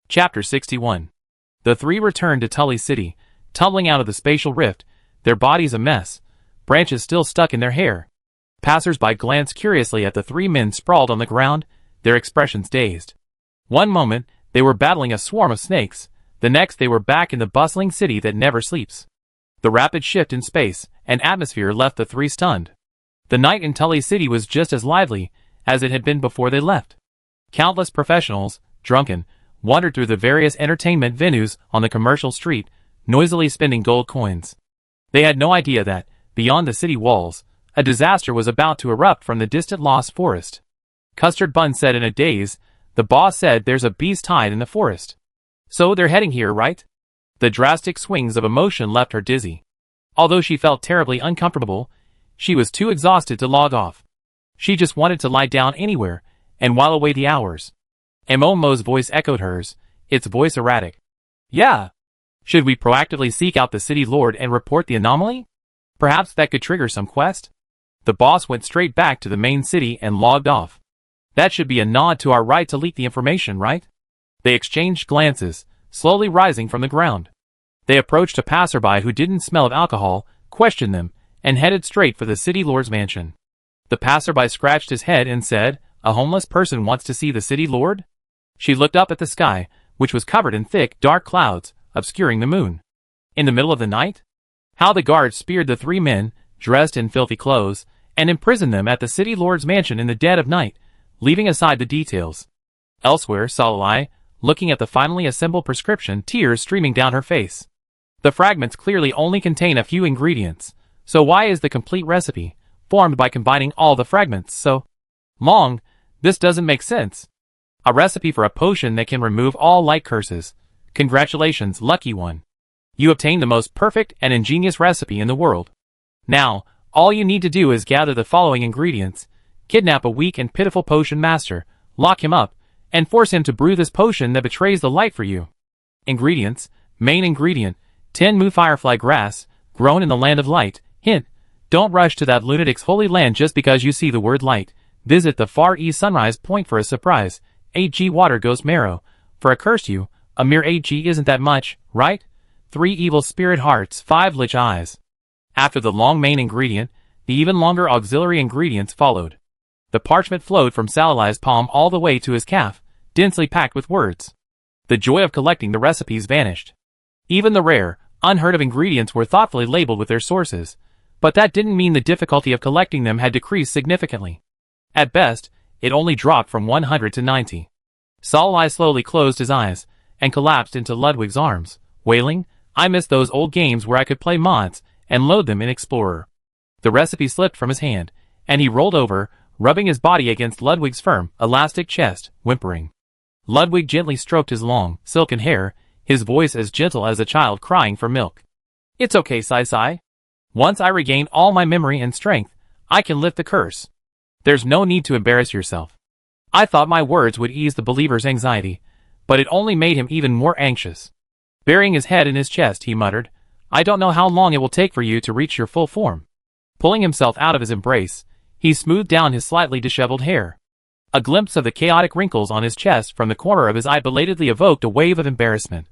Chapter 61. The three returned to Tully City, tumbling out of the spatial rift, their bodies a mess, branches still stuck in their hair. Passers-by glanced curiously at the three men sprawled on the ground, their expressions dazed. One moment, they were battling a swarm of snakes, the next they were back in the bustling city that never sleeps. The rapid shift in space and atmosphere left the three stunned. The night in Tully City was just as lively as it had been before they left. Countless professionals, drunken, wandered through the various entertainment venues on the commercial street, noisily spending gold coins. They had no idea that, beyond the city walls, a disaster was about to erupt from the distant Lost Forest. Custard Bun said in a daze, "The boss said there's a beast hide in the forest. So they're heading here, right?" The drastic swings of emotion left her dizzy. Although she felt terribly uncomfortable, she was too exhausted to log off. She just wanted to lie down anywhere and while away the hours. Momo's voice echoed hers, its voice erratic. "Yeah. Should we proactively seek out the city lord and report the anomaly? Perhaps that could trigger some quest?" The boss went straight back to the main city and logged off. "That should be a nod to our right to leak the information, right?" They exchanged glances, slowly rising from the ground. They approached a passerby who didn't smell of alcohol, questioned them, and headed straight for the city lord's mansion. The passerby scratched his head and said, "A homeless person wants to see the city lord?" She looked up at the sky, which was covered in thick, dark clouds, obscuring the moon. In the middle of the night? How the guards speared the three men, dressed in filthy clothes, and imprisoned them at the city lord's mansion in the dead of night, leaving aside the details. Elsewhere, Salai, looking at the finally assembled prescription, tears streaming down her face. The fragments clearly only contain a few ingredients, so why is the complete recipe, formed by combining all the fragments, so long? This doesn't make sense. A recipe for a potion that can remove all light curses. Congratulations, lucky one. You obtained the most perfect and ingenious recipe in the world. Now, all you need to do is gather the following ingredients, kidnap a weak and pitiful potion master, lock him up, and force him to brew this potion that betrays the light for you. Ingredients: main ingredient, 10 mu firefly grass, grown in the land of light. Hint: don't rush to that lunatic's holy land just because you see the word light. Visit the Far East Sunrise Point for a surprise. 8G water ghost marrow. For a curse you, a mere 8G isn't that much, right? 3 evil spirit hearts, 5 lich eyes. After the long main ingredient, the even longer auxiliary ingredients followed. The parchment flowed from Salai's palm all the way to his calf, densely packed with words. The joy of collecting the recipes vanished. Even the rare, unheard of ingredients were thoughtfully labeled with their sources, but that didn't mean the difficulty of collecting them had decreased significantly. At best, it only dropped from 100 to 90. Salai slowly closed his eyes and collapsed into Ludwig's arms, wailing, "I miss those old games where I could play mods and load them in Explorer." The recipe slipped from his hand, and he rolled over, rubbing his body against Ludwig's firm, elastic chest, whimpering. Ludwig gently stroked his long, silken hair, his voice as gentle as a child crying for milk. "It's okay, Sai. Once I regain all my memory and strength, I can lift the curse. There's no need to embarrass yourself." I thought my words would ease the believer's anxiety, but it only made him even more anxious. Burying his head in his chest, he muttered, "I don't know how long it will take for you to reach your full form." Pulling himself out of his embrace, he smoothed down his slightly disheveled hair. A glimpse of the chaotic wrinkles on his chest from the corner of his eye belatedly evoked a wave of embarrassment.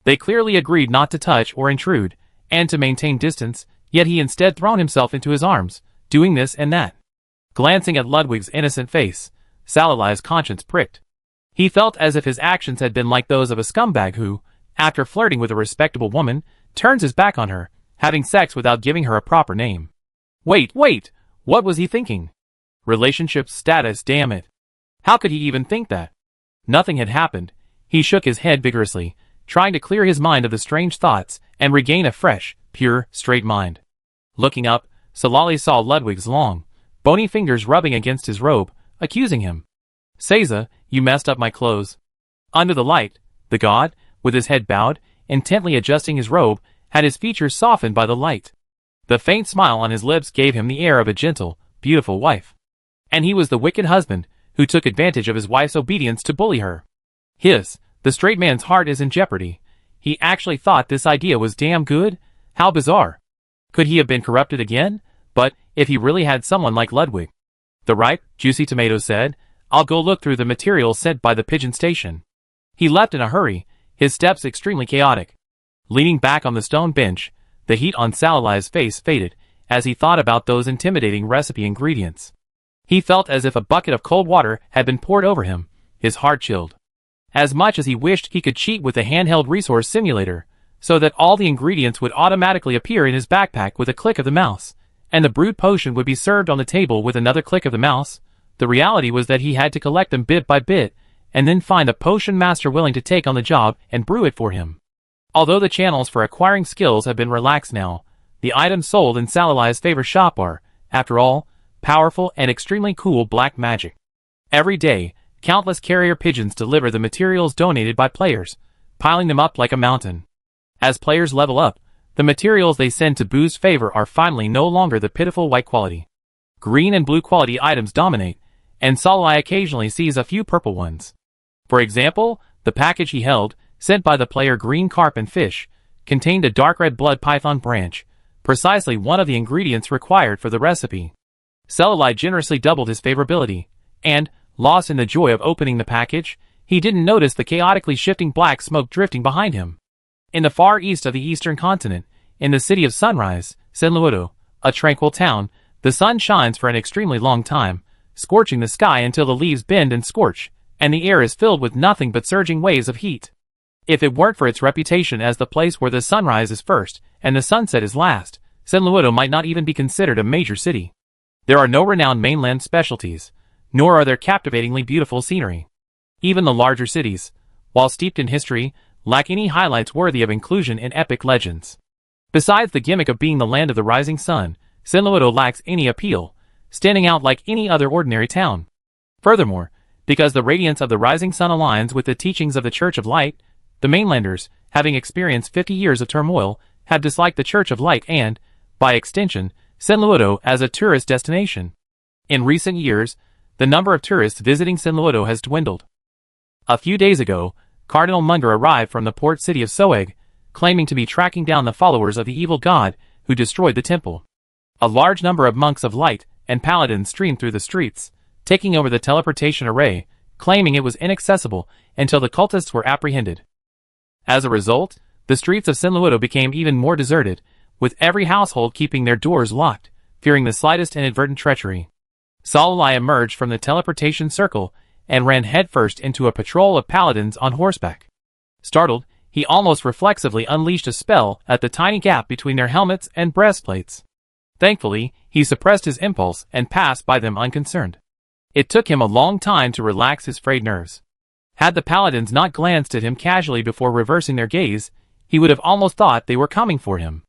They clearly agreed not to touch or intrude, and to maintain distance, yet he instead thrown himself into his arms, doing this and that. Glancing at Ludwig's innocent face, Salai's conscience pricked. He felt as if his actions had been like those of a scumbag who, after flirting with a respectable woman, turns his back on her, having sex without giving her a proper name. Wait, what was he thinking? Relationship status, damn it. How could he even think that? Nothing had happened. He shook his head vigorously, trying to clear his mind of the strange thoughts and regain a fresh, pure, straight mind. Looking up, Salai saw Ludwig's long, bony fingers rubbing against his robe, accusing him. "Seiza, you messed up my clothes." Under the light, the god, with his head bowed, intently adjusting his robe, had his features softened by the light. The faint smile on his lips gave him the air of a gentle, beautiful wife. And he was the wicked husband, who took advantage of his wife's obedience to bully her. The straight man's heart is in jeopardy. He actually thought this idea was damn good? How bizarre. Could he have been corrupted again? But, if he really had someone like Ludwig. The ripe, juicy tomato said, "I'll go look through the materials sent by the pigeon station." He left in a hurry, his steps extremely chaotic. Leaning back on the stone bench, the heat on Salali's face faded as he thought about those intimidating recipe ingredients. He felt as if a bucket of cold water had been poured over him, his heart chilled. As much as he wished he could cheat with the handheld resource simulator, so that all the ingredients would automatically appear in his backpack with a click of the mouse, and the brewed potion would be served on the table with another click of the mouse, the reality was that he had to collect them bit by bit, and then find a potion master willing to take on the job and brew it for him. Although the channels for acquiring skills have been relaxed now, the items sold in Salali's favorite shop are, after all, powerful and extremely cool black magic. Every day, countless carrier pigeons deliver the materials donated by players, piling them up like a mountain. As players level up, the materials they send to boost favor are finally no longer the pitiful white quality. Green and blue quality items dominate, and Salali occasionally sees a few purple ones. For example, the package he held, sent by the player Green Carp and Fish, contained a dark red blood python branch, precisely one of the ingredients required for the recipe. Salali generously doubled his favorability, and, lost in the joy of opening the package, he didn't notice the chaotically shifting black smoke drifting behind him. In the far east of the eastern continent, in the city of Sunrise, Senluodo, a tranquil town, the sun shines for an extremely long time, scorching the sky until the leaves bend and scorch, and the air is filled with nothing but surging waves of heat. If it weren't for its reputation as the place where the sunrise is first and the sunset is last, Senluodo might not even be considered a major city. There are no renowned mainland specialties, nor are there captivatingly beautiful scenery. Even the larger cities, while steeped in history, lack any highlights worthy of inclusion in epic legends. Besides the gimmick of being the land of the rising sun, Senluodo lacks any appeal, standing out like any other ordinary town. Furthermore, because the radiance of the rising sun aligns with the teachings of the Church of Light, the mainlanders, having experienced 50 years of turmoil, have disliked the Church of Light and, by extension, Senluodo as a tourist destination. In recent years, the number of tourists visiting Senluodo has dwindled. A few days ago, Cardinal Munger arrived from the port city of Soeg, claiming to be tracking down the followers of the evil god who destroyed the temple. A large number of monks of light and paladins streamed through the streets, taking over the teleportation array, claiming it was inaccessible until the cultists were apprehended. As a result, the streets of Senluodo became even more deserted, with every household keeping their doors locked, fearing the slightest inadvertent treachery. Salali emerged from the teleportation circle and ran headfirst into a patrol of paladins on horseback. Startled, he almost reflexively unleashed a spell at the tiny gap between their helmets and breastplates. Thankfully, he suppressed his impulse and passed by them unconcerned. It took him a long time to relax his frayed nerves. Had the paladins not glanced at him casually before reversing their gaze, he would have almost thought they were coming for him.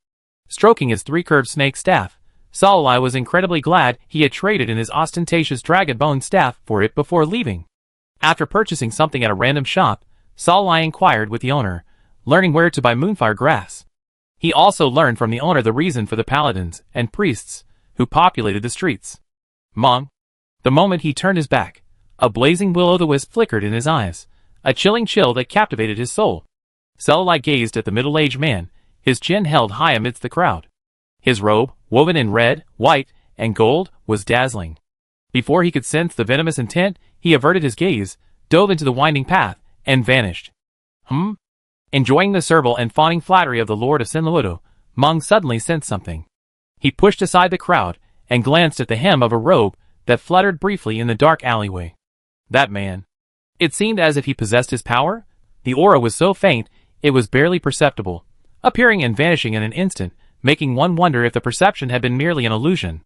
Stroking his three-curved snake staff, Salali was incredibly glad he had traded in his ostentatious dragon bone staff for it before leaving. After purchasing something at a random shop, Salali inquired with the owner, learning where to buy moonfire grass. He also learned from the owner the reason for the paladins and priests who populated the streets. Mong. The moment he turned his back, a blazing will-o'-the-wisp flickered in his eyes, a chilling chill that captivated his soul. Salali gazed at the middle-aged man, his chin held high amidst the crowd. His robe, woven in red, white, and gold, was dazzling. Before he could sense the venomous intent, he averted his gaze, dove into the winding path, and vanished. Enjoying the servile and fawning flattery of the Lord of Senluodo, Mong suddenly sensed something. He pushed aside the crowd, and glanced at the hem of a robe that fluttered briefly in the dark alleyway. That man. It seemed as if he possessed his power. The aura was so faint, it was barely perceptible, appearing and vanishing in an instant, making one wonder if the perception had been merely an illusion.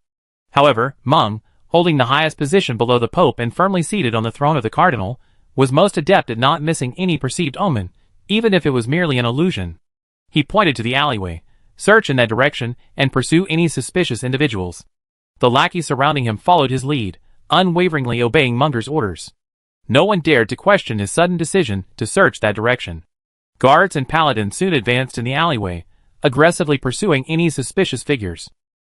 However, Meng, holding the highest position below the Pope and firmly seated on the throne of the Cardinal, was most adept at not missing any perceived omen, even if it was merely an illusion. He pointed to the alleyway, search in that direction, and pursue any suspicious individuals. The lackeys surrounding him followed his lead, unwaveringly obeying Munger's orders. No one dared to question his sudden decision to search that direction. Guards and paladins soon advanced in the alleyway, aggressively pursuing any suspicious figures.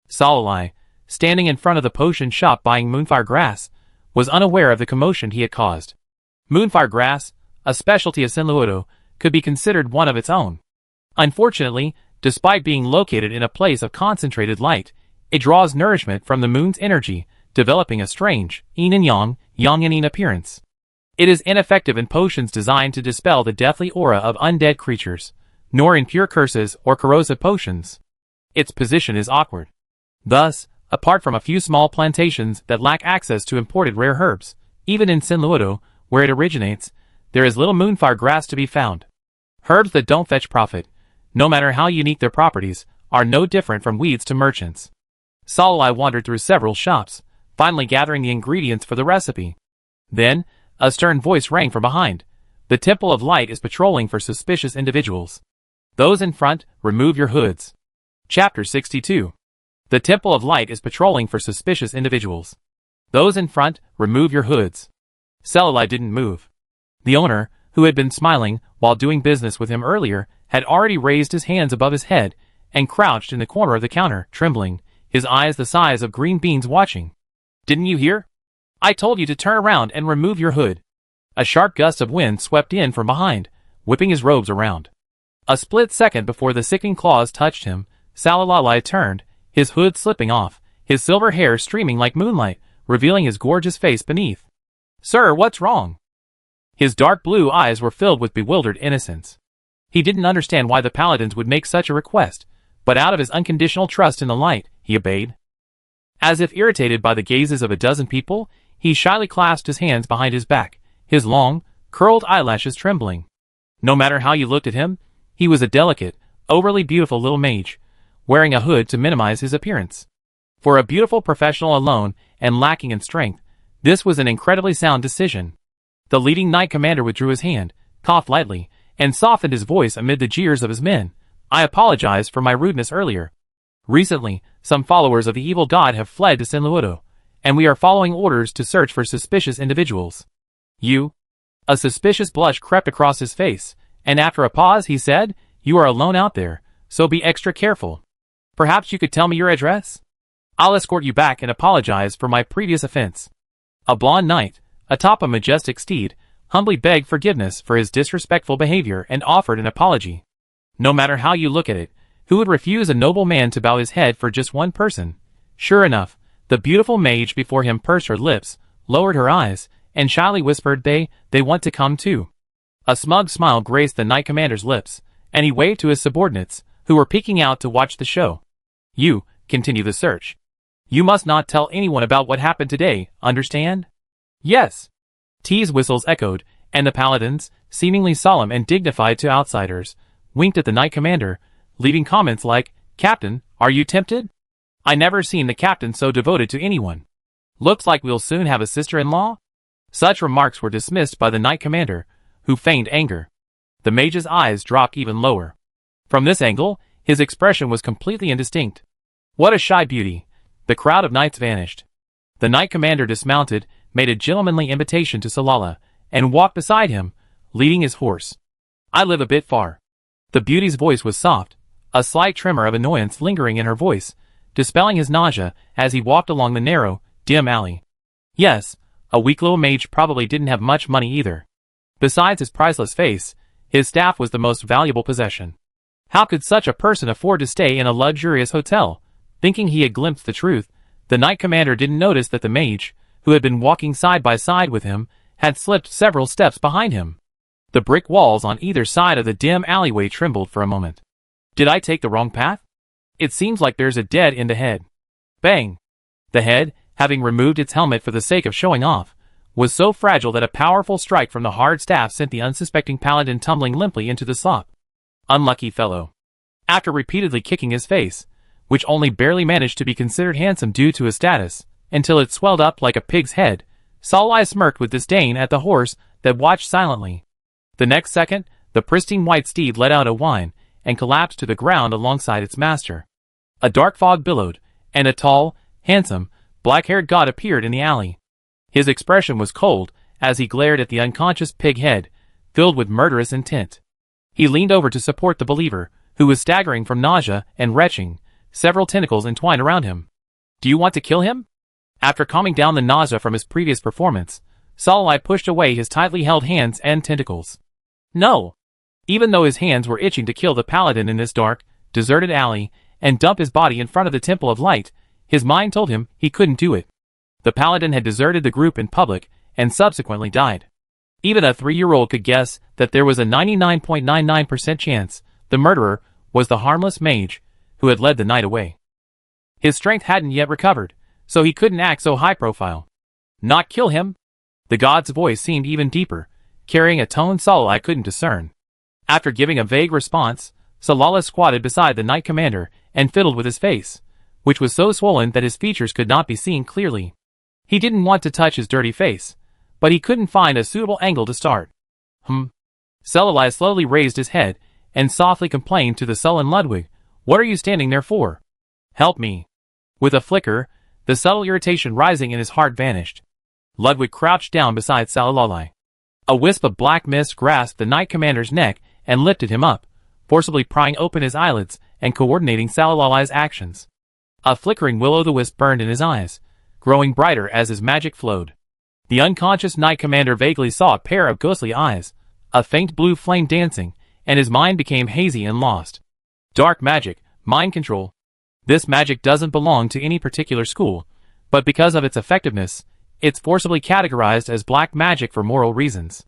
Salali, standing in front of the potion shop buying moonfire grass, was unaware of the commotion he had caused. Moonfire grass, a specialty of Senluodo, could be considered one of its own. Unfortunately, despite being located in a place of concentrated light, it draws nourishment from the moon's energy, developing a strange, yin and yang and yin appearance. It is ineffective in potions designed to dispel the deathly aura of undead creatures, nor in pure curses or corrosive potions. Its position is awkward. Thus, apart from a few small plantations that lack access to imported rare herbs, even in Sinluoto, where it originates, there is little moonfire grass to be found. Herbs that don't fetch profit, no matter how unique their properties, are no different from weeds to merchants. Salai wandered through several shops, finally gathering the ingredients for the recipe. Then, a stern voice rang from behind. The Temple of Light is patrolling for suspicious individuals. Those in front, remove your hoods. Chapter 62. The Temple of Light is patrolling for suspicious individuals. Those in front, remove your hoods. Salai didn't move. The owner, who had been smiling while doing business with him earlier, had already raised his hands above his head and crouched in the corner of the counter, trembling, his eyes the size of green beans watching. Didn't you hear? I told you to turn around and remove your hood. A sharp gust of wind swept in from behind, whipping his robes around. A split second before the sickening claws touched him, Salai turned, his hood slipping off, his silver hair streaming like moonlight, revealing his gorgeous face beneath. Sir, what's wrong? His dark blue eyes were filled with bewildered innocence. He didn't understand why the paladins would make such a request, but out of his unconditional trust in the light, he obeyed. As if irritated by the gazes of a dozen people, he shyly clasped his hands behind his back, his long, curled eyelashes trembling. No matter how you looked at him, he was a delicate, overly beautiful little mage, wearing a hood to minimize his appearance. For a beautiful professional alone and lacking in strength, this was an incredibly sound decision. The leading knight commander withdrew his hand, coughed lightly, and softened his voice amid the jeers of his men. I apologize for my rudeness earlier. Recently, some followers of the evil god have fled to Sinluoto, and we are following orders to search for suspicious individuals. You? A suspicious blush crept across his face, and after a pause he said, You are alone out there, so be extra careful. Perhaps you could tell me your address? I'll escort you back and apologize for my previous offense. A blond knight, atop a majestic steed, humbly begged forgiveness for his disrespectful behavior and offered an apology. No matter how you look at it, who would refuse a noble man to bow his head for just one person? Sure enough, the beautiful mage before him pursed her lips, lowered her eyes, and shyly whispered, They want to come too. A smug smile graced the knight commander's lips, and he waved to his subordinates, who were peeking out to watch the show. You, continue the search. You must not tell anyone about what happened today, understand? Yes. T's whistles echoed, and the paladins, seemingly solemn and dignified to outsiders, winked at the knight commander, leaving comments like, Captain, are you tempted? I never seen the captain so devoted to anyone. Looks like we'll soon have a sister-in-law? Such remarks were dismissed by the knight commander, who feigned anger. The mage's eyes dropped even lower. From this angle, his expression was completely indistinct. What a shy beauty. The crowd of knights vanished. The knight commander dismounted, made a gentlemanly invitation to Salala, and walked beside him, leading his horse. I live a bit far. The beauty's voice was soft, a slight tremor of annoyance lingering in her voice, dispelling his nausea as he walked along the narrow, dim alley. Yes, a weak little mage probably didn't have much money either. Besides his priceless face, his staff was the most valuable possession. How could such a person afford to stay in a luxurious hotel? Thinking he had glimpsed the truth, the knight commander didn't notice that the mage, who had been walking side by side with him, had slipped several steps behind him. The brick walls on either side of the dim alleyway trembled for a moment. Did I take the wrong path? It seems like there's a dead end ahead. Bang! The head, having removed its helmet for the sake of showing off, was so fragile that a powerful strike from the hard staff sent the unsuspecting paladin tumbling limply into the slop. Unlucky fellow. After repeatedly kicking his face, which only barely managed to be considered handsome due to his status, until it swelled up like a pig's head, Salai smirked with disdain at the horse that watched silently. The next second, the pristine white steed let out a whine, and collapsed to the ground alongside its master. A dark fog billowed, and a tall, handsome, black-haired god appeared in the alley. His expression was cold, as he glared at the unconscious pig head, filled with murderous intent. He leaned over to support the believer, who was staggering from nausea and retching, several tentacles entwined around him. Do you want to kill him? After calming down the nausea from his previous performance, Salai pushed away his tightly held hands and tentacles. No! Even though his hands were itching to kill the paladin in this dark, deserted alley, and dump his body in front of the Temple of Light, his mind told him he couldn't do it. The paladin had deserted the group in public, and subsequently died. Even a 3-year-old could guess that there was a 99.99% chance the murderer was the harmless mage who had led the knight away. His strength hadn't yet recovered, so he couldn't act so high profile. Not kill him? The god's voice seemed even deeper, carrying a tone Salala couldn't discern. After giving a vague response, Salala squatted beside the knight commander and fiddled with his face, which was so swollen that his features could not be seen clearly. He didn't want to touch his dirty face, but he couldn't find a suitable angle to start. Salala slowly raised his head and softly complained to the sullen Ludwig, "What are you standing there for? Help me." With a flicker, the subtle irritation rising in his heart vanished. Ludwig crouched down beside Salala. A wisp of black mist grasped the knight commander's neck and lifted him up, forcibly prying open his eyelids and coordinating Salala's actions. A flickering will-o'-the-wisp burned in his eyes, growing brighter as his magic flowed. The unconscious knight commander vaguely saw a pair of ghostly eyes, a faint blue flame dancing, and his mind became hazy and lost. Dark magic, mind control. This magic doesn't belong to any particular school, but because of its effectiveness, it's forcibly categorized as black magic for moral reasons.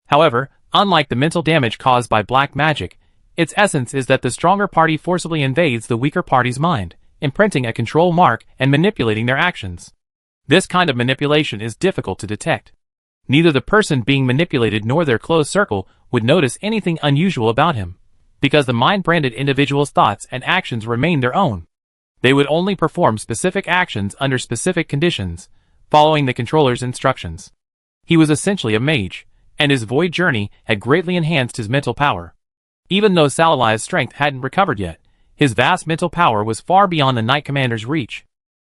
However, unlike the mental damage caused by black magic, its essence is that the stronger party forcibly invades the weaker party's mind, imprinting a control mark and manipulating their actions. This kind of manipulation is difficult to detect. Neither the person being manipulated nor their close circle would notice anything unusual about him, because the mind-branded individual's thoughts and actions remain their own. They would only perform specific actions under specific conditions, following the controller's instructions. He was essentially a mage, and his void journey had greatly enhanced his mental power. Even though Salala's strength hadn't recovered yet, his vast mental power was far beyond the knight commander's reach.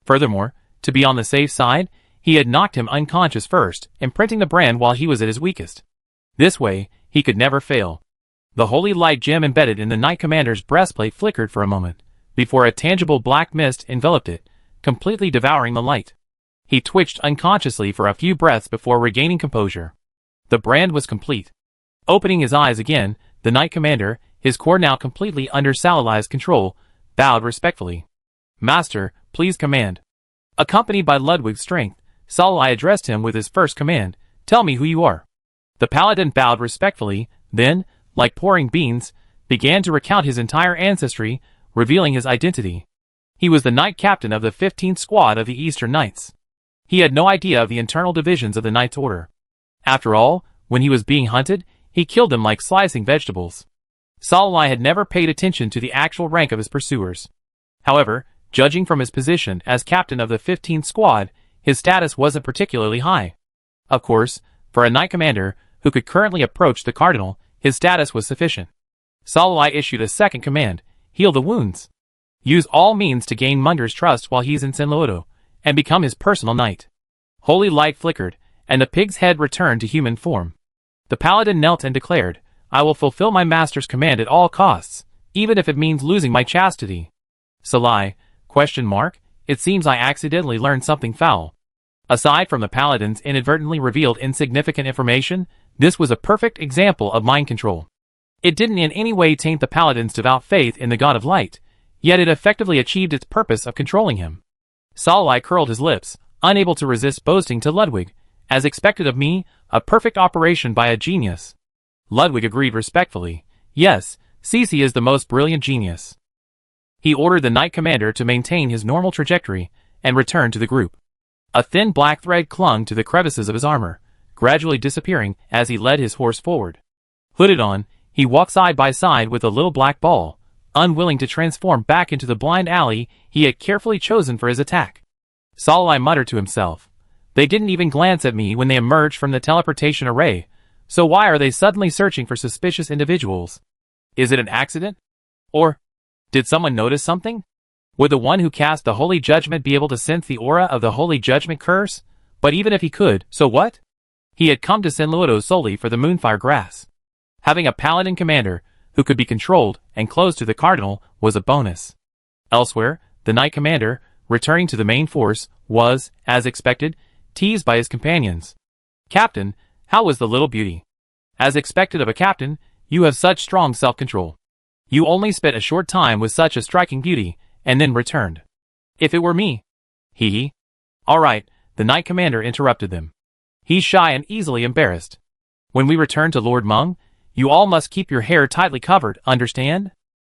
Furthermore, to be on the safe side, he had knocked him unconscious first, imprinting the brand while he was at his weakest. This way, he could never fail. The holy light gem embedded in the knight commander's breastplate flickered for a moment, before a tangible black mist enveloped it, completely devouring the light. He twitched unconsciously for a few breaths before regaining composure. The brand was complete. Opening his eyes again, the knight commander, his core now completely under Salala's control, bowed respectfully. "Master, please command." Accompanied by Ludwig's strength, Salala addressed him with his first command, "Tell me who you are." The paladin bowed respectfully, then, like pouring beans, began to recount his entire ancestry, revealing his identity. He was the knight captain of the 15th squad of the Eastern Knights. He had no idea of the internal divisions of the Knights Order. After all, when he was being hunted, he killed them like slicing vegetables. Salala had never paid attention to the actual rank of his pursuers. However, judging from his position as captain of the 15th squad, his status wasn't particularly high. Of course, for a knight commander who could currently approach the cardinal, his status was sufficient. Salala issued a second command, "Heal the wounds. Use all means to gain Munder's trust while he's in Senlodo, and become his personal knight." Holy light flickered, and the pig's head returned to human form. The paladin knelt and declared, "I will fulfill my master's command at all costs, even if it means losing my chastity." Salai, ? It seems I accidentally learned something foul. Aside from the paladin's inadvertently revealed insignificant information, this was a perfect example of mind control. It didn't in any way taint the paladin's devout faith in the god of light, yet it effectively achieved its purpose of controlling him. Salai curled his lips, unable to resist boasting to Ludwig, "As expected of me, a perfect operation by a genius." Ludwig agreed respectfully, "Yes, Cece is the most brilliant genius." He ordered the knight commander to maintain his normal trajectory and return to the group. A thin black thread clung to the crevices of his armor, gradually disappearing as he led his horse forward. Hooded on, he walked side by side with a little black ball, unwilling to transform back into the blind alley he had carefully chosen for his attack. Salai muttered to himself, "They didn't even glance at me when they emerged from the teleportation array, so why are they suddenly searching for suspicious individuals? Is it an accident? Or did someone notice something? Would the one who cast the Holy Judgment be able to sense the aura of the Holy Judgment curse? But even if he could, so what? He had come to Senlodo solely for the Moonfire Grass. Having a paladin commander who could be controlled and close to the cardinal was a bonus. Elsewhere, the knight commander, returning to the main force, was, as expected, teased by his companions. "Captain, how was the little beauty? As expected of a captain, you have such strong self-control. You only spent a short time with such a striking beauty, and then returned." "If it were me." He. "All right," the knight commander interrupted them. "He's shy and easily embarrassed. When we return to Lord Meng, you all must keep your hair tightly covered, understand?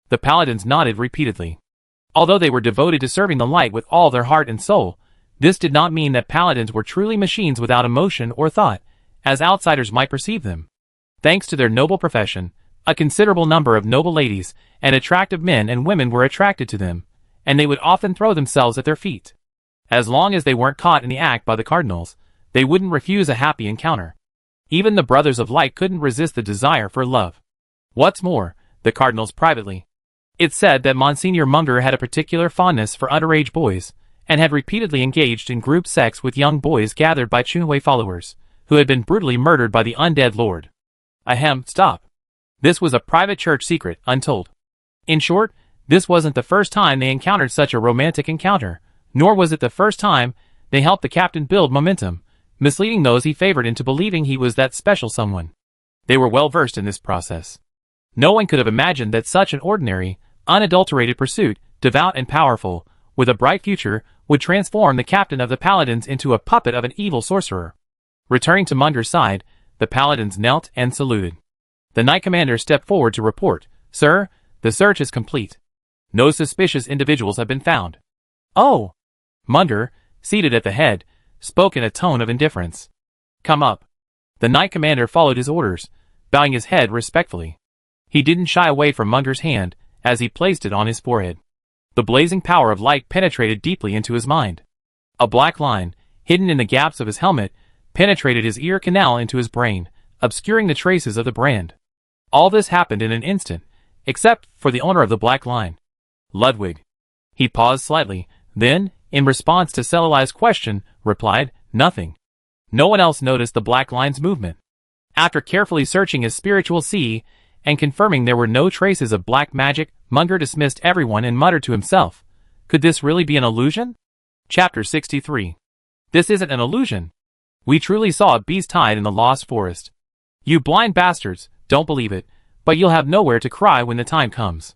The paladins nodded repeatedly. Although they were devoted to serving the light with all their heart and soul, this did not mean that paladins were truly machines without emotion or thought, as outsiders might perceive them. Thanks to their noble profession, a considerable number of noble ladies and attractive men and women were attracted to them, and they would often throw themselves at their feet. As long as they weren't caught in the act by the cardinals, they wouldn't refuse a happy encounter. Even the Brothers of Light couldn't resist the desire for love. What's more, the cardinals privately. It said that Monsignor Munger had a particular fondness for underage boys, and had repeatedly engaged in group sex with young boys gathered by Chunhui followers, who had been brutally murdered by the undead lord. Ahem, stop. This was a private church secret, untold. In short, this wasn't the first time they encountered such a romantic encounter, nor was it the first time they helped the captain build momentum, misleading those he favored into believing he was that special someone. They were well versed in this process. No one could have imagined that such an ordinary, unadulterated pursuit, devout and powerful, with a bright future, would transform the captain of the paladins into a puppet of an evil sorcerer. Returning to Munger's side, the paladins knelt and saluted. The knight commander stepped forward to report, "Sir, the search is complete. No suspicious individuals have been found." "Oh!" Munger, seated at the head, spoke in a tone of indifference. "Come up." The knight commander followed his orders, bowing his head respectfully. He didn't shy away from Munger's hand as he placed it on his forehead. The blazing power of light penetrated deeply into his mind. A black line, hidden in the gaps of his helmet, penetrated his ear canal into his brain, obscuring the traces of the brand. All this happened in an instant, except for the owner of the black line, Ludwig. He paused slightly, then, in response to Celeli's question, replied, "Nothing." No one else noticed the black line's movement. After carefully searching his spiritual sea, and confirming there were no traces of black magic, Munger dismissed everyone and muttered to himself, "Could this really be an illusion?" Chapter 63. This isn't an illusion. We truly saw a beast hide in the lost forest. You blind bastards, don't believe it, but you'll have nowhere to cry when the time comes.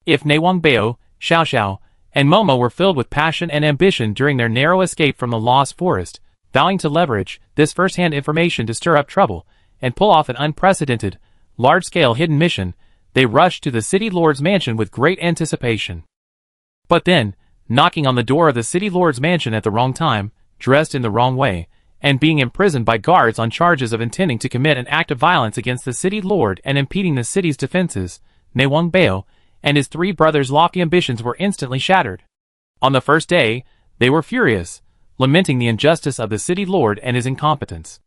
If Newang Bao, Xiao Xiao, and Momo were filled with passion and ambition during their narrow escape from the lost forest, vowing to leverage this first-hand information to stir up trouble and pull off an unprecedented, large-scale hidden mission, they rushed to the city lord's mansion with great anticipation. But then, knocking on the door of the city lord's mansion at the wrong time, dressed in the wrong way, and being imprisoned by guards on charges of intending to commit an act of violence against the city lord and impeding the city's defenses, Newang Bao and his three brothers' lofty ambitions were instantly shattered. On the first day, they were furious, lamenting the injustice of the city lord and his incompetence.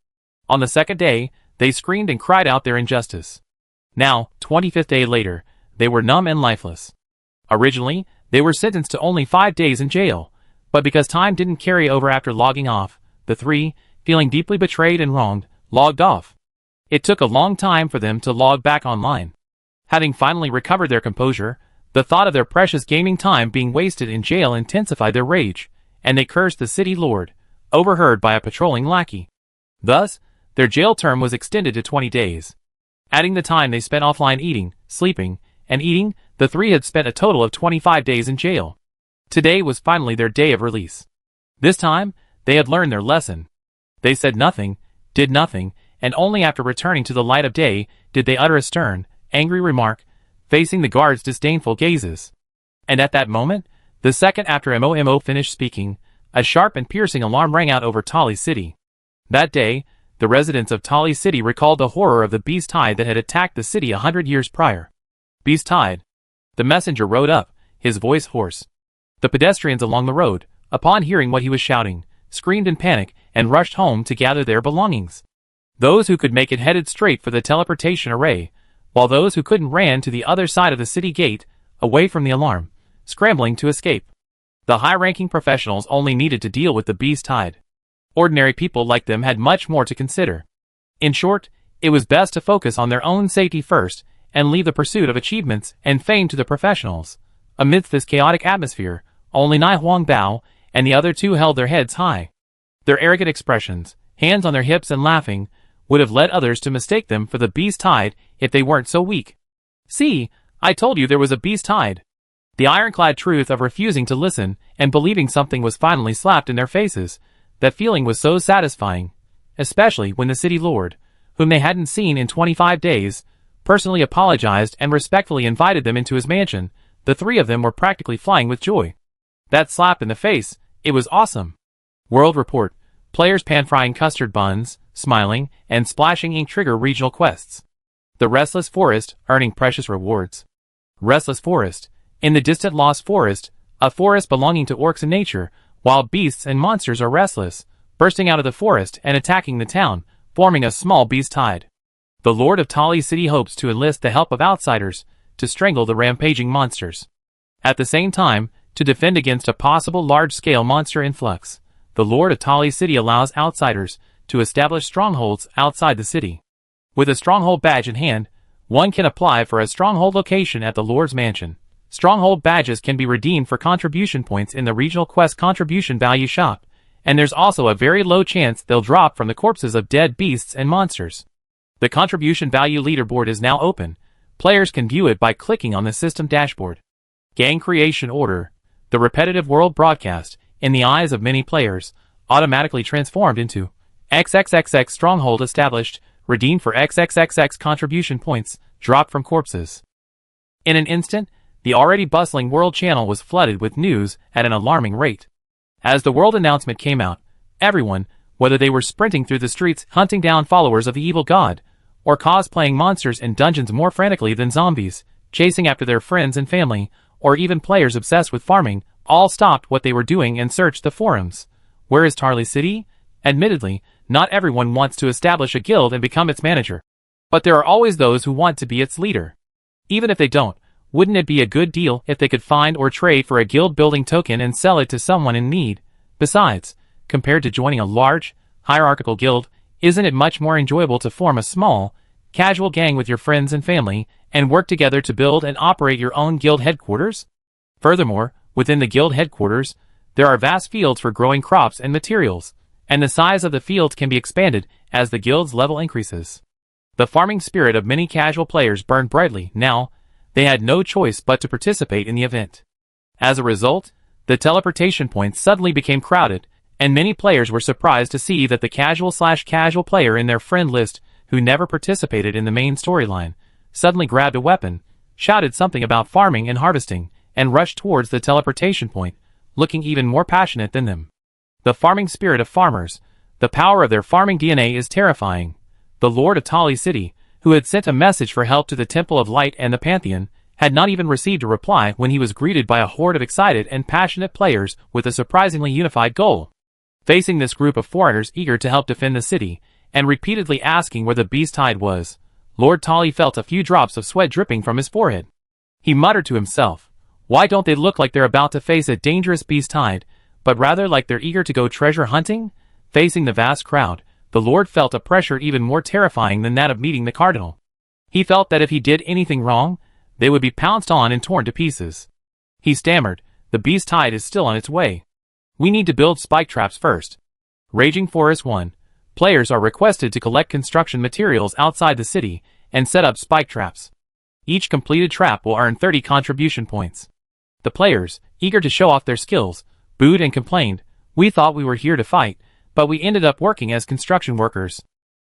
On the second day, they screamed and cried out their injustice. Now, 25th day later, they were numb and lifeless. Originally, they were sentenced to only 5 days in jail, but because time didn't carry over after logging off, the three, feeling deeply betrayed and wronged, logged off. It took a long time for them to log back online. Having finally recovered their composure, the thought of their precious gaming time being wasted in jail intensified their rage, and they cursed the city lord, overheard by a patrolling lackey. Thus, their jail term was extended to 20 days. Adding the time they spent offline eating, sleeping, and eating, the three had spent a total of 25 days in jail. Today was finally their day of release. This time, they had learned their lesson. They said nothing, did nothing, and only after returning to the light of day did they utter a stern, angry remark, facing the guards' disdainful gazes. And at that moment, the second after Momo finished speaking, a sharp and piercing alarm rang out over Tali City. That day, the residents of Tali City recalled the horror of the beast tide that had attacked the city 100 years prior. Beast tide. The messenger rode up, his voice hoarse. The pedestrians along the road, upon hearing what he was shouting, screamed in panic and rushed home to gather their belongings. Those who could make it headed straight for the teleportation array, while those who couldn't ran to the other side of the city gate, away from the alarm, scrambling to escape. The high-ranking professionals only needed to deal with the beast tide. Ordinary people like them had much more to consider. In short, it was best to focus on their own safety first and leave the pursuit of achievements and fame to the professionals. Amidst this chaotic atmosphere, only Nai Huang Bao and the other two held their heads high. Their arrogant expressions, hands on their hips and laughing, would have led others to mistake them for the beast tide if they weren't so weak. "See, I told you there was a beast tide." The ironclad truth of refusing to listen and believing something was finally slapped in their faces. That feeling was so satisfying, especially when the city lord, whom they hadn't seen in 25 days, personally apologized and respectfully invited them into his mansion. The three of them were practically flying with joy. That slap in the face, it was awesome. World Report. Players pan-frying custard buns, smiling, and splashing ink trigger regional quests. The Restless Forest, earning precious rewards. Restless Forest. In the distant Lost Forest, a forest belonging to orcs and nature, wild beasts and monsters are restless, bursting out of the forest and attacking the town, forming a small beast tide. The Lord of Tali City hopes to enlist the help of outsiders to strangle the rampaging monsters. At the same time, to defend against a possible large-scale monster influx, the Lord of Tali City allows outsiders to establish strongholds outside the city. With a stronghold badge in hand, one can apply for a stronghold location at the Lord's mansion. Stronghold badges can be redeemed for contribution points in the regional quest contribution value shop, and there's also a very low chance they'll drop from the corpses of dead beasts and monsters. The contribution value leaderboard is now open. Players can view it by clicking on the system dashboard. Gang creation order. The repetitive world broadcast, in the eyes of many players, automatically transformed into XXXX stronghold established, redeemed for XXXX contribution points, dropped from corpses. In an instant, the already bustling world channel was flooded with news at an alarming rate. As the world announcement came out, everyone, whether they were sprinting through the streets hunting down followers of the evil god, or cosplaying monsters in dungeons more frantically than zombies, chasing after their friends and family, or even players obsessed with farming, all stopped what they were doing and searched the forums. Where is Tali City? Admittedly, not everyone wants to establish a guild and become its manager. But there are always those who want to be its leader. Even if they don't, wouldn't it be a good deal if they could find or trade for a guild-building token and sell it to someone in need? Besides, compared to joining a large, hierarchical guild, isn't it much more enjoyable to form a small, casual gang with your friends and family, and work together to build and operate your own guild headquarters? Furthermore, within the guild headquarters, there are vast fields for growing crops and materials, and the size of the fields can be expanded as the guild's level increases. The farming spirit of many casual players burned brightly. Now, they had no choice but to participate in the event. As a result, the teleportation points suddenly became crowded, and many players were surprised to see that the casual player in their friend list, who never participated in the main storyline, suddenly grabbed a weapon, shouted something about farming and harvesting, and rushed towards the teleportation point, looking even more passionate than them. The farming spirit of farmers, the power of their farming DNA is terrifying. The Lord of Tali City, who had sent a message for help to the Temple of Light and the Pantheon, had not even received a reply when he was greeted by a horde of excited and passionate players with a surprisingly unified goal. Facing this group of foreigners eager to help defend the city, and repeatedly asking where the beast tide was, Lord Tali felt a few drops of sweat dripping from his forehead. He muttered to himself, "Why don't they look like they're about to face a dangerous beast tide, but rather like they're eager to go treasure hunting?" Facing the vast crowd, the Lord felt a pressure even more terrifying than that of meeting the Cardinal. He felt that if he did anything wrong, they would be pounced on and torn to pieces. He stammered, "The beast tide is still on its way. We need to build spike traps first." Raging Forest 1. Players are requested to collect construction materials outside the city and set up spike traps. Each completed trap will earn 30 contribution points. The players, eager to show off their skills, booed and complained, "We thought we were here to fight, but we ended up working as construction workers.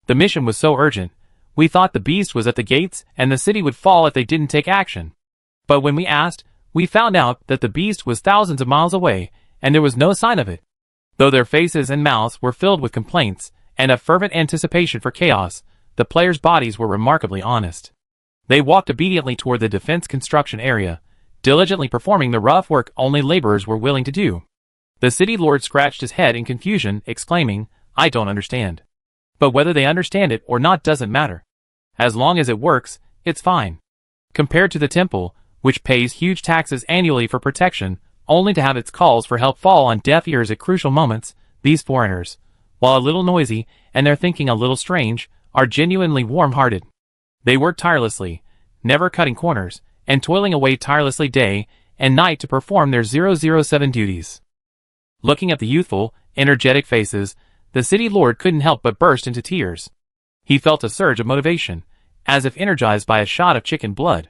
The mission was so urgent. We thought the beast was at the gates and the city would fall if they didn't take action. But when we asked, we found out that the beast was thousands of miles away and there was no sign of it." Though their faces and mouths were filled with complaints and a fervent anticipation for chaos, the players' bodies were remarkably honest. They walked obediently toward the defense construction area, diligently performing the rough work only laborers were willing to do. The city lord scratched his head in confusion, exclaiming, "I don't understand." But whether they understand it or not doesn't matter. As long as it works, it's fine. Compared to the temple, which pays huge taxes annually for protection, only to have its calls for help fall on deaf ears at crucial moments, these foreigners, while a little noisy and their thinking a little strange, are genuinely warm-hearted. They work tirelessly, never cutting corners, and toiling away tirelessly day and night to perform their 007 duties. Looking at the youthful, energetic faces, the city lord couldn't help but burst into tears. He felt a surge of motivation, as if energized by a shot of chicken blood.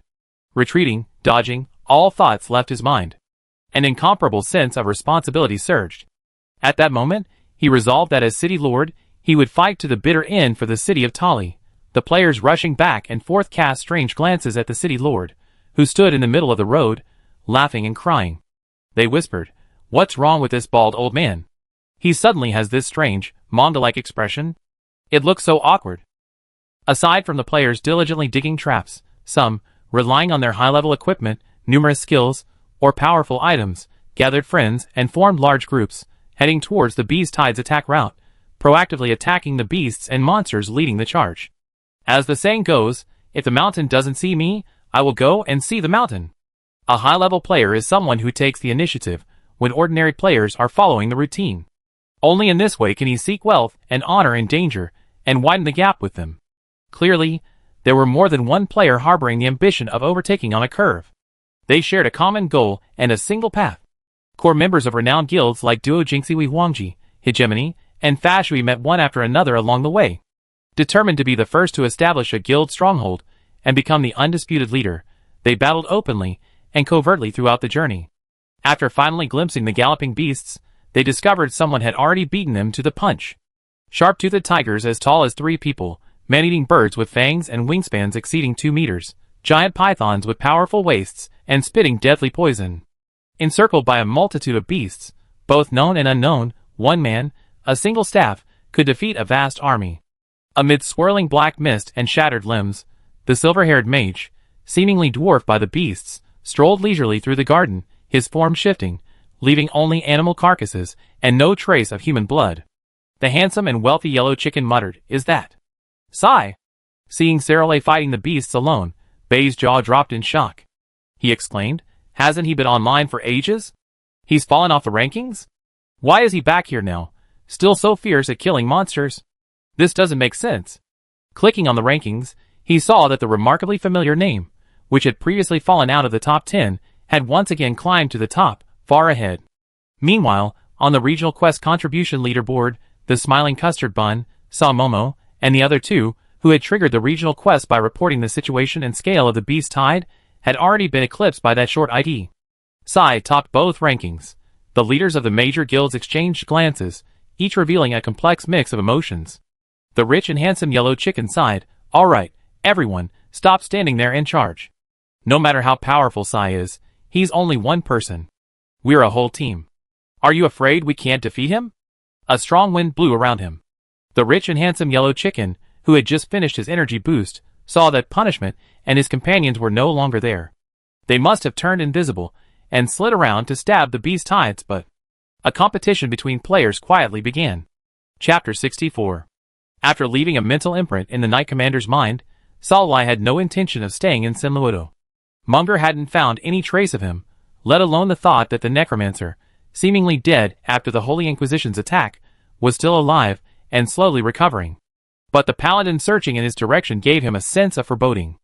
Retreating, dodging, all thoughts left his mind. An incomparable sense of responsibility surged. At that moment, he resolved that as city lord, he would fight to the bitter end for the city of Tali, The players rushing back and forth cast strange glances at the city lord, who stood in the middle of the road, laughing and crying. They whispered, "What's wrong with this bald old man? He suddenly has this strange, Manga-like expression. It looks so awkward." Aside from the players diligently digging traps, some, relying on their high-level equipment, numerous skills, or powerful items, gathered friends and formed large groups, heading towards the beast tide's attack route, proactively attacking the beasts and monsters leading the charge. As the saying goes, if the mountain doesn't see me, I will go and see the mountain. A high-level player is someone who takes the initiative when ordinary players are following the routine. Only in this way can he seek wealth and honor in danger and widen the gap with them. Clearly, there were more than one player harboring the ambition of overtaking on a curve. They shared a common goal and a single path. Core members of renowned guilds like Duo Jingxiwi Huangji, Hegemony, and Fashui met one after another along the way. Determined to be the first to establish a guild stronghold and become the undisputed leader, they battled openly and covertly throughout the journey. After finally glimpsing the galloping beasts, they discovered someone had already beaten them to the punch. Sharp-toothed tigers as tall as 3 people, man-eating birds with fangs and wingspans exceeding 2 meters, giant pythons with powerful waists and spitting deadly poison. Encircled by a multitude of beasts, both known and unknown, one man, a single staff, could defeat a vast army. Amid swirling black mist and shattered limbs, the silver-haired mage, seemingly dwarfed by the beasts, strolled leisurely through the garden, his form shifting, leaving only animal carcasses and no trace of human blood. The handsome and wealthy yellow chicken muttered, "Is that Sai?" Seeing Sarole fighting the beasts alone, Bei's jaw dropped in shock. He exclaimed, "Hasn't he been online for ages? He's fallen off the rankings? Why is he back here now, still so fierce at killing monsters? This doesn't make sense." Clicking on the rankings, he saw that the remarkably familiar name, which had previously fallen out of the top 10, had once again climbed to the top, far ahead. Meanwhile, on the regional quest contribution leaderboard, the smiling custard bun, saw Momo, and the other 2, who had triggered the regional quest by reporting the situation and scale of the beast tide, had already been eclipsed by that short ID. Sai topped both rankings. The leaders of the major guilds exchanged glances, each revealing a complex mix of emotions. The rich and handsome yellow chicken sighed, "All right, everyone, stop standing there and charge. No matter how powerful Sai is, he's only one person. We're a whole team. Are you afraid we can't defeat him?" A strong wind blew around him. The rich and handsome yellow chicken, who had just finished his energy boost, saw that Punishment and his companions were no longer there. They must have turned invisible and slid around to stab the beast tides, but a competition between players quietly began. Chapter 64. After leaving a mental imprint in the Knight Commander's mind, Salwai had no intention of staying in Senluodo. Munger hadn't found any trace of him, let alone the thought that the necromancer, seemingly dead after the Holy Inquisition's attack, was still alive and slowly recovering. But the paladin searching in his direction gave him a sense of foreboding.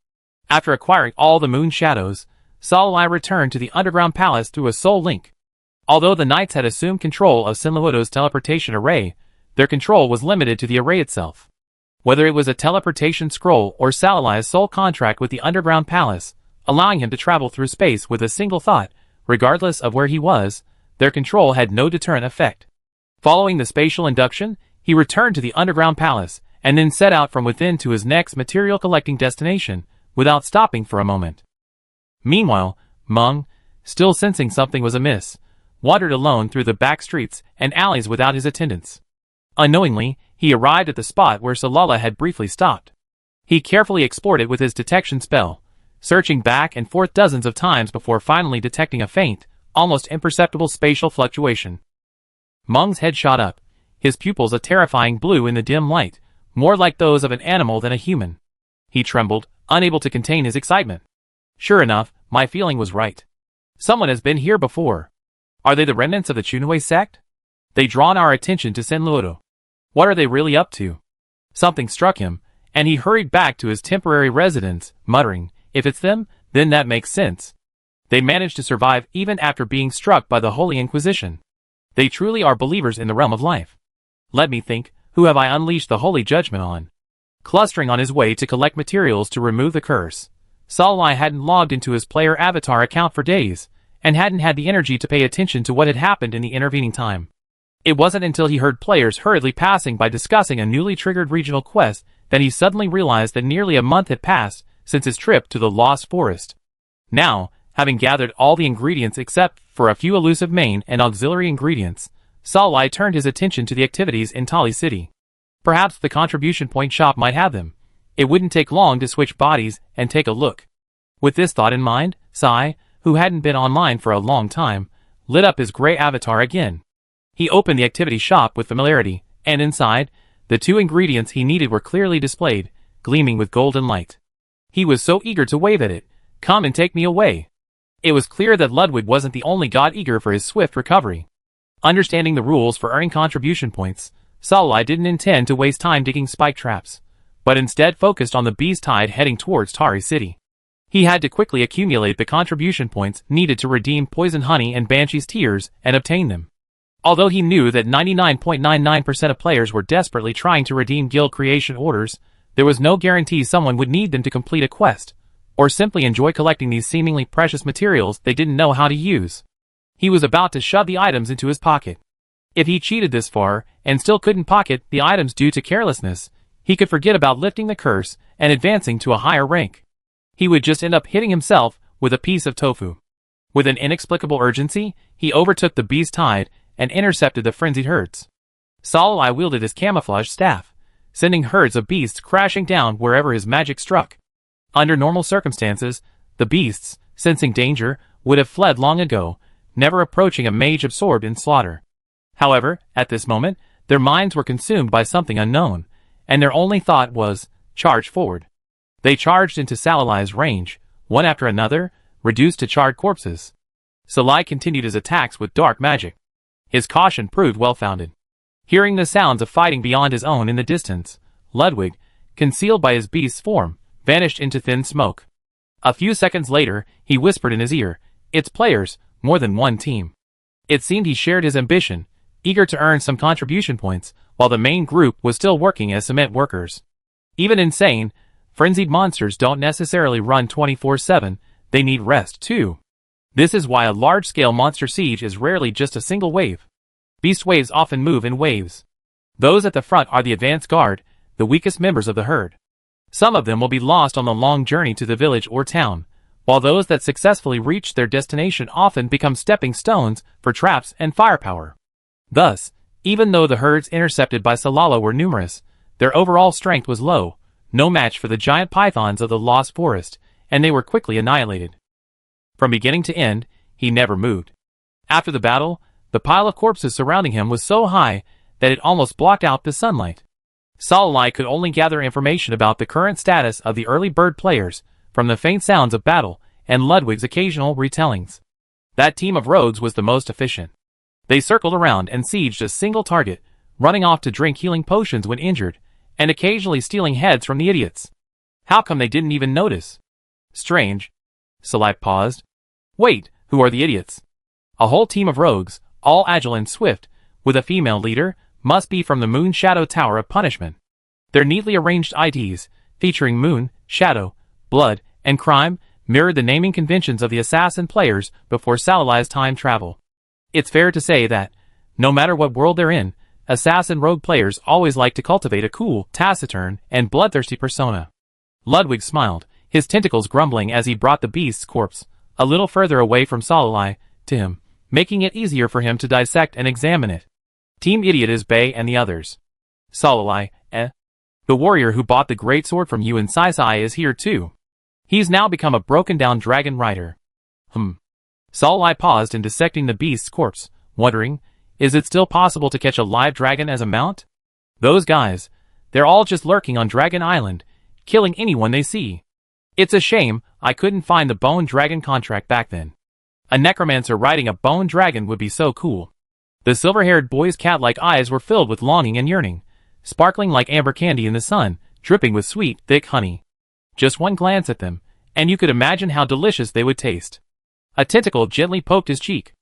After acquiring all the moon shadows, Salwai returned to the underground palace through a soul link. Although the knights had assumed control of Senluodo's teleportation array, their control was limited to the array itself. Whether it was a teleportation scroll or Salwai's soul contract with the underground palace, allowing him to travel through space with a single thought, regardless of where he was, their control had no deterrent effect. Following the spatial induction, he returned to the underground palace, and then set out from within to his next material-collecting destination, without stopping for a moment. Meanwhile, Meng, still sensing something was amiss, wandered alone through the back streets and alleys without his attendants. Unknowingly, he arrived at the spot where Salala had briefly stopped. He carefully explored it with his detection spell, searching back and forth dozens of times before finally detecting a faint, almost imperceptible spatial fluctuation. Meng's head shot up, his pupils a terrifying blue in the dim light, more like those of an animal than a human. He trembled, unable to contain his excitement. Sure enough, my feeling was right. Someone has been here before. Are they the remnants of the Chunhui sect? They drawn our attention to Senluodo. What are they really up to? Something struck him, and he hurried back to his temporary residence, muttering, "If it's them, then that makes sense. They managed to survive even after being struck by the Holy Inquisition. They truly are believers in the realm of life. Let me think, who have I unleashed the holy judgment on?" Clustering on his way to collect materials to remove the curse, Salwai hadn't logged into his player avatar account for days, and hadn't had the energy to pay attention to what had happened in the intervening time. It wasn't until he heard players hurriedly passing by discussing a newly triggered regional quest Then he suddenly realized that nearly a month had passed since his trip to the Lost Forest. Now, having gathered all the ingredients except for a few elusive main and auxiliary ingredients, Salai turned his attention to the activities in Tali City. Perhaps the contribution point shop might have them. It wouldn't take long to switch bodies and take a look. With this thought in mind, Sai, who hadn't been online for a long time, lit up his gray avatar again. He opened the activity shop with familiarity, and inside, the two ingredients he needed were clearly displayed, gleaming with golden light. He was so eager to wave at it. "Come and take me away." It was clear that Ludwig wasn't the only god eager for his swift recovery. Understanding the rules for earning contribution points, Salai didn't intend to waste time digging spike traps, but instead focused on the beast tide heading towards Tari City. He had to quickly accumulate the contribution points needed to redeem Poison Honey and Banshee's Tears and obtain them. Although he knew that 99.99% of players were desperately trying to redeem guild creation orders, there was no guarantee someone would need them to complete a quest, or simply enjoy collecting these seemingly precious materials they didn't know how to use. He was about to shove the items into his pocket. If he cheated this far, and still couldn't pocket the items due to carelessness, he could forget about lifting the curse and advancing to a higher rank. He would just end up hitting himself with a piece of tofu. With an inexplicable urgency, he overtook the beast tide and intercepted the frenzied herds. Salai wielded his camouflage staff, sending herds of beasts crashing down wherever his magic struck. Under normal circumstances, the beasts, sensing danger, would have fled long ago, never approaching a mage absorbed in slaughter. However, at this moment, their minds were consumed by something unknown, and their only thought was, charge forward. They charged into Salai's range, one after another, reduced to charred corpses. Salai continued his attacks with dark magic. His caution proved well-founded. Hearing the sounds of fighting beyond his own in the distance, Ludwig, concealed by his beast's form, vanished into thin smoke. A few seconds later, he whispered in his ear, "It's players, more than one team." It seemed he shared his ambition, eager to earn some contribution points, while the main group was still working as cement workers. Even insane, frenzied monsters don't necessarily run 24/7, they need rest too. This is why a large-scale monster siege is rarely just a single wave. Beast waves often move in waves. Those at the front are the advance guard, the weakest members of the herd. Some of them will be lost on the long journey to the village or town, while those that successfully reach their destination often become stepping stones for traps and firepower. Thus, even though the herds intercepted by Salala were numerous, their overall strength was low, no match for the giant pythons of the Lost Forest, and they were quickly annihilated. From beginning to end, he never moved. After the battle, the pile of corpses surrounding him was so high that it almost blocked out the sunlight. Salai could only gather information about the current status of the early bird players from the faint sounds of battle and Ludwig's occasional retellings. That team of rogues was the most efficient. They circled around and sieged a single target, running off to drink healing potions when injured, and occasionally stealing heads from the idiots. How come they didn't even notice? Strange. Salai paused. Wait, who are the idiots? A whole team of rogues, all agile and swift, with a female leader, must be from the Moon Shadow Tower of Punishment. Their neatly arranged IDs, featuring Moon, Shadow, Blood, and Crime, mirrored the naming conventions of the assassin players before Salai's time travel. It's fair to say that, no matter what world they're in, assassin rogue players always like to cultivate a cool, taciturn, and bloodthirsty persona. Ludwig smiled, his tentacles grumbling as he brought the beast's corpse, a little further away from Salai, to him, making it easier for him to dissect and examine it. Team Idiot is Bay and the others. Salai, The warrior who bought the great sword from you in Sai is here too. He's now become a broken-down dragon rider. Salai paused in dissecting the beast's corpse, wondering, is it still possible to catch a live dragon as a mount? Those guys, they're all just lurking on Dragon Island, killing anyone they see. It's a shame I couldn't find the bone dragon contract back then. A necromancer riding a bone dragon would be so cool. The silver-haired boy's cat-like eyes were filled with longing and yearning, sparkling like amber candy in the sun, dripping with sweet, thick honey. Just one glance at them, and you could imagine how delicious they would taste. A tentacle gently poked his cheek.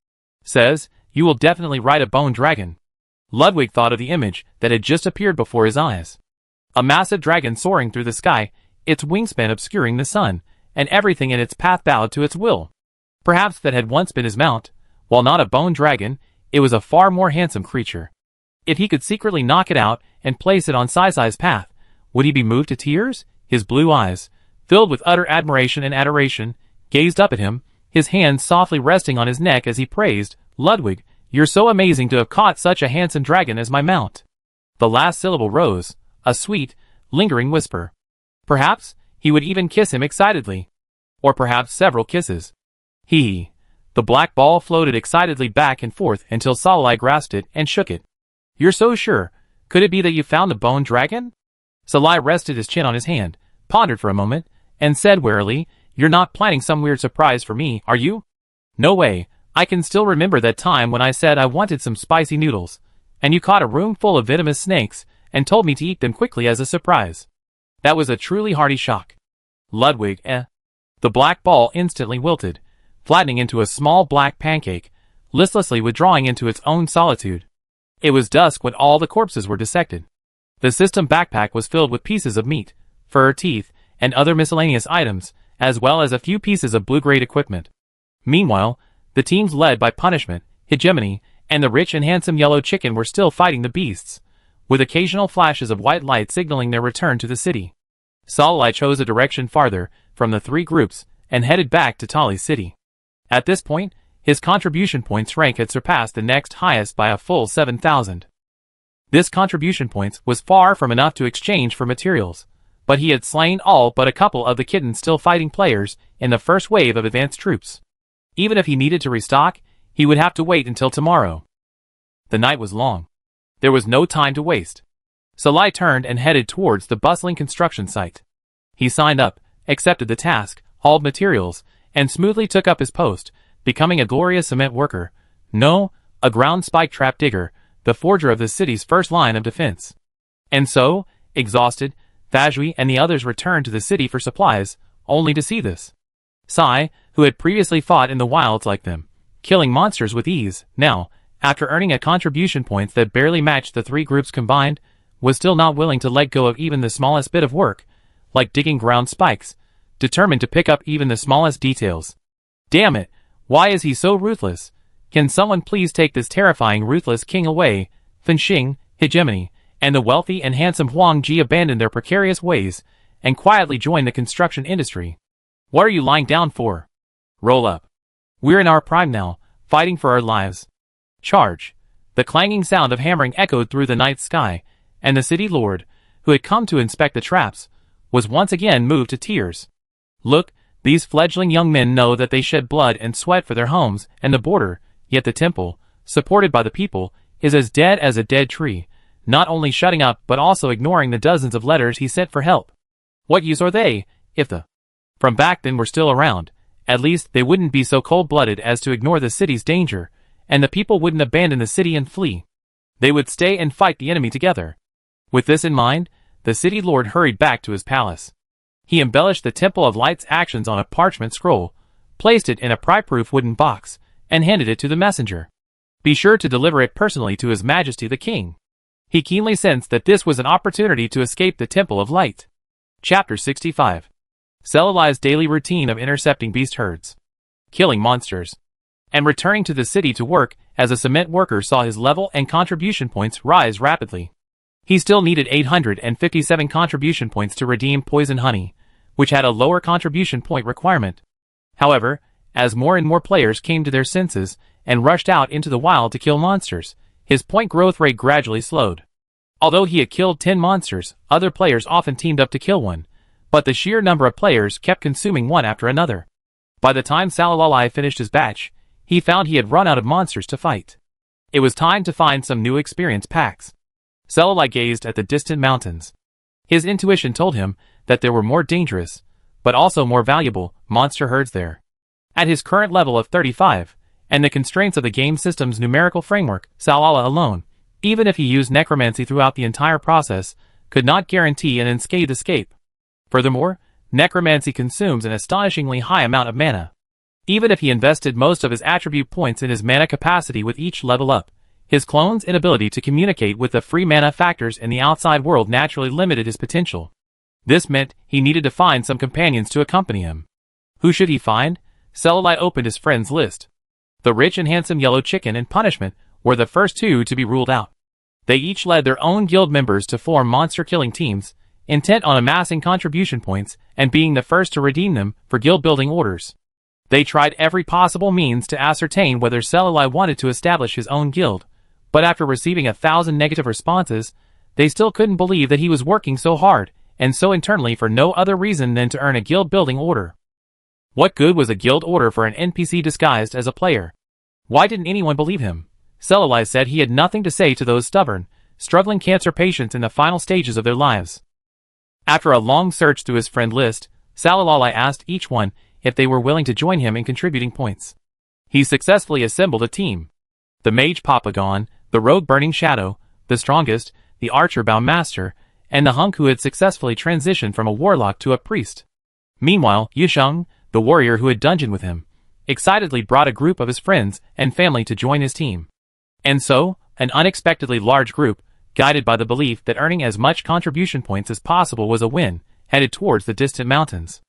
Says, you will definitely ride a bone dragon. Ludwig thought of the image that had just appeared before his eyes. A massive dragon soaring through the sky, its wingspan obscuring the sun, and everything in its path bowed to its will. Perhaps that had once been his mount. While not a bone dragon, it was a far more handsome creature. If he could secretly knock it out and place it on Sai's path, Would he be moved to tears? His blue eyes, filled with utter admiration and adoration, gazed up at him, his hands softly resting on his neck as he praised, "Ludwig, you're so amazing to have caught such a handsome dragon as my mount." The last syllable rose, a sweet, lingering whisper. Perhaps he would even kiss him excitedly. Or perhaps several kisses. The black ball floated excitedly back and forth until Salai grasped it and shook it. "You're so sure. Could it be that you found the bone dragon?" Salai rested his chin on his hand, pondered for a moment, and said warily, "You're not planning some weird surprise for me, are you?" "No way. I can still remember that time when I said I wanted some spicy noodles, and you caught a room full of venomous snakes and told me to eat them quickly as a surprise. That was a truly hearty shock." "Ludwig, eh?" The black ball instantly wilted, flattening into a small black pancake, listlessly withdrawing into its own solitude. It was dusk when all the corpses were dissected. The system backpack was filled with pieces of meat, fur, teeth, and other miscellaneous items, as well as a few pieces of blue-grade equipment. Meanwhile, the teams led by Punishment, Hegemony, and the rich and handsome yellow chicken were still fighting the beasts, with occasional flashes of white light signaling their return to the city. Salai chose a direction farther from the three groups and headed back to Tali's city. At this point, his contribution points rank had surpassed the next highest by a full 7,000. This contribution points was far from enough to exchange for materials, but he had slain all but a couple of the kittens still fighting players in the first wave of advanced troops. Even if he needed to restock, he would have to wait until tomorrow. The night was long. There was no time to waste. Salai turned and headed towards the bustling construction site. He signed up, accepted the task, hauled materials, and smoothly took up his post, becoming a glorious cement worker. No, a ground spike trap digger, the forger of the city's first line of defense. And so, exhausted, Thajui and the others returned to the city for supplies, only to see this. Sai, who had previously fought in the wilds like them, killing monsters with ease, now, after earning a contribution points that barely matched the three groups combined, was still not willing to let go of even the smallest bit of work, like digging ground spikes, determined to pick up even the smallest details. Damn it, why is he so ruthless? Can someone please take this terrifying ruthless king away? Fenxing, Hegemony, and the wealthy and handsome Huang Ji abandoned their precarious ways and quietly joined the construction industry. What are you lying down for? Roll up. We're in our prime now, fighting for our lives. Charge. The clanging sound of hammering echoed through the night sky, and the city lord, who had come to inspect the traps, was once again moved to tears. Look, these fledgling young men know that they shed blood and sweat for their homes and the border, yet the temple, supported by the people, is as dead as a dead tree, not only shutting up but also ignoring the dozens of letters he sent for help. What use are they, if the from back then were still around? At least they wouldn't be so cold-blooded as to ignore the city's danger, and the people wouldn't abandon the city and flee. They would stay and fight the enemy together. With this in mind, the city lord hurried back to his palace. He embellished the Temple of Light's actions on a parchment scroll, placed it in a pry-proof wooden box, and handed it to the messenger. Be sure to deliver it personally to His Majesty the King. He keenly sensed that this was an opportunity to escape the Temple of Light. Chapter 65. Salai's daily routine of intercepting beast herds, killing monsters, and returning to the city to work as a cement worker saw his level and contribution points rise rapidly. He still needed 857 contribution points to redeem poison honey, which had a lower contribution point requirement. However, as more and more players came to their senses and rushed out into the wild to kill monsters, his point growth rate gradually slowed. Although he had killed 10 monsters, other players often teamed up to kill one, but the sheer number of players kept consuming one after another. By the time Salai finished his batch, he found he had run out of monsters to fight. It was time to find some new experience packs. Salai gazed at the distant mountains. His intuition told him that there were more dangerous, but also more valuable, monster herds there. At his current level of 35, and the constraints of the game system's numerical framework, Salai alone, even if he used necromancy throughout the entire process, could not guarantee an unscathed escape. Furthermore, necromancy consumes an astonishingly high amount of mana. Even if he invested most of his attribute points in his mana capacity with each level up, his clone's inability to communicate with the free mana factors in the outside world naturally limited his potential. This meant he needed to find some companions to accompany him. Who should he find? Salai opened his friends list. The rich and handsome yellow chicken and Punishment were the first two to be ruled out. They each led their own guild members to form monster-killing teams, intent on amassing contribution points and being the first to redeem them for guild-building orders. They tried every possible means to ascertain whether Selali wanted to establish his own guild, but after receiving 1,000 negative responses, they still couldn't believe that he was working so hard, and so internally for no other reason than to earn a guild-building order. What good was a guild order for an NPC disguised as a player? Why didn't anyone believe him? Selali said he had nothing to say to those stubborn, struggling cancer patients in the final stages of their lives. After a long search through his friend list, Selali asked each one if they were willing to join him in contributing points. He successfully assembled a team. The mage Papagon, the rogue Burning Shadow, the strongest, the archer Bound Master, and the hunk who had successfully transitioned from a warlock to a priest. Meanwhile, Yusheng, the warrior who had dungeoned with him, excitedly brought a group of his friends and family to join his team. And so, an unexpectedly large group, guided by the belief that earning as much contribution points as possible was a win, headed towards the distant mountains.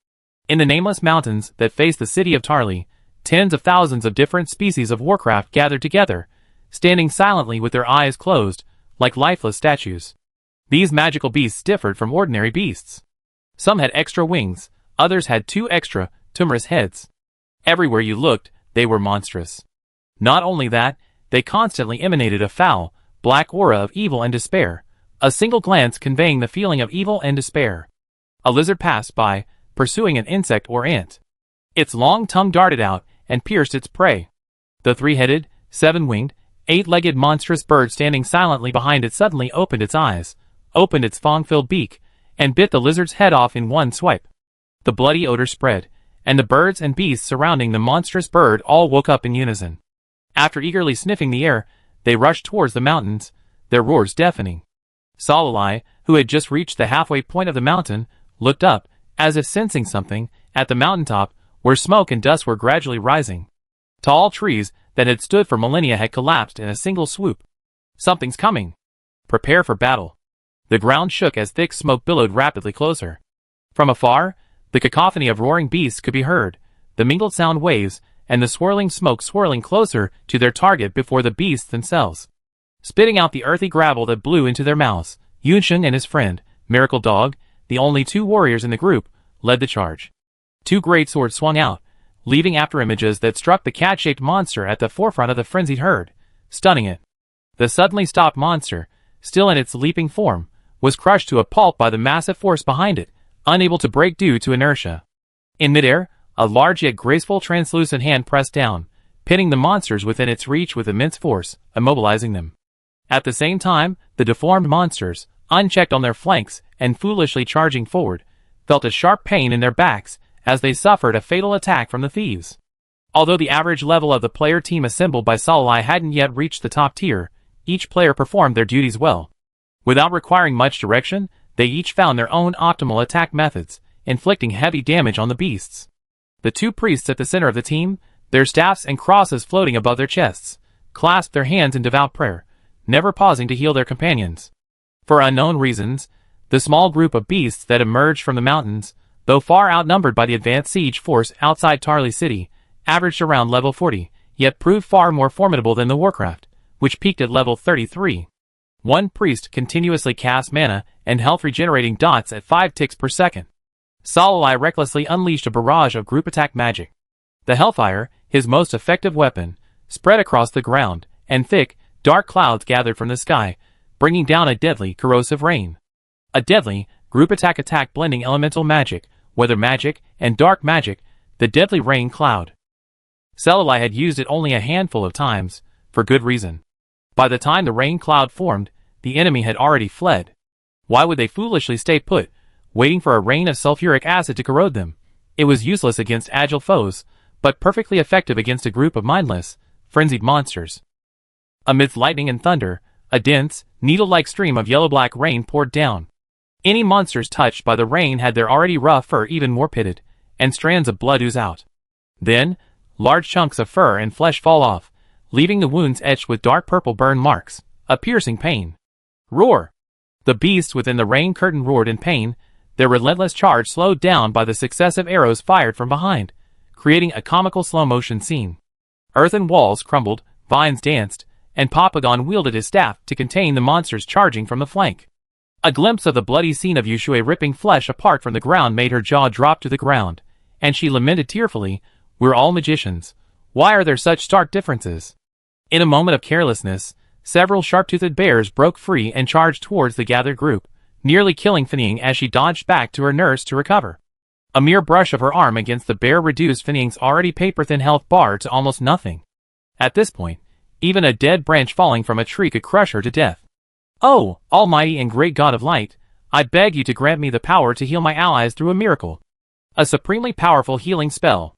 In the nameless mountains that face the city of Tarly, tens of thousands of different species of warcraft gathered together, standing silently with their eyes closed, like lifeless statues. These magical beasts differed from ordinary beasts. Some had extra wings, others had 2 extra, tumorous heads. Everywhere you looked, they were monstrous. Not only that, they constantly emanated a foul, black aura of evil and despair, a single glance conveying the feeling of evil and despair. A lizard passed by, pursuing an insect or ant. Its long tongue darted out and pierced its prey. The 3-headed, 7-winged, 8-legged monstrous bird standing silently behind it suddenly opened its eyes, opened its fang-filled beak, and bit the lizard's head off in one swipe. The bloody odor spread, and the birds and beasts surrounding the monstrous bird all woke up in unison. After eagerly sniffing the air, they rushed towards the mountains, their roars deafening. Selali, who had just reached the halfway point of the mountain, looked up, as if sensing something, at the mountaintop, where smoke and dust were gradually rising. Tall trees that had stood for millennia had collapsed in a single swoop. Something's coming. Prepare for battle. The ground shook as thick smoke billowed rapidly closer. From afar, the cacophony of roaring beasts could be heard, the mingled sound waves, and the swirling smoke swirling closer to their target before the beasts themselves. Spitting out the earthy gravel that blew into their mouths, Yusheng and his friend, Miracle Dog, the only 2 warriors in the group, led the charge. 2 great swords swung out, leaving after images that struck the cat-shaped monster at the forefront of the frenzied herd, stunning it. The suddenly stopped monster, still in its leaping form, was crushed to a pulp by the massive force behind it, unable to break due to inertia. In midair, a large yet graceful translucent hand pressed down, pinning the monsters within its reach with immense force, immobilizing them. At the same time, the deformed monsters, unchecked on their flanks and foolishly charging forward, felt a sharp pain in their backs as they suffered a fatal attack from the thieves. Although the average level of the player team assembled by Selali hadn't yet reached the top tier, each player performed their duties well. Without requiring much direction, they each found their own optimal attack methods, inflicting heavy damage on the beasts. The 2 priests at the center of the team, their staffs and crosses floating above their chests, clasped their hands in devout prayer, never pausing to heal their companions. For unknown reasons, the small group of beasts that emerged from the mountains, though far outnumbered by the advanced siege force outside Tarly City, averaged around level 40, yet proved far more formidable than the Warcraft, which peaked at level 33. One priest continuously cast mana and health regenerating dots at 5 ticks per second. Selali recklessly unleashed a barrage of group attack magic. The Hellfire, his most effective weapon, spread across the ground, and thick, dark clouds gathered from the sky, bringing down a deadly, corrosive rain. A deadly, group attack blending elemental magic, weather magic, and dark magic, the deadly rain cloud. Selali had used it only a handful of times, for good reason. By the time the rain cloud formed, the enemy had already fled. Why would they foolishly stay put, waiting for a rain of sulfuric acid to corrode them? It was useless against agile foes, but perfectly effective against a group of mindless, frenzied monsters. Amidst lightning and thunder, a dense, needle-like stream of yellow-black rain poured down. Any monsters touched by the rain had their already rough fur even more pitted, and strands of blood ooze out. Then, large chunks of fur and flesh fall off, leaving the wounds etched with dark purple burn marks, a piercing pain. Roar! The beasts within the rain curtain roared in pain, their relentless charge slowed down by the successive arrows fired from behind, creating a comical slow-motion scene. Earthen walls crumbled, vines danced, and Papagon wielded his staff to contain the monsters charging from the flank. A glimpse of the bloody scene of Yushui ripping flesh apart from the ground made her jaw drop to the ground, and she lamented tearfully, "We're all magicians. Why are there such stark differences?" In a moment of carelessness, several sharp-toothed bears broke free and charged towards the gathered group, nearly killing Fanning as she dodged back to her nurse to recover. A mere brush of her arm against the bear reduced Fanning's already paper-thin health bar to almost nothing. At this point, even a dead branch falling from a tree could crush her to death. "Oh, almighty and great God of light, I beg you to grant me the power to heal my allies through a miracle." A supremely powerful healing spell.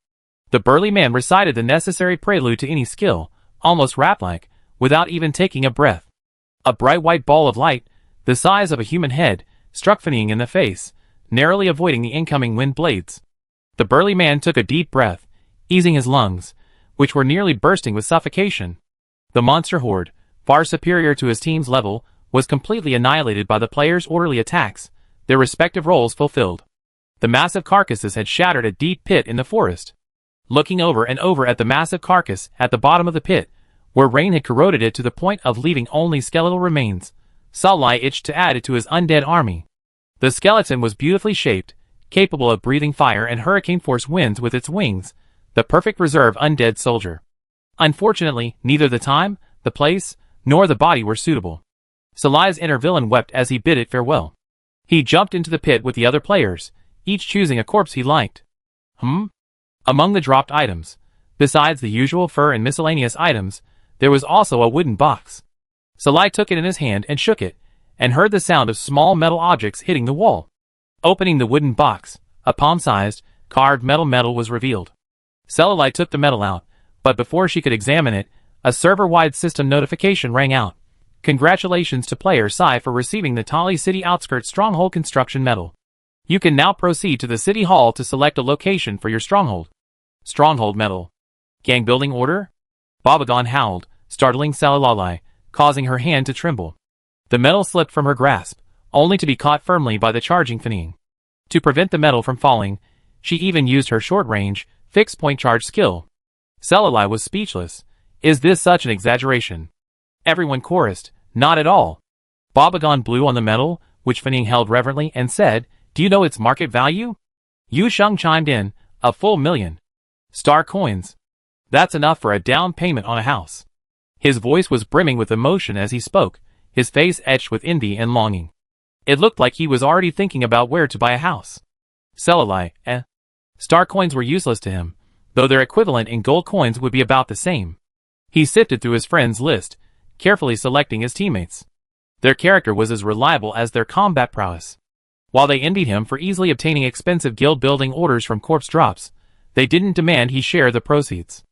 The burly man recited the necessary prelude to any skill, almost rap-like, without even taking a breath. A bright white ball of light, the size of a human head, struck Fanning in the face, narrowly avoiding the incoming wind blades. The burly man took a deep breath, easing his lungs, which were nearly bursting with suffocation. The monster horde, far superior to his team's level, was completely annihilated by the players' orderly attacks, their respective roles fulfilled. The massive carcasses had shattered a deep pit in the forest. Looking over and over at the massive carcass at the bottom of the pit, where rain had corroded it to the point of leaving only skeletal remains, Salai itched to add it to his undead army. The skeleton was beautifully shaped, capable of breathing fire and hurricane-force winds with its wings, the perfect reserve undead soldier. Unfortunately, neither the time, the place, nor the body were suitable. Salai's inner villain wept as he bid it farewell. He jumped into the pit with the other players, each choosing a corpse he liked. Among the dropped items, besides the usual fur and miscellaneous items, there was also a wooden box. Salai took it in his hand and shook it, and heard the sound of small metal objects hitting the wall. Opening the wooden box, a palm-sized, carved metal was revealed. Salai took the metal out, but before she could examine it, a server-wide system notification rang out. "Congratulations to player Sai for receiving the Tali City Outskirts Stronghold Construction Medal. You can now proceed to the City Hall to select a location for your stronghold." Stronghold Medal. Gang building order? Babagon howled, startling Salalai, causing her hand to tremble. The medal slipped from her grasp, only to be caught firmly by the charging Fanning. To prevent the medal from falling, she even used her short-range, fixed-point charge skill. Salalai was speechless. Is this such an exaggeration? Everyone chorused, "Not at all." Babagon blew on the medal, which Fanning held reverently, and said, "Do you know its market value?" Yu Sheng chimed in, "A full 1,000,000. Star coins. That's enough for a down payment on a house." His voice was brimming with emotion as he spoke, his face etched with envy and longing. It looked like he was already thinking about where to buy a house. Salalai, Star coins were useless to him, though their equivalent in gold coins would be about the same. He sifted through his friends' list, carefully selecting his teammates. Their character was as reliable as their combat prowess. While they envied him for easily obtaining expensive guild-building orders from corpse drops, they didn't demand he share the proceeds.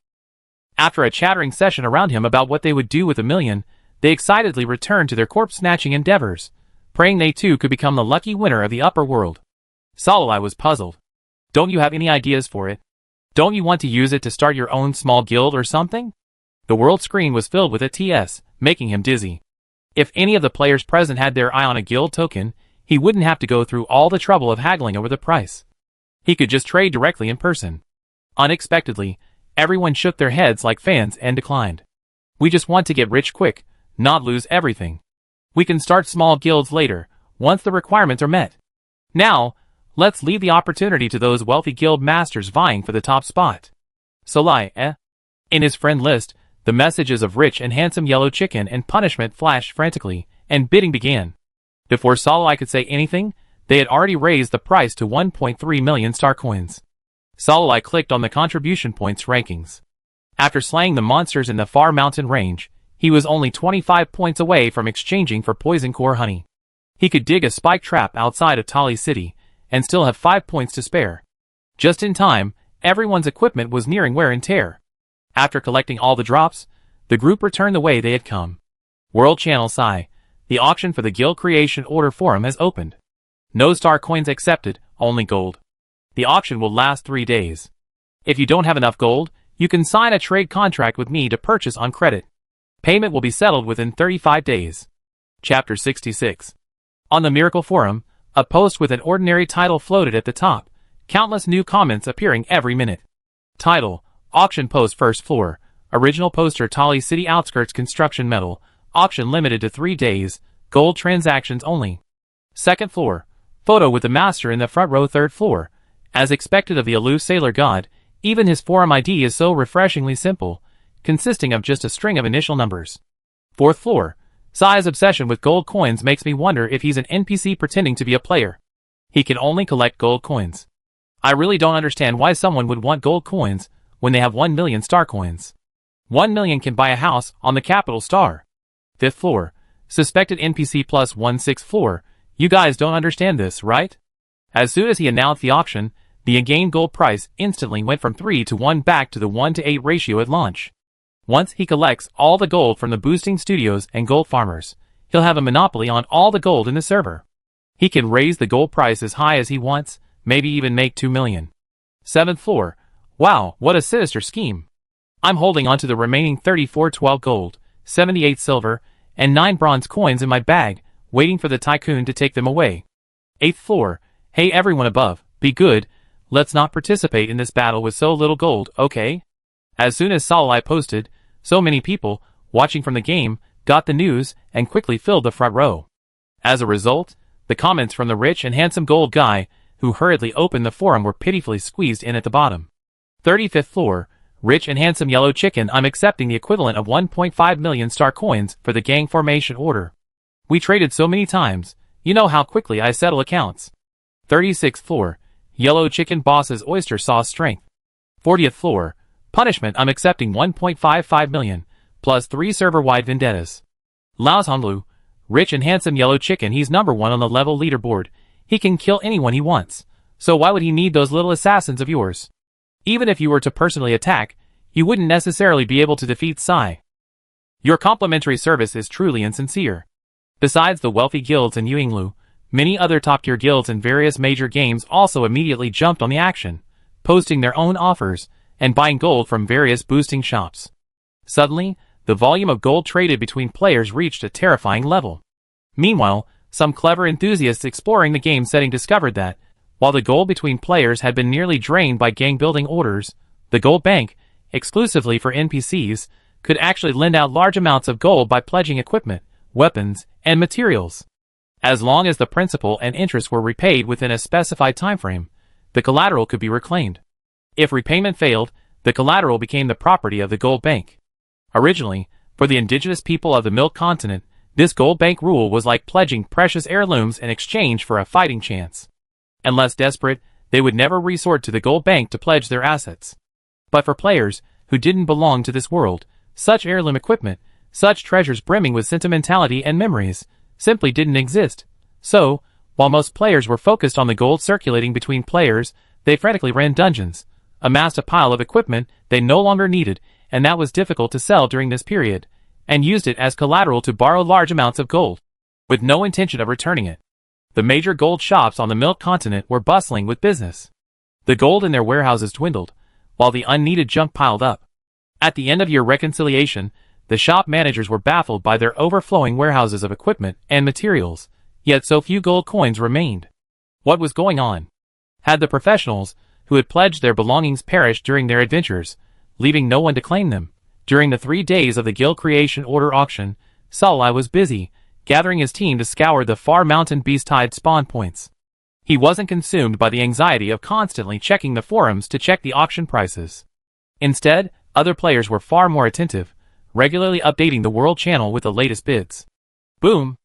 After a chattering session around him about what they would do with 1,000,000, they excitedly returned to their corpse-snatching endeavors, praying they too could become the lucky winner of the upper world. Salalai was puzzled. "Don't you have any ideas for it? Don't you want to use it to start your own small guild or something?" The world screen was filled with ATS, making him dizzy. If any of the players present had their eye on a guild token, he wouldn't have to go through all the trouble of haggling over the price. He could just trade directly in person. Unexpectedly, everyone shook their heads like fans and declined. "We just want to get rich quick, not lose everything. We can start small guilds later, once the requirements are met. Now, let's leave the opportunity to those wealthy guild masters vying for the top spot." Salai, In his friend list, the messages of rich and handsome yellow chicken and punishment flashed frantically, and bidding began. Before Salai could say anything, they had already raised the price to 1.3 million star coins. Salai clicked on the contribution points rankings. After slaying the monsters in the far mountain range, he was only 25 points away from exchanging for poison core honey. He could dig a spike trap outside of Tali City, and still have 5 points to spare. Just in time, everyone's equipment was nearing wear and tear. After collecting all the drops, the group returned the way they had come. World Channel Sai, the auction for the Guild Creation Order Forum has opened. No star coins accepted, only gold. The auction will last 3 days. If you don't have enough gold, you can sign a trade contract with me to purchase on credit. Payment will be settled within 35 days. Chapter 66. On the Miracle Forum, a post with an ordinary title floated at the top, countless new comments appearing every minute. Title: Auction Post First Floor. Original poster Tali City Outskirts Construction Medal. Auction limited to 3 days. Gold transactions only. Second floor. Photo with the master in the front row. Third floor. As expected of the aloof sailor god, even his forum ID is so refreshingly simple, consisting of just a string of initial numbers. Fourth floor. Sai's obsession with gold coins makes me wonder if he's an NPC pretending to be a player. He can only collect gold coins. I really don't understand why someone would want gold coins when they have 1 million star coins. 1 million can buy a house on the capital star. Fifth floor. Suspected NPC plus 1/6 floor. You guys don't understand this, right? As soon as he announced the auction, the in-game gold price instantly went from 3 to 1 back to the 1-to-8 ratio at launch. Once he collects all the gold from the boosting studios and gold farmers, he'll have a monopoly on all the gold in the server. He can raise the gold price as high as he wants, maybe even make 2 million. Seventh floor. Wow, what a sinister scheme. I'm holding onto the remaining 3412 gold, 78 silver, and 9 bronze coins in my bag, waiting for the tycoon to take them away. Eighth floor. Hey everyone above, be good, let's not participate in this battle with so little gold, okay? As soon as Salai posted, so many people, watching from the game, got the news and quickly filled the front row. As a result, the comments from the rich and handsome gold guy, who hurriedly opened the forum, were pitifully squeezed in at the bottom. 35th floor. Rich and handsome yellow chicken. I'm accepting the equivalent of 1.5 million star coins for the gang formation order. We traded so many times, you know how quickly I settle accounts. 36th floor. Yellow chicken boss's oyster sauce strength. 40th floor. Punishment. I'm accepting 1.55 million, plus 3 server-wide vendettas. Laos Honlu. Rich and handsome yellow chicken. He's number 1 on the level leaderboard. He can kill anyone he wants. So why would he need those little assassins of yours? Even if you were to personally attack, you wouldn't necessarily be able to defeat Sai. Your complimentary service is truly insincere. Besides the wealthy guilds in Yinglu, many other top-tier guilds in various major games also immediately jumped on the action, posting their own offers and buying gold from various boosting shops. Suddenly, the volume of gold traded between players reached a terrifying level. Meanwhile, some clever enthusiasts exploring the game setting discovered that, while the gold between players had been nearly drained by gang-building orders, the gold bank, exclusively for NPCs, could actually lend out large amounts of gold by pledging equipment, weapons, and materials. As long as the principal and interest were repaid within a specified timeframe, the collateral could be reclaimed. If repayment failed, the collateral became the property of the gold bank. Originally, for the indigenous people of the Milk Continent, this gold bank rule was like pledging precious heirlooms in exchange for a fighting chance. Unless desperate, they would never resort to the gold bank to pledge their assets. But for players who didn't belong to this world, such heirloom equipment, such treasures brimming with sentimentality and memories, simply didn't exist. So, while most players were focused on the gold circulating between players, they frantically ran dungeons, amassed a pile of equipment they no longer needed and that was difficult to sell during this period, and used it as collateral to borrow large amounts of gold, with no intention of returning it. The major gold shops on the Milk Continent were bustling with business. The gold in their warehouses dwindled, while the unneeded junk piled up. At the end of year reconciliation, the shop managers were baffled by their overflowing warehouses of equipment and materials, yet so few gold coins remained. What was going on? Had the professionals, who had pledged their belongings, perished during their adventures, leaving no one to claim them? During the 3 days of the Guild Creation Order auction, Salai was busy, gathering his team to scour the far mountain beast-tide spawn points. He wasn't consumed by the anxiety of constantly checking the forums to check the auction prices. Instead, other players were far more attentive, regularly updating the World Channel with the latest bids. Boom!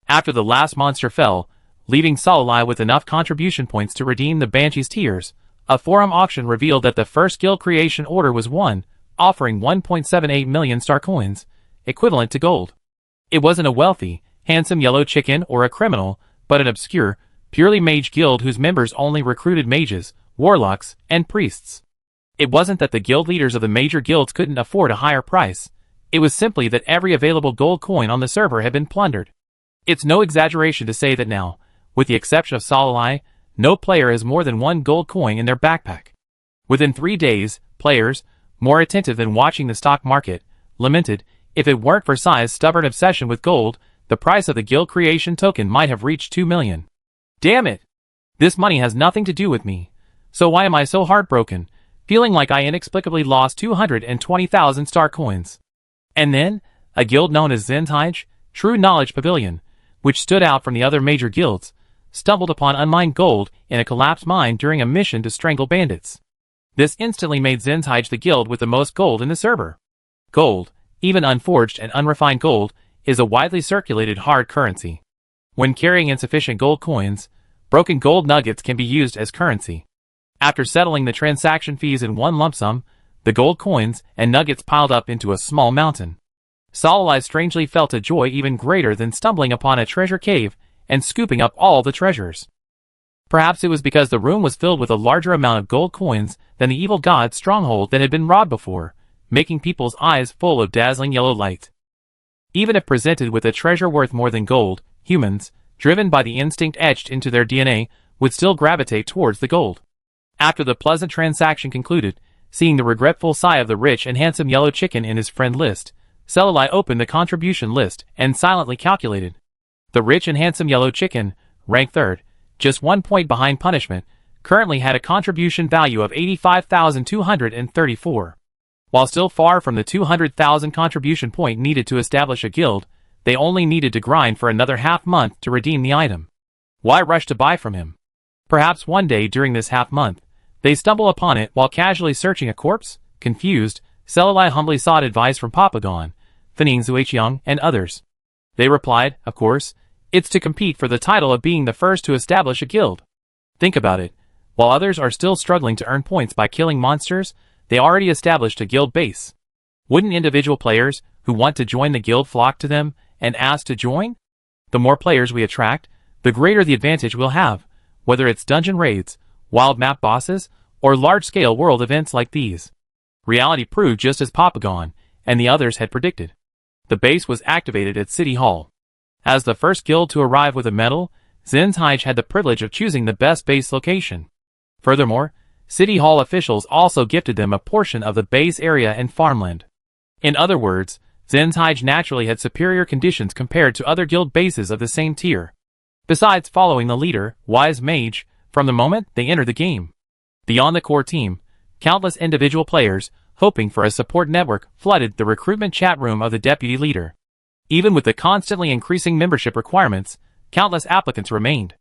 After the last monster fell, leaving Salai with enough contribution points to redeem the Banshee's tears, a forum auction revealed that the first Guild Creation Order was won, offering 1.78 million star coins, equivalent to gold. It wasn't a wealthy, handsome yellow chicken or a criminal, but an obscure, purely mage guild whose members only recruited mages, warlocks, and priests. It wasn't that the guild leaders of the major guilds couldn't afford a higher price. It was simply that every available gold coin on the server had been plundered. It's no exaggeration to say that now, with the exception of Salai, no player has more than 1 gold coin in their backpack. Within 3 days, players, more attentive than watching the stock market, lamented, if it weren't for Sai's stubborn obsession with gold, the price of the Guild Creation token might have reached 2 million. Damn it! This money has nothing to do with me. So why am I so heartbroken, feeling like I inexplicably lost 220,000 star coins? And then, a guild known as Zentage, True Knowledge Pavilion, which stood out from the other major guilds, stumbled upon unmined gold in a collapsed mine during a mission to strangle bandits. This instantly made Zinzheige the guild with the most gold in the server. Gold, even unforged and unrefined gold, is a widely circulated hard currency. When carrying insufficient gold coins, broken gold nuggets can be used as currency. After settling the transaction fees in one lump sum, the gold coins and nuggets piled up into a small mountain. Salilai strangely felt a joy even greater than stumbling upon a treasure cave and scooping up all the treasures. Perhaps it was because the room was filled with a larger amount of gold coins than the evil god's stronghold that had been robbed before, making people's eyes full of dazzling yellow light. Even if presented with a treasure worth more than gold, humans, driven by the instinct etched into their DNA, would still gravitate towards the gold. After the pleasant transaction concluded, seeing the regretful sigh of the rich and handsome yellow chicken in his friend list, Salilai opened the contribution list and silently calculated. The rich and handsome yellow chicken, ranked third, just 1 point behind punishment, currently had a contribution value of 85,234. While still far from the 200,000 contribution point needed to establish a guild, they only needed to grind for another half month to redeem the item. Why rush to buy from him? Perhaps one day during this half month, they stumble upon it while casually searching a corpse. Confused, Salilai humbly sought advice from Papagon, Fening Zuiqiang, and others. They replied, of course, it's to compete for the title of being the first to establish a guild. Think about it. While others are still struggling to earn points by killing monsters, they already established a guild base. Wouldn't individual players who want to join the guild flock to them and ask to join? The more players we attract, the greater the advantage we'll have, whether it's dungeon raids, wild map bosses, or large-scale world events like these. Reality proved just as Papagon and the others had predicted. The base was activated at City Hall. As the first guild to arrive with a medal, Zinzheige had the privilege of choosing the best base location. Furthermore, City Hall officials also gifted them a portion of the base area and farmland. In other words, Zinzheige naturally had superior conditions compared to other guild bases of the same tier. Besides following the leader, Wise Mage, from the moment they enter the game. Beyond the core team, countless individual players, hoping for a support network, flooded the recruitment chat room of the deputy leader. Even with the constantly increasing membership requirements, countless applicants remained.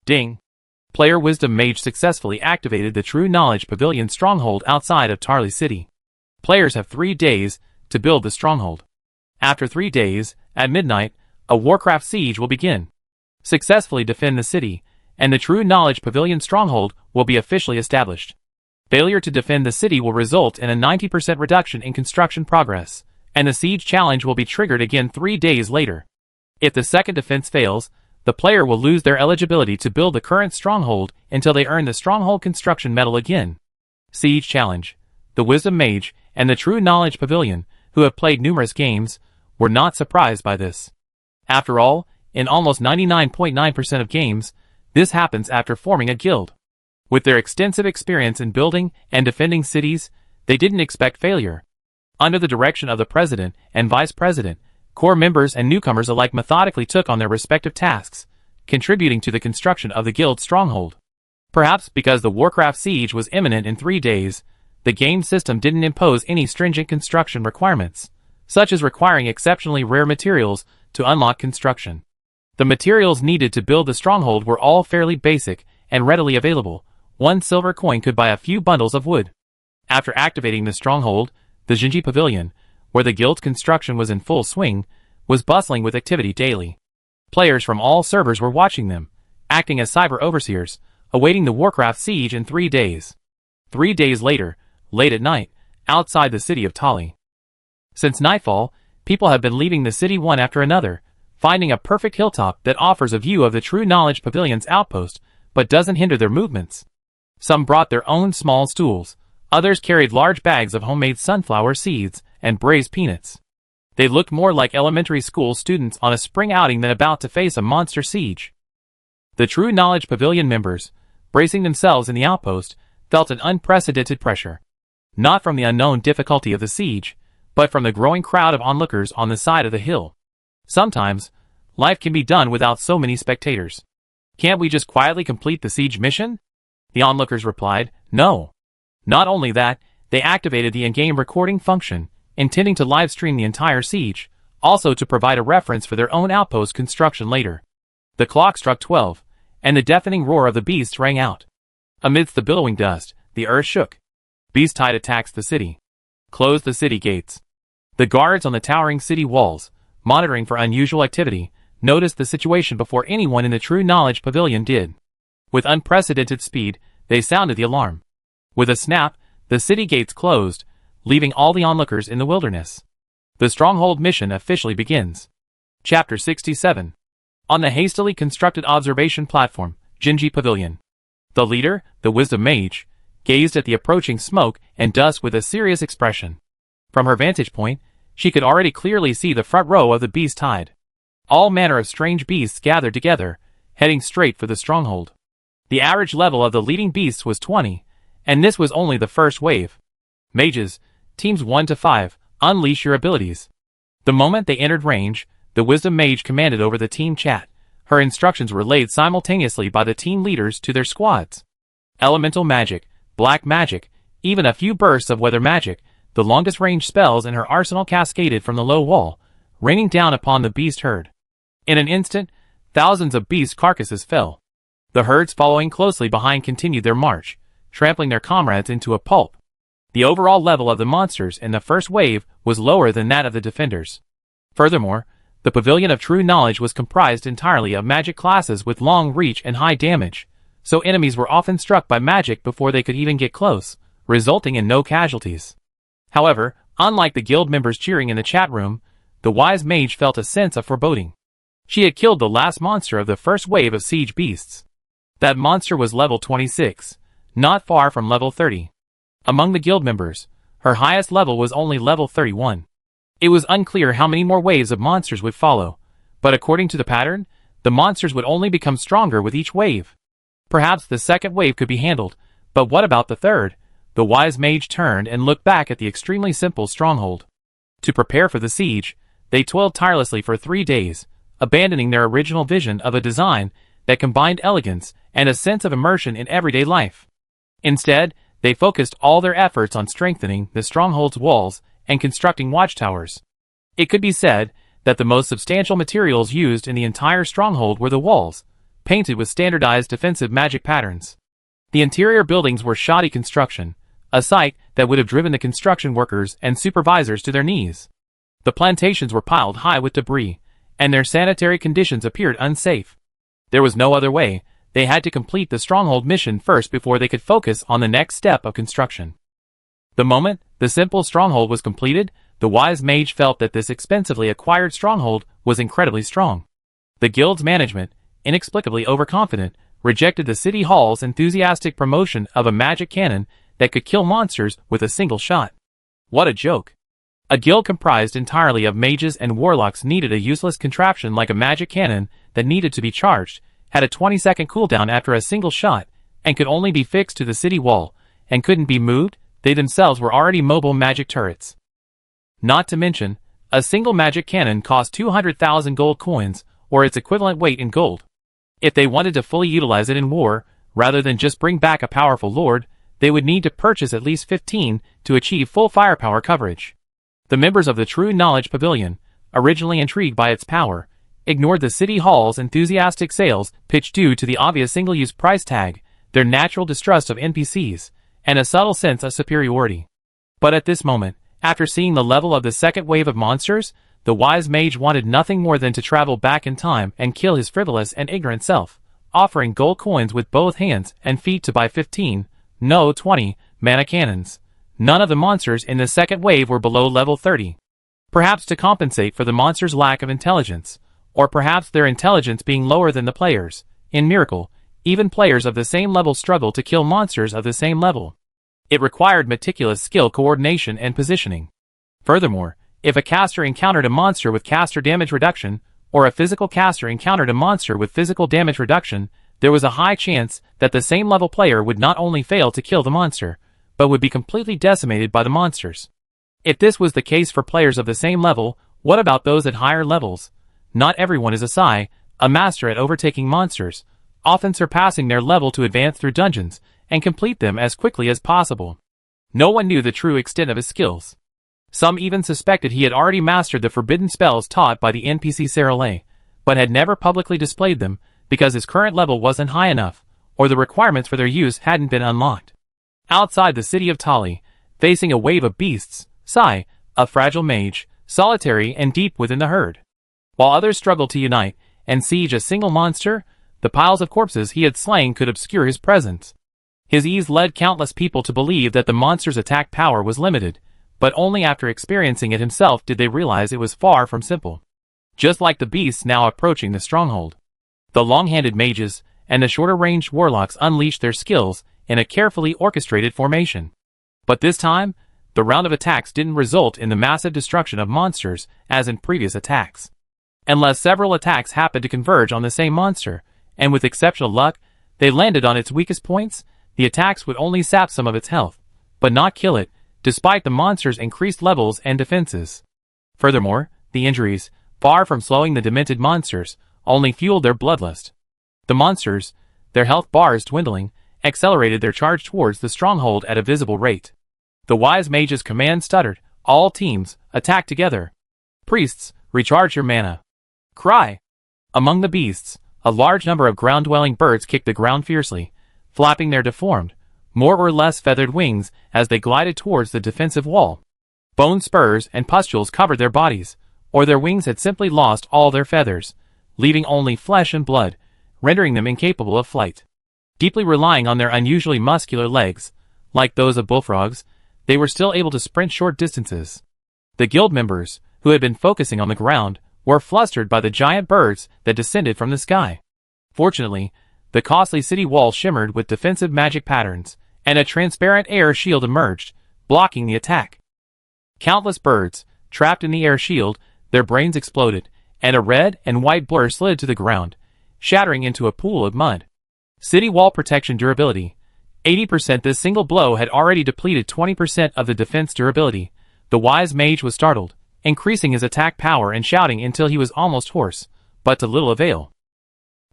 Ding! Player Wisdom Mage successfully activated the True Knowledge Pavilion stronghold outside of Tarly City. Players have 3 days to build the stronghold. After 3 days, at midnight, a Warcraft siege will begin. Successfully defend the city, and the True Knowledge Pavilion stronghold will be officially established. Failure to defend the city will result in a 90% reduction in construction progress, and the siege challenge will be triggered again 3 days later. If the second defense fails, the player will lose their eligibility to build the current stronghold until they earn the stronghold construction medal again. Siege challenge. The Wisdom Mage and the True Knowledge Pavilion, who have played numerous games, were not surprised by this. After all, in almost 99.9% of games, this happens after forming a guild. With their extensive experience in building and defending cities, they didn't expect failure. Under the direction of the president and vice president, core members and newcomers alike methodically took on their respective tasks, contributing to the construction of the guild's stronghold. Perhaps because the Warcraft siege was imminent in 3 days, the game system didn't impose any stringent construction requirements, such as requiring exceptionally rare materials to unlock construction. The materials needed to build the stronghold were all fairly basic and readily available. 1 silver coin could buy a few bundles of wood. After activating the stronghold, the Jinji Pavilion, where the guild's construction was in full swing, was bustling with activity daily. Players from all servers were watching them, acting as cyber overseers, awaiting the Warcraft siege in 3 days. 3 days later, late at night, outside the city of Tali. Since nightfall, people have been leaving the city one after another, finding a perfect hilltop that offers a view of the True Knowledge Pavilion's outpost, but doesn't hinder their movements. Some brought their own small stools, others carried large bags of homemade sunflower seeds and braised peanuts. They looked more like elementary school students on a spring outing than about to face a monster siege. The True Knowledge Pavilion members, bracing themselves in the outpost, felt an unprecedented pressure. Not from the unknown difficulty of the siege, but from the growing crowd of onlookers on the side of the hill. Sometimes, life can be done without so many spectators. Can't we just quietly complete the siege mission? The onlookers replied, no. Not only that, they activated the in-game recording function, intending to live stream the entire siege, also to provide a reference for their own outpost construction later. The clock struck 12, and the deafening roar of the beasts rang out. Amidst the billowing dust, the earth shook. Beast tide attacks the city. Close the city gates. The guards on the towering city walls, monitoring for unusual activity, noticed the situation before anyone in the True Knowledge Pavilion did. With unprecedented speed, they sounded the alarm. With a snap, the city gates closed, leaving all the onlookers in the wilderness. The Stronghold mission officially begins. Chapter 67. On the hastily constructed observation platform, Jinji Pavilion. The leader, the Wisdom Mage, gazed at the approaching smoke and dust with a serious expression. From her vantage point, she could already clearly see the front row of the beast tide. All manner of strange beasts gathered together, heading straight for the stronghold. The average level of the leading beasts was 20, and this was only the first wave. Mages, teams 1 to 5, unleash your abilities. The moment they entered range, the Wisdom Mage commanded over the team chat. Her instructions were relayed simultaneously by the team leaders to their squads. Elemental magic, black magic, even a few bursts of weather magic, the longest range spells in her arsenal cascaded from the low wall, raining down upon the beast herd. In an instant, thousands of beast carcasses fell. The herds following closely behind continued their march, trampling their comrades into a pulp. The overall level of the monsters in the first wave was lower than that of the defenders. Furthermore, the Pavilion of True Knowledge was comprised entirely of magic classes with long reach and high damage, so enemies were often struck by magic before they could even get close, resulting in no casualties. However, unlike the guild members cheering in the chat room, the wise mage felt a sense of foreboding. She had killed the last monster of the first wave of siege beasts. That monster was level 26, not far from level 30. Among the guild members, her highest level was only level 31. It was unclear how many more waves of monsters would follow, but according to the pattern, the monsters would only become stronger with each wave. Perhaps the second wave could be handled, but what about the third? The wise mage turned and looked back at the extremely simple stronghold. To prepare for the siege, they toiled tirelessly for 3 days, abandoning their original vision of a design that combined elegance and a sense of immersion in everyday life. Instead, they focused all their efforts on strengthening the stronghold's walls and constructing watchtowers. It could be said that the most substantial materials used in the entire stronghold were the walls, painted with standardized defensive magic patterns. The interior buildings were shoddy construction, a sight that would have driven the construction workers and supervisors to their knees. The plantations were piled high with debris, and their sanitary conditions appeared unsafe. There was no other way. They had to complete the stronghold mission first before they could focus on the next step of construction. The moment the simple stronghold was completed, the wise mage felt that this expensively acquired stronghold was incredibly strong. The guild's management, inexplicably overconfident, rejected the city hall's enthusiastic promotion of a magic cannon that could kill monsters with a single shot. What a joke! A guild comprised entirely of mages and warlocks needed a useless contraption like a magic cannon that needed to be charged, had a 20-second cooldown after a single shot, and could only be fixed to the city wall, and couldn't be moved. They themselves were already mobile magic turrets. Not to mention, a single magic cannon cost 200,000 gold coins, or its equivalent weight in gold. If they wanted to fully utilize it in war, rather than just bring back a powerful lord, they would need to purchase at least 15 to achieve full firepower coverage. The members of the True Knowledge Pavilion, originally intrigued by its power, ignored the city hall's enthusiastic sales pitch due to the obvious single-use price tag, their natural distrust of NPCs, and a subtle sense of superiority. But at this moment, after seeing the level of the second wave of monsters, the wise mage wanted nothing more than to travel back in time and kill his frivolous and ignorant self, offering gold coins with both hands and feet to buy 15, no 20, mana cannons. None of the monsters in the second wave were below level 30. Perhaps to compensate for the monsters' lack of intelligence, or perhaps their intelligence being lower than the players. In Miracle, even players of the same level struggle to kill monsters of the same level. It required meticulous skill coordination and positioning. Furthermore, if a caster encountered a monster with caster damage reduction, or a physical caster encountered a monster with physical damage reduction, there was a high chance that the same level player would not only fail to kill the monster, but would be completely decimated by the monsters. If this was the case for players of the same level, what about those at higher levels? Not everyone is a Sai, a master at overtaking monsters, often surpassing their level to advance through dungeons, and complete them as quickly as possible. No one knew the true extent of his skills. Some even suspected he had already mastered the forbidden spells taught by the NPC Sarale, but had never publicly displayed them, because his current level wasn't high enough, or the requirements for their use hadn't been unlocked. Outside the city of Tali, facing a wave of beasts, Sai, a fragile mage, solitary and deep within the herd. While others struggled to unite and siege a single monster, the piles of corpses he had slain could obscure his presence. His ease led countless people to believe that the monster's attack power was limited, but only after experiencing it himself did they realize it was far from simple. Just like the beasts now approaching the stronghold, the long-handed mages and the shorter-ranged warlocks unleashed their skills in a carefully orchestrated formation. But this time, the round of attacks didn't result in the massive destruction of monsters as in previous attacks. Unless several attacks happened to converge on the same monster, and with exceptional luck, they landed on its weakest points, the attacks would only sap some of its health, but not kill it, despite the monster's increased levels and defenses. Furthermore, the injuries, far from slowing the demented monsters, only fueled their bloodlust. The monsters, their health bars dwindling, accelerated their charge towards the stronghold at a visible rate. The wise mage's command stuttered, "All teams, attack together. Priests, recharge your mana. Cry!" Among the beasts, a large number of ground-dwelling birds kicked the ground fiercely, flapping their deformed, more or less feathered wings as they glided towards the defensive wall. Bone spurs and pustules covered their bodies, or their wings had simply lost all their feathers, leaving only flesh and blood, rendering them incapable of flight. Deeply relying on their unusually muscular legs, like those of bullfrogs, they were still able to sprint short distances. The guild members, who had been focusing on the ground, were flustered by the giant birds that descended from the sky. Fortunately, the costly city wall shimmered with defensive magic patterns, and a transparent air shield emerged, blocking the attack. Countless birds, trapped in the air shield, their brains exploded, and a red and white blur slid to the ground, shattering into a pool of mud. City wall protection durability. 80%. This single blow had already depleted 20% of the defense durability. The wise mage was startled, increasing his attack power and shouting until he was almost hoarse, but to little avail.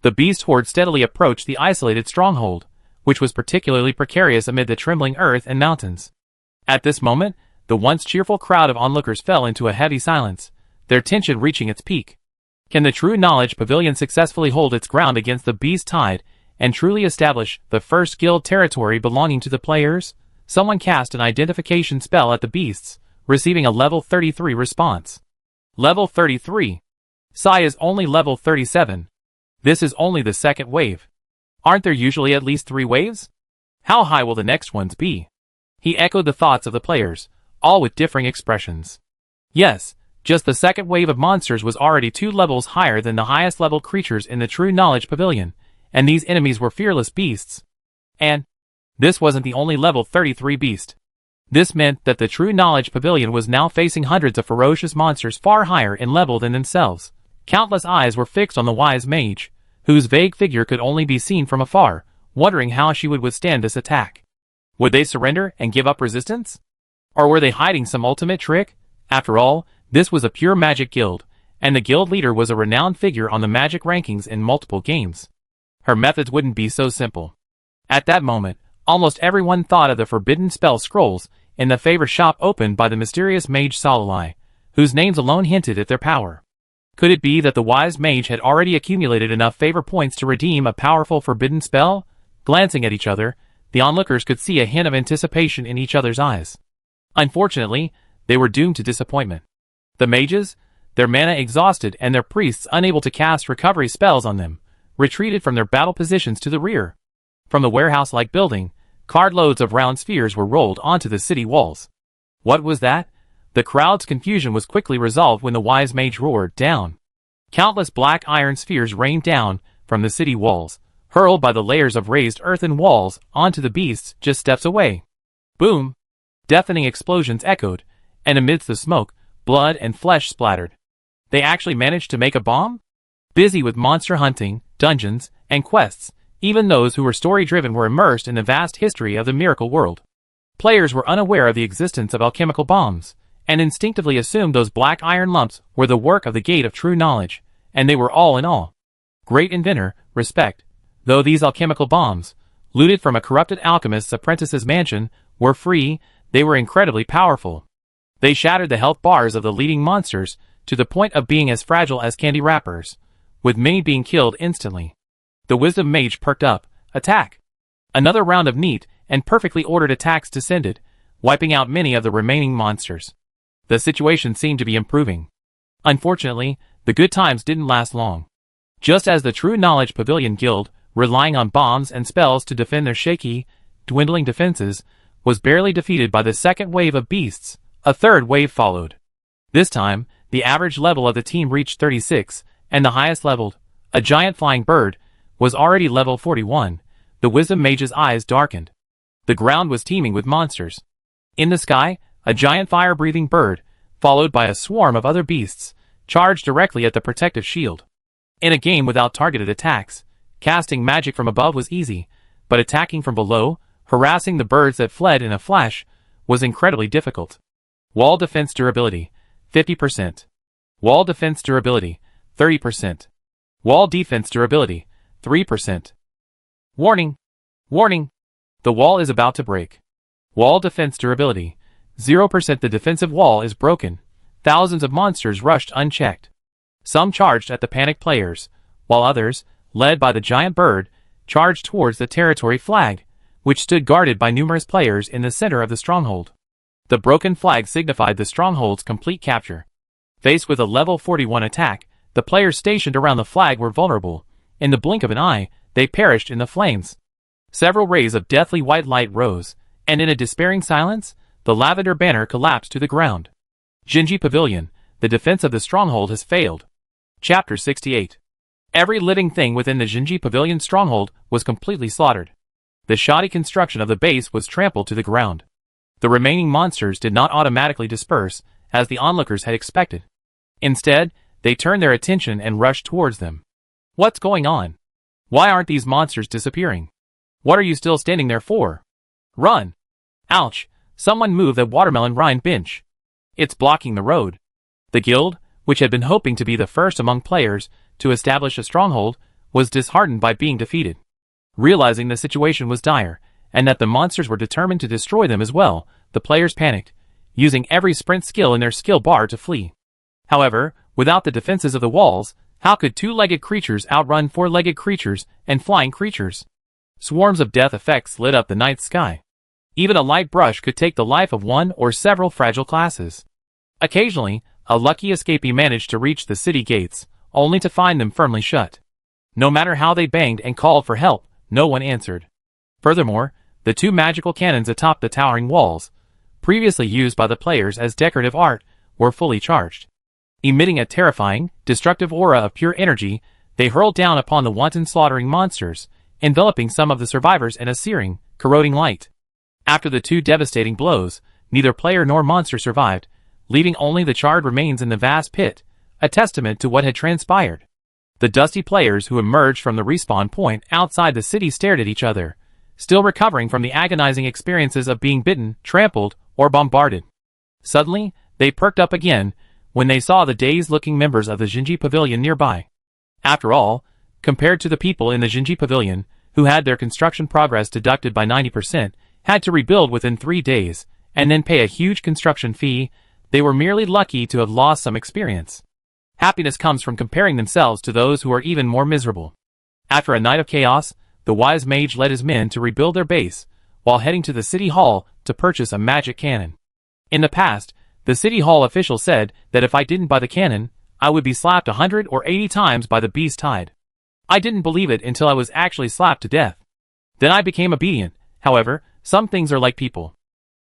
The beast horde steadily approached the isolated stronghold, which was particularly precarious amid the trembling earth and mountains. At this moment, the once cheerful crowd of onlookers fell into a heavy silence, their tension reaching its peak. Can the True Knowledge Pavilion successfully hold its ground against the beast tide and truly establish the first guild territory belonging to the players? Someone cast an identification spell at the beasts, receiving a level 33 response. Level 33. Sai is only level 37. This is only the second wave. Aren't there usually at least 3 waves? How high will the next ones be? He echoed the thoughts of the players, all with differing expressions. Yes, just the second wave of monsters was already 2 levels higher than the highest level creatures in the True Knowledge Pavilion, and these enemies were fearless beasts. And this wasn't the only level 33 beast. This meant that the True Knowledge Pavilion was now facing hundreds of ferocious monsters far higher in level than themselves. Countless eyes were fixed on the wise mage, whose vague figure could only be seen from afar, wondering how she would withstand this attack. Would they surrender and give up resistance? Or were they hiding some ultimate trick? After all, this was a pure magic guild, and the guild leader was a renowned figure on the magic rankings in multiple games. Her methods wouldn't be so simple. At that moment, almost everyone thought of the forbidden spell scrolls in the favor shop opened by the mysterious mage Salalai, whose names alone hinted at their power. Could it be that the wise mage had already accumulated enough favor points to redeem a powerful forbidden spell? Glancing at each other, the onlookers could see a hint of anticipation in each other's eyes. Unfortunately, they were doomed to disappointment. The mages, their mana exhausted and their priests unable to cast recovery spells on them, retreated from their battle positions to the rear. From the warehouse-like building, cartloads of round spheres were rolled onto the city walls. What was that? The crowd's confusion was quickly resolved when the wise mage roared down. Countless black iron spheres rained down from the city walls, hurled by the layers of raised earthen walls onto the beasts just steps away. Boom! Deafening explosions echoed, and amidst the smoke, blood and flesh splattered. They actually managed to make a bomb? Busy with monster hunting, dungeons, and quests, even those who were story-driven were immersed in the vast history of the miracle world. Players were unaware of the existence of alchemical bombs, and instinctively assumed those black iron lumps were the work of the Gate of True Knowledge, and they were all in all. Great inventor, respect. Though these alchemical bombs, looted from a corrupted alchemist's apprentice's mansion, were free, they were incredibly powerful. They shattered the health bars of the leading monsters, to the point of being as fragile as candy wrappers, with many being killed instantly. The wisdom mage perked up. Attack! Another round of neat and perfectly ordered attacks descended, wiping out many of the remaining monsters. The situation seemed to be improving. Unfortunately, the good times didn't last long. Just as the True Knowledge Pavilion Guild, relying on bombs and spells to defend their shaky, dwindling defenses, was barely defeated by the second wave of beasts, a third wave followed. This time, the average level of the team reached 36, and the highest leveled, a giant flying bird, was already level 41. The wisdom mage's eyes darkened. The ground was teeming with monsters. In the sky, a giant fire-breathing bird, followed by a swarm of other beasts, charged directly at the protective shield. In a game without targeted attacks, casting magic from above was easy, but attacking from below, harassing the birds that fled in a flash, was incredibly difficult. Wall defense durability, 50%. Wall defense durability, 30%. Wall defense durability, 3%. Warning! Warning! The wall is about to break. Wall defense durability, 0%. The defensive wall is broken. Thousands of monsters rushed unchecked. Some charged at the panicked players, while others, led by the giant bird, charged towards the territory flag, which stood guarded by numerous players in the center of the stronghold. The broken flag signified the stronghold's complete capture. Faced with a level 41 attack, the players stationed around the flag were vulnerable. In the blink of an eye, they perished in the flames. Several rays of deathly white light rose, and in a despairing silence, the lavender banner collapsed to the ground. Jinji Pavilion, the defense of the stronghold has failed. Chapter 68. Every living thing within the Jinji Pavilion stronghold was completely slaughtered. The shoddy construction of the base was trampled to the ground. The remaining monsters did not automatically disperse, as the onlookers had expected. Instead, they turned their attention and rushed towards them. What's going on? Why aren't these monsters disappearing? What are you still standing there for? Run! Ouch! Someone move that watermelon rind bench. It's blocking the road. The guild, which had been hoping to be the first among players to establish a stronghold, was disheartened by being defeated. Realizing the situation was dire, and that the monsters were determined to destroy them as well, the players panicked, using every sprint skill in their skill bar to flee. However, without the defenses of the walls, how could two-legged creatures outrun four-legged creatures and flying creatures? Swarms of death effects lit up the night sky. Even a light brush could take the life of one or several fragile classes. Occasionally, a lucky escapee managed to reach the city gates, only to find them firmly shut. No matter how they banged and called for help, no one answered. Furthermore, the two magical cannons atop the towering walls, previously used by the players as decorative art, were fully charged. Emitting a terrifying, destructive aura of pure energy, they hurled down upon the wanton slaughtering monsters, enveloping some of the survivors in a searing, corroding light. After the two devastating blows, neither player nor monster survived, leaving only the charred remains in the vast pit, a testament to what had transpired. The dusty players who emerged from the respawn point outside the city stared at each other, still recovering from the agonizing experiences of being bitten, trampled, or bombarded. Suddenly, they perked up again when they saw the dazed-looking members of the Jinji Pavilion nearby. After all, compared to the people in the Jinji Pavilion, who had their construction progress deducted by 90%, had to rebuild within 3 days, and then pay a huge construction fee, they were merely lucky to have lost some experience. Happiness comes from comparing themselves to those who are even more miserable. After a night of chaos, the wise mage led his men to rebuild their base, while heading to the city hall to purchase a magic cannon. In the past, the city hall official said that if I didn't buy the cannon, I would be slapped 100 or 80 times by the beast tide. I didn't believe it until I was actually slapped to death. Then I became obedient. However, some things are like people.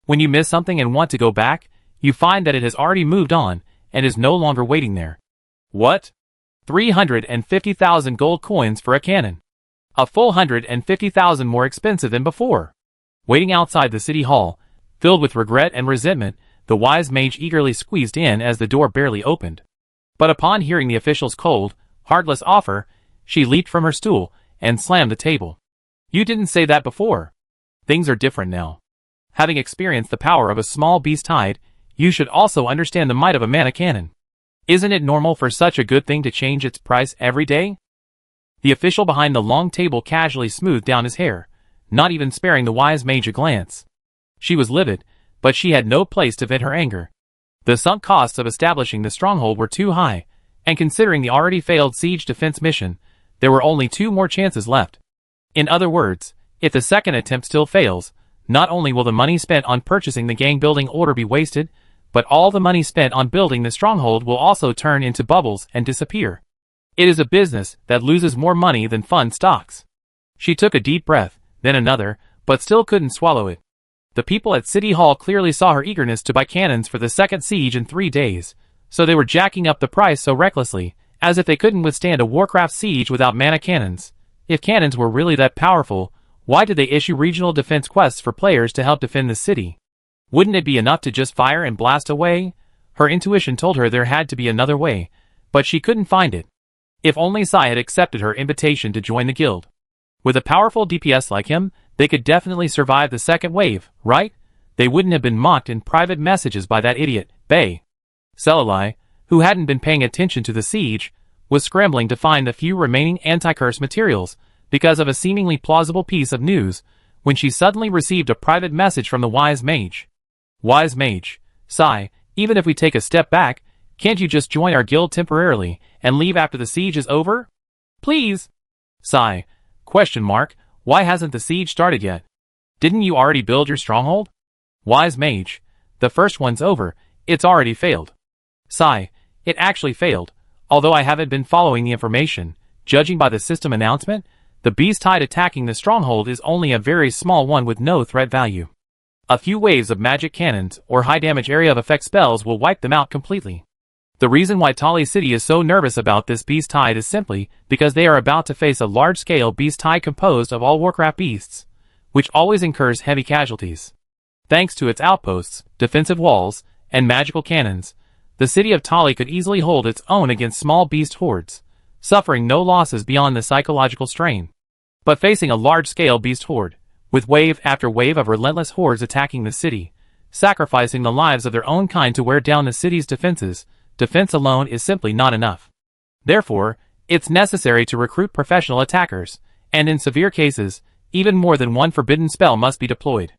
When you miss something and want to go back, you find that it has already moved on, and is no longer waiting there. What? 350,000 gold coins for a cannon. A full 150,000 more expensive than before. Waiting outside the city hall, filled with regret and resentment, the wise mage eagerly squeezed in as the door barely opened. But upon hearing the official's cold, heartless offer, she leaped from her stool and slammed the table. You didn't say that before. Things are different now. Having experienced the power of a small beast tide, you should also understand the might of a mana cannon. Isn't it normal for such a good thing to change its price every day? The official behind the long table casually smoothed down his hair, not even sparing the wise mage a glance. She was livid, but she had no place to vent her anger. The sunk costs of establishing the stronghold were too high, and considering the already failed siege defense mission, There were only 2 more chances left. In other words, if the second attempt still fails, not only will the money spent on purchasing the gang building order be wasted, but all the money spent on building the stronghold will also turn into bubbles and disappear. It is a business that loses more money than fund stocks. She took a deep breath, then another, but still couldn't swallow it. The people at City Hall clearly saw her eagerness to buy cannons for the second siege in 3 days, so they were jacking up the price so recklessly, as if they couldn't withstand a Warcraft siege without mana cannons. If cannons were really that powerful, why did they issue regional defense quests for players to help defend the city? Wouldn't it be enough to just fire and blast away? Her intuition told her there had to be another way, but she couldn't find it. If only Sai had accepted her invitation to join the guild. With a powerful DPS like him, they could definitely survive the second wave, right? They wouldn't have been mocked in private messages by that idiot, Bay. Selilai, who hadn't been paying attention to the siege, was scrambling to find the few remaining anti-curse materials because of a seemingly plausible piece of news, when she suddenly received a private message from the Wise Mage. Wise Mage, Sai, even if we take a step back, can't you just join our guild temporarily and leave after the siege is over? Please. Sai, question mark, why hasn't the siege started yet? Didn't you already build your stronghold? Wise Mage, the first one's over, it's already failed. Sai, it actually failed, although I haven't been following the information. Judging by the system announcement, the beast tide attacking the stronghold is only a very small one with no threat value. A few waves of magic cannons or high damage area of effect spells will wipe them out completely. The reason why Tali City is so nervous about this beast tide is simply because they are about to face a large-scale beast tide composed of all Warcraft beasts, which always incurs heavy casualties. Thanks to its outposts, defensive walls, and magical cannons, the city of Tali could easily hold its own against small beast hordes, suffering no losses beyond the psychological strain. But facing a large-scale beast horde, with wave after wave of relentless hordes attacking the city, sacrificing the lives of their own kind to wear down the city's defenses, defense alone is simply not enough. Therefore, it's necessary to recruit professional attackers, and in severe cases, even more than one forbidden spell must be deployed.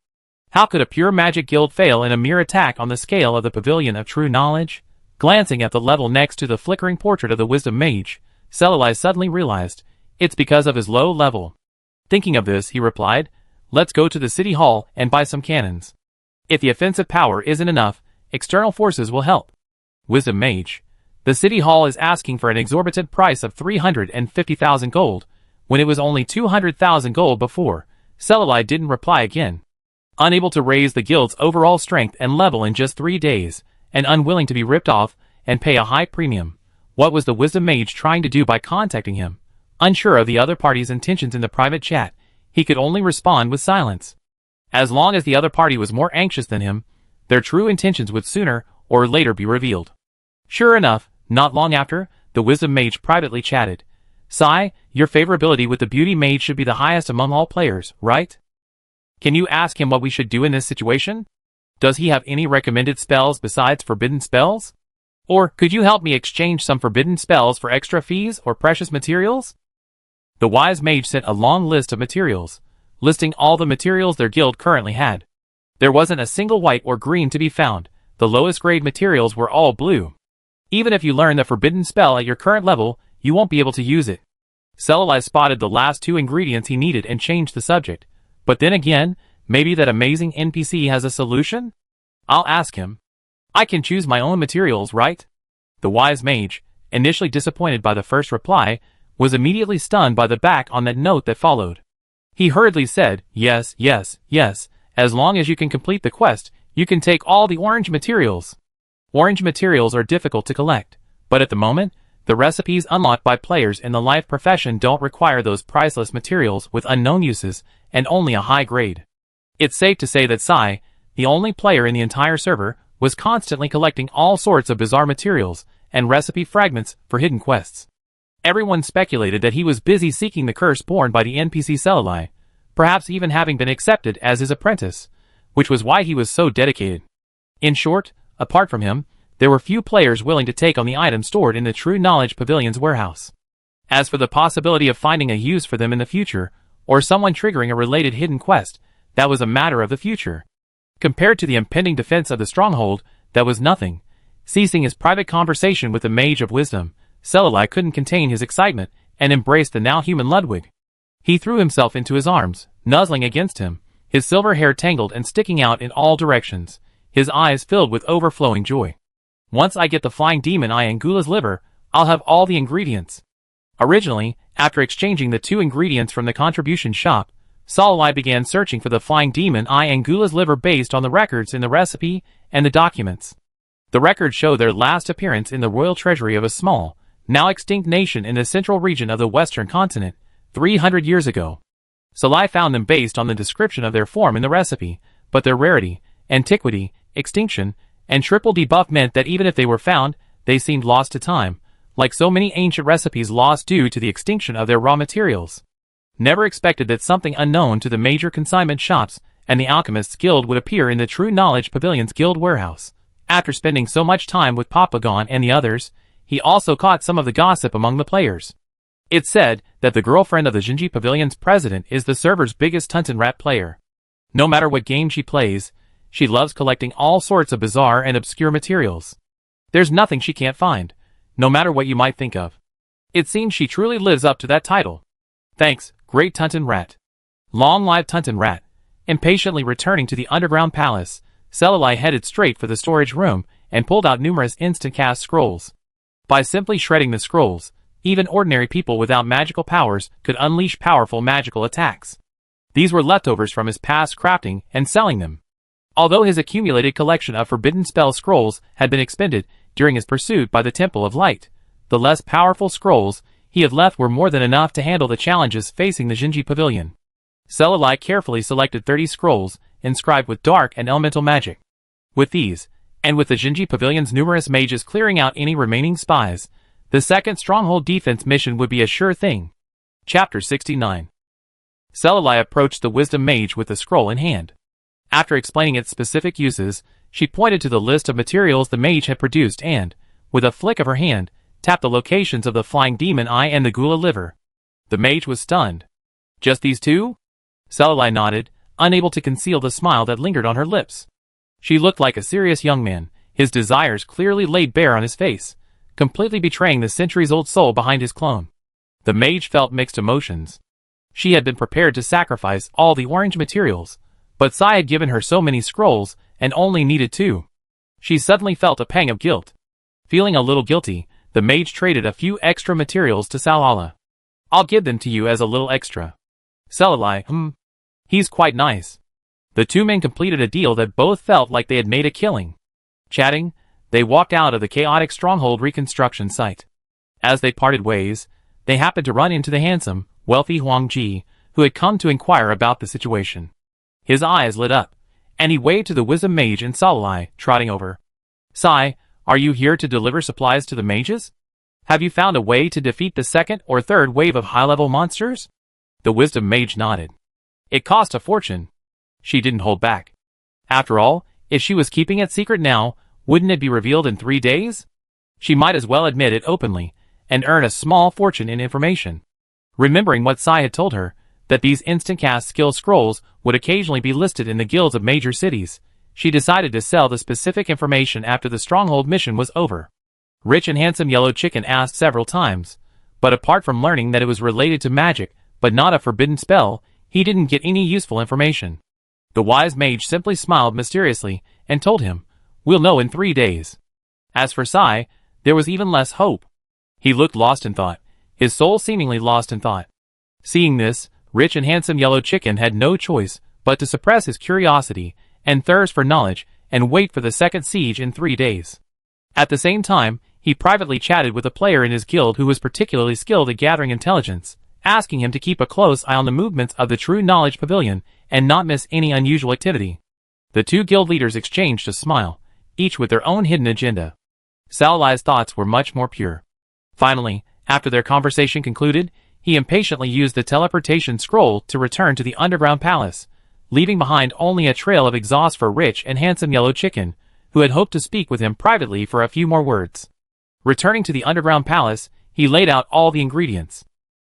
How could a pure magic guild fail in a mere attack on the scale of the Pavilion of True Knowledge? Glancing at the level next to the flickering portrait of the Wisdom Mage, Selilai suddenly realized, it's because of his low level. Thinking of this, he replied, let's go to the City Hall and buy some cannons. If the offensive power isn't enough, external forces will help. Wisdom Mage, the City Hall is asking for an exorbitant price of 350,000 gold, when it was only 200,000 gold before. Selilai didn't reply again. Unable to raise the guild's overall strength and level in just 3 days, and unwilling to be ripped off and pay a high premium, what was the Wisdom Mage trying to do by contacting him? Unsure of the other party's intentions in the private chat, he could only respond with silence. As long as the other party was more anxious than him, their true intentions would sooner or later be revealed. Sure enough, not long after, the Wisdom Mage privately chatted. Sai, your favorability with the Beauty Mage should be the highest among all players, right? Can you ask him what we should do in this situation? Does he have any recommended spells besides forbidden spells? Or could you help me exchange some forbidden spells for extra fees or precious materials? The Wise Mage sent a long list of materials, listing all the materials their guild currently had. There wasn't a single white or green to be found. The lowest grade materials were all blue. Even if you learn the forbidden spell at your current level, you won't be able to use it. Selilai spotted the last 2 ingredients he needed and changed the subject. But then again, maybe that amazing NPC has a solution? I'll ask him. I can choose my own materials, right? The Wise Mage, initially disappointed by the first reply, was immediately stunned by the back on that note that followed. He hurriedly said, yes, yes, yes, as long as you can complete the quest, you can take all the orange materials. Orange materials are difficult to collect, but at the moment, the recipes unlocked by players in the life profession don't require those priceless materials with unknown uses and only a high grade. It's safe to say that Sai, the only player in the entire server, was constantly collecting all sorts of bizarre materials and recipe fragments for hidden quests. Everyone speculated that he was busy seeking the curse born by the NPC Selilai, perhaps even having been accepted as his apprentice, which was why he was so dedicated. In short, apart from him, there were few players willing to take on the items stored in the True Knowledge Pavilion's warehouse. As for the possibility of finding a use for them in the future, or someone triggering a related hidden quest, that was a matter of the future. Compared to the impending defense of the stronghold, that was nothing. Ceasing his private conversation with the Mage of Wisdom, Selilai couldn't contain his excitement and embraced the now human Ludwig. He threw himself into his arms, nuzzling against him, his silver hair tangled and sticking out in all directions, his eyes filled with overflowing joy. Once I get the flying demon eye and Gula's liver, I'll have all the ingredients. Originally, after exchanging the 2 ingredients from the contribution shop, Salalai began searching for the flying demon eye and Gula's liver based on the records in the recipe and the documents. The records show their last appearance in the royal treasury of a small, now extinct nation in the central region of the western continent, 300 years ago. Salalai found them based on the description of their form in the recipe, but their rarity, antiquity, extinction, and triple debuff meant that even if they were found, they seemed lost to time, like so many ancient recipes lost due to the extinction of their raw materials. Never expected that something unknown to the major consignment shops and the Alchemists Guild would appear in the True Knowledge Pavilion's guild warehouse. After spending so much time with Papagon and the others, he also caught some of the gossip among the players. It's said that the girlfriend of the Jinji Pavilion's president is the server's biggest Tunton Rat player. No matter what game she plays, she loves collecting all sorts of bizarre and obscure materials. There's nothing she can't find, no matter what you might think of. It seems she truly lives up to that title. Thanks, great Tunton Rat. Long live Tunton Rat. Impatiently returning to the underground palace, Salalai headed straight for the storage room and pulled out numerous instant-cast scrolls. By simply shredding the scrolls, even ordinary people without magical powers could unleash powerful magical attacks. These were leftovers from his past crafting and selling them. Although his accumulated collection of forbidden spell scrolls had been expended during his pursuit by the Temple of Light, the less powerful scrolls he had left were more than enough to handle the challenges facing the Jinji Pavilion. Salalai carefully selected 30 scrolls inscribed with dark and elemental magic. With these, and with the Jinji Pavilion's numerous mages clearing out any remaining spies, the second stronghold defense mission would be a sure thing. Chapter 69. Salalai approached the wisdom mage with the scroll in hand. After explaining its specific uses, she pointed to the list of materials the mage had produced and, with a flick of her hand, tapped the locations of the flying demon eye and the Gula liver. The mage was stunned. Just these 2? Salalai nodded, unable to conceal the smile that lingered on her lips. She looked like a serious young man, his desires clearly laid bare on his face, completely betraying the centuries-old soul behind his clone. The mage felt mixed emotions. She had been prepared to sacrifice all the orange materials, but Sai had given her so many scrolls and only needed 2. She suddenly felt a pang of guilt. Feeling a little guilty, the mage traded a few extra materials to Salalai. I'll give them to you as a little extra. Salalai, he's quite nice. The 2 men completed a deal that both felt like they had made a killing. Chatting, they walked out of the chaotic stronghold reconstruction site. As they parted ways, they happened to run into the handsome, wealthy Huang Ji, who had come to inquire about the situation. His eyes lit up, and he waved to the wisdom mage and Salalai, trotting over. Sai, are you here to deliver supplies to the mages? Have you found a way to defeat the second or third wave of high-level monsters? The wisdom mage nodded. It cost a fortune. She didn't hold back. After all, if she was keeping it secret now, wouldn't it be revealed in 3 days? She might as well admit it openly, and earn a small fortune in information. Remembering what Sai had told her, that these instant-cast skill scrolls would occasionally be listed in the guilds of major cities, she decided to sell the specific information after the stronghold mission was over. Rich and handsome Yellow Chicken asked several times, but apart from learning that it was related to magic, but not a forbidden spell, he didn't get any useful information. The wise mage simply smiled mysteriously and told him, "We'll know in 3 days." As for Sai, there was even less hope. He looked lost in thought, his soul seemingly lost in thought. Seeing this, Rich and handsome Yellow Chicken had no choice but to suppress his curiosity and thirst for knowledge and wait for the second siege in 3 days. At the same time, he privately chatted with a player in his guild who was particularly skilled at gathering intelligence, asking him to keep a close eye on the movements of the True Knowledge Pavilion and not miss any unusual activity. The 2 guild leaders exchanged a smile, each with their own hidden agenda. Salalai's thoughts were much more pure. Finally, after their conversation concluded, he impatiently used the teleportation scroll to return to the underground palace, leaving behind only a trail of exhaust for Rich and handsome Yellow Chicken, who had hoped to speak with him privately for a few more words. Returning to the underground palace, he laid out all the ingredients.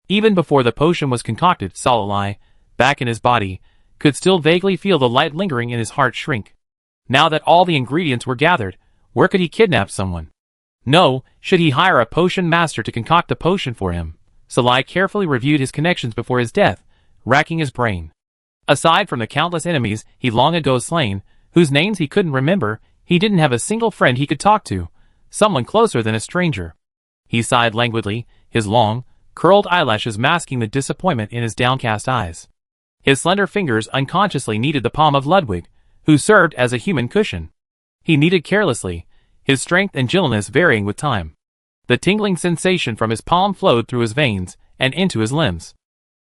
Even before the potion was concocted, Salalai, back in his body, could still vaguely feel the light lingering in his heart shrink. Now that all the ingredients were gathered, where could he kidnap someone? No, should he hire a potion master to concoct a potion for him? Salai carefully reviewed his connections before his death, racking his brain. Aside from the countless enemies he long ago slain, whose names he couldn't remember, he didn't have a single friend he could talk to, someone closer than a stranger. He sighed languidly, his long, curled eyelashes masking the disappointment in his downcast eyes. His slender fingers unconsciously kneaded the palm of Ludwig, who served as a human cushion. He kneaded carelessly, his strength and gentleness varying with time. The tingling sensation from his palm flowed through his veins and into his limbs.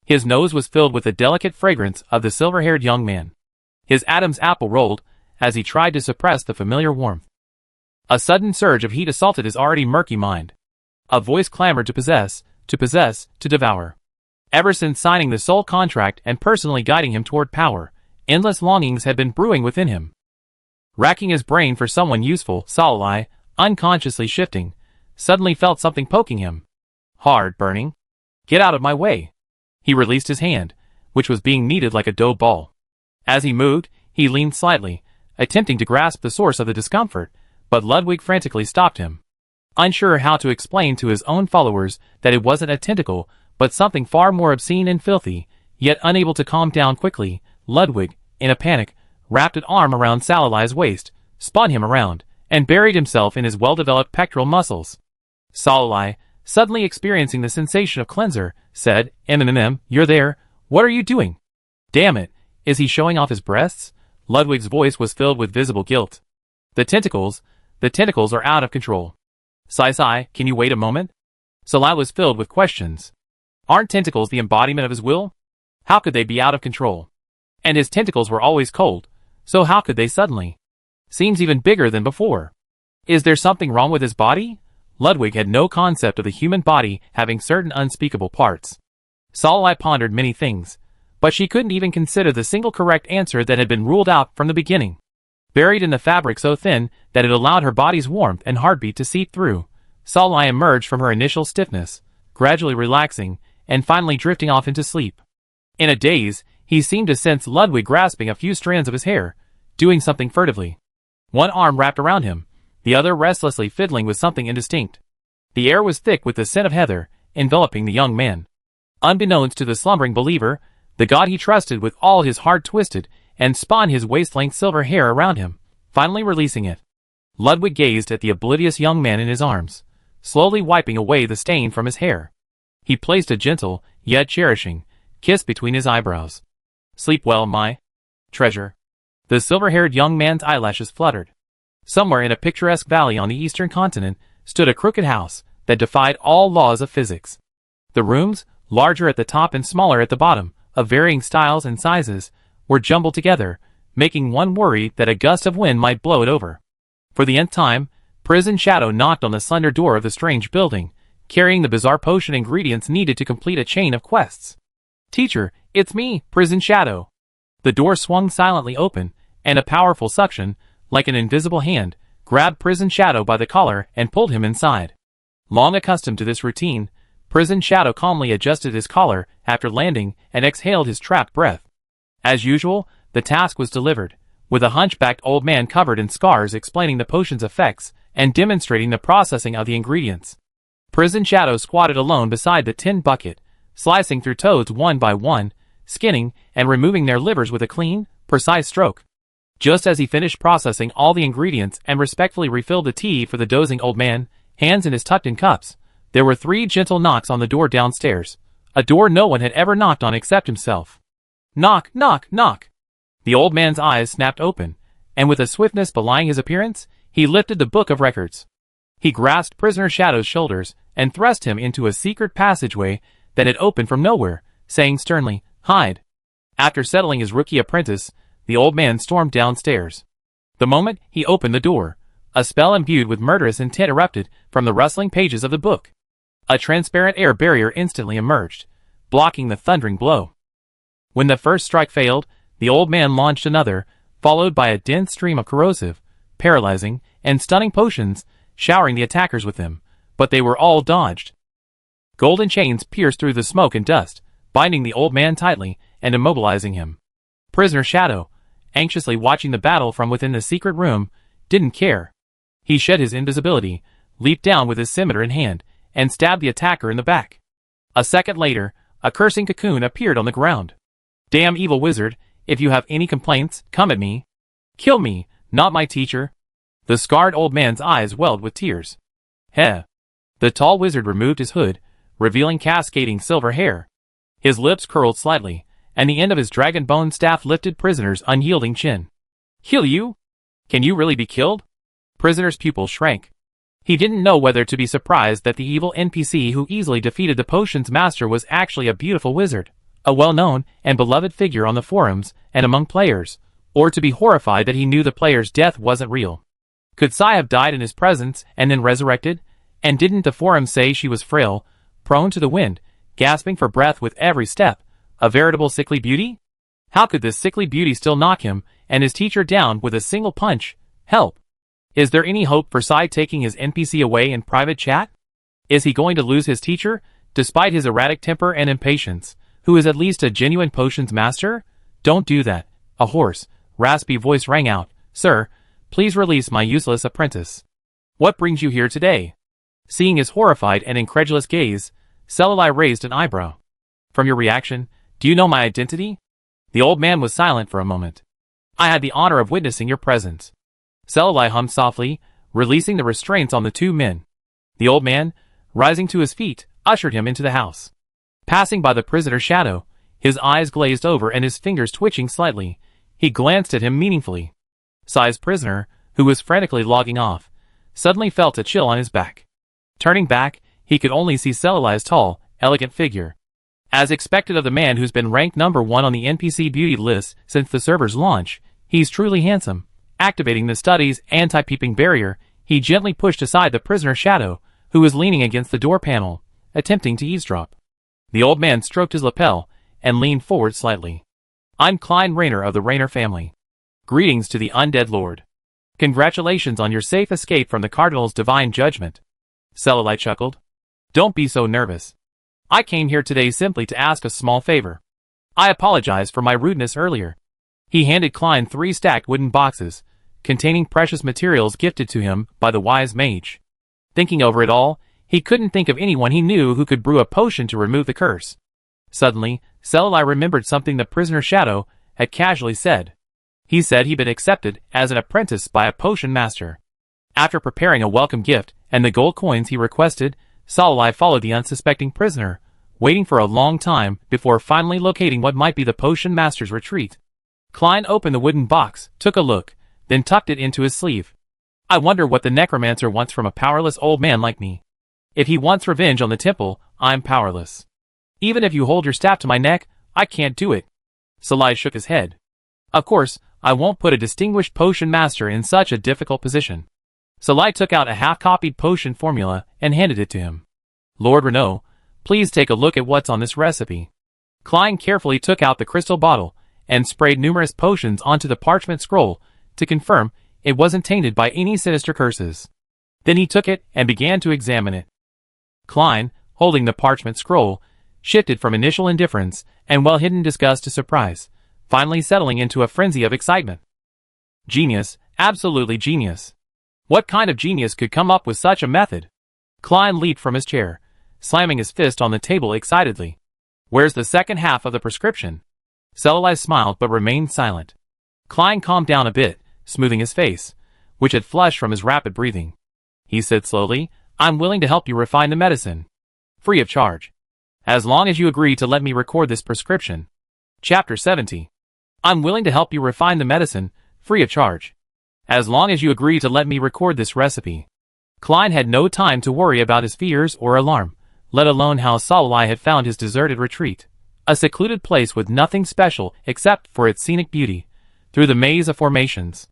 His nose was filled with the delicate fragrance of the silver-haired young man. His Adam's apple rolled as he tried to suppress the familiar warmth. A sudden surge of heat assaulted his already murky mind. A voice clamored to possess, to devour. Ever since signing the soul contract and personally guiding him toward power, endless longings had been brewing within him. Racking his brain for someone useful, Salai, unconsciously shifting, suddenly felt something poking him. Hard, burning. Get out of my way. He released his hand, which was being kneaded like a dough ball. As he moved, he leaned slightly, attempting to grasp the source of the discomfort, but Ludwig frantically stopped him. Unsure how to explain to his own followers that it wasn't a tentacle, but something far more obscene and filthy, yet unable to calm down quickly, Ludwig, in a panic, wrapped an arm around Salai's waist, spun him around, and buried himself in his well-developed pectoral muscles. Salai, suddenly experiencing the sensation of cleanser, said, You're there, what are you doing? Damn it, is he showing off his breasts? Ludwig's voice was filled with visible guilt. The tentacles are out of control. Sai, can you wait a moment? Salai was filled with questions. Aren't tentacles the embodiment of his will? How could they be out of control? And his tentacles were always cold, so how could they suddenly? Seems even bigger than before. Is there something wrong with his body? Ludwig had no concept of the human body having certain unspeakable parts. Salai pondered many things, but she couldn't even consider the single correct answer that had been ruled out from the beginning. Buried in the fabric so thin that it allowed her body's warmth and heartbeat to seep through, Salai emerged from her initial stiffness, gradually relaxing, and finally drifting off into sleep. In a daze, he seemed to sense Ludwig grasping a few strands of his hair, doing something furtively. One arm wrapped around him, the other restlessly fiddling with something indistinct. The air was thick with the scent of heather, enveloping the young man. Unbeknownst to the slumbering believer, the god he trusted with all his heart twisted and spun his waist-length silver hair around him, finally releasing it. Ludwig gazed at the oblivious young man in his arms, slowly wiping away the stain from his hair. He placed a gentle, yet cherishing, kiss between his eyebrows. Sleep well, my treasure. The silver-haired young man's eyelashes fluttered. Somewhere in a picturesque valley on the eastern continent stood a crooked house that defied all laws of physics. The rooms, larger at the top and smaller at the bottom, of varying styles and sizes, were jumbled together, making one worry that a gust of wind might blow it over. For the nth time, Prison Shadow knocked on the slender door of the strange building, carrying the bizarre potion ingredients needed to complete a chain of quests. Teacher, it's me, Prison Shadow. The door swung silently open, and a powerful suction, like an invisible hand, grabbed Prison Shadow by the collar and pulled him inside. Long accustomed to this routine, Prison Shadow calmly adjusted his collar after landing and exhaled his trapped breath. As usual, the task was delivered, with a hunchbacked old man covered in scars explaining the potion's effects and demonstrating the processing of the ingredients. Prison Shadow squatted alone beside the tin bucket, slicing through toads one by one, skinning and removing their livers with a clean, precise stroke. Just as he finished processing all the ingredients and respectfully refilled the tea for the dozing old man, hands in his tucked-in cups, there were 3 gentle knocks on the door downstairs, a door no one had ever knocked on except himself. Knock, knock, knock. The old man's eyes snapped open, and with a swiftness belying his appearance, he lifted the book of records. He grasped Prisoner Shadow's shoulders and thrust him into a secret passageway that had opened from nowhere, saying sternly, "Hide." After settling his rookie apprentice, the old man stormed downstairs. The moment he opened the door, a spell imbued with murderous intent erupted from the rustling pages of the book. A transparent air barrier instantly emerged, blocking the thundering blow. When the first strike failed, the old man launched another, followed by a dense stream of corrosive, paralyzing, and stunning potions, showering the attackers with them, but they were all dodged. Golden chains pierced through the smoke and dust, binding the old man tightly and immobilizing him. Prisoner Shadow, anxiously watching the battle from within the secret room, didn't care. He shed his invisibility, leaped down with his scimitar in hand, and stabbed the attacker in the back. A second later, a cursing cocoon appeared on the ground. Damn evil wizard, if you have any complaints, come at me. Kill me, not my teacher. The scarred old man's eyes welled with tears. Heh. The tall wizard removed his hood, revealing cascading silver hair. His lips curled slightly, and the end of his dragon bone staff lifted prisoner's unyielding chin. Kill you? Can you really be killed? Prisoner's pupil shrank. He didn't know whether to be surprised that the evil NPC who easily defeated the potion's master was actually a beautiful wizard, a well-known and beloved figure on the forums and among players, or to be horrified that he knew the player's death wasn't real. Could Sai have died in his presence and then resurrected? And didn't the forums say she was frail, prone to the wind, gasping for breath with every step, a veritable sickly beauty? How could this sickly beauty still knock him and his teacher down with a single punch? Help! Is there any hope for Sai taking his NPC away in private chat? Is he going to lose his teacher, despite his erratic temper and impatience, who is at least a genuine potions master? Don't do that. A hoarse, raspy voice rang out. Sir, please release my useless apprentice. What brings you here today? Seeing his horrified and incredulous gaze, Selilai raised an eyebrow. From your reaction, do you know my identity? The old man was silent for a moment. I had the honor of witnessing your presence. Selilai hummed softly, releasing the restraints on the two men. The old man, rising to his feet, ushered him into the house. Passing by the prisoner's shadow, his eyes glazed over and his fingers twitching slightly, he glanced at him meaningfully. Sai's prisoner, who was frantically logging off, suddenly felt a chill on his back. Turning back, he could only see Selilai's tall, elegant figure. As expected of the man who's been ranked number 1 on the NPC beauty list since the server's launch, he's truly handsome. Activating the study's anti-peeping barrier, he gently pushed aside the prisoner's shadow, who was leaning against the door panel, attempting to eavesdrop. The old man stroked his lapel and leaned forward slightly. I'm Klein Rayner of the Rayner family. Greetings to the undead lord. Congratulations on your safe escape from the Cardinal's divine judgment. Selilai chuckled. Don't be so nervous. I came here today simply to ask a small favor. I apologize for my rudeness earlier. He handed Klein 3 stacked wooden boxes, containing precious materials gifted to him by the wise mage. Thinking over it all, he couldn't think of anyone he knew who could brew a potion to remove the curse. Suddenly, Selilai remembered something the prisoner's shadow had casually said. He said he'd been accepted as an apprentice by a potion master. After preparing a welcome gift and the gold coins he requested, Selilai followed the unsuspecting prisoner, waiting for a long time before finally locating what might be the potion master's retreat. Klein opened the wooden box, took a look, then tucked it into his sleeve. I wonder what the necromancer wants from a powerless old man like me. If he wants revenge on the temple, I'm powerless. Even if you hold your staff to my neck, I can't do it. Selilai shook his head. Of course, I won't put a distinguished potion master in such a difficult position. Selilai took out a half-copied potion formula and handed it to him. Lord Renaud, please take a look at what's on this recipe. Klein carefully took out the crystal bottle and sprayed numerous potions onto the parchment scroll to confirm it wasn't tainted by any sinister curses. Then he took it and began to examine it. Klein, holding the parchment scroll, shifted from initial indifference and well-hidden disgust to surprise, finally settling into a frenzy of excitement. Genius, absolutely genius. What kind of genius could come up with such a method? Klein leaped from his chair, slamming his fist on the table excitedly. Where's the second half of the prescription? Selilai smiled but remained silent. Klein calmed down a bit, smoothing his face, which had flushed from his rapid breathing. He said slowly, I'm willing to help you refine the medicine. Free of charge. As long as you agree to let me record this prescription. Chapter 70. I'm willing to help you refine the medicine, free of charge. As long as you agree to let me record this recipe. Klein had no time to worry about his fears or alarm, let alone how Selilai had found his deserted retreat. A secluded place with nothing special except for its scenic beauty, through the maze of formations.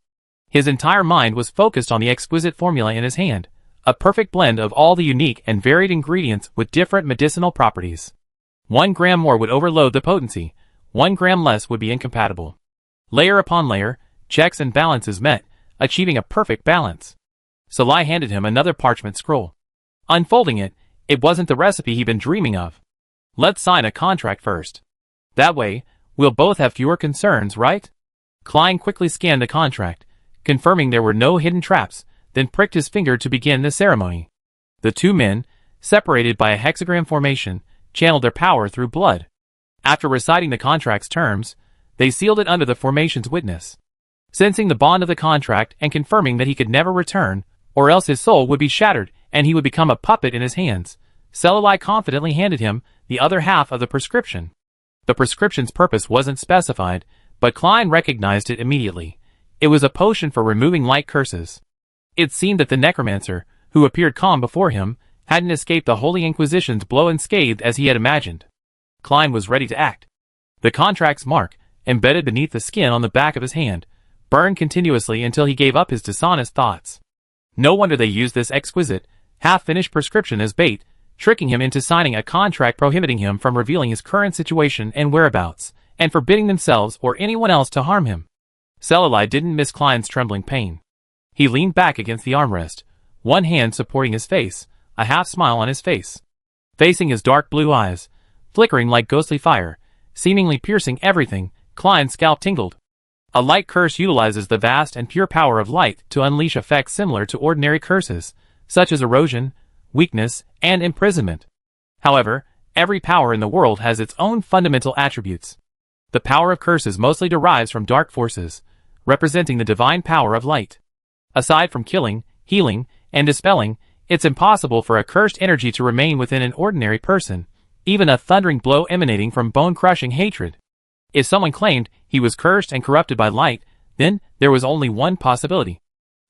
His entire mind was focused on the exquisite formula in his hand, a perfect blend of all the unique and varied ingredients with different medicinal properties. 1 gram more would overload the potency, 1 gram less would be incompatible. Layer upon layer, checks and balances met, achieving a perfect balance. Selilai handed him another parchment scroll. Unfolding it, it wasn't the recipe he'd been dreaming of. Let's sign a contract first. That way, we'll both have fewer concerns, right? Klein quickly scanned the contract, confirming there were no hidden traps, then pricked his finger to begin the ceremony. The two men, separated by a hexagram formation, channeled their power through blood. After reciting the contract's terms, they sealed it under the formation's witness. Sensing the bond of the contract and confirming that he could never return, or else his soul would be shattered and he would become a puppet in his hands, Selali confidently handed him the other half of the prescription. The prescription's purpose wasn't specified, but Klein recognized it immediately. It was a potion for removing light curses. It seemed that the necromancer, who appeared calm before him, hadn't escaped the Holy Inquisition's blow unscathed as he had imagined. Klein was ready to act. The contract's mark, embedded beneath the skin on the back of his hand, burned continuously until he gave up his dishonest thoughts. No wonder they used this exquisite, half-finished prescription as bait, tricking him into signing a contract prohibiting him from revealing his current situation and whereabouts, and forbidding themselves or anyone else to harm him. Selali didn't miss Klein's trembling pain. He leaned back against the armrest, one hand supporting his face, a half-smile on his face. Facing his dark blue eyes, flickering like ghostly fire, seemingly piercing everything, Klein's scalp tingled. A light curse utilizes the vast and pure power of light to unleash effects similar to ordinary curses, such as erosion, weakness, and imprisonment. However, every power in the world has its own fundamental attributes. The power of curses mostly derives from dark forces, representing the divine power of light. Aside from killing, healing, and dispelling, it's impossible for a cursed energy to remain within an ordinary person, even a thundering blow emanating from bone-crushing hatred. If someone claimed he was cursed and corrupted by light, then there was only one possibility.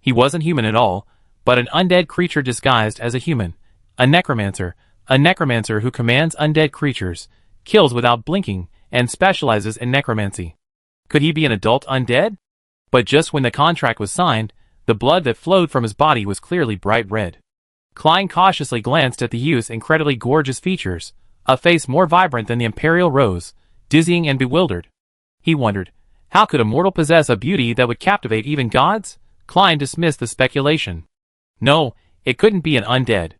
He wasn't human at all, but an undead creature disguised as a human, a necromancer who commands undead creatures, kills without blinking, and specializes in necromancy. Could he be an adult undead? But just when the contract was signed, the blood that flowed from his body was clearly bright red. Klein cautiously glanced at the youth's incredibly gorgeous features, a face more vibrant than the imperial rose, dizzying and bewildered. He wondered, how could a mortal possess a beauty that would captivate even gods? Klein dismissed the speculation. No, it couldn't be an undead.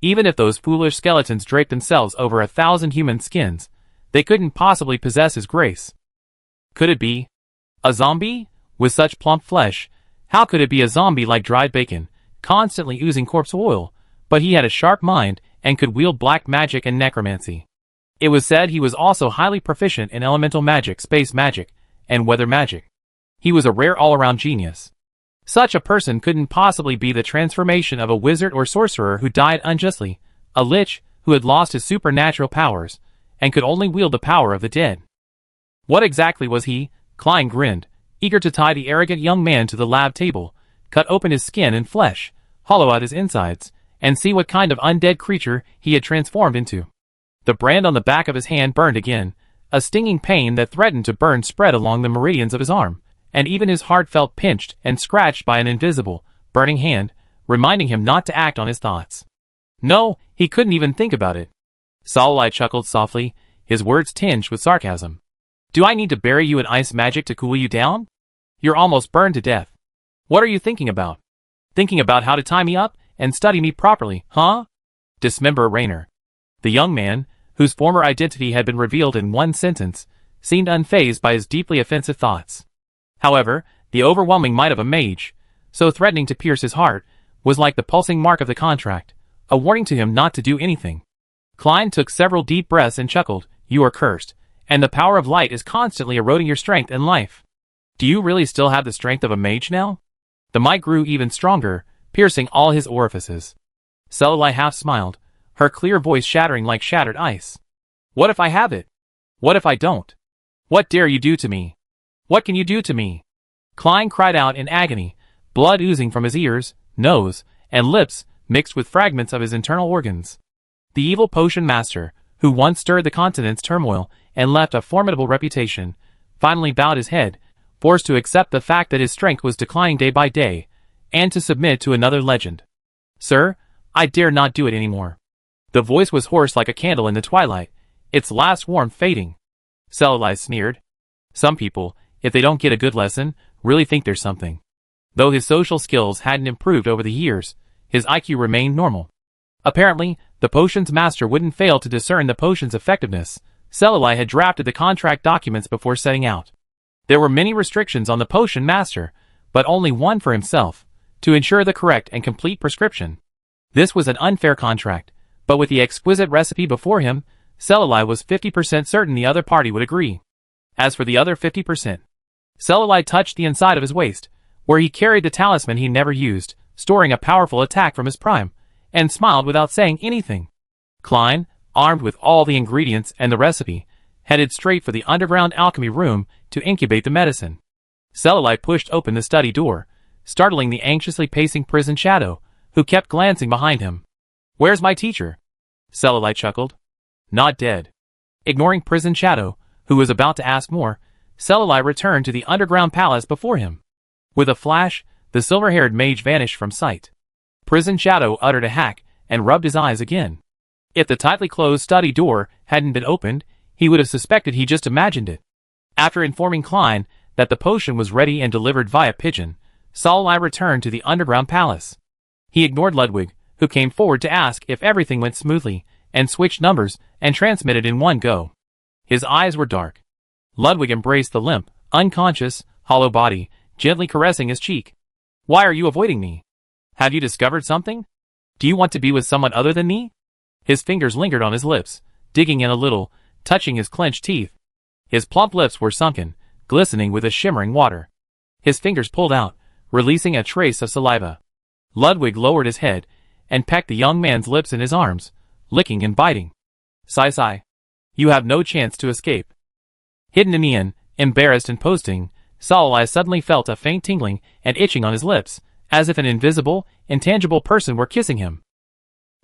Even if those foolish skeletons draped themselves over 1,000 human skins, they couldn't possibly possess his grace. Could it be a zombie? With such plump flesh, how could it be a zombie like dried bacon, constantly oozing corpse oil? But he had a sharp mind and could wield black magic and necromancy. It was said he was also highly proficient in elemental magic, space magic, and weather magic. He was a rare all-around genius. Such a person couldn't possibly be the transformation of a wizard or sorcerer who died unjustly, a lich who had lost his supernatural powers, and could only wield the power of the dead. What exactly was he? Klein grinned, eager to tie the arrogant young man to the lab table, cut open his skin and flesh, hollow out his insides, and see what kind of undead creature he had transformed into. The brand on the back of his hand burned again, a stinging pain that threatened to burn spread along the meridians of his arm, and even his heart felt pinched and scratched by an invisible, burning hand, reminding him not to act on his thoughts. No, he couldn't even think about it. Selali chuckled softly, his words tinged with sarcasm. Do I need to bury you in ice magic to cool you down? You're almost burned to death. What are you thinking about? Thinking about how to tie me up and study me properly, huh? Dismember Raynor. The young man, whose former identity had been revealed in one sentence, seemed unfazed by his deeply offensive thoughts. However, the overwhelming might of a mage, so threatening to pierce his heart, was like the pulsing mark of the contract, a warning to him not to do anything. Klein took several deep breaths and chuckled, You are cursed, and the power of light is constantly eroding your strength and life. Do you really still have the strength of a mage now? The might grew even stronger, piercing all his orifices. Selali half smiled, her clear voice shattering like shattered ice. What if I have it? What if I don't? What dare you do to me? What can you do to me? Klein cried out in agony, blood oozing from his ears, nose, and lips mixed with fragments of his internal organs. The evil potion master, who once stirred the continent's turmoil and left a formidable reputation, finally bowed his head, forced to accept the fact that his strength was declining day by day, and to submit to another legend. Sir, I dare not do it anymore. The voice was hoarse like a candle in the twilight, its last warmth fading. Selali sneered. Some people, if they don't get a good lesson, really think there's something. Though his social skills hadn't improved over the years, his IQ remained normal. Apparently, the potion's master wouldn't fail to discern the potion's effectiveness. Selali had drafted the contract documents before setting out. There were many restrictions on the potion master, but only one for himself, to ensure the correct and complete prescription. This was an unfair contract, but with the exquisite recipe before him, Celluli was 50% certain the other party would agree. As for the other 50%, Celluli touched the inside of his waist, where he carried the talisman he never used, storing a powerful attack from his prime, and smiled without saying anything. Klein, armed with all the ingredients and the recipe, headed straight for the underground alchemy room to incubate the medicine. Celluli pushed open the study door, startling the anxiously pacing prison shadow, who kept glancing behind him. "Where's my teacher?" Celluli chuckled. "Not dead." Ignoring prison shadow, who was about to ask more, Celluli returned to the underground palace before him. With a flash, the silver-haired mage vanished from sight. Prison shadow uttered a hack and rubbed his eyes again. If the tightly closed study door hadn't been opened, he would have suspected he just imagined it. After informing Klein that the potion was ready and delivered via pigeon, Celluli returned to the underground palace. He ignored Ludwig, who came forward to ask if everything went smoothly, and switched numbers and transmitted in one go. His eyes were dark. Ludwig embraced the limp, unconscious, hollow body, gently caressing his cheek. "Why are you avoiding me? Have you discovered something? Do you want to be with someone other than me?" His fingers lingered on his lips, digging in a little, touching his clenched teeth. His plump lips were sunken, glistening with a shimmering water. His fingers pulled out, releasing a trace of saliva. Ludwig lowered his head and pecked the young man's lips in his arms, licking and biting. "Sigh. You have no chance to escape." Hidden in Ian, embarrassed and posting, Celluli suddenly felt a faint tingling and itching on his lips, as if an invisible, intangible person were kissing him.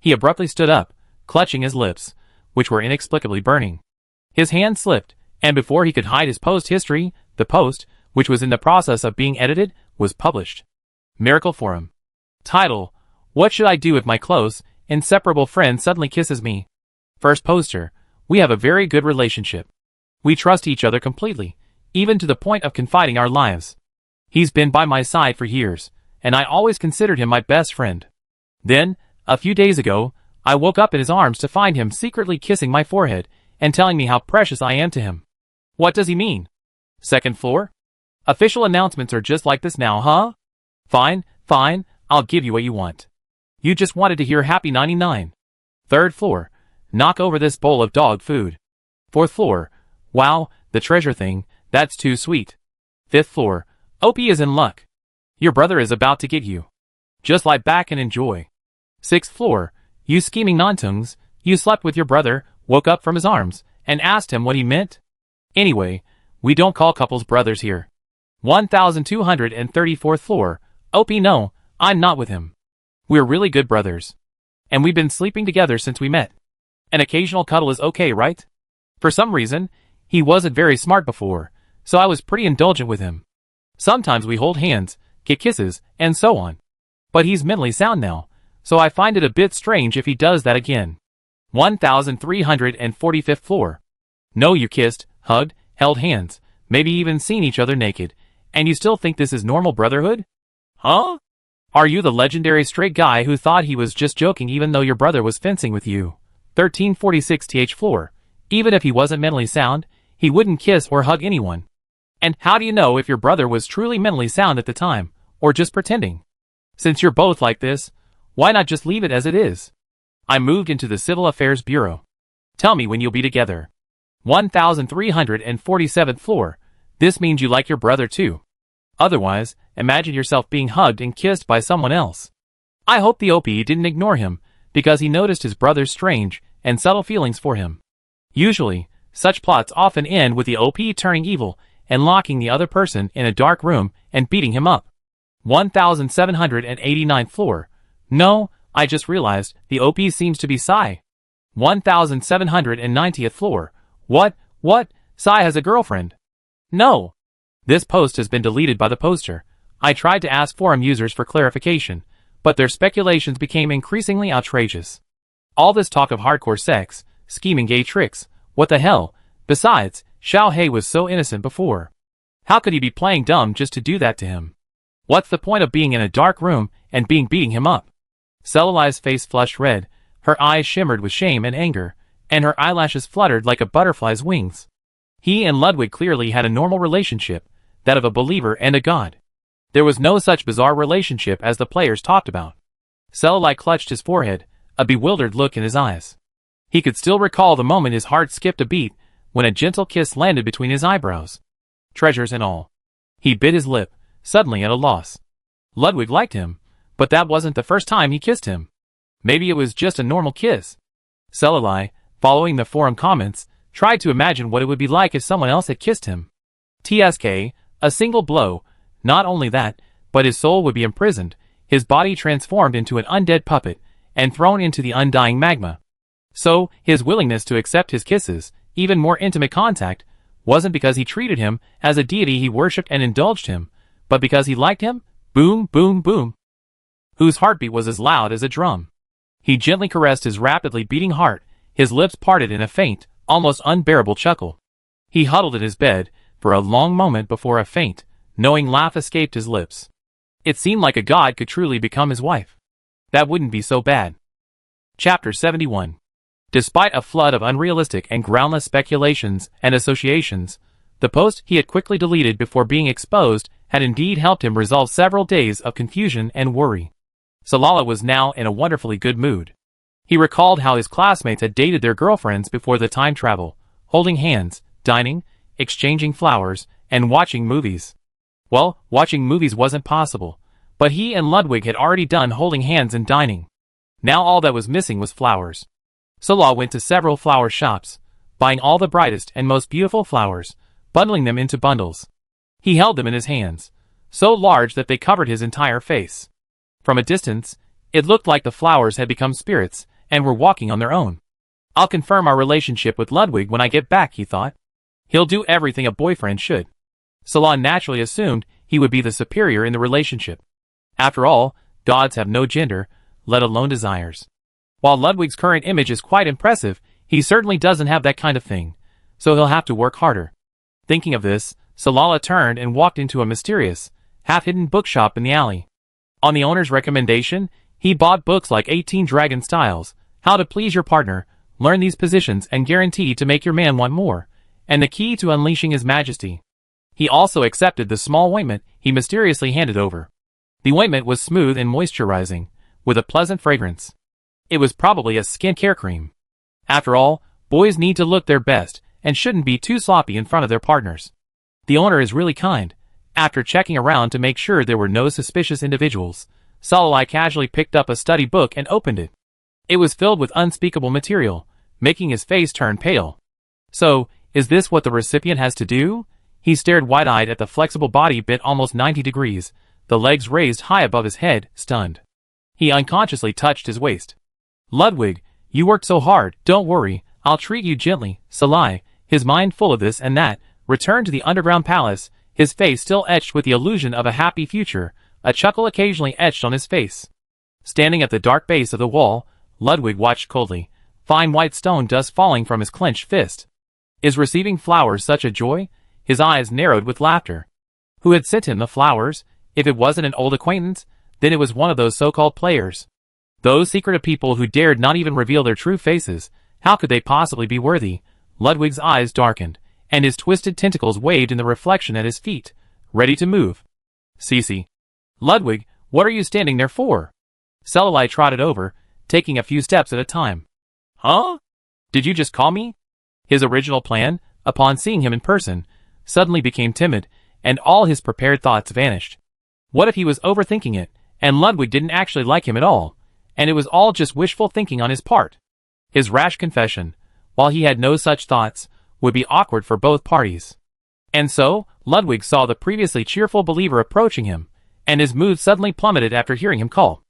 He abruptly stood up, clutching his lips, which were inexplicably burning. His hand slipped, and before he could hide his post history, the post, which was in the process of being edited, was published. Miracle Forum. Title: What should I do if my close, inseparable friend suddenly kisses me? First poster: We have a very good relationship. We trust each other completely, even to the point of confiding our lives. He's been by my side for years, and I always considered him my best friend. Then, a few days ago, I woke up in his arms to find him secretly kissing my forehead and telling me how precious I am to him. What does he mean? Second floor? Official announcements are just like this now, huh? Fine, I'll give you what you want. You just wanted to hear Happy 99. Third floor: Knock over this bowl of dog food. Fourth floor: Wow, the treasure thing, that's too sweet. Fifth floor: OP is in luck. Your brother is about to get you. Just lie back and enjoy. Sixth floor: You scheming nontungs, you slept with your brother, woke up from his arms, and asked him what he meant? Anyway, we don't call couples brothers here. 1234th floor: OP no, I'm not with him. We're really good brothers. And we've been sleeping together since we met. An occasional cuddle is okay, right? For some reason, he wasn't very smart before, so I was pretty indulgent with him. Sometimes we hold hands, get kisses, and so on. But he's mentally sound now, so I find it a bit strange if he does that again. 1345th floor. No, you kissed, hugged, held hands, maybe even seen each other naked, and you still think this is normal brotherhood? Huh? Are you the legendary straight guy who thought he was just joking even though your brother was fencing with you? 1346th floor. Even if he wasn't mentally sound, he wouldn't kiss or hug anyone. And how do you know if your brother was truly mentally sound at the time, or just pretending? Since you're both like this, why not just leave it as it is? I moved into the Civil Affairs Bureau. Tell me when you'll be together. 1347th floor. This means you like your brother too. Otherwise, imagine yourself being hugged and kissed by someone else. I hope the OP didn't ignore him, because he noticed his brother's strange and subtle feelings for him. Usually, such plots often end with the OP turning evil and locking the other person in a dark room and beating him up. 1789th floor. No, I just realized the OP seems to be Sai. 1790th floor. What? Sai has a girlfriend. No. This post has been deleted by the poster. I tried to ask forum users for clarification, but their speculations became increasingly outrageous. All this talk of hardcore sex, scheming gay tricks, what the hell? Besides, Xiao Hei was so innocent before. How could he be playing dumb just to do that to him? What's the point of being in a dark room and beating him up? Celluli's face flushed red, her eyes shimmered with shame and anger, and her eyelashes fluttered like a butterfly's wings. He and Ludwig clearly had a normal relationship, that of a believer and a god. There was no such bizarre relationship as the players talked about. Celluli clutched his forehead, a bewildered look in his eyes. He could still recall the moment his heart skipped a beat when a gentle kiss landed between his eyebrows. Treasures and all. He bit his lip, suddenly at a loss. Ludwig liked him, but that wasn't the first time he kissed him. Maybe it was just a normal kiss. Selali, following the forum comments, tried to imagine what it would be like if someone else had kissed him. TSK, a single blow. Not only that, but his soul would be imprisoned, his body transformed into an undead puppet, and thrown into the undying magma. So, his willingness to accept his kisses, even more intimate contact, wasn't because he treated him as a deity he worshipped and indulged him, but because he liked him, boom, boom, boom, whose heartbeat was as loud as a drum. He gently caressed his rapidly beating heart, his lips parted in a faint, almost unbearable chuckle. He huddled in his bed for a long moment before a faint, knowing laugh escaped his lips. It seemed like a god could truly become his wife. That wouldn't be so bad. Chapter 71. Despite a flood of unrealistic and groundless speculations and associations, the post he had quickly deleted before being exposed had indeed helped him resolve several days of confusion and worry. Salala was now in a wonderfully good mood. He recalled how his classmates had dated their girlfriends before the time travel, holding hands, dining, exchanging flowers, and watching movies. Well, watching movies wasn't possible, but he and Ludwig had already done holding hands and dining. Now all that was missing was flowers. Salah went to several flower shops, buying all the brightest and most beautiful flowers, bundling them into bundles. He held them in his hands, so large that they covered his entire face. From a distance, it looked like the flowers had become spirits and were walking on their own. I'll confirm our relationship with Ludwig when I get back, he thought. He'll do everything a boyfriend should. Salah naturally assumed he would be the superior in the relationship. After all, gods have no gender, let alone desires. While Ludwig's current image is quite impressive, he certainly doesn't have that kind of thing, so he'll have to work harder. Thinking of this, Salala turned and walked into a mysterious, half-hidden bookshop in the alley. On the owner's recommendation, he bought books like 18 Dragon Styles, How to Please Your Partner, Learn These Positions and Guarantee to Make Your Man Want More, and The Key to Unleashing His Majesty. He also accepted the small ointment he mysteriously handed over. The ointment was smooth and moisturizing, with a pleasant fragrance. It was probably a skincare cream. After all, boys need to look their best and shouldn't be too sloppy in front of their partners. The owner is really kind. After checking around to make sure there were no suspicious individuals, Salalai casually picked up a study book and opened it. It was filled with unspeakable material, making his face turn pale. So, is this what the recipient has to do? He stared wide-eyed at the flexible body bent almost 90 degrees, the legs raised high above his head, stunned. He unconsciously touched his waist. Ludwig, you worked so hard, don't worry, I'll treat you gently. Salai, his mind full of this and that, returned to the underground palace, his face still etched with the illusion of a happy future, a chuckle occasionally etched on his face. Standing at the dark base of the wall, Ludwig watched coldly, fine white stone dust falling from his clenched fist. Is receiving flowers such a joy? His eyes narrowed with laughter. Who had sent him the flowers? If it wasn't an old acquaintance, then it was one of those so-called players. Those secretive people who dared not even reveal their true faces, how could they possibly be worthy? Ludwig's eyes darkened, and his twisted tentacles waved in the reflection at his feet, ready to move. Cece. Ludwig, what are you standing there for? Selalai trotted over, taking a few steps at a time. Huh? Did you just call me? His original plan, upon seeing him in person, suddenly became timid, and all his prepared thoughts vanished. What if he was overthinking it, and Ludwig didn't actually like him at all, and it was all just wishful thinking on his part? His rash confession, while he had no such thoughts, would be awkward for both parties. And so, Ludwig saw the previously cheerful believer approaching him, and his mood suddenly plummeted after hearing him call.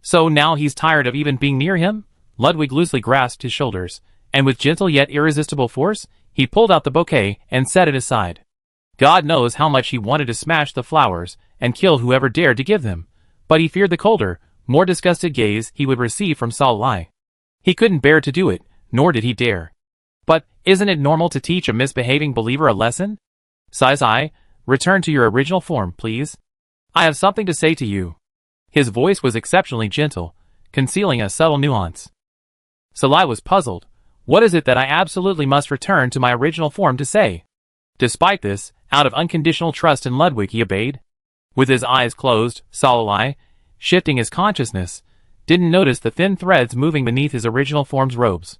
So now he's tired of even being near him? Ludwig loosely grasped his shoulders, and with gentle yet irresistible force, he pulled out the bouquet and set it aside. God knows how much he wanted to smash the flowers and kill whoever dared to give them, but he feared the colder, more disgusted gaze he would receive from Salalai. He couldn't bear to do it, nor did he dare. But, isn't it normal to teach a misbehaving believer a lesson? Sai, return to your original form, please. I have something to say to you. His voice was exceptionally gentle, concealing a subtle nuance. Salai was puzzled. What is it that I absolutely must return to my original form to say? Despite this, out of unconditional trust in Ludwig he obeyed. With his eyes closed, Salalai, shifting his consciousness, didn't notice the thin threads moving beneath his original form's robes.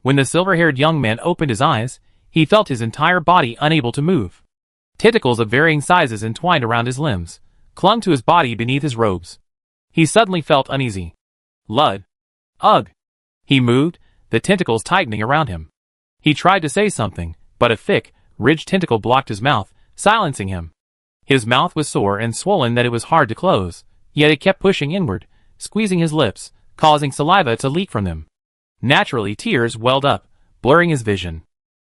When the silver-haired young man opened his eyes, he felt his entire body unable to move. Tentacles of varying sizes entwined around his limbs, clung to his body beneath his robes. He suddenly felt uneasy. Lud. Ugh. He moved, the tentacles tightening around him. He tried to say something, but a thick, ridged tentacle blocked his mouth, silencing him. His mouth was sore and swollen that it was hard to close, yet it kept pushing inward, squeezing his lips, causing saliva to leak from them. Naturally, tears welled up, blurring his vision.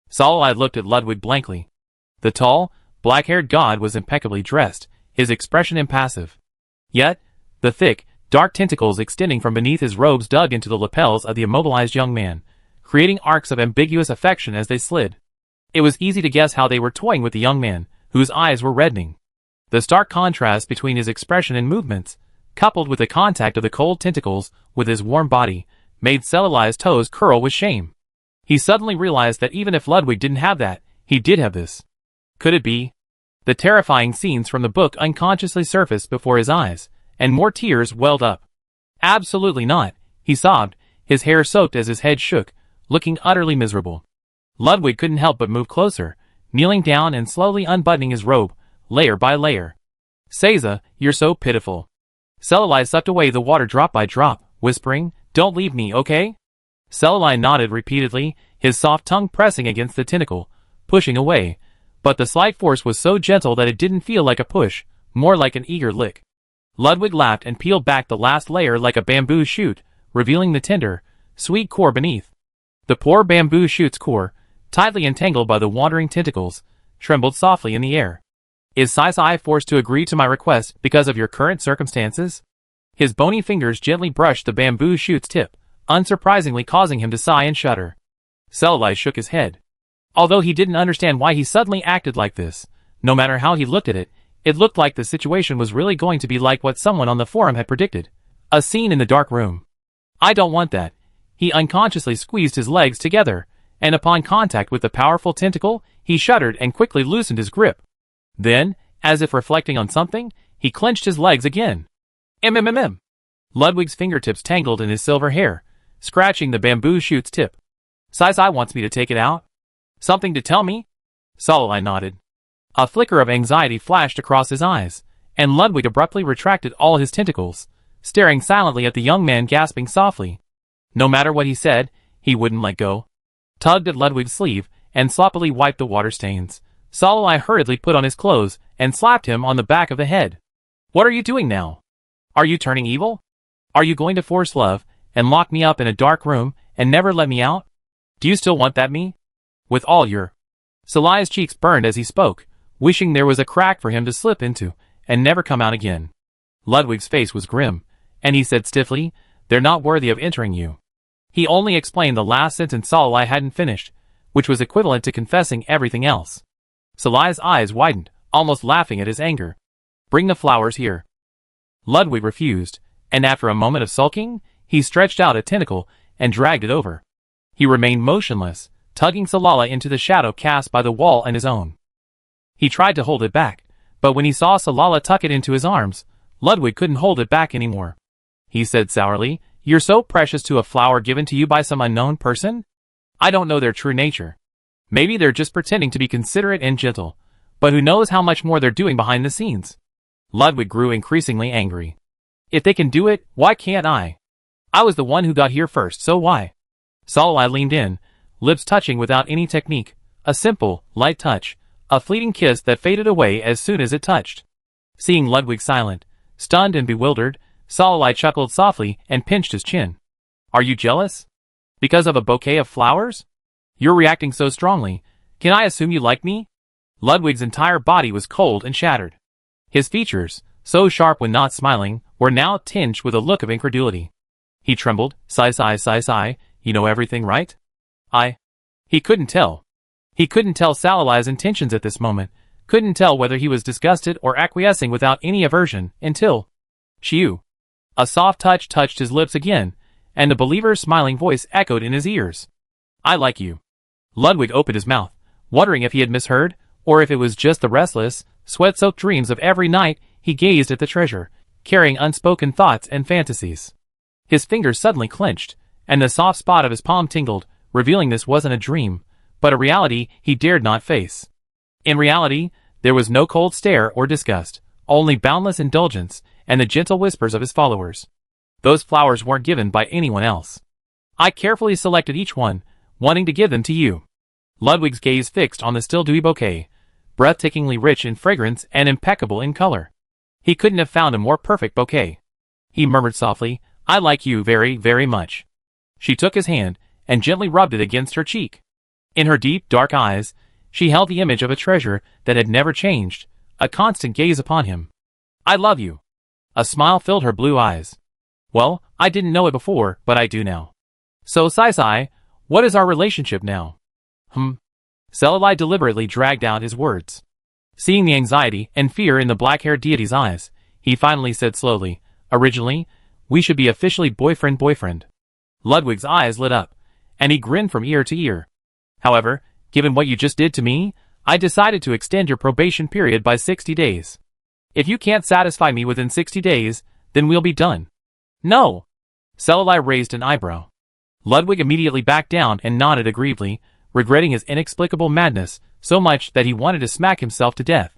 Solid looked at Ludwig blankly. The tall, black-haired god was impeccably dressed, his expression impassive. Yet, the thick, dark tentacles extending from beneath his robes dug into the lapels of the immobilized young man, creating arcs of ambiguous affection as they slid. It was easy to guess how they were toying with the young man, whose eyes were reddening. The stark contrast between his expression and movements, coupled with the contact of the cold tentacles with his warm body, made Celali's toes curl with shame. He suddenly realized that even if Ludwig didn't have that, he did have this. Could it be? The terrifying scenes from the book unconsciously surfaced before his eyes, and more tears welled up. Absolutely not, he sobbed, his hair soaked as his head shook, looking utterly miserable. Ludwig couldn't help but move closer, kneeling down and slowly unbuttoning his robe, layer by layer. Seiza, you're so pitiful. Celali sucked away the water drop by drop, whispering, "Don't leave me, okay?" Celali nodded repeatedly, his soft tongue pressing against the tentacle, pushing away, but the slight force was so gentle that it didn't feel like a push, more like an eager lick. Ludwig laughed and peeled back the last layer like a bamboo shoot, revealing the tender, sweet core beneath. The poor bamboo shoot's core, tightly entangled by the wandering tentacles, trembled softly in the air. Is Sai forced to agree to my request because of your current circumstances? His bony fingers gently brushed the bamboo shoot's tip, unsurprisingly causing him to sigh and shudder. Celali shook his head. Although he didn't understand why he suddenly acted like this, no matter how he looked at it, it looked like the situation was really going to be like what someone on the forum had predicted. A scene in the dark room. I don't want that. He unconsciously squeezed his legs together, and upon contact with the powerful tentacle, he shuddered and quickly loosened his grip. Then, as if reflecting on something, he clenched his legs again. MMMM. Ludwig's fingertips tangled in his silver hair, scratching the bamboo shoot's tip. Sai wants me to take it out? Something to tell me? Solali nodded. A flicker of anxiety flashed across his eyes, and Ludwig abruptly retracted all his tentacles, staring silently at the young man gasping softly. No matter what he said, he wouldn't let go. Tugged at Ludwig's sleeve, and sloppily wiped the water stains. Solali hurriedly put on his clothes, and slapped him on the back of the head. What are you doing now? Are you turning evil? Are you going to force love, and lock me up in a dark room, and never let me out? Do you still want that me? With all your... Solali's cheeks burned as he spoke, wishing there was a crack for him to slip into, and never come out again. Ludwig's face was grim, and he said stiffly, "They're not worthy of entering you." He only explained the last sentence Solali hadn't finished, which was equivalent to confessing everything else. Solali's eyes widened, almost laughing at his anger. "Bring the flowers here." Ludwig refused, and after a moment of sulking, he stretched out a tentacle and dragged it over. He remained motionless, tugging Solali into the shadow cast by the wall and his own. He tried to hold it back, but when he saw Solali tuck it into his arms, Ludwig couldn't hold it back anymore. He said sourly, "You're so precious to a flower given to you by some unknown person? I don't know their true nature. Maybe they're just pretending to be considerate and gentle, but who knows how much more they're doing behind the scenes." Ludwig grew increasingly angry. "If they can do it, why can't I? I was the one who got here first, so why?" Solali leaned in, lips touching without any technique, a simple, light touch, a fleeting kiss that faded away as soon as it touched. Seeing Ludwig silent, stunned and bewildered, Solali chuckled softly and pinched his chin. "Are you jealous? Because of a bouquet of flowers? You're reacting so strongly. Can I assume you like me?" Ludwig's entire body was cold and shattered. His features, so sharp when not smiling, were now tinged with a look of incredulity. He trembled. Sai, you know everything, right? He couldn't tell. He couldn't tell Solali's intentions at this moment, couldn't tell whether he was disgusted or acquiescing without any aversion, until... Shiu. A soft touch touched his lips again, and the believer's smiling voice echoed in his ears. "I like you." Ludwig opened his mouth, wondering if he had misheard, or if it was just the restless, sweat-soaked dreams of every night he gazed at the treasure, carrying unspoken thoughts and fantasies. His fingers suddenly clenched, and the soft spot of his palm tingled, revealing this wasn't a dream, but a reality he dared not face. In reality, there was no cold stare or disgust, only boundless indulgence and the gentle whispers of his followers. Those flowers weren't given by anyone else. I carefully selected each one, wanting to give them to you. Ludwig's gaze fixed on the still dewy bouquet, breathtakingly rich in fragrance and impeccable in color. He couldn't have found a more perfect bouquet. He murmured softly, I like you very, very much. She took his hand and gently rubbed it against her cheek. In her deep, dark eyes, she held the image of a treasure that had never changed, a constant gaze upon him. I love you. A smile filled her blue eyes. Well, I didn't know it before, but I do now. So Sai, what is our relationship now? Selalai deliberately dragged out his words. Seeing the anxiety and fear in the black-haired deity's eyes, he finally said slowly, originally, we should be officially boyfriend-boyfriend. Ludwig's eyes lit up, and he grinned from ear to ear. However, given what you just did to me, I decided to extend your probation period by 60 days. If you can't satisfy me within 60 days, then we'll be done. No! Selalai raised an eyebrow. Ludwig immediately backed down and nodded aggrievedly, regretting his inexplicable madness so much that he wanted to smack himself to death.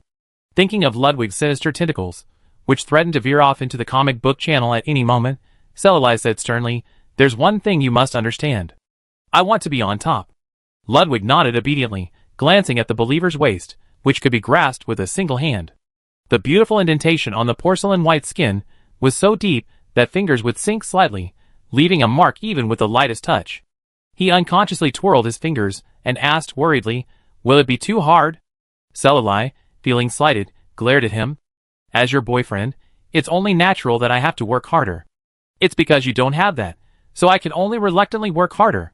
Thinking of Ludwig's sinister tentacles, which threatened to veer off into the comic book channel at any moment, Selalai said sternly, there's one thing you must understand. I want to be on top. Ludwig nodded obediently, glancing at the believer's waist, which could be grasped with a single hand. The beautiful indentation on the porcelain white skin was so deep that fingers would sink slightly, leaving a mark even with the lightest touch. He unconsciously twirled his fingers and asked worriedly, will it be too hard? Selalai, feeling slighted, glared at him. As your boyfriend, it's only natural that I have to work harder. It's because you don't have that, so I can only reluctantly work harder.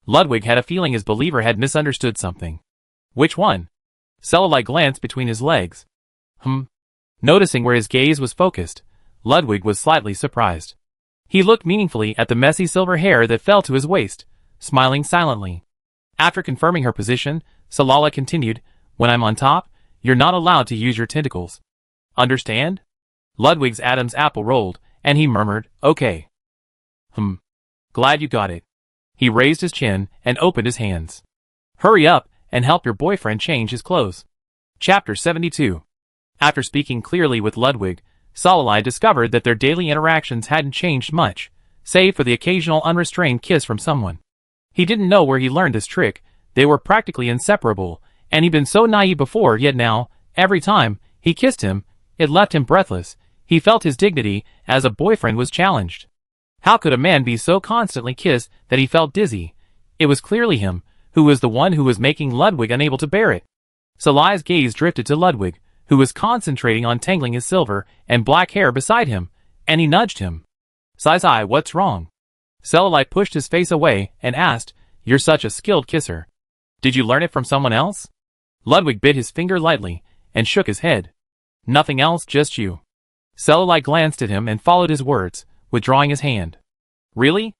Ludwig had a feeling his believer had misunderstood something. Which one? Selalai glanced between his legs. Noticing where his gaze was focused, Ludwig was slightly surprised. He looked meaningfully at the messy silver hair that fell to his waist, smiling silently. After confirming her position, Selalai continued, when I'm on top, you're not allowed to use your tentacles. Understand? Ludwig's Adam's apple rolled, and he murmured, okay. Glad you got it. He raised his chin and opened his hands. Hurry up and help your boyfriend change his clothes. Chapter 72. After speaking clearly with Ludwig, Selalai discovered that their daily interactions hadn't changed much, save for the occasional unrestrained kiss from someone. He didn't know where he learned this trick. They were practically inseparable, and he'd been so naive before, yet now, every time he kissed him, it left him breathless. He felt his dignity as a boyfriend was challenged. How could a man be so constantly kissed that he felt dizzy? It was clearly him, who was the one who was making Ludwig unable to bear it. Selalai's gaze drifted to Ludwig, who was concentrating on tangling his silver and black hair beside him, and he nudged him. Sai, what's wrong? Selalai pushed his face away and asked, you're such a skilled kisser. Did you learn it from someone else? Ludwig bit his finger lightly and shook his head. Nothing else, just you. Selalai glanced at him and followed his words, withdrawing his hand. Really?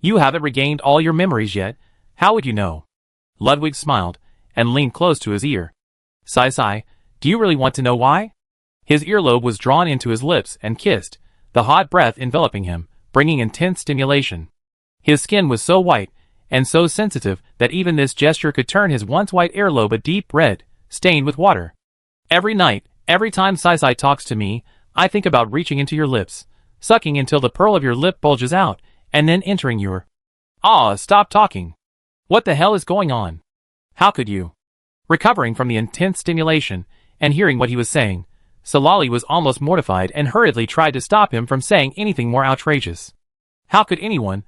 You haven't regained all your memories yet. How would you know? Ludwig smiled and leaned close to his ear. Sai, do you really want to know why? His earlobe was drawn into his lips and kissed, the hot breath enveloping him, bringing intense stimulation. His skin was so white and so sensitive that even this gesture could turn his once white earlobe a deep red, stained with water. Every night, every time Sai talks to me, I think about reaching into your lips, sucking until the pearl of your lip bulges out, and then entering your... Stop talking. What the hell is going on? How could you? Recovering from the intense stimulation, and hearing what he was saying, Selalai was almost mortified and hurriedly tried to stop him from saying anything more outrageous. How could anyone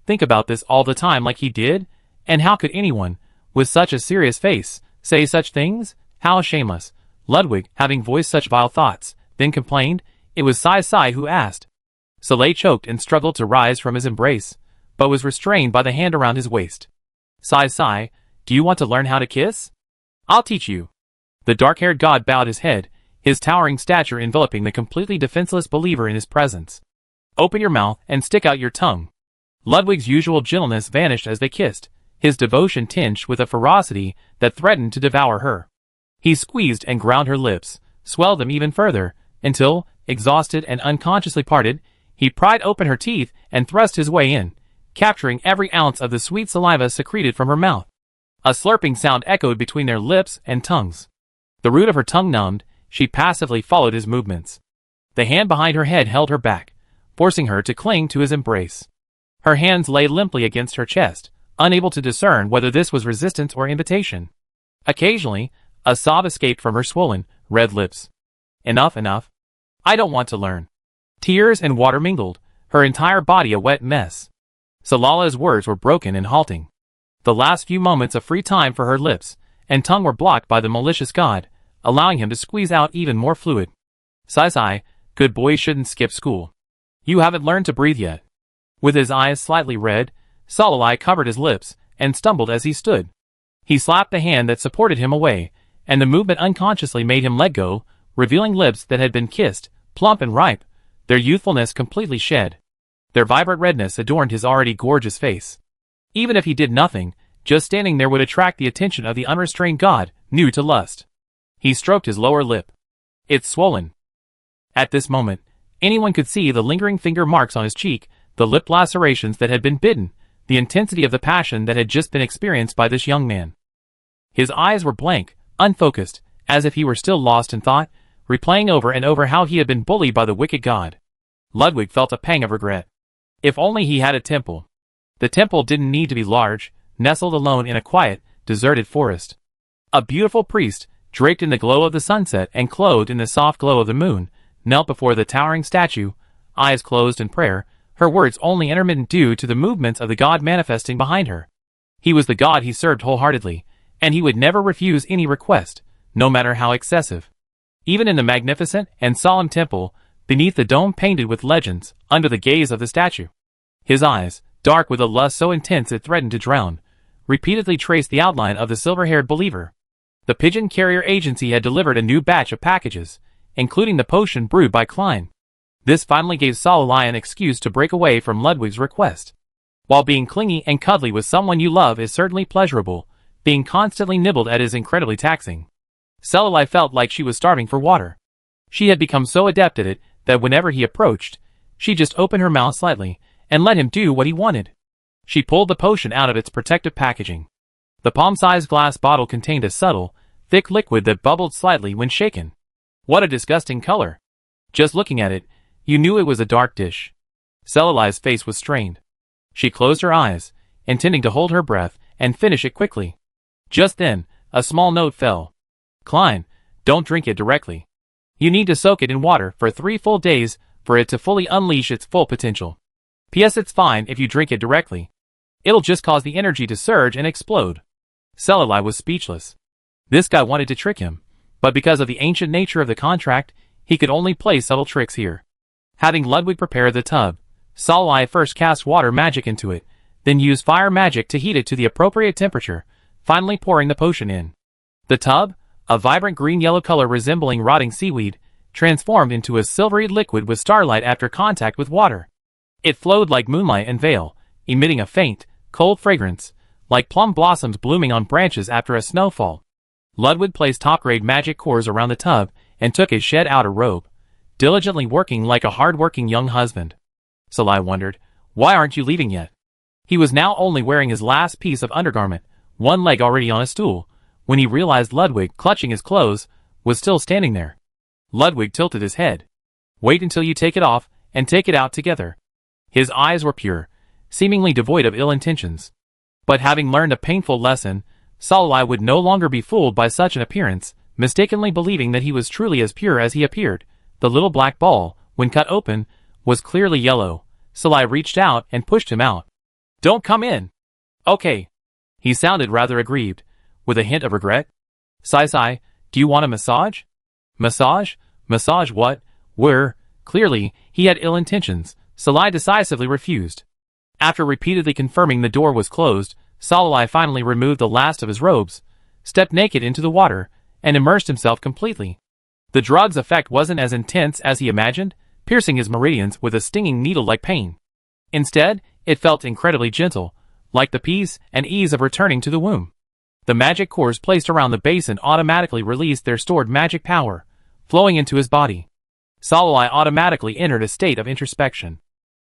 think about this all the time like he did? And how could anyone, with such a serious face, say such things? How shameless. Ludwig, having voiced such vile thoughts, then complained. It was Sai who asked. Selalai choked and struggled to rise from his embrace, but was restrained by the hand around his waist. Sai, do you want to learn how to kiss? I'll teach you. The dark-haired god bowed his head, his towering stature enveloping the completely defenseless believer in his presence. Open your mouth and stick out your tongue. Ludwig's usual gentleness vanished as they kissed, his devotion tinged with a ferocity that threatened to devour her. He squeezed and ground her lips, swelled them even further, until, exhausted and unconsciously parted, he pried open her teeth and thrust his way in, capturing every ounce of the sweet saliva secreted from her mouth. A slurping sound echoed between their lips and tongues. The root of her tongue numbed, she passively followed his movements. The hand behind her head held her back, forcing her to cling to his embrace. Her hands lay limply against her chest, unable to discern whether this was resistance or invitation. Occasionally, a sob escaped from her swollen, red lips. Enough, enough. I don't want to learn. Tears and water mingled, her entire body a wet mess. Salala's words were broken and halting. The last few moments of free time for her lips and tongue were blocked by the malicious god, allowing him to squeeze out even more fluid. Sigh, good boys shouldn't skip school. You haven't learned to breathe yet. With his eyes slightly red, Salala covered his lips and stumbled as he stood. He slapped the hand that supported him away, and the movement unconsciously made him let go, revealing lips that had been kissed, plump and ripe, their youthfulness completely shed. Their vibrant redness adorned his already gorgeous face. Even if he did nothing, just standing there would attract the attention of the unrestrained god, new to lust. He stroked his lower lip. It's swollen. At this moment, anyone could see the lingering finger marks on his cheek, the lip lacerations that had been bitten, the intensity of the passion that had just been experienced by this young man. His eyes were blank, unfocused, as if he were still lost in thought, replaying over and over how he had been bullied by the wicked god. Ludwig felt a pang of regret. If only he had a temple. The temple didn't need to be large, nestled alone in a quiet, deserted forest. A beautiful priest, draped in the glow of the sunset and clothed in the soft glow of the moon, knelt before the towering statue, eyes closed in prayer, her words only intermittent due to the movements of the god manifesting behind her. He was the god he served wholeheartedly, and he would never refuse any request, no matter how excessive. Even in the magnificent and solemn temple, beneath the dome painted with legends, under the gaze of the statue, his eyes, dark with a lust so intense it threatened to drown, repeatedly traced the outline of the silver-haired believer. The pigeon carrier agency had delivered a new batch of packages, including the potion brewed by Klein. This finally gave Salala an excuse to break away from Ludwig's request. While being clingy and cuddly with someone you love is certainly pleasurable, being constantly nibbled at is incredibly taxing. Salala felt like she was starving for water. She had become so adept at it that whenever he approached, she just opened her mouth slightly and let him do what he wanted. She pulled the potion out of its protective packaging. The palm-sized glass bottle contained a subtle, thick liquid that bubbled slightly when shaken. What a disgusting color. Just looking at it, you knew it was a dark dish. Salala's face was strained. She closed her eyes, intending to hold her breath and finish it quickly. Just then, a small note fell. Klein, don't drink it directly. You need to soak it in water for 3 full days for it to fully unleash its full potential. P.S. It's fine if you drink it directly. It'll just cause the energy to surge and explode. Salala was speechless. This guy wanted to trick him, but because of the ancient nature of the contract, he could only play subtle tricks here. Having Ludwig prepare the tub, Salala first cast water magic into it, then used fire magic to heat it to the appropriate temperature, finally pouring the potion in. The tub, a vibrant green-yellow color resembling rotting seaweed, transformed into a silvery liquid with starlight after contact with water. It flowed like moonlight and veil, emitting a faint, cold fragrance, like plum blossoms blooming on branches after a snowfall. Ludwig placed top-grade magic cores around the tub and took his shed outer robe, diligently working like a hard-working young husband. Salai wondered, why aren't you leaving yet? He was now only wearing his last piece of undergarment, one leg already on a stool, when he realized Ludwig, clutching his clothes, was still standing there. Ludwig tilted his head. Wait until you take it off, and take it out together. His eyes were pure, seemingly devoid of ill intentions. But having learned a painful lesson, Salai would no longer be fooled by such an appearance, mistakenly believing that he was truly as pure as he appeared. The little black ball, when cut open, was clearly yellow. Salai reached out and pushed him out. Don't come in. Okay. He sounded rather aggrieved, with a hint of regret. Sai, do you want a massage? Massage? Massage what? Where? Clearly, he had ill intentions. Salai decisively refused. After repeatedly confirming the door was closed, Salai finally removed the last of his robes, stepped naked into the water, and immersed himself completely. The drug's effect wasn't as intense as he imagined, piercing his meridians with a stinging needle-like pain. Instead, it felt incredibly gentle, like the peace and ease of returning to the womb. The magic cores placed around the basin automatically released their stored magic power, flowing into his body. Salai automatically entered a state of introspection.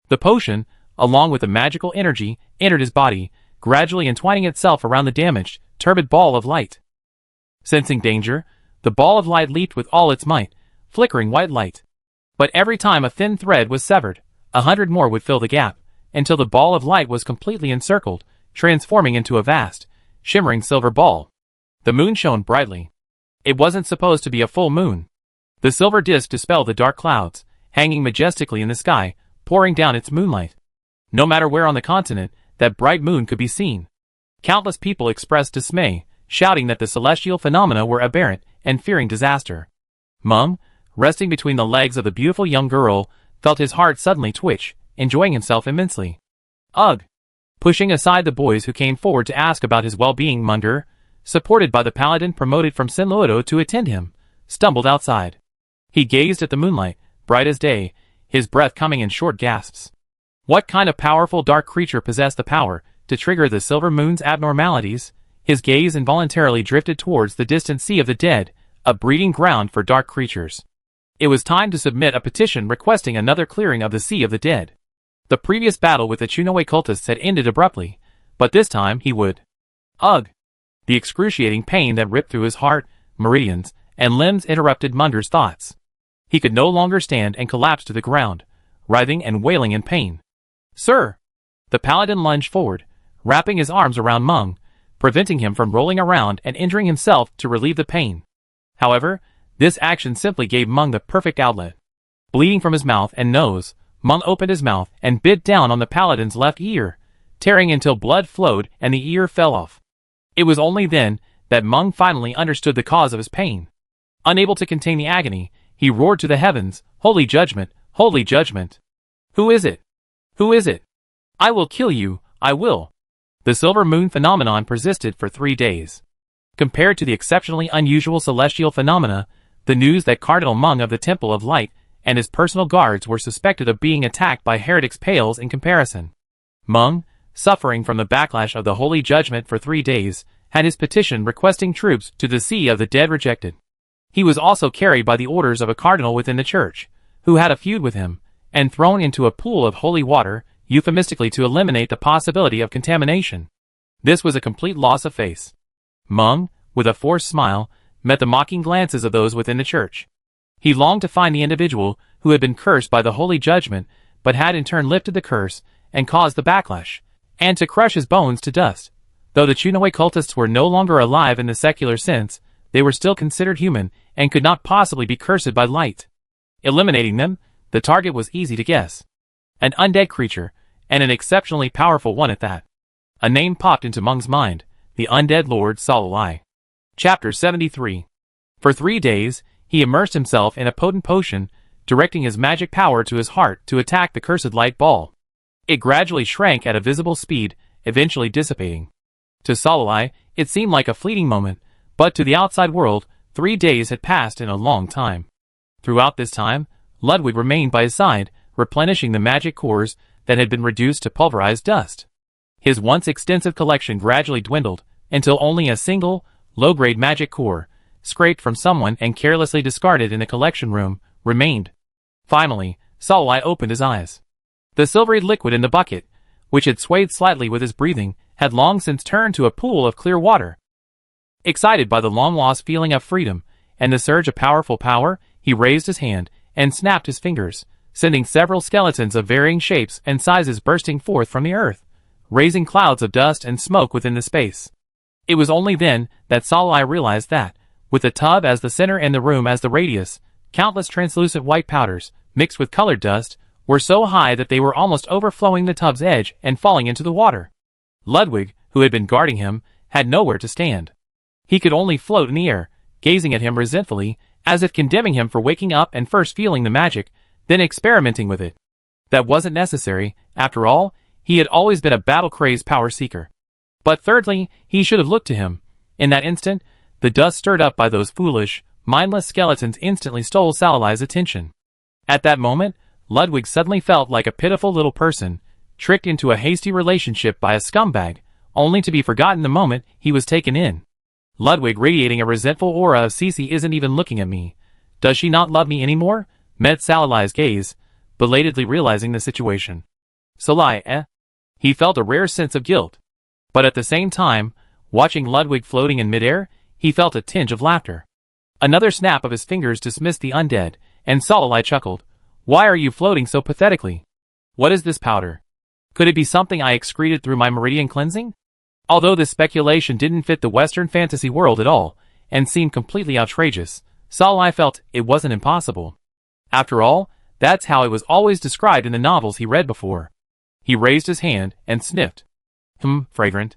The potion, along with the magical energy, entered his body, gradually entwining itself around the damaged, turbid ball of light. Sensing danger, the ball of light leaped with all its might, flickering white light. But every time a thin thread was severed, 100 more would fill the gap, until the ball of light was completely encircled, transforming into a vast, shimmering silver ball. The moon shone brightly. It wasn't supposed to be a full moon. The silver disk dispelled the dark clouds, hanging majestically in the sky, pouring down its moonlight. No matter where on the continent, that bright moon could be seen. Countless people expressed dismay, shouting that the celestial phenomena were aberrant and fearing disaster. Meng, resting between the legs of the beautiful young girl, felt his heart suddenly twitch, enjoying himself immensely. Ugh! Pushing aside the boys who came forward to ask about his well-being, Munder, supported by the paladin promoted from Sinloedo to attend him, stumbled outside. He gazed at the moonlight, bright as day, his breath coming in short gasps. What kind of powerful dark creature possessed the power to trigger the silver moon's abnormalities? His gaze involuntarily drifted towards the distant Sea of the Dead, a breeding ground for dark creatures. It was time to submit a petition requesting another clearing of the Sea of the Dead. The previous battle with the Chunoe cultists had ended abruptly, but this time he would. Ugh! The excruciating pain that ripped through his heart, meridians, and limbs interrupted Munder's thoughts. He could no longer stand and collapsed to the ground, writhing and wailing in pain. Sir! The paladin lunged forward, wrapping his arms around Meng, preventing him from rolling around and injuring himself to relieve the pain. However, this action simply gave Meng the perfect outlet. Bleeding from his mouth and nose, Meng opened his mouth and bit down on the paladin's left ear, tearing until blood flowed and the ear fell off. It was only then that Meng finally understood the cause of his pain. Unable to contain the agony, he roared to the heavens, "Holy judgment! Holy judgment! Who is it? Who is it? I will kill you, I will!" The silver moon phenomenon persisted for 3 days. Compared to the exceptionally unusual celestial phenomena, the news that Cardinal Meng of the Temple of Light and his personal guards were suspected of being attacked by heretics pales in comparison. Meng, suffering from the backlash of the holy judgment for 3 days, had his petition requesting troops to the Sea of the Dead rejected. He was also carried by the orders of a cardinal within the church, who had a feud with him, and thrown into a pool of holy water, euphemistically to eliminate the possibility of contamination. This was a complete loss of face. Meng, with a forced smile, met the mocking glances of those within the church. He longed to find the individual who had been cursed by the holy judgment, but had in turn lifted the curse and caused the backlash, and to crush his bones to dust. Though the Chunoe cultists were no longer alive in the secular sense, they were still considered human and could not possibly be cursed by light. Eliminating them, the target was easy to guess. An undead creature, and an exceptionally powerful one at that. A name popped into Meng's mind, the undead Lord Salolai. Chapter 73. For 3 days, he immersed himself in a potent potion, directing his magic power to his heart to attack the cursed light ball. It gradually shrank at a visible speed, eventually dissipating. To Salolai, it seemed like a fleeting moment, but to the outside world, 3 days had passed in a long time. Throughout this time, Ludwig remained by his side, replenishing the magic cores that had been reduced to pulverized dust. His once extensive collection gradually dwindled, until only a single, low-grade magic core, scraped from someone and carelessly discarded in a collection room, remained. Finally, Salolai opened his eyes. The silvery liquid in the bucket, which had swayed slightly with his breathing, had long since turned to a pool of clear water. Excited by the long-lost feeling of freedom and the surge of powerful power, he raised his hand and snapped his fingers, sending several skeletons of varying shapes and sizes bursting forth from the earth, raising clouds of dust and smoke within the space. It was only then that Salolai realized that, with the tub as the center and the room as the radius, countless translucent white powders, mixed with colored dust, were so high that they were almost overflowing the tub's edge and falling into the water. Ludwig, who had been guarding him, had nowhere to stand. He could only float in the air, gazing at him resentfully, as if condemning him for waking up and first feeling the magic, then experimenting with it. That wasn't necessary, after all, he had always been a battle-crazed power seeker. But thirdly, he should have looked to him. In that instant, the dust stirred up by those foolish, mindless skeletons instantly stole Salolai's attention. At that moment, Ludwig suddenly felt like a pitiful little person, tricked into a hasty relationship by a scumbag, only to be forgotten the moment he was taken in. Ludwig, radiating a resentful aura of Cece, isn't even looking at me. Does she not love me anymore? Met Salolai's gaze, belatedly realizing the situation. Salai, He felt a rare sense of guilt. But at the same time, watching Ludwig floating in midair, he felt a tinge of laughter. Another snap of his fingers dismissed the undead, and Salai chuckled. Why are you floating so pathetically? What is this powder? Could it be something I excreted through my meridian cleansing? Although this speculation didn't fit the Western fantasy world at all, and seemed completely outrageous, Salai felt it wasn't impossible. After all, that's how it was always described in the novels he read before. He raised his hand and sniffed. Fragrant.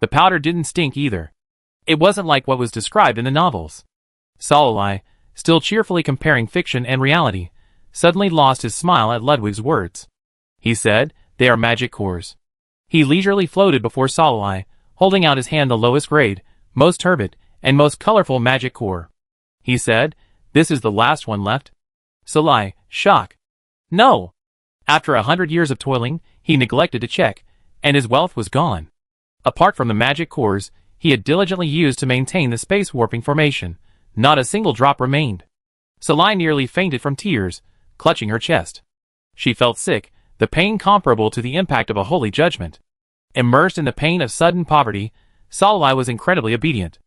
The powder didn't stink either. It wasn't like what was described in the novels. Salai, still cheerfully comparing fiction and reality, suddenly lost his smile at Ludwig's words. He said, they are magic cores. He leisurely floated before Salai, holding out his hand the lowest grade, most turbid, and most colorful magic core. He said, this is the last one left? Salai, shock. No! After 100 years of toiling, he neglected to check, and his wealth was gone. Apart from the magic cores he had diligently used to maintain the space warping formation, not a single drop remained. Salai nearly fainted from tears, clutching her chest. She felt sick, the pain comparable to the impact of a holy judgment. Immersed in the pain of sudden poverty, Salai was incredibly obedient.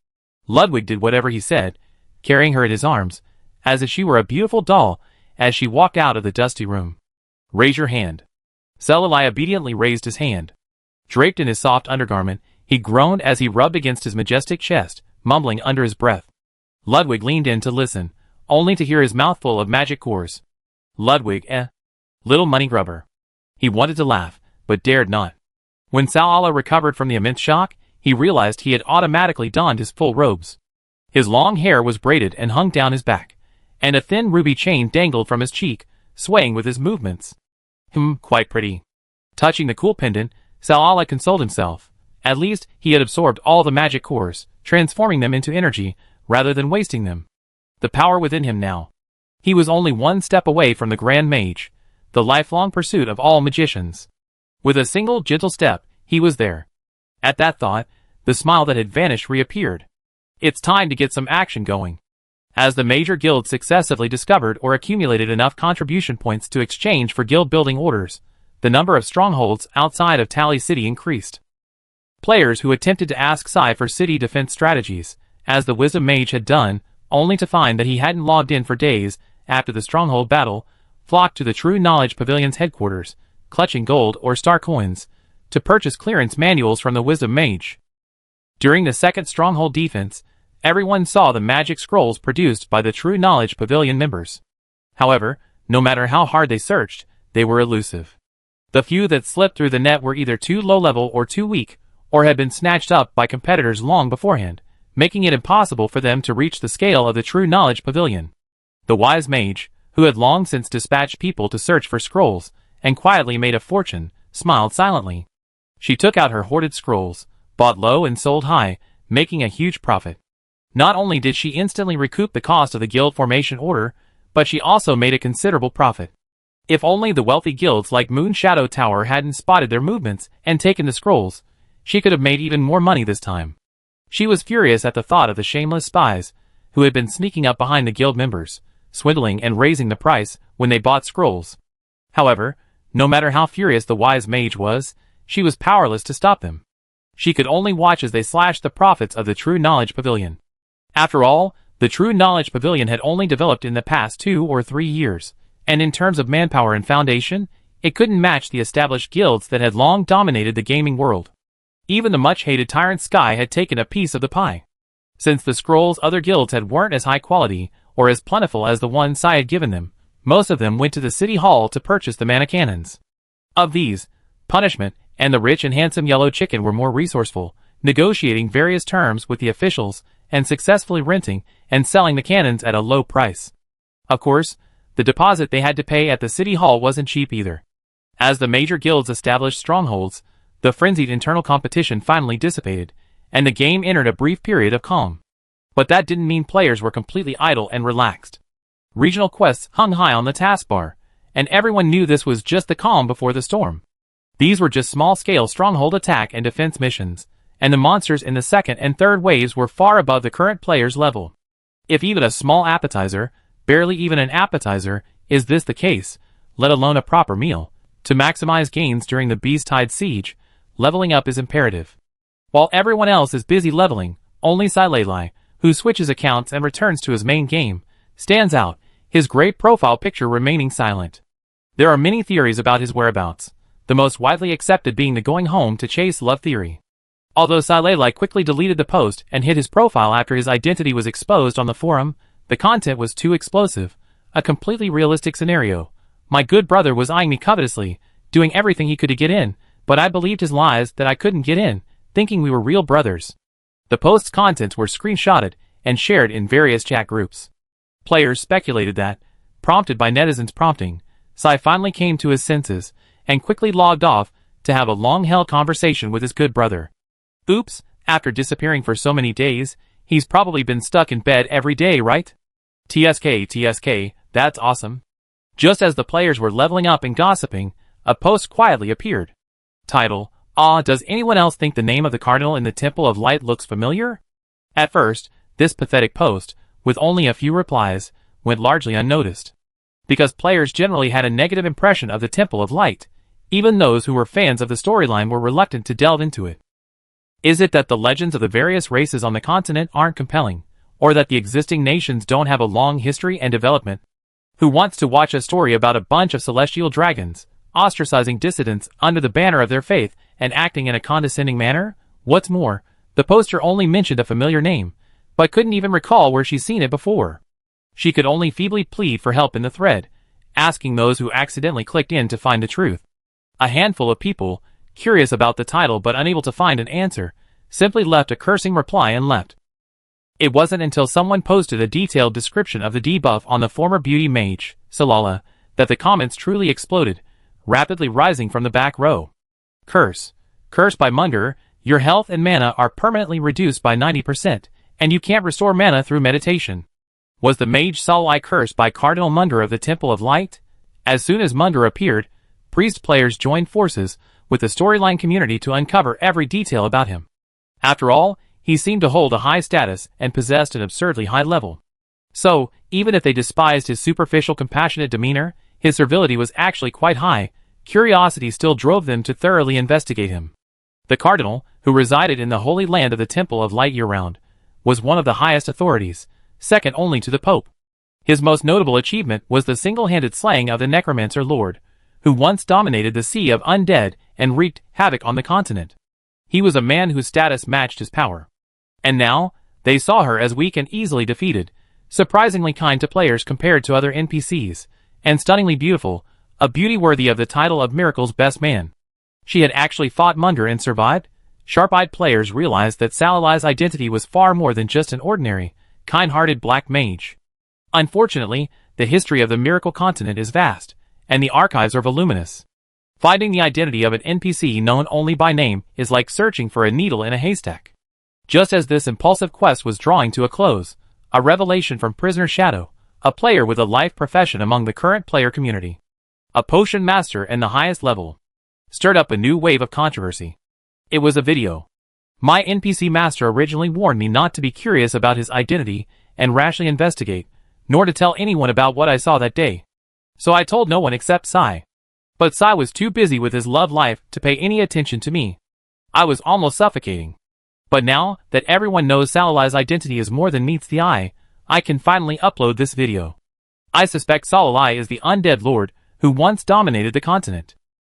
Ludwig did whatever he said, carrying her in his arms, as if she were a beautiful doll, as she walked out of the dusty room. Raise your hand. Salai obediently raised his hand. Draped in his soft undergarment, he groaned as he rubbed against his majestic chest, mumbling under his breath. Ludwig leaned in to listen, only to hear his mouth full of magic cores. Ludwig, Little money grubber. He wanted to laugh, but dared not. When Salai recovered from the immense shock, he realized he had automatically donned his full robes. His long hair was braided and hung down his back, and a thin ruby chain dangled from his cheek, swaying with his movements. Quite pretty. Touching the cool pendant, Salai consoled himself. At least, he had absorbed all the magic cores, transforming them into energy, rather than wasting them. The power within him now. He was only one step away from the Grand Mage, the lifelong pursuit of all magicians. With a single gentle step, he was there. At that thought, the smile that had vanished reappeared. It's time to get some action going. As the major guilds successively discovered or accumulated enough contribution points to exchange for guild-building orders, the number of strongholds outside of Tally City increased. Players who attempted to ask Sai for city defense strategies, as the Wisdom Mage had done, only to find that he hadn't logged in for days after the stronghold battle, flocked to the True Knowledge Pavilion's headquarters, clutching gold or star coins, to purchase clearance manuals from the Wisdom Mage. During the second stronghold defense, everyone saw the magic scrolls produced by the True Knowledge Pavilion members. However, no matter how hard they searched, they were elusive. The few that slipped through the net were either too low-level or too weak, or had been snatched up by competitors long beforehand, making it impossible for them to reach the scale of the True Knowledge Pavilion. The wise mage, who had long since dispatched people to search for scrolls, and quietly made a fortune, smiled silently. She took out her hoarded scrolls, bought low and sold high, making a huge profit. Not only did she instantly recoup the cost of the guild formation order, but she also made a considerable profit. If only the wealthy guilds like Moon Shadow Tower hadn't spotted their movements and taken the scrolls, she could have made even more money this time. She was furious at the thought of the shameless spies, who had been sneaking up behind the guild members, swindling and raising the price when they bought scrolls. However, no matter how furious the wise mage was, she was powerless to stop them. She could only watch as they slashed the profits of the True Knowledge Pavilion. After all, the True Knowledge Pavilion had only developed in the past 2 or 3 years, and in terms of manpower and foundation, it couldn't match the established guilds that had long dominated the gaming world. Even the much-hated Tyrant Sky had taken a piece of the pie. Since the scrolls other guilds had weren't as high quality, or as plentiful as the ones Sai had given them, most of them went to the city hall to purchase the mana cannons. Of these, Punishment and the rich and handsome Yellow Chicken were more resourceful, negotiating various terms with the officials and successfully renting and selling the cannons at a low price. Of course, the deposit they had to pay at the city hall wasn't cheap either. As the major guilds established strongholds, the frenzied internal competition finally dissipated, and the game entered a brief period of calm. But that didn't mean players were completely idle and relaxed. Regional quests hung high on the taskbar, and everyone knew this was just the calm before the storm. These were just small-scale stronghold attack and defense missions, and the monsters in the second and third waves were far above the current player's level. If even a small appetizer, barely even an appetizer, is this the case, let alone a proper meal, To maximize gains during the Beastide siege, leveling up is imperative. While everyone else is busy leveling, only Silalai, who switches accounts and returns to his main game, stands out, his great profile picture remaining silent. There are many theories about his whereabouts, the most widely accepted being the going home to chase love theory. Although Silalai quickly deleted the post and hid his profile after his identity was exposed on the forum, the content was too explosive, a completely realistic scenario. My good brother was eyeing me covetously, doing everything he could to get in, but I believed his lies that I couldn't get in, thinking we were real brothers. The post's contents were screenshotted and shared in various chat groups. Players speculated that, prompted by netizens' prompting, Sai finally came to his senses and quickly logged off to have a long-held conversation with his good brother. Oops, after disappearing for so many days, he's probably been stuck in bed every day, right? TSK, that's awesome. Just as the players were leveling up and gossiping, a post quietly appeared. Title: does anyone else think the name of the cardinal in the Temple of Light looks familiar? At first, this pathetic post, with only a few replies, went largely unnoticed. Because players generally had a negative impression of the Temple of Light, even those who were fans of the storyline were reluctant to delve into it. Is it that the legends of the various races on the continent aren't compelling, or that the existing nations don't have a long history and development? Who wants to watch a story about a bunch of celestial dragons, ostracizing dissidents under the banner of their faith and acting in a condescending manner? What's more, the poster only mentioned a familiar name, but couldn't even recall where she's seen it before. She could only feebly plead for help in the thread, asking those who accidentally clicked in to find the truth. A handful of people, curious about the title but unable to find an answer, simply left a cursing reply and left. It wasn't until someone posted a detailed description of the debuff on the former beauty mage, Silalai, that the comments truly exploded, rapidly rising from the back row. Curse. Curse by Munger, your health and mana are permanently reduced by 90%, and you can't restore mana through meditation. Was the mage Silalai cursed by Cardinal Munger of the Temple of Light? As soon as Munger appeared, priest players joined forces with the storyline community to uncover every detail about him. After all, he seemed to hold a high status and possessed an absurdly high level. So, even if they despised his superficial compassionate demeanor, his servility was actually quite high. Curiosity still drove them to thoroughly investigate him. The Cardinal, who resided in the Holy Land of the Temple of Light year-round, was one of the highest authorities, second only to the Pope. His most notable achievement was the single-handed slaying of the Necromancer Lord, who once dominated the sea of undead and wreaked havoc on the continent. He was a man whose status matched his power. And now, they saw her as weak and easily defeated, surprisingly kind to players compared to other NPCs, and stunningly beautiful, a beauty worthy of the title of Miracle's best man. She had actually fought Munger and survived? Sharp-eyed players realized that Silalai's identity was far more than just an ordinary, kind-hearted black mage. Unfortunately, the history of the Miracle continent is vast, and the archives are voluminous. Finding the identity of an NPC known only by name is like searching for a needle in a haystack. Just as this impulsive quest was drawing to a close, a revelation from Prisoner Shadow, a player with a life profession among the current player community, a potion master and the highest level, stirred up a new wave of controversy. It was a video. My NPC master originally warned me not to be curious about his identity and rashly investigate, nor to tell anyone about what I saw that day. So I told no one except Sai. But Sai was too busy with his love life to pay any attention to me. I was almost suffocating. But now that everyone knows Silalai's identity is more than meets the eye, I can finally upload this video. I suspect Silalai is the undead lord who once dominated the continent.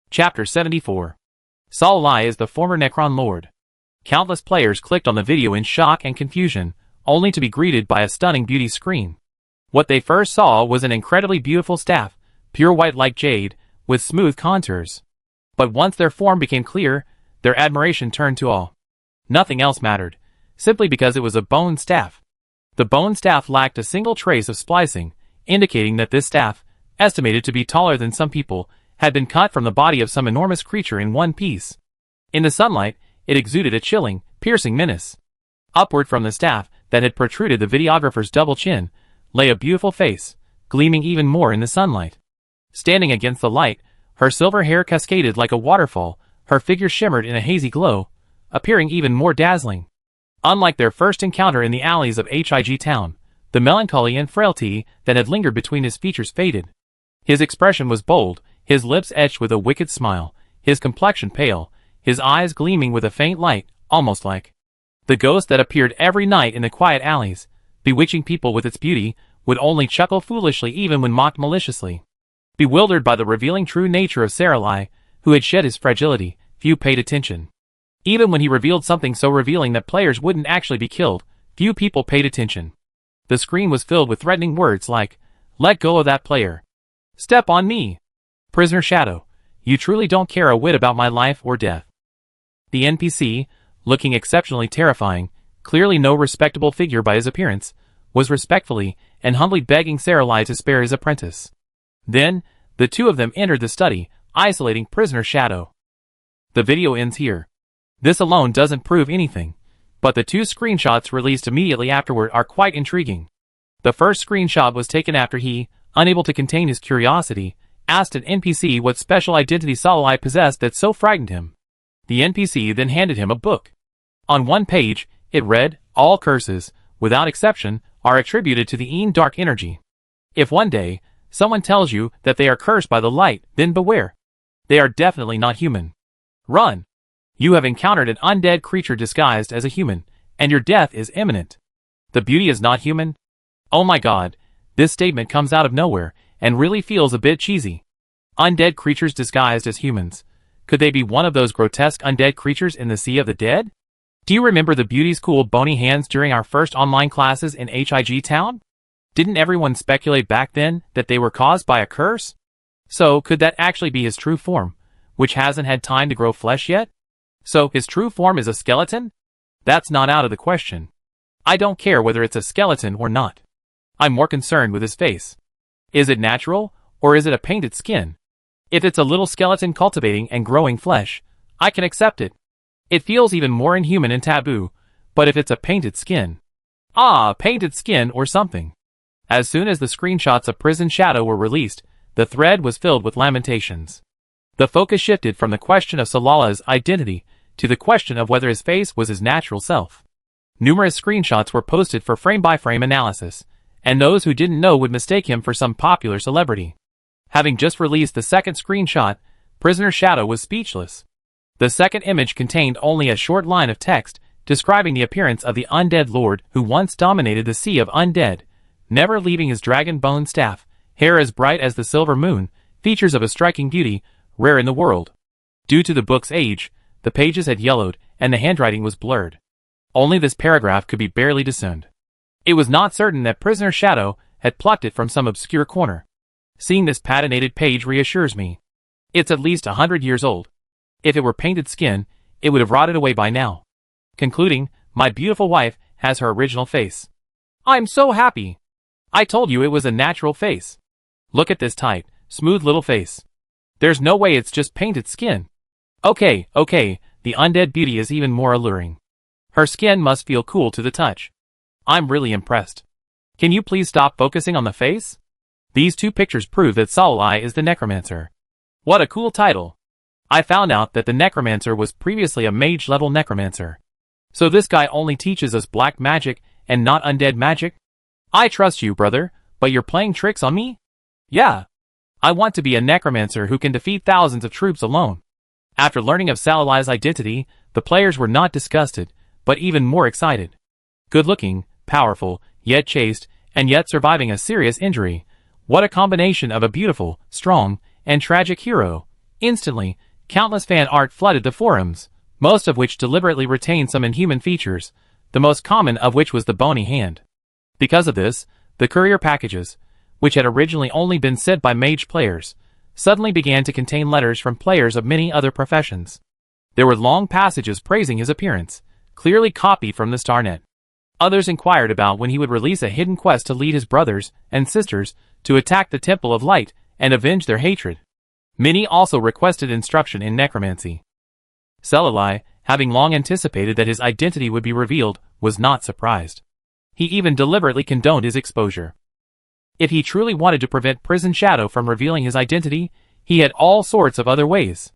Chapter 74. Silalai is the former Necron lord. Countless players clicked on the video in shock and confusion, only to be greeted by a stunning beauty screen. What they first saw was an incredibly beautiful staff, pure white like jade, with smooth contours. But once their form became clear, their admiration turned to awe. Nothing else mattered, simply because it was a bone staff. The bone staff lacked a single trace of splicing, indicating that this staff, estimated to be taller than some people, had been cut from the body of some enormous creature in one piece. In the sunlight, it exuded a chilling, piercing menace. Upward from the staff, that had protruded the videographer's double chin, lay a beautiful face, gleaming even more in the sunlight. Standing against the light, her silver hair cascaded like a waterfall, her figure shimmered in a hazy glow, appearing even more dazzling. Unlike their first encounter in the alleys of Hig Town, the melancholy and frailty that had lingered between his features faded. His expression was bold, his lips etched with a wicked smile, his complexion pale, his eyes gleaming with a faint light, almost like the ghost that appeared every night in the quiet alleys, bewitching people with its beauty, would only chuckle foolishly even when mocked maliciously. Bewildered by the revealing true nature of Saralai, who had shed his fragility, few paid attention. Even when he revealed something so revealing that players wouldn't actually be killed, few people paid attention. The screen was filled with threatening words like, "Let go of that player. Step on me. Prisoner Shadow, you truly don't care a whit about my life or death." The NPC, looking exceptionally terrifying, clearly no respectable figure by his appearance, was respectfully and humbly begging Saralai to spare his apprentice. Then, the two of them entered the study, isolating Prisoner Shadow. The video ends here. This alone doesn't prove anything, but the two screenshots released immediately afterward are quite intriguing. The first screenshot was taken after he, unable to contain his curiosity, asked an NPC what special identity Saralai possessed that so frightened him. The NPC then handed him a book. On one page, it read, "All curses, without exception, are attributed to the Een dark energy. If one day, someone tells you that they are cursed by the light, then beware. They are definitely not human. Run! You have encountered an undead creature disguised as a human, and your death is imminent. The beauty is not human." Oh my god, this statement comes out of nowhere, and really feels a bit cheesy. Undead creatures disguised as humans. Could they be one of those grotesque undead creatures in the Sea of the Dead? Do you remember the beauty's cool bony hands during our first online classes in HIG Town? Didn't everyone speculate back then that they were caused by a curse? So, could that actually be his true form, which hasn't had time to grow flesh yet? So, his true form is a skeleton? That's not out of the question. I don't care whether it's a skeleton or not. I'm more concerned with his face. Is it natural, or is it a painted skin? If it's a little skeleton cultivating and growing flesh, I can accept it. It feels even more inhuman and taboo, but if it's a painted skin... painted skin or something. As soon as the screenshots of Prison Shadow were released, the thread was filled with lamentations. The focus shifted from the question of Saralai's identity to the question of whether his face was his natural self. Numerous screenshots were posted for frame-by-frame analysis, and those who didn't know would mistake him for some popular celebrity. Having just released the second screenshot, Prisoner Shadow was speechless. The second image contained only a short line of text describing the appearance of the undead lord who once dominated the sea of undead, never leaving his dragon bone staff, hair as bright as the silver moon, features of a striking beauty, rare in the world. Due to the book's age, the pages had yellowed and the handwriting was blurred. Only this paragraph could be barely discerned. It was not certain that Prisoner Shadow had plucked it from some obscure corner. Seeing this patinated page reassures me. It's at least 100 years old. If it were painted skin, it would have rotted away by now. Concluding, my beautiful wife has her original face. I'm so happy. I told you it was a natural face. Look at this tight, smooth little face. There's no way it's just painted skin. Okay, the undead beauty is even more alluring. Her skin must feel cool to the touch. I'm really impressed. Can you please stop focusing on the face? These two pictures prove that Saralai is the necromancer. What a cool title. I found out that the necromancer was previously a mage-level necromancer. So this guy only teaches us black magic and not undead magic? I trust you, brother, but you're playing tricks on me? Yeah. I want to be a necromancer who can defeat thousands of troops alone. After learning of Saralai's identity, the players were not disgusted, but even more excited. Good-looking, powerful, yet chaste, and yet surviving a serious injury. What a combination of a beautiful, strong, and tragic hero. Instantly, countless fan art flooded the forums, most of which deliberately retained some inhuman features, the most common of which was the bony hand. Because of this, the courier packages, which had originally only been sent by mage players, suddenly began to contain letters from players of many other professions. There were long passages praising his appearance, clearly copied from the Starnet. Others inquired about when he would release a hidden quest to lead his brothers and sisters to attack the Temple of Light and avenge their hatred. Many also requested instruction in necromancy. Saralai, having long anticipated that his identity would be revealed, was not surprised. He even deliberately condoned his exposure. If he truly wanted to prevent Prison Shadow from revealing his identity, he had all sorts of other ways.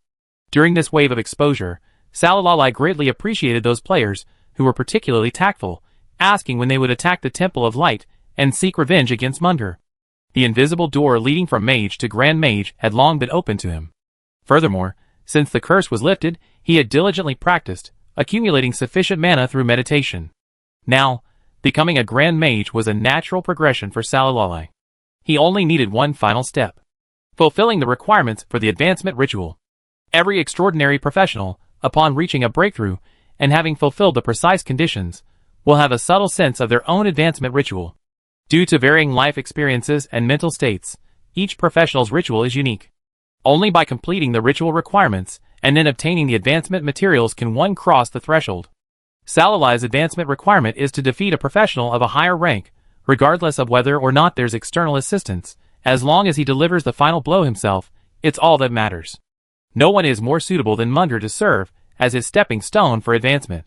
During this wave of exposure, Saralai greatly appreciated those players who were particularly tactful, asking when they would attack the Temple of Light and seek revenge against Munger. The invisible door leading from mage to grand mage had long been open to him. Furthermore, since the curse was lifted, he had diligently practiced, accumulating sufficient mana through meditation. Now, becoming a grand mage was a natural progression for Salalai. He only needed one final step: fulfilling the requirements for the advancement ritual. Every extraordinary professional, upon reaching a breakthrough, and having fulfilled the precise conditions, will have a subtle sense of their own advancement ritual. Due to varying life experiences and mental states, each professional's ritual is unique. Only by completing the ritual requirements, and then obtaining the advancement materials can one cross the threshold. Salalai's advancement requirement is to defeat a professional of a higher rank, regardless of whether or not there's external assistance. As long as he delivers the final blow himself, it's all that matters. No one is more suitable than Munder to serve as his stepping stone for advancement.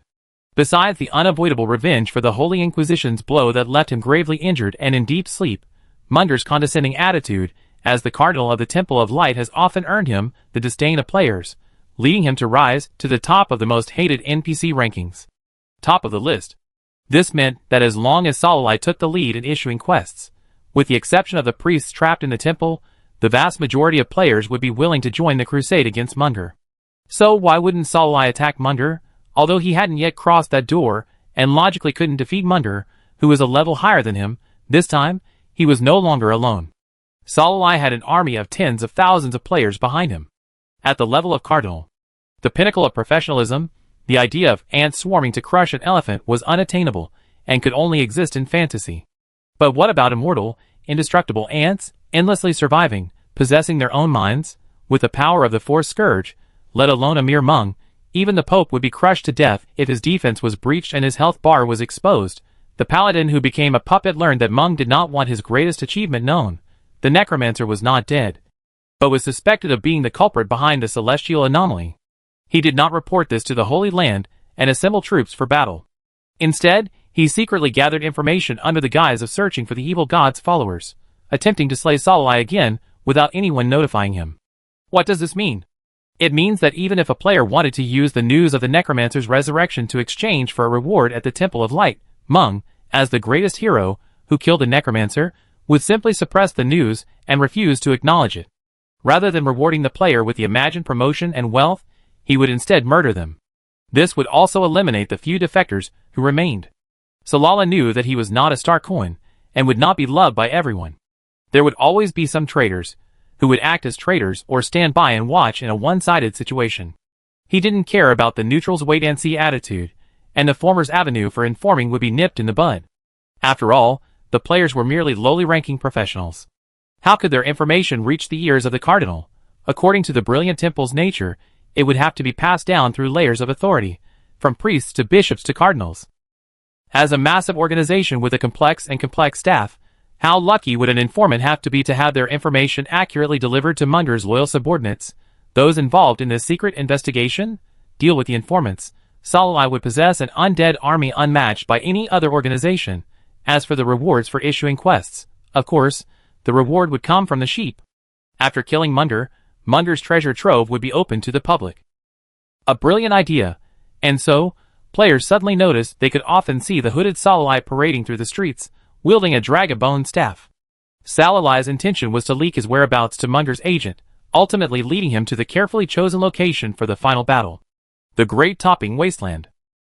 Besides the unavoidable revenge for the Holy Inquisition's blow that left him gravely injured and in deep sleep, Munder's condescending attitude as the Cardinal of the Temple of Light has often earned him the disdain of players, leading him to rise to the top of the most hated NPC rankings. Top of the list. This meant that as long as Salalai took the lead in issuing quests, with the exception of the priests trapped in the temple, the vast majority of players would be willing to join the crusade against Munder. So why wouldn't Salalai attack Munder? Although he hadn't yet crossed that door, and logically couldn't defeat Munder, who was a level higher than him, this time, he was no longer alone. Salalai had an army of tens of thousands of players behind him. At the level of Cardinal, the pinnacle of professionalism, the idea of ants swarming to crush an elephant was unattainable, and could only exist in fantasy. But what about immortal, indestructible ants, endlessly surviving, possessing their own minds, with the power of the Force Scourge, let alone a mere Hmong? Even the Pope would be crushed to death if his defense was breached and his health bar was exposed. The paladin who became a puppet learned that Hmong did not want his greatest achievement known. The necromancer was not dead, but was suspected of being the culprit behind the celestial anomaly. He did not report this to the Holy Land and assemble troops for battle. Instead, he secretly gathered information under the guise of searching for the evil god's followers, attempting to slay Salalai again without anyone notifying him. What does this mean? It means that even if a player wanted to use the news of the necromancer's resurrection to exchange for a reward at the Temple of Light, Hmong, as the greatest hero who killed the necromancer, would simply suppress the news and refuse to acknowledge it. Rather than rewarding the player with the imagined promotion and wealth, he would instead murder them. This would also eliminate the few defectors who remained. Salalai knew that he was not a star coin, and would not be loved by everyone. There would always be some traitors, who would act as traitors or stand by and watch in a one-sided situation. He didn't care about the neutral's wait-and-see attitude, and the former's avenue for informing would be nipped in the bud. After all, the players were merely lowly-ranking professionals. How could their information reach the ears of the Cardinal? According to the brilliant temple's nature, it would have to be passed down through layers of authority, from priests to bishops to cardinals. As a massive organization with a complex staff, how lucky would an informant have to be to have their information accurately delivered to Munder's loyal subordinates, those involved in this secret investigation? Deal with the informants. Salalai would possess an undead army unmatched by any other organization. As for the rewards for issuing quests, of course, the reward would come from the sheep. After killing Munder, Munder's treasure trove would be open to the public. A brilliant idea, and so, players suddenly noticed they could often see the hooded Salalai parading through the streets, wielding a dragon-bone staff. Salalai's intention was to leak his whereabouts to Munder's agent, ultimately leading him to the carefully chosen location for the final battle. The Great Topping Wasteland.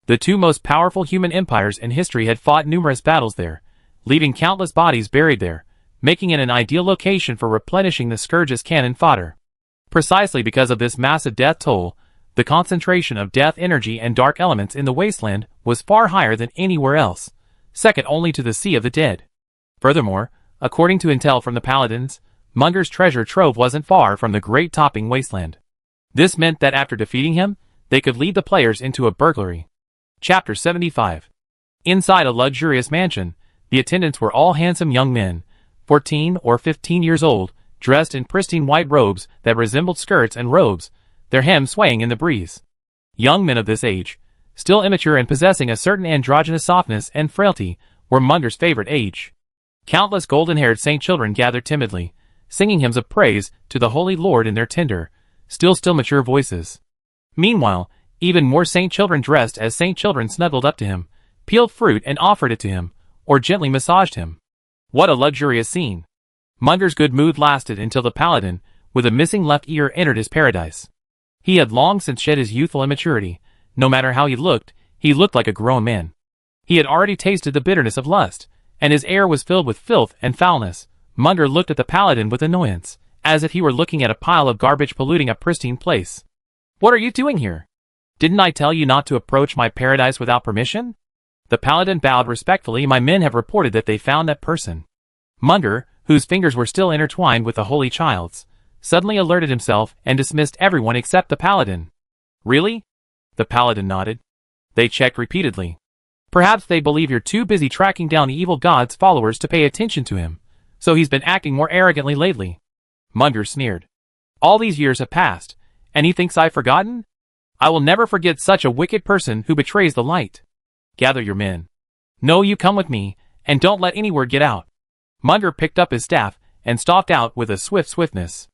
The two most powerful human empires in history had fought numerous battles there, leaving countless bodies buried there, making it an ideal location for replenishing the Scourge's cannon fodder. Precisely because of this massive death toll, the concentration of death energy and dark elements in the wasteland was far higher than anywhere else, second only to the Sea of the Dead. Furthermore, according to intel from the Paladins, Munder's treasure trove wasn't far from the Great Topping Wasteland. This meant that after defeating him, they could lead the players into a burglary. Chapter 75. Inside a luxurious mansion, the attendants were all handsome young men, 14 or 15 years old, dressed in pristine white robes that resembled skirts and robes, their hems swaying in the breeze. Young men of this age, still immature and possessing a certain androgynous softness and frailty, were Munder's favorite age. Countless golden-haired saint children gathered timidly, singing hymns of praise to the Holy Lord in their tender, still mature voices. Meanwhile, even more saint children dressed as saint children snuggled up to him, peeled fruit and offered it to him, or gently massaged him. What a luxurious scene! Munder's good mood lasted until the paladin, with a missing left ear, entered his paradise. He had long since shed his youthful immaturity. No matter how he looked like a grown man. He had already tasted the bitterness of lust, and his air was filled with filth and foulness. Munder looked at the paladin with annoyance, as if he were looking at a pile of garbage polluting a pristine place. "What are you doing here? Didn't I tell you not to approach my paradise without permission?" The paladin bowed respectfully. "My men have reported that they found that person." Munder, whose fingers were still intertwined with the holy child's, suddenly alerted himself and dismissed everyone except the paladin. "Really?" The paladin nodded. "They checked repeatedly. Perhaps they believe you're too busy tracking down the evil god's followers to pay attention to him, so he's been acting more arrogantly lately." Munder sneered. "All these years have passed, and he thinks I've forgotten? I will never forget such a wicked person who betrays the light. Gather your men. No, you come with me, and don't let any word get out." Munder picked up his staff and stalked out with a swift swiftness.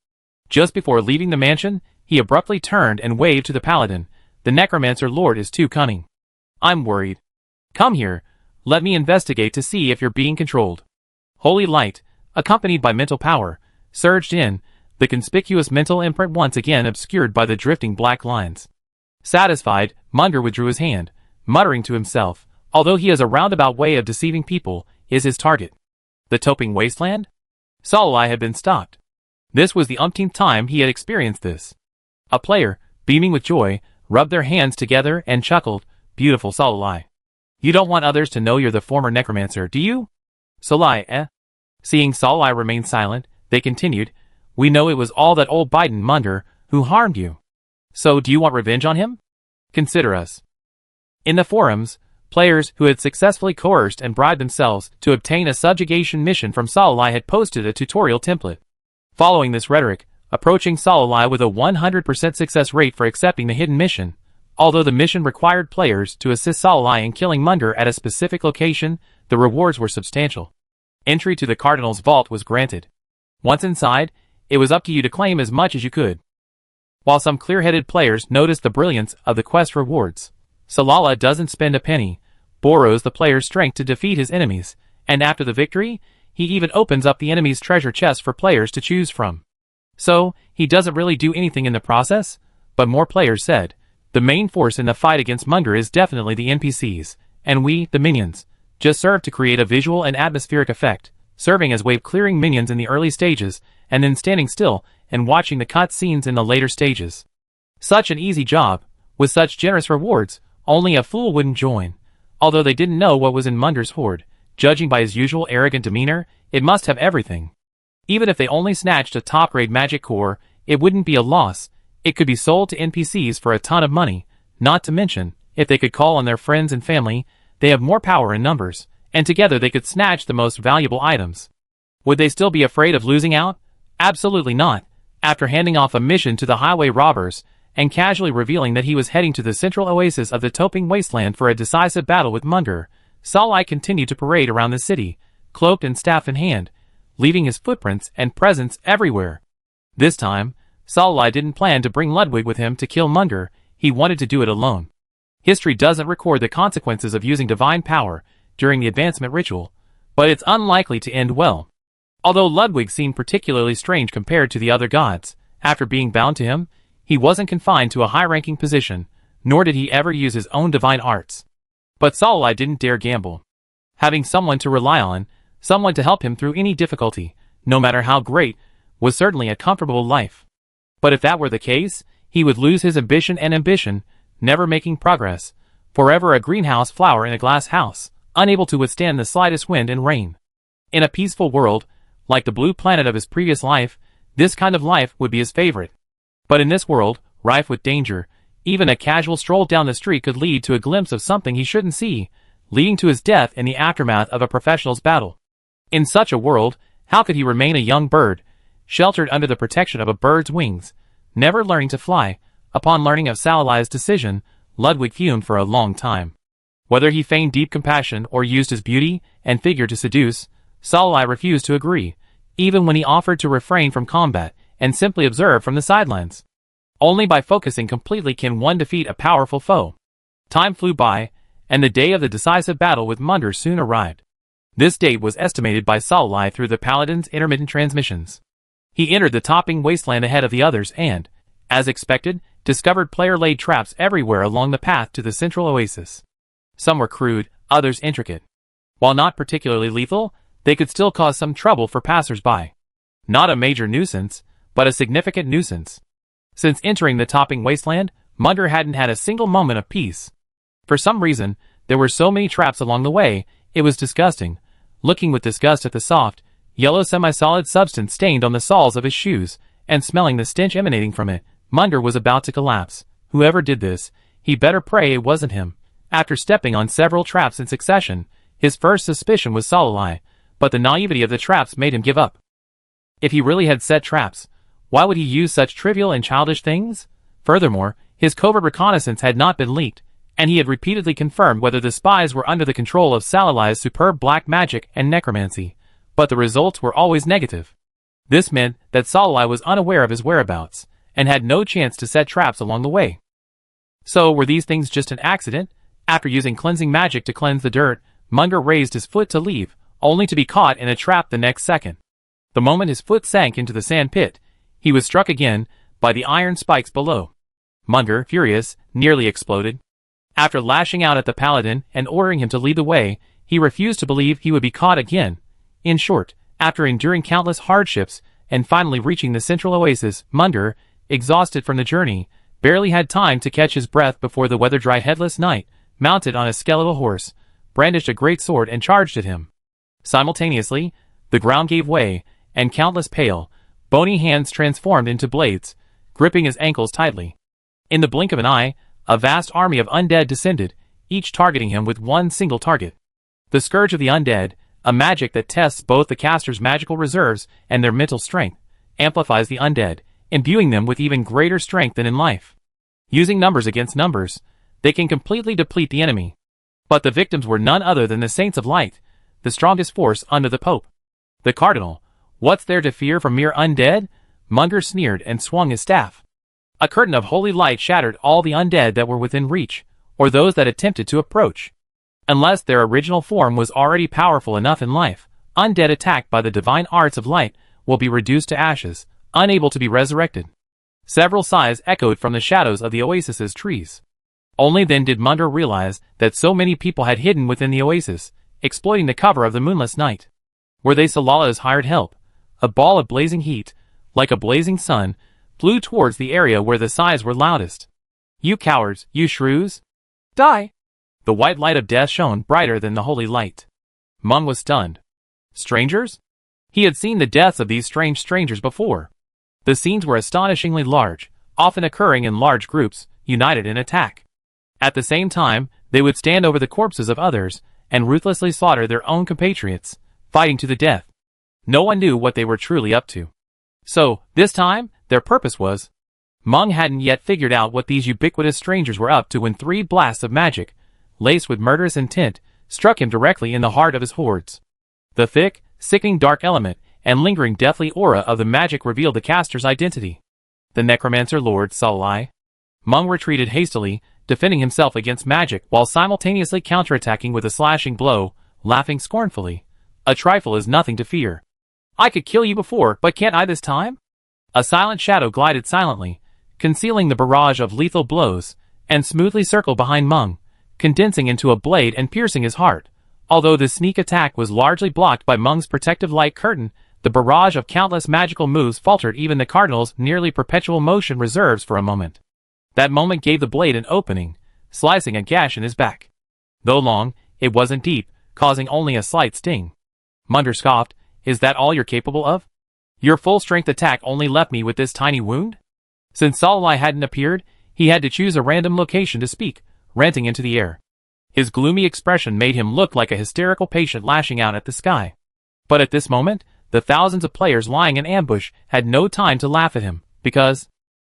Just before leaving the mansion, he abruptly turned and waved to the paladin. "The necromancer lord is too cunning. I'm worried. Come here, let me investigate to see if you're being controlled." Holy light, accompanied by mental power, surged in, the conspicuous mental imprint once again obscured by the drifting black lines. Satisfied, Munder withdrew his hand, muttering to himself, "Although he has a roundabout way of deceiving people, is his target the Toping Wasteland?" Salai had been stopped. This was the umpteenth time he had experienced this. A player, beaming with joy, rubbed their hands together and chuckled, "Beautiful Salai. You don't want others to know you're the former necromancer, do you?" "Salai, eh?" Seeing Salai remain silent, they continued, "We know it was all that old Biden Munder who harmed you. So do you want revenge on him? Consider us." In the forums, players who had successfully coerced and bribed themselves to obtain a subjugation mission from Salai had posted a tutorial template. Following this rhetoric, approaching Salai with a 100% success rate for accepting the hidden mission. Although the mission required players to assist Salai in killing Munder at a specific location, the rewards were substantial. Entry to the Cardinal's vault was granted. Once inside, it was up to you to claim as much as you could. While some clear-headed players noticed the brilliance of the quest rewards, Salala doesn't spend a penny, borrows the player's strength to defeat his enemies, and after the victory, he even opens up the enemy's treasure chest for players to choose from. So, he doesn't really do anything in the process, but more players said, the main force in the fight against Munder is definitely the NPCs, and we, the minions, just serve to create a visual and atmospheric effect, serving as wave-clearing minions in the early stages, and then standing still and watching the cut scenes in the later stages. Such an easy job, with such generous rewards, only a fool wouldn't join. Although they didn't know what was in Munder's hoard, judging by his usual arrogant demeanor, it must have everything. Even if they only snatched a top-grade magic core, it wouldn't be a loss. It could be sold to NPCs for a ton of money, not to mention, if they could call on their friends and family, they have more power in numbers, and together they could snatch the most valuable items. Would they still be afraid of losing out? Absolutely not. After handing off a mission to the highway robbers, and casually revealing that he was heading to the central oasis of the Toping Wasteland for a decisive battle with Munder, Salai continued to parade around the city, cloaked and staff in hand, leaving his footprints and presence everywhere. This time, Salai didn't plan to bring Ludwig with him to kill Munder, he wanted to do it alone. History doesn't record the consequences of using divine power during the advancement ritual, but it's unlikely to end well. Although Ludwig seemed particularly strange compared to the other gods, after being bound to him, he wasn't confined to a high-ranking position, nor did he ever use his own divine arts. But Salai didn't dare gamble. Having someone to rely on, someone to help him through any difficulty, no matter how great, was certainly a comfortable life. But if that were the case, he would lose his ambition, never making progress, forever a greenhouse flower in a glass house, unable to withstand the slightest wind and rain. In a peaceful world, like the blue planet of his previous life, this kind of life would be his favorite. But in this world, rife with danger, even a casual stroll down the street could lead to a glimpse of something he shouldn't see, leading to his death in the aftermath of a professional's battle. In such a world, how could he remain a young bird, sheltered under the protection of a bird's wings, never learning to fly? Upon learning of Salai's decision, Ludwig fumed for a long time. Whether he feigned deep compassion or used his beauty and figure to seduce, Salai refused to agree, even when he offered to refrain from combat and simply observe from the sidelines. Only by focusing completely can one defeat a powerful foe. Time flew by, and the day of the decisive battle with Munder soon arrived. This date was estimated by Salai through the Paladin's intermittent transmissions. He entered the topping wasteland ahead of the others and, as expected, discovered player-laid traps everywhere along the path to the central oasis. Some were crude, others intricate. While not particularly lethal, they could still cause some trouble for passers-by. Not a major nuisance, but a significant nuisance. Since entering the topping wasteland, Munder hadn't had a single moment of peace. For some reason, there were so many traps along the way, it was disgusting. Looking with disgust at the soft, yellow semi-solid substance stained on the soles of his shoes, and smelling the stench emanating from it, Munder was about to collapse. Whoever did this, he better pray it wasn't him. After stepping on several traps in succession, his first suspicion was Salai, but the naivety of the traps made him give up. If he really had set traps, why would he use such trivial and childish things? Furthermore, his covert reconnaissance had not been leaked, and he had repeatedly confirmed whether the spies were under the control of Salai's superb black magic and necromancy, but the results were always negative. This meant that Salai was unaware of his whereabouts, and had no chance to set traps along the way. So were these things just an accident? After using cleansing magic to cleanse the dirt, Munder raised his foot to leave, only to be caught in a trap the next second. The moment his foot sank into the sand pit, he was struck again by the iron spikes below. Munder, furious, nearly exploded. After lashing out at the paladin and ordering him to lead the way, he refused to believe he would be caught again. In short, after enduring countless hardships and finally reaching the central oasis, Munder, exhausted from the journey, barely had time to catch his breath before the weather-dry headless knight, mounted on a skeletal horse, brandished a great sword and charged at him. Simultaneously, the ground gave way, and countless pale, bony hands transformed into blades, gripping his ankles tightly. In the blink of an eye, a vast army of undead descended, each targeting him with one single target. The Scourge of the Undead, a magic that tests both the caster's magical reserves and their mental strength, amplifies the undead, imbuing them with even greater strength than in life. Using numbers against numbers, they can completely deplete the enemy. But the victims were none other than the Saints of Light, the strongest force under the Pope. The Cardinal, what's there to fear from mere undead? Munder sneered and swung his staff. A curtain of holy light shattered all the undead that were within reach, or those that attempted to approach. Unless their original form was already powerful enough in life, undead attacked by the divine arts of light will be reduced to ashes, unable to be resurrected. Several sighs echoed from the shadows of the oasis's trees. Only then did Munder realize that so many people had hidden within the oasis, exploiting the cover of the moonless night. Were they Salala's hired help? A ball of blazing heat, like a blazing sun, flew towards the area where the sighs were loudest. You cowards, you shrews! Die! The white light of death shone brighter than the holy light. Mung was stunned. Strangers? He had seen the deaths of these strange strangers before. The scenes were astonishingly large, often occurring in large groups, united in attack. At the same time, they would stand over the corpses of others, and ruthlessly slaughter their own compatriots, fighting to the death. No one knew what they were truly up to. So, this time, their purpose was. Mung hadn't yet figured out what these ubiquitous strangers were up to when 3 blasts of magic, laced with murderous intent, struck him directly in the heart of his hordes. The thick, sickening dark element and lingering deathly aura of the magic revealed the caster's identity. The necromancer Lord Salai. Mung retreated hastily, defending himself against magic while simultaneously counterattacking with a slashing blow, laughing scornfully. A trifle is nothing to fear. I could kill you before, but can't I this time? A silent shadow glided silently, concealing the barrage of lethal blows, and smoothly circled behind Mung, condensing into a blade and piercing his heart. Although the sneak attack was largely blocked by Mung's protective light curtain, the barrage of countless magical moves faltered even the Cardinal's nearly perpetual motion reserves for a moment. That moment gave the blade an opening, slicing a gash in his back. Though long, it wasn't deep, causing only a slight sting. Munder scoffed, is that all you're capable of? Your full-strength attack only left me with this tiny wound? Since Salai hadn't appeared, he had to choose a random location to speak, ranting into the air. His gloomy expression made him look like a hysterical patient lashing out at the sky. But at this moment, the thousands of players lying in ambush had no time to laugh at him, because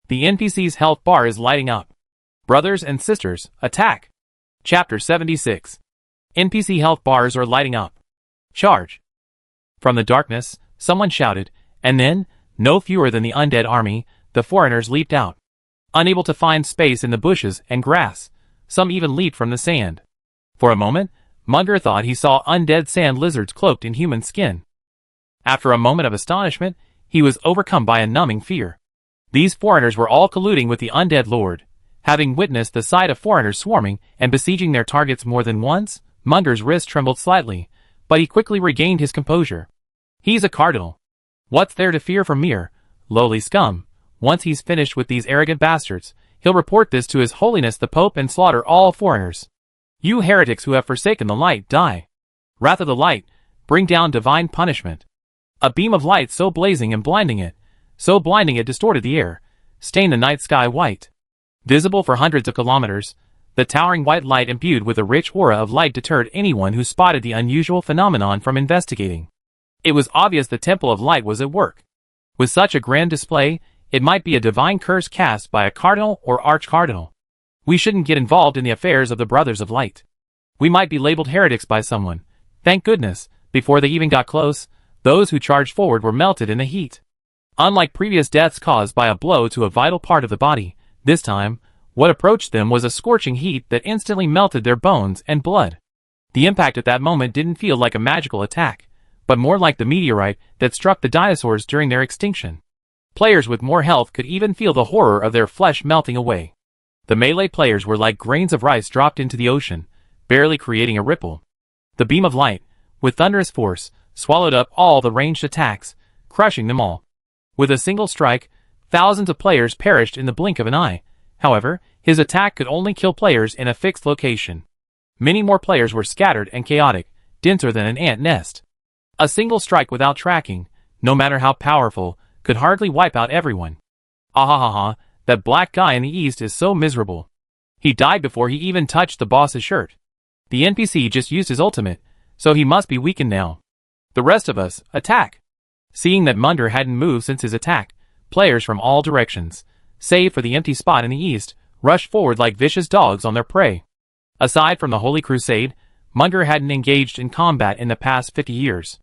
the NPC's health bar is lighting up. Brothers and sisters, attack! Chapter 76. NPC health bars are lighting up. Charge! From the darkness, someone shouted, and then, no fewer than the undead army, the foreigners leaped out. Unable to find space in the bushes and grass, some even leaped from the sand. For a moment, Munger thought he saw undead sand lizards cloaked in human skin. After a moment of astonishment, he was overcome by a numbing fear. These foreigners were all colluding with the undead lord. Having witnessed the sight of foreigners swarming and besieging their targets more than once, Munger's wrist trembled slightly, but he quickly regained his composure. He's a cardinal. What's there to fear from mere, lowly scum? Once he's finished with these arrogant bastards, he'll report this to His Holiness the Pope and slaughter all foreigners. You heretics who have forsaken the light, die. Wrath of the light, bring down divine punishment. A beam of light so blazing and blinding it distorted the air, stained the night sky white. Visible for hundreds of kilometers, the towering white light imbued with a rich aura of light deterred anyone who spotted the unusual phenomenon from investigating. It was obvious the Temple of Light was at work. With such a grand display, it might be a divine curse cast by a cardinal or arch-cardinal. We shouldn't get involved in the affairs of the Brothers of Light. We might be labeled heretics by someone. Thank goodness, before they even got close, those who charged forward were melted in the heat. Unlike previous deaths caused by a blow to a vital part of the body, this time, what approached them was a scorching heat that instantly melted their bones and blood. The impact at that moment didn't feel like a magical attack, but more like the meteorite that struck the dinosaurs during their extinction. Players with more health could even feel the horror of their flesh melting away. The melee players were like grains of rice dropped into the ocean, barely creating a ripple. The beam of light, with thunderous force, swallowed up all the ranged attacks, crushing them all. With a single strike, thousands of players perished in the blink of an eye. However, his attack could only kill players in a fixed location. Many more players were scattered and chaotic, denser than an ant nest. A single strike without tracking, no matter how powerful, could hardly wipe out everyone. Ahahaha, that black guy in the east is so miserable. He died before he even touched the boss's shirt. The NPC just used his ultimate, so he must be weakened now. The rest of us, attack! Seeing that Munger hadn't moved since his attack, players from all directions, save for the empty spot in the east, rushed forward like vicious dogs on their prey. Aside from the Holy Crusade, Munger hadn't engaged in combat in the past 50 years.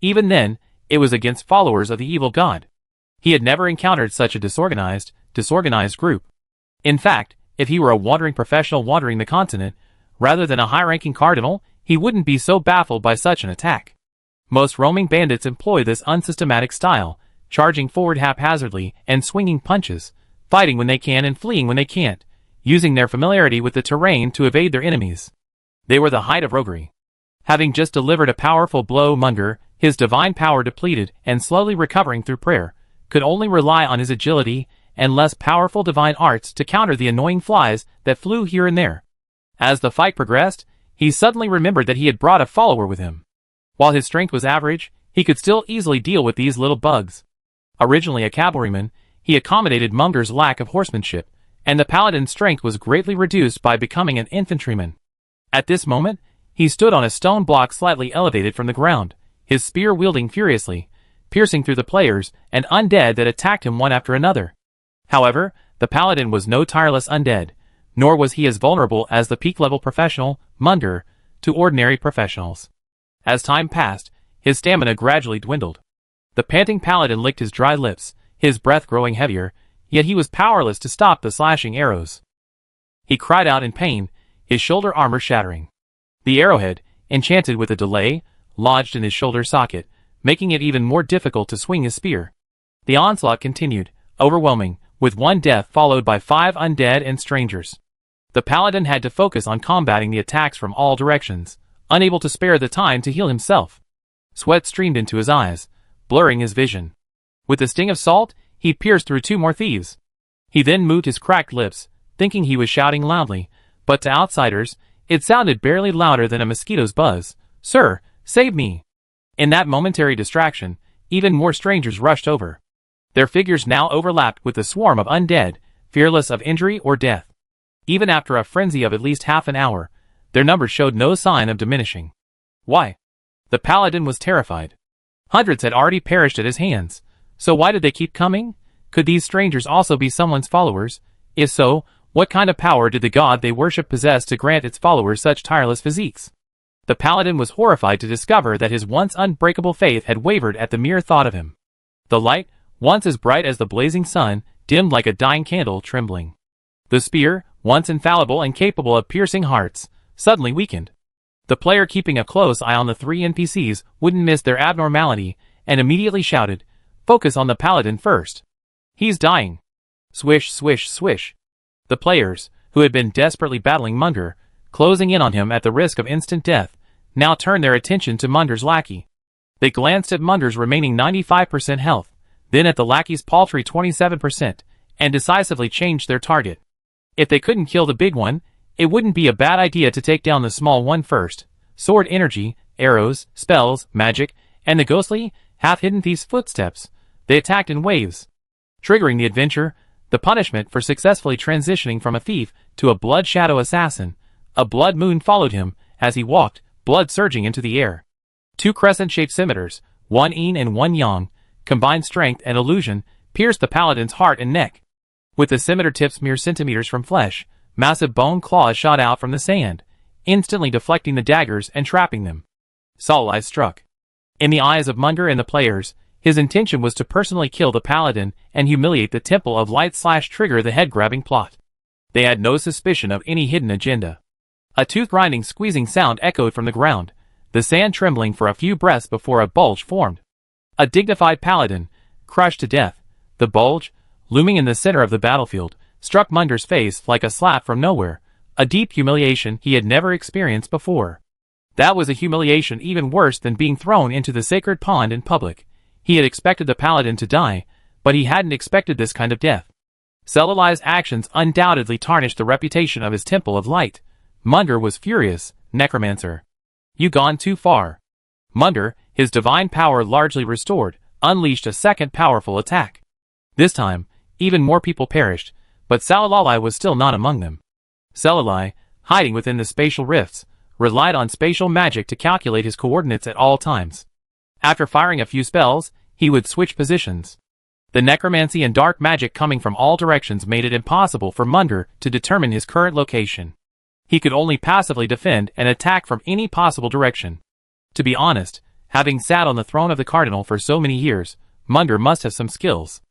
Even then, it was against followers of the evil god. He had never encountered such a disorganized group. In fact, if he were a wandering professional wandering the continent, rather than a high-ranking cardinal, he wouldn't be so baffled by such an attack. Most roaming bandits employ this unsystematic style, charging forward haphazardly and swinging punches, fighting when they can and fleeing when they can't, using their familiarity with the terrain to evade their enemies. They were the height of roguery. Having just delivered a powerful blow, Munger, his divine power depleted and slowly recovering through prayer, could only rely on his agility and less powerful divine arts to counter the annoying flies that flew here and there. As the fight progressed, he suddenly remembered that he had brought a follower with him. While his strength was average, he could still easily deal with these little bugs. Originally a cavalryman, he accommodated Munger's lack of horsemanship, and the paladin's strength was greatly reduced by becoming an infantryman. At this moment, he stood on a stone block slightly elevated from the ground, his spear wielding furiously, piercing through the players and undead that attacked him one after another. However, the paladin was no tireless undead, nor was he as vulnerable as the peak-level professional, Munger, to ordinary professionals. As time passed, his stamina gradually dwindled. The panting paladin licked his dry lips, his breath growing heavier, yet he was powerless to stop the slashing arrows. He cried out in pain, his shoulder armor shattering. The arrowhead, enchanted with a delay, lodged in his shoulder socket, making it even more difficult to swing his spear. The onslaught continued, overwhelming, with one death followed by 5 undead and strangers. The paladin had to focus on combating the attacks from all directions, unable to spare the time to heal himself. Sweat streamed into his eyes, blurring his vision. With the sting of salt, he pierced through 2 more thieves. He then moved his cracked lips, thinking he was shouting loudly, but to outsiders, it sounded barely louder than a mosquito's buzz. "Sir, save me!" In that momentary distraction, even more strangers rushed over. Their figures now overlapped with the swarm of undead, fearless of injury or death. Even after a frenzy of at least half an hour, their numbers showed no sign of diminishing. Why? The paladin was terrified. Hundreds had already perished at his hands, so why did they keep coming? Could these strangers also be someone's followers? If so, what kind of power did the god they worship possess to grant its followers such tireless physiques? The paladin was horrified to discover that his once unbreakable faith had wavered at the mere thought of him. The light, once as bright as the blazing sun, dimmed like a dying candle trembling. The spear, once infallible and capable of piercing hearts, suddenly weakened. The player, keeping a close eye on the three NPCs, wouldn't miss their abnormality, and immediately shouted, "Focus on the paladin first. He's dying." Swish, swish, swish. The players, who had been desperately battling Munder, closing in on him at the risk of instant death, now turned their attention to Munder's lackey. They glanced at Munder's remaining 95% health, then at the lackey's paltry 27%, and decisively changed their target. If they couldn't kill the big one, it wouldn't be a bad idea to take down the small one first. Sword energy, arrows, spells, magic, and the ghostly, half-hidden thief's footsteps. They attacked in waves. Triggering the adventure, the punishment for successfully transitioning from a thief to a blood shadow assassin. A blood moon followed him as he walked, blood surging into the air. Two crescent-shaped scimitars, one yin and one yang, combined strength and illusion, pierced the paladin's heart and neck. With the scimitar tips mere centimeters from flesh, massive bone claws shot out from the sand, instantly deflecting the daggers and trapping them. Salai struck. In the eyes of Munder and the players, his intention was to personally kill the paladin and humiliate the Temple of Light / trigger the head-grabbing plot. They had no suspicion of any hidden agenda. A tooth-grinding squeezing sound echoed from the ground, the sand trembling for a few breaths before a bulge formed. A dignified paladin, crushed to death. The bulge, looming in the center of the battlefield, struck Munder's face like a slap from nowhere, a deep humiliation he had never experienced before. That was a humiliation even worse than being thrown into the sacred pond in public. He had expected the paladin to die, but he hadn't expected this kind of death. Celali's actions undoubtedly tarnished the reputation of his Temple of Light. Munder was furious. "Necromancer, you gone too far." Munder, his divine power largely restored, unleashed a second powerful attack. This time, even more people perished, but Celalai was still not among them. Celalai, hiding within the spatial rifts, relied on spatial magic to calculate his coordinates at all times. After firing a few spells, he would switch positions. The necromancy and dark magic coming from all directions made it impossible for Munder to determine his current location. He could only passively defend and attack from any possible direction. To be honest, having sat on the throne of the Cardinal for so many years, Munder must have some skills.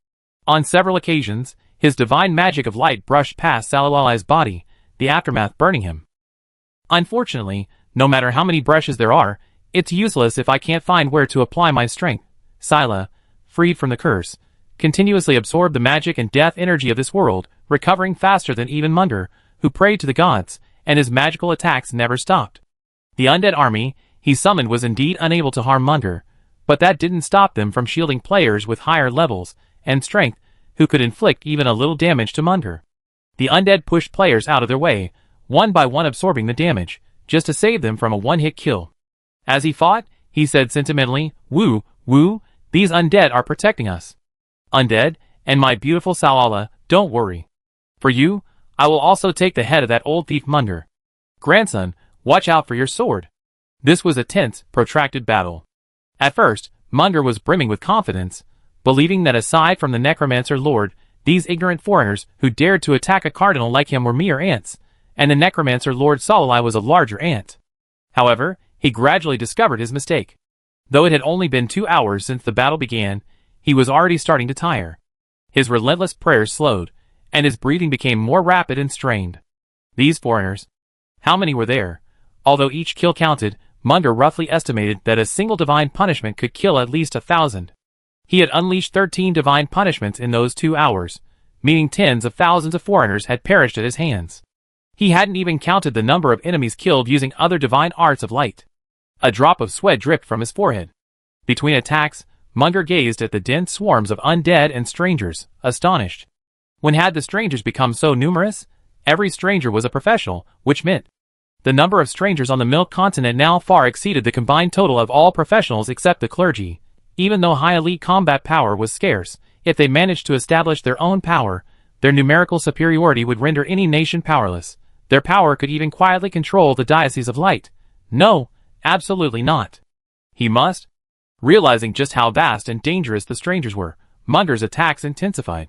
On several occasions, his divine magic of light brushed past Celalai's body, the aftermath burning him. "Unfortunately, no matter how many brushes there are, it's useless if I can't find where to apply my strength." Sila, freed from the curse, continuously absorbed the magic and death energy of this world, recovering faster than even Munder, who prayed to the gods, and his magical attacks never stopped. The undead army he summoned was indeed unable to harm Munder, but that didn't stop them from shielding players with higher levels and strength who could inflict even a little damage to Munder. The undead pushed players out of their way, one by one absorbing the damage, just to save them from a one-hit kill. As he fought, he said sentimentally, "Woo, woo, these undead are protecting us. Undead, and my beautiful Salala, don't worry. For you, I will also take the head of that old thief Munder. Grandson, watch out for your sword." This was a tense, protracted battle. At first, Munder was brimming with confidence, believing that aside from the Necromancer Lord, these ignorant foreigners who dared to attack a cardinal like him were mere ants, and the Necromancer Lord Salalai was a larger ant. However, he gradually discovered his mistake. Though it had only been 2 hours since the battle began, he was already starting to tire. His relentless prayers slowed, and his breathing became more rapid and strained. These foreigners. How many were there? Although each kill counted, Munder roughly estimated that a single divine punishment could kill at least 1,000. He had unleashed 13 divine punishments in those 2 hours, meaning tens of thousands of foreigners had perished at his hands. He hadn't even counted the number of enemies killed using other divine arts of light. A drop of sweat dripped from his forehead. Between attacks, Munder gazed at the dense swarms of undead and strangers, astonished. When had the strangers become so numerous? Every stranger was a professional, which meant the number of strangers on the Milk Continent now far exceeded the combined total of all professionals except the clergy. Even though high elite combat power was scarce, if they managed to establish their own power, their numerical superiority would render any nation powerless. Their power could even quietly control the Diocese of Light. No, absolutely not. He must. Realizing just how vast and dangerous the strangers were, Munder's attacks intensified.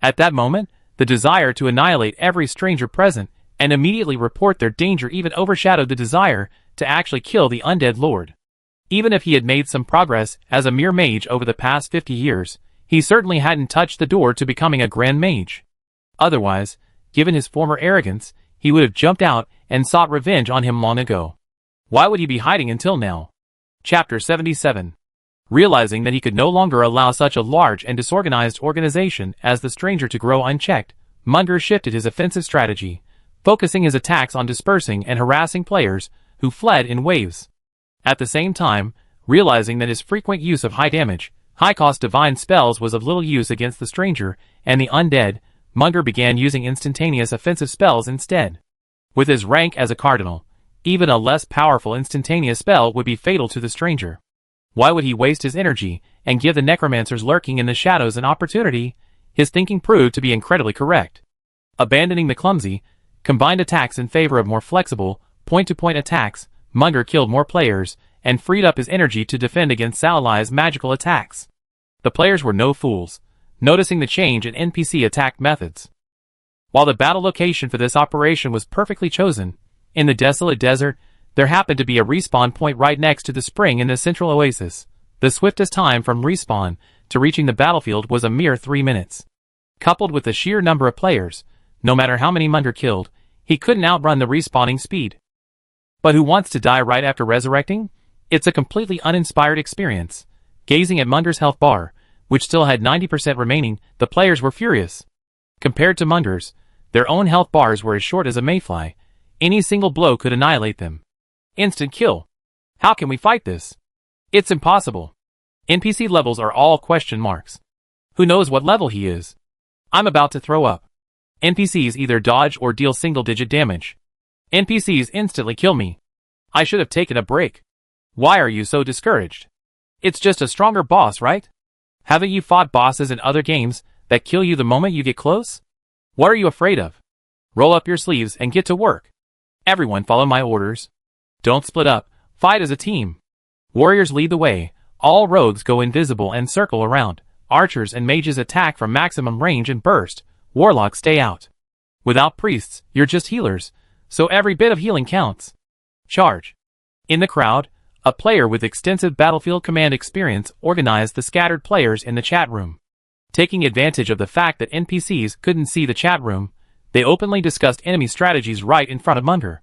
At that moment, the desire to annihilate every stranger present and immediately report their danger even overshadowed the desire to actually kill the undead lord. Even if he had made some progress as a mere mage over the past 50 years, he certainly hadn't touched the door to becoming a grand mage. Otherwise, given his former arrogance, he would have jumped out and sought revenge on him long ago. Why would he be hiding until now? Chapter 77. Realizing that he could no longer allow such a large and disorganized organization as the stranger to grow unchecked, Munger shifted his offensive strategy, focusing his attacks on dispersing and harassing players who fled in waves. At the same time, realizing that his frequent use of high-damage, high-cost divine spells was of little use against the stranger and the undead, Munger began using instantaneous offensive spells instead. With his rank as a cardinal, even a less powerful instantaneous spell would be fatal to the stranger. Why would he waste his energy and give the necromancers lurking in the shadows an opportunity? His thinking proved to be incredibly correct. Abandoning the clumsy, combined attacks in favor of more flexible, point-to-point attacks, Munger killed more players and freed up his energy to defend against Salali's magical attacks. The players were no fools, noticing the change in NPC attack methods. While the battle location for this operation was perfectly chosen, in the desolate desert, there happened to be a respawn point right next to the spring in the central oasis. The swiftest time from respawn to reaching the battlefield was a mere 3 minutes. Coupled with the sheer number of players, no matter how many Munger killed, he couldn't outrun the respawning speed. But who wants to die right after resurrecting? It's a completely uninspired experience. Gazing at Munger's health bar, which still had 90% remaining, the players were furious. Compared to Munger's, their own health bars were as short as a mayfly. Any single blow could annihilate them. Instant kill. How can we fight this? It's impossible. NPC levels are all question marks. Who knows what level he is? I'm about to throw up. NPCs either dodge or deal single-digit damage. NPCs instantly kill me. I should have taken a break. Why are you so discouraged? It's just a stronger boss, right? Haven't you fought bosses in other games that kill you the moment you get close? What are you afraid of? Roll up your sleeves and get to work. Everyone follow my orders. Don't split up, fight as a team. Warriors lead the way, all rogues go invisible and circle around. Archers and mages attack from maximum range and burst. Warlocks stay out. Without priests, you're just healers, so every bit of healing counts. Charge. In the crowd, a player with extensive battlefield command experience organized the scattered players in the chat room. Taking advantage of the fact that NPCs couldn't see the chat room, they openly discussed enemy strategies right in front of Munger.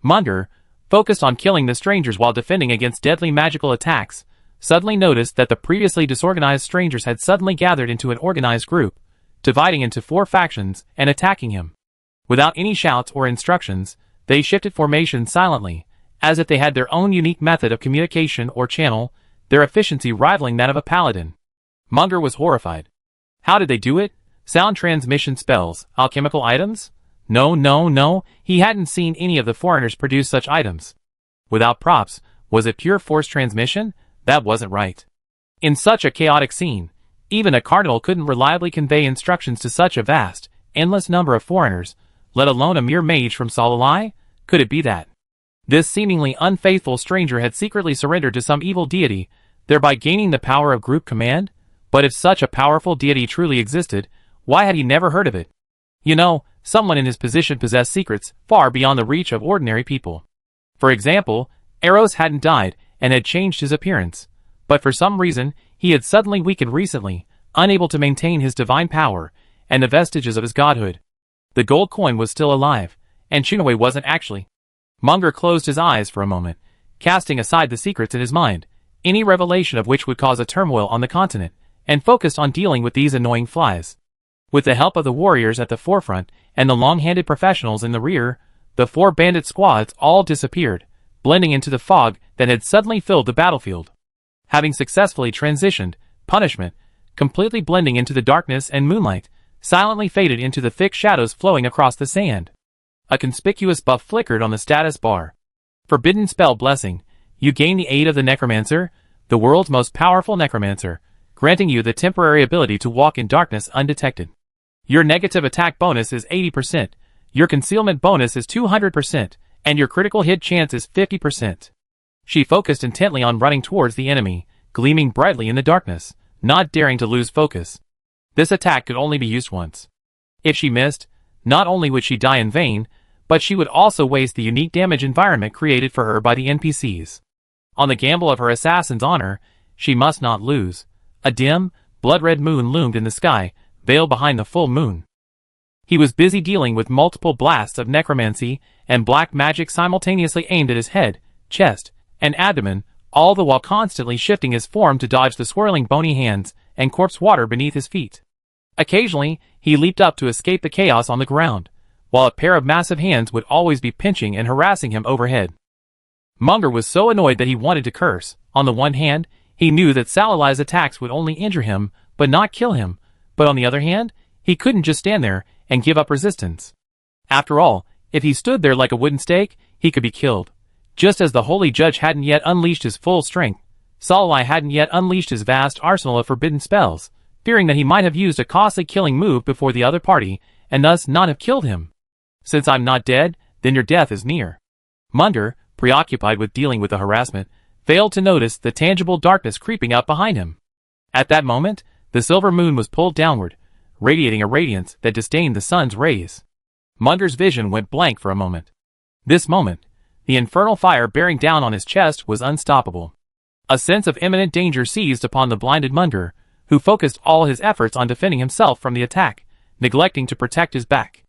Munger, focused on killing the strangers while defending against deadly magical attacks, suddenly noticed that the previously disorganized strangers had suddenly gathered into an organized group, dividing into 4 factions and attacking him. Without any shouts or instructions, they shifted formation silently, as if they had their own unique method of communication or channel, their efficiency rivaling that of a paladin. Munger was horrified. How did they do it? Sound transmission spells, alchemical items? No, he hadn't seen any of the foreigners produce such items. Without props, was it pure force transmission? That wasn't right. In such a chaotic scene, even a cardinal couldn't reliably convey instructions to such a vast, endless number of foreigners, let alone a mere mage from Salali? Could it be that this seemingly unfaithful stranger had secretly surrendered to some evil deity, thereby gaining the power of group command? But if such a powerful deity truly existed, why had he never heard of it? You know, someone in his position possessed secrets far beyond the reach of ordinary people. For example, Eros hadn't died and had changed his appearance, but for some reason, he had suddenly weakened recently, unable to maintain his divine power and the vestiges of his godhood. The gold coin was still alive, and Chinue wasn't actually. Munger closed his eyes for a moment, casting aside the secrets in his mind, any revelation of which would cause a turmoil on the continent, and focused on dealing with these annoying flies. With the help of the warriors at the forefront and the long-handed professionals in the rear, the 4 bandit squads all disappeared, blending into the fog that had suddenly filled the battlefield. Having successfully transitioned, punishment, completely blending into the darkness and moonlight, silently faded into the thick shadows flowing across the sand. A conspicuous buff flickered on the status bar. Forbidden spell blessing. You gain the aid of the necromancer, the world's most powerful necromancer, granting you the temporary ability to walk in darkness undetected. Your negative attack bonus is 80%, your concealment bonus is 200%, and your critical hit chance is 50%. She focused intently on running towards the enemy, gleaming brightly in the darkness, not daring to lose focus. This attack could only be used once. If she missed, not only would she die in vain, but she would also waste the unique damage environment created for her by the NPCs. On the gamble of her assassin's honor, she must not lose. A dim, blood-red moon loomed in the sky, veiled behind the full moon. He was busy dealing with multiple blasts of necromancy and black magic simultaneously aimed at his head, chest, and abdomen, all the while constantly shifting his form to dodge the swirling bony hands and corpse water beneath his feet. Occasionally, he leaped up to escape the chaos on the ground, while a pair of massive hands would always be pinching and harassing him overhead. Munger was so annoyed that he wanted to curse. On the one hand, he knew that Salalai's attacks would only injure him, but not kill him, but on the other hand, he couldn't just stand there and give up resistance. After all, if he stood there like a wooden stake, he could be killed. Just as the Holy Judge hadn't yet unleashed his full strength, Salalai hadn't yet unleashed his vast arsenal of forbidden spells, fearing that he might have used a costly killing move before the other party, and thus not have killed him. Since I'm not dead, then your death is near. Munger, preoccupied with dealing with the harassment, failed to notice the tangible darkness creeping up behind him. At that moment, the silver moon was pulled downward, radiating a radiance that disdained the sun's rays. Munger's vision went blank for a moment. This moment, the infernal fire bearing down on his chest was unstoppable. A sense of imminent danger seized upon the blinded Munger, who focused all his efforts on defending himself from the attack, neglecting to protect his back.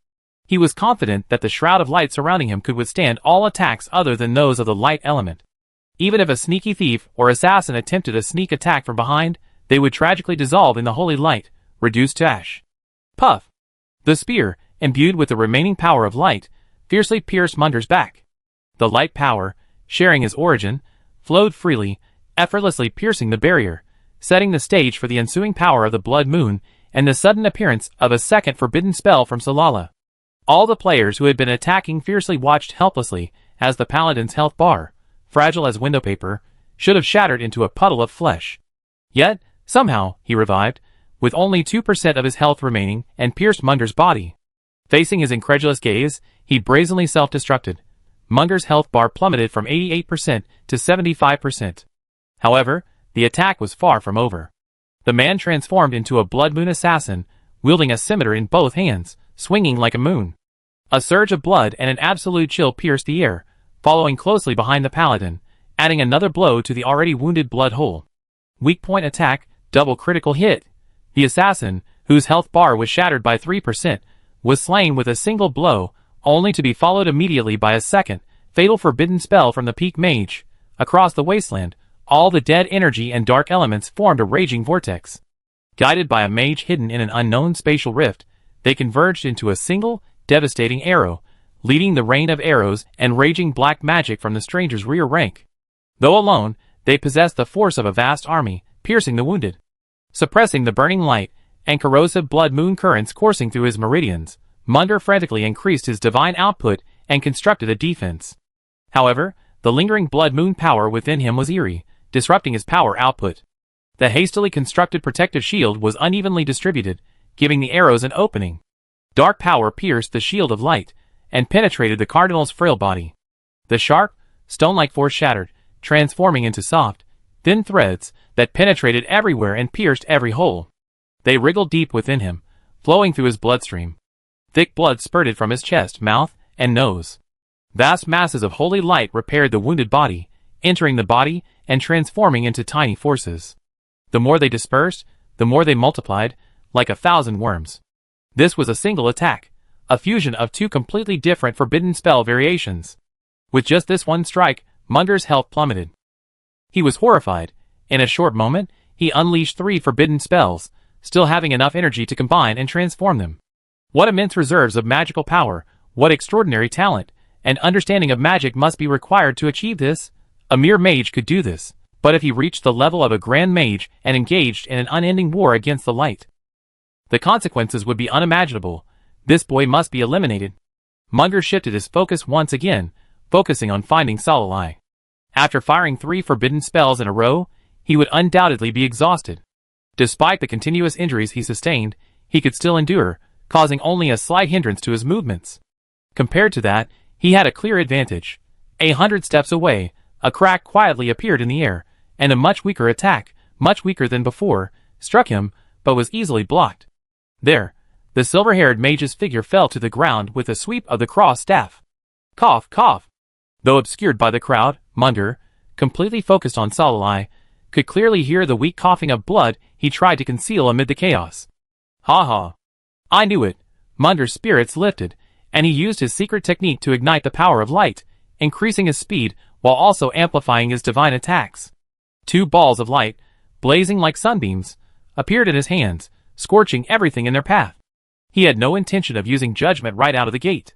He was confident that the shroud of light surrounding him could withstand all attacks other than those of the light element. Even if a sneaky thief or assassin attempted a sneak attack from behind, they would tragically dissolve in the holy light, reduced to ash. Puff! The spear, imbued with the remaining power of light, fiercely pierced Munger's back. The light power, sharing his origin, flowed freely, effortlessly piercing the barrier, setting the stage for the ensuing power of the blood moon and the sudden appearance of a second forbidden spell from Salala. All the players who had been attacking fiercely watched helplessly as the paladin's health bar, fragile as window paper, should have shattered into a puddle of flesh. Yet, somehow, he revived, with only 2% of his health remaining, and pierced Munger's body. Facing his incredulous gaze, he brazenly self-destructed. Munger's health bar plummeted from 88% to 75%. However, the attack was far from over. The man transformed into a blood moon assassin, wielding a scimitar in both hands, swinging like a moon. A surge of blood and an absolute chill pierced the air, following closely behind the paladin, adding another blow to the already wounded blood hole. Weak point attack, double critical hit. The assassin, whose health bar was shattered by 3%, was slain with a single blow, only to be followed immediately by a second, fatal forbidden spell from the peak mage. Across the wasteland, all the dead energy and dark elements formed a raging vortex. Guided by a mage hidden in an unknown spatial rift, they converged into a single, devastating arrow, leading the rain of arrows and raging black magic from the stranger's rear rank. Though alone, they possessed the force of a vast army, piercing the wounded, suppressing the burning light and corrosive blood moon currents coursing through his meridians. Munger frantically increased his divine output and constructed a defense. However, the lingering blood moon power within him was eerie, disrupting his power output. The hastily constructed protective shield was unevenly distributed, giving the arrows an opening. Dark power pierced the shield of light and penetrated the cardinal's frail body. The sharp, stone-like force shattered, transforming into soft, thin threads that penetrated everywhere and pierced every hole. They wriggled deep within him, flowing through his bloodstream. Thick blood spurted from his chest, mouth, and nose. Vast masses of holy light repaired the wounded body, entering the body and transforming into tiny forces. The more they dispersed, the more they multiplied, like 1,000 worms. This was a single attack, a fusion of two completely different forbidden spell variations. With just this one strike, Munger's health plummeted. He was horrified. In a short moment, he unleashed 3 forbidden spells, still having enough energy to combine and transform them. What immense reserves of magical power, what extraordinary talent and understanding of magic must be required to achieve this? A mere mage could do this, but if he reached the level of a grand mage and engaged in an unending war against the light, the consequences would be unimaginable. This boy must be eliminated. Munger shifted his focus once again, focusing on finding Salalai. After firing 3 forbidden spells in a row, he would undoubtedly be exhausted. Despite the continuous injuries he sustained, he could still endure, causing only a slight hindrance to his movements. Compared to that, he had a clear advantage. 100 steps away, a crack quietly appeared in the air, and a much weaker attack, much weaker than before, struck him, but was easily blocked. There, the silver-haired mage's figure fell to the ground with a sweep of the cross staff. Cough, cough. Though obscured by the crowd, Munger, completely focused on Salalai, could clearly hear the weak coughing of blood he tried to conceal amid the chaos. Ha ha. I knew it. Munger's spirits lifted, and he used his secret technique to ignite the power of light, increasing his speed while also amplifying his divine attacks. Two balls of light, blazing like sunbeams, appeared in his hands, scorching everything in their path. He had no intention of using judgment right out of the gate.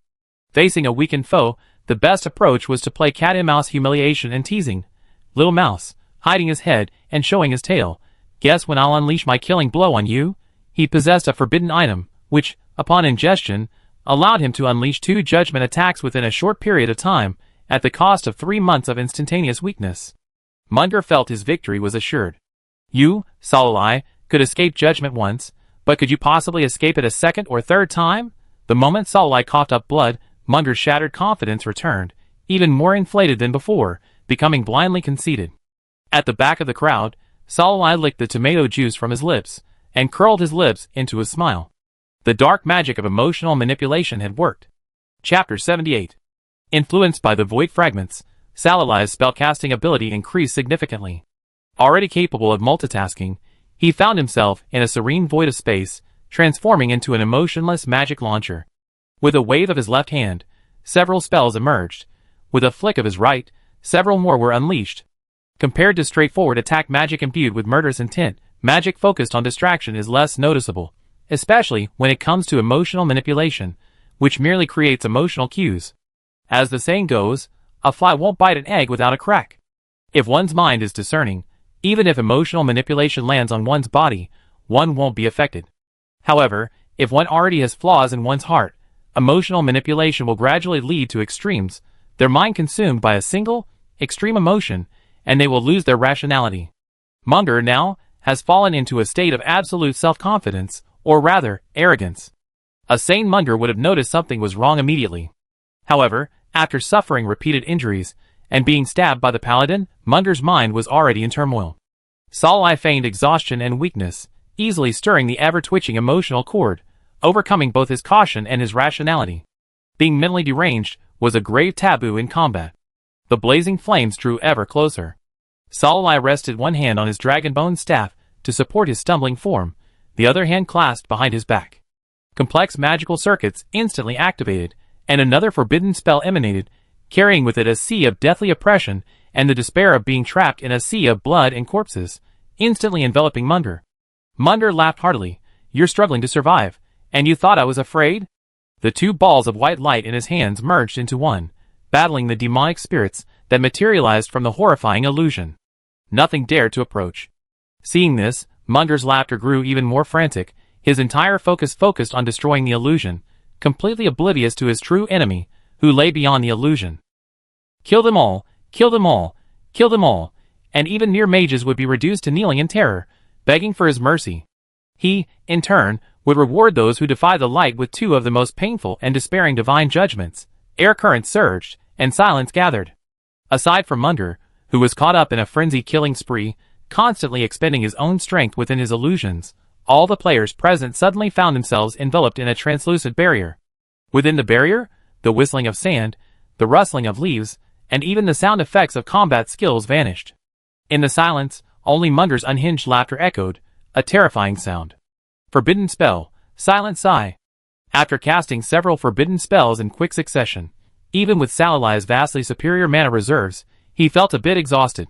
Facing a weakened foe, the best approach was to play cat-and-mouse humiliation and teasing. Little mouse, hiding his head and showing his tail. Guess when I'll unleash my killing blow on you? He possessed a forbidden item, which, upon ingestion, allowed him to unleash 2 judgment attacks within a short period of time, at the cost of 3 months of instantaneous weakness. Munger felt his victory was assured. You, Salai, could escape judgment once, but could you possibly escape it a second or third time? The moment Salai coughed up blood, Munger's shattered confidence returned, even more inflated than before, becoming blindly conceited. At the back of the crowd, Salai licked the tomato juice from his lips, and curled his lips into a smile. The dark magic of emotional manipulation had worked. Chapter 78. Influenced by the void fragments, Salai's spellcasting ability increased significantly. Already capable of multitasking, he found himself in a serene void of space, transforming into an emotionless magic launcher. With a wave of his left hand, several spells emerged. With a flick of his right, several more were unleashed. Compared to straightforward attack magic imbued with murderous intent, magic focused on distraction is less noticeable, especially when it comes to emotional manipulation, which merely creates emotional cues. As the saying goes, a fly won't bite an egg without a crack. If one's mind is discerning, even if emotional manipulation lands on one's body, one won't be affected. However, if one already has flaws in one's heart, emotional manipulation will gradually lead to extremes, their mind consumed by a single, extreme emotion, and they will lose their rationality. Munger now has fallen into a state of absolute self-confidence, or rather, arrogance. A sane Munger would have noticed something was wrong immediately. However, after suffering repeated injuries, and being stabbed by the paladin, Munger's mind was already in turmoil. Salai feigned exhaustion and weakness, easily stirring the ever-twitching emotional cord, overcoming both his caution and his rationality. Being mentally deranged was a grave taboo in combat. The blazing flames drew ever closer. Salai rested one hand on his dragon-bone staff to support his stumbling form, the other hand clasped behind his back. Complex magical circuits instantly activated, and another forbidden spell emanated, carrying with it a sea of deathly oppression and the despair of being trapped in a sea of blood and corpses, instantly enveloping Munger. Munger laughed heartily. You're struggling to survive, and you thought I was afraid? The 2 balls of white light in his hands merged into one, battling the demonic spirits that materialized from the horrifying illusion. Nothing dared to approach. Seeing this, Munger's laughter grew even more frantic, his entire focus focused on destroying the illusion, completely oblivious to his true enemy, who lay beyond the illusion. Kill them all, kill them all, kill them all, and even mere mages would be reduced to kneeling in terror, begging for his mercy. He, in turn, would reward those who defy the light with 2 of the most painful and despairing divine judgments. Air currents surged, and silence gathered. Aside from Munger, who was caught up in a frenzied killing spree, constantly expending his own strength within his illusions, all the players present suddenly found themselves enveloped in a translucent barrier. Within the barrier, the whistling of sand, the rustling of leaves, and even the sound effects of combat skills vanished. In the silence, only Munger's unhinged laughter echoed, a terrifying sound. Forbidden spell, silent sigh. After casting several forbidden spells in quick succession, even with Salai's vastly superior mana reserves, he felt a bit exhausted.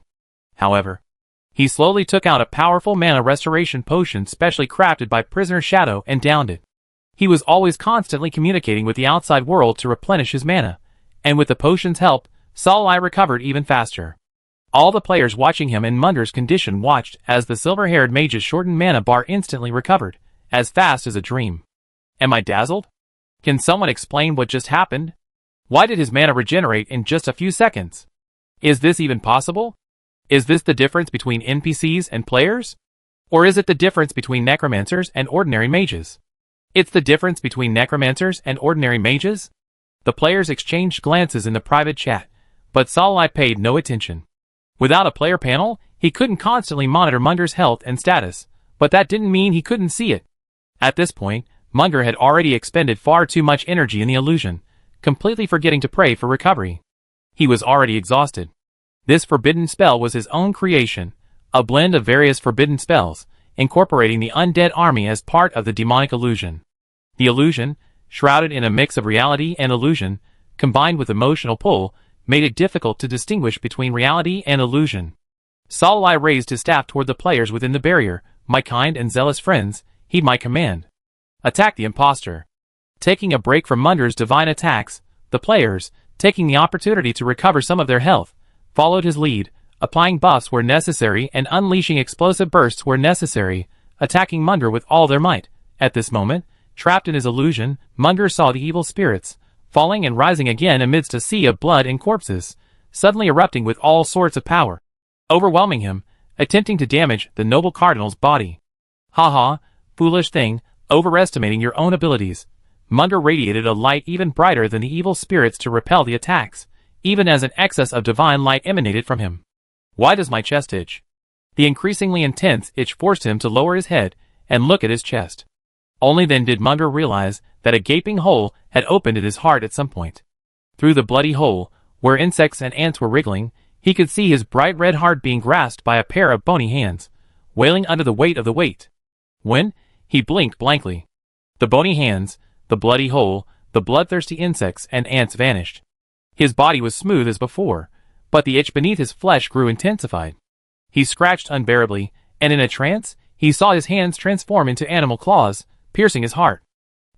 However, he slowly took out a powerful mana restoration potion specially crafted by Prisoner Shadow and downed it. He was always constantly communicating with the outside world to replenish his mana, and with the potion's help, Salai recovered even faster. All the players watching him in Munger's condition watched as the silver-haired mage's shortened mana bar instantly recovered, as fast as a dream. Am I dazzled? Can someone explain what just happened? Why did his mana regenerate in just a few seconds? Is this even possible? Is this the difference between NPCs and players? Or is it the difference between necromancers and ordinary mages? It's the difference between necromancers and ordinary mages? The players exchanged glances in the private chat, but Salai paid no attention. Without a player panel, he couldn't constantly monitor Munger's health and status, but that didn't mean he couldn't see it. At this point, Munger had already expended far too much energy in the illusion, completely forgetting to pray for recovery. He was already exhausted. This forbidden spell was his own creation, a blend of various forbidden spells, incorporating the undead army as part of the demonic illusion. The illusion, shrouded in a mix of reality and illusion, combined with emotional pull, made it difficult to distinguish between reality and illusion. Salai raised his staff toward the players within the barrier. My kind and zealous friends, heed my command. Attack the impostor. Taking a break from Munder's divine attacks, the players, taking the opportunity to recover some of their health, followed his lead, applying buffs where necessary and unleashing explosive bursts where necessary, attacking Munder with all their might. At this moment, trapped in his illusion, Munder saw the evil spirits, falling and rising again amidst a sea of blood and corpses, suddenly erupting with all sorts of power, overwhelming him, attempting to damage the noble cardinal's body. Ha ha, foolish thing, overestimating your own abilities. Munder radiated a light even brighter than the evil spirits to repel the attacks, even as an excess of divine light emanated from him. Why does my chest itch? The increasingly intense itch forced him to lower his head and look at his chest. Only then did Munder realize that a gaping hole had opened in his heart at some point. Through the bloody hole, where insects and ants were wriggling, he could see his bright red heart being grasped by a pair of bony hands, wailing under the weight of the weight. When? He blinked blankly. The bony hands, the bloody hole, the bloodthirsty insects and ants vanished. His body was smooth as before, but the itch beneath his flesh grew intensified. He scratched unbearably, and in a trance, he saw his hands transform into animal claws, piercing his heart.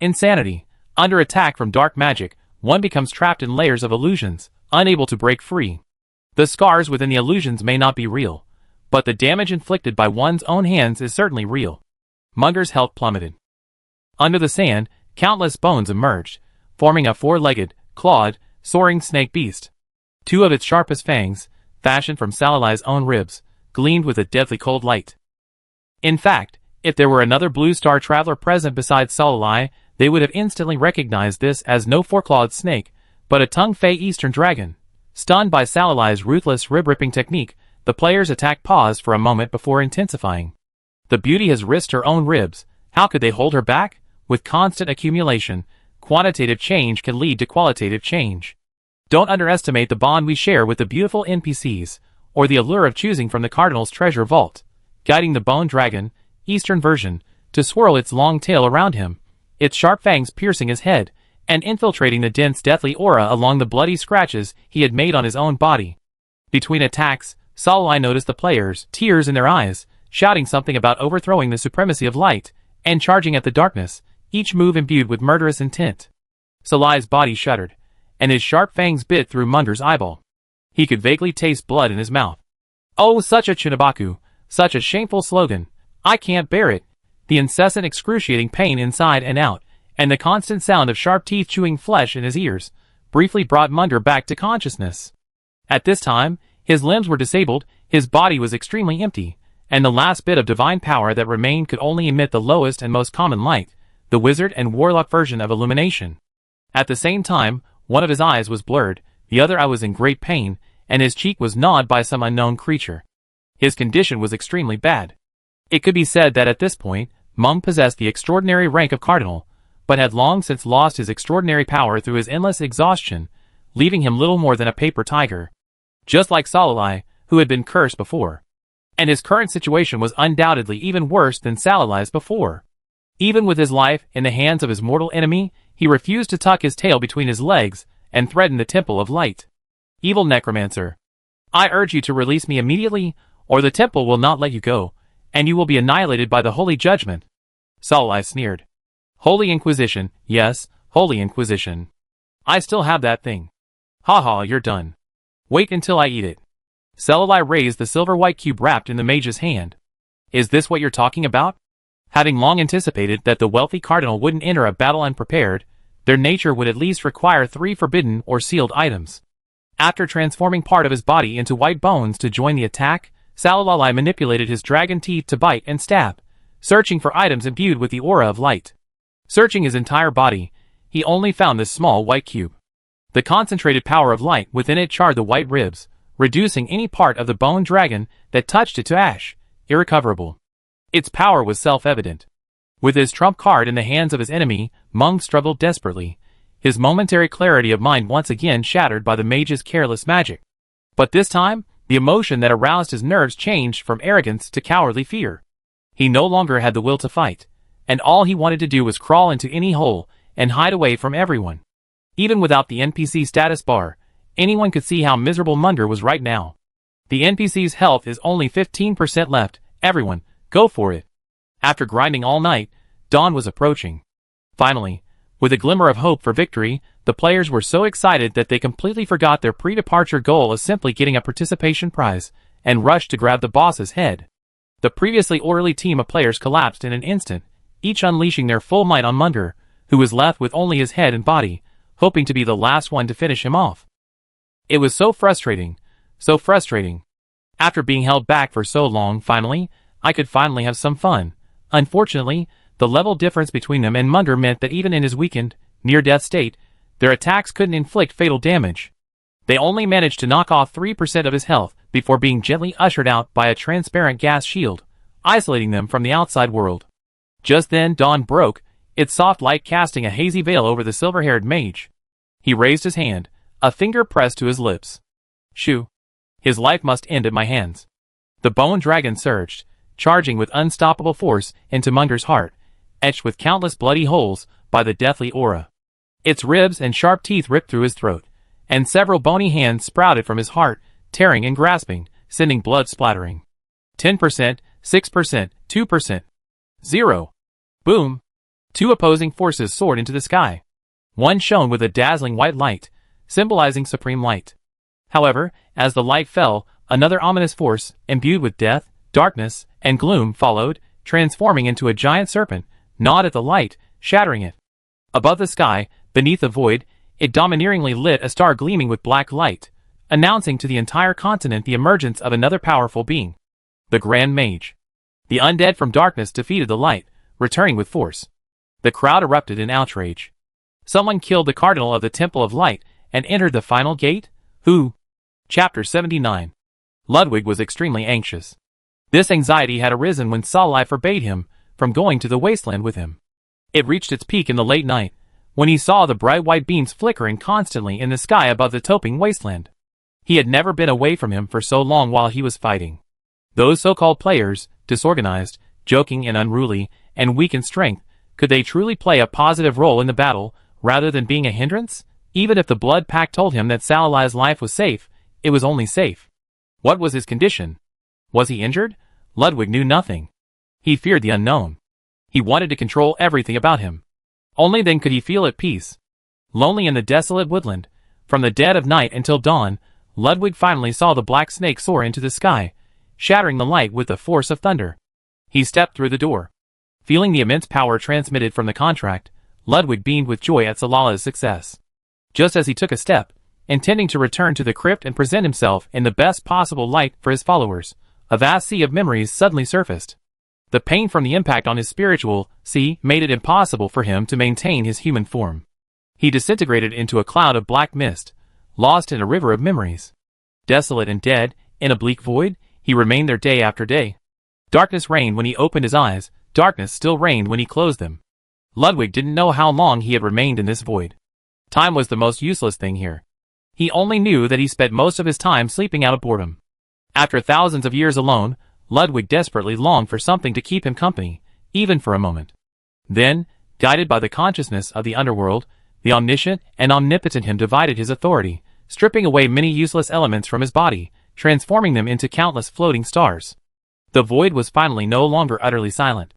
Insanity. Under attack from dark magic, one becomes trapped in layers of illusions, unable to break free. The scars within the illusions may not be real, but the damage inflicted by one's own hands is certainly real. Munder's health plummeted. Under the sand, countless bones emerged, forming a four-legged, clawed, soaring snake beast. Two of its sharpest fangs, fashioned from Salalai's own ribs, gleamed with a deathly cold light. In fact, if there were another Blue Star traveler present besides Salalai, they would have instantly recognized this as no four-clawed snake, but a tongue-fey eastern dragon. Stunned by Salalai's ruthless rib-ripping technique, the players' attack paused for a moment before intensifying. The beauty has risked her own ribs. How could they hold her back? With constant accumulation, quantitative change can lead to qualitative change. Don't underestimate the bond we share with the beautiful NPCs, or the allure of choosing from the Cardinal's treasure vault, guiding the bone dragon, Eastern version, to swirl its long tail around him, its sharp fangs piercing his head, and infiltrating the dense deathly aura along the bloody scratches he had made on his own body. Between attacks, Salalai noticed the players, tears in their eyes, shouting something about overthrowing the supremacy of light, and charging at the darkness, each move imbued with murderous intent. Salai's body shuddered, and his sharp fangs bit through Munder's eyeball. He could vaguely taste blood in his mouth. Oh, such a Chinabaku, such a shameful slogan. I can't bear it. The incessant excruciating pain inside and out, and the constant sound of sharp teeth chewing flesh in his ears, briefly brought Munder back to consciousness. At this time, his limbs were disabled, his body was extremely empty, and the last bit of divine power that remained could only emit the lowest and most common light, the wizard and warlock version of illumination. At the same time, one of his eyes was blurred, the other eye was in great pain, and his cheek was gnawed by some unknown creature. His condition was extremely bad. It could be said that at this point, Mung possessed the extraordinary rank of cardinal, but had long since lost his extraordinary power through his endless exhaustion, leaving him little more than a paper tiger. Just like Salalai, who had been cursed before. And his current situation was undoubtedly even worse than Salalai's before. Even with his life in the hands of his mortal enemy, he refused to tuck his tail between his legs and threaten the Temple of Light. Evil necromancer. I urge you to release me immediately, or the temple will not let you go, and you will be annihilated by the Holy Judgment. Salalai sneered. Holy Inquisition, yes, Holy Inquisition. I still have that thing. Ha ha, you're done. Wait until I eat it. Salalai raised the silver-white cube wrapped in the mage's hand. Is this what you're talking about? Having long anticipated that the wealthy cardinal wouldn't enter a battle unprepared, their nature would at least require 3 forbidden or sealed items. After transforming part of his body into white bones to join the attack, Salalai manipulated his dragon teeth to bite and stab, searching for items imbued with the aura of light. Searching his entire body, he only found this small white cube. The concentrated power of light within it charred the white ribs, reducing any part of the bone dragon that touched it to ash, irrecoverable. Its power was self-evident. With his trump card in the hands of his enemy, Mung struggled desperately, his momentary clarity of mind once again shattered by the mage's careless magic. But this time, the emotion that aroused his nerves changed from arrogance to cowardly fear. He no longer had the will to fight, and all he wanted to do was crawl into any hole and hide away from everyone. Even without the NPC status bar, Anyone could see how miserable Munder was right now. The NPC's health is only 15% left. Everyone, go for it. After grinding all night, dawn was approaching. Finally, with a glimmer of hope for victory, the players were so excited that they completely forgot their pre-departure goal of simply getting a participation prize, and rushed to grab the boss's head. The previously orderly team of players collapsed in an instant, each unleashing their full might on Munder, who was left with only his head and body, hoping to be the last one to finish him off. It was so frustrating, so frustrating. After being held back for so long, I could finally have some fun. Unfortunately, the level difference between them and Munder meant that even in his weakened, near-death state, their attacks couldn't inflict fatal damage. They only managed to knock off 3% of his health before being gently ushered out by a transparent gas shield, isolating them from the outside world. Just then dawn broke, its soft light casting a hazy veil over the silver-haired mage. He raised his hand, a finger pressed to his lips. Shoo! His life must end at my hands. The bone dragon surged, charging with unstoppable force into Munder's heart, etched with countless bloody holes by the deathly aura. Its ribs and sharp teeth ripped through his throat, and several bony hands sprouted from his heart, tearing and grasping, sending blood splattering. 10%, 6%, 2%. 0. Boom! Two opposing forces soared into the sky. One shone with a dazzling white light, symbolizing supreme light. However, as the light fell, another ominous force, imbued with death, darkness, and gloom followed, transforming into a giant serpent, gnawed at the light, shattering it. Above the sky, beneath the void, it domineeringly lit a star gleaming with black light, announcing to the entire continent the emergence of another powerful being. The Grand Mage. The undead from darkness defeated the light, returning with force. The crowd erupted in outrage. Someone killed the Cardinal of the Temple of Light and entered the final gate? Who? Chapter 79. Ludwig was extremely anxious. This anxiety had arisen when Salai forbade him from going to the wasteland with him. It reached its peak in the late night, when he saw the bright white beams flickering constantly in the sky above the toping wasteland. He had never been away from him for so long while he was fighting. Those so-called players, disorganized, joking and unruly, and weak in strength, could they truly play a positive role in the battle, rather than being a hindrance? Even if the blood pact told him that Salalai's life was safe, it was only safe. What was his condition? Was he injured? Ludwig knew nothing. He feared the unknown. He wanted to control everything about him. Only then could he feel at peace. Lonely in the desolate woodland, from the dead of night until dawn, Ludwig finally saw the black snake soar into the sky, shattering the light with the force of thunder. He stepped through the door. Feeling the immense power transmitted from the contract, Ludwig beamed with joy at Salalai's success. Just as he took a step, intending to return to the crypt and present himself in the best possible light for his followers, a vast sea of memories suddenly surfaced. The pain from the impact on his spiritual sea made it impossible for him to maintain his human form. He disintegrated into a cloud of black mist, lost in a river of memories. Desolate and dead, in a bleak void, he remained there day after day. Darkness reigned when he opened his eyes, darkness still reigned when he closed them. Ludwig didn't know how long he had remained in this void. Time was the most useless thing here. He only knew that he spent most of his time sleeping out of boredom. After thousands of years alone, Ludwig desperately longed for something to keep him company, even for a moment. Then, guided by the consciousness of the underworld, the omniscient and omnipotent him divided his authority, stripping away many useless elements from his body, transforming them into countless floating stars. The void was finally no longer utterly silent.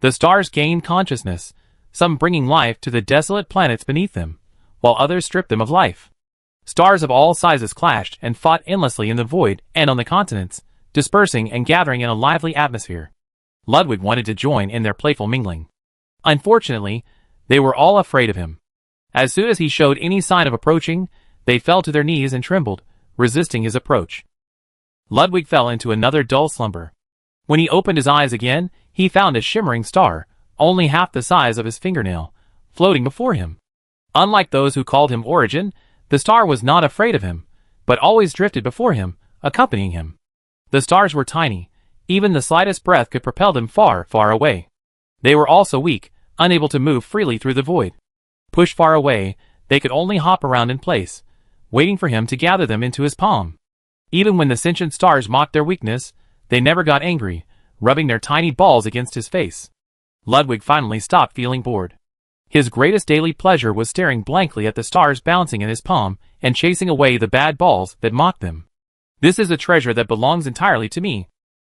The stars gained consciousness, some bringing life to the desolate planets beneath them, while others stripped them of life. Stars of all sizes clashed and fought endlessly in the void and on the continents, dispersing and gathering in a lively atmosphere. Ludwig wanted to join in their playful mingling. Unfortunately, they were all afraid of him. As soon as he showed any sign of approaching, they fell to their knees and trembled, resisting his approach. Ludwig fell into another dull slumber. When he opened his eyes again, he found a shimmering star, only half the size of his fingernail, floating before him. Unlike those who called him Origin, the star was not afraid of him, but always drifted before him, accompanying him. The stars were tiny. Even the slightest breath could propel them far, far away. They were also weak, unable to move freely through the void. Pushed far away, they could only hop around in place, waiting for him to gather them into his palm. Even when the sentient stars mocked their weakness, they never got angry, rubbing their tiny balls against his face. Ludwig finally stopped feeling bored. His greatest daily pleasure was staring blankly at the stars bouncing in his palm and chasing away the bad balls that mocked them. This is a treasure that belongs entirely to me,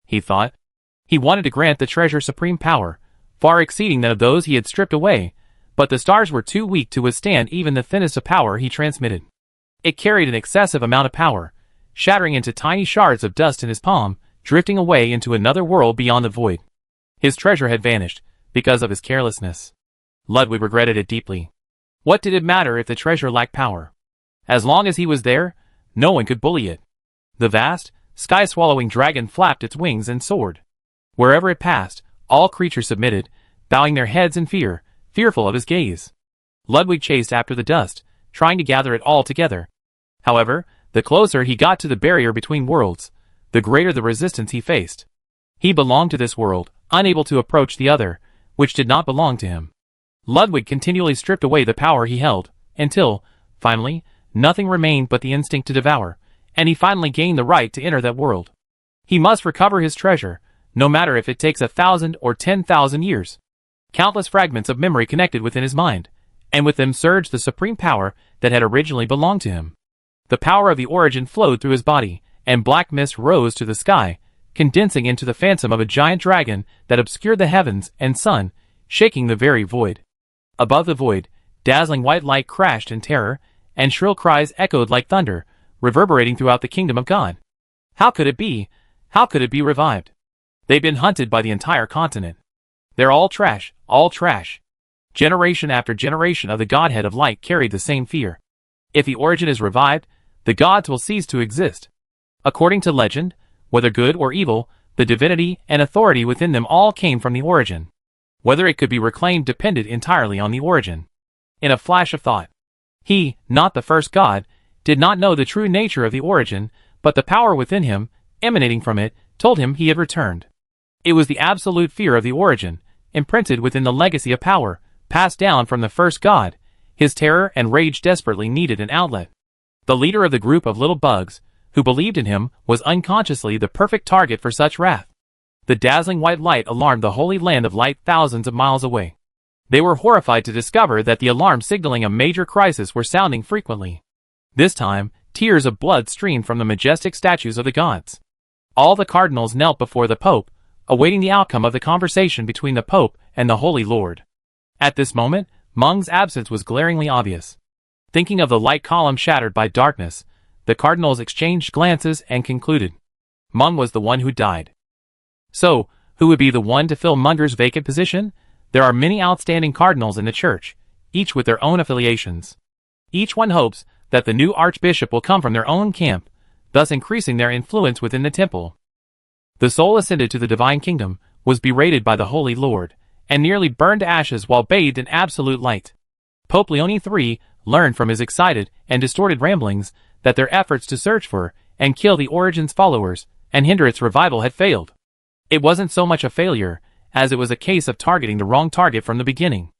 he thought. He wanted to grant the treasure supreme power, far exceeding that of those he had stripped away, but the stars were too weak to withstand even the thinnest of power he transmitted. It carried an excessive amount of power, shattering into tiny shards of dust in his palm, drifting away into another world beyond the void. His treasure had vanished, because of his carelessness. Ludwig regretted it deeply. What did it matter if the treasure lacked power? As long as he was there, no one could bully it. The vast, sky-swallowing dragon flapped its wings and soared. Wherever it passed, all creatures submitted, bowing their heads in fear, fearful of his gaze. Ludwig chased after the dust, trying to gather it all together. However, the closer he got to the barrier between worlds, the greater the resistance he faced. He belonged to this world, unable to approach the other, which did not belong to him. Ludwig continually stripped away the power he held, until, finally, nothing remained but the instinct to devour, and he finally gained the right to enter that world. He must recover his treasure, no matter if it takes 1,000 or 10,000 years. Countless fragments of memory connected within his mind, and with them surged the supreme power that had originally belonged to him. The power of the origin flowed through his body, and black mist rose to the sky, condensing into the phantom of a giant dragon that obscured the heavens and sun, shaking the very void. Above the void, dazzling white light crashed in terror, and shrill cries echoed like thunder, reverberating throughout the kingdom of God. How could it be? How could it be revived? They've been hunted by the entire continent. They're all trash, all trash. Generation after generation of the Godhead of Light carried the same fear. If the origin is revived, the gods will cease to exist. According to legend, whether good or evil, the divinity and authority within them all came from the origin. Whether it could be reclaimed depended entirely on the origin. In a flash of thought, he, not the first god, did not know the true nature of the origin, but the power within him, emanating from it, told him he had returned. It was the absolute fear of the origin, imprinted within the legacy of power, passed down from the first god. His terror and rage desperately needed an outlet. The leader of the group of little bugs, who believed in him, was unconsciously the perfect target for such wrath. The dazzling white light alarmed the holy land of light thousands of miles away. They were horrified to discover that the alarms signaling a major crisis were sounding frequently. This time, tears of blood streamed from the majestic statues of the gods. All the cardinals knelt before the Pope, awaiting the outcome of the conversation between the Pope and the Holy Lord. At this moment, Meng's absence was glaringly obvious. Thinking of the light column shattered by darkness, the cardinals exchanged glances and concluded. Meng was the one who died. So, who would be the one to fill Munger's vacant position? There are many outstanding cardinals in the church, each with their own affiliations. Each one hopes that the new archbishop will come from their own camp, thus increasing their influence within the temple. The soul ascended to the divine kingdom, was berated by the Holy Lord, and nearly burned to ashes while bathed in absolute light. Pope Leon III learned from his excited and distorted ramblings that their efforts to search for and kill the Origin's followers and hinder its revival had failed. It wasn't so much a failure, as it was a case of targeting the wrong target from the beginning.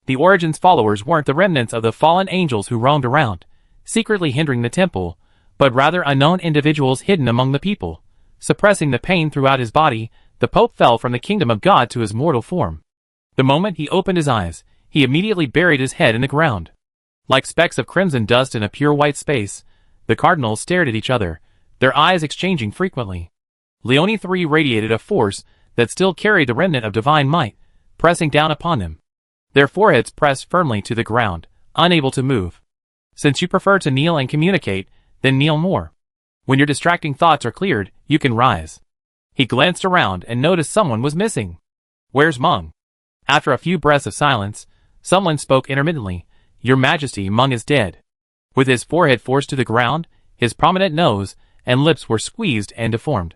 The Origin's followers weren't the remnants of the fallen angels who roamed around, secretly hindering the temple, but rather unknown individuals hidden among the people. Suppressing the pain throughout his body, the Pope fell from the kingdom of God to his mortal form. The moment he opened his eyes, he immediately buried his head in the ground. Like specks of crimson dust in a pure white space, the cardinals stared at each other, their eyes exchanging frequently. Leon III radiated a force that still carried the remnant of divine might, pressing down upon them. Their foreheads pressed firmly to the ground, unable to move. Since you prefer to kneel and communicate, then kneel more. When your distracting thoughts are cleared, you can rise. He glanced around and noticed someone was missing. Where's Meng? After a few breaths of silence, someone spoke intermittently. Your Majesty, Meng is dead. With his forehead forced to the ground, his prominent nose and lips were squeezed and deformed.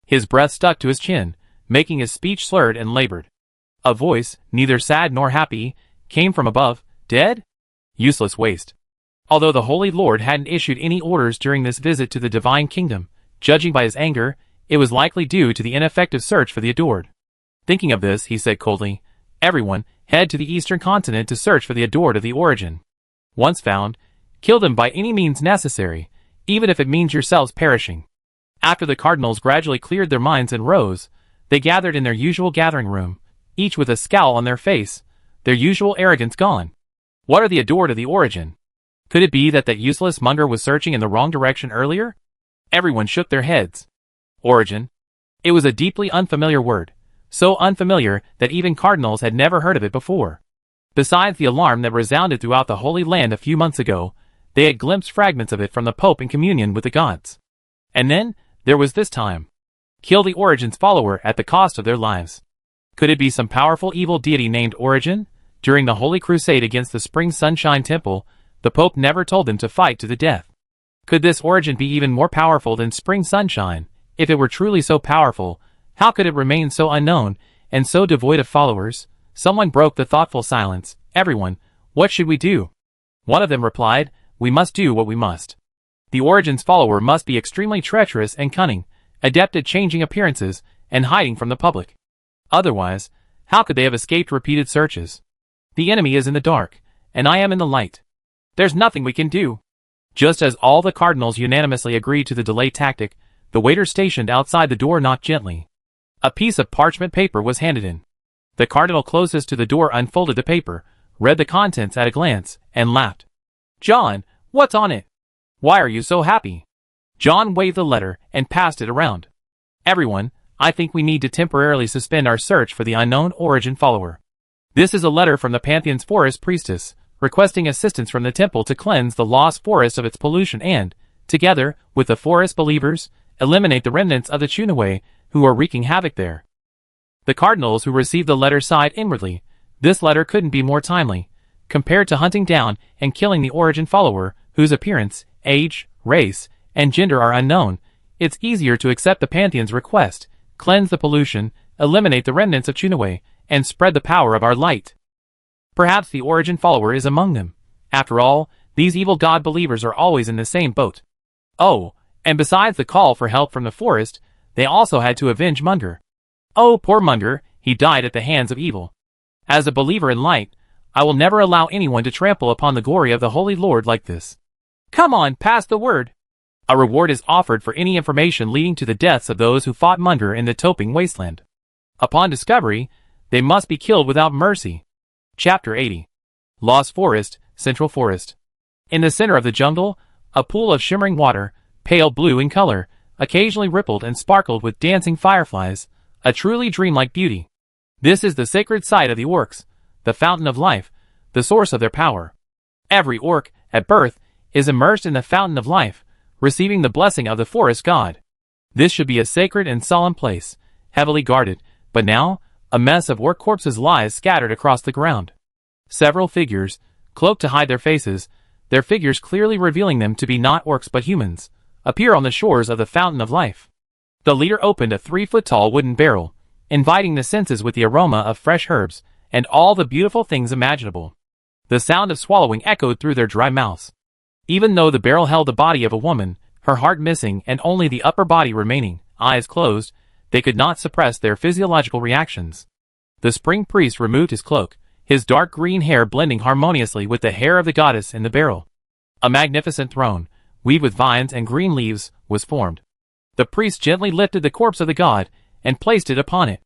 His breath stuck to his chin, making his speech slurred and labored. A voice, neither sad nor happy, came from above. Dead? Useless waste. Although the Holy Lord hadn't issued any orders during this visit to the divine kingdom, judging by his anger, it was likely due to the ineffective search for the adored. Thinking of this, he said coldly, everyone, head to the eastern continent to search for the adored of the Origin. Once found, kill them by any means necessary, even if it means yourselves perishing. After the cardinals gradually cleared their minds and rose, they gathered in their usual gathering room, each with a scowl on their face, their usual arrogance gone. What are the adored of the origin? Could it be that useless Munger was searching in the wrong direction earlier? Everyone shook their heads. Origin. It was a deeply unfamiliar word, so unfamiliar that even cardinals had never heard of it before. Besides the alarm that resounded throughout the Holy Land a few months ago, they had glimpsed fragments of it from the Pope in communion with the gods. And then, there was this time. Kill the Origin's follower at the cost of their lives. Could it be some powerful evil deity named Origin? During the Holy Crusade against the Spring Sunshine Temple, the Pope never told them to fight to the death. Could this Origin be even more powerful than Spring Sunshine? If it were truly so powerful, how could it remain so unknown, and so devoid of followers? Someone broke the thoughtful silence. Everyone, what should we do? One of them replied, we must do what we must. The Origin's follower must be extremely treacherous and cunning, adept at changing appearances, and hiding from the public. Otherwise, how could they have escaped repeated searches? The enemy is in the dark, and I am in the light. There's nothing we can do. Just as all the cardinals unanimously agreed to the delay tactic, the waiter stationed outside the door knocked gently. A piece of parchment paper was handed in. The cardinal closest to the door unfolded the paper, read the contents at a glance, and laughed. John, what's on it? Why are you so happy? John waved the letter and passed it around. Everyone, I think we need to temporarily suspend our search for the unknown Origin follower. This is a letter from the Pantheon's forest priestess, requesting assistance from the temple to cleanse the lost forest of its pollution and, together with the forest believers, eliminate the remnants of the Chunaway who are wreaking havoc there. The cardinals who received the letter sighed inwardly. This letter couldn't be more timely. Compared to hunting down and killing the Origin follower, whose appearance, age, race, and gender are unknown, it's easier to accept the Pantheon's request, cleanse the pollution, eliminate the remnants of Chunaway, and spread the power of our light. Perhaps the Origin follower is among them. After all, these evil god believers are always in the same boat. Oh, and besides the call for help from the forest, they also had to avenge Munger. Oh, poor Munger, he died at the hands of evil. As a believer in light, I will never allow anyone to trample upon the glory of the Holy Lord like this. Come on, pass the word. A reward is offered for any information leading to the deaths of those who fought Munger in the Toping Wasteland. Upon discovery, they must be killed without mercy. Chapter 80. Lost Forest, Central Forest. In the center of the jungle, a pool of shimmering water, pale blue in color, occasionally rippled and sparkled with dancing fireflies, a truly dreamlike beauty. This is the sacred site of the orcs, the fountain of life, the source of their power. Every orc, at birth, is immersed in the fountain of life, receiving the blessing of the forest god. This should be a sacred and solemn place, heavily guarded, but now, a mess of orc corpses lies scattered across the ground. Several figures, cloaked to hide their faces, their figures clearly revealing them to be not orcs but humans, appear on the shores of the fountain of life. The leader opened a 3-foot-tall wooden barrel, inviting the senses with the aroma of fresh herbs, and all the beautiful things imaginable. The sound of swallowing echoed through their dry mouths. Even though the barrel held the body of a woman, her heart missing and only the upper body remaining, eyes closed, they could not suppress their physiological reactions. The spring priest removed his cloak, his dark green hair blending harmoniously with the hair of the goddess in the barrel. A magnificent throne, weaved with vines and green leaves, was formed. The priest gently lifted the corpse of the god, and placed it upon it.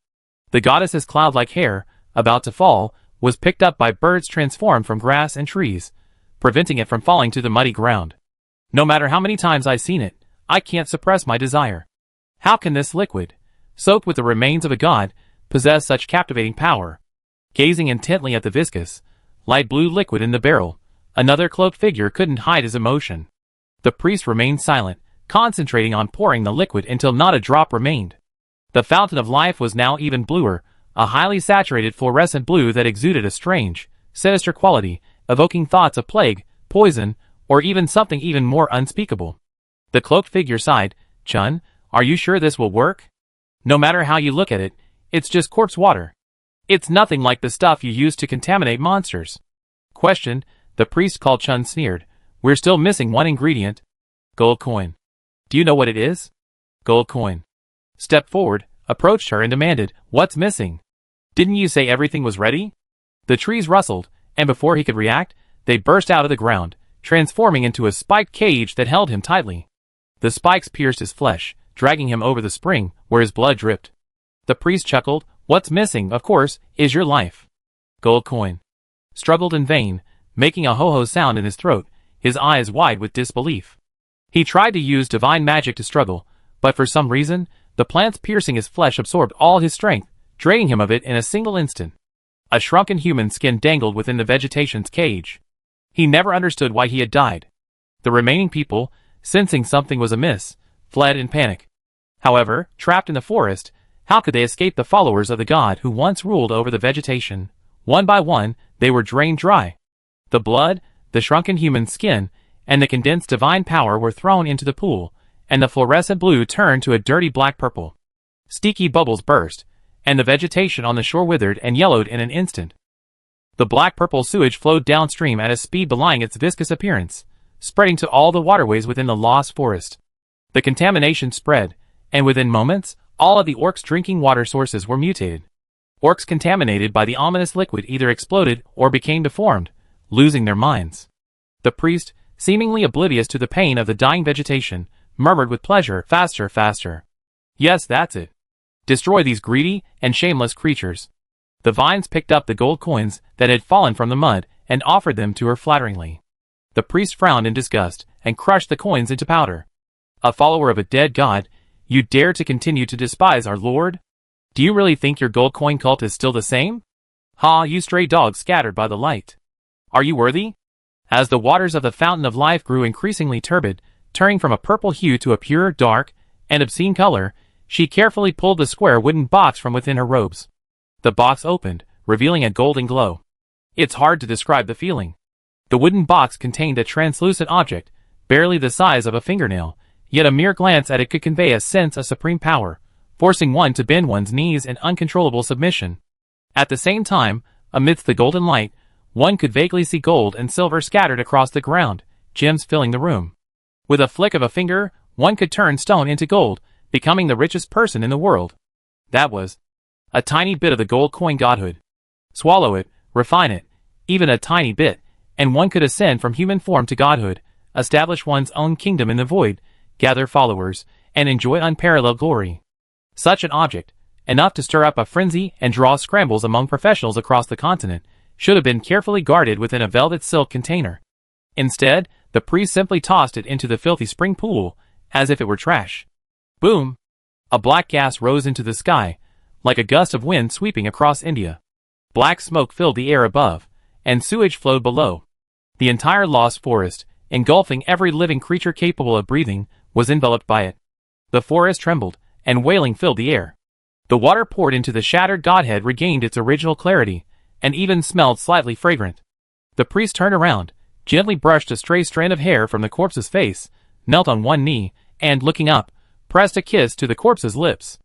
The goddess's cloud-like hair, about to fall, was picked up by birds transformed from grass and trees, preventing it from falling to the muddy ground. No matter how many times I've seen it, I can't suppress my desire. How can this liquid, soaked with the remains of a god, possess such captivating power? Gazing intently at the viscous, light blue liquid in the barrel, another cloaked figure couldn't hide his emotion. The priest remained silent, concentrating on pouring the liquid until not a drop remained. The fountain of life was now even bluer, a highly saturated fluorescent blue that exuded a strange, sinister quality, evoking thoughts of plague, poison, or even something even more unspeakable. The cloaked figure sighed. Chun, are you sure this will work? No matter how you look at it, it's just corpse water. It's nothing like the stuff you use to contaminate monsters. Questioned, the priest called Chun sneered. We're still missing one ingredient. Gold coin. Do you know what it is? Gold coin. Stepped forward, approached her and demanded, what's missing? Didn't you say everything was ready? The trees rustled, and before he could react, they burst out of the ground, transforming into a spiked cage that held him tightly. The spikes pierced his flesh, dragging him over the spring, where his blood dripped. The priest chuckled, what's missing, of course, is your life. Gold coin. struggled in vain, making a ho-ho sound in his throat, his eyes wide with disbelief. He tried to use divine magic to struggle, but for some reason, the plants piercing his flesh absorbed all his strength, draining him of it in a single instant. A shrunken human skin dangled within the vegetation's cage. He never understood why he had died. The remaining people, sensing something was amiss, fled in panic. However, trapped in the forest, how could they escape the followers of the god who once ruled over the vegetation? One by one, they were drained dry. The blood, the shrunken human skin, and the condensed divine power were thrown into the pool, and the fluorescent blue turned to a dirty black purple. Sticky bubbles burst, and the vegetation on the shore withered and yellowed in an instant. The black-purple sewage flowed downstream at a speed belying its viscous appearance, spreading to all the waterways within the lost forest. The contamination spread, and within moments, all of the orcs' drinking water sources were mutated. Orcs contaminated by the ominous liquid either exploded or became deformed, losing their minds. The priest, seemingly oblivious to the pain of the dying vegetation, murmured with pleasure, "Faster, faster. Yes, that's it. Destroy these greedy and shameless creatures." The vines picked up the gold coins that had fallen from the mud and offered them to her flatteringly. The priest frowned in disgust and crushed the coins into powder. "A follower of a dead god, you dare to continue to despise our lord? Do you really think your gold coin cult is still the same? Ha, you stray dogs scattered by the light. Are you worthy?" As the waters of the fountain of life grew increasingly turbid, turning from a purple hue to a pure, dark, and obscene color, she carefully pulled the square wooden box from within her robes. The box opened, revealing a golden glow. It's hard to describe the feeling. The wooden box contained a translucent object, barely the size of a fingernail, yet a mere glance at it could convey a sense of supreme power, forcing one to bend one's knees in uncontrollable submission. At the same time, amidst the golden light, one could vaguely see gold and silver scattered across the ground, gems filling the room. With a flick of a finger, one could turn stone into gold, becoming the richest person in the world. That was a tiny bit of the gold coin godhood. Swallow it, refine it, even a tiny bit, and one could ascend from human form to godhood, establish one's own kingdom in the void, gather followers, and enjoy unparalleled glory. Such an object, enough to stir up a frenzy and draw scrambles among professionals across the continent, should have been carefully guarded within a velvet silk container. Instead, the priest simply tossed it into the filthy spring pool, as if it were trash. Boom! A black gas rose into the sky, like a gust of wind sweeping across India. Black smoke filled the air above, and sewage flowed below. The entire lost forest, engulfing every living creature capable of breathing, was enveloped by it. The forest trembled, and wailing filled the air. The water poured into the shattered godhead regained its original clarity, and even smelled slightly fragrant. The priest turned around, gently brushed a stray strand of hair from the corpse's face, knelt on one knee, and, looking up, pressed a kiss to the corpse's lips.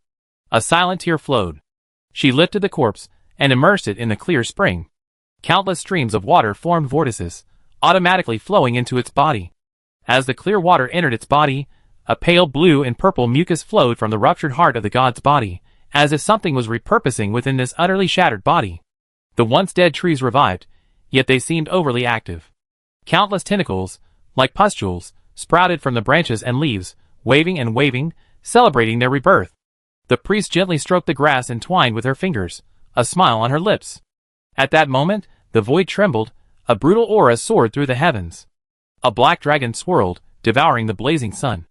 A silent tear flowed. She lifted the corpse, and immersed it in the clear spring. Countless streams of water formed vortices, automatically flowing into its body. As the clear water entered its body, a pale blue and purple mucus flowed from the ruptured heart of the god's body, as if something was repurposing within this utterly shattered body. The once dead trees revived, yet they seemed overly active. Countless tentacles, like pustules, sprouted from the branches and leaves, waving and waving, celebrating their rebirth. The priest gently stroked the grass entwined with her fingers, a smile on her lips. At that moment, the void trembled, a brutal aura soared through the heavens. A black dragon swirled, devouring the blazing sun.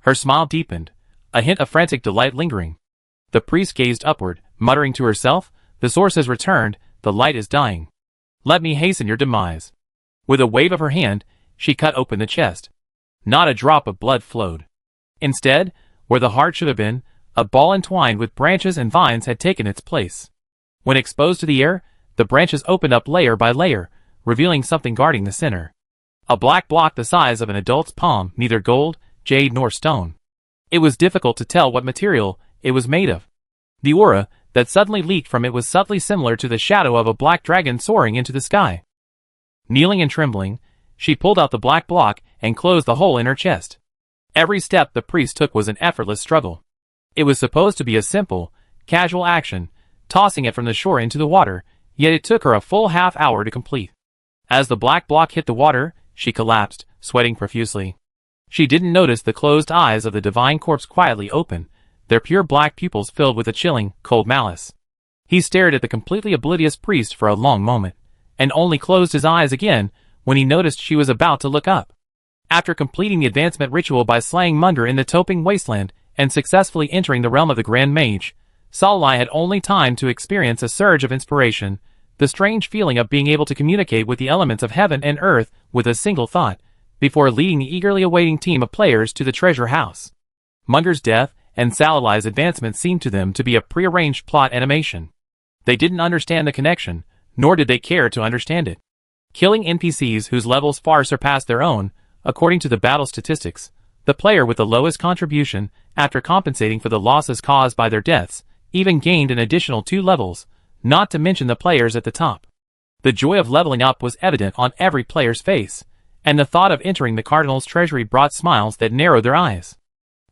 Her smile deepened, a hint of frantic delight lingering. The priest gazed upward, muttering to herself, "The source has returned, the light is dying. Let me hasten your demise." With a wave of her hand, she cut open the chest. Not a drop of blood flowed. Instead, where the heart should have been, a ball entwined with branches and vines had taken its place. When exposed to the air, the branches opened up layer by layer, revealing something guarding the center. A black block the size of an adult's palm, neither gold, jade nor stone. It was difficult to tell what material it was made of. The aura that suddenly leaked from it was subtly similar to the shadow of a black dragon soaring into the sky. Kneeling and trembling, she pulled out the black block and closed the hole in her chest. Every step the priest took was an effortless struggle. It was supposed to be a simple, casual action, tossing it from the shore into the water, yet it took her a full half-hour to complete. As the black block hit the water, she collapsed, sweating profusely. She didn't notice the closed eyes of the divine corpse quietly open, their pure black pupils filled with a chilling, cold malice. He stared at the completely oblivious priest for a long moment, and only closed his eyes again when he noticed she was about to look up. After completing the advancement ritual by slaying Munger in the Toping Wasteland and successfully entering the realm of the Grand Mage, Salai had only time to experience a surge of inspiration, the strange feeling of being able to communicate with the elements of heaven and earth with a single thought, before leading the eagerly awaiting team of players to the treasure house. Munger's death and Salai's advancement seemed to them to be a prearranged plot animation. They didn't understand the connection, nor did they care to understand it. Killing NPCs whose levels far surpassed their own, according to the battle statistics, the player with the lowest contribution, after compensating for the losses caused by their deaths, even gained an additional 2 levels, not to mention the players at the top. The joy of leveling up was evident on every player's face, and the thought of entering the Cardinal's treasury brought smiles that narrowed their eyes.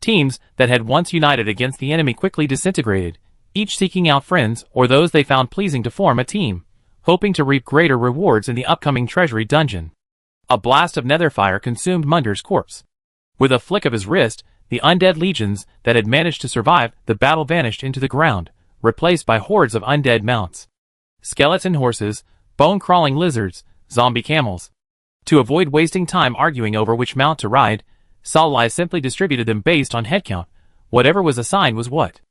Teams that had once united against the enemy quickly disintegrated, each seeking out friends or those they found pleasing to form a team, hoping to reap greater rewards in the upcoming treasury dungeon. A blast of netherfire consumed Munger's corpse. With a flick of his wrist, the undead legions that had managed to survive the battle vanished into the ground, replaced by hordes of undead mounts. Skeleton horses, bone-crawling lizards, zombie camels. To avoid wasting time arguing over which mount to ride, Salai simply distributed them based on headcount. Whatever was assigned was what.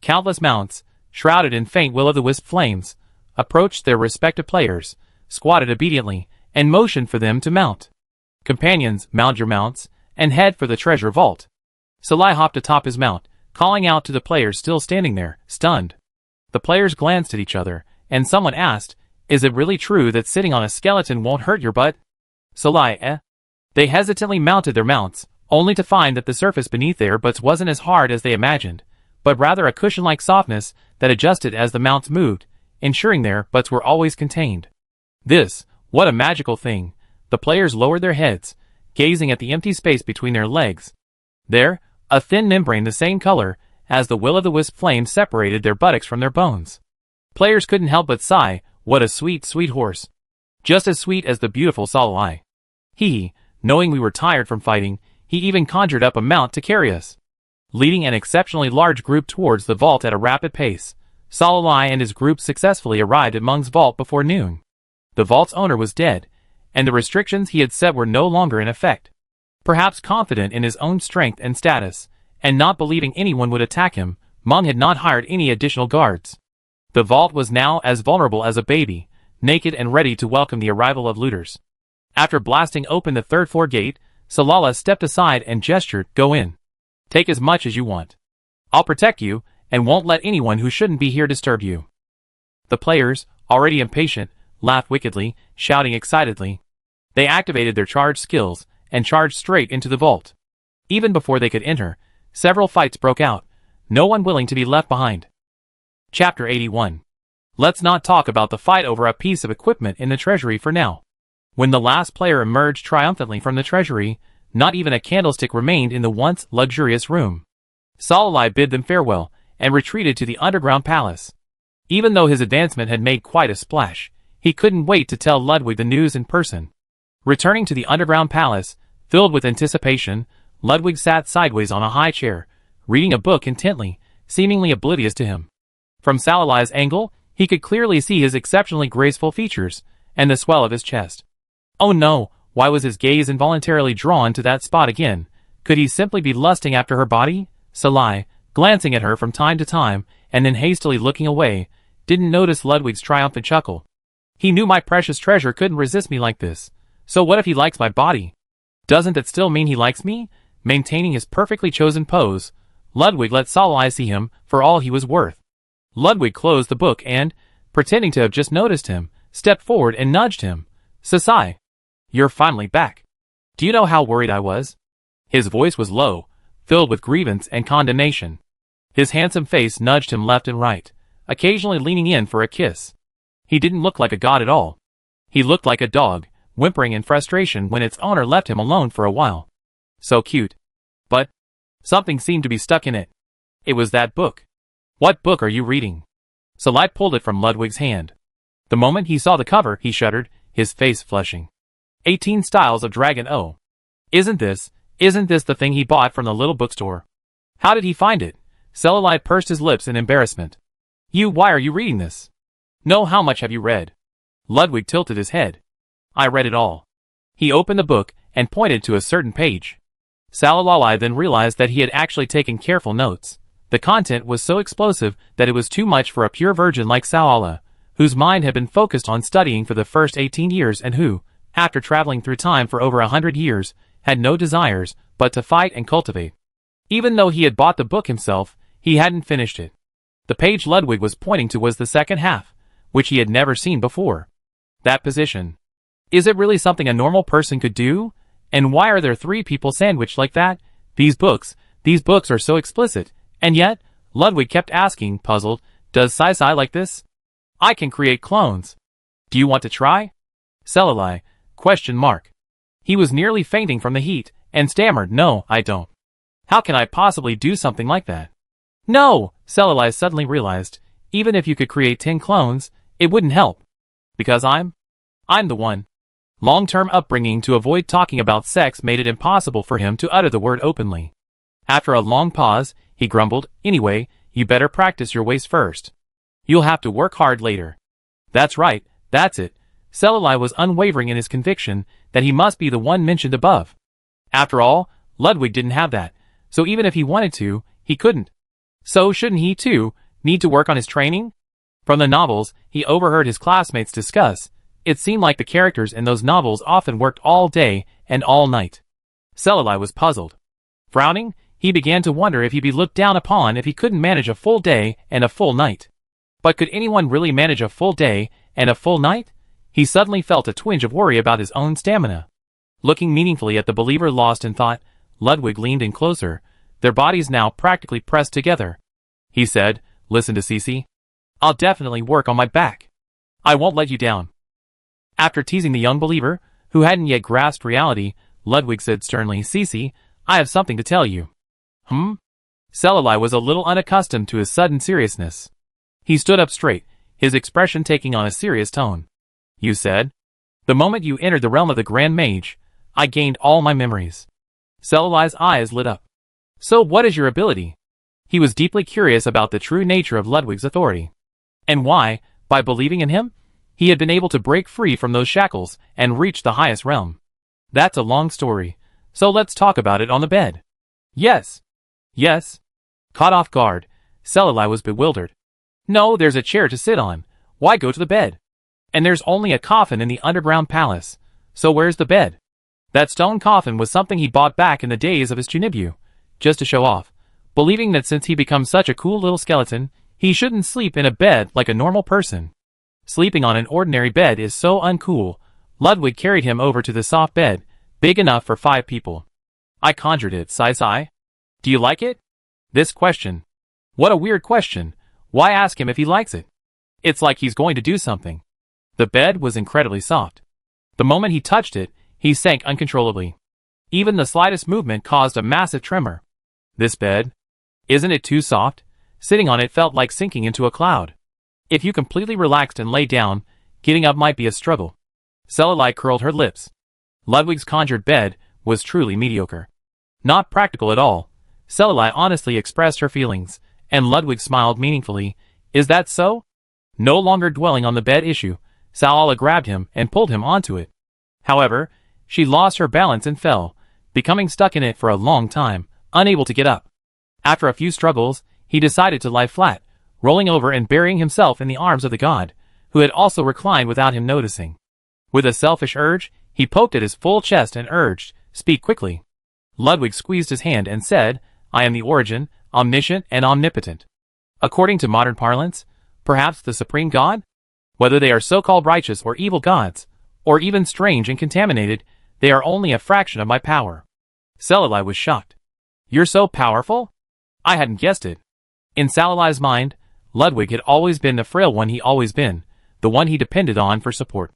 Countless mounts, shrouded in faint will-o'-the-wisp flames, approached their respective players, squatted obediently, and motioned for them to mount. Companions, mount your mounts, and head for the treasure vault. Salai hopped atop his mount, calling out to the players still standing there, stunned. The players glanced at each other, and someone asked, "Is it really true that sitting on a skeleton won't hurt your butt?" Salai, They hesitantly mounted their mounts, only to find that the surface beneath their butts wasn't as hard as they imagined, but rather a cushion-like softness that adjusted as the mounts moved, ensuring their butts were always contained. What a magical thing! The players lowered their heads, gazing at the empty space between their legs. There, a thin membrane the same color as the will-o'-the-wisp flame separated their buttocks from their bones. Players couldn't help but sigh, what a sweet, sweet horse. Just as sweet as the beautiful Salai. Knowing we were tired from fighting, he even conjured up a mount to carry us. Leading an exceptionally large group towards the vault at a rapid pace, Salai and his group successfully arrived at Mung's vault before noon. The vault's owner was dead, and the restrictions he had set were no longer in effect. Perhaps confident in his own strength and status, and not believing anyone would attack him, Mung had not hired any additional guards. The vault was now as vulnerable as a baby, naked and ready to welcome the arrival of looters. After blasting open the third-floor gate, Salala stepped aside and gestured, "Go in. Take as much as you want. I'll protect you, and won't let anyone who shouldn't be here disturb you." The players, already impatient, laughed wickedly, shouting excitedly. They activated their charge skills, and charged straight into the vault. Even before they could enter, several fights broke out, no one willing to be left behind. Chapter 81. Let's not talk about the fight over a piece of equipment in the treasury for now. When the last player emerged triumphantly from the treasury, not even a candlestick remained in the once luxurious room. Salai bid them farewell, and retreated to the underground palace. Even though his advancement had made quite a splash, he couldn't wait to tell Ludwig the news in person. Returning to the underground palace, filled with anticipation, Ludwig sat sideways on a high chair, reading a book intently, seemingly oblivious to him. From Salai's angle, he could clearly see his exceptionally graceful features, and the swell of his chest. Oh no, why was his gaze involuntarily drawn to that spot again? Could he simply be lusting after her body? Salai, glancing at her from time to time, and then hastily looking away, didn't notice Ludwig's triumphant chuckle. He knew my precious treasure couldn't resist me like this. So what if he likes my body? Doesn't that still mean he likes me? Maintaining his perfectly chosen pose, Ludwig let Salai see him for all he was worth. Ludwig closed the book and, pretending to have just noticed him, stepped forward and nudged him. "Sasai, you're finally back. Do you know how worried I was?" His voice was low, filled with grievance and condemnation. His handsome face nudged him left and right, occasionally leaning in for a kiss. He didn't look like a god at all. He looked like a dog, whimpering in frustration when its owner left him alone for a while. So cute. But something seemed to be stuck in it. It was that book. "What book are you reading?" Salai pulled it from Ludwig's hand. The moment he saw the cover, he shuddered, his face flushing. 18 Styles of Dragon. Oh. Isn't this the thing he bought from the little bookstore? How did he find it? Salai pursed his lips in embarrassment. Why are you reading this? No, how much have you read? Ludwig tilted his head. I read it all. He opened the book and pointed to a certain page. Salalai then realized that he had actually taken careful notes. The content was so explosive that it was too much for a pure virgin like Salala, whose mind had been focused on studying for the first 18 years and who, after traveling through time for over 100 years, had no desires but to fight and cultivate. Even though he had bought the book himself, he hadn't finished it. The page Ludwig was pointing to was the second half, which he had never seen before. That position. Is it really something a normal person could do? And why are there 3 people sandwiched like that? These books are so explicit. And yet, Ludwig kept asking, puzzled, does Sai like this? I can create clones. Do you want to try? Salalai, ? He was nearly fainting from the heat, and stammered, no, I don't. How can I possibly do something like that? No, Salalai suddenly realized, even if you could create 10 clones, it wouldn't help. Because I'm the one. Long-term upbringing to avoid talking about sex made it impossible for him to utter the word openly. After a long pause, he grumbled, anyway, you better practice your ways first. You'll have to work hard later. That's right, that's it. Salalai was unwavering in his conviction that he must be the one mentioned above. After all, Ludwig didn't have that, so even if he wanted to, he couldn't. So shouldn't he too need to work on his training? From the novels he overheard his classmates discuss, it seemed like the characters in those novels often worked all day and all night. Salalai was puzzled. Frowning, he began to wonder if he'd be looked down upon if he couldn't manage a full day and a full night. But could anyone really manage a full day and a full night? He suddenly felt a twinge of worry about his own stamina. Looking meaningfully at the believer lost in thought, Ludwig leaned in closer, their bodies now practically pressed together. He said, listen to Cece. I'll definitely work on my back. I won't let you down. After teasing the young believer, who hadn't yet grasped reality, Ludwig said sternly, Cece, I have something to tell you. Salalai was a little unaccustomed to his sudden seriousness. He stood up straight, his expression taking on a serious tone. You said? The moment you entered the realm of the Grand Mage, I gained all my memories. Salalai's eyes lit up. So what is your ability? He was deeply curious about the true nature of Ludwig's authority. And why, by believing in him, he had been able to break free from those shackles and reach the highest realm. That's a long story, so let's talk about it on the bed. Yes. Caught off guard, Salalai was bewildered. No, there's a chair to sit on. Why go to the bed? And there's only a coffin in the underground palace. So where's the bed? That stone coffin was something he bought back in the days of his Chunibu, just to show off, believing that since he become such a cool little skeleton, he shouldn't sleep in a bed like a normal person. Sleeping on an ordinary bed is so uncool. Ludwig carried him over to the soft bed, big enough for 5 people. I conjured it, Sai. Do you like it? This question. What a weird question. Why ask him if he likes it? It's like he's going to do something. The bed was incredibly soft. The moment he touched it, he sank uncontrollably. Even the slightest movement caused a massive tremor. This bed? Isn't it too soft? Sitting on it felt like sinking into a cloud. If you completely relaxed and lay down, getting up might be a struggle. Salalai curled her lips. Ludwig's conjured bed was truly mediocre. Not practical at all. Salalai honestly expressed her feelings, and Ludwig smiled meaningfully. Is that so? No longer dwelling on the bed issue, Salalai grabbed him and pulled him onto it. However, she lost her balance and fell, becoming stuck in it for a long time, unable to get up. After a few struggles, he decided to lie flat, rolling over and burying himself in the arms of the god, who had also reclined without him noticing. With a selfish urge, he poked at his full chest and urged, speak quickly. Ludwig squeezed his hand and said, I am the origin, omniscient and omnipotent. According to modern parlance, perhaps the supreme god? Whether they are so-called righteous or evil gods, or even strange and contaminated, they are only a fraction of my power. Salalai was shocked. You're so powerful? I hadn't guessed it. In Salalai's mind, Ludwig had always been the frail one he always been, the one he depended on for support.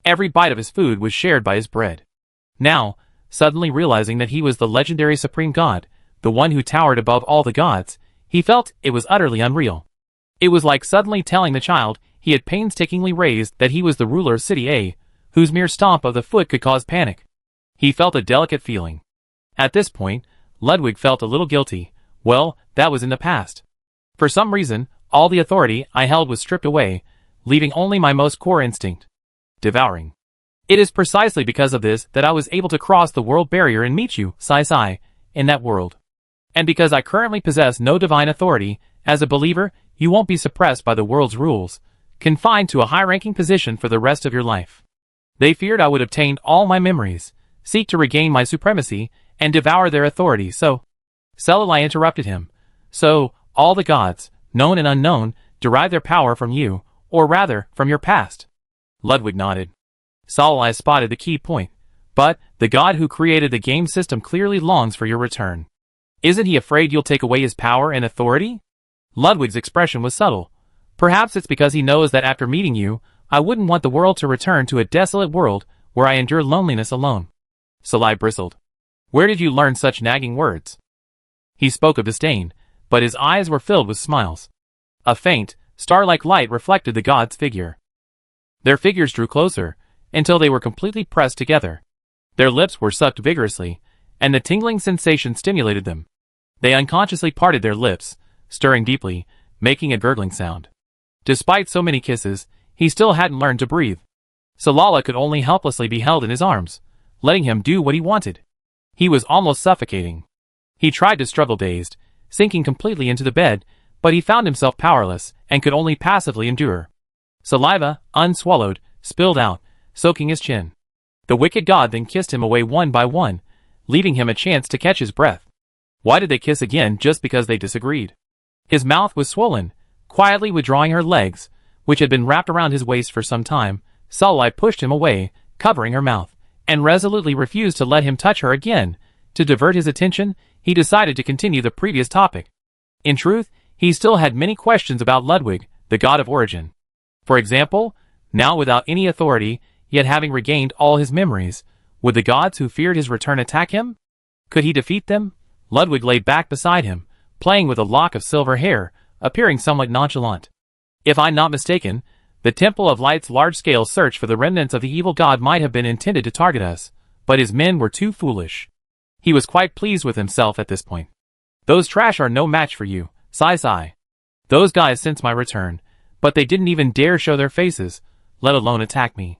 Every bite of his food was shared by his bread. Now, suddenly realizing that he was the legendary supreme god, the one who towered above all the gods, he felt it was utterly unreal. It was like suddenly telling the child he had painstakingly raised that he was the ruler of City A, whose mere stomp of the foot could cause panic. He felt a delicate feeling. At this point, Ludwig felt a little guilty. Well, that was in the past. For some reason, all the authority I held was stripped away, leaving only my most core instinct. Devouring. It is precisely because of this that I was able to cross the world barrier and meet you, in that world. And because I currently possess no divine authority, as a believer, you won't be suppressed by the world's rules, confined to a high-ranking position for the rest of your life. They feared I would obtain all my memories, seek to regain my supremacy, and devour their authority, so... Selali interrupted him. So, all the gods, known and unknown, derive their power from you, or rather, from your past. Ludwig nodded. Selali spotted the key point. But, the god who created the game system clearly longs for your return. Isn't he afraid you'll take away his power and authority? Ludwig's expression was subtle. Perhaps it's because he knows that after meeting you, I wouldn't want the world to return to a desolate world where I endure loneliness alone. Selali bristled. Where did you learn such nagging words? He spoke of disdain, but his eyes were filled with smiles. A faint, star-like light reflected the god's figure. Their figures drew closer, until they were completely pressed together. Their lips were sucked vigorously, and the tingling sensation stimulated them. They unconsciously parted their lips, stirring deeply, making a gurgling sound. Despite so many kisses, he still hadn't learned to breathe. Selali could only helplessly be held in his arms, letting him do what he wanted. He was almost suffocating. He tried to struggle dazed, sinking completely into the bed, but he found himself powerless and could only passively endure. Saliva, unswallowed, spilled out, soaking his chin. The wicked god then kissed him away one by one, leaving him a chance to catch his breath. Why did they kiss again just because they disagreed? His mouth was swollen. Quietly withdrawing her legs, which had been wrapped around his waist for some time, Selali pushed him away, covering her mouth, and resolutely refused to let him touch her again. To divert his attention, he decided to continue the previous topic. In truth, he still had many questions about Ludwig, the god of origin. For example, now without any authority, yet having regained all his memories, would the gods who feared his return attack him? Could he defeat them? Ludwig lay back beside him, playing with a lock of silver hair, appearing somewhat nonchalant. If I'm not mistaken, the Temple of Light's large-scale search for the remnants of the evil god might have been intended to target us, but his men were too foolish. He was quite pleased with himself at this point. Those trash are no match for you, Sai. Those guys sensed my return, but they didn't even dare show their faces, let alone attack me.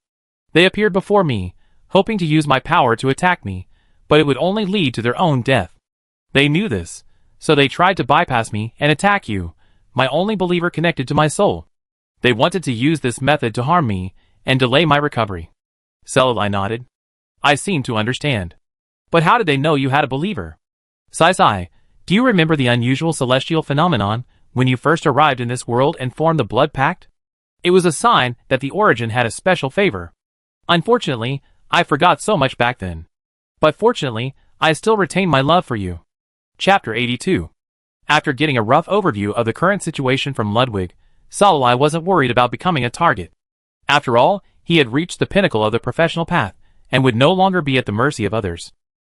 They appeared before me, hoping to use my power to attack me, but it would only lead to their own death. They knew this, so they tried to bypass me and attack you, my only believer connected to my soul. They wanted to use this method to harm me and delay my recovery. Selali nodded. I seem to understand. But how did they know you had a believer? Sai, do you remember the unusual celestial phenomenon when you first arrived in this world and formed the blood pact? It was a sign that the origin had a special favor. Unfortunately, I forgot so much back then. But fortunately, I still retain my love for you. Chapter 82. After getting a rough overview of the current situation from Ludwig, Selali wasn't worried about becoming a target. After all, he had reached the pinnacle of the professional path, and would no longer be at the mercy of others.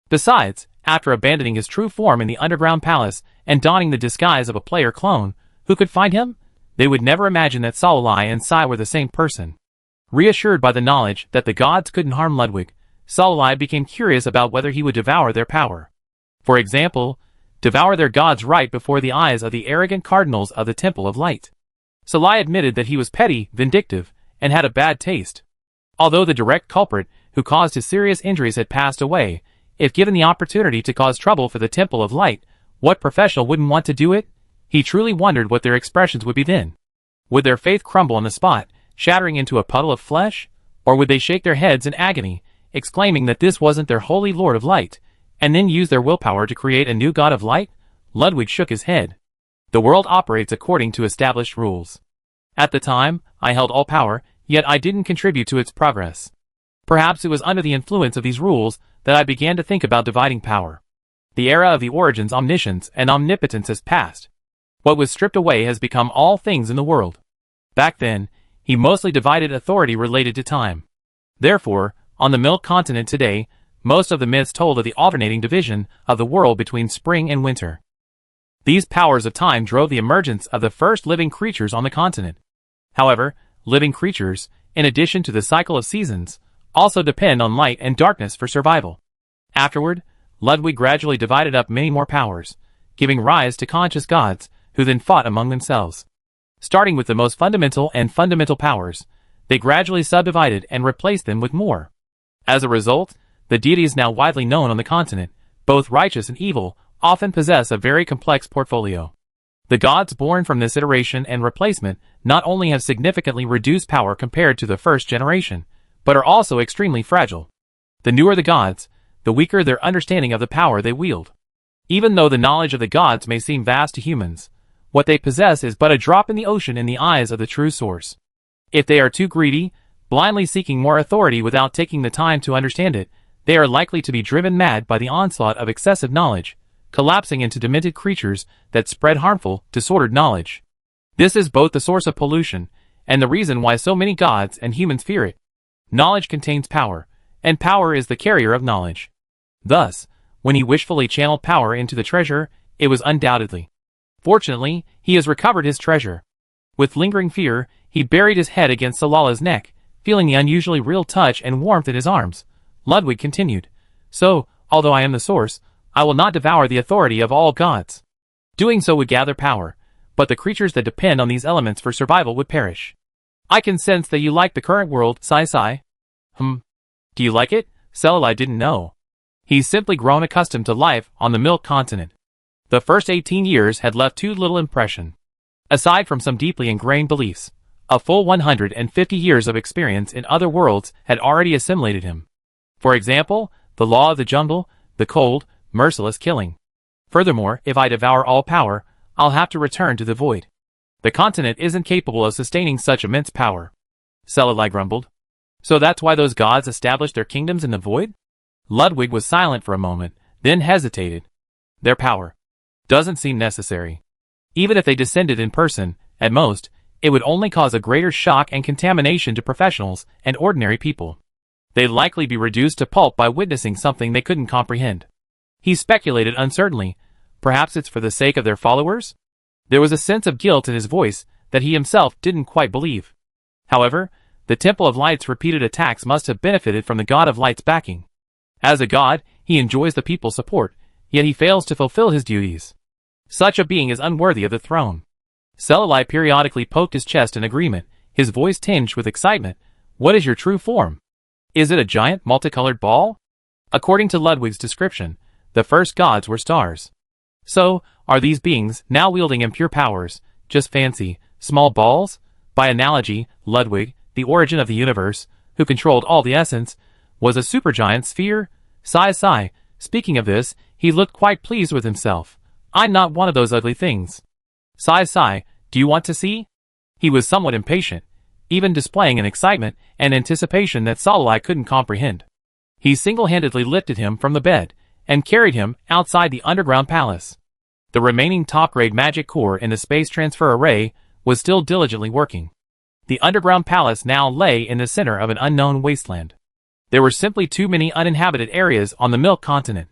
Besides, after abandoning his true form in the underground palace and donning the disguise of a player clone, who could find him? They would never imagine that Selali and Sai were the same person. Reassured by the knowledge that the gods couldn't harm Ludwig, Selali became curious about whether he would devour their power. For example, devour their gods right before the eyes of the arrogant cardinals of the Temple of Light. Selali admitted that he was petty, vindictive, and had a bad taste. Although the direct culprit who caused his serious injuries had passed away, if given the opportunity to cause trouble for the Temple of Light, what professional wouldn't want to do it? He truly wondered what their expressions would be then. Would their faith crumble on the spot, shattering into a puddle of flesh? Or would they shake their heads in agony, exclaiming that this wasn't their holy Lord of Light, and then use their willpower to create a new God of Light? Ludwig shook his head. The world operates according to established rules. At the time, I held all power, yet I didn't contribute to its progress. Perhaps it was under the influence of these rules that I began to think about dividing power. The era of the Origin's omniscience and omnipotence has passed. What was stripped away has become all things in the world. Back then, he mostly divided authority related to time. Therefore, on the Milk Continent today, most of the myths told of the alternating division of the world between spring and winter. These powers of time drove the emergence of the first living creatures on the continent. However, living creatures, in addition to the cycle of seasons, also depend on light and darkness for survival. Afterward, Ludwig gradually divided up many more powers, giving rise to conscious gods, who then fought among themselves. Starting with the most fundamental powers, They gradually subdivided and replaced them with more. As a result, the deities now widely known on the continent, both righteous and evil, often possess a very complex portfolio. The gods born from this iteration and replacement not only have significantly reduced power compared to the first generation, but are also extremely fragile. The newer the gods, the weaker their understanding of the power they wield. Even though the knowledge of the gods may seem vast to humans, what they possess is but a drop in the ocean in the eyes of the true source. If they are too greedy, blindly seeking more authority without taking the time to understand it, they are likely to be driven mad by the onslaught of excessive knowledge, collapsing into demented creatures that spread harmful, disordered knowledge. This is both the source of pollution and the reason why so many gods and humans fear it. Knowledge contains power, and power is the carrier of knowledge. Thus, when he wishfully channeled power into the treasure, it was undoubtedly. Fortunately, he has recovered his treasure. With lingering fear, he buried his head against Salala's neck, feeling the unusually real touch and warmth in his arms. Ludwig continued, "So, although I am the source, I will not devour the authority of all gods. Doing so would gather power, but the creatures that depend on these elements for survival would perish. I can sense that you like the current world, Sai. Do you like it?" Salala didn't know. He's simply grown accustomed to life on the Milk Continent. The first 18 years had left too little impression. Aside from some deeply ingrained beliefs, a full 150 years of experience in other worlds had already assimilated him. For example, the law of the jungle, the cold, merciless killing. Furthermore, if I devour all power, I'll have to return to the void. The continent isn't capable of sustaining such immense power. Salala grumbled. So that's why those gods established their kingdoms in the void? Ludwig was silent for a moment, then hesitated. Their power doesn't seem necessary. Even if they descended in person, at most, it would only cause a greater shock and contamination to professionals and ordinary people. They'd likely be reduced to pulp by witnessing something they couldn't comprehend. He speculated uncertainly. Perhaps it's for the sake of their followers? There was a sense of guilt in his voice that he himself didn't quite believe. However, the Temple of Light's repeated attacks must have benefited from the God of Light's backing. As a god, he enjoys the people's support, yet he fails to fulfill his duties. Such a being is unworthy of the throne. Salala periodically poked his chest in agreement, his voice tinged with excitement. What is your true form? Is it a giant, multicolored ball? According to Ludwig's description, the first gods were stars. So, are these beings, now wielding impure powers, just fancy, small balls? By analogy, Ludwig, the origin of the universe, who controlled all the essence, was a supergiant sphere? Sai. Speaking of this, he looked quite pleased with himself. I'm not one of those ugly things. Sai, do you want to see? He was somewhat impatient, even displaying an excitement and anticipation that Salala couldn't comprehend. He single-handedly lifted him from the bed and carried him outside the underground palace. The remaining top-grade magic core in the space transfer array was still diligently working. The underground palace now lay in the center of an unknown wasteland. There were simply too many uninhabited areas on the Milk Continent.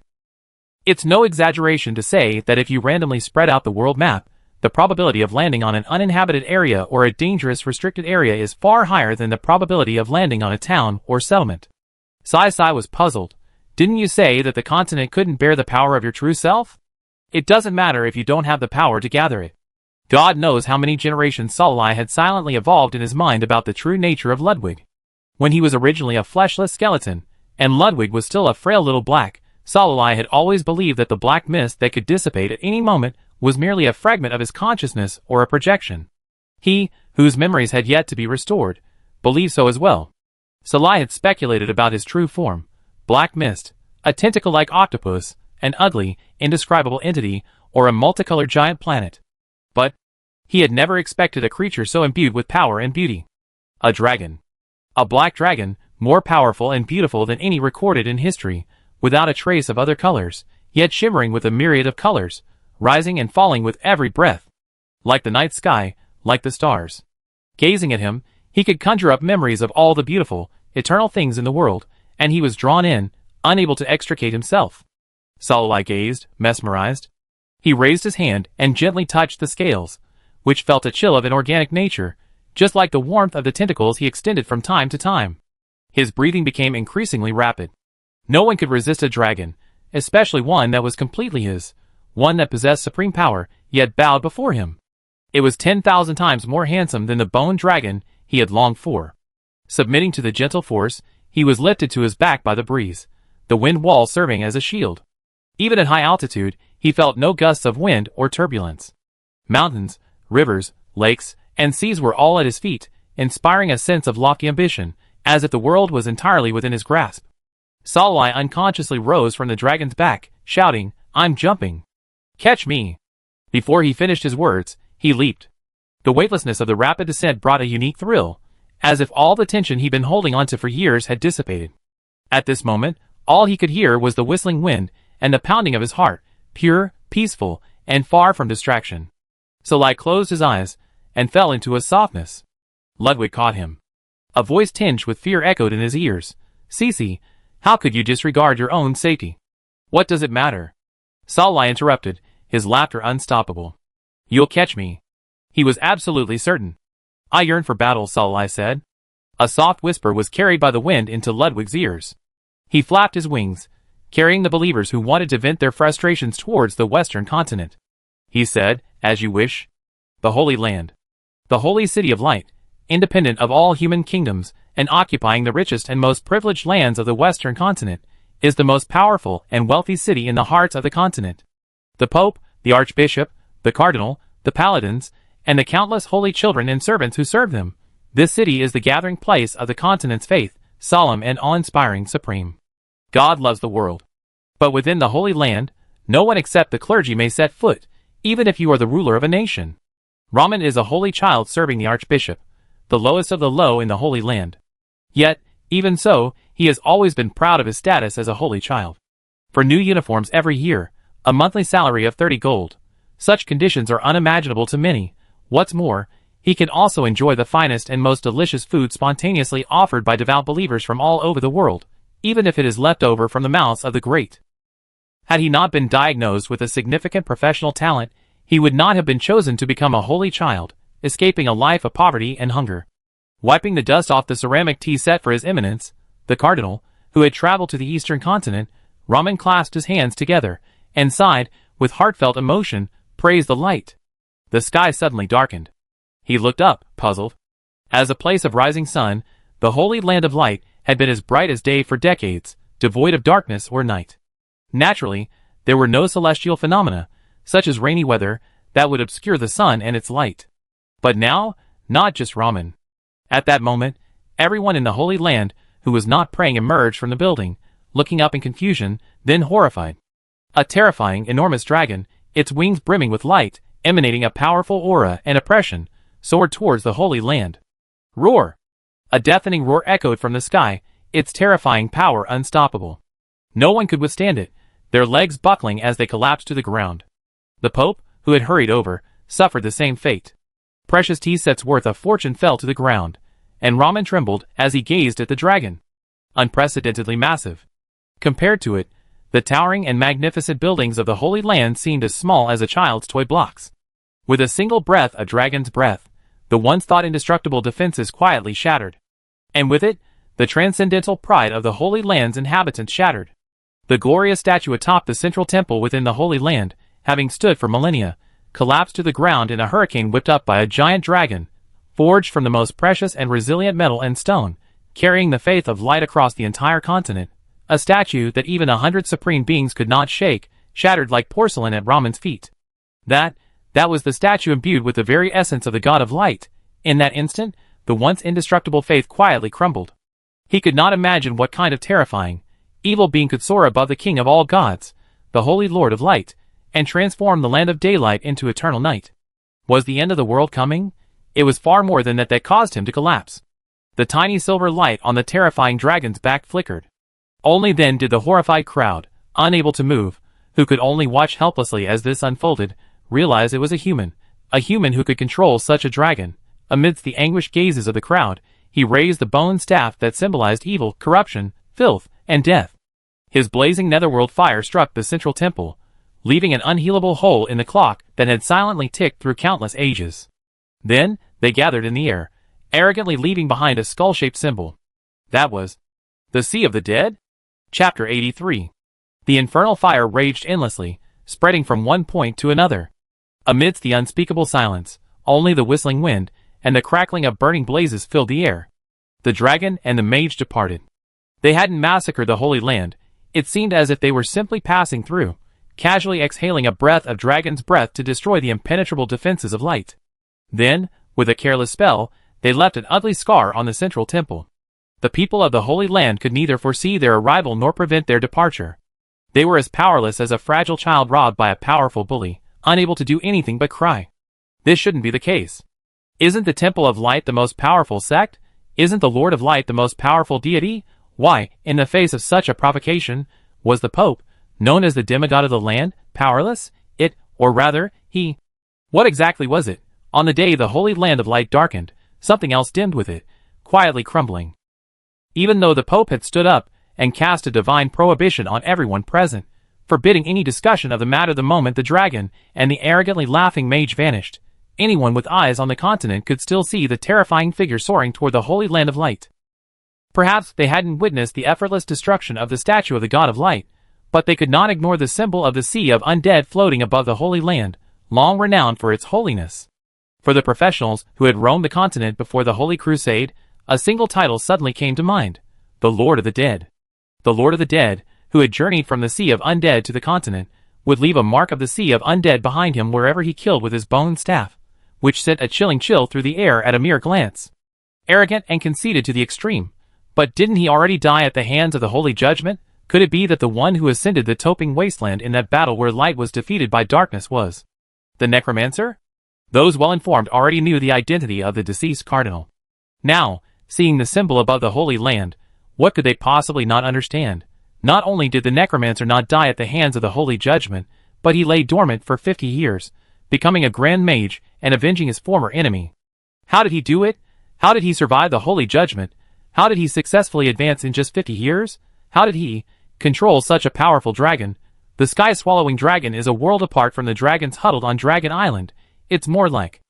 It's no exaggeration to say that if you randomly spread out the world map, the probability of landing on an uninhabited area or a dangerous restricted area is far higher than the probability of landing on a town or settlement. Sai was puzzled. Didn't you say that the continent couldn't bear the power of your true self? It doesn't matter if you don't have the power to gather it. God knows how many generations Salala had silently evolved in his mind about the true nature of Ludwig. When he was originally a fleshless skeleton, and Ludwig was still a frail little black, Salala had always believed that the black mist that could dissipate at any moment was merely a fragment of his consciousness or a projection. He, whose memories had yet to be restored, believed so as well. Salala had speculated about his true form, black mist, a tentacle-like octopus, an ugly, indescribable entity, or a multicolored giant planet. But he had never expected a creature so imbued with power and beauty. A dragon. A black dragon, more powerful and beautiful than any recorded in history, without a trace of other colors, yet shimmering with a myriad of colors, rising and falling with every breath. Like the night sky, like the stars. Gazing at him, he could conjure up memories of all the beautiful, eternal things in the world, and he was drawn in, unable to extricate himself. Salala gazed, mesmerized. He raised his hand and gently touched the scales, which felt a chill of inorganic nature, just like the warmth of the tentacles he extended from time to time. His breathing became increasingly rapid. No one could resist a dragon, especially one that was completely his, one that possessed supreme power, yet bowed before him. It was 10,000 times more handsome than the bone dragon he had longed for. Submitting to the gentle force, he was lifted to his back by the breeze, the wind wall serving as a shield. Even at high altitude, he felt no gusts of wind or turbulence. Mountains, rivers, lakes, and seas were all at his feet, inspiring a sense of lofty ambition, as if the world was entirely within his grasp. Salwai unconsciously rose from the dragon's back, shouting, "I'm jumping! Catch me!" Before he finished his words, he leaped. The weightlessness of the rapid descent brought a unique thrill, as if all the tension he'd been holding onto for years had dissipated. At this moment, all he could hear was the whistling wind and the pounding of his heart, pure, peaceful, and far from distraction. Salai closed his eyes and fell into a softness. Ludwig caught him. A voice tinged with fear echoed in his ears. "Cece, how could you disregard your own safety?" "What does it matter?" Salai interrupted, his laughter unstoppable. "You'll catch me." He was absolutely certain. "I yearn for battle," Salai said. A soft whisper was carried by the wind into Ludwig's ears. He flapped his wings, carrying the believers who wanted to vent their frustrations towards the Western continent. He said, "As you wish." The Holy Land. The Holy City of Light, independent of all human kingdoms, and occupying the richest and most privileged lands of the Western continent, is the most powerful and wealthy city in the heart of the continent. The Pope, the Archbishop, the Cardinal, the Paladins, and the countless holy children and servants who serve them. This city is the gathering place of the continent's faith, solemn and awe-inspiring supreme. God loves the world. But within the Holy Land, no one except the clergy may set foot, even if you are the ruler of a nation. Raman is a holy child serving the Archbishop, the lowest of the low in the Holy Land. Yet, even so, he has always been proud of his status as a holy child. For new uniforms every year, a monthly salary of 30 gold. Such conditions are unimaginable to many. What's more, he can also enjoy the finest and most delicious food spontaneously offered by devout believers from all over the world, even if it is left over from the mouths of the great. Had he not been diagnosed with a significant professional talent, he would not have been chosen to become a holy child, escaping a life of poverty and hunger. Wiping the dust off the ceramic tea set for His Eminence, the Cardinal, who had traveled to the Eastern continent, Raman clasped his hands together, and sighed, with heartfelt emotion, "Praise the light." The sky suddenly darkened. He looked up, puzzled. As a place of rising sun, the Holy Land of Light had been as bright as day for decades, devoid of darkness or night. Naturally, there were no celestial phenomena, such as rainy weather, that would obscure the sun and its light. But now, not just Raman. At that moment, everyone in the Holy Land who was not praying emerged from the building, looking up in confusion, then horrified. A terrifying, enormous dragon, its wings brimming with light, emanating a powerful aura and oppression, soared towards the Holy Land. Roar! A deafening roar echoed from the sky, its terrifying power unstoppable. No one could withstand it, their legs buckling as they collapsed to the ground. The Pope, who had hurried over, suffered the same fate. Precious tea sets worth a fortune fell to the ground, and Raman trembled as he gazed at the dragon. Unprecedentedly massive. Compared to it, the towering and magnificent buildings of the Holy Land seemed as small as a child's toy blocks. With a single breath, a dragon's breath, the once thought indestructible defenses quietly shattered. And with it, the transcendental pride of the Holy Land's inhabitants shattered. The glorious statue atop the central temple within the Holy Land, having stood for millennia, collapsed to the ground in a hurricane whipped up by a giant dragon, forged from the most precious and resilient metal and stone, carrying the faith of light across the entire continent. A statue that even 100 supreme beings could not shake, shattered like porcelain at Raman's feet. That was the statue imbued with the very essence of the God of Light. In that instant, the once indestructible faith quietly crumbled. He could not imagine what kind of terrifying, evil being could soar above the King of all gods, the Holy Lord of Light, and transform the land of daylight into eternal night. Was the end of the world coming? It was far more than that caused him to collapse. The tiny silver light on the terrifying dragon's back flickered. Only then did the horrified crowd, unable to move, who could only watch helplessly as this unfolded, realize it was a human who could control such a dragon. Amidst the anguished gazes of the crowd, he raised the bone staff that symbolized evil, corruption, filth, and death. His blazing netherworld fire struck the central temple, leaving an unhealable hole in the clock that had silently ticked through countless ages. Then, they gathered in the air, arrogantly leaving behind a skull-shaped symbol. That was the Sea of the Dead? Chapter 83. The infernal fire raged endlessly, spreading from one point to another. Amidst the unspeakable silence, only the whistling wind and the crackling of burning blazes filled the air. The dragon and the mage departed. They hadn't massacred the Holy Land. It seemed as if they were simply passing through, casually exhaling a breath of dragon's breath to destroy the impenetrable defenses of light. Then, with a careless spell, they left an ugly scar on the central temple. The people of the Holy Land could neither foresee their arrival nor prevent their departure. They were as powerless as a fragile child robbed by a powerful bully, unable to do anything but cry. This shouldn't be the case. Isn't the Temple of Light the most powerful sect? Isn't the Lord of Light the most powerful deity? Why, in the face of such a provocation, was the Pope, known as the demigod of the land, powerless? Or rather, he. What exactly was it? On the day the Holy Land of Light darkened, something else dimmed with it, quietly crumbling. Even though the Pope had stood up and cast a divine prohibition on everyone present, forbidding any discussion of the matter the moment the dragon and the arrogantly laughing mage vanished, anyone with eyes on the continent could still see the terrifying figure soaring toward the Holy Land of Light. Perhaps they hadn't witnessed the effortless destruction of the statue of the God of Light, but they could not ignore the symbol of the sea of undead floating above the Holy Land, long renowned for its holiness. For the professionals who had roamed the continent before the Holy Crusade, a single title suddenly came to mind: the Lord of the Dead. The Lord of the Dead, who had journeyed from the sea of undead to the continent, would leave a mark of the sea of undead behind him wherever he killed with his bone staff, which sent a chilling chill through the air at a mere glance. Arrogant and conceited to the extreme. But didn't he already die at the hands of the Holy Judgment? Could it be that the one who ascended the toping wasteland in that battle where light was defeated by darkness was the necromancer? Those well-informed already knew the identity of the deceased cardinal. Now, seeing the symbol above the Holy Land, what could they possibly not understand? Not only did the necromancer not die at the hands of the Holy Judgment, but he lay dormant for 50 years, becoming a grand mage and avenging his former enemy. How did he do it? How did he survive the Holy Judgment? How did he successfully advance in just 50 years? How did he control such a powerful dragon? The sky-swallowing dragon is a world apart from the dragons huddled on Dragon Island. It's more like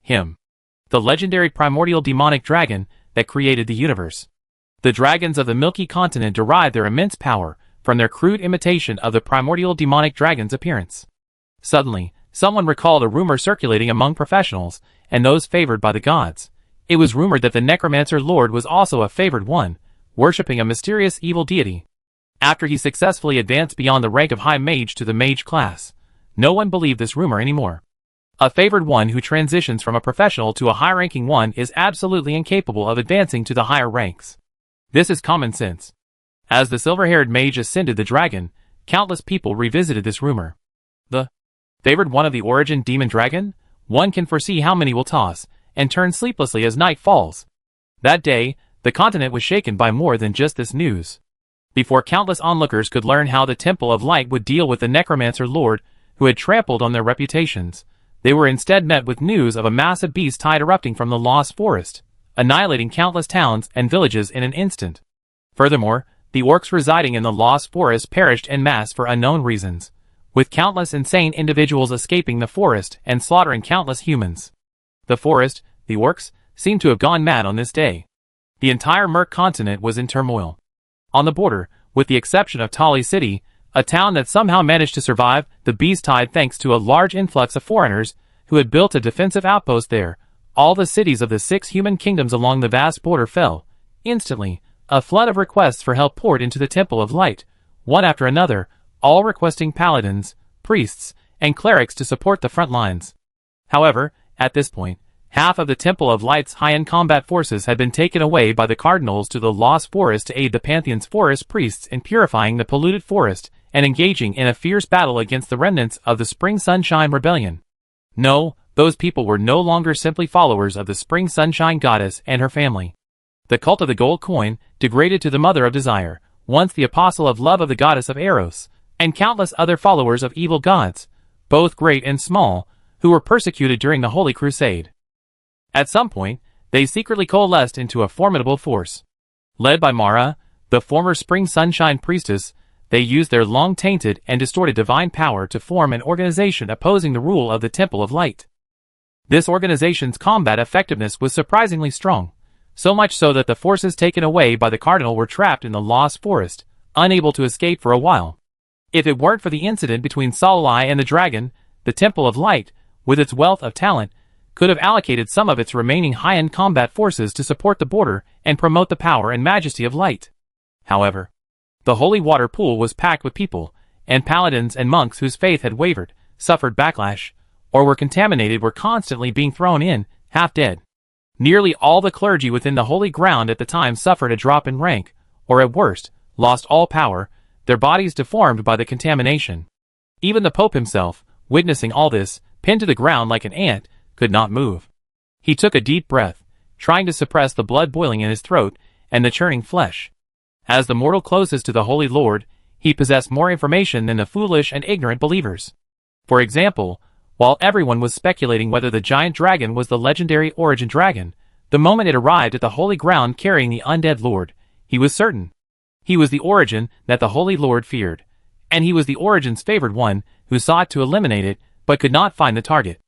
him. The legendary primordial demonic dragon that created the universe. The dragons of the Milky Continent derived their immense power from their crude imitation of the primordial demonic dragon's appearance. Suddenly, someone recalled a rumor circulating among professionals and those favored by the gods. It was rumored that the Necromancer Lord was also a favored one, worshipping a mysterious evil deity. After he successfully advanced beyond the rank of High Mage to the Mage class, no one believed this rumor anymore. A favored one who transitions from a professional to a high-ranking one is absolutely incapable of advancing to the higher ranks. This is common sense. As the silver-haired mage ascended the dragon, countless people revisited this rumor. The favored one of the origin demon dragon? One can foresee how many will toss and turn sleeplessly as night falls. That day, the continent was shaken by more than just this news. Before countless onlookers could learn how the Temple of Light would deal with the Necromancer Lord who had trampled on their reputations, they were instead met with news of a massive beast tide erupting from the Lost Forest, annihilating countless towns and villages in an instant. Furthermore, the orcs residing in the Lost Forest perished en masse for unknown reasons, with countless insane individuals escaping the forest and slaughtering countless humans. The forest, the orcs, seemed to have gone mad on this day. The entire Merc continent was in turmoil. On the border, with the exception of Tali City, a town that somehow managed to survive the beast tide thanks to a large influx of foreigners who had built a defensive outpost there, all the cities of the 6 human kingdoms along the vast border fell. Instantly, a flood of requests for help poured into the Temple of Light, one after another, all requesting paladins, priests, and clerics to support the front lines. However, at this point, half of the Temple of Light's high-end combat forces had been taken away by the cardinals to the Lost Forest to aid the Pantheon's forest priests in purifying the polluted forest and engaging in a fierce battle against the remnants of the Spring Sunshine Rebellion. No, those people were no longer simply followers of the Spring Sunshine Goddess and her family. The cult of the gold coin degraded to the Mother of Desire, once the apostle of love of the Goddess of Eros, and countless other followers of evil gods, both great and small, who were persecuted during the Holy Crusade. At some point, they secretly coalesced into a formidable force. Led by Mara, the former Spring Sunshine Priestess, they used their long-tainted and distorted divine power to form an organization opposing the rule of the Temple of Light. This organization's combat effectiveness was surprisingly strong, so much so that the forces taken away by the Cardinal were trapped in the Lost Forest, unable to escape for a while. If it weren't for the incident between Solai and the dragon, the Temple of Light, with its wealth of talent, could have allocated some of its remaining high-end combat forces to support the border and promote the power and majesty of light. However, the holy water pool was packed with people, and paladins and monks whose faith had wavered, suffered backlash, or were contaminated were constantly being thrown in, half dead. Nearly all the clergy within the holy ground at the time suffered a drop in rank, or at worst, lost all power, their bodies deformed by the contamination. Even the Pope himself, witnessing all this, pinned to the ground like an ant, could not move. He took a deep breath, trying to suppress the blood boiling in his throat and the churning flesh. As the mortal closest to the Holy Lord, he possessed more information than the foolish and ignorant believers. For example, while everyone was speculating whether the giant dragon was the legendary Origin dragon, the moment it arrived at the holy ground carrying the undead Lord, he was certain. He was the Origin that the Holy Lord feared, and he was the Origin's favored one who sought to eliminate it but could not find the target.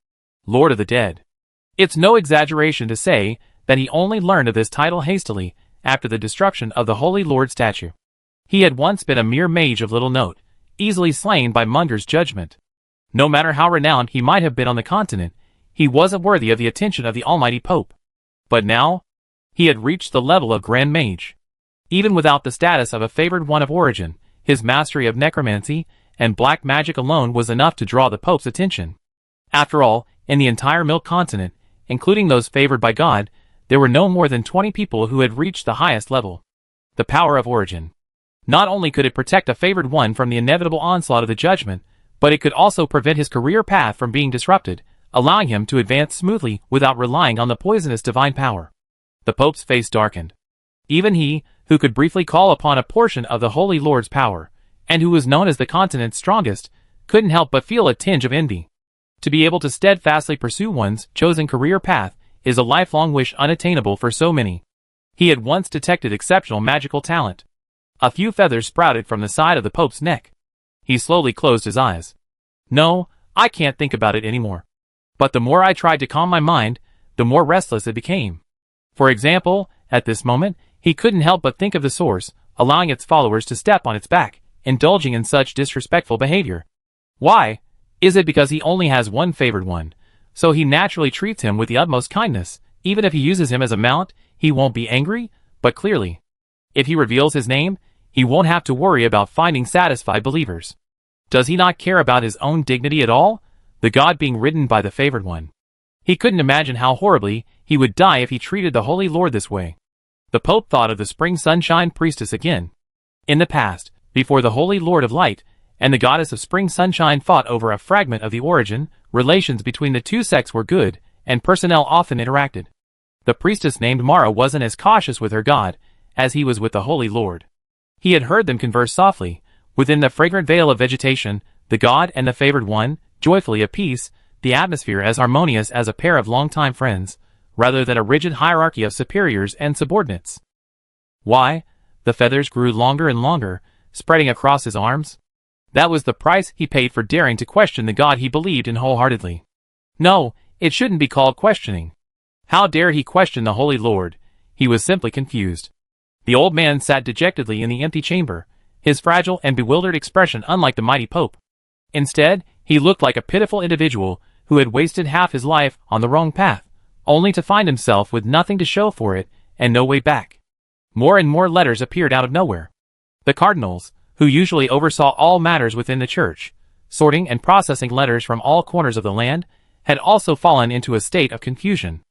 Lord of the Dead. It's no exaggeration to say that he only learned of this title hastily after the destruction of the Holy Lord statue. He had once been a mere mage of little note, easily slain by Munger's judgment. No matter how renowned he might have been on the continent, he wasn't worthy of the attention of the almighty Pope. But now, he had reached the level of Grand Mage. Even without the status of a favored one of Origin, his mastery of necromancy and black magic alone was enough to draw the Pope's attention. After all, in the entire Milk Continent, including those favored by God, there were no more than 20 people who had reached the highest level. The power of Origin. Not only could it protect a favored one from the inevitable onslaught of the judgment, but it could also prevent his career path from being disrupted, allowing him to advance smoothly without relying on the poisonous divine power. The Pope's face darkened. Even he, who could briefly call upon a portion of the Holy Lord's power, and who was known as the continent's strongest, couldn't help but feel a tinge of envy. To be able to steadfastly pursue one's chosen career path is a lifelong wish unattainable for so many. He had once detected exceptional magical talent. A few feathers sprouted from the side of the Pope's neck. He slowly closed his eyes. No, I can't think about it anymore. But the more I tried to calm my mind, the more restless it became. For example, at this moment, he couldn't help but think of the source, allowing its followers to step on its back, indulging in such disrespectful behavior. Why? Is it because he only has one favored one, so he naturally treats him with the utmost kindness? Even if he uses him as a mount, he won't be angry, but clearly, if he reveals his name, he won't have to worry about finding satisfied believers. Does he not care about his own dignity at all, the god being ridden by the favored one? He couldn't imagine how horribly he would die if he treated the Holy Lord this way. The Pope thought of the Spring Sunshine Priestess again. In the past, before the Holy Lord of Light and the goddess of spring sunshine fought over a fragment of the Origin, relations between the two sects were good, and personnel often interacted. The priestess named Mara wasn't as cautious with her god as he was with the Holy Lord. He had heard them converse softly, within the fragrant veil of vegetation, the god and the favored one, joyfully at peace, the atmosphere as harmonious as a pair of longtime friends, rather than a rigid hierarchy of superiors and subordinates. Why? The feathers grew longer and longer, spreading across his arms. That was the price he paid for daring to question the God he believed in wholeheartedly. No, it shouldn't be called questioning. How dare he question the Holy Lord? He was simply confused. The old man sat dejectedly in the empty chamber, his fragile and bewildered expression unlike the mighty Pope. Instead, he looked like a pitiful individual who had wasted half his life on the wrong path, only to find himself with nothing to show for it and no way back. More and more letters appeared out of nowhere. The cardinals, who usually oversaw all matters within the church, sorting and processing letters from all corners of the land, had also fallen into a state of confusion.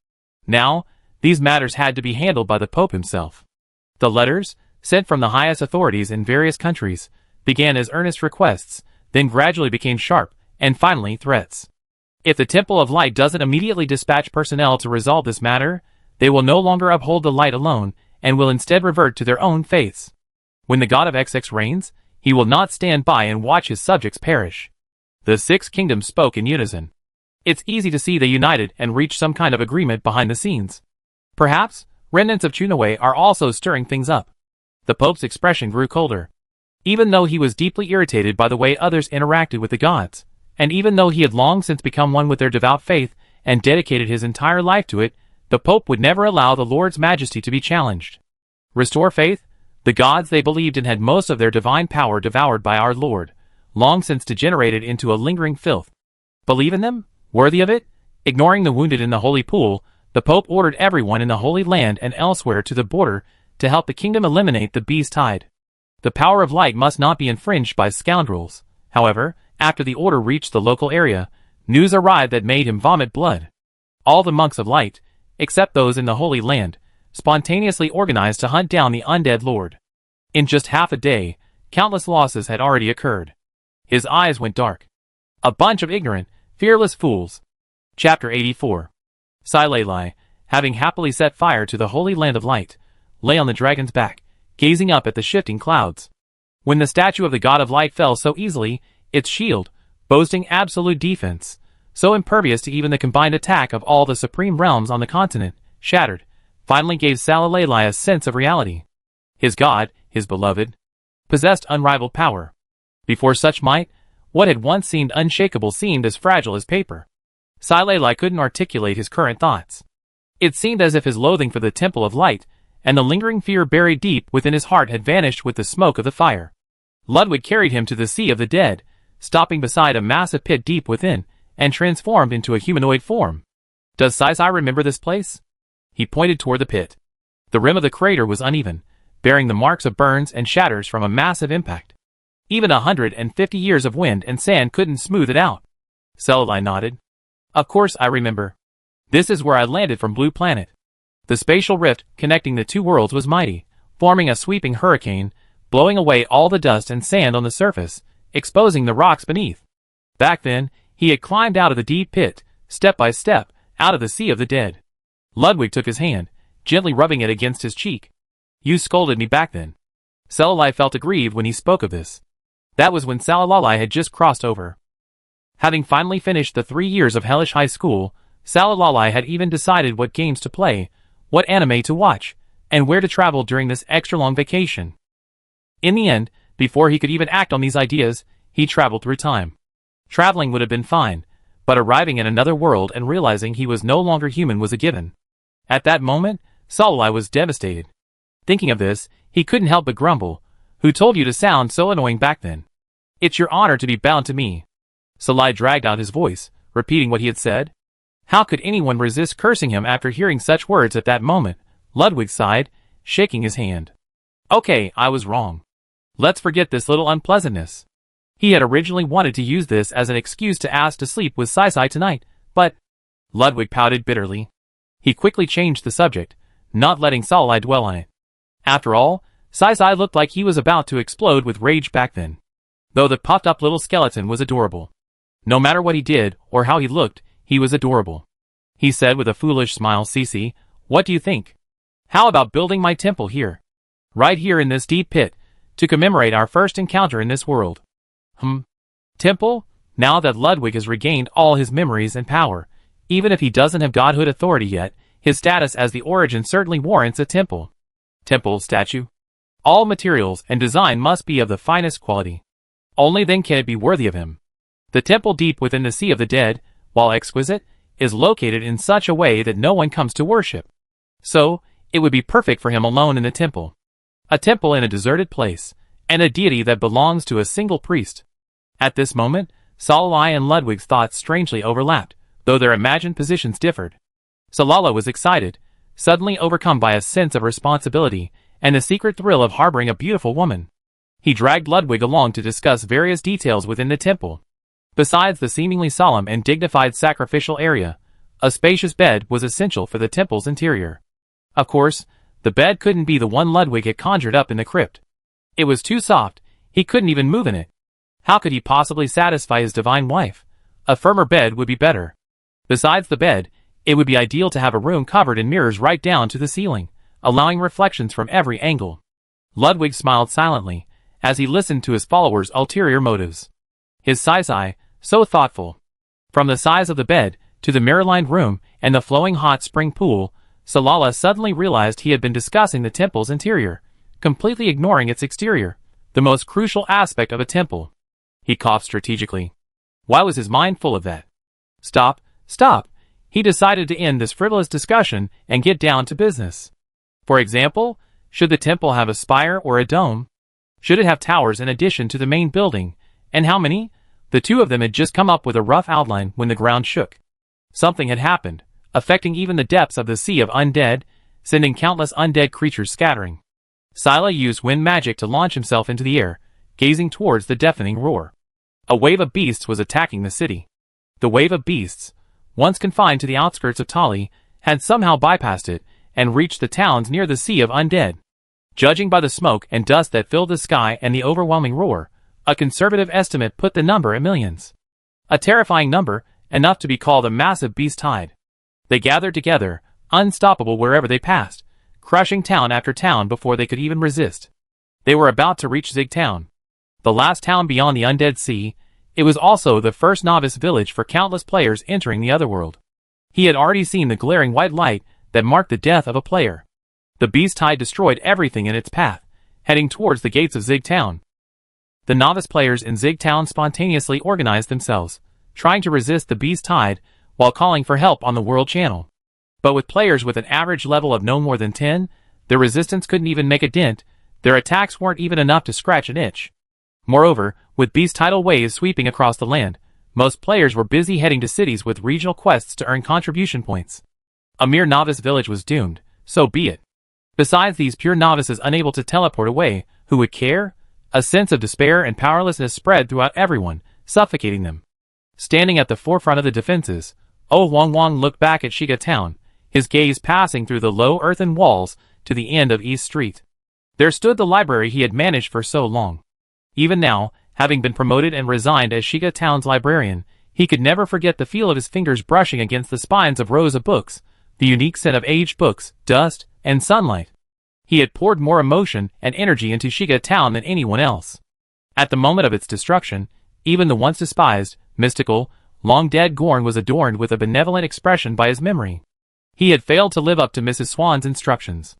Now, these matters had to be handled by the Pope himself. The letters, sent from the highest authorities in various countries, began as earnest requests, then gradually became sharp, and finally threats. If the Temple of Light doesn't immediately dispatch personnel to resolve this matter, they will no longer uphold the light alone, and will instead revert to their own faiths. When the God of XX reigns, he will not stand by and watch his subjects perish. The six kingdoms spoke in unison. It's easy to see they united and reached some kind of agreement behind the scenes. Perhaps, remnants of Chunaway are also stirring things up. The Pope's expression grew colder. Even though he was deeply irritated by the way others interacted with the gods, and even though he had long since become one with their devout faith and dedicated his entire life to it, the Pope would never allow the Lord's majesty to be challenged. Restore faith? The gods they believed in had most of their divine power devoured by our Lord, long since degenerated into a lingering filth. Believe in them? Worthy of it? Ignoring the wounded in the holy pool, the Pope ordered everyone in the Holy Land and elsewhere to the border to help the kingdom eliminate the beast tide. The power of light must not be infringed by scoundrels. However, after the order reached the local area, news arrived that made him vomit blood. All the monks of light, except those in the Holy Land, spontaneously organized to hunt down the undead lord. In just half a day, countless losses had already occurred. His eyes went dark. A bunch of ignorant, fearless fools. Chapter 84. Silalai, having happily set fire to the Holy Land of Light, lay on the dragon's back, gazing up at the shifting clouds. When the statue of the god of light fell so easily, its shield, boasting absolute defense, so impervious to even the combined attack of all the supreme realms on the continent, shattered, finally gave Silalai a sense of reality. His god, his beloved, possessed unrivaled power. Before such might, what had once seemed unshakable seemed as fragile as paper. Silalai couldn't articulate his current thoughts. It seemed as if his loathing for the Temple of Light and the lingering fear buried deep within his heart had vanished with the smoke of the fire. Ludwig carried him to the Sea of the Dead, stopping beside a massive pit deep within, and transformed into a humanoid form. Does Silalai remember this place? He pointed toward the pit. The rim of the crater was uneven, bearing the marks of burns and shatters from a massive impact. Even 150 years of wind and sand couldn't smooth it out. Silalai nodded. Of course I remember. This is where I landed from Blue Planet. The spatial rift connecting the two worlds was mighty, forming a sweeping hurricane, blowing away all the dust and sand on the surface, exposing the rocks beneath. Back then, he had climbed out of the deep pit, step by step, out of the Sea of the Dead. Ludwig took his hand, gently rubbing it against his cheek. You scolded me back then. Silalai felt aggrieved when he spoke of this. That was when Silalai had just crossed over. Having finally finished the 3 years of hellish high school, Silalai had even decided what games to play, what anime to watch, and where to travel during this extra-long vacation. In the end, before he could even act on these ideas, he traveled through time. Traveling would have been fine, but arriving in another world and realizing he was no longer human was a given. At that moment, Silalai was devastated. Thinking of this, he couldn't help but grumble. Who told you to sound so annoying back then? It's your honor to be bound to me. Silalai dragged out his voice, repeating what he had said. How could anyone resist cursing him after hearing such words at that moment? Ludwig sighed, shaking his hand. Okay, I was wrong. Let's forget this little unpleasantness. He had originally wanted to use this as an excuse to ask to sleep with Silalai tonight, but... Ludwig pouted bitterly. He quickly changed the subject, not letting Silalai dwell on it. After all, Silalai looked like he was about to explode with rage back then. Though the puffed-up little skeleton was adorable. No matter what he did, or how he looked, he was adorable. He said with a foolish smile, Cece, what do you think? How about building my temple here? Right here in this deep pit, to commemorate our first encounter in this world. Temple? Now that Ludwig has regained all his memories and power, even if he doesn't have godhood authority yet, his status as the origin certainly warrants a temple. Temple statue. All materials and design must be of the finest quality. Only then can it be worthy of him. The temple deep within the Sea of the Dead, while exquisite, is located in such a way that no one comes to worship. So, it would be perfect for him alone in the temple. A temple in a deserted place, and a deity that belongs to a single priest. At this moment, Silalai and Ludwig's thoughts strangely overlapped, though their imagined positions differed. Silalai was excited, suddenly overcome by a sense of responsibility, and the secret thrill of harboring a beautiful woman. He dragged Ludwig along to discuss various details within the temple. Besides the seemingly solemn and dignified sacrificial area, a spacious bed was essential for the temple's interior. Of course, the bed couldn't be the one Ludwig had conjured up in the crypt. It was too soft, he couldn't even move in it. How could he possibly satisfy his divine wife? A firmer bed would be better. Besides the bed, it would be ideal to have a room covered in mirrors right down to the ceiling, allowing reflections from every angle. Ludwig smiled silently, as he listened to his followers' ulterior motives. His Silalai, so thoughtful. From the size of the bed, to the mirror-lined room, and the flowing hot spring pool, Silalai suddenly realized he had been discussing the temple's interior, completely ignoring its exterior, the most crucial aspect of a temple. He coughed strategically. Why was his mind full of that? Stop. He decided to end this frivolous discussion and get down to business. For example, should the temple have a spire or a dome? Should it have towers in addition to the main building? And how many? The two of them had just come up with a rough outline when the ground shook. Something had happened, affecting even the depths of the sea of undead, sending countless undead creatures scattering. Scylla used wind magic to launch himself into the air, gazing towards the deafening roar. A wave of beasts was attacking the city. The wave of beasts, once confined to the outskirts of Tali, had somehow bypassed it and reached the towns near the sea of undead. Judging by the smoke and dust that filled the sky and the overwhelming roar, a conservative estimate put the number at millions. A terrifying number, enough to be called a massive beast tide. They gathered together, unstoppable wherever they passed, crushing town after town before they could even resist. They were about to reach Zig Town, the last town beyond the undead sea. It was also the first novice village for countless players entering the otherworld. He had already seen the glaring white light that marked the death of a player. The beast tide destroyed everything in its path, heading towards the gates of Zig Town. The novice players in Zig Town spontaneously organized themselves, trying to resist the beast tide while calling for help on the world channel. But with players with an average level of no more than 10, their resistance couldn't even make a dent. Their attacks weren't even enough to scratch an itch. Moreover, with beast tidal waves sweeping across the land, most players were busy heading to cities with regional quests to earn contribution points. A mere novice village was doomed, so be it. Besides these pure novices unable to teleport away, who would care? A sense of despair and powerlessness spread throughout everyone, suffocating them. Standing at the forefront of the defenses, Wang Wang looked back at Shiga Town, his gaze passing through the low earthen walls to the end of East Street. There stood the library he had managed for so long. Even now, having been promoted and resigned as Shiga Town's librarian, he could never forget the feel of his fingers brushing against the spines of rows of books, the unique scent of aged books, dust, and sunlight. He had poured more emotion and energy into Shiga Town than anyone else. At the moment of its destruction, even the once despised, mystical, long-dead Gorn was adorned with a benevolent expression by his memory. He had failed to live up to Mrs. Swan's instructions.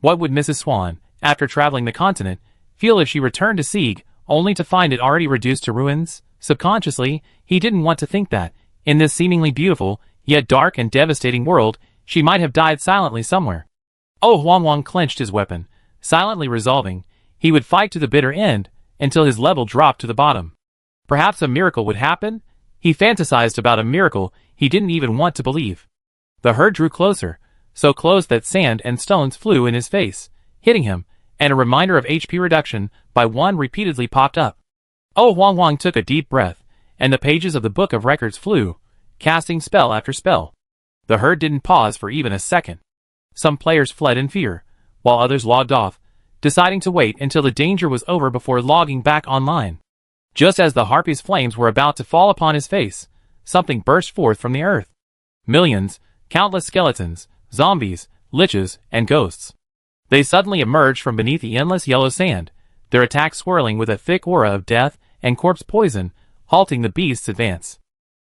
What would Mrs. Swan, after traveling the continent, feel if she returned to Sieg, only to find it already reduced to ruins? Subconsciously, he didn't want to think that, in this seemingly beautiful, yet dark and devastating world, she might have died silently somewhere. Wang Wang clenched his weapon, silently resolving he would fight to the bitter end, until his level dropped to the bottom. Perhaps a miracle would happen? He fantasized about a miracle he didn't even want to believe. The herd drew closer, so close that sand and stones flew in his face, hitting him, and a reminder of HP reduction by 1 repeatedly popped up. Wang Wang took a deep breath, and the pages of the book of records flew, casting spell after spell. The herd didn't pause for even a second. Some players fled in fear, while others logged off, deciding to wait until the danger was over before logging back online. Just as the harpy's flames were about to fall upon his face, something burst forth from the earth. Millions, countless skeletons, zombies, liches, and ghosts. They suddenly emerged from beneath the endless yellow sand, their attacks swirling with a thick aura of death and corpse poison, halting the beast's advance.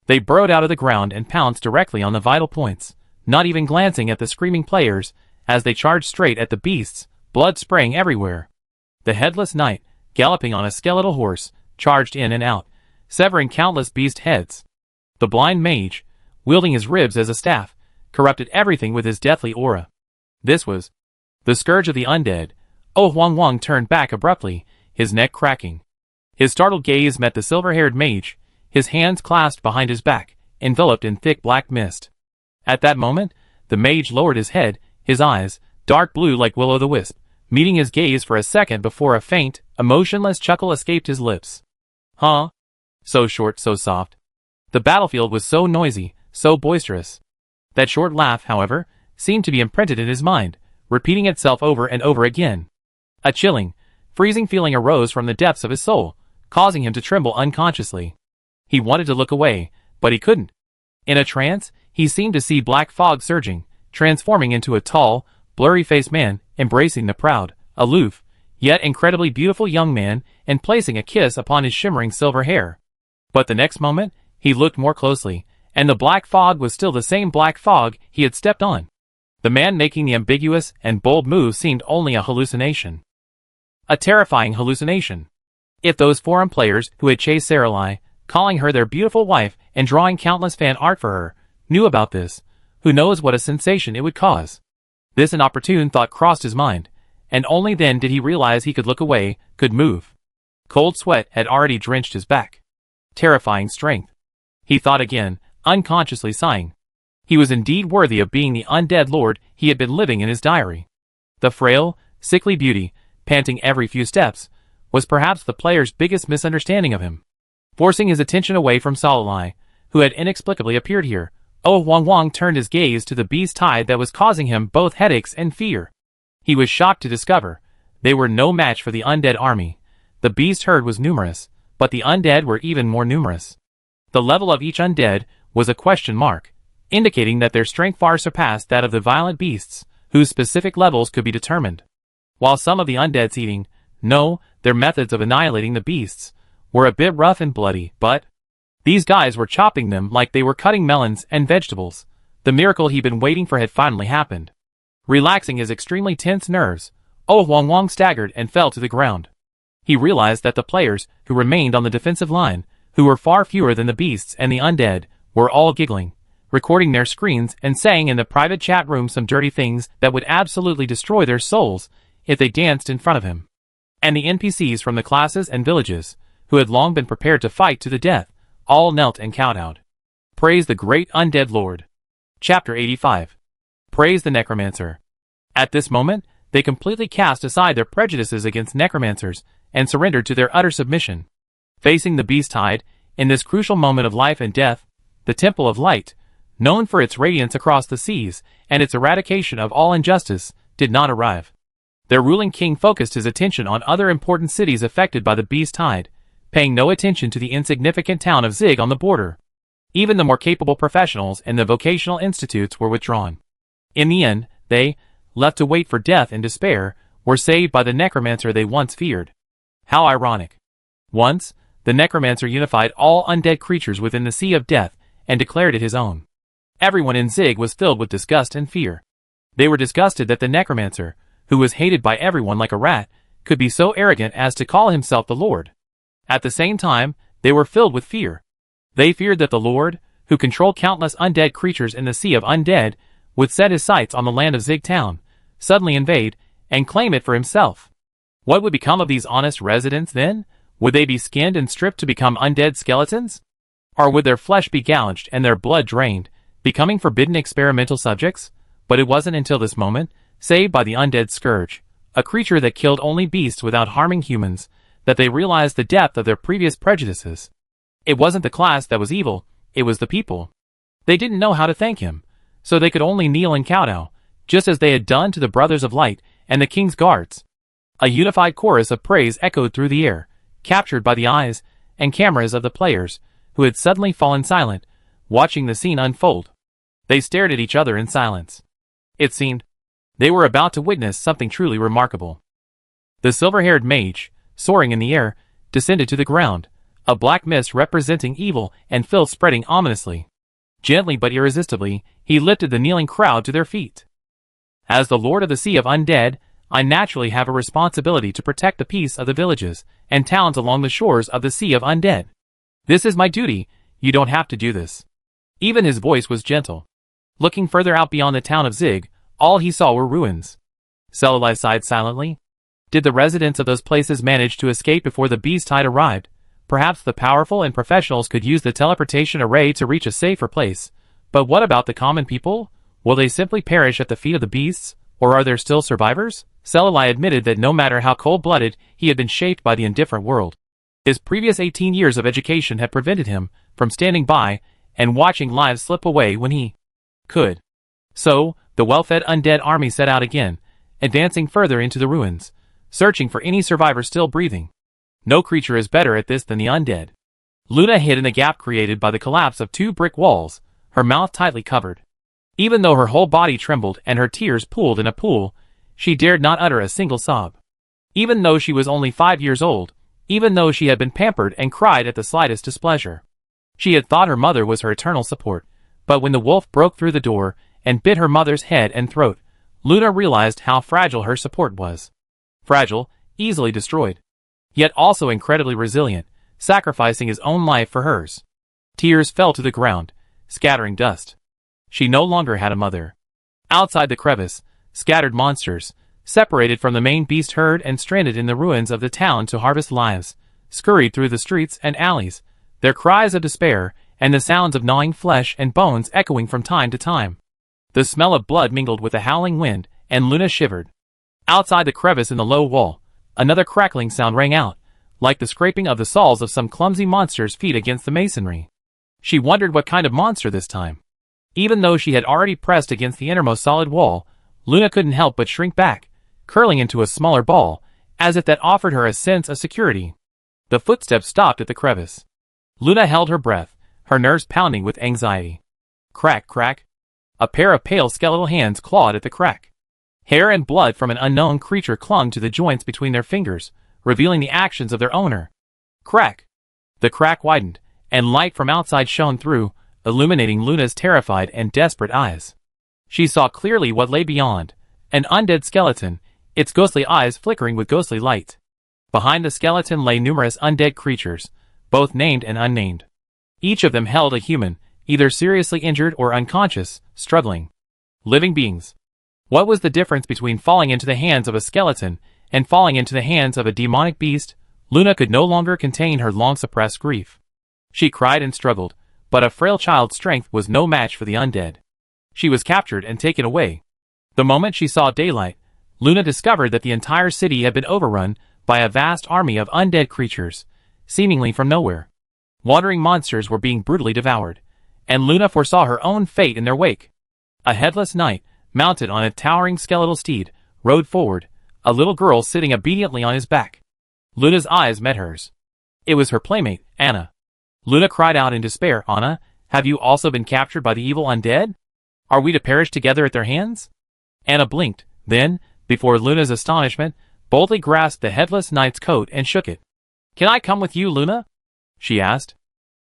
They burrowed out of the ground and pounced directly on the vital points, not even glancing at the screaming players, as they charged straight at the beasts, blood spraying everywhere. The headless knight, galloping on a skeletal horse, charged in and out, severing countless beast heads. The blind mage, wielding his ribs as a staff, corrupted everything with his deathly aura. This was the scourge of the undead. Wang Wang turned back abruptly, his neck cracking. His startled gaze met the silver-haired mage, his hands clasped behind his back, enveloped in thick black mist. At that moment, the mage lowered his head, his eyes, dark blue like will-o'-the-wisp, meeting his gaze for a second before a faint, emotionless chuckle escaped his lips. Huh? So short, so soft. The battlefield was so noisy, so boisterous. That short laugh, however, seemed to be imprinted in his mind, repeating itself over and over again. A chilling, freezing feeling arose from the depths of his soul, causing him to tremble unconsciously. He wanted to look away, but he couldn't. In a trance, he seemed to see black fog surging, transforming into a tall, blurry-faced man, embracing the proud, aloof, yet incredibly beautiful young man, and placing a kiss upon his shimmering silver hair. But the next moment, he looked more closely, and the black fog was still the same black fog he had stepped on. The man making the ambiguous and bold move seemed only a hallucination. A terrifying hallucination. If those forum players who had chased Saralai, calling her their beautiful wife and drawing countless fan art for her, knew about this, who knows what a sensation it would cause. This inopportune thought crossed his mind, and only then did he realize he could look away, could move. Cold sweat had already drenched his back. Terrifying strength. He thought again, unconsciously sighing. He was indeed worthy of being the undead lord he had been living in his diary. The frail, sickly beauty, panting every few steps, was perhaps the player's biggest misunderstanding of him. Forcing his attention away from Salilai, who had inexplicably appeared here, Wang Wang turned his gaze to the beast tide that was causing him both headaches and fear. He was shocked to discover they were no match for the undead army. The beast herd was numerous, but the undead were even more numerous. The level of each undead was a question mark, indicating that their strength far surpassed that of the violent beasts, whose specific levels could be determined. While some of the undead's eating, their methods of annihilating the beasts, were a bit rough and bloody, but these guys were chopping them like they were cutting melons and vegetables. The miracle he'd been waiting for had finally happened. Relaxing his extremely tense nerves, Wang Wang staggered and fell to the ground. He realized that the players who remained on the defensive line, who were far fewer than the beasts and the undead, were all giggling, recording their screens and saying in the private chat room some dirty things that would absolutely destroy their souls if they danced in front of him. And the NPCs from the classes and villages, who had long been prepared to fight to the death, all knelt and kowtowed. Praise the great undead lord. Chapter 85. Praise the necromancer. At this moment, they completely cast aside their prejudices against necromancers and surrendered to their utter submission. Facing the beast tide, in this crucial moment of life and death, the Temple of Light, known for its radiance across the seas and its eradication of all injustice, did not arrive. Their ruling king focused his attention on other important cities affected by the beast tide, paying no attention to the insignificant town of Zig on the border. Even the more capable professionals in the vocational institutes were withdrawn. In the end, they, left to wait for death in despair, were saved by the necromancer they once feared. How ironic. Once, the necromancer unified all undead creatures within the Sea of Death and declared it his own. Everyone in Zig was filled with disgust and fear. They were disgusted that the necromancer, who was hated by everyone like a rat, could be so arrogant as to call himself the Lord. At the same time, they were filled with fear. They feared that the Lord, who controlled countless undead creatures in the Sea of Undead, would set his sights on the land of Zig Town, suddenly invade, and claim it for himself. What would become of these honest residents then? Would they be skinned and stripped to become undead skeletons? Or would their flesh be gouged and their blood drained, becoming forbidden experimental subjects? But it wasn't until this moment, saved by the undead scourge, a creature that killed only beasts without harming humans, that they realized the depth of their previous prejudices. It wasn't the class that was evil, it was the people. They didn't know how to thank him, so they could only kneel and kowtow, just as they had done to the Brothers of Light and the King's Guards. A unified chorus of praise echoed through the air, captured by the eyes and cameras of the players, who had suddenly fallen silent, watching the scene unfold. They stared at each other in silence. It seemed they were about to witness something truly remarkable. The silver-haired mage, soaring in the air, descended to the ground, a black mist representing evil and filth spreading ominously. Gently but irresistibly, he lifted the kneeling crowd to their feet. As the Lord of the Sea of Undead, I naturally have a responsibility to protect the peace of the villages and towns along the shores of the Sea of Undead. This is my duty, you don't have to do this. Even his voice was gentle. Looking further out beyond the town of Zig, all he saw were ruins. Celuli sighed silently. Did the residents of those places manage to escape before the beast tide arrived? Perhaps the powerful and professionals could use the teleportation array to reach a safer place. But what about the common people? Will they simply perish at the feet of the beasts, or are there still survivors? Celuli admitted that no matter how cold-blooded he had been shaped by the indifferent world, his previous 18 years of education had prevented him from standing by and watching lives slip away when he could. So, the well-fed undead army set out again, advancing further into the ruins, searching for any survivor still breathing. No creature is better at this than the undead. Luna hid in the gap created by the collapse of 2 brick walls, her mouth tightly covered. Even though her whole body trembled and her tears pooled in a pool, she dared not utter a single sob. Even though she was only 5 years old, even though she had been pampered and cried at the slightest displeasure. She had thought her mother was her eternal support, but when the wolf broke through the door and bit her mother's head and throat, Luna realized how fragile her support was. Fragile, easily destroyed. Yet also incredibly resilient, sacrificing his own life for hers. Tears fell to the ground, scattering dust. She no longer had a mother. Outside the crevice, scattered monsters, separated from the main beast herd and stranded in the ruins of the town to harvest lives, scurried through the streets and alleys, their cries of despair and the sounds of gnawing flesh and bones echoing from time to time. The smell of blood mingled with the howling wind, and Luna shivered. Outside the crevice in the low wall, another crackling sound rang out, like the scraping of the soles of some clumsy monster's feet against the masonry. She wondered what kind of monster this time. Even though she had already pressed against the innermost solid wall, Luna couldn't help but shrink back, curling into a smaller ball, as if that offered her a sense of security. The footsteps stopped at the crevice. Luna held her breath, her nerves pounding with anxiety. Crack, crack. A pair of pale skeletal hands clawed at the crack. Hair and blood from an unknown creature clung to the joints between their fingers, revealing the actions of their owner. Crack. The crack widened, and light from outside shone through, illuminating Luna's terrified and desperate eyes. She saw clearly what lay beyond, an undead skeleton, its ghostly eyes flickering with ghostly light. Behind the skeleton lay numerous undead creatures, both named and unnamed. Each of them held a human, either seriously injured or unconscious, struggling. Living beings. What was the difference between falling into the hands of a skeleton and falling into the hands of a demonic beast? Luna could no longer contain her long-suppressed grief. She cried and struggled, but a frail child's strength was no match for the undead. She was captured and taken away. The moment she saw daylight, Luna discovered that the entire city had been overrun by a vast army of undead creatures, seemingly from nowhere. Wandering monsters were being brutally devoured, and Luna foresaw her own fate in their wake. A headless knight, mounted on a towering skeletal steed, rode forward, a little girl sitting obediently on his back. Luna's eyes met hers. It was her playmate, Anna. Luna cried out in despair, "Anna, have you also been captured by the evil undead? Are we to perish together at their hands?" Anna blinked, then, before Luna's astonishment, boldly grasped the headless knight's coat and shook it. "Can I come with you, Luna?" she asked.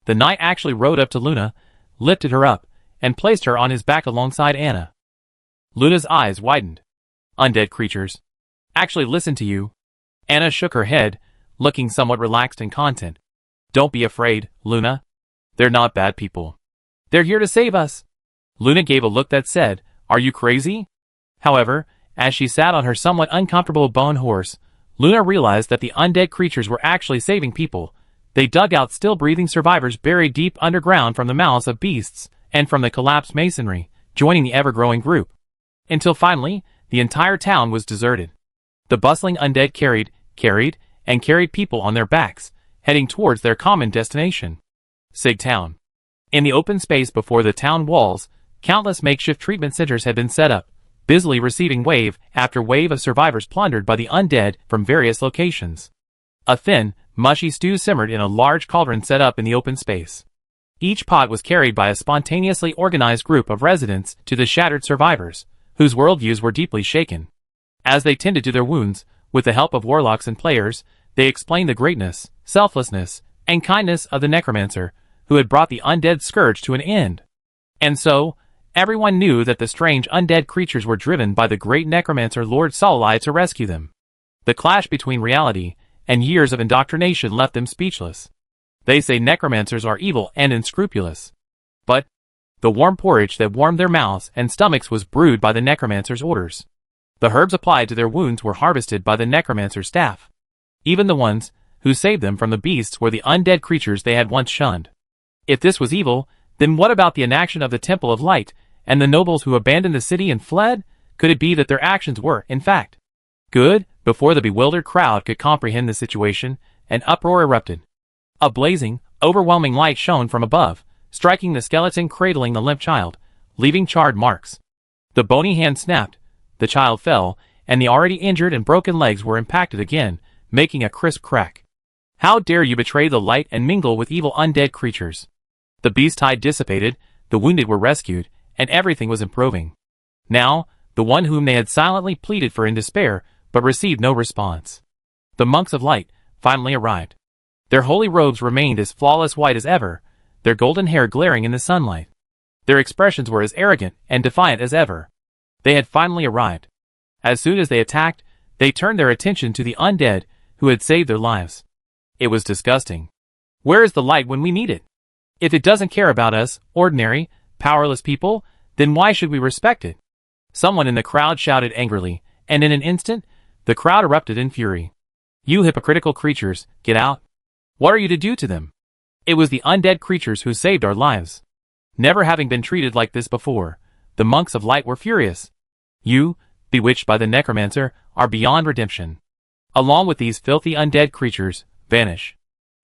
The knight actually rode up to Luna, lifted her up, and placed her on his back alongside Anna. Luna's eyes widened. "Undead creatures actually listen to you?" Anna shook her head, looking somewhat relaxed and content. "Don't be afraid, Luna. They're not bad people. They're here to save us." Luna gave a look that said, "Are you crazy?" However, as she sat on her somewhat uncomfortable bone horse, Luna realized that the undead creatures were actually saving people. They dug out still-breathing survivors buried deep underground from the mouths of beasts and from the collapsed masonry, joining the ever-growing group. Until finally, the entire town was deserted. The bustling undead carried people on their backs, heading towards their common destination. Sig Town. In the open space before the town walls, countless makeshift treatment centers had been set up, busily receiving wave after wave of survivors plundered by the undead from various locations. A thin, mushy stew simmered in a large cauldron set up in the open space. Each pot was carried by a spontaneously organized group of residents to the shattered survivors, whose worldviews were deeply shaken. As they tended to their wounds, with the help of warlocks and players, they explained the greatness, selflessness, and kindness of the necromancer, who had brought the undead scourge to an end. And so, everyone knew that the strange undead creatures were driven by the great necromancer Lord Solai to rescue them. The clash between reality and years of indoctrination left them speechless. They say necromancers are evil and unscrupulous. But the warm porridge that warmed their mouths and stomachs was brewed by the necromancer's orders. The herbs applied to their wounds were harvested by the necromancer's staff. Even the ones who saved them from the beasts were the undead creatures they had once shunned. If this was evil, then what about the inaction of the Temple of Light, and the nobles who abandoned the city and fled? Could it be that their actions were, in fact, good? Before the bewildered crowd could comprehend the situation, an uproar erupted. A blazing, overwhelming light shone from above, striking the skeleton cradling the limp child, leaving charred marks. The bony hand snapped, the child fell, and the already injured and broken legs were impacted again, making a crisp crack. "How dare you betray the light and mingle with evil undead creatures?" The beast tide dissipated, the wounded were rescued, and everything was improving. Now, the one whom they had silently pleaded for in despair, but received no response. The monks of light finally arrived. Their holy robes remained as flawless white as ever, their golden hair glaring in the sunlight. Their expressions were as arrogant and defiant as ever. They had finally arrived. As soon as they attacked, they turned their attention to the undead who had saved their lives. It was disgusting. Where is the light when we need it? If it doesn't care about us, ordinary, powerless people, then why should we respect it? Someone in the crowd shouted angrily, and in an instant, the crowd erupted in fury. "You hypocritical creatures, get out! What are you to do to them?" It was the undead creatures who saved our lives. Never having been treated like this before, the monks of light were furious. You, bewitched by the necromancer, are beyond redemption. Along with these filthy undead creatures, vanish.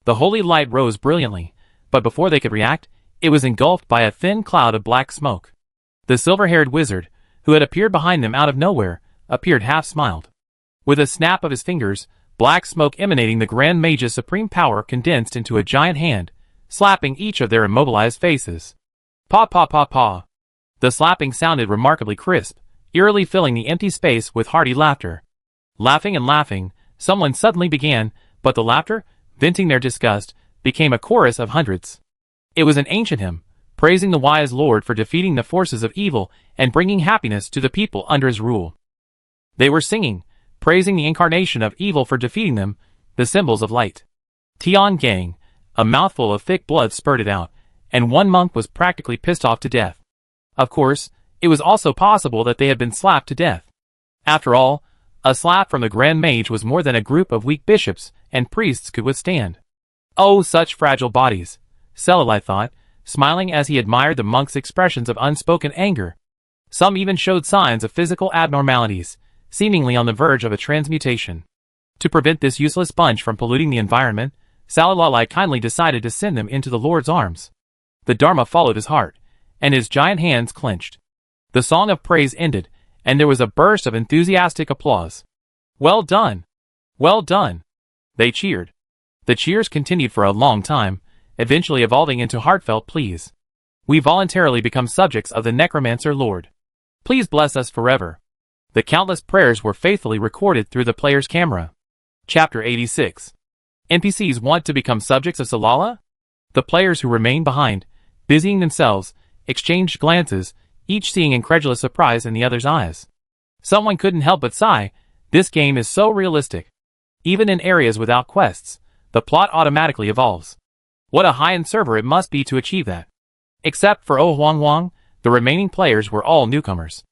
The holy light rose brilliantly, but before they could react, it was engulfed by a thin cloud of black smoke. The silver-haired wizard, who had appeared behind them out of nowhere, appeared half-smiled. With a snap of his fingers, black smoke emanating the Grand Mage's supreme power condensed into a giant hand, slapping each of their immobilized faces. Paw paw paw paw. The slapping sounded remarkably crisp, eerily filling the empty space with hearty laughter. Laughing and laughing, someone suddenly began, but the laughter, venting their disgust, became a chorus of hundreds. It was an ancient hymn, praising the wise Lord for defeating the forces of evil and bringing happiness to the people under his rule. They were singing, praising the incarnation of evil for defeating them, the symbols of light. Tian Gang, a mouthful of thick blood spurted out, and one monk was practically pissed off to death. Of course, it was also possible that they had been slapped to death. After all, a slap from the Grand Mage was more than a group of weak bishops and priests could withstand. Oh, such fragile bodies, Celali thought, smiling as he admired the monk's expressions of unspoken anger. Some even showed signs of physical abnormalities, seemingly on the verge of a transmutation. To prevent this useless bunch from polluting the environment, Salalai kindly decided to send them into the Lord's arms. The Dharma followed his heart, and his giant hands clenched. The song of praise ended, and there was a burst of enthusiastic applause. Well done! Well done! They cheered. The cheers continued for a long time, eventually evolving into heartfelt pleas. We voluntarily become subjects of the Necromancer Lord. Please bless us forever. The countless prayers were faithfully recorded through the player's camera. Chapter 86. NPCs want to become subjects of Salala? The players who remained behind, busying themselves, exchanged glances, each seeing incredulous surprise in the other's eyes. Someone couldn't help but sigh, this game is so realistic. Even in areas without quests, the plot automatically evolves. What a high-end server it must be to achieve that. Except for Oh Huang Wang, the remaining players were all newcomers.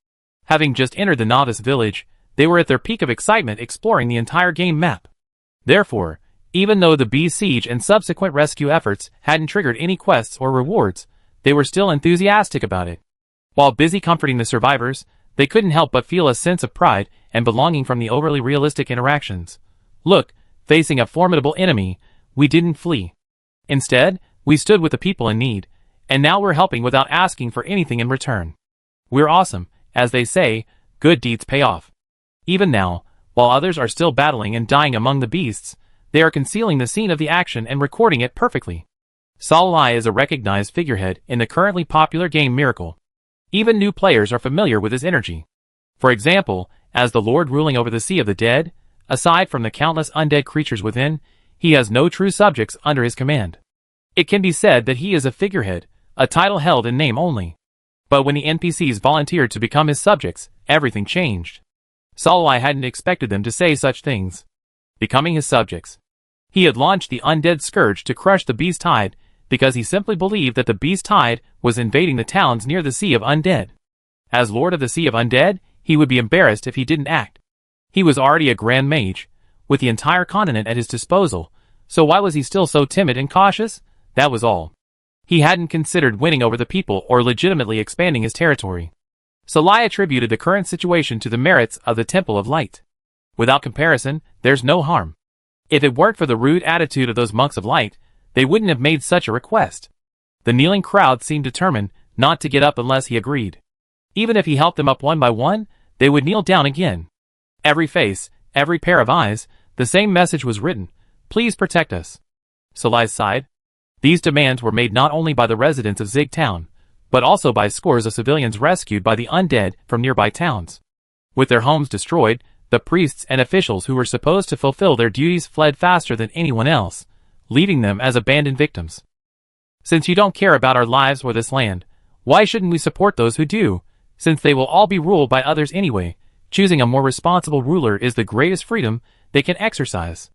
Having just entered the novice village, they were at their peak of excitement exploring the entire game map. Therefore, even though the Bee's siege and subsequent rescue efforts hadn't triggered any quests or rewards, they were still enthusiastic about it. While busy comforting the survivors, they couldn't help but feel a sense of pride and belonging from the overly realistic interactions. Look, facing a formidable enemy, we didn't flee. Instead, we stood with the people in need, and now we're helping without asking for anything in return. We're awesome. As they say, good deeds pay off. Even now, while others are still battling and dying among the beasts, they are concealing the scene of the action and recording it perfectly. Salalai is a recognized figurehead in the currently popular game Miracle. Even new players are familiar with his energy. For example, as the Lord ruling over the Sea of the Dead, aside from the countless undead creatures within, he has no true subjects under his command. It can be said that he is a figurehead, a title held in name only. But when the NPCs volunteered to become his subjects, everything changed. Salalai hadn't expected them to say such things. Becoming his subjects. He had launched the undead scourge to crush the Beast Tide, because he simply believed that the Beast Tide was invading the towns near the Sea of Undead. As Lord of the Sea of Undead, he would be embarrassed if he didn't act. He was already a Grand Mage, with the entire continent at his disposal, so why was he still so timid and cautious? That was all. He hadn't considered winning over the people or legitimately expanding his territory. Salai attributed the current situation to the merits of the Temple of Light. Without comparison, there's no harm. If it weren't for the rude attitude of those monks of light, they wouldn't have made such a request. The kneeling crowd seemed determined not to get up unless he agreed. Even if he helped them up one by one, they would kneel down again. Every face, every pair of eyes, the same message was written, please protect us. Salai sighed. These demands were made not only by the residents of Zig Town, but also by scores of civilians rescued by the undead from nearby towns. With their homes destroyed, the priests and officials who were supposed to fulfill their duties fled faster than anyone else, leaving them as abandoned victims. Since you don't care about our lives or this land, why shouldn't we support those who do, since they will all be ruled by others anyway? Choosing a more responsible ruler is the greatest freedom they can exercise.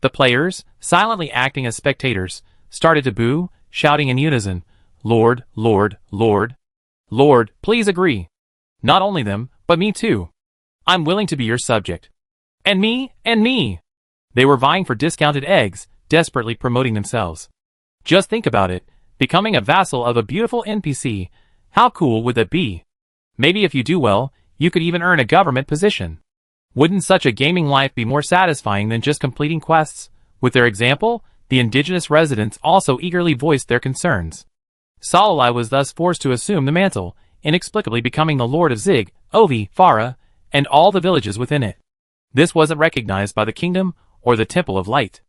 The players, silently acting as spectators, started to boo, shouting in unison, Lord, Lord, Lord. Lord, please agree. Not only them, but me too. I'm willing to be your subject. And me, and me. They were vying for discounted eggs, desperately promoting themselves. Just think about it, becoming a vassal of a beautiful NPC. How cool would that be? Maybe if you do well, you could even earn a government position. Wouldn't such a gaming life be more satisfying than just completing quests? With their example, the indigenous residents also eagerly voiced their concerns. Salai was thus forced to assume the mantle, inexplicably becoming the lord of Zig, Ovi, Farah, and all the villages within it. This wasn't recognized by the kingdom or the Temple of Light.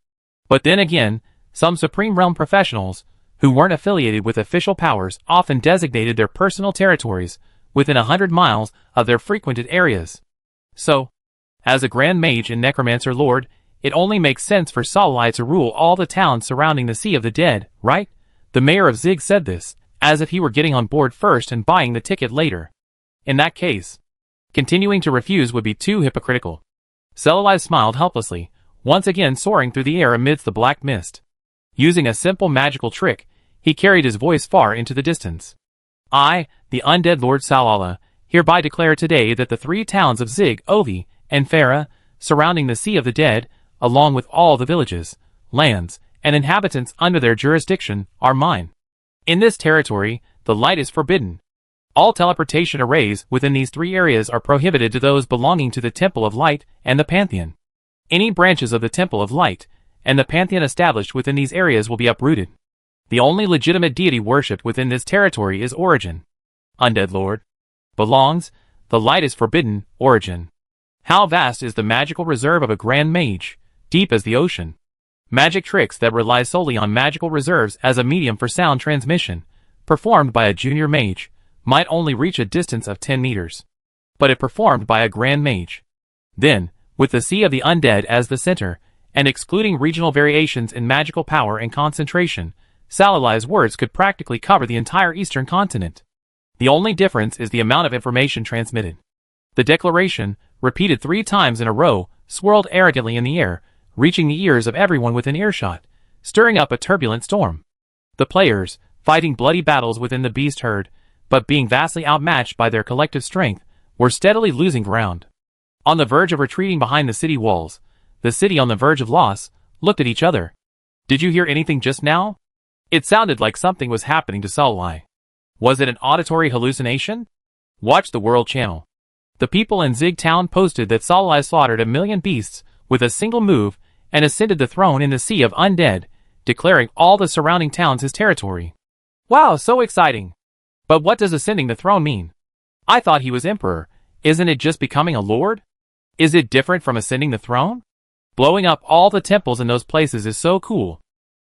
But then again, some Supreme Realm professionals, who weren't affiliated with official powers, often designated their personal territories within 100 miles of their frequented areas. So, as a Grand Mage and Necromancer Lord, it only makes sense for Salai to rule all the towns surrounding the Sea of the Dead, right? The mayor of Zig said this, as if he were getting on board first and buying the ticket later. In that case, continuing to refuse would be too hypocritical. Salai smiled helplessly, once again soaring through the air amidst the black mist. Using a simple magical trick, he carried his voice far into the distance. I, the undead Lord Salala, hereby declare today that the 3 towns of Zig, Ovi, and Farah, surrounding the Sea of the Dead, along with all the villages, lands, and inhabitants under their jurisdiction, are mine. In this territory, the light is forbidden. All teleportation arrays within these 3 areas are prohibited to those belonging to the Temple of Light and the Pantheon. Any branches of the Temple of Light and the Pantheon established within these areas will be uprooted. The only legitimate deity worshipped within this territory is Origin. Undead Lord. Belongs, the light is forbidden, Origin. How vast is the magical reserve of a Grand Mage, deep as the ocean. Magic tricks that rely solely on magical reserves as a medium for sound transmission, performed by a junior mage, might only reach a distance of 10 meters. But if performed by a Grand Mage, then, with the Sea of the Undead as the center, and excluding regional variations in magical power and concentration, Salalai's words could practically cover the entire eastern continent. The only difference is the amount of information transmitted. The declaration, repeated 3 times in a row, swirled arrogantly in the air, reaching the ears of everyone within earshot, stirring up a turbulent storm. The players, fighting bloody battles within the beast herd, but being vastly outmatched by their collective strength, were steadily losing ground. On the verge of retreating behind the city walls, the city on the verge of loss, looked at each other. Did you hear anything just now? It sounded like something was happening to Salai. Was it an auditory hallucination? Watch the World Channel. The people in Zig Town posted that Salai slaughtered 1,000,000 beasts with a single move and ascended the throne in the Sea of Undead, declaring all the surrounding towns his territory. Wow, so exciting! But what does ascending the throne mean? I thought he was emperor. Isn't it just becoming a lord? Is it different from ascending the throne? Blowing up all the temples in those places is so cool.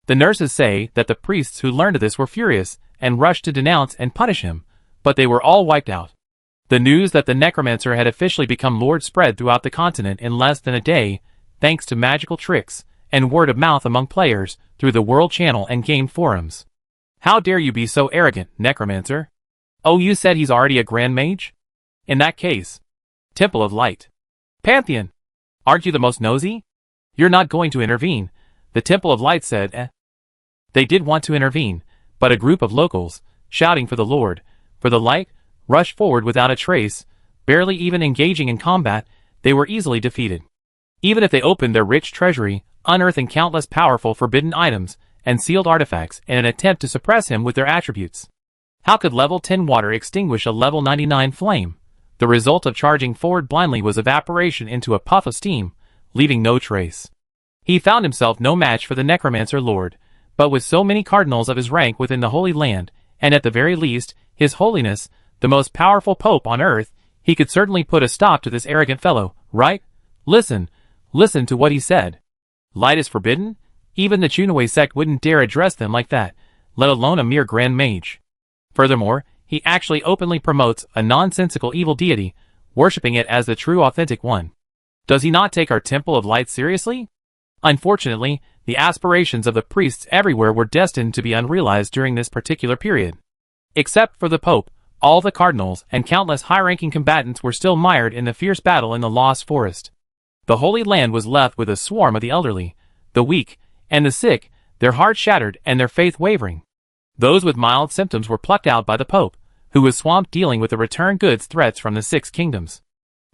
The nurses say that the priests who learned of this were furious and rushed to denounce and punish him, but they were all wiped out. The news that the necromancer had officially become lord spread throughout the continent in less than a day, thanks to magical tricks and word of mouth among players through the World Channel and game forums. How dare you be so arrogant, necromancer? Oh, you said he's already a Grand Mage? In that case, Temple of Light. Pantheon! Aren't you the most nosy? You're not going to intervene, the Temple of Light said. They did want to intervene, but a group of locals, shouting for the Lord, for the Light, rushed forward without a trace, barely even engaging in combat. They were easily defeated. Even if they opened their rich treasury, unearthing countless powerful forbidden items and sealed artifacts in an attempt to suppress him with their attributes. How could level 10 water extinguish a level 99 flame? The result of charging forward blindly was evaporation into a puff of steam, leaving no trace. He found himself no match for the Necromancer Lord, but with so many cardinals of his rank within the Holy Land, and at the very least, His Holiness, the most powerful Pope on earth, he could certainly put a stop to this arrogant fellow, right? Listen to what he said. Light is forbidden? Even the Chunaway sect wouldn't dare address them like that, let alone a mere Grand Mage. Furthermore, he actually openly promotes a nonsensical evil deity, worshipping it as the true authentic one. Does he not take our Temple of Light seriously? Unfortunately, the aspirations of the priests everywhere were destined to be unrealized during this particular period. Except for the Pope, all the cardinals and countless high-ranking combatants were still mired in the fierce battle in the Lost Forest. The Holy Land was left with a swarm of the elderly, the weak, and the sick, their hearts shattered and their faith wavering. Those with mild symptoms were plucked out by the Pope, who was swamped dealing with the return goods threats from the 6 kingdoms.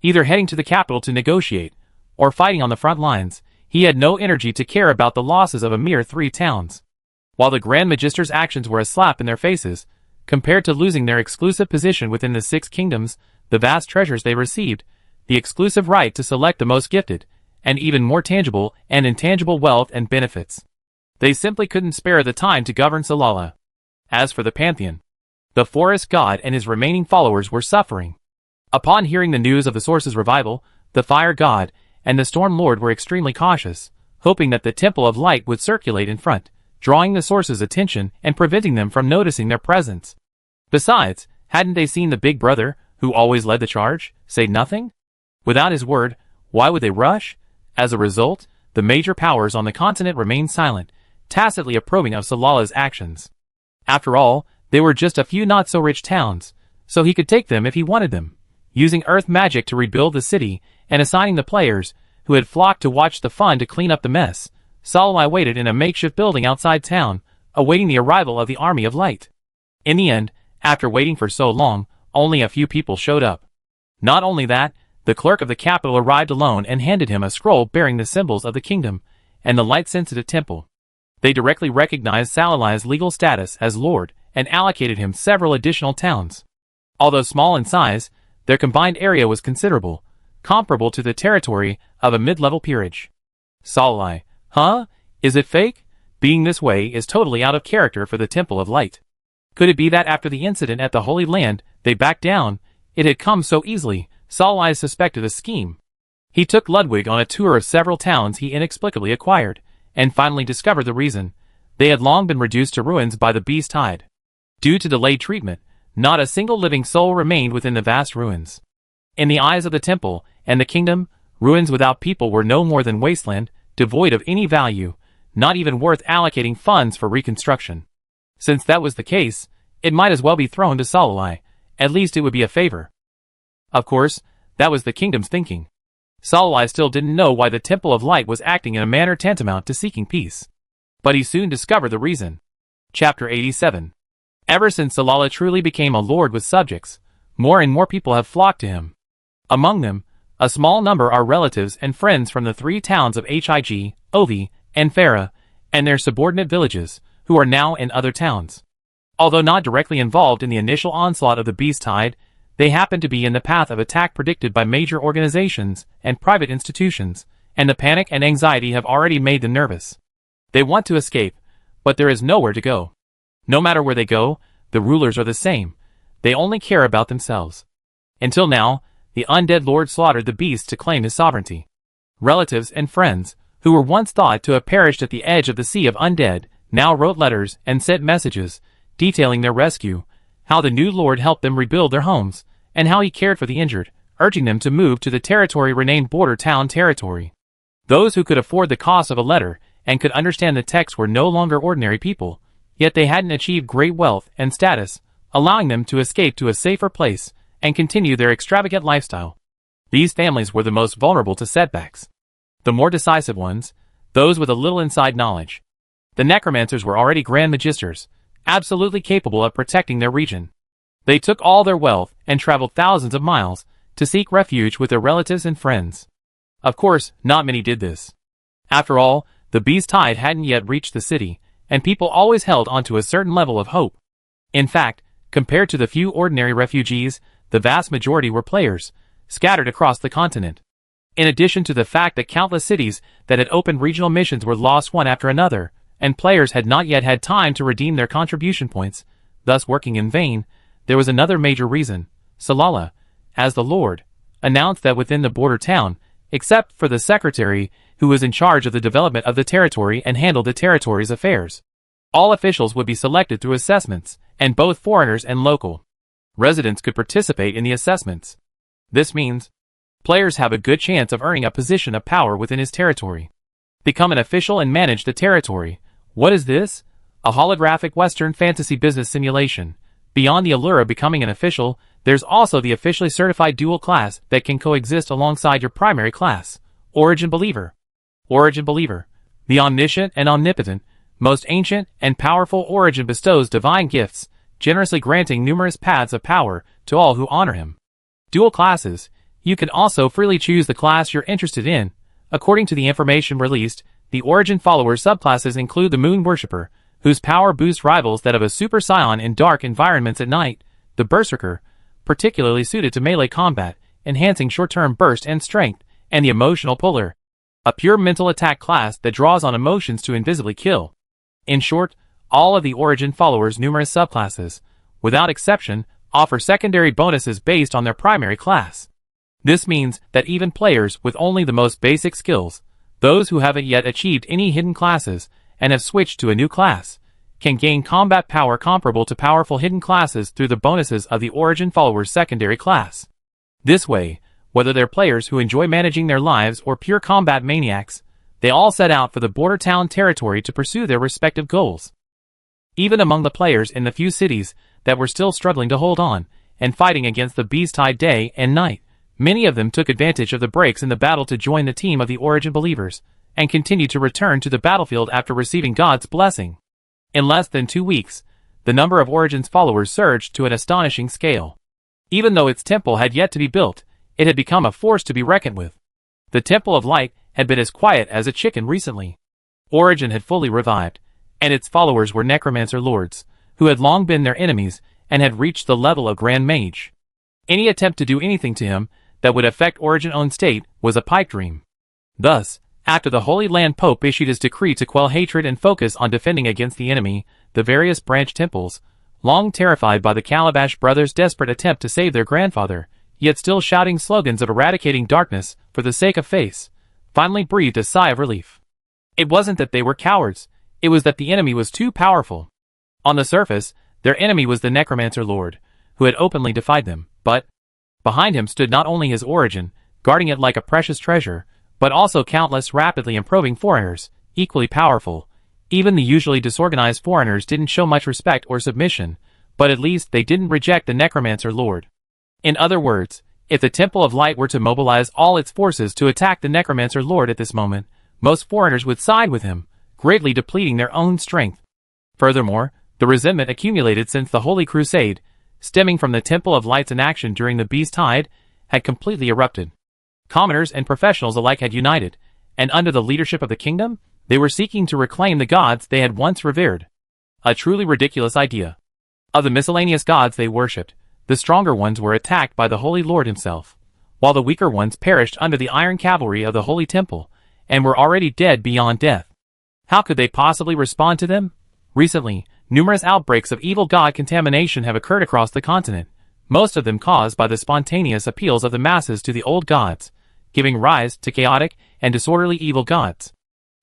Either heading to the capital to negotiate, or fighting on the front lines, he had no energy to care about the losses of a mere 3 towns. While the Grand Magister's actions were a slap in their faces, compared to losing their exclusive position within the Six Kingdoms, the vast treasures they received, the exclusive right to select the most gifted, and even more tangible and intangible wealth and benefits. They simply couldn't spare the time to govern Salala. As for the Pantheon, the forest god and his remaining followers were suffering. Upon hearing the news of the Source's revival, the fire god and the storm lord were extremely cautious, hoping that the Temple of Light would circulate in front, drawing the Source's attention and preventing them from noticing their presence. Besides, hadn't they seen the big brother, who always led the charge, say nothing? Without his word, why would they rush? As a result, the major powers on the continent remained silent, tacitly approving of Salala's actions. After all, they were just a few not-so-rich towns, so he could take them if he wanted them, using earth magic to rebuild the city and assigning the players, who had flocked to watch the fun to clean up the mess. Salala waited in a makeshift building outside town, awaiting the arrival of the Army of Light. In the end, after waiting for so long, only a few people showed up. Not only that, the clerk of the capital arrived alone and handed him a scroll bearing the symbols of the kingdom and the light-sensitive temple. They directly recognized Salala's legal status as lord and allocated him several additional towns. Although small in size, their combined area was considerable, comparable to the territory of a mid-level peerage. Salala, huh? Is it fake? Being this way is totally out of character for the Temple of Light. Could it be that after the incident at the Holy Land, they backed down? It had come so easily. Salala suspected a scheme. He took Ludwig on a tour of several towns he inexplicably acquired, and finally discovered the reason. They had long been reduced to ruins by the beast tide. Due to delayed treatment, not a single living soul remained within the vast ruins. In the eyes of the temple and the kingdom, ruins without people were no more than wasteland, devoid of any value, not even worth allocating funds for reconstruction. Since that was the case, it might as well be thrown to Salala. At least it would be a favor. Of course, that was the kingdom's thinking. Salala still didn't know why the Temple of Light was acting in a manner tantamount to seeking peace. But he soon discovered the reason. Chapter 87. Ever since Salala truly became a lord with subjects, more and more people have flocked to him. Among them, a small number are relatives and friends from the three towns of Hig, Ovi, and Farah, and their subordinate villages, who are now in other towns. Although not directly involved in the initial onslaught of the beast tide, they happen to be in the path of attack predicted by major organizations and private institutions, and the panic and anxiety have already made them nervous. They want to escape, but there is nowhere to go. No matter where they go, the rulers are the same. They only care about themselves. Until now, the undead lord slaughtered the beasts to claim his sovereignty. Relatives and friends, who were once thought to have perished at the edge of the sea of undead, now wrote letters and sent messages, detailing their rescue, how the new lord helped them rebuild their homes, and how he cared for the injured, urging them to move to the territory renamed Border Town Territory. Those who could afford the cost of a letter and could understand the text were no longer ordinary people, yet they hadn't achieved great wealth and status, allowing them to escape to a safer place and continue their extravagant lifestyle. These families were the most vulnerable to setbacks. The more decisive ones, those with a little inside knowledge. The necromancers were already Grand Magisters, absolutely capable of protecting their region. They took all their wealth and traveled thousands of miles to seek refuge with their relatives and friends. Of course, not many did this. After all, the beast tide hadn't yet reached the city, and people always held onto a certain level of hope. In fact, compared to the few ordinary refugees, the vast majority were players, scattered across the continent. In addition to the fact that countless cities that had opened regional missions were lost one after another, and players had not yet had time to redeem their contribution points, thus working in vain, there was another major reason. Salala, as the Lord, announced that within the border town, except for the secretary who was in charge of the development of the territory and handled the territory's affairs, all officials would be selected through assessments, and both foreigners and local residents could participate in the assessments. This means players have a good chance of earning a position of power within his territory. Become an official and manage the territory. What is this? A holographic Western fantasy business simulation. Beyond the allure of becoming an official, there's also the officially certified dual class that can coexist alongside your primary class, Origin Believer. Origin Believer. The omniscient and omnipotent, most ancient and powerful Origin bestows divine gifts, generously granting numerous paths of power to all who honor him. Dual classes. You can also freely choose the class you're interested in. According to the information released, the Origin follower subclasses include the Moon Worshipper, whose power boosts rivals that of a Super Saiyan in dark environments at night, the Berserker, particularly suited to melee combat, enhancing short-term burst and strength, and the Emotional Puller, a pure mental attack class that draws on emotions to invisibly kill. In short, all of the Origin followers' numerous subclasses, without exception, offer secondary bonuses based on their primary class. This means that even players with only the most basic skills, those who haven't yet achieved any hidden classes and have switched to a new class, can gain combat power comparable to powerful hidden classes through the bonuses of the Origin followers' secondary class. This way, whether they're players who enjoy managing their lives or pure combat maniacs, they all set out for the border town territory to pursue their respective goals. Even among the players in the few cities that were still struggling to hold on and fighting against the Beast Tide day and night, many of them took advantage of the breaks in the battle to join the team of the Origin believers and continued to return to the battlefield after receiving God's blessing. In less than 2 weeks, the number of Origin's followers surged to an astonishing scale. Even though its temple had yet to be built, it had become a force to be reckoned with. The Temple of Light had been as quiet as a chicken recently. Origin had fully revived, and its followers were Necromancer Lords, who had long been their enemies and had reached the level of Grand Mage. Any attempt to do anything to him that would affect Origin's own state was a pipe dream. Thus, after the Holy Land Pope issued his decree to quell hatred and focus on defending against the enemy, the various branch temples, long terrified by the Calabash brothers' desperate attempt to save their grandfather, yet still shouting slogans of eradicating darkness for the sake of face, finally breathed a sigh of relief. It wasn't that they were cowards, it was that the enemy was too powerful. On the surface, their enemy was the Necromancer Lord, who had openly defied them, but behind him stood not only his Origin, guarding it like a precious treasure, but also countless rapidly improving foreigners, equally powerful. Even the usually disorganized foreigners didn't show much respect or submission, but at least they didn't reject the Necromancer Lord. In other words, if the Temple of Light were to mobilize all its forces to attack the Necromancer Lord at this moment, most foreigners would side with him, greatly depleting their own strength. Furthermore, the resentment accumulated since the Holy Crusade, stemming from the Temple of Light's inaction during the Beast Tide, had completely erupted. Commoners and professionals alike had united, and under the leadership of the kingdom, they were seeking to reclaim the gods they had once revered. A truly ridiculous idea. Of the miscellaneous gods they worshipped, the stronger ones were attacked by the Holy Lord himself, while the weaker ones perished under the iron cavalry of the Holy Temple, and were already dead beyond death. How could they possibly respond to them? Recently, numerous outbreaks of evil god contamination have occurred across the continent, most of them caused by the spontaneous appeals of the masses to the old gods, giving rise to chaotic and disorderly evil gods.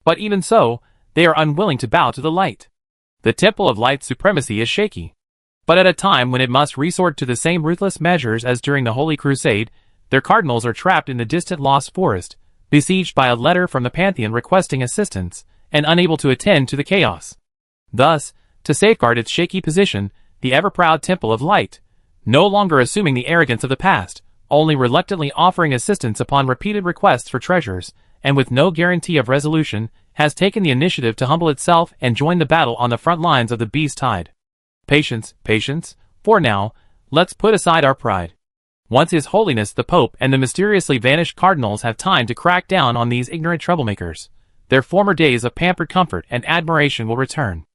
But even so, they are unwilling to bow to the light. The Temple of Light's supremacy is shaky. But at a time when it must resort to the same ruthless measures as during the Holy Crusade, their cardinals are trapped in the distant Lost Forest, besieged by a letter from the Pantheon requesting assistance, and unable to attend to the chaos. Thus, to safeguard its shaky position, the ever-proud Temple of Light, no longer assuming the arrogance of the past, only reluctantly offering assistance upon repeated requests for treasures, and with no guarantee of resolution, has taken the initiative to humble itself and join the battle on the front lines of the Beast Tide. Patience, patience, for now, let's put aside our pride. Once His Holiness the Pope and the mysteriously vanished cardinals have time to crack down on these ignorant troublemakers, their former days of pampered comfort and admiration will return.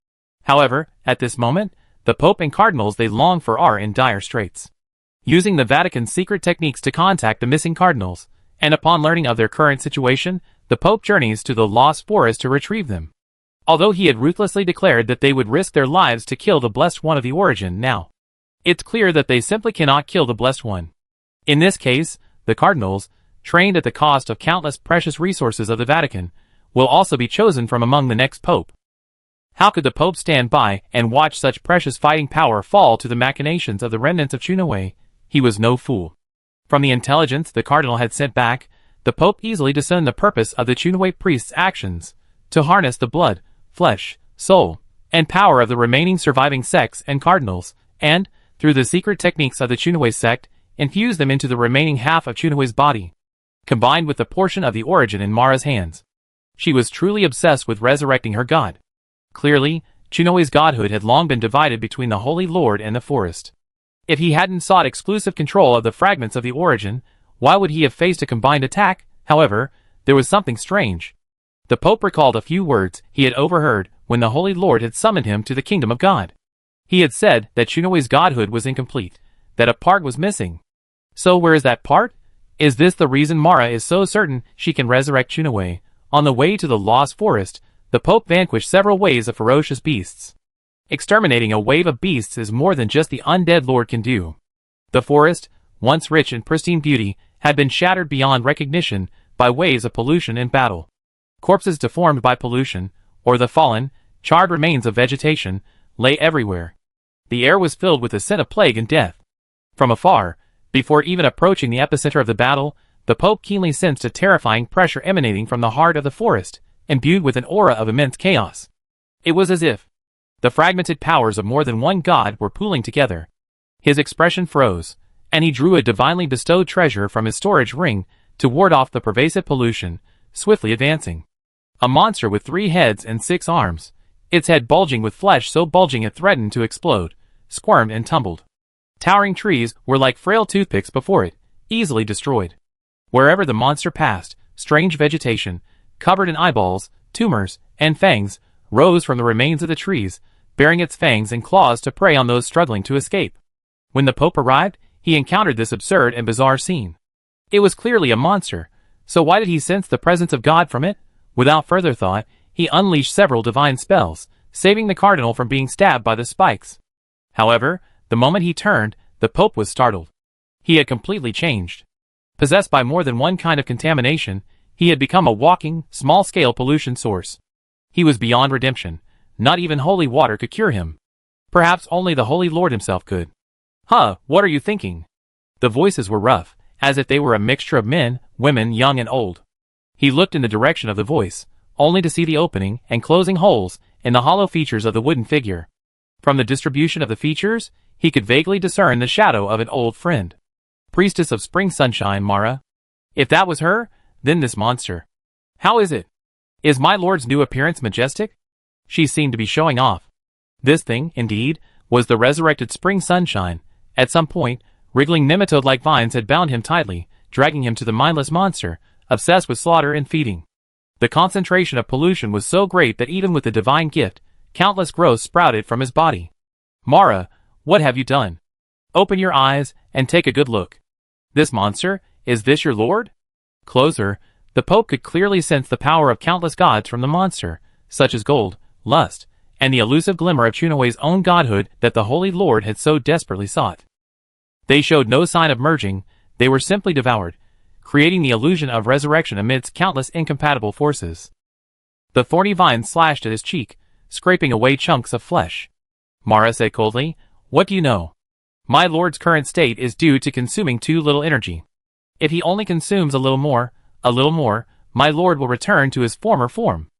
However, at this moment, the Pope and cardinals they long for are in dire straits. Using the Vatican's secret techniques to contact the missing cardinals, and upon learning of their current situation, the Pope journeys to the Lost Forest to retrieve them. Although he had ruthlessly declared that they would risk their lives to kill the Blessed One of the Origin now, it's clear that they simply cannot kill the Blessed One. In this case, the cardinals, trained at the cost of countless precious resources of the Vatican, will also be chosen from among the next Pope. How could the Pope stand by and watch such precious fighting power fall to the machinations of the remnants of Chunaway? He was no fool. From the intelligence the cardinal had sent back, the Pope easily discerned the purpose of the Chunaway priest's actions, to harness the blood, flesh, soul, and power of the remaining surviving sects and cardinals, and, through the secret techniques of the Chunaway sect, infuse them into the remaining half of Chunaway's body, combined with the portion of the Origin in Mara's hands. She was truly obsessed with resurrecting her god. Clearly, Chunaway's godhood had long been divided between the Holy Lord and the Forest. If he hadn't sought exclusive control of the fragments of the Origin, why would he have faced a combined attack? However, there was something strange. The Pope recalled a few words he had overheard when the Holy Lord had summoned him to the kingdom of God. He had said that Chunoe's godhood was incomplete, that a part was missing. So where is that part? Is this the reason Mara is so certain she can resurrect Chunoe? On the way to the Lost Forest, the Pope vanquished several waves of ferocious beasts. Exterminating a wave of beasts is more than just the undead Lord can do. The forest, once rich in pristine beauty, had been shattered beyond recognition by waves of pollution and battle. Corpses deformed by pollution, or the fallen, charred remains of vegetation, lay everywhere. The air was filled with the scent of plague and death. From afar, before even approaching the epicenter of the battle, the Pope keenly sensed a terrifying pressure emanating from the heart of the forest, imbued with an aura of immense chaos. It was as if the fragmented powers of more than one god were pooling together. His expression froze, and he drew a divinely bestowed treasure from his storage ring to ward off the pervasive pollution, swiftly advancing. A monster with 3 heads and 6 arms, its head bulging with flesh so bulging it threatened to explode, squirmed and tumbled. Towering trees were like frail toothpicks before it, easily destroyed. Wherever the monster passed, strange vegetation, covered in eyeballs, tumors, and fangs, rose from the remains of the trees, bearing its fangs and claws to prey on those struggling to escape. When the Pope arrived, he encountered this absurd and bizarre scene. It was clearly a monster, so why did he sense the presence of God from it? Without further thought, he unleashed several divine spells, saving the cardinal from being stabbed by the spikes. However, the moment he turned, the Pope was startled. He had completely changed. Possessed by more than one kind of contamination, he had become a walking, small-scale pollution source. He was beyond redemption. Not even holy water could cure him. Perhaps only the Holy Lord himself could. "Huh, what are you thinking?" The voices were rough, as if they were a mixture of men, women, young and old. He looked in the direction of the voice, only to see the opening and closing holes in the hollow features of the wooden figure. From the distribution of the features, he could vaguely discern the shadow of an old friend. Priestess of Spring Sunshine, Mara. If that was her, then this monster. How is it? Is my lord's new appearance majestic? She seemed to be showing off. This thing, indeed, was the resurrected Spring Sunshine. At some point, wriggling nematode-like vines had bound him tightly, dragging him to the mindless monster, obsessed with slaughter and feeding. The concentration of pollution was so great that even with the divine gift, countless growths sprouted from his body. Mara, what have you done? Open your eyes and take a good look. This monster, is this your lord? Closer, the Pope could clearly sense the power of countless gods from the monster, such as gold, lust, and the elusive glimmer of Chunoe's own godhood that the Holy Lord had so desperately sought. They showed no sign of merging, they were simply devoured, creating the illusion of resurrection amidst countless incompatible forces. The thorny vine slashed at his cheek, scraping away chunks of flesh. Mara said coldly, "What do you know? My lord's current state is due to consuming too little energy. If he only consumes a little more, my lord will return to his former form."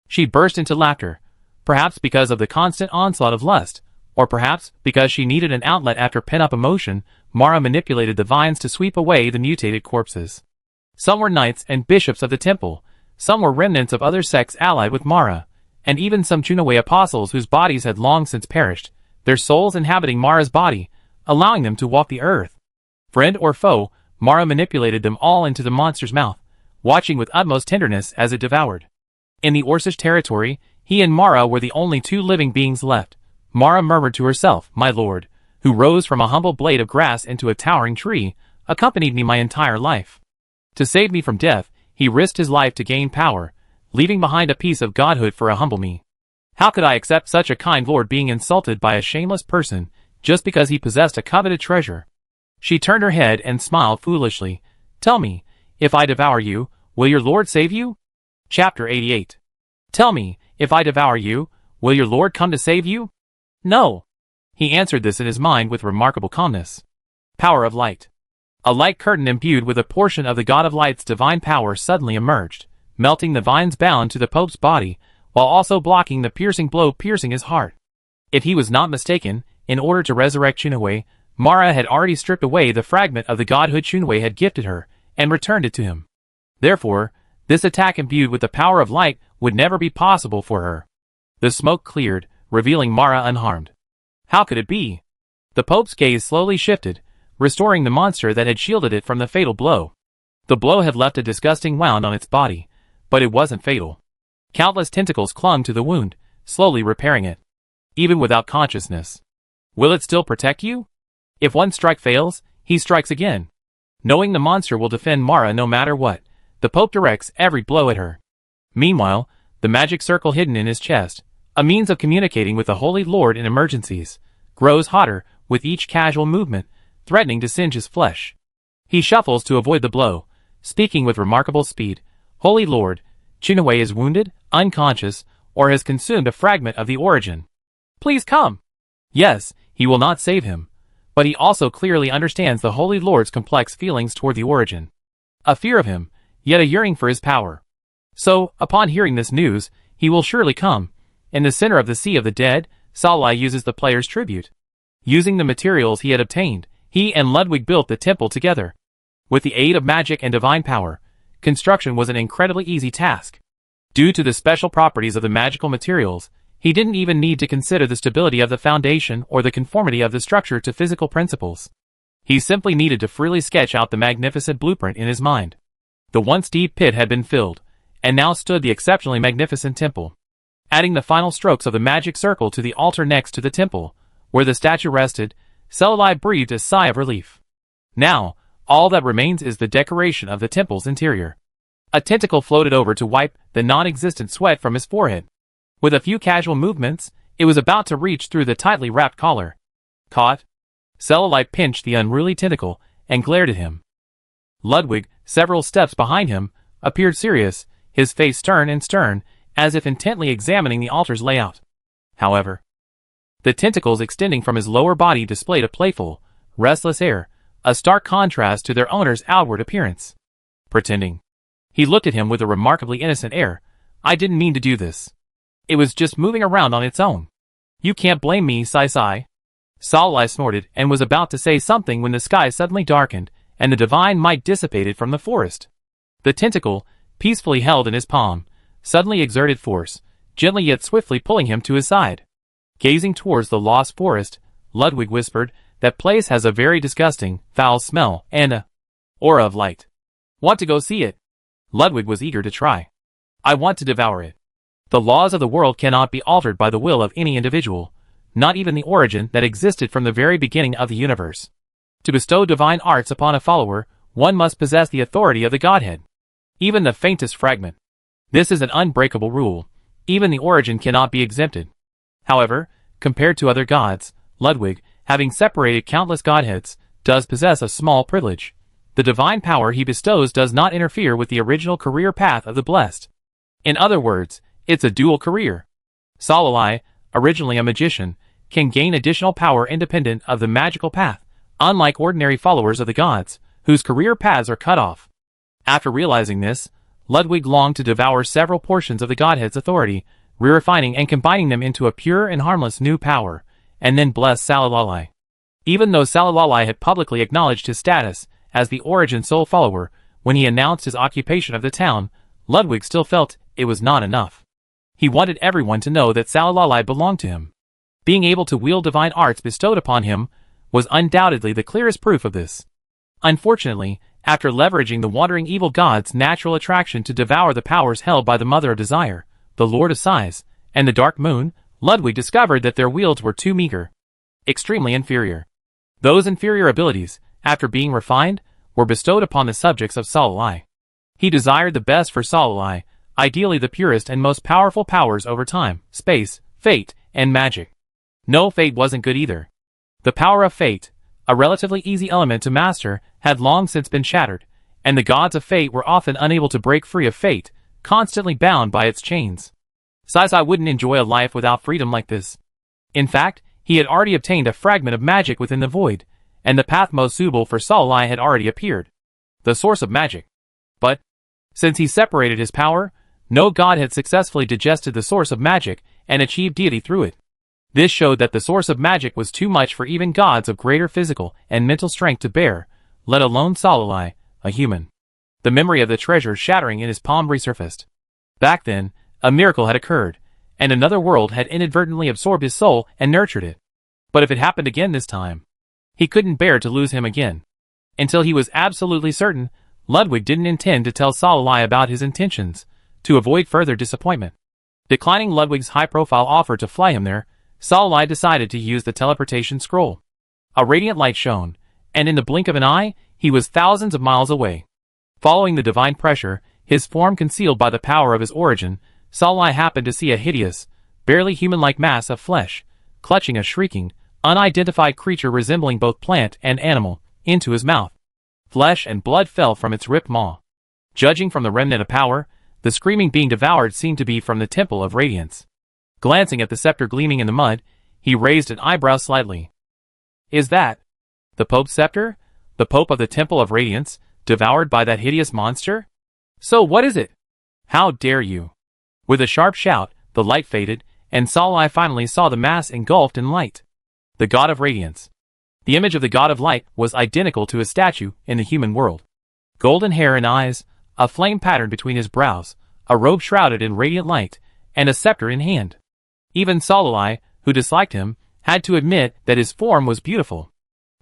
She burst into laughter, perhaps because of the constant onslaught of lust, or perhaps because she needed an outlet after pent-up emotion. Mara manipulated the vines to sweep away the mutated corpses. Some were knights and bishops of the temple, some were remnants of other sects allied with Mara, and even some Chunoe apostles whose bodies had long since perished, their souls inhabiting Mara's body, allowing them to walk the earth. Friend or foe, Mara manipulated them all into the monster's mouth, watching with utmost tenderness as it devoured. In the Orcish territory, he and Mara were the only 2 living beings left. Mara murmured to herself, "My lord, who rose from a humble blade of grass into a towering tree, accompanied me my entire life. To save me from death, he risked his life to gain power, leaving behind a piece of godhood for a humble me. How could I accept such a kind lord being insulted by a shameless person, just because he possessed a coveted treasure?" She turned her head and smiled foolishly. "Tell me, if I devour you, will your lord save you?" Chapter 88. Tell me, if I devour you, will your lord come to save you? No. He answered this in his mind with remarkable calmness. Power of light. A light curtain imbued with a portion of the God of Light's divine power suddenly emerged, melting the vines bound to the Pope's body, while also blocking the piercing blow piercing his heart. If he was not mistaken, in order to resurrect Chunoe, Mara had already stripped away the fragment of the godhood Chunoe had gifted her, and returned it to him. Therefore, this attack imbued with the power of light would never be possible for her. The smoke cleared, revealing Mara unharmed. How could it be? The Pope's gaze slowly shifted, restoring the monster that had shielded it from the fatal blow. The blow had left a disgusting wound on its body, but it wasn't fatal. Countless tentacles clung to the wound, slowly repairing it. Even without consciousness. Will it still protect you? If one strike fails, he strikes again. Knowing the monster will defend Mara no matter what, the Pope directs every blow at her. Meanwhile, the magic circle hidden in his chest, a means of communicating with the Holy Lord in emergencies, grows hotter with each casual movement, threatening to singe his flesh. He shuffles to avoid the blow, speaking with remarkable speed. Holy Lord, Chinaway is wounded, unconscious, or has consumed a fragment of the origin. Please come. Yes, he will not save him. But he also clearly understands the Holy Lord's complex feelings toward the origin. A fear of him, yet a yearning for his power. So, upon hearing this news, he will surely come. In the center of the Sea of the Dead, Salai uses the player's tribute. Using the materials he had obtained, he and Ludwig built the temple together. With the aid of magic and divine power, construction was an incredibly easy task. Due to the special properties of the magical materials, he didn't even need to consider the stability of the foundation or the conformity of the structure to physical principles. He simply needed to freely sketch out the magnificent blueprint in his mind. The once deep pit had been filled, and now stood the exceptionally magnificent temple. Adding the final strokes of the magic circle to the altar next to the temple, where the statue rested, Salai breathed a sigh of relief. Now, all that remains is the decoration of the temple's interior. A tentacle floated over to wipe the non-existent sweat from his forehead. With a few casual movements, it was about to reach through the tightly wrapped collar. Caught? Salai pinched the unruly tentacle and glared at him. Ludwig, several steps behind him, appeared serious, his face stern, as if intently examining the altar's layout. However, the tentacles extending from his lower body displayed a playful, restless air, a stark contrast to their owner's outward appearance. Pretending. He looked at him with a remarkably innocent air. I didn't mean to do this. It was just moving around on its own. You can't blame me, Sai. Salai snorted and was about to say something when the sky suddenly darkened, and the divine might dissipated from the forest. The tentacle, peacefully held in his palm, suddenly exerted force, gently yet swiftly pulling him to his side. Gazing towards the lost forest, Ludwig whispered, that place has a very disgusting, foul smell, and a aura of light. Want to go see it? Ludwig was eager to try. I want to devour it. The laws of the world cannot be altered by the will of any individual, not even the origin that existed from the very beginning of the universe. To bestow divine arts upon a follower, one must possess the authority of the Godhead. Even the faintest fragment. This is an unbreakable rule. Even the origin cannot be exempted. However, compared to other gods, Ludwig, having separated countless godheads, does possess a small privilege. The divine power he bestows does not interfere with the original career path of the blessed. In other words, it's a dual career. Salai, originally a magician, can gain additional power independent of the magical path, unlike ordinary followers of the gods, whose career paths are cut off. After realizing this, Ludwig longed to devour several portions of the Godhead's authority, re-refining and combining them into a pure and harmless new power, and then bless Salai. Even though Salai had publicly acknowledged his status as the origin sole follower when he announced his occupation of the town, Ludwig still felt it was not enough. He wanted everyone to know that Salai belonged to him. Being able to wield divine arts bestowed upon him was undoubtedly the clearest proof of this. Unfortunately, after leveraging the wandering evil god's natural attraction to devour the powers held by the Mother of Desire, the Lord of Sighs, and the Dark Moon, Ludwig discovered that their wields were too meager. Extremely inferior. Those inferior abilities, after being refined, were bestowed upon the subjects of Salai. He desired the best for Salai, ideally the purest and most powerful powers over time, space, fate, and magic. No, fate wasn't good either. The power of fate, a relatively easy element to master, had long since been shattered, and the gods of fate were often unable to break free of fate, constantly bound by its chains. Sai wouldn't enjoy a life without freedom like this. In fact, he had already obtained a fragment of magic within the void, and the path most suitable for Salai had already appeared. The source of magic. But, since he separated his power, no god had successfully digested the source of magic and achieved deity through it. This showed that the source of magic was too much for even gods of greater physical and mental strength to bear, let alone Salai, a human. The memory of the treasure shattering in his palm resurfaced. Back then, a miracle had occurred, and another world had inadvertently absorbed his soul and nurtured it. But if it happened again this time, he couldn't bear to lose him again. Until he was absolutely certain, Ludwig didn't intend to tell Salai about his intentions, to avoid further disappointment. Declining Ludwig's high-profile offer to fly him there, Salai decided to use the teleportation scroll. A radiant light shone, and in the blink of an eye, he was thousands of miles away. Following the divine pressure, his form concealed by the power of his origin, Salai happened to see a hideous, barely human-like mass of flesh, clutching a shrieking, unidentified creature resembling both plant and animal, into his mouth. Flesh and blood fell from its ripped maw. Judging from the remnant of power, the screaming being devoured seemed to be from the Temple of Radiance. Glancing at the scepter gleaming in the mud, he raised an eyebrow slightly. Is that the Pope's scepter? The Pope of the Temple of Radiance, devoured by that hideous monster? So what is it? How dare you? With a sharp shout, the light faded, and Salai finally saw the mass engulfed in light. The God of Radiance. The image of the God of Light was identical to his statue in the human world. Golden hair and eyes, a flame pattern between his brows, a robe shrouded in radiant light, and a scepter in hand. Even Salai, who disliked him, had to admit that his form was beautiful.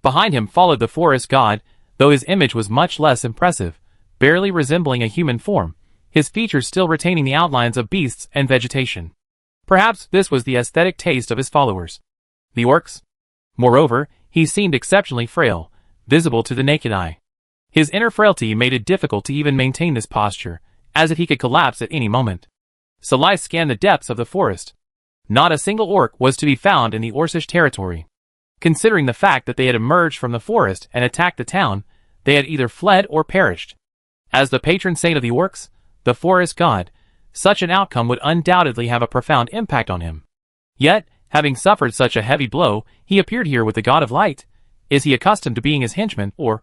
Behind him followed the forest god, though his image was much less impressive, barely resembling a human form, his features still retaining the outlines of beasts and vegetation. Perhaps this was the aesthetic taste of his followers. The orcs? Moreover, he seemed exceptionally frail, visible to the naked eye. His inner frailty made it difficult to even maintain this posture, as if he could collapse at any moment. Salai scanned the depths of the forest. Not a single orc was to be found in the Orcish territory. Considering the fact that they had emerged from the forest and attacked the town, they had either fled or perished. As the patron saint of the orcs, the forest god, such an outcome would undoubtedly have a profound impact on him. Yet, having suffered such a heavy blow, he appeared here with the God of Light. Is he accustomed to being his henchman, or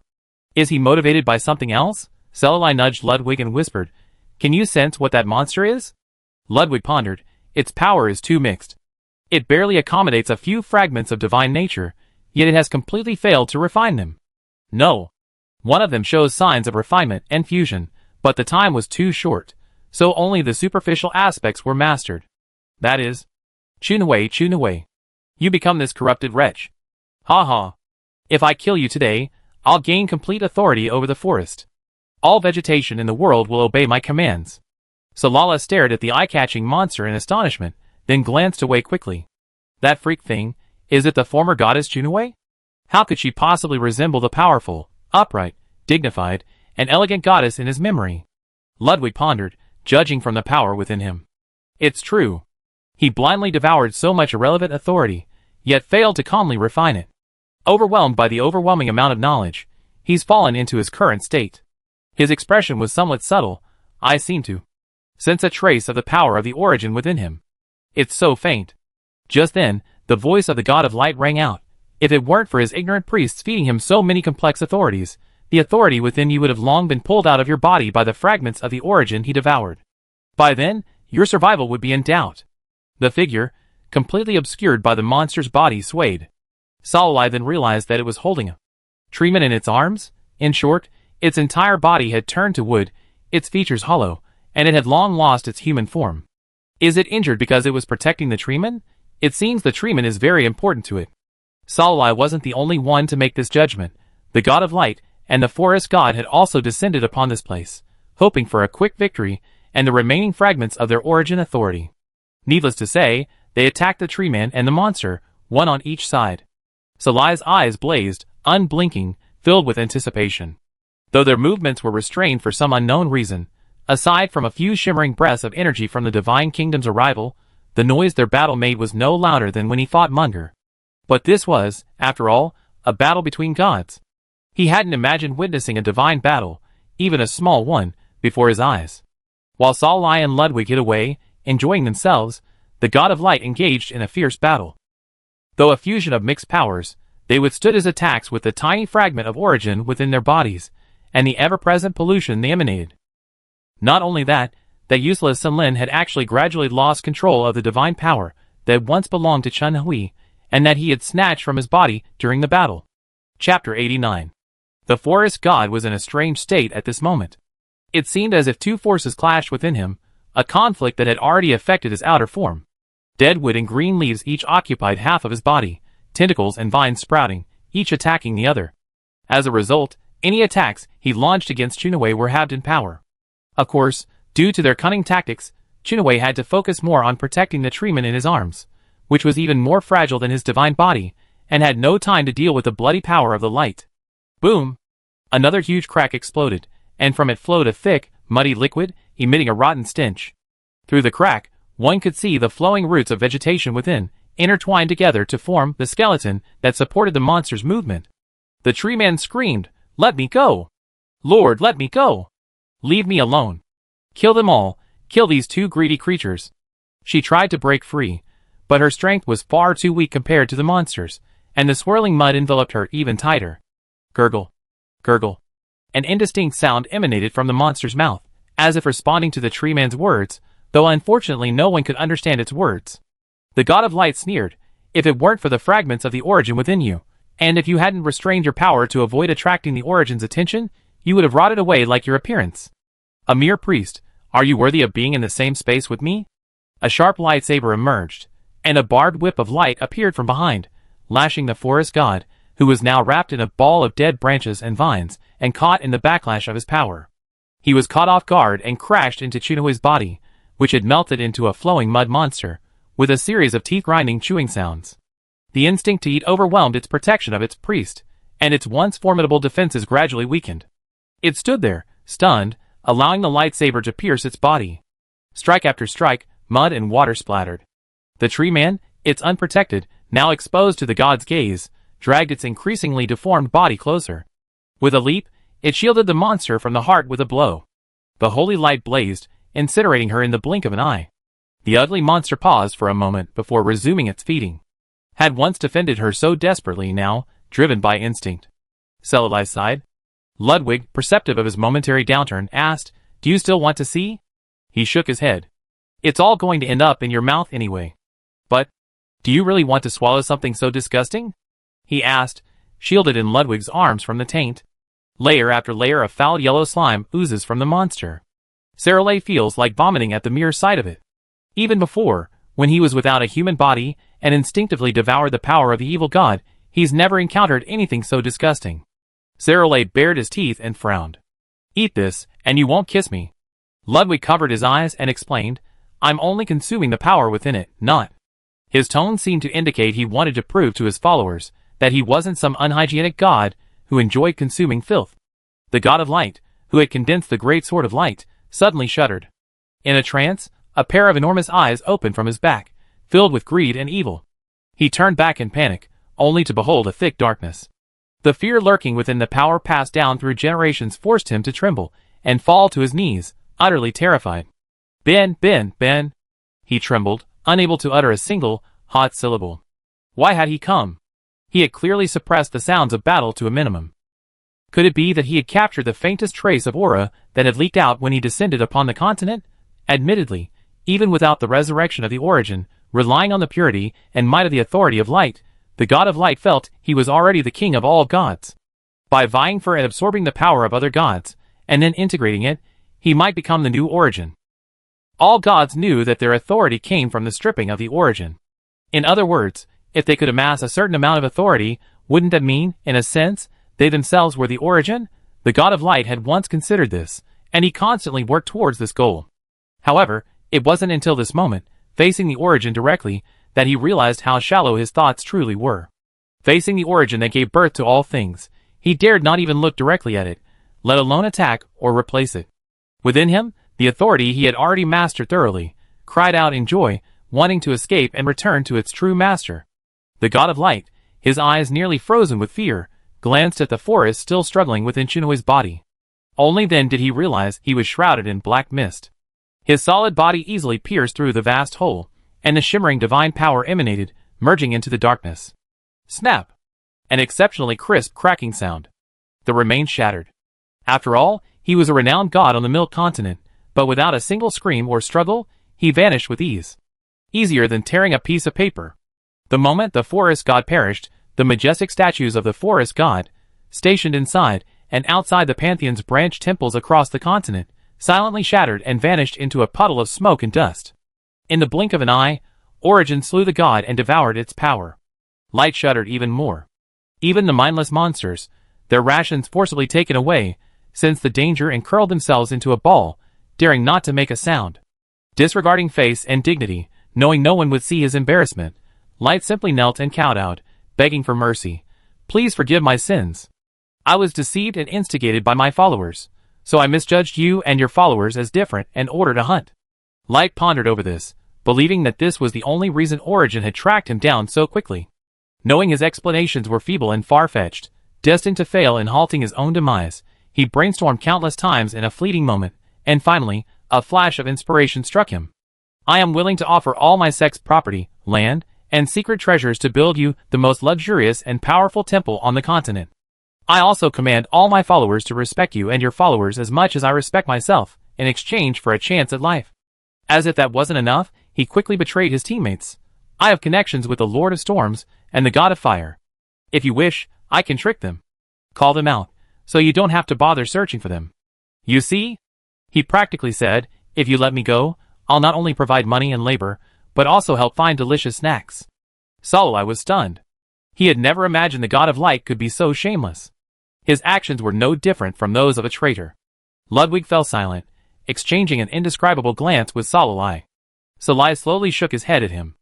is he motivated by something else? Salai nudged Ludwig and whispered, "Can you sense what that monster is?" Ludwig pondered. Its power is too mixed. It barely accommodates a few fragments of divine nature, yet it has completely failed to refine them. No. One of them shows signs of refinement and fusion, but the time was too short, so only the superficial aspects were mastered. That is, chun away. You become this corrupted wretch. Ha ha. If I kill you today, I'll gain complete authority over the forest. All vegetation in the world will obey my commands. Salala stared at the eye-catching monster in astonishment, then glanced away quickly. That freak thing, is it the former goddess Junaway? How could she possibly resemble the powerful, upright, dignified, and elegant goddess in his memory? Ludwig pondered, judging from the power within him. It's true. He blindly devoured so much irrelevant authority, yet failed to calmly refine it. Overwhelmed by the overwhelming amount of knowledge, he's fallen into his current state. His expression was somewhat subtle. I seem to sense a trace of the power of the origin within him. It's so faint. Just then, the voice of the God of Light rang out. If it weren't for his ignorant priests feeding him so many complex authorities, the authority within you would have long been pulled out of your body by the fragments of the origin he devoured. By then, your survival would be in doubt. The figure, completely obscured by the monster's body, swayed. Salai then realized that it was holding a treeman in its arms. In short, its entire body had turned to wood, its features hollow, and it had long lost its human form. Is it injured because it was protecting the treeman? It seems the treeman is very important to it. Salai wasn't the only one to make this judgment. The God of Light and the forest god had also descended upon this place, hoping for a quick victory and the remaining fragments of their origin authority. Needless to say, they attacked the treeman and the monster, one on each side. Salai's eyes blazed, unblinking, filled with anticipation. Though their movements were restrained for some unknown reason, aside from a few shimmering breaths of energy from the Divine Kingdom's arrival, the noise their battle made was no louder than when he fought Munger. But this was, after all, a battle between gods. He hadn't imagined witnessing a divine battle, even a small one, before his eyes. While Salai and Ludwig hid away, enjoying themselves, the God of Light engaged in a fierce battle. Though a fusion of mixed powers, they withstood his attacks with the tiny fragment of origin within their bodies, and the ever-present pollution they emanated. Not only that, the useless Sunlin had actually gradually lost control of the divine power that once belonged to Chun Hui, and that he had snatched from his body during the battle. Chapter 89. The forest god was in a strange state at this moment. It seemed as if two forces clashed within him, a conflict that had already affected his outer form. Dead wood and green leaves each occupied half of his body, tentacles and vines sprouting, each attacking the other. As a result, any attacks he launched against Chunaway were halved in power. Of course, due to their cunning tactics, Chunaway had to focus more on protecting the treeman in his arms, which was even more fragile than his divine body, and had no time to deal with the bloody power of the light. Boom! Another huge crack exploded, and from it flowed a thick, muddy liquid, emitting a rotten stench. Through the crack, one could see the flowing roots of vegetation within, intertwined together to form the skeleton that supported the monster's movement. The tree man screamed, "Let me go! Lord, let me go! Leave me alone! Kill them all! Kill these two greedy creatures!" She tried to break free, but her strength was far too weak compared to the monster's, and the swirling mud enveloped her even tighter. Gurgle. Gurgle. An indistinct sound emanated from the monster's mouth, as if responding to the tree man's words, though unfortunately no one could understand its words. The god of light sneered, "If it weren't for the fragments of the origin within you, and if you hadn't restrained your power to avoid attracting the origin's attention, you would have rotted away like your appearance. A mere priest, are you worthy of being in the same space with me?" A sharp lightsaber emerged, and a barbed whip of light appeared from behind, lashing the forest god, who was now wrapped in a ball of dead branches and vines, and caught in the backlash of his power. He was caught off guard and crashed into Chunaway's body, which had melted into a flowing mud monster, with a series of teeth-grinding chewing sounds. The instinct to eat overwhelmed its protection of its priest, and its once formidable defenses gradually weakened. It stood there, stunned, allowing the lightsaber to pierce its body. Strike after strike, mud and water splattered. The tree man, its unprotected, now exposed to the god's gaze, dragged its increasingly deformed body closer. With a leap, it shielded the monster from the heart with a blow. The holy light blazed, incinerating her in the blink of an eye. The ugly monster paused for a moment before resuming its feeding. Had once defended her so desperately, now, driven by instinct. Celli sighed. Ludwig, perceptive of his momentary downturn, asked, "Do you still want to see?" He shook his head. "It's all going to end up in your mouth anyway." "But, do you really want to swallow something so disgusting?" he asked, shielded in Ludwig's arms from the taint. Layer after layer of foul yellow slime oozes from the monster. Saralay feels like vomiting at the mere sight of it. Even before, when he was without a human body and instinctively devoured the power of the evil god, he's never encountered anything so disgusting. Saralay bared his teeth and frowned. "Eat this, and you won't kiss me." Ludwig covered his eyes and explained, "I'm only consuming the power within it, not." His tone seemed to indicate he wanted to prove to his followers that he wasn't some unhygienic god who enjoyed consuming filth. The god of light, who had condensed the great sword of light, suddenly shuddered. In a trance, a pair of enormous eyes opened from his back, filled with greed and evil. He turned back in panic, only to behold a thick darkness. The fear lurking within the power passed down through generations forced him to tremble and fall to his knees, utterly terrified. Ben, Ben. He trembled, unable to utter a single, hot syllable. Why had he come? He had clearly suppressed the sounds of battle to a minimum. Could it be that he had captured the faintest trace of aura that had leaked out when he descended upon the continent? Admittedly, even without the resurrection of the origin, relying on the purity and might of the authority of light, the god of light felt he was already the king of all gods. By vying for and absorbing the power of other gods, and then integrating it, he might become the new origin. All gods knew that their authority came from the stripping of the origin. In other words, if they could amass a certain amount of authority, wouldn't that mean, in a sense, they themselves were the origin? The god of light had once considered this, and he constantly worked towards this goal. However, it wasn't until this moment, facing the origin directly, that he realized how shallow his thoughts truly were. Facing the origin that gave birth to all things, he dared not even look directly at it, let alone attack or replace it. Within him, the authority he had already mastered thoroughly, cried out in joy, wanting to escape and return to its true master. The god of light, his eyes nearly frozen with fear, glanced at the forest still struggling within Chunaway's body. Only then did he realize he was shrouded in black mist. His solid body easily pierced through the vast hole, and the shimmering divine power emanated, merging into the darkness. Snap! An exceptionally crisp cracking sound. The remains shattered. After all, he was a renowned god on the Milk Continent, but without a single scream or struggle, he vanished with ease. Easier than tearing a piece of paper. The moment the forest god perished, the majestic statues of the forest god, stationed inside and outside the pantheon's branch temples across the continent, silently shattered and vanished into a puddle of smoke and dust. In the blink of an eye, Origin slew the god and devoured its power. Light shuddered even more. Even the mindless monsters, their rations forcibly taken away, sensed the danger and curled themselves into a ball, daring not to make a sound. Disregarding face and dignity, knowing no one would see his embarrassment, Light simply knelt and kowtowed, begging for mercy. Please forgive my sins. I was deceived and instigated by my followers, so I misjudged you and your followers as different and ordered a hunt. Light pondered over this, believing that this was the only reason Origin had tracked him down so quickly. Knowing his explanations were feeble and far-fetched, destined to fail in halting his own demise, he brainstormed countless times in a fleeting moment, and finally, a flash of inspiration struck him. I am willing to offer all my sex property, land, and secret treasures to build you the most luxurious and powerful temple on the continent. I also command all my followers to respect you and your followers as much as I respect myself, in exchange for a chance at life. As if that wasn't enough, he quickly betrayed his teammates. I have connections with the Lord of Storms and the God of Fire. If you wish, I can trick them. Call them out, so you don't have to bother searching for them. You see? He practically said, if you let me go, I'll not only provide money and labor, but also help find delicious snacks. Salulai was stunned. He had never imagined the God of Light could be so shameless. His actions were no different from those of a traitor. Ludwig fell silent, exchanging an indescribable glance with Salulai. Salai slowly shook his head at him.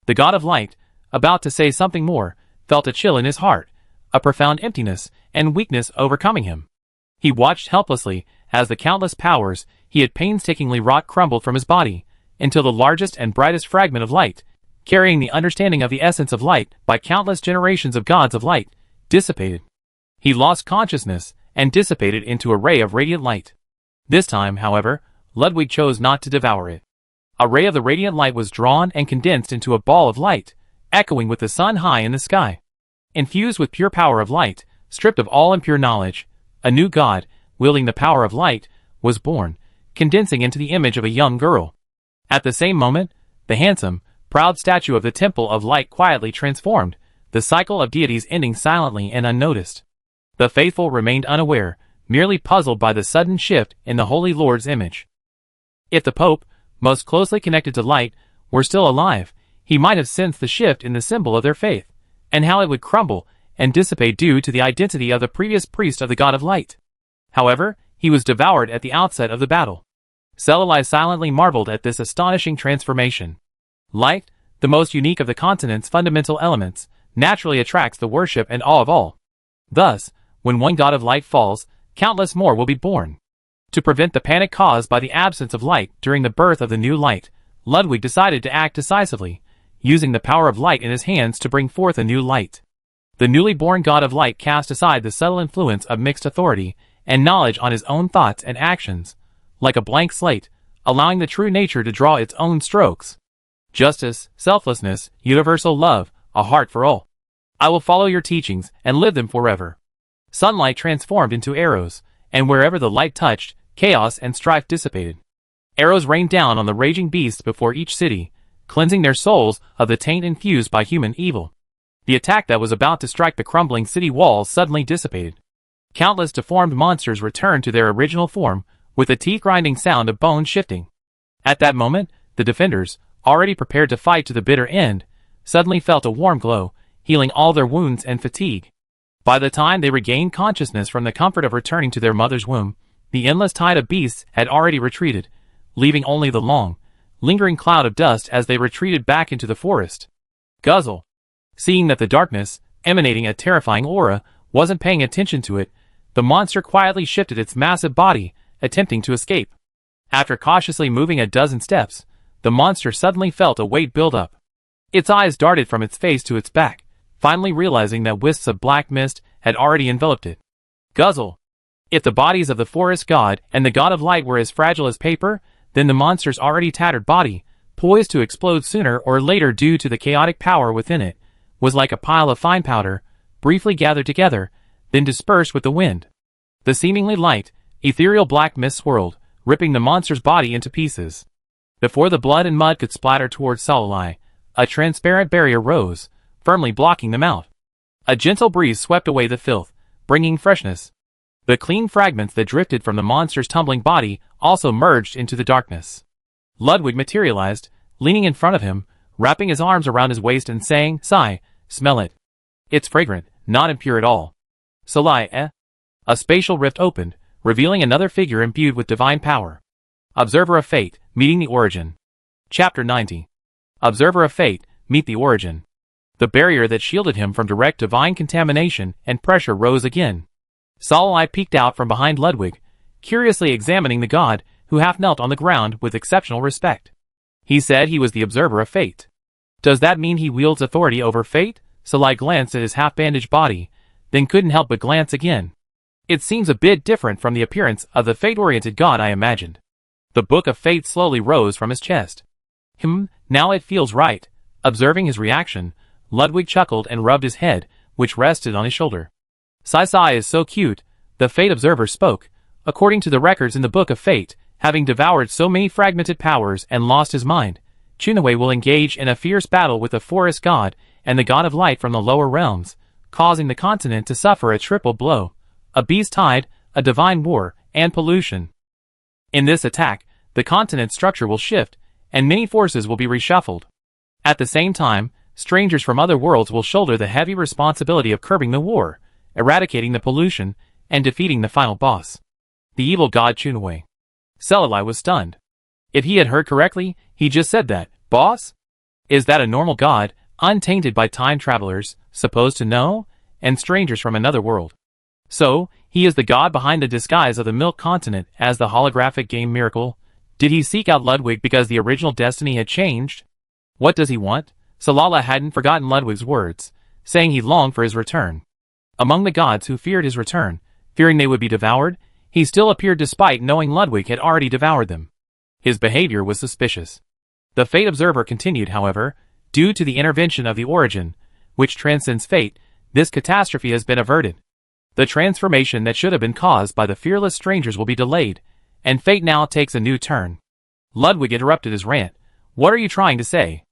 The God of Light, about to say something more, felt a chill in his heart, a profound emptiness and weakness overcoming him. He watched helplessly as the countless powers he had painstakingly wrought crumbled from his body, until the largest and brightest fragment of light, carrying the understanding of the essence of light by countless generations of gods of light, dissipated. He lost consciousness and dissipated into a ray of radiant light. This time, however, Ludwig chose not to devour it. A ray of the radiant light was drawn and condensed into a ball of light, echoing with the sun high in the sky. Infused with pure power of light, stripped of all impure knowledge, a new god, wielding the power of light, was born, condensing into the image of a young girl. At the same moment, the handsome, proud statue of the Temple of Light quietly transformed, the cycle of deities ending silently and unnoticed. The faithful remained unaware, merely puzzled by the sudden shift in the Holy Lord's image. If the Pope, most closely connected to light, were still alive, he might have sensed the shift in the symbol of their faith, and how it would crumble and dissipate due to the identity of the previous priest of the God of Light. However, he was devoured at the outset of the battle. Salulai silently marveled at this astonishing transformation. Light, the most unique of the continent's fundamental elements, naturally attracts the worship and awe of all. Thus, when one God of Light falls, countless more will be born. To prevent the panic caused by the absence of light during the birth of the new light, Ludwig decided to act decisively, using the power of light in his hands to bring forth a new light. The newly born God of Light cast aside the subtle influence of mixed authority and knowledge on his own thoughts and actions, like a blank slate, allowing the true nature to draw its own strokes. Justice, selflessness, universal love, a heart for all. I will follow your teachings and live them forever. Sunlight transformed into arrows, and wherever the light touched, chaos and strife dissipated. Arrows rained down on the raging beasts before each city, cleansing their souls of the taint infused by human evil. The attack that was about to strike the crumbling city walls suddenly dissipated. Countless deformed monsters returned to their original form, with the teeth-grinding sound of bones shifting. At that moment, the defenders, already prepared to fight to the bitter end, suddenly felt a warm glow, healing all their wounds and fatigue. By the time they regained consciousness from the comfort of returning to their mother's womb, the endless tide of beasts had already retreated, leaving only the long, lingering cloud of dust as they retreated back into the forest. Guzzle. Seeing that the darkness, emanating a terrifying aura, wasn't paying attention to it, the monster quietly shifted its massive body, attempting to escape. After cautiously moving a dozen steps, the monster suddenly felt a weight build up. Its eyes darted from its face to its back, finally realizing that wisps of black mist had already enveloped it. Guzzle. If the bodies of the forest god and the God of Light were as fragile as paper, then the monster's already tattered body, poised to explode sooner or later due to the chaotic power within it, was like a pile of fine powder, briefly gathered together, then dispersed with the wind. The seemingly light, ethereal black mist swirled, ripping the monster's body into pieces. Before the blood and mud could splatter towards Salulai, a transparent barrier rose, firmly blocking them out. A gentle breeze swept away the filth, bringing freshness. The clean fragments that drifted from the monster's tumbling body also merged into the darkness. Ludwig materialized, leaning in front of him, wrapping his arms around his waist and saying, "Sigh, smell it. It's fragrant, not impure at all." Salai, eh? A spatial rift opened, revealing another figure imbued with divine power. Observer of fate, meeting the origin. Chapter 90. Observer of Fate, Meet the Origin. The barrier that shielded him from direct divine contamination and pressure rose again. Salih peeked out from behind Ludwig, curiously examining the god, who half knelt on the ground with exceptional respect. He said he was the observer of fate. Does that mean he wields authority over fate? Salih glanced at his half-bandaged body, then couldn't help but glance again. It seems a bit different from the appearance of the fate-oriented god I imagined. The Book of Fate slowly rose from his chest. Now it feels right. Observing his reaction, Ludwig chuckled and rubbed his head, which rested on his shoulder. Sai is so cute, the Fate Observer spoke. According to the records in the Book of Fate, having devoured so many fragmented powers and lost his mind, Chunwei will engage in a fierce battle with the forest god and the god of light from the lower realms, causing the continent to suffer a triple blow: a beast tide, a divine war, and pollution. In this attack, the continent's structure will shift, and many forces will be reshuffled. At the same time, strangers from other worlds will shoulder the heavy responsibility of curbing the war, eradicating the pollution, and defeating the final boss, the evil god Chunwei. Salih was stunned. If he had heard correctly, he just said that, boss? Is that a normal god, untainted by time travelers, supposed to know? And strangers from another world. So, he is the god behind the disguise of the Milk Continent as the holographic game Miracle? Did he seek out Ludwig because the original destiny had changed? What does he want? Salih hadn't forgotten Ludwig's words, saying he longed for his return. Among the gods who feared his return, fearing they would be devoured, he still appeared despite knowing Ludwig had already devoured them. His behavior was suspicious. The Fate Observer continued, however, due to the intervention of the Origin, which transcends fate, this catastrophe has been averted. The transformation that should have been caused by the fearless strangers will be delayed, and fate now takes a new turn. Ludwig interrupted his rant. What are you trying to say?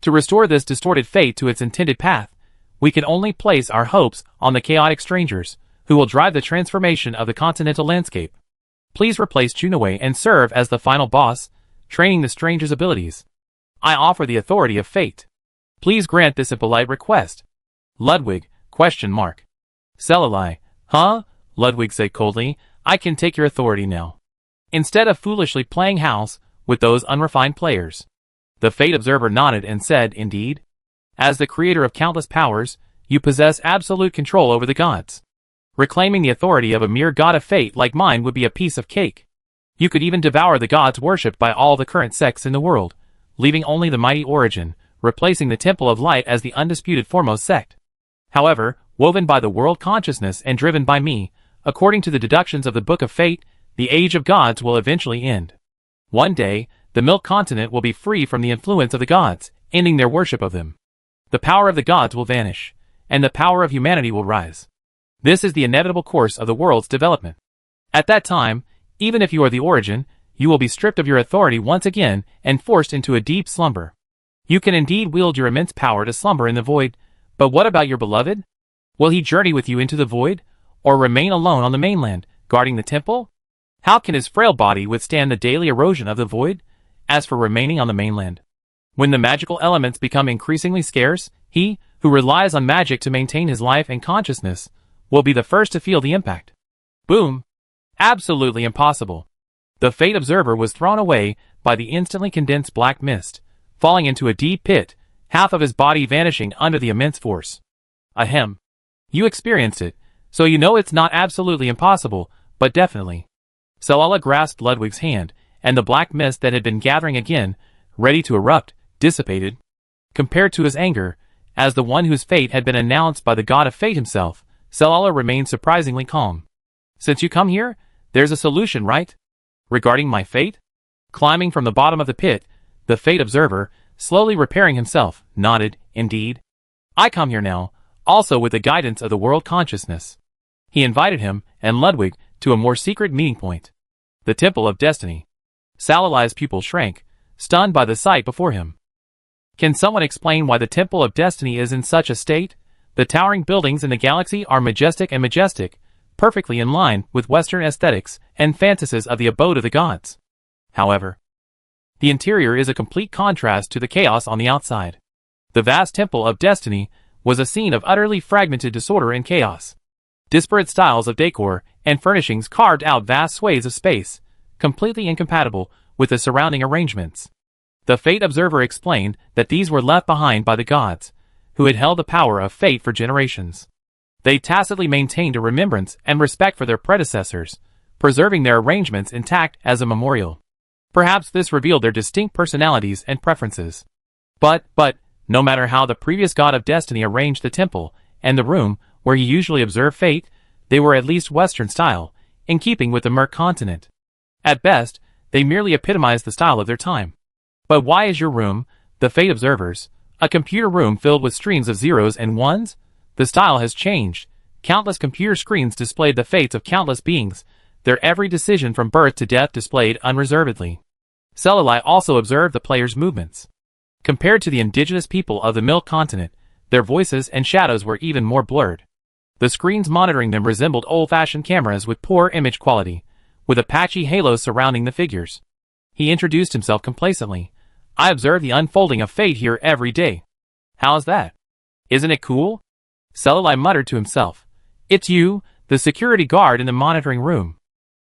To restore this distorted fate to its intended path, we can only place our hopes on the chaotic strangers, who will drive the transformation of the continental landscape. Please replace Chunwei and serve as the final boss, training the stranger's abilities. I offer the authority of fate. Please grant this impolite request. Ludwig, ? Salih, huh? Ludwig said coldly, I can take your authority now. Instead of foolishly playing house with those unrefined players. The Fate Observer nodded and said, indeed. As the creator of countless powers, you possess absolute control over the gods. Reclaiming the authority of a mere god of fate like mine would be a piece of cake. You could even devour the gods worshipped by all the current sects in the world, leaving only the mighty Origin, replacing the Temple of Light as the undisputed foremost sect. However, woven by the world consciousness and driven by me, according to the deductions of the Book of Fate, the Age of Gods will eventually end. One day, the Milk Continent will be free from the influence of the gods, ending their worship of them. The power of the gods will vanish, and the power of humanity will rise. This is the inevitable course of the world's development. At that time, even if you are the Origin, you will be stripped of your authority once again and forced into a deep slumber. You can indeed wield your immense power to slumber in the void, but what about your beloved? Will he journey with you into the void, or remain alone on the mainland, guarding the temple? How can his frail body withstand the daily erosion of the void? As for remaining on the mainland, when the magical elements become increasingly scarce, he, who relies on magic to maintain his life and consciousness, will be the first to feel the impact. Boom! Absolutely impossible. The Fate Observer was thrown away by the instantly condensed black mist, falling into a deep pit, half of his body vanishing under the immense force. Ahem. You experienced it, so you know it's not absolutely impossible, but definitely. Salih grasped Ludwig's hand, and the black mist that had been gathering again, ready to erupt, dissipated. Compared to his anger, as the one whose fate had been announced by the god of fate himself, Salih remained surprisingly calm. Since you come here, there's a solution, right? Regarding my fate? Climbing from the bottom of the pit, the Fate Observer, slowly repairing himself, nodded, indeed. I come here now, also with the guidance of the world consciousness. He invited him, and Ludwig, to a more secret meeting point. The Temple of Destiny. Salih's pupil shrank, stunned by the sight before him. Can someone explain why the Temple of Destiny is in such a state? The towering buildings in the galaxy are majestic, perfectly in line with Western aesthetics and fantasies of the abode of the gods. However, the interior is a complete contrast to the chaos on the outside. The vast Temple of Destiny was a scene of utterly fragmented disorder and chaos. Disparate styles of decor and furnishings carved out vast swathes of space, completely incompatible with the surrounding arrangements. The Fate Observer explained that these were left behind by the gods, who had held the power of fate for generations. They tacitly maintained a remembrance and respect for their predecessors, preserving their arrangements intact as a memorial. Perhaps this revealed their distinct personalities and preferences. But, no matter how the previous god of destiny arranged the temple and the room where he usually observed fate, they were at least Western style, in keeping with the Merc continent. At best, they merely epitomized the style of their time. But why is your room, the Fate Observers, a computer room filled with streams of zeros and ones? The style has changed. Countless computer screens displayed the fates of countless beings, their every decision from birth to death displayed unreservedly. Celluli also observed the players' movements. Compared to the indigenous people of the Milk Continent, their voices and shadows were even more blurred. The screens monitoring them resembled old-fashioned cameras with poor image quality, with a patchy halo surrounding the figures. He introduced himself complacently. I observe the unfolding of fate here every day. How's that? Isn't it cool? Celluli muttered to himself. It's you, the security guard in the monitoring room.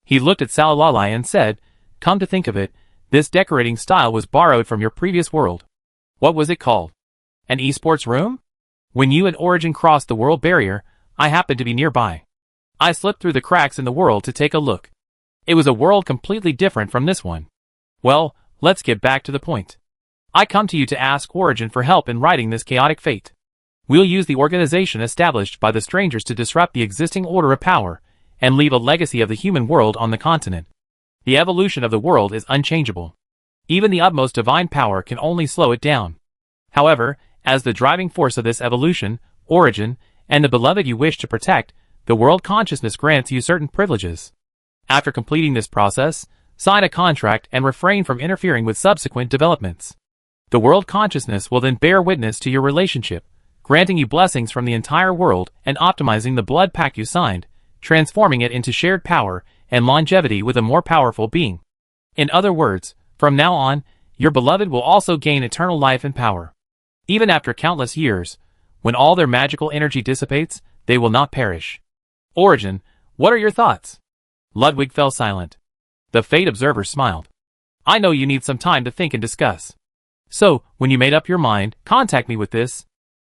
He looked at Celluli and said, come to think of it, this decorating style was borrowed from your previous world. What was it called? An esports room? When you and Origin crossed the world barrier, I happened to be nearby. I slipped through the cracks in the world to take a look. It was a world completely different from this one. Well, let's get back to the point. I come to you to ask Origin for help in writing this chaotic fate. We'll use the organization established by the strangers to disrupt the existing order of power, and leave a legacy of the human world on the continent. The evolution of the world is unchangeable. Even the utmost divine power can only slow it down. However, as the driving force of this evolution, Origin, and the beloved you wish to protect, the world consciousness grants you certain privileges. After completing this process, sign a contract and refrain from interfering with subsequent developments. The world consciousness will then bear witness to your relationship, granting you blessings from the entire world and optimizing the blood pact you signed, transforming it into shared power and longevity with a more powerful being. In other words, from now on, your beloved will also gain eternal life and power. Even after countless years, when all their magical energy dissipates, they will not perish. Origin, what are your thoughts? Ludwig fell silent. The Fate Observer smiled. I know you need some time to think and discuss. So, when you made up your mind, contact me with this.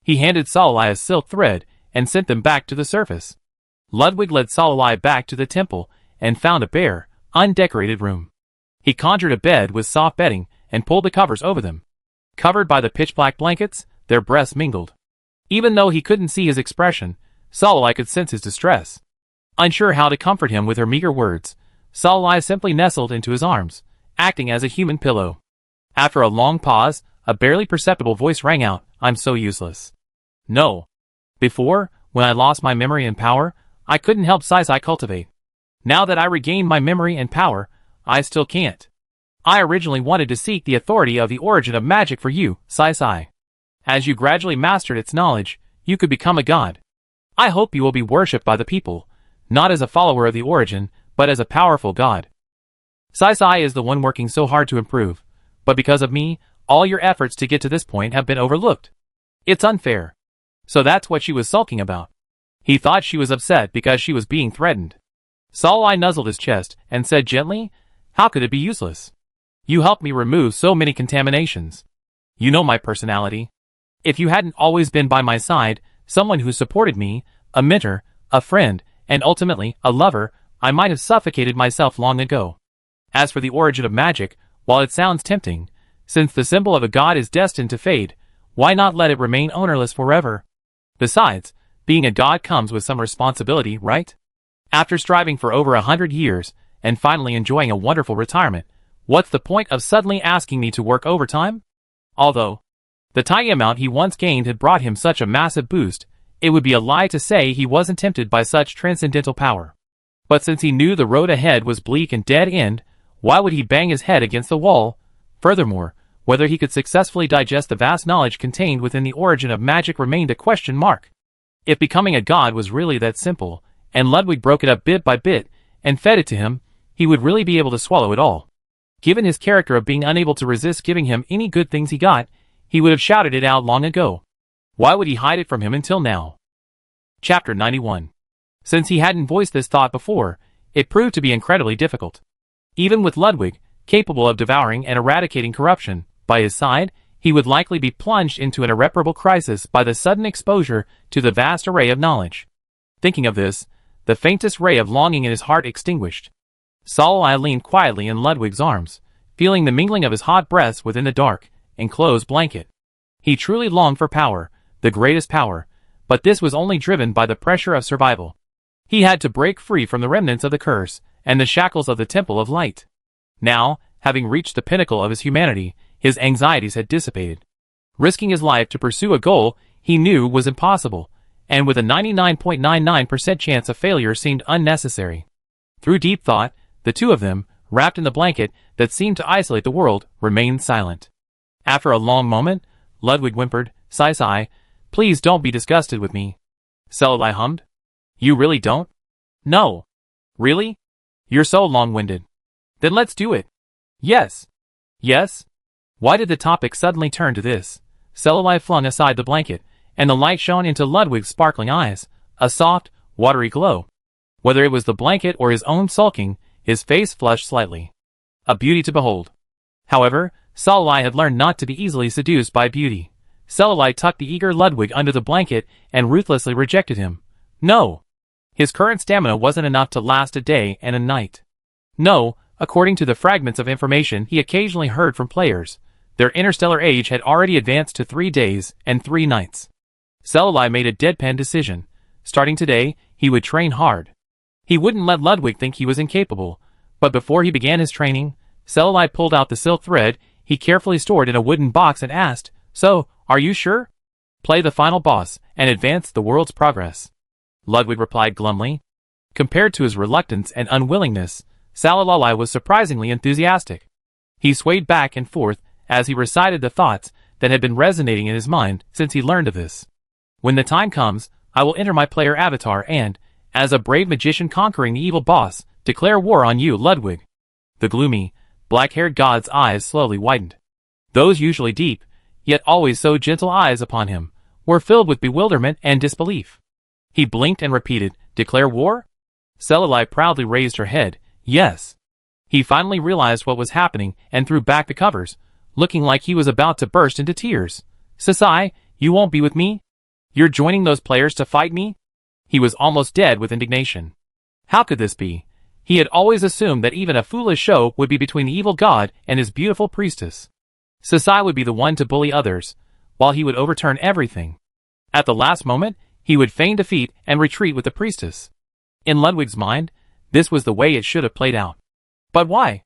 He handed Celluli a silk thread and sent them back to the surface. Ludwig led Celluli back to the temple and found a bare, undecorated room. He conjured a bed with soft bedding and pulled the covers over them. Covered by the pitch-black blankets, their breaths mingled. Even though he couldn't see his expression, Celluli could sense his distress. Unsure how to comfort him with her meager words, Celluli simply nestled into his arms, acting as a human pillow. After a long pause, a barely perceptible voice rang out, I'm so useless. No. Before, when I lost my memory and power, I couldn't help Sai cultivate. Now that I regained my memory and power, I still can't. I originally wanted to seek the authority of the origin of magic for you, Sai. As you gradually mastered its knowledge, you could become a god. I hope you will be worshipped by the people, not as a follower of the origin, but as a powerful god. Sai is the one working so hard to improve, but because of me, all your efforts to get to this point have been overlooked. It's unfair. So that's what she was sulking about. He thought she was upset because she was being threatened. Celluli nuzzled his chest and said gently, how could it be useless? You helped me remove so many contaminations. You know my personality. If you hadn't always been by my side, someone who supported me, a mentor, a friend, and ultimately, a lover, I might have suffocated myself long ago. As for the origin of magic, while it sounds tempting, since the symbol of a god is destined to fade, why not let it remain ownerless forever? Besides, being a god comes with some responsibility, right? After striving for over 100 years, and finally enjoying a wonderful retirement, what's the point of suddenly asking me to work overtime? Although the tiny amount he once gained had brought him such a massive boost, it would be a lie to say he wasn't tempted by such transcendental power. But since he knew the road ahead was bleak and dead-end, why would he bang his head against the wall? Furthermore, whether he could successfully digest the vast knowledge contained within the origin of magic remained a question mark. If becoming a god was really that simple, and Ludwig broke it up bit by bit, and fed it to him, he would really be able to swallow it all. Given his character of being unable to resist giving him any good things he got, he would have shouted it out long ago. Why would he hide it from him until now? Chapter 91. Since he hadn't voiced this thought before, it proved to be incredibly difficult. Even with Ludwig, capable of devouring and eradicating corruption, By his side, he would likely be plunged into an irreparable crisis by the sudden exposure to the vast array of knowledge. Thinking of this, the faintest ray of longing in his heart extinguished. Salai leaned quietly in Ludwig's arms, feeling the mingling of his hot breaths within the dark, enclosed blanket. He truly longed for power, the greatest power, but this was only driven by the pressure of survival. He had to break free from the remnants of the curse and the shackles of the Temple of Light. Now, having reached the pinnacle of his humanity, his anxieties had dissipated. Risking his life to pursue a goal he knew was impossible, and with a 99.99% chance of failure seemed unnecessary. Through deep thought, the two of them, wrapped in the blanket that seemed to isolate the world, remained silent. After a long moment, Ludwig whimpered, "Sai, please don't be disgusted with me." Salai hummed. "You really don't?" "No." "Really? You're so long-winded." "Then let's do it." "Yes." "Yes?" Why did the topic suddenly turn to this? Salai flung aside the blanket, and the light shone into Ludwig's sparkling eyes, a soft, watery glow. Whether it was the blanket or his own sulking, his face flushed slightly. A beauty to behold. However, Salai had learned not to be easily seduced by beauty. Salai tucked the eager Ludwig under the blanket and ruthlessly rejected him. No. His current stamina wasn't enough to last a day and a night. No, according to the fragments of information he occasionally heard from players, their interstellar age had already advanced to 3 days and 3 nights. Salai made a deadpan decision. Starting today, he would train hard. He wouldn't let Ludwig think he was incapable, but before he began his training, Salai pulled out the silk thread he carefully stored in a wooden box and asked, "So, are you sure? Play the final boss and advance the world's progress." Ludwig replied glumly. Compared to his reluctance and unwillingness, Salai was surprisingly enthusiastic. He swayed back and forth as he recited the thoughts that had been resonating in his mind since he learned of this. "When the time comes, I will enter my player avatar and, as a brave magician conquering the evil boss, declare war on you, Ludwig." The gloomy, black-haired god's eyes slowly widened. Those usually deep, yet always so gentle eyes upon him, were filled with bewilderment and disbelief. He blinked and repeated, "Declare war?" Salai proudly raised her head, "Yes." He finally realized what was happening and threw back the covers, looking like he was about to burst into tears. "Sasai, you won't be with me? You're joining those players to fight me?" He was almost dead with indignation. How could this be? He had always assumed that even a foolish show would be between the evil god and his beautiful priestess. Sasai would be the one to bully others, while he would overturn everything. At the last moment, he would feign defeat and retreat with the priestess. In Ludwig's mind, this was the way it should have played out. But why?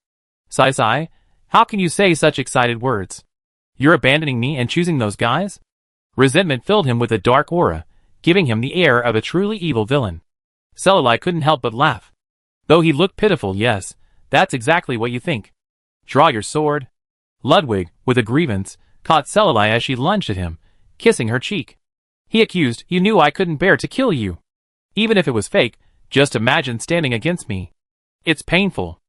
Sai, how can you say such excited words? You're abandoning me and choosing those guys? Resentment filled him with a dark aura, giving him the air of a truly evil villain. Salai couldn't help but laugh. Though he looked pitiful, yes, that's exactly what you think. Draw your sword. Ludwig, with a grievance, caught Salai as she lunged at him, kissing her cheek. He accused, "You knew I couldn't bear to kill you. Even if it was fake, just imagine standing against me. It's painful."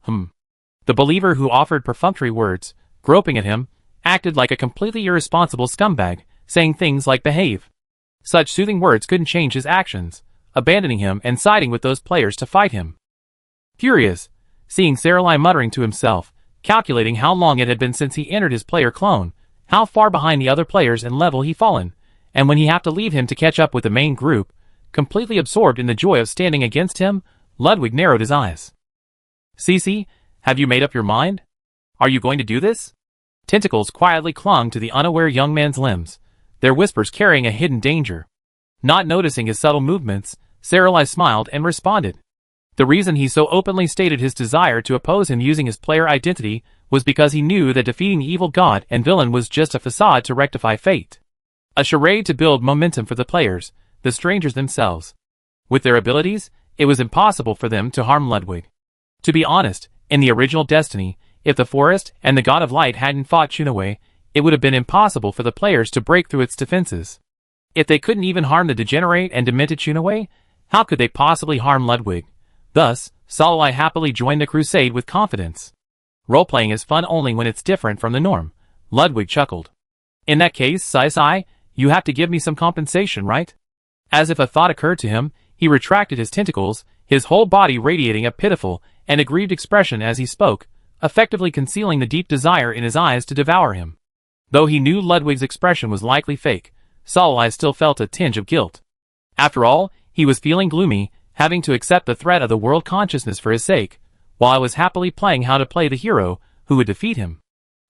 The believer who offered perfunctory words, groping at him, acted like a completely irresponsible scumbag, saying things like behave. Such soothing words couldn't change his actions, abandoning him and siding with those players to fight him. Furious, seeing Salai muttering to himself, calculating how long it had been since he entered his player clone, how far behind the other players in level he fallen, and when he have to leave him to catch up with the main group, completely absorbed in the joy of standing against him, Ludwig narrowed his eyes. "Cece, have you made up your mind? Are you going to do this?" Tentacles quietly clung to the unaware young man's limbs, their whispers carrying a hidden danger. Not noticing his subtle movements, Salai smiled and responded. The reason he so openly stated his desire to oppose him using his player identity was because he knew that defeating the evil god and villain was just a facade to rectify fate. A charade to build momentum for the players, the strangers themselves. With their abilities, it was impossible for them to harm Ludwig. To be honest, in the original Destiny, if the forest and the god of light hadn't fought Chunaway, it would have been impossible for the players to break through its defenses. If they couldn't even harm the degenerate and demented Chunaway, how could they possibly harm Ludwig? Thus, Salai happily joined the crusade with confidence. Role-playing is fun only when it's different from the norm. Ludwig chuckled. "In that case, Sai, you have to give me some compensation, right?" As if a thought occurred to him, he retracted his tentacles, his whole body radiating a pitiful and aggrieved expression as he spoke. effectively concealing the deep desire in his eyes to devour him. Though he knew Ludwig's expression was likely fake, Salai still felt a tinge of guilt. After all, he was feeling gloomy, having to accept the threat of the world consciousness for his sake, while I was happily playing how to play the hero who would defeat him.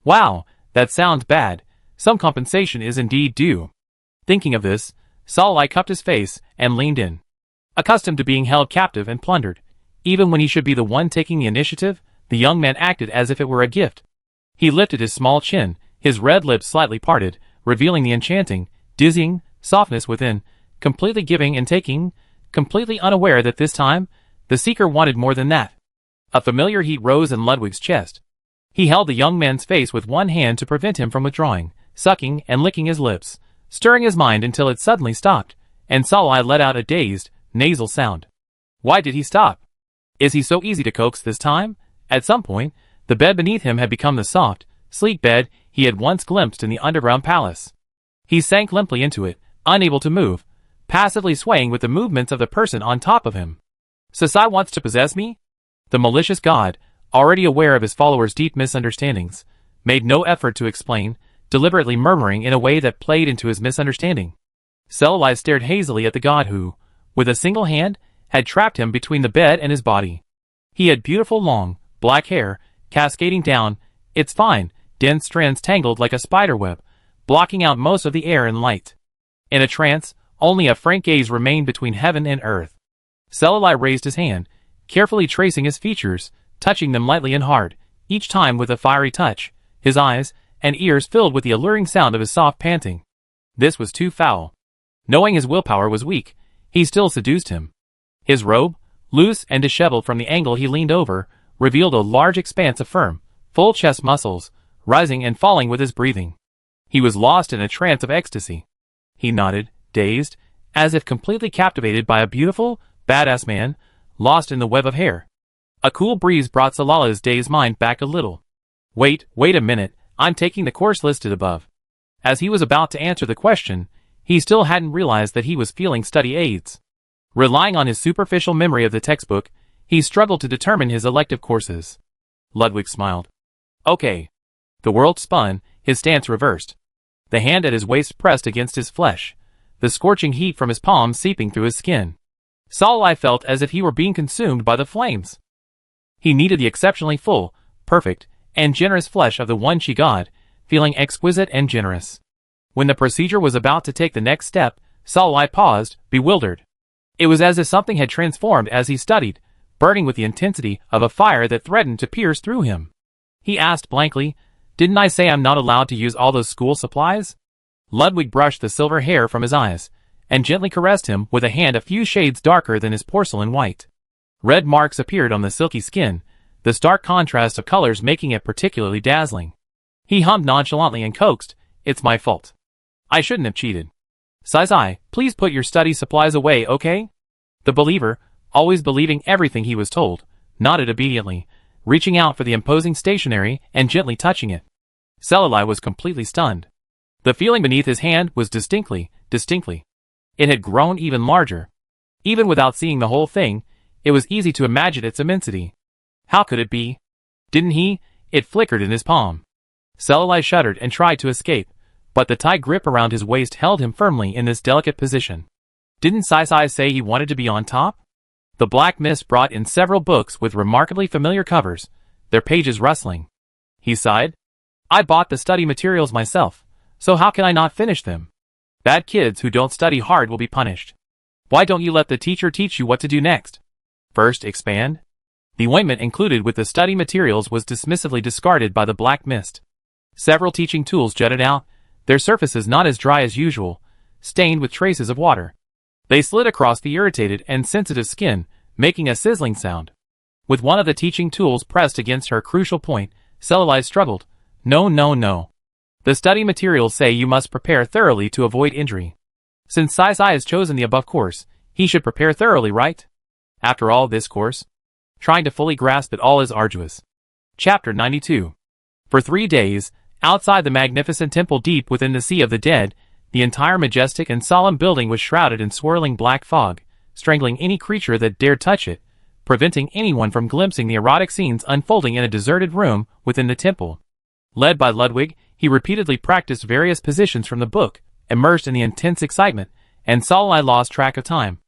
Wow, that sounds bad. Some compensation is indeed due. Thinking of this, Salai cupped his face and leaned in. Accustomed to being held captive and plundered, even when he should be the one taking the initiative, the young man acted as if it were a gift. He lifted his small chin, his red lips slightly parted, revealing the enchanting, dizzying softness within, completely giving and taking, completely unaware that this time, the seeker wanted more than that. A familiar heat rose in Ludwig's chest. He held the young man's face with one hand to prevent him from withdrawing, sucking and licking his lips, stirring his mind until it suddenly stopped, and Salai let out a dazed, nasal sound. Why did he stop? Is he so easy to coax this time? At some point, the bed beneath him had become the soft, sleek bed he had once glimpsed in the underground palace. He sank limply into it, unable to move, passively swaying with the movements of the person on top of him. Sasai wants to possess me? The malicious god, already aware of his followers' deep misunderstandings, made no effort to explain, deliberately murmuring in a way that played into his misunderstanding. Salai stared hazily at the god who, with a single hand, had trapped him between the bed and his body. He had beautiful long, black hair, cascading down, its fine, dense strands tangled like a spiderweb, blocking out most of the air and light. In a trance, only a frank gaze remained between heaven and earth. Salai raised his hand, carefully tracing his features, touching them lightly and hard, each time with a fiery touch, his eyes and ears filled with the alluring sound of his soft panting. This was too foul. Knowing his willpower was weak, he still seduced him. His robe, loose and disheveled from the angle he leaned over, revealed a large expanse of firm, full chest muscles, rising and falling with his breathing. He was lost in a trance of ecstasy. He nodded, dazed, as if completely captivated by a beautiful, badass man, lost in the web of hair. A cool breeze brought Salai's dazed mind back a little. Wait a minute, I'm taking the course listed above. As he was about to answer the question, he still hadn't realized that he was feeling study aids. Relying on his superficial memory of the textbook, he struggled to determine his elective courses. Ludwig smiled. Okay. The world spun, his stance reversed. The hand at his waist pressed against his flesh, the scorching heat from his palm seeping through his skin. Salai felt as if he were being consumed by the flames. He needed the exceptionally full, perfect, and generous flesh of the one she god, feeling exquisite and generous. When the procedure was about to take the next step, Salai paused, bewildered. It was as if something had transformed as he studied, burning with the intensity of a fire that threatened to pierce through him. He asked blankly, "Didn't I say I'm not allowed to use all those school supplies?" Ludwig brushed the silver hair from his eyes, and gently caressed him with a hand a few shades darker than his porcelain white. Red marks appeared on the silky skin, the stark contrast of colors making it particularly dazzling. He hummed nonchalantly and coaxed, "It's my fault. I shouldn't have cheated. Sasai, please put your study supplies away, okay?" The believer, always believing everything he was told, nodded obediently, reaching out for the imposing stationery and gently touching it. Salai was completely stunned. The feeling beneath his hand was distinctly. It had grown even larger. Even without seeing the whole thing, it was easy to imagine its immensity. How could it be? Didn't he? It flickered in his palm. Salai shuddered and tried to escape, but the tight grip around his waist held him firmly in this delicate position. Didn't Sasai say he wanted to be on top? The black mist brought in several books with remarkably familiar covers, their pages rustling. He sighed. I bought the study materials myself, so how can I not finish them? Bad kids who don't study hard will be punished. Why don't you let the teacher teach you what to do next? First, expand. The ointment included with the study materials was dismissively discarded by the black mist. Several teaching tools jutted out, their surfaces not as dry as usual, stained with traces of water. They slid across the irritated and sensitive skin, making a sizzling sound. With one of the teaching tools pressed against her crucial point, Salai struggled. No. The study materials say you must prepare thoroughly to avoid injury. Since Sasai has chosen the above course, he should prepare thoroughly, right? After all, this course, trying to fully grasp it all is arduous. Chapter 92. For 3 days, outside the magnificent temple deep within the Sea of the Dead, the entire majestic and solemn building was shrouded in swirling black fog, strangling any creature that dared touch it, preventing anyone from glimpsing the erotic scenes unfolding in a deserted room within the temple. Led by Ludwig, he repeatedly practiced various positions from the book, immersed in the intense excitement, and Salai lost track of time.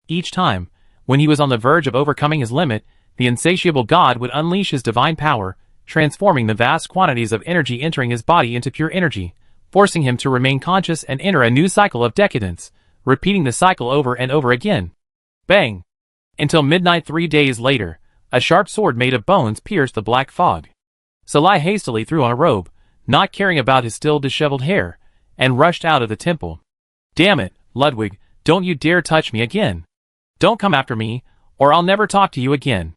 Each time, when he was on the verge of overcoming his limit, the insatiable god would unleash his divine power, transforming the vast quantities of energy entering his body into pure energy, forcing him to remain conscious and enter a new cycle of decadence, repeating the cycle over and over again. Bang! Until midnight 3 days later, a sharp sword made of bones pierced the black fog. Salai hastily threw on a robe, not caring about his still disheveled hair, and rushed out of the temple. Damn it, Ludwig, don't you dare touch me again. Don't come after me, or I'll never talk to you again.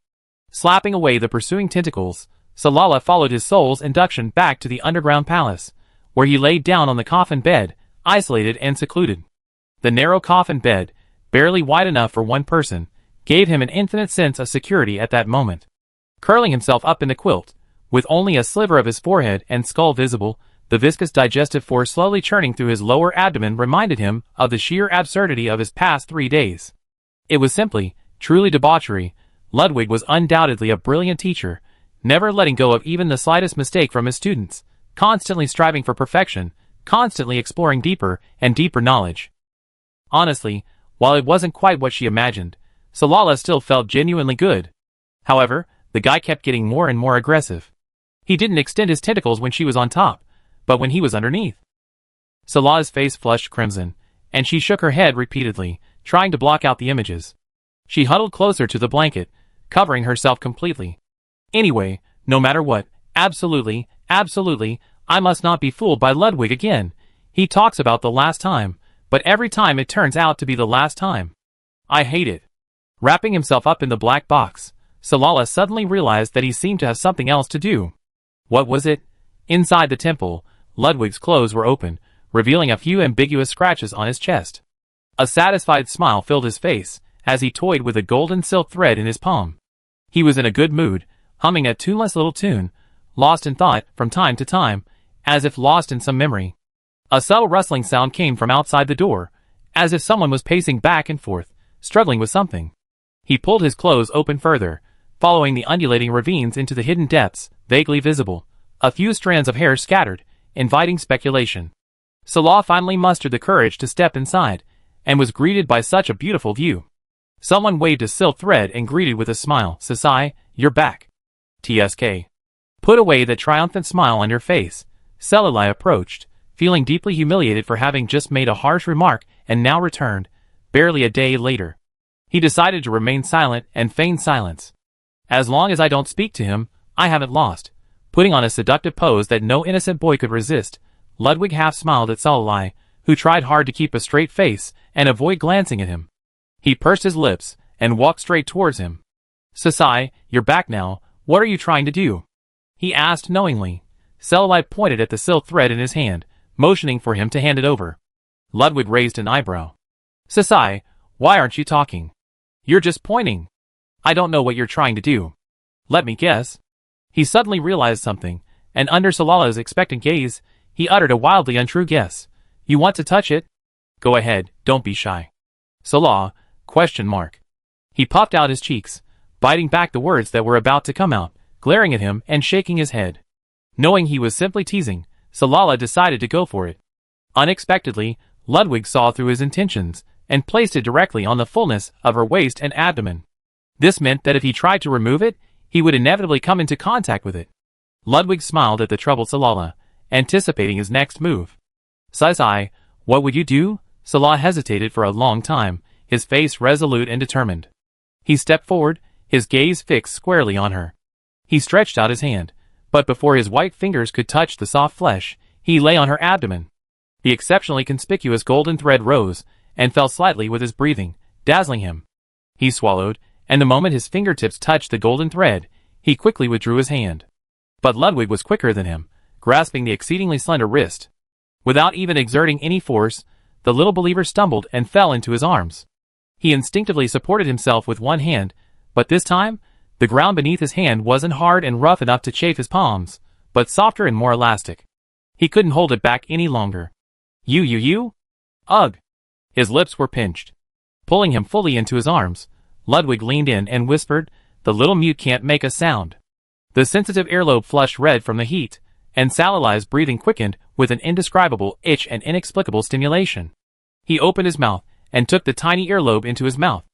Slapping away the pursuing tentacles, Salala followed his soul's induction back to the underground palace, where he laid down on the coffin bed, isolated and secluded. The narrow coffin bed, barely wide enough for one person, gave him an infinite sense of security at that moment. Curling himself up in the quilt, with only a sliver of his forehead and skull visible, the viscous digestive force slowly churning through his lower abdomen reminded him of the sheer absurdity of his past 3 days. It was simply, truly debauchery. Ludwig was undoubtedly a brilliant teacher, never letting go of even the slightest mistake from his students, constantly striving for perfection, constantly exploring deeper and deeper knowledge. Honestly, while it wasn't quite what she imagined, Salala still felt genuinely good. However, the guy kept getting more and more aggressive. He didn't extend his tentacles when she was on top, but when he was underneath. Salala's face flushed crimson, and she shook her head repeatedly, trying to block out the images. She huddled closer to the blanket, covering herself completely. Anyway, no matter what, absolutely, I must not be fooled by Ludwig again. He talks about the last time, but every time it turns out to be the last time. I hate it. Wrapping himself up in the black box, Salala suddenly realized that he seemed to have something else to do. What was it? Inside the temple, Ludwig's clothes were open, revealing a few ambiguous scratches on his chest. A satisfied smile filled his face, as he toyed with a golden silk thread in his palm. He was in a good mood, humming a tuneless little tune, lost in thought from time to time, as if lost in some memory. A subtle rustling sound came from outside the door, as if someone was pacing back and forth, struggling with something. He pulled his clothes open further, following the undulating ravines into the hidden depths, vaguely visible, a few strands of hair scattered, inviting speculation. Salah finally mustered the courage to step inside, and was greeted by such a beautiful view. Someone waved a silk thread and greeted with a smile. Sasai, you're back. TSK. Put away that triumphant smile on your face. Selilai approached, feeling deeply humiliated for having just made a harsh remark and now returned, barely a day later. He decided to remain silent and feign silence. As long as I don't speak to him, I haven't lost. Putting on a seductive pose that no innocent boy could resist, Ludwig half smiled at Salilai, who tried hard to keep a straight face and avoid glancing at him. He pursed his lips and walked straight towards him. Sasai, you're back now. What are you trying to do? He asked knowingly. Salilai pointed at the silk thread in his hand, motioning for him to hand it over. Ludwig raised an eyebrow. Sasai, why aren't you talking? You're just pointing. I don't know what you're trying to do. Let me guess. He suddenly realized something, and under Salala's expectant gaze, he uttered a wildly untrue guess. You want to touch it? Go ahead, don't be shy. Salah, ? He puffed out his cheeks, biting back the words that were about to come out, glaring at him and shaking his head. Knowing he was simply teasing, Salala decided to go for it. Unexpectedly, Ludwig saw through his intentions, and placed it directly on the fullness of her waist and abdomen. This meant that if he tried to remove it, he would inevitably come into contact with it. Ludwig smiled at the troubled Salala, anticipating his next move. Sasai, what would you do? Salah hesitated for a long time, his face resolute and determined. He stepped forward, his gaze fixed squarely on her. He stretched out his hand, but before his white fingers could touch the soft flesh, he lay on her abdomen. The exceptionally conspicuous golden thread rose, and fell slightly with his breathing, dazzling him. He swallowed, and the moment his fingertips touched the golden thread, he quickly withdrew his hand. But Ludwig was quicker than him, grasping the exceedingly slender wrist. Without even exerting any force, the little believer stumbled and fell into his arms. He instinctively supported himself with one hand, but this time, the ground beneath his hand wasn't hard and rough enough to chafe his palms, but softer and more elastic. He couldn't hold it back any longer. You? Ugh! His lips were pinched. Pulling him fully into his arms, Ludwig leaned in and whispered, "The little mute can't make a sound." The sensitive earlobe flushed red from the heat, and Salali's breathing quickened with an indescribable itch and inexplicable stimulation. He opened his mouth and took the tiny earlobe into his mouth.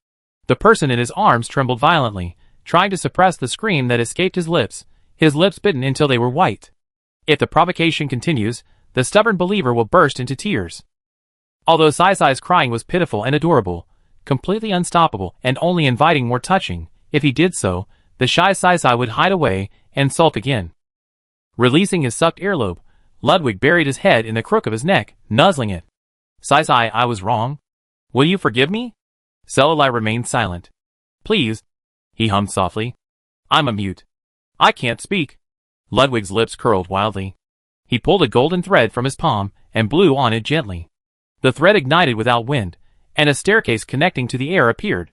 The person in his arms trembled violently, trying to suppress the scream that escaped his lips bitten until they were white. If the provocation continues, the stubborn believer will burst into tears. Although Sai-Sai's crying was pitiful and adorable, completely unstoppable and only inviting more touching, if he did so, the shy Sai-Sai would hide away and sulk again. Releasing his sucked earlobe, Ludwig buried his head in the crook of his neck, nuzzling it. "Sai-Sai, I was wrong. Will you forgive me?" Salali remained silent. "Please," he hummed softly. "I'm a mute. I can't speak." Ludwig's lips curled wildly. He pulled a golden thread from his palm and blew on it gently. The thread ignited without wind, and a staircase connecting to the air appeared.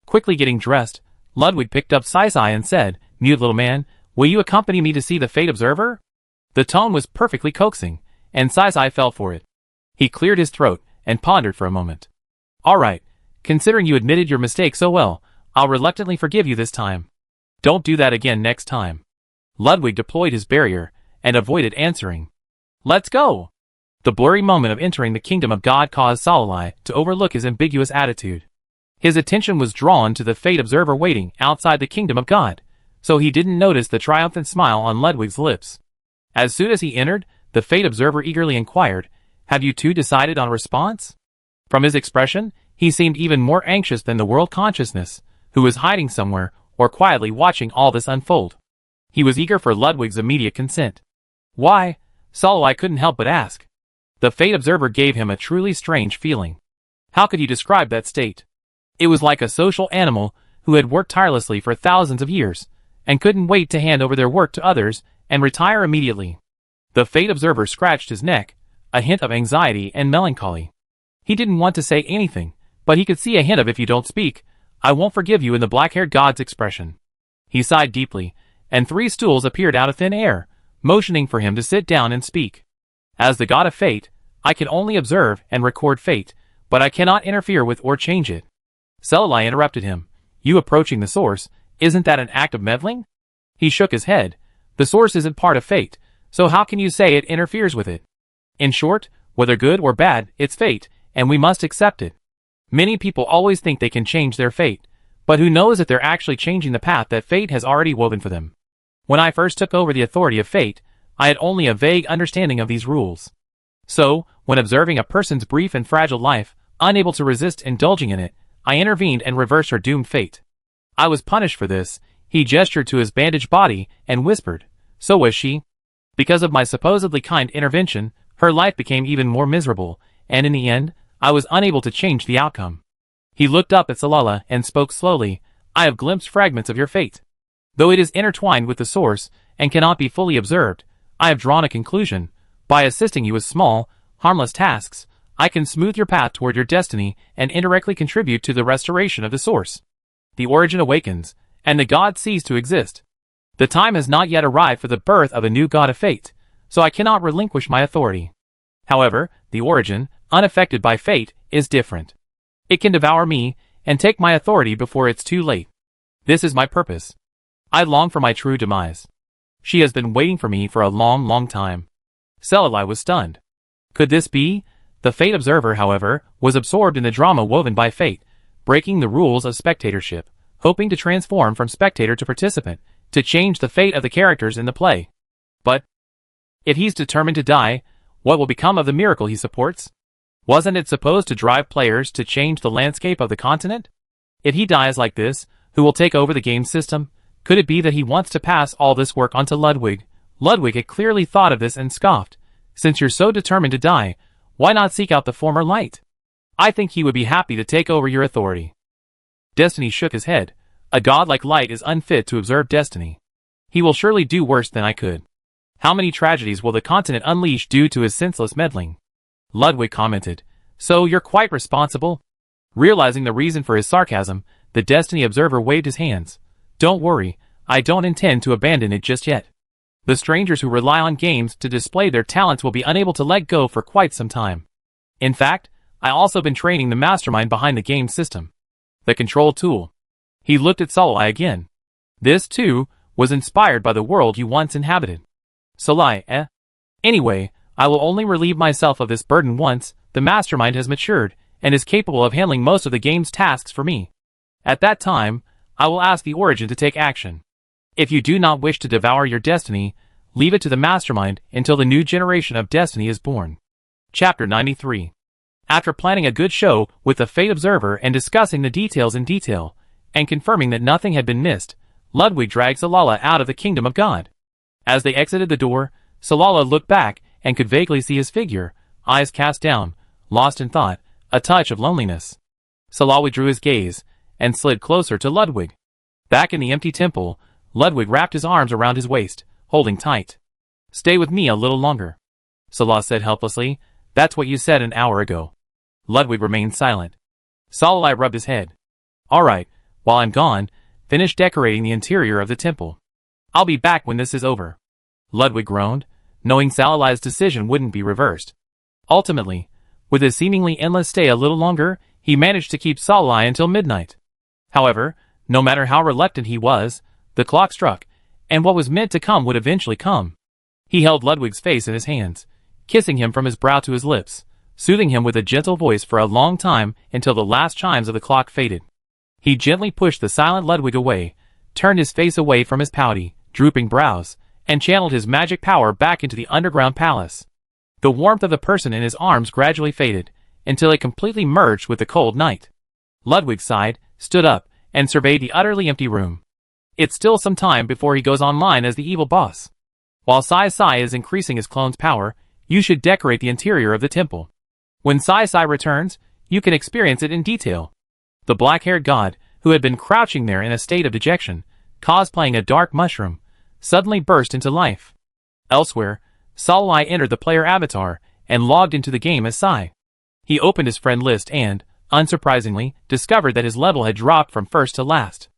Quickly getting dressed, Ludwig picked up Sai-Sai and said, "Mute little man, will you accompany me to see the Fate Observer?" The tone was perfectly coaxing, and Sai-Sai fell for it. He cleared his throat and pondered for a moment. "All right, considering you admitted your mistake so well, I'll reluctantly forgive you this time. Don't do that again next time." Ludwig deployed his barrier and avoided answering. "Let's go!" The blurry moment of entering the kingdom of God caused Salali to overlook his ambiguous attitude. His attention was drawn to the Fate Observer waiting outside the kingdom of God, so he didn't notice the triumphant smile on Ludwig's lips. As soon as he entered, the Fate Observer eagerly inquired, "Have you two decided on a response?" From his expression, he seemed even more anxious than the world consciousness, who was hiding somewhere or quietly watching all this unfold. He was eager for Ludwig's immediate consent. "Why?" Salali couldn't help but ask. The Fate Observer gave him a truly strange feeling. How could he describe that state? It was like a social animal who had worked tirelessly for thousands of years, and couldn't wait to hand over their work to others and retire immediately. The Fate Observer scratched his neck, a hint of anxiety and melancholy. He didn't want to say anything, but he could see a hint of "if you don't speak, I won't forgive you" in the black-haired god's expression. He sighed deeply, and 3 stools appeared out of thin air, motioning for him to sit down and speak. "As the god of fate, I can only observe and record fate, but I cannot interfere with or change it." Salali interrupted him. "You approaching the source, isn't that an act of meddling?" He shook his head. "The source isn't part of fate, so how can you say it interferes with it? In short, whether good or bad, it's fate, and we must accept it. Many people always think they can change their fate, but who knows if they're actually changing the path that fate has already woven for them? When I first took over the authority of fate, I had only a vague understanding of these rules. So, when observing a person's brief and fragile life, unable to resist indulging in it, I intervened and reversed her doomed fate. I was punished for this." He gestured to his bandaged body and whispered, "So was she. Because of my supposedly kind intervention, her life became even more miserable, and in the end, I was unable to change the outcome." He looked up at Salali and spoke slowly, "I have glimpsed fragments of your fate. Though it is intertwined with the source and cannot be fully observed, I have drawn a conclusion. By assisting you with small, harmless tasks, I can smooth your path toward your destiny and indirectly contribute to the restoration of the source. The origin awakens, and the god cease to exist. The time has not yet arrived for the birth of a new god of fate, so I cannot relinquish my authority. However, the origin, unaffected by fate, is different. It can devour me and take my authority before it's too late. This is my purpose. I long for my true demise. She has been waiting for me for a long, long time." Salali was stunned. Could this be? The Fate Observer, however, was absorbed in the drama woven by fate, breaking the rules of spectatorship, hoping to transform from spectator to participant, to change the fate of the characters in the play. But if he's determined to die, what will become of the miracle he supports? Wasn't it supposed to drive players to change the landscape of the continent? If he dies like this, who will take over the game system? Could it be that he wants to pass all this work onto Ludwig? Ludwig had clearly thought of this and scoffed. "Since you're so determined to die, why not seek out the former light? I think he would be happy to take over your authority." Destiny shook his head. "A god like Light is unfit to observe destiny. He will surely do worse than I could. How many tragedies will the continent unleash due to his senseless meddling?" Ludwig commented, "So you're quite responsible?" Realizing the reason for his sarcasm, the Destiny Observer waved his hands. "Don't worry, I don't intend to abandon it just yet. The strangers who rely on games to display their talents will be unable to let go for quite some time. In fact, I've also been training the mastermind behind the game system. The control tool. He looked at Salai again. This, too, was inspired by the world you once inhabited. Salai, eh? Anyway, I will only relieve myself of this burden once the mastermind has matured and is capable of handling most of the game's tasks for me. At that time, I will ask the Origin to take action. If you do not wish to devour your destiny, leave it to the mastermind until the new generation of destiny is born. Chapter 93. After planning a good show with the Fate Observer and discussing the details in detail, and confirming that nothing had been missed, Ludwig dragged Salala out of the kingdom of God. As they exited the door, Salala looked back and could vaguely see his figure, eyes cast down, lost in thought, a touch of loneliness. Salala withdrew his gaze and slid closer to Ludwig. Back in the empty temple, Ludwig wrapped his arms around his waist, holding tight. "Stay with me a little longer," Salala said helplessly. "That's what you said an hour ago." Ludwig remained silent. Salala rubbed his head. "All right, while I'm gone, finish decorating the interior of the temple. I'll be back when this is over." Ludwig groaned, knowing Salala's decision wouldn't be reversed. Ultimately, with his seemingly endless stay a little longer, he managed to keep Salala until midnight. However, no matter how reluctant he was, the clock struck, and what was meant to come would eventually come. He held Ludwig's face in his hands, kissing him from his brow to his lips, soothing him with a gentle voice for a long time until the last chimes of the clock faded. He gently pushed the silent Ludwig away, turned his face away from his pouty, drooping brows, and channeled his magic power back into the underground palace. The warmth of the person in his arms gradually faded, until it completely merged with the cold night. Ludwig sighed, stood up, and surveyed the utterly empty room. It's still some time before he goes online as the evil boss. While Sai is increasing his clone's power, you should decorate the interior of the temple. When Sai returns, you can experience it in detail. The black-haired god, who had been crouching there in a state of dejection, cosplaying a dark mushroom, suddenly burst into life. Elsewhere, Salai entered the player avatar and logged into the game as Sai. He opened his friend list and, unsurprisingly, discovered that his level had dropped from first to last.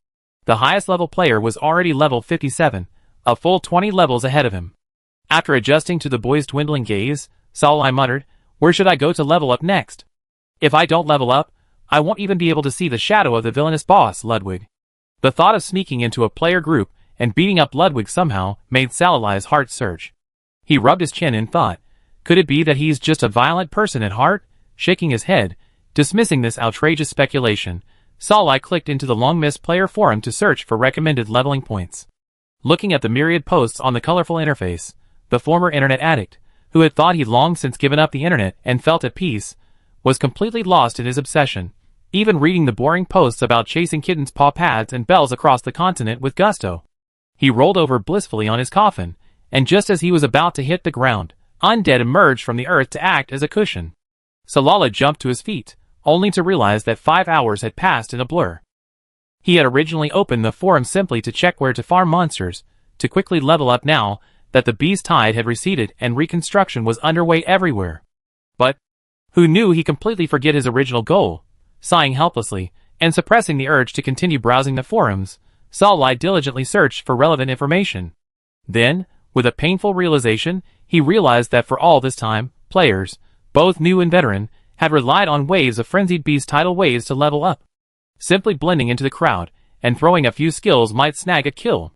The highest level player was already level 57, a full 20 levels ahead of him. After adjusting to the boy's dwindling gaze, Salai muttered, "Where should I go to level up next? If I don't level up, I won't even be able to see the shadow of the villainous boss, Ludwig." The thought of sneaking into a player group and beating up Ludwig somehow made Salai's heart surge. He rubbed his chin in thought. Could it be that he's just a violent person at heart? Shaking his head, dismissing this outrageous speculation, Salai clicked into the long-missed player forum to search for recommended leveling points. Looking at the myriad posts on the colorful interface, the former internet addict, who had thought he'd long since given up the internet and felt at peace, was completely lost in his obsession, even reading the boring posts about chasing kittens' paw pads and bells across the continent with gusto. He rolled over blissfully on his coffin, and just as he was about to hit the ground, Undead emerged from the earth to act as a cushion. Salala jumped to his feet, only to realize that 5 hours had passed in a blur. He had originally opened the forum simply to check where to farm monsters, to quickly level up now that the beast tide had receded and reconstruction was underway everywhere. But who knew he completely forget his original goal? Sighing helplessly, and suppressing the urge to continue browsing the forums, Salai diligently searched for relevant information. Then, with a painful realization, he realized that for all this time, players, both new and veteran, had relied on waves of frenzied beast tidal waves to level up. Simply blending into the crowd and throwing a few skills might snag a kill.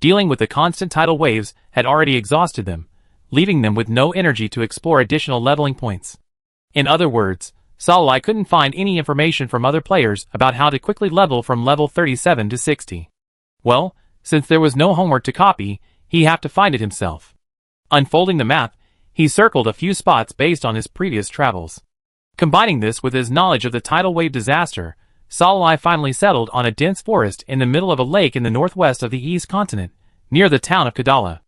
Dealing with the constant tidal waves had already exhausted them, leaving them with no energy to explore additional leveling points. In other words, Salai couldn't find any information from other players about how to quickly level from level 37 to 60. Well, since there was no homework to copy, he'd have to find it himself. Unfolding the map, he circled a few spots based on his previous travels. Combining this with his knowledge of the tidal wave disaster, Salai finally settled on a dense forest in the middle of a lake in the northwest of the East Continent, near the town of Kadala.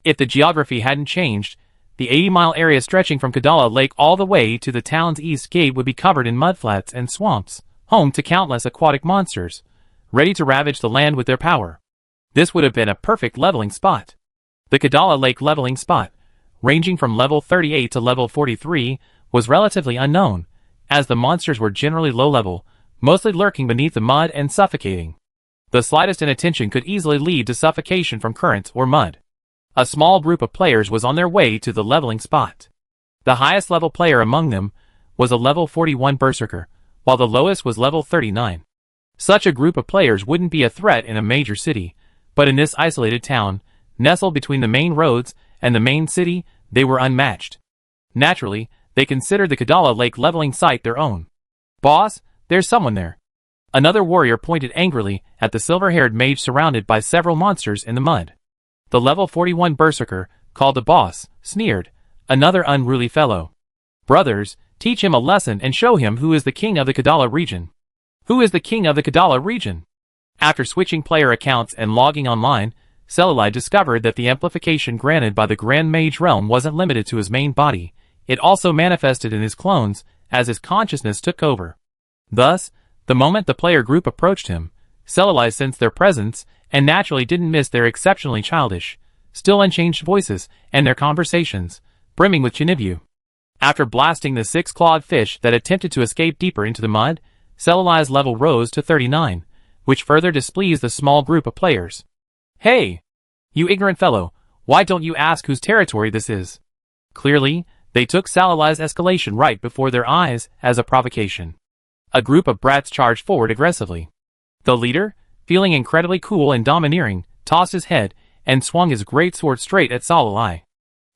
If the geography hadn't changed, the 80-mile area stretching from Kadala Lake all the way to the town's east gate would be covered in mudflats and swamps, home to countless aquatic monsters, ready to ravage the land with their power. This would have been a perfect leveling spot. The Kadala Lake leveling spot, ranging from level 38 to level 43, was relatively unknown, as the monsters were generally low-level, mostly lurking beneath the mud and suffocating. The slightest inattention could easily lead to suffocation from currents or mud. A small group of players was on their way to the leveling spot. The highest level player among them was a level 41 berserker, while the lowest was level 39. Such a group of players wouldn't be a threat in a major city, but in this isolated town, nestled between the main roads and the main city, they were unmatched. Naturally, they considered the Kadala Lake leveling site their own. "Boss, there's someone there." Another warrior pointed angrily at the silver-haired mage surrounded by several monsters in the mud. The level 41 berserker, called the boss, sneered, "Another unruly fellow. Brothers, teach him a lesson and show him who is the king of the Kadala region." "Who is the king of the Kadala region?" After switching player accounts and logging online, Celali discovered that the amplification granted by the Grand Mage realm wasn't limited to his main body. It also manifested in his clones as his consciousness took over. Thus, the moment the player group approached him, Celali sensed their presence and naturally didn't miss their exceptionally childish, still unchanged voices and their conversations, brimming with Chinibu. After blasting the 6-clawed fish that attempted to escape deeper into the mud, Celali's level rose to 39, which further displeased the small group of players. "Hey! You ignorant fellow, why don't you ask whose territory this is?" Clearly, they took Celali's escalation right before their eyes as a provocation. A group of brats charged forward aggressively. The leader, feeling incredibly cool and domineering, tossed his head and swung his greatsword straight at Celali.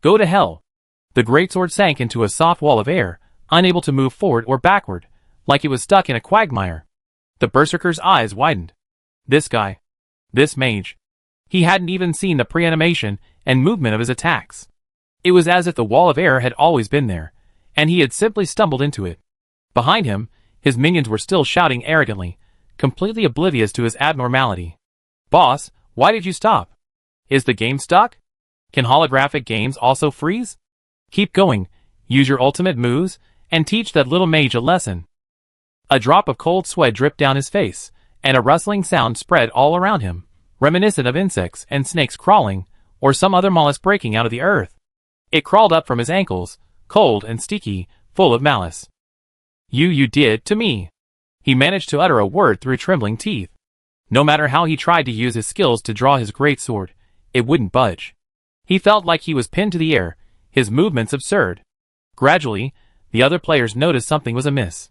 "Go to hell!" The greatsword sank into a soft wall of air, unable to move forward or backward, like it was stuck in a quagmire. The berserker's eyes widened. This guy. This mage. He hadn't even seen the pre-animation and movement of his attacks. It was as if the wall of air had always been there, and he had simply stumbled into it. Behind him, his minions were still shouting arrogantly, completely oblivious to his abnormality. "Boss, why did you stop? Is the game stuck? Can holographic games also freeze? Keep going, use your ultimate moves, and teach that little mage a lesson." A drop of cold sweat dripped down his face, and a rustling sound spread all around him, reminiscent of insects and snakes crawling, or some other mollusk breaking out of the earth. It crawled up from his ankles, cold and sticky, full of malice. You did to me." He managed to utter a word through trembling teeth. No matter how he tried to use his skills to draw his greatsword, it wouldn't budge. He felt like he was pinned to the air, his movements absurd. Gradually, the other players noticed something was amiss.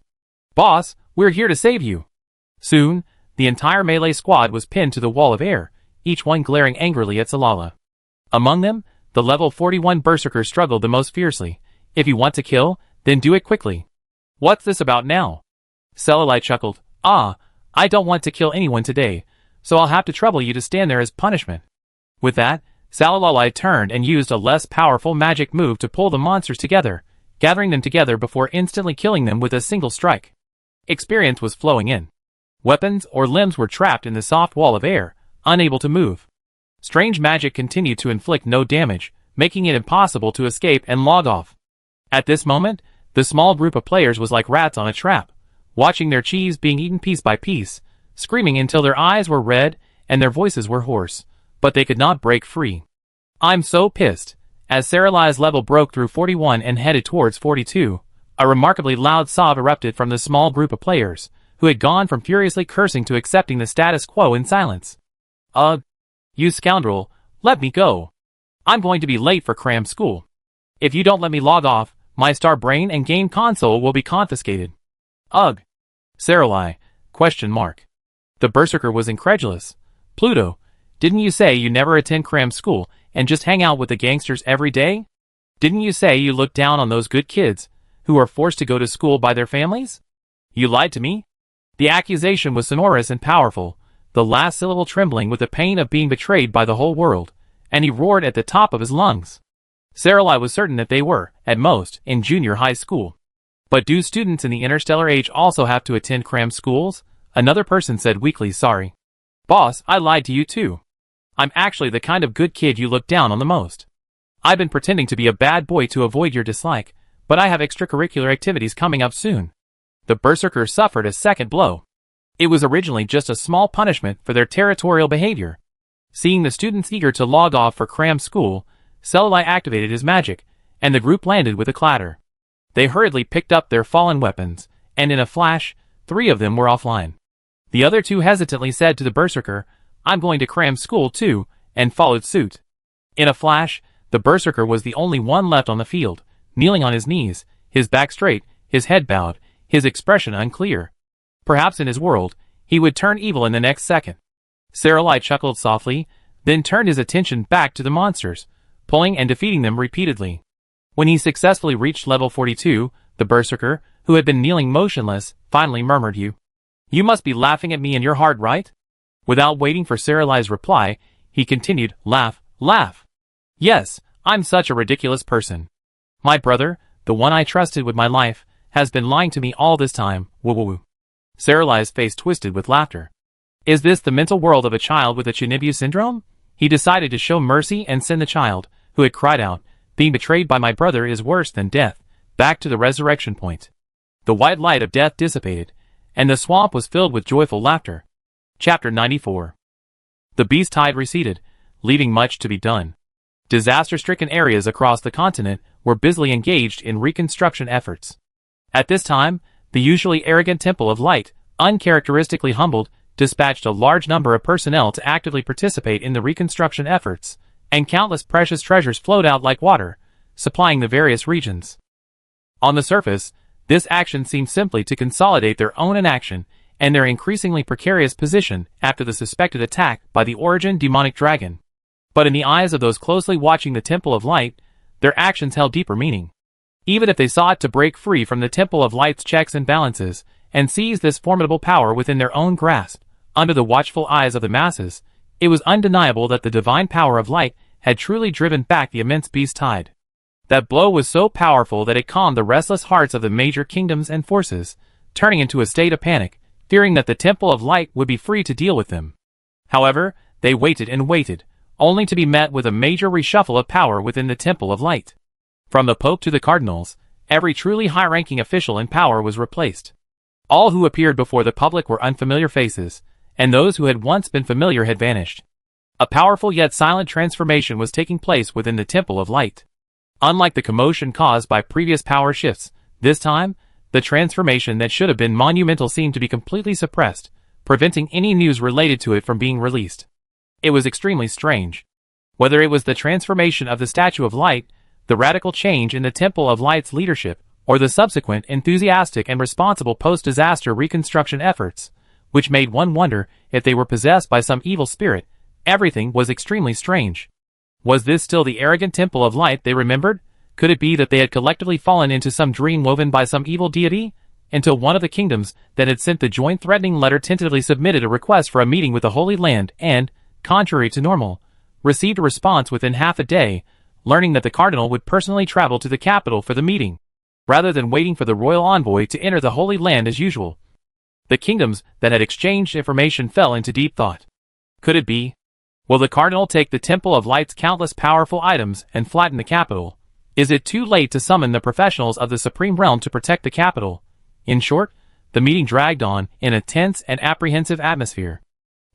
"Boss, we're here to save you." Soon, the entire melee squad was pinned to the wall of air, each one glaring angrily at Celali. Among them, the level 41 berserker struggled the most fiercely. "If you want to kill, then do it quickly." "What's this about now?" Celali chuckled. I don't want to kill anyone today, so I'll have to trouble you to stand there as punishment." With that, Celali turned and used a less powerful magic move to pull the monsters together, gathering them together before instantly killing them with a single strike. Experience was flowing in. Weapons or limbs were trapped in the soft wall of air, unable to move. Strange magic continued to inflict no damage, making it impossible to escape and log off. At this moment, the small group of players was like rats on a trap, watching their cheese being eaten piece by piece, screaming until their eyes were red and their voices were hoarse, but they could not break free. "I'm so pissed." As Celali's level broke through 41 and headed towards 42, a remarkably loud sob erupted from the small group of players, who had gone from furiously cursing to accepting the status quo in silence. You scoundrel, let me go. I'm going to be late for cram school. If you don't let me log off, my star brain and game console will be confiscated." "Ugh. Celali, ? The berserker was incredulous. "Pluto, didn't you say you never attend cram school and just hang out with the gangsters every day? Didn't you say you look down on those good kids who are forced to go to school by their families? You lied to me?" The accusation was sonorous and powerful, the last syllable trembling with the pain of being betrayed by the whole world, and he roared at the top of his lungs. Celali was certain that they were, at most, in junior high school. "But do students in the interstellar age also have to attend cram schools?" Another person said weakly. "Sorry. Boss, I lied to you too. I'm actually the kind of good kid you look down on the most. I've been pretending to be a bad boy to avoid your dislike, but I have extracurricular activities coming up soon." The berserker suffered a second blow. It was originally just a small punishment for their territorial behavior. Seeing the students eager to log off for cram school, Celali activated his magic, and the group landed with a clatter. They hurriedly picked up their fallen weapons, and in a flash, 3 of them were offline. The other 2 hesitantly said to the berserker, "I'm going to cram school too," and followed suit. In a flash, the berserker was the only one left on the field, kneeling on his knees, his back straight, his head bowed, his expression unclear. Perhaps in his world, he would turn evil in the next second. Saralai chuckled softly, then turned his attention back to the monsters, pulling and defeating them repeatedly. When he successfully reached level 42, the berserker, who had been kneeling motionless, finally murmured, You must be laughing at me in your heart, right? Without waiting for Saralai's reply, he continued, Laugh, laugh. Yes, I'm such a ridiculous person. My brother, the one I trusted with my life, has been lying to me all this time, woo-woo-woo. Saralai's face twisted with laughter. Is this the mental world of a child with a Chinibu syndrome? He decided to show mercy and send the child, who had cried out, Being betrayed by my brother is worse than death, back to the resurrection point. The white light of death dissipated, and the swamp was filled with joyful laughter. Chapter 94. The beast tide receded, leaving much to be done. Disaster-stricken areas across the continent were busily engaged in reconstruction efforts. At this time, the usually arrogant Temple of Light, uncharacteristically humbled, dispatched a large number of personnel to actively participate in the reconstruction efforts, and countless precious treasures flowed out like water, supplying the various regions. On the surface, this action seemed simply to consolidate their own inaction and their increasingly precarious position after the suspected attack by the Origin demonic dragon. But in the eyes of those closely watching the Temple of Light, their actions held deeper meaning. Even if they sought to break free from the Temple of Light's checks and balances, and seize this formidable power within their own grasp, under the watchful eyes of the masses, it was undeniable that the divine power of light had truly driven back the immense beast tide. That blow was so powerful that it calmed the restless hearts of the major kingdoms and forces, turning into a state of panic, fearing that the Temple of Light would be free to deal with them. However, they waited and waited, only to be met with a major reshuffle of power within the Temple of Light. From the Pope to the Cardinals, every truly high-ranking official in power was replaced. All who appeared before the public were unfamiliar faces, and those who had once been familiar had vanished. A powerful yet silent transformation was taking place within the Temple of Light. Unlike the commotion caused by previous power shifts, this time, the transformation that should have been monumental seemed to be completely suppressed, preventing any news related to it from being released. It was extremely strange. Whether it was the transformation of the Statue of Light, the radical change in the Temple of Light's leadership, or the subsequent enthusiastic and responsible post-disaster reconstruction efforts, which made one wonder if they were possessed by some evil spirit, everything was extremely strange. Was this still the arrogant Temple of Light they remembered? Could it be that they had collectively fallen into some dream woven by some evil deity? Until one of the kingdoms that had sent the joint threatening letter tentatively submitted a request for a meeting with the Holy Land and, contrary to normal, received a response within half a day, learning that the Cardinal would personally travel to the capital for the meeting, rather than waiting for the royal envoy to enter the Holy Land as usual. The kingdoms that had exchanged information fell into deep thought. Could it be? Will the Cardinal take the Temple of Light's countless powerful items and flatten the capital? Is it too late to summon the professionals of the Supreme Realm to protect the capital? In short, the meeting dragged on in a tense and apprehensive atmosphere.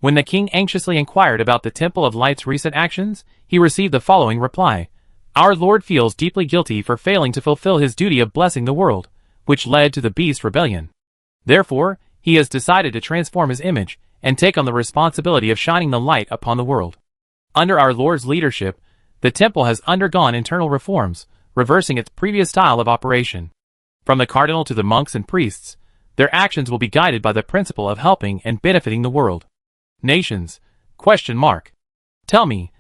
When the king anxiously inquired about the Temple of Light's recent actions, he received the following reply. Our Lord feels deeply guilty for failing to fulfill his duty of blessing the world, which led to the beast rebellion. Therefore, he has decided to transform his image and take on the responsibility of shining the light upon the world. Under our Lord's leadership, the temple has undergone internal reforms, reversing its previous style of operation. From the cardinal to the monks and priests, their actions will be guided by the principle of helping and benefiting the world. Nations? ? Tell me,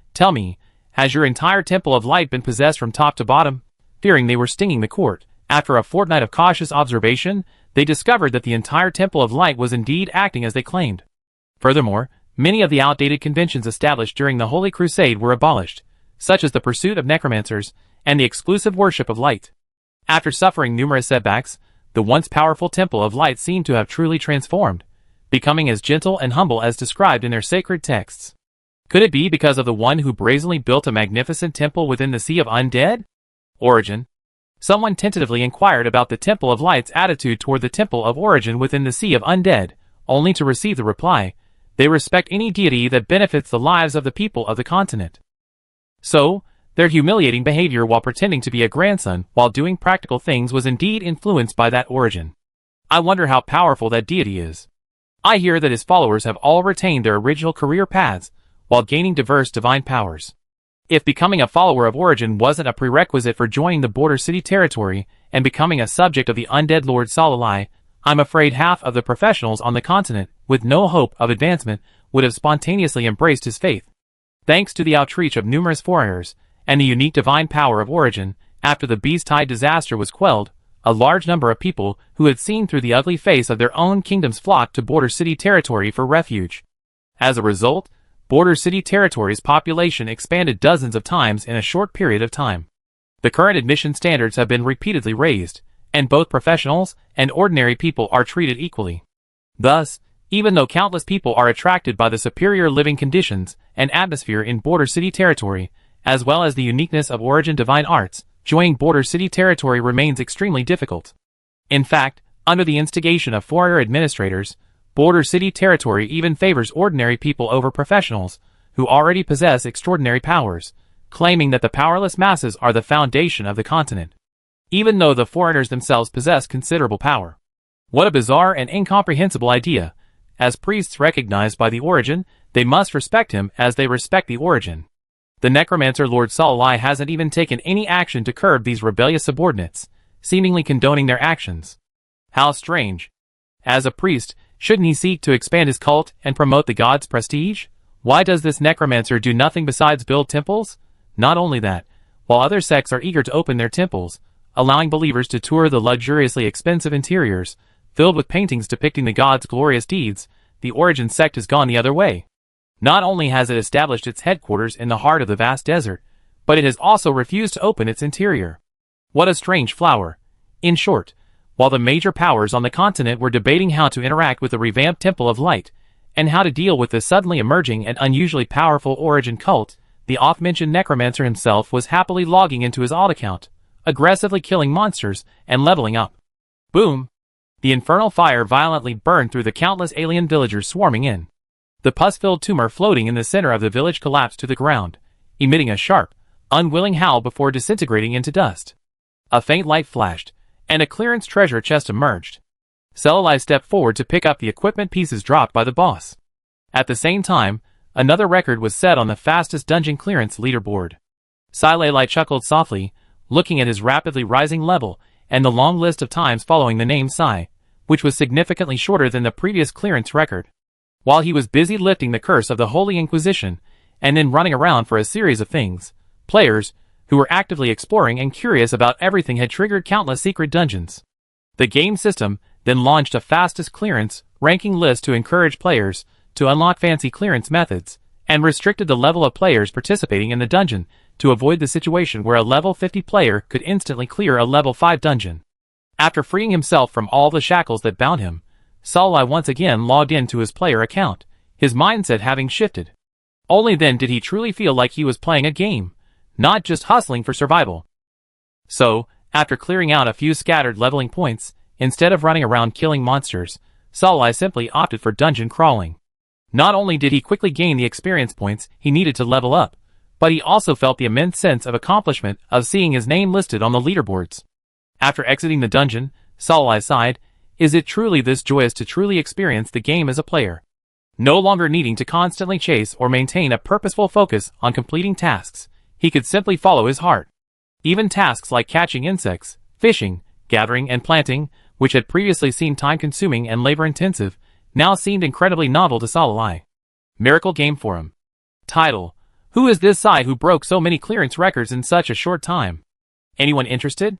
has your entire Temple of Light been possessed from top to bottom? Fearing they were stinging the court, after a fortnight of cautious observation, they discovered that the entire Temple of Light was indeed acting as they claimed. Furthermore, many of the outdated conventions established during the Holy Crusade were abolished, such as the pursuit of necromancers and the exclusive worship of light. After suffering numerous setbacks, the once powerful Temple of Light seemed to have truly transformed, becoming as gentle and humble as described in their sacred texts. Could it be because of the one who brazenly built a magnificent temple within the Sea of Undead? Origin. Someone tentatively inquired about the Temple of Light's attitude toward the Temple of Origin within the Sea of Undead, only to receive the reply, they respect any deity that benefits the lives of the people of the continent. So, their humiliating behavior while pretending to be a grandson while doing practical things was indeed influenced by that Origin. I wonder how powerful that deity is. I hear that his followers have all retained their original career paths, while gaining diverse divine powers. If becoming a follower of Origin wasn't a prerequisite for joining the border city territory and becoming a subject of the undead Lord Salalai, I'm afraid half of the professionals on the continent, with no hope of advancement, would have spontaneously embraced his faith. Thanks to the outreach of numerous foreigners, and the unique divine power of origin, after the Beast-Tide disaster was quelled, a large number of people who had seen through the ugly face of their own kingdoms flocked to Border City territory for refuge. As a result, Border City territory's population expanded dozens of times in a short period of time. The current admission standards have been repeatedly raised, and both professionals and ordinary people are treated equally. Thus, even though countless people are attracted by the superior living conditions and atmosphere in Border City territory, as well as the uniqueness of Origin Divine Arts, joining Border City territory remains extremely difficult. In fact, under the instigation of foreigner administrators, Border City territory even favors ordinary people over professionals, who already possess extraordinary powers, claiming that the powerless masses are the foundation of the continent, even though the foreigners themselves possess considerable power. What a bizarre and incomprehensible idea. As priests recognized by the Origin, they must respect him as they respect the Origin. The necromancer Lord Salai hasn't even taken any action to curb these rebellious subordinates, seemingly condoning their actions. How strange. As a priest, shouldn't he seek to expand his cult and promote the god's prestige? Why does this necromancer do nothing besides build temples? Not only that, while other sects are eager to open their temples, allowing believers to tour the luxuriously expensive interiors, filled with paintings depicting the god's glorious deeds, the Origin sect has gone the other way. Not only has it established its headquarters in the heart of the vast desert, but it has also refused to open its interior. What a strange flower. In short, while the major powers on the continent were debating how to interact with the revamped Temple of Light, and how to deal with the suddenly emerging and unusually powerful Origin cult, the oft-mentioned necromancer himself was happily logging into his alt account, aggressively killing monsters and leveling up. Boom! The infernal fire violently burned through the countless alien villagers swarming in. The pus-filled tumor floating in the center of the village collapsed to the ground, emitting a sharp, unwilling howl before disintegrating into dust. A faint light flashed, and a clearance treasure chest emerged. Salai stepped forward to pick up the equipment pieces dropped by the boss. At the same time, another record was set on the fastest dungeon clearance leaderboard. Salai chuckled softly, looking at his rapidly rising level and the long list of times following the name Sai, which was significantly shorter than the previous clearance record. While he was busy lifting the curse of the Holy Inquisition, and then running around for a series of things, players, who were actively exploring and curious about everything, had triggered countless secret dungeons. The game system then launched a fastest clearance ranking list to encourage players to unlock fancy clearance methods, and restricted the level of players participating in the dungeon to avoid the situation where a level 50 player could instantly clear a level 5 dungeon. After freeing himself from all the shackles that bound him, Salai once again logged into his player account, his mindset having shifted. Only then did he truly feel like he was playing a game, not just hustling for survival. So, after clearing out a few scattered leveling points, instead of running around killing monsters, Salai simply opted for dungeon crawling. Not only did he quickly gain the experience points he needed to level up, but he also felt the immense sense of accomplishment of seeing his name listed on the leaderboards. After exiting the dungeon, Salai sighed, is it truly this joyous to truly experience the game as a player? No longer needing to constantly chase or maintain a purposeful focus on completing tasks, he could simply follow his heart. Even tasks like catching insects, fishing, gathering and planting, which had previously seemed time-consuming and labor-intensive, now seemed incredibly novel to Salai. Miracle Game Forum. Title: Who is this Sai who broke so many clearance records in such a short time? Anyone interested?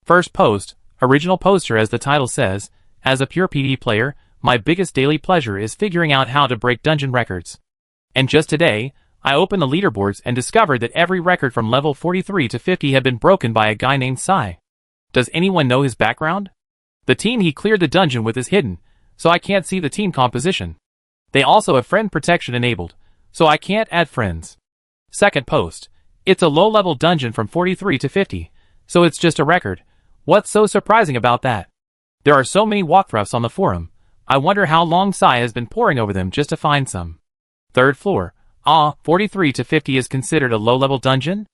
First post, original poster. As the title says, as a pure PD player, my biggest daily pleasure is figuring out how to break dungeon records. And just today, I opened the leaderboards and discovered that every record from level 43 to 50 had been broken by a guy named Sai. Does anyone know his background? The team he cleared the dungeon with is hidden, so I can't see the team composition. They also have friend protection enabled, so I can't add friends. Second post, it's a low-level dungeon from 43 to 50, so it's just a record. What's so surprising about that? There are so many walkthroughs on the forum, I wonder how long Sai has been poring over them just to find some. Third floor, 43 to 50 is considered a low-level dungeon?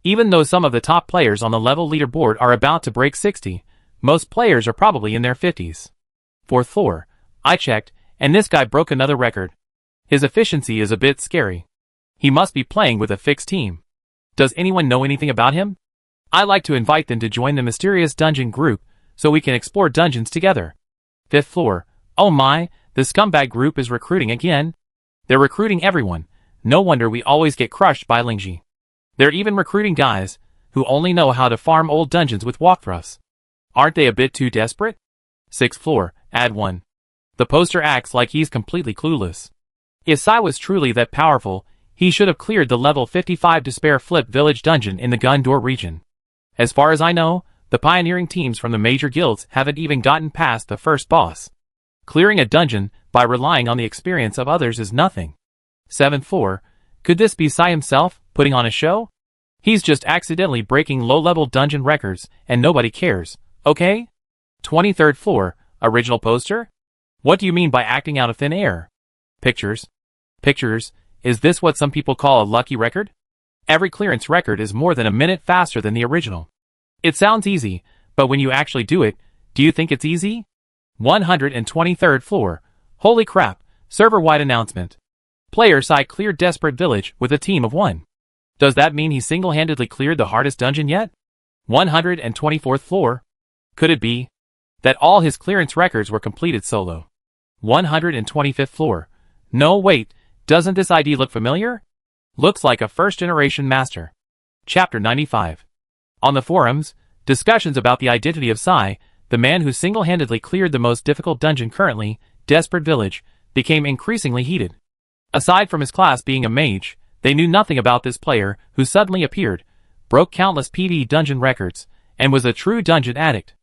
Even though some of the top players on the level leaderboard are about to break 60, most players are probably in their 50s. Fourth floor, I checked, and this guy broke another record. His efficiency is a bit scary. He must be playing with a fixed team. Does anyone know anything about him? I like to invite them to join the mysterious dungeon group, so we can explore dungeons together. 5th floor. Oh my, the scumbag group is recruiting again. They're recruiting everyone. No wonder we always get crushed by Lingji. They're even recruiting guys who only know how to farm old dungeons with walkthroughs. Aren't they a bit too desperate? 6th floor, add 1. The poster acts like he's completely clueless. If Sai was truly that powerful, he should have cleared the level 55 Despair Flip Village dungeon in the Gun Door region. As far as I know, the pioneering teams from the major guilds haven't even gotten past the first boss. Clearing a dungeon by relying on the experience of others is nothing. 7th floor, could this be Sai himself, putting on a show? He's just accidentally breaking low-level dungeon records, and nobody cares, okay? 23rd floor, original poster? What do you mean by acting out of thin air? Pictures. Pictures, is this what some people call a lucky record? Every clearance record is more than a minute faster than the original. It sounds easy, but when you actually do it, do you think it's easy? 123rd floor. Holy crap, server-wide announcement. Player Sai cleared Desperate Village with a team of 1. Does that mean he single-handedly cleared the hardest dungeon yet? 124th floor. Could it be that all his clearance records were completed solo? 125th floor. No, wait, doesn't this ID look familiar? Looks like a first-generation master. Chapter 95. On the forums, discussions about the identity of Sai, the man who single-handedly cleared the most difficult dungeon currently, Desperate Village, became increasingly heated. Aside from his class being a mage, they knew nothing about this player who suddenly appeared, broke countless PvE dungeon records, and was a true dungeon addict.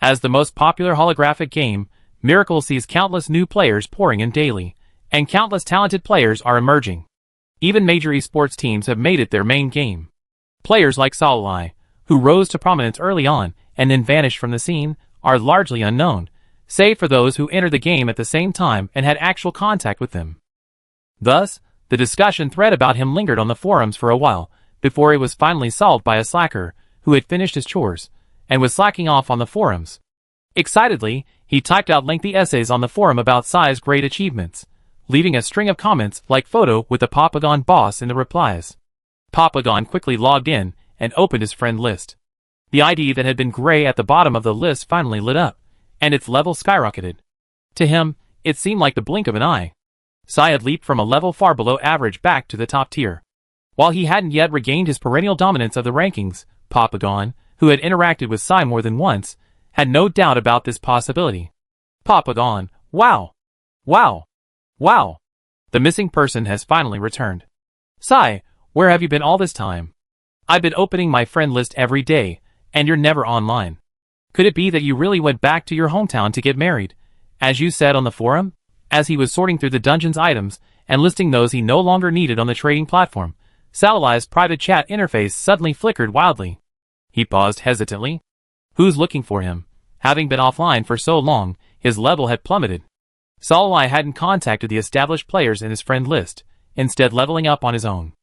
As the most popular holographic game, Miracle sees countless new players pouring in daily, and countless talented players are emerging. Even major esports teams have made it their main game. Players like Salai, who rose to prominence early on and then vanished from the scene, are largely unknown, save for those who entered the game at the same time and had actual contact with them. Thus, the discussion thread about him lingered on the forums for a while, before it was finally solved by a slacker who had finished his chores and was slacking off on the forums. Excitedly, he typed out lengthy essays on the forum about Sai's great achievements, leaving a string of comments like photo with the Papagon boss in the replies. Papagon quickly logged in and opened his friend list. The ID that had been gray at the bottom of the list finally lit up, and its level skyrocketed. To him, it seemed like the blink of an eye. Sai had leaped from a level far below average back to the top tier. While he hadn't yet regained his perennial dominance of the rankings, Papagon, who had interacted with Sai more than once, had no doubt about this possibility. Papagon, wow! Wow! Wow! The missing person has finally returned. Sai, where have you been all this time? I've been opening my friend list every day, and you're never online. Could it be that you really went back to your hometown to get married, as you said on the forum? As he was sorting through the dungeon's items and listing those he no longer needed on the trading platform, Salai's private chat interface suddenly flickered wildly. He paused hesitantly. Who's looking for him? Having been offline for so long, his level had plummeted. Salai hadn't contacted the established players in his friend list, instead leveling up on his own.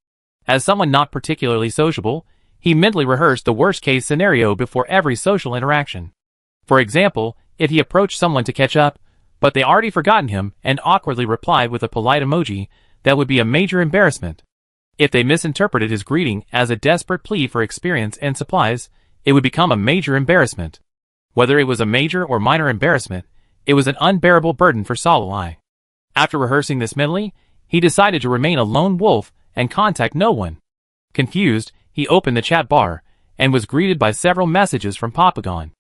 As someone not particularly sociable, he mentally rehearsed the worst-case scenario before every social interaction. For example, if he approached someone to catch up, but they already forgotten him and awkwardly replied with a polite emoji, that would be a major embarrassment. If they misinterpreted his greeting as a desperate plea for experience and supplies, it would become a major embarrassment. Whether it was a major or minor embarrassment, it was an unbearable burden for Salai. After rehearsing this mentally, he decided to remain a lone wolf and contact no one. Confused, he opened the chat bar, and was greeted by several messages from Papagon.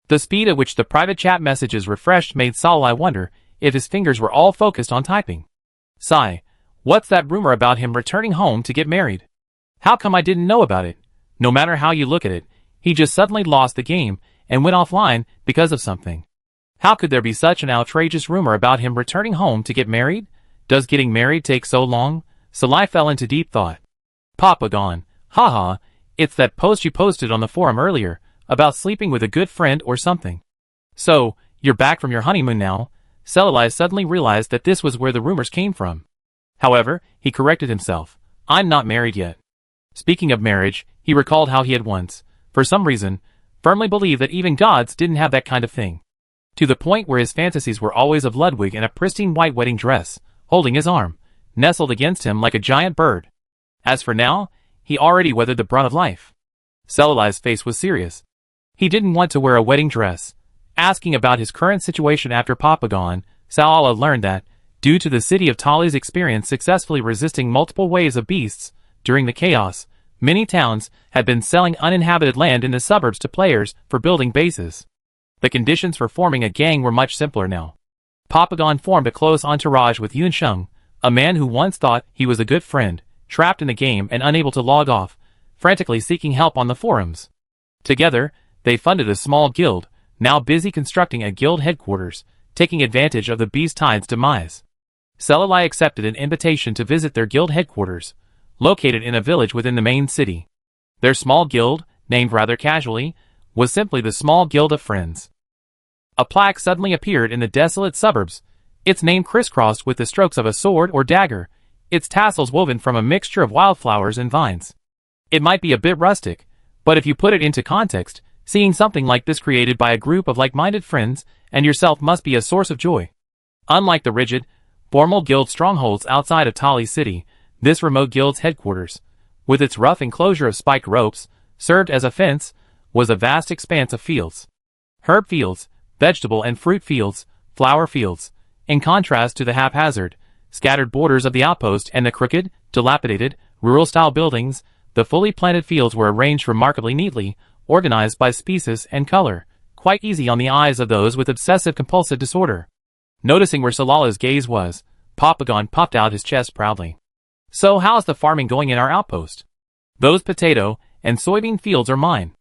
The speed at which the private chat messages refreshed made Salai wonder if his fingers were all focused on typing. Sai, what's that rumor about him returning home to get married? How come I didn't know about it? No matter how you look at it, he just suddenly lost the game and went offline because of something. How could there be such an outrageous rumor about him returning home to get married? Does getting married take so long? Salai fell into deep thought. Papagon, haha, it's that post you posted on the forum earlier, about sleeping with a good friend or something. So, you're back from your honeymoon now? Salai suddenly realized that this was where the rumors came from. However, he corrected himself. I'm not married yet. Speaking of marriage, he recalled how he had once, for some reason, firmly believed that even gods didn't have that kind of thing. To the point where his fantasies were always of Ludwig in a pristine white wedding dress, holding his arm, nestled against him like a giant bird. As for now, he already weathered the brunt of life. Salai's face was serious. He didn't want to wear a wedding dress. Asking about his current situation after Papagon, Salala learned that, due to the city of Tali's experience successfully resisting multiple waves of beasts during the chaos, many towns had been selling uninhabited land in the suburbs to players for building bases. The conditions for forming a gang were much simpler now. Papagon formed a close entourage with Yunsheng, a man who once thought he was a good friend, trapped in the game and unable to log off, frantically seeking help on the forums. Together, they funded a small guild, now busy constructing a guild headquarters, taking advantage of the Beast Tide's demise. Selalai accepted an invitation to visit their guild headquarters, located in a village within the main city. Their small guild, named rather casually, was simply the Small Guild of Friends. A plaque suddenly appeared in the desolate suburbs, its name crisscrossed with the strokes of a sword or dagger, its tassels woven from a mixture of wildflowers and vines. It might be a bit rustic, but if you put it into context, seeing something like this created by a group of like-minded friends and yourself must be a source of joy. Unlike the rigid, formal guild strongholds outside of Tali City, this remote guild's headquarters, with its rough enclosure of spiked ropes, served as a fence, was a vast expanse of fields. Herb fields, vegetable and fruit fields, flower fields, in contrast to the haphazard, scattered borders of the outpost and the crooked, dilapidated, rural-style buildings, the fully planted fields were arranged remarkably neatly, organized by species and color, quite easy on the eyes of those with obsessive-compulsive disorder. Noticing where Salala's gaze was, Papagon puffed out his chest proudly. "So how's the farming going in our outpost? Those potato and soybean fields are mine."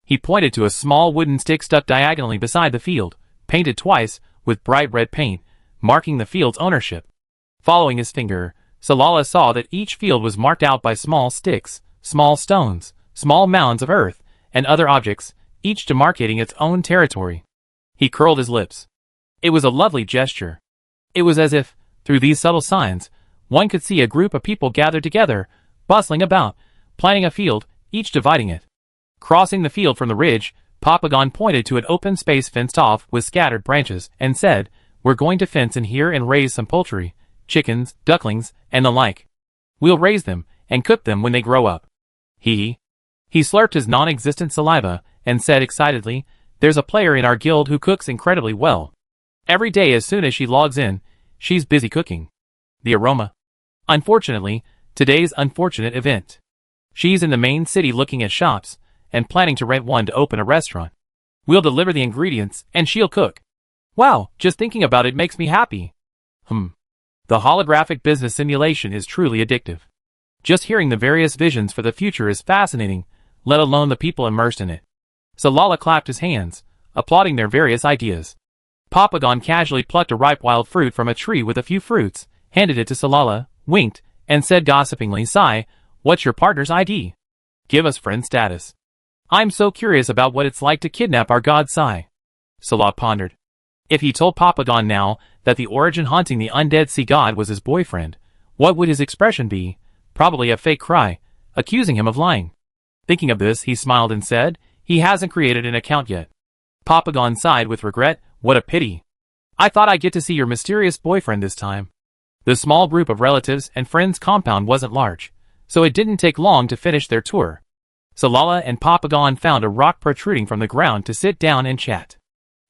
He pointed to a small wooden stick stuck diagonally beside the field, painted twice, with bright red paint, marking the field's ownership. Following his finger, Salala saw that each field was marked out by small sticks, small stones, small mounds of earth, and other objects, each demarcating its own territory. He curled his lips. It was a lovely gesture. It was as if, through these subtle signs, one could see a group of people gathered together, bustling about, planting a field, each dividing it. Crossing the field from the ridge, Papagon pointed to an open space fenced off with scattered branches, and said, "We're going to fence in here and raise some poultry, chickens, ducklings, and the like. We'll raise them, and cook them when they grow up." He slurped his non-existent saliva, and said excitedly, "There's a player in our guild who cooks incredibly well. Every day as soon as she logs in, she's busy cooking. The aroma. Unfortunately, today's unfortunate event. She's in the main city looking at shops, and planning to rent one to open a restaurant. We'll deliver the ingredients, and she'll cook. Wow, just thinking about it makes me happy. The holographic business simulation is truly addictive. Just hearing the various visions for the future is fascinating, let alone the people immersed in it." Salala clapped his hands, applauding their various ideas. Papagon casually plucked a ripe wild fruit from a tree with a few fruits, handed it to Salala, winked, and said gossipingly, "Sai, what's your partner's ID? Give us friend status. I'm so curious about what it's like to kidnap our god Sai." Salala pondered. If he told Papagon now that the origin haunting the undead sea god was his boyfriend, what would his expression be? Probably a fake cry, accusing him of lying. Thinking of this, he smiled and said, "He hasn't created an account yet." Papagon sighed with regret. "What a pity. I thought I'd get to see your mysterious boyfriend this time." The small group of relatives and friends compound wasn't large, so it didn't take long to finish their tour. Salala and Papagon found a rock protruding from the ground to sit down and chat.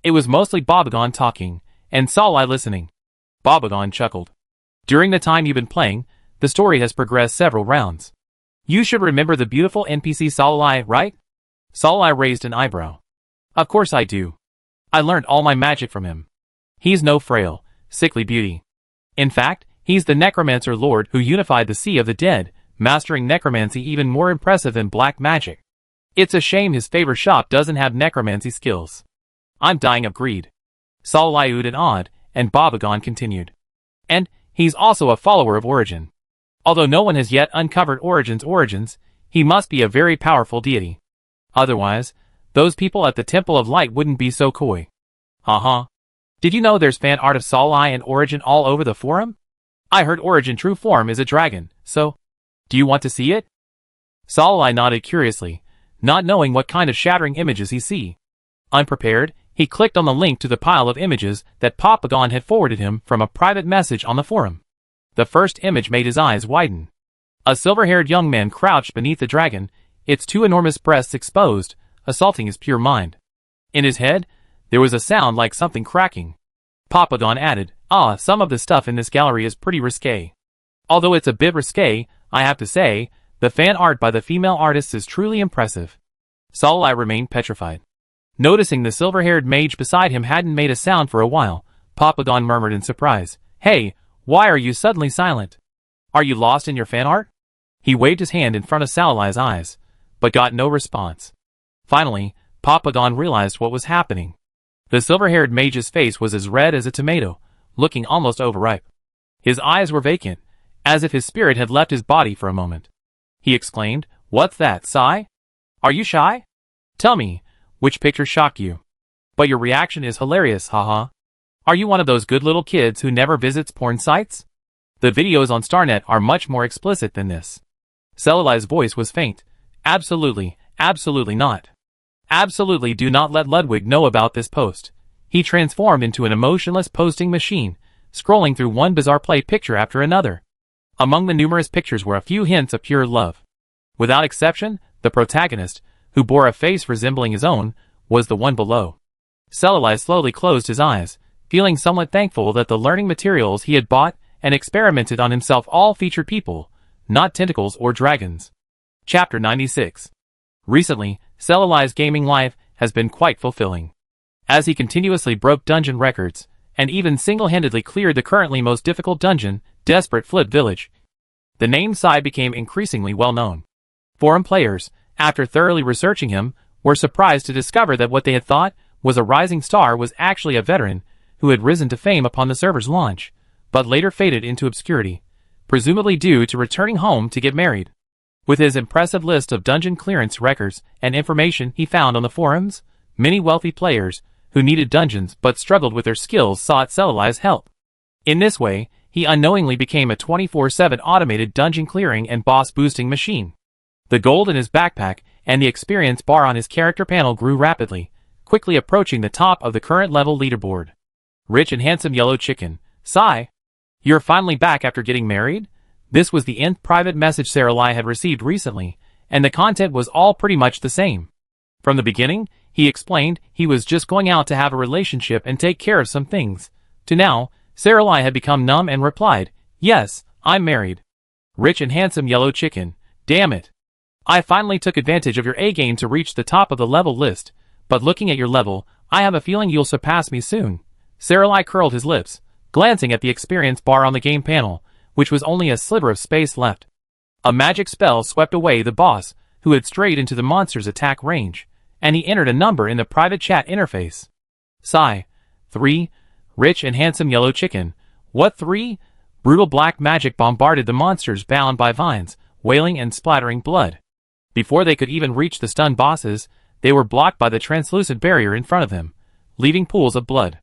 It was mostly Papagon talking, and Salai listening. Papagon chuckled. "During the time you've been playing, the story has progressed several rounds. You should remember the beautiful NPC Salai, right?" Salai raised an eyebrow. "Of course I do. I learned all my magic from him. He's no frail, sickly beauty. In fact, he's the necromancer lord who unified the Sea of the Dead, mastering necromancy even more impressive than black magic. It's a shame his favorite shop doesn't have necromancy skills. I'm dying of greed." Salai oohed and awed, and Papagon continued. "And he's also a follower of Origin. Although no one has yet uncovered Origin's origins, he must be a very powerful deity. Otherwise, those people at the Temple of Light wouldn't be so coy. Did you know there's fan art of Salai and Origin all over the forum? I heard Origin true form is a dragon, so do you want to see it?" Salai nodded curiously, not knowing what kind of shattering images he see. Unprepared, he clicked on the link to the pile of images that Papagon had forwarded him from a private message on the forum. The first image made his eyes widen. A silver-haired young man crouched beneath the dragon, its two enormous breasts exposed, assaulting his pure mind. In his head, There was a sound like something cracking. Papa Don added, some of the stuff in this gallery is pretty risque. Although it's a bit risque, I have to say, the fan art by the female artists is truly impressive. Salai remained petrified. Noticing the silver-haired mage beside him hadn't made a sound for a while, Papa Don murmured in surprise, "Hey, why are you suddenly silent? Are you lost in your fan art?" He waved his hand in front of Salai's eyes, but got no response. Finally, Papa Don realized what was happening. The silver-haired mage's face was as red as a tomato, looking almost overripe. His eyes were vacant, as if his spirit had left his body for a moment. He exclaimed, "What's that, Sai? Are you shy? Tell me, which picture shocked you? But your reaction is hilarious, haha. Are you one of those good little kids who never visits porn sites? The videos on Starnet are much more explicit than this." Salai's voice was faint. "Absolutely, absolutely not. Absolutely do not let Ludwig know about this post." He transformed into an emotionless posting machine, scrolling through one bizarre play picture after another. Among the numerous pictures were a few hints of pure love. Without exception, the protagonist, who bore a face resembling his own, was the one below. Salai slowly closed his eyes, feeling somewhat thankful that the learning materials he had bought and experimented on himself all featured people, not tentacles or dragons. Chapter 96. Recently, Salai's gaming life has been quite fulfilling. As he continuously broke dungeon records, and even single-handedly cleared the currently most difficult dungeon, Desperate Flip Village, the name Sai became increasingly well-known. Forum players, after thoroughly researching him, were surprised to discover that what they had thought was a rising star was actually a veteran who had risen to fame upon the server's launch, but later faded into obscurity, presumably due to returning home to get married. With his impressive list of dungeon clearance records and information he found on the forums, many wealthy players who needed dungeons but struggled with their skills sought Salai's help. In this way, he unknowingly became a 24/7 automated dungeon clearing and boss boosting machine. The gold in his backpack and the experience bar on his character panel grew rapidly, quickly approaching the top of the current level leaderboard. Rich and handsome yellow chicken. "Sai, you're finally back after getting married?" This was the nth private message Salai had received recently, and the content was all pretty much the same. From the beginning, he explained he was just going out to have a relationship and take care of some things. To now, Salai had become numb and replied, "Yes, I'm married." Rich and handsome yellow chicken. "Damn it. I finally took advantage of your A-game to reach the top of the level list, but looking at your level, I have a feeling you'll surpass me soon." Salai curled his lips, glancing at the experience bar on the game panel, which was only a sliver of space left. A magic spell swept away the boss, who had strayed into the monster's attack range, and he entered a number in the private chat interface. Sai. 3. Rich and handsome yellow chicken. What 3? Brutal black magic bombarded the monsters bound by vines, wailing and splattering blood. Before they could even reach the stunned bosses, they were blocked by the translucent barrier in front of them, leaving pools of blood.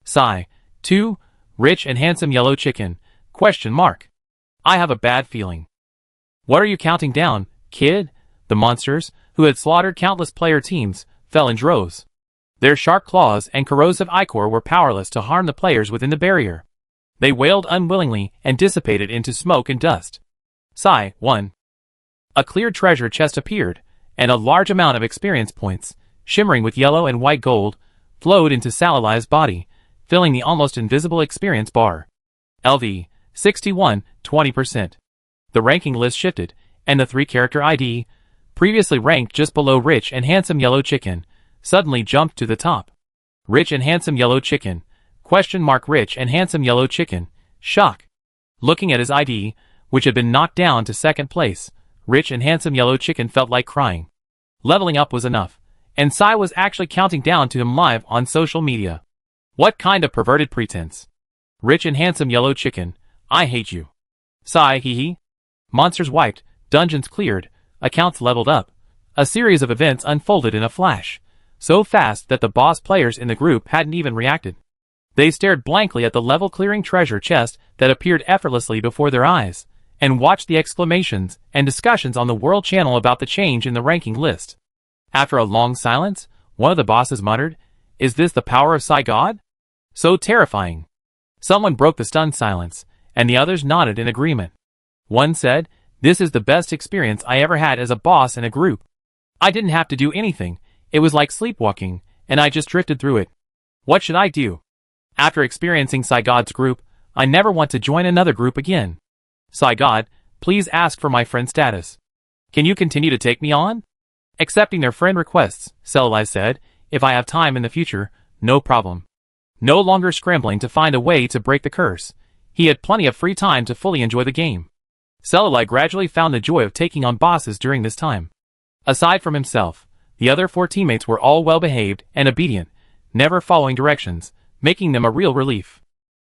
Sai. 2. Rich and handsome yellow chicken. ? I have a bad feeling. What are you counting down, kid? The monsters, who had slaughtered countless player teams, fell in droves. Their sharp claws and corrosive ichor were powerless to harm the players within the barrier. They wailed unwillingly and dissipated into smoke and dust. Sai. 1. A cleared treasure chest appeared, and a large amount of experience points, shimmering with yellow and white gold, flowed into Salai's body, filling the almost invisible experience bar. LV. 61, 20%. The ranking list shifted, and the 3-character ID, previously ranked just below Rich and Handsome Yellow Chicken, suddenly jumped to the top. Rich and Handsome Yellow Chicken. ? Rich and Handsome Yellow Chicken. Shock. Looking at his ID, which had been knocked down to second place, Rich and Handsome Yellow Chicken felt like crying. Leveling up was enough, and Sai was actually counting down to him live on social media. What kind of perverted pretense? Rich and Handsome Yellow Chicken. I hate you. Sai. Hee. Monsters wiped, dungeons cleared, accounts leveled up. A series of events unfolded in a flash, so fast that the boss players in the group hadn't even reacted. They stared blankly at the level-clearing treasure chest that appeared effortlessly before their eyes, and watched the exclamations and discussions on the World Channel about the change in the ranking list. After a long silence, one of the bosses muttered, "Is this the power of Sai God? So terrifying." Someone broke the stunned silence, and the others nodded in agreement. One said, "This is the best experience I ever had as a boss in a group. I didn't have to do anything, it was like sleepwalking, and I just drifted through it." What should I do? After experiencing God's group, I never want to join another group again. God, please ask for my friend status. Can you continue to take me on? Accepting their friend requests, Selali said, if I have time in the future, no problem. No longer scrambling to find a way to break the curse, he had plenty of free time to fully enjoy the game. Selali gradually found the joy of taking on bosses during this time. Aside from himself, the other 4 teammates were all well-behaved and obedient, never following directions, making them a real relief.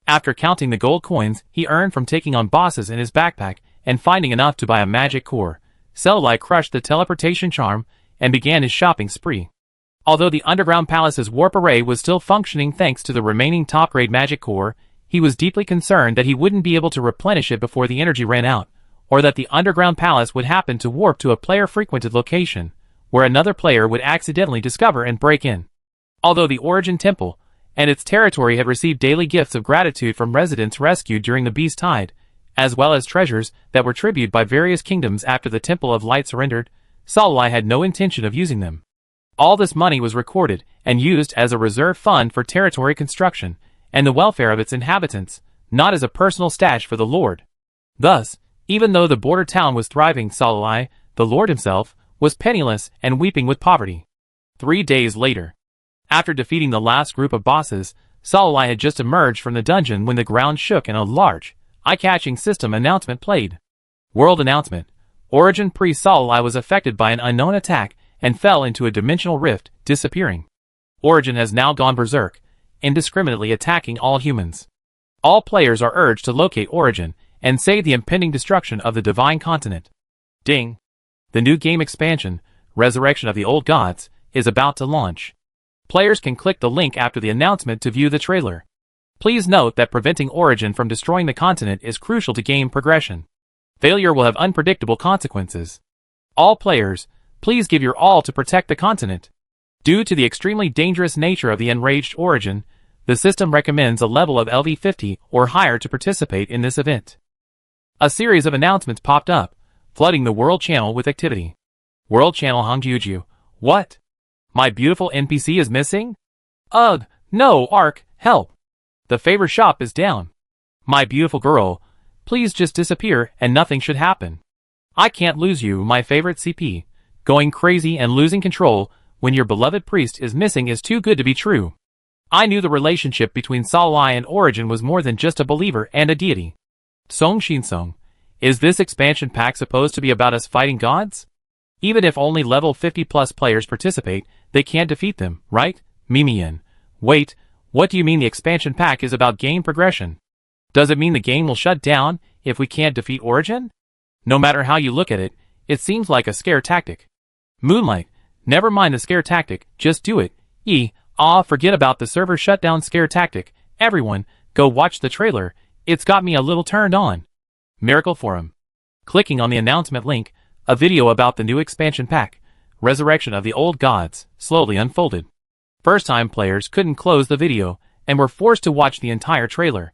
After counting the gold coins he earned from taking on bosses in his backpack and finding enough to buy a magic core, Selali crushed the teleportation charm and began his shopping spree. Although the underground palace's warp array was still functioning thanks to the remaining top-grade magic core, he was deeply concerned that he wouldn't be able to replenish it before the energy ran out, or that the underground palace would happen to warp to a player-frequented location, where another player would accidentally discover and break in. Although the Origin Temple and its territory had received daily gifts of gratitude from residents rescued during the Beast Tide, as well as treasures that were tributed by various kingdoms after the Temple of Light surrendered, Selali had no intention of using them. All this money was recorded and used as a reserve fund for territory construction and the welfare of its inhabitants, not as a personal stash for the Lord. Thus, even though the border town was thriving, Selali, the Lord himself, was penniless and weeping with poverty. 3 days later. After defeating the last group of bosses, Selali had just emerged from the dungeon when the ground shook and a large, eye-catching system announcement played. World announcement. Origin Priest Selali was affected by an unknown attack and fell into a dimensional rift, disappearing. Origin has now gone berserk, indiscriminately attacking all humans. All players are urged to locate Origin and save the impending destruction of the Divine Continent. Ding! The new game expansion, Resurrection of the Old Gods, is about to launch. Players can click the link after the announcement to view the trailer. Please note that preventing Origin from destroying the continent is crucial to game progression. Failure will have unpredictable consequences. All players, please give your all to protect the continent. Due to the extremely dangerous nature of the enraged Origin, the system recommends a level of LV50 or higher to participate in this event. A series of announcements popped up, flooding the World Channel with activity. World Channel Hongjuju. What? My beautiful NPC is missing? Ugh, no, Ark, help. The favor shop is down. My beautiful girl, please just disappear and nothing should happen. I can't lose you, my favorite CP. Going crazy and losing control when your beloved priest is missing is too good to be true. I knew the relationship between Selali and Origin was more than just a believer and a deity. Song Shinsong, is this expansion pack supposed to be about us fighting gods? Even if only level 50 plus players participate, they can't defeat them, right? Mimian. Wait, what do you mean the expansion pack is about game progression? Does it mean the game will shut down if we can't defeat Origin? No matter how you look at it, it seems like a scare tactic. Moonlight, never mind the scare tactic, just do it. Forget about the server shutdown scare tactic. Everyone, go watch the trailer, it's got me a little turned on. Miracle Forum. Clicking on the announcement link, a video about the new expansion pack, Resurrection of the Old Gods, slowly unfolded. First-time players couldn't close the video and were forced to watch the entire trailer.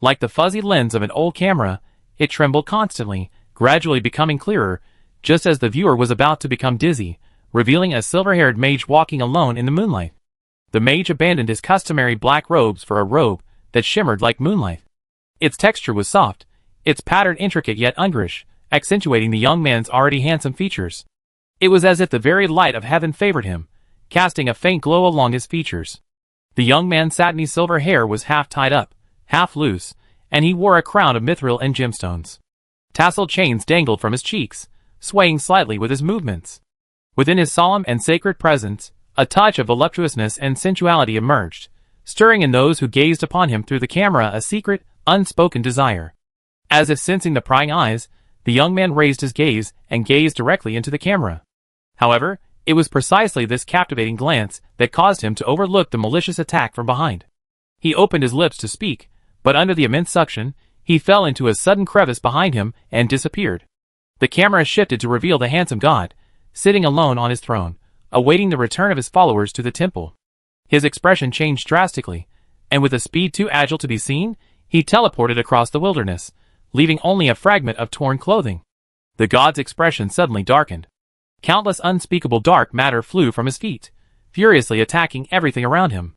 Like the fuzzy lens of an old camera, it trembled constantly, gradually becoming clearer, just as the viewer was about to become dizzy, revealing a silver-haired mage walking alone in the moonlight. The mage abandoned his customary black robes for a robe that shimmered like moonlight. Its texture was soft, its pattern intricate yet ungarish, accentuating the young man's already handsome features. It was as if the very light of heaven favored him, casting a faint glow along his features. The young man's satiny silver hair was half tied up, half loose, and he wore a crown of mithril and gemstones. Tasseled chains dangled from his cheeks, swaying slightly with his movements. Within his solemn and sacred presence, a touch of voluptuousness and sensuality emerged, stirring in those who gazed upon him through the camera a secret, unspoken desire. As if sensing the prying eyes, the young man raised his gaze and gazed directly into the camera. However, it was precisely this captivating glance that caused him to overlook the malicious attack from behind. He opened his lips to speak, but under the immense suction, he fell into a sudden crevice behind him and disappeared. The camera shifted to reveal the handsome god, sitting alone on his throne, awaiting the return of his followers to the temple. His expression changed drastically, and with a speed too agile to be seen, he teleported across the wilderness, leaving only a fragment of torn clothing. The god's expression suddenly darkened. Countless unspeakable dark matter flew from his feet, furiously attacking everything around him.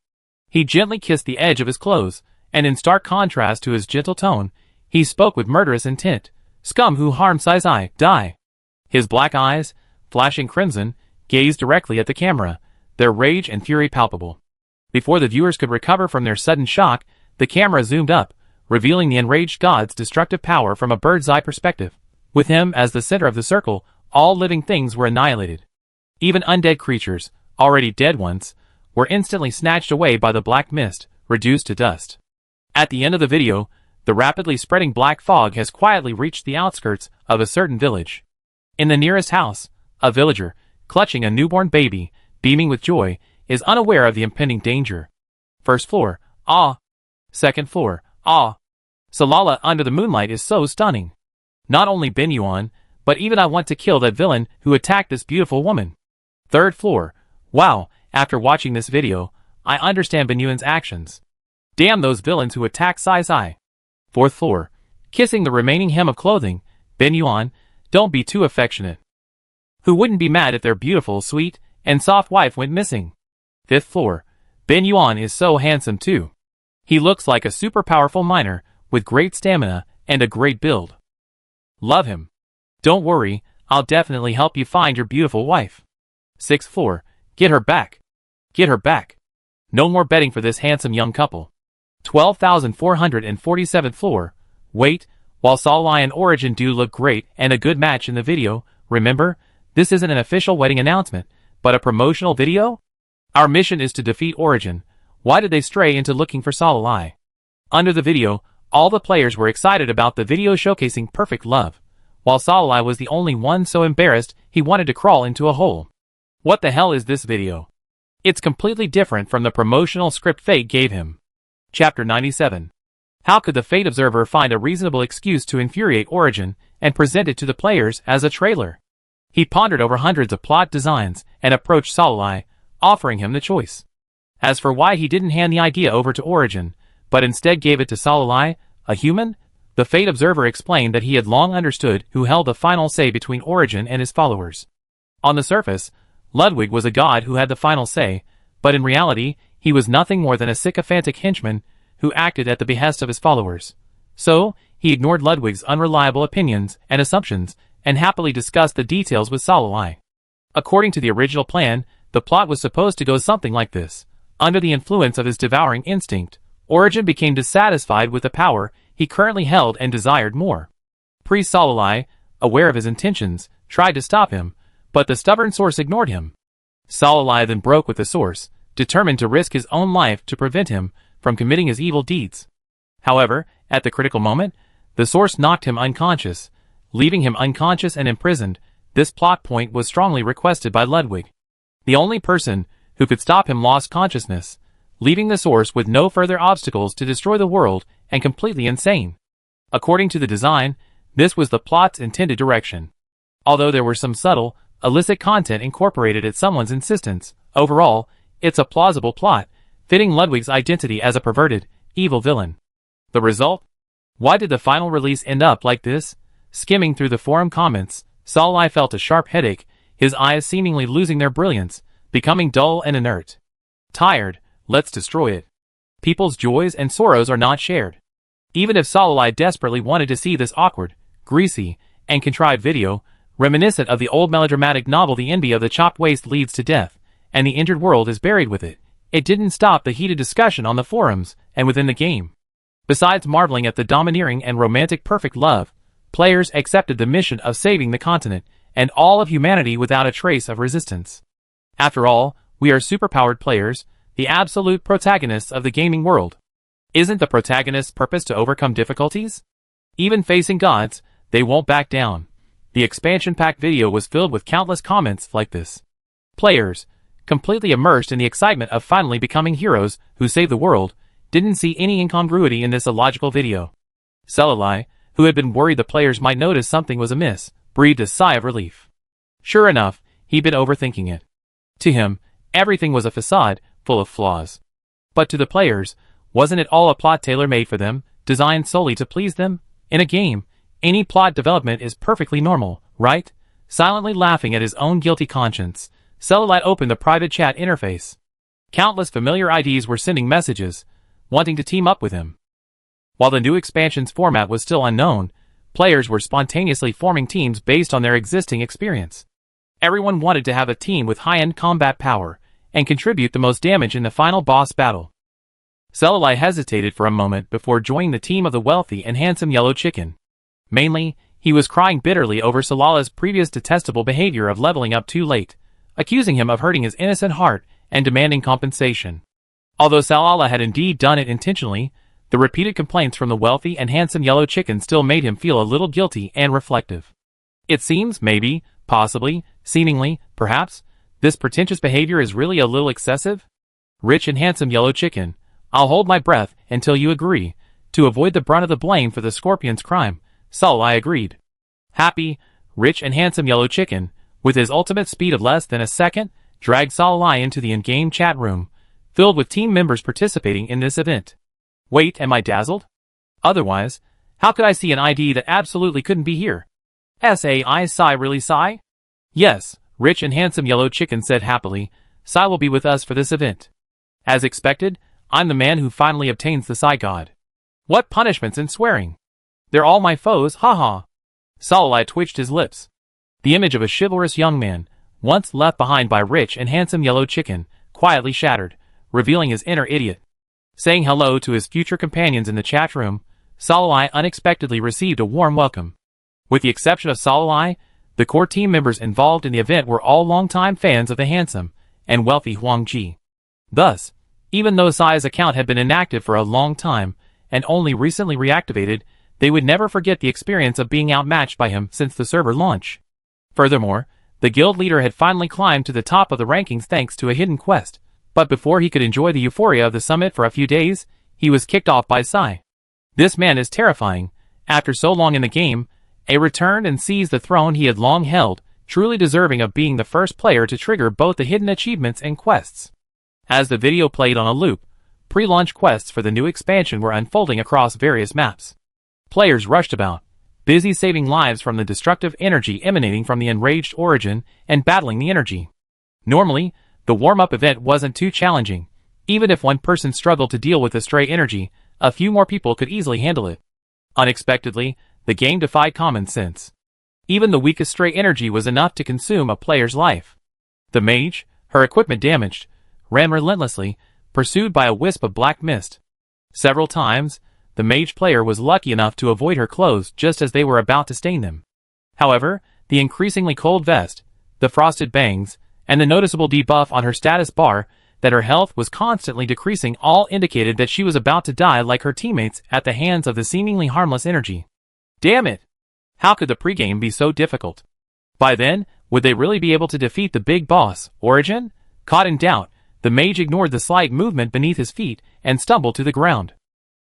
He gently kissed the edge of his clothes, and in stark contrast to his gentle tone, he spoke with murderous intent. Scum who harmed Sai, die. His black eyes, flashing crimson, gazed directly at the camera, their rage and fury palpable. Before the viewers could recover from their sudden shock, the camera zoomed up, revealing the enraged god's destructive power from a bird's-eye perspective. With him as the center of the circle, all living things were annihilated. Even undead creatures, already dead once, were instantly snatched away by the black mist, reduced to dust. At the end of the video, the rapidly spreading black fog has quietly reached the outskirts of a certain village. In the nearest house, a villager, clutching a newborn baby, beaming with joy, is unaware of the impending danger. First floor, ah. Second floor, ah. Salala under the moonlight is so stunning. Not only Ben Yuan, but even I want to kill that villain who attacked this beautiful woman. Third floor, wow, after watching this video, I understand Ben Yuan's actions. Damn those villains who attack Sai. Fourth floor, kissing the remaining hem of clothing, Ben Yuan, don't be too affectionate. Who wouldn't be mad if their beautiful, sweet, and soft wife went missing? Fifth floor, Ben Yuan is so handsome too. He looks like a super powerful miner, with great stamina, and a great build. Love him. Don't worry, I'll definitely help you find your beautiful wife. Sixth floor, get her back. Get her back. No more betting for this handsome young couple. 12,447th floor, wait, while Salai and Origin do look great and a good match in the video, remember, this isn't an official wedding announcement, but a promotional video? Our mission is to defeat Origin. Why did they stray into looking for Salai? Under the video, all the players were excited about the video showcasing perfect love, while Salai was the only one so embarrassed he wanted to crawl into a hole. What the hell is this video? It's completely different from the promotional script Fate gave him. Chapter 97. How could the Fate Observer find a reasonable excuse to infuriate Origin and present it to the players as a trailer? He pondered over hundreds of plot designs and approached Salai, offering him the choice. As for why he didn't hand the idea over to Origin, but instead gave it to Salai, a human, the Fate Observer explained that he had long understood who held the final say between Origin and his followers. On the surface, Ludwig was a god who had the final say, but in reality, he was nothing more than a sycophantic henchman who acted at the behest of his followers. So, he ignored Ludwig's unreliable opinions and assumptions, and happily discussed the details with Salai. According to the original plan, the plot was supposed to go something like this. Under the influence of his devouring instinct, Origin became dissatisfied with the power he currently held and desired more. Priest Salai, aware of his intentions, tried to stop him, but the stubborn source ignored him. Salai then broke with the source, determined to risk his own life to prevent him from committing his evil deeds. However, at the critical moment, the source knocked him unconscious. Leaving him unconscious and imprisoned, this plot point was strongly requested by Ludwig. The only person who could stop him lost consciousness, leaving the source with no further obstacles to destroy the world and completely insane. According to the design, this was the plot's intended direction. Although there were some subtle, illicit content incorporated at someone's insistence, overall, it's a plausible plot, fitting Ludwig's identity as a perverted, evil villain. The result? Why did the final release end up like this? Skimming through the forum comments, Salai felt a sharp headache, his eyes seemingly losing their brilliance, becoming dull and inert. Tired, let's destroy it. People's joys and sorrows are not shared. Even if Salai desperately wanted to see this awkward, greasy, and contrived video, reminiscent of the old melodramatic novel The Envy of the Chopped Waste Leads to Death, and the injured world is buried with it, it didn't stop the heated discussion on the forums and within the game. Besides marveling at the domineering and romantic perfect love, players accepted the mission of saving the continent and all of humanity without a trace of resistance. After all, we are superpowered players, the absolute protagonists of the gaming world. Isn't the protagonist's purpose to overcome difficulties? Even facing gods, they won't back down. The expansion pack video was filled with countless comments like this. Players, completely immersed in the excitement of finally becoming heroes who save the world, didn't see any incongruity in this illogical video. Salai, who had been worried the players might notice something was amiss, breathed a sigh of relief. Sure enough, he'd been overthinking it. To him, everything was a facade, full of flaws. But to the players, wasn't it all a plot tailor-made for them, designed solely to please them? In a game, any plot development is perfectly normal, right? Silently laughing at his own guilty conscience, Salai opened the private chat interface. Countless familiar IDs were sending messages, wanting to team up with him. While the new expansion's format was still unknown, players were spontaneously forming teams based on their existing experience. Everyone wanted to have a team with high-end combat power and contribute the most damage in the final boss battle. Selali hesitated for a moment before joining the team of the wealthy and handsome yellow chicken. Mainly, he was crying bitterly over Salala's previous detestable behavior of leveling up too late, accusing him of hurting his innocent heart and demanding compensation. Although Salala had indeed done it intentionally, the repeated complaints from the wealthy and handsome yellow chicken still made him feel a little guilty and reflective. It seems, maybe, possibly, seemingly, perhaps, this pretentious behavior is really a little excessive? Rich and handsome yellow chicken, I'll hold my breath until you agree. To avoid the brunt of the blame for the scorpion's crime, Salali agreed. Happy, rich and handsome yellow chicken, with his ultimate speed of less than a second, dragged Salali into the in-game chat room, filled with team members participating in this event. Wait, am I dazzled? Otherwise, how could I see an ID that absolutely couldn't be here? S.A.I. Sai really Sai? Yes, rich and handsome yellow chicken said happily, Sai will be with us for this event. As expected, I'm the man who finally obtains the Sai God. What punishments and swearing! They're all my foes, haha. Salali twitched his lips. The image of a chivalrous young man, once left behind by rich and handsome yellow chicken, quietly shattered, revealing his inner idiot. Saying hello to his future companions in the chat room, Salali unexpectedly received a warm welcome. With the exception of Salali, the core team members involved in the event were all longtime fans of the handsome and wealthy Huang Ji. Thus, even though Sai's account had been inactive for a long time and only recently reactivated, they would never forget the experience of being outmatched by him since the server launch. Furthermore, the guild leader had finally climbed to the top of the rankings thanks to a hidden quest, but before he could enjoy the euphoria of the summit for a few days, he was kicked off by Sai. This man is terrifying. After so long in the game, he returned and seized the throne he had long held, truly deserving of being the first player to trigger both the hidden achievements and quests. As the video played on a loop, pre-launch quests for the new expansion were unfolding across various maps. Players rushed about, busy saving lives from the destructive energy emanating from the enraged origin and battling the energy. Normally, the warm-up event wasn't too challenging. Even if one person struggled to deal with the stray energy, a few more people could easily handle it. Unexpectedly, the game defied common sense. Even the weakest stray energy was enough to consume a player's life. The mage, her equipment damaged, ran relentlessly, pursued by a wisp of black mist. Several times, the mage player was lucky enough to avoid her clothes just as they were about to stain them. However, the increasingly cold vest, the frosted bangs, and the noticeable debuff on her status bar that her health was constantly decreasing all indicated that she was about to die like her teammates at the hands of the seemingly harmless energy. Damn it! How could the pregame be so difficult? By then, would they really be able to defeat the big boss, Origin? Caught in doubt, the mage ignored the slight movement beneath his feet and stumbled to the ground.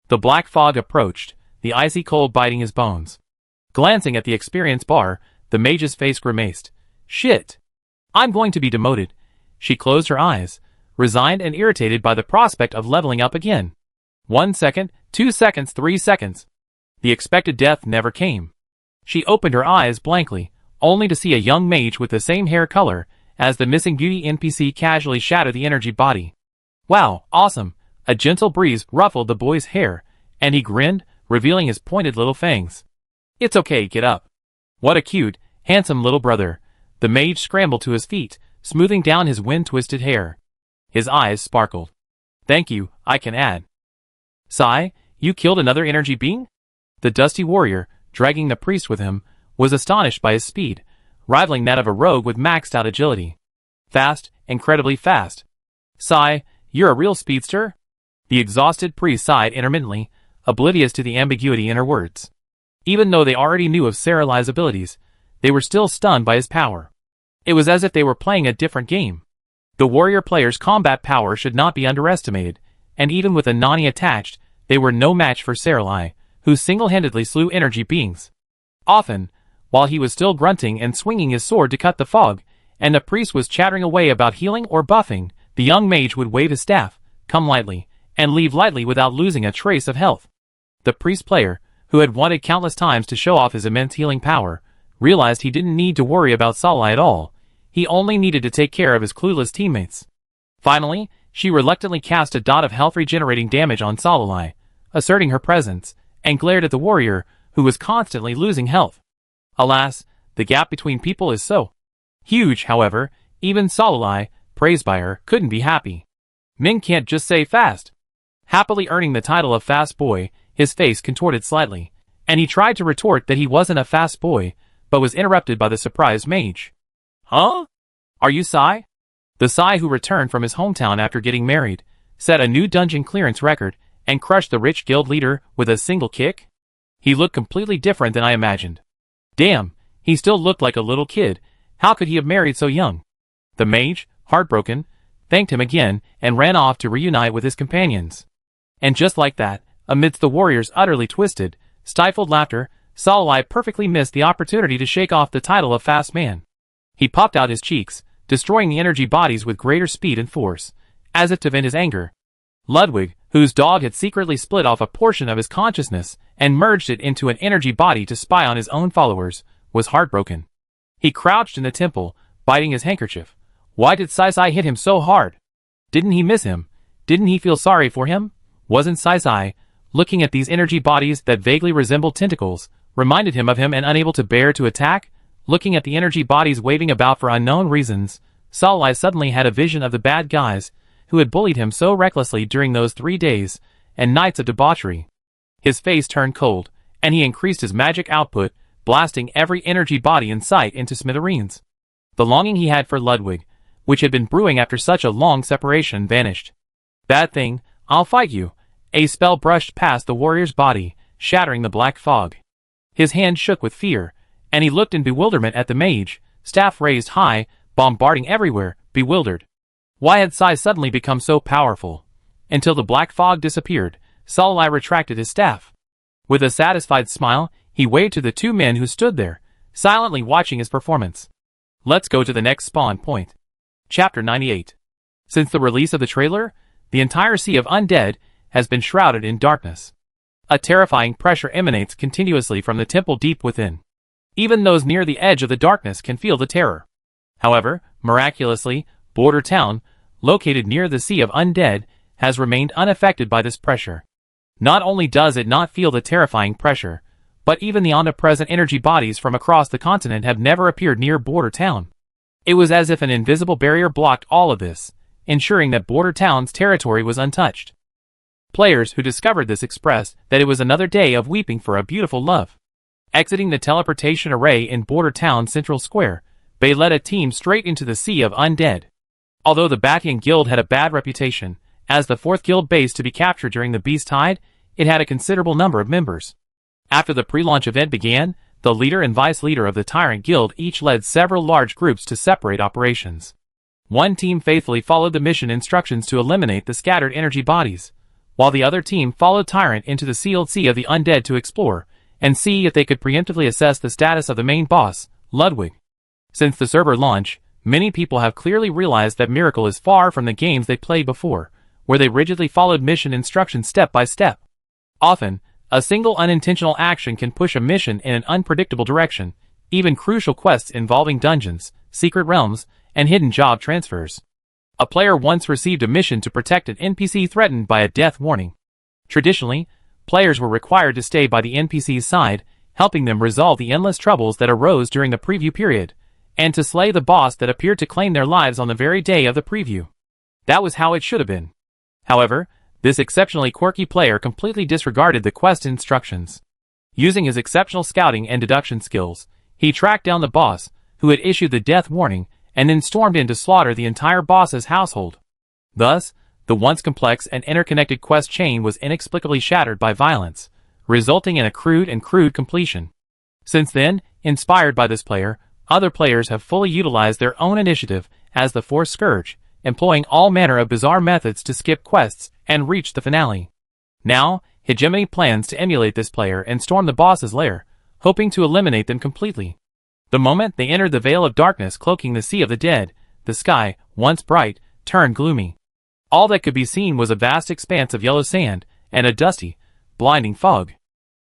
The black fog approached, the icy cold biting his bones. Glancing at the experience bar, the mage's face grimaced. Shit! I'm going to be demoted. She closed her eyes, resigned and irritated by the prospect of leveling up again. 1 second, 2 seconds, 3 seconds. The expected death never came. She opened her eyes blankly, only to see a young mage with the same hair color as the missing beauty NPC casually shatter the energy body. Wow, awesome! A gentle breeze ruffled the boy's hair, and he grinned, revealing his pointed little fangs. It's okay, get up. What a cute, handsome little brother. The mage scrambled to his feet, smoothing down his wind-twisted hair. His eyes sparkled. Thank you, I can add. Sai, you killed another energy being? The dusty warrior, dragging the priest with him, was astonished by his speed, rivaling that of a rogue with maxed-out agility. Fast, incredibly fast. Sai, you're a real speedster? The exhausted priest sighed intermittently, oblivious to the ambiguity in her words. Even though they already knew of Saralai's abilities, they were still stunned by his power. It was as if they were playing a different game. The warrior player's combat power should not be underestimated, and even with a Nani attached, they were no match for Saralai, who single-handedly slew energy beings. Often, while he was still grunting and swinging his sword to cut the fog, and the priest was chattering away about healing or buffing, the young mage would wave his staff, come lightly, and leave lightly without losing a trace of health. The priest player, who had wanted countless times to show off his immense healing power, realized he didn't need to worry about Salai at all. He only needed to take care of his clueless teammates. Finally, she reluctantly cast a dot of health regenerating damage on Salalai, asserting her presence, and glared at the warrior, who was constantly losing health. Alas, the gap between people is so huge. However, even Salalai, praised by her, couldn't be happy. Ming can't just say fast. Happily earning the title of fast boy, his face contorted slightly, and he tried to retort that he wasn't a fast boy, but was interrupted by the surprised mage. Huh? Are you Sai? The Sai who returned from his hometown after getting married, set a new dungeon clearance record, and crushed the rich guild leader with a single kick? He looked completely different than I imagined. Damn, he still looked like a little kid. How could he have married so young? The mage, heartbroken, thanked him again and ran off to reunite with his companions. And just like that, amidst the warrior's utterly twisted, stifled laughter, Salalai perfectly missed the opportunity to shake off the title of fast man. He popped out his cheeks, destroying the energy bodies with greater speed and force, as if to vent his anger. Ludwig, whose dog had secretly split off a portion of his consciousness and merged it into an energy body to spy on his own followers, was heartbroken. He crouched in the temple, biting his handkerchief. Why did Sai hit him so hard? Didn't he miss him? Didn't he feel sorry for him? Wasn't Sai, looking at these energy bodies that vaguely resembled tentacles, reminded him of him and unable to bear to attack? Looking at the energy bodies waving about for unknown reasons, Salalai suddenly had a vision of the bad guys who had bullied him so recklessly during those 3 days and nights of debauchery. His face turned cold, and he increased his magic output, blasting every energy body in sight into smithereens. The longing he had for Ludwig, which had been brewing after such a long separation, vanished. Bad thing, I'll fight you. A spell brushed past the warrior's body, shattering the black fog. His hand shook with fear, and he looked in bewilderment at the mage, staff raised high, bombarding everywhere, bewildered. Why had Sai suddenly become so powerful? Until the black fog disappeared, Salalai retracted his staff. With a satisfied smile, he waved to the 2 men who stood there, silently watching his performance. Let's go to the next spawn point. Chapter 98. Since the release of the trailer, the entire sea of undead has been shrouded in darkness. A terrifying pressure emanates continuously from the temple deep within. Even those near the edge of the darkness can feel the terror. However, miraculously, Border Town, located near the sea of undead, has remained unaffected by this pressure. Not only does it not feel the terrifying pressure, but even the omnipresent energy bodies from across the continent have never appeared near Border Town. It was as if an invisible barrier blocked all of this, ensuring that Border Town's territory was untouched. Players who discovered this expressed that it was another day of weeping for a beautiful love. Exiting the teleportation array in Border Town Central Square, they led a team straight into the sea of undead. Although the Batian Guild had a bad reputation, as the 4th guild base to be captured during the Beast Tide, it had a considerable number of members. After the pre-launch event began, the leader and vice-leader of the Tyrant Guild each led several large groups to separate operations. One team faithfully followed the mission instructions to eliminate the scattered energy bodies, while the other team followed Tyrant into the sealed sea of the undead to explore and see if they could preemptively assess the status of the main boss, Ludwig. Since the server launch, many people have clearly realized that Miracle is far from the games they played before, where they rigidly followed mission instructions step by step. Often, a single unintentional action can push a mission in an unpredictable direction, even crucial quests involving dungeons, secret realms, and hidden job transfers. A player once received a mission to protect an NPC threatened by a death warning. Traditionally, players were required to stay by the NPC's side, helping them resolve the endless troubles that arose during the preview period, and to slay the boss that appeared to claim their lives on the very day of the preview. That was how it should have been. However, this exceptionally quirky player completely disregarded the quest instructions. Using his exceptional scouting and deduction skills, he tracked down the boss, who had issued the death warning, and then stormed in to slaughter the entire boss's household. Thus, the once complex and interconnected quest chain was inexplicably shattered by violence, resulting in a crude completion. Since then, inspired by this player, other players have fully utilized their own initiative as the Force Scourge, employing all manner of bizarre methods to skip quests and reach the finale. Now, Hegemony plans to emulate this player and storm the boss's lair, hoping to eliminate them completely. The moment they entered the veil of darkness cloaking the sea of the dead, the sky, once bright, turned gloomy. All that could be seen was a vast expanse of yellow sand and a dusty, blinding fog.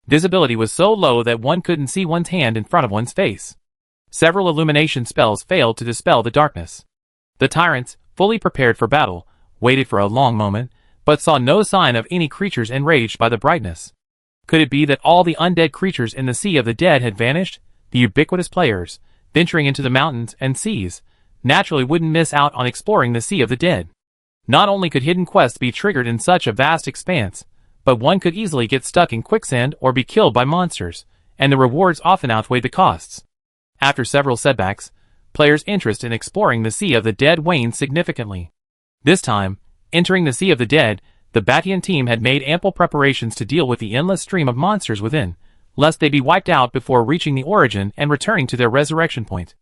Visibility was so low that one couldn't see one's hand in front of one's face. Several illumination spells failed to dispel the darkness. The tyrants, fully prepared for battle, waited for a long moment, but saw no sign of any creatures enraged by the brightness. Could it be that all the undead creatures in the Sea of the Dead had vanished? The ubiquitous players, venturing into the mountains and seas, naturally wouldn't miss out on exploring the Sea of the Dead. Not only could hidden quests be triggered in such a vast expanse, but one could easily get stuck in quicksand or be killed by monsters, and the rewards often outweighed the costs. After several setbacks, players' interest in exploring the Sea of the Dead waned significantly. This time, entering the Sea of the Dead, the Batian team had made ample preparations to deal with the endless stream of monsters within, lest they be wiped out before reaching the origin and returning to their resurrection point.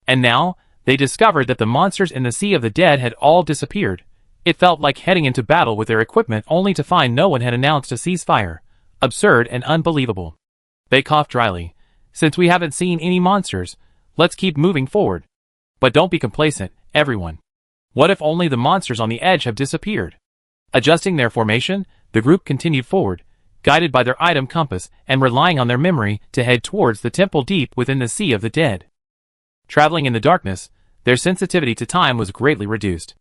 And now, they discovered that the monsters in the Sea of the Dead had all disappeared. It felt like heading into battle with their equipment only to find no one had announced a ceasefire. Absurd and unbelievable. They coughed dryly. Since we haven't seen any monsters, let's keep moving forward. But don't be complacent, everyone. What if only the monsters on the edge have disappeared? Adjusting their formation, the group continued forward, guided by their item compass and relying on their memory to head towards the temple deep within the Sea of the Dead. Traveling in the darkness, their sensitivity to time was greatly reduced.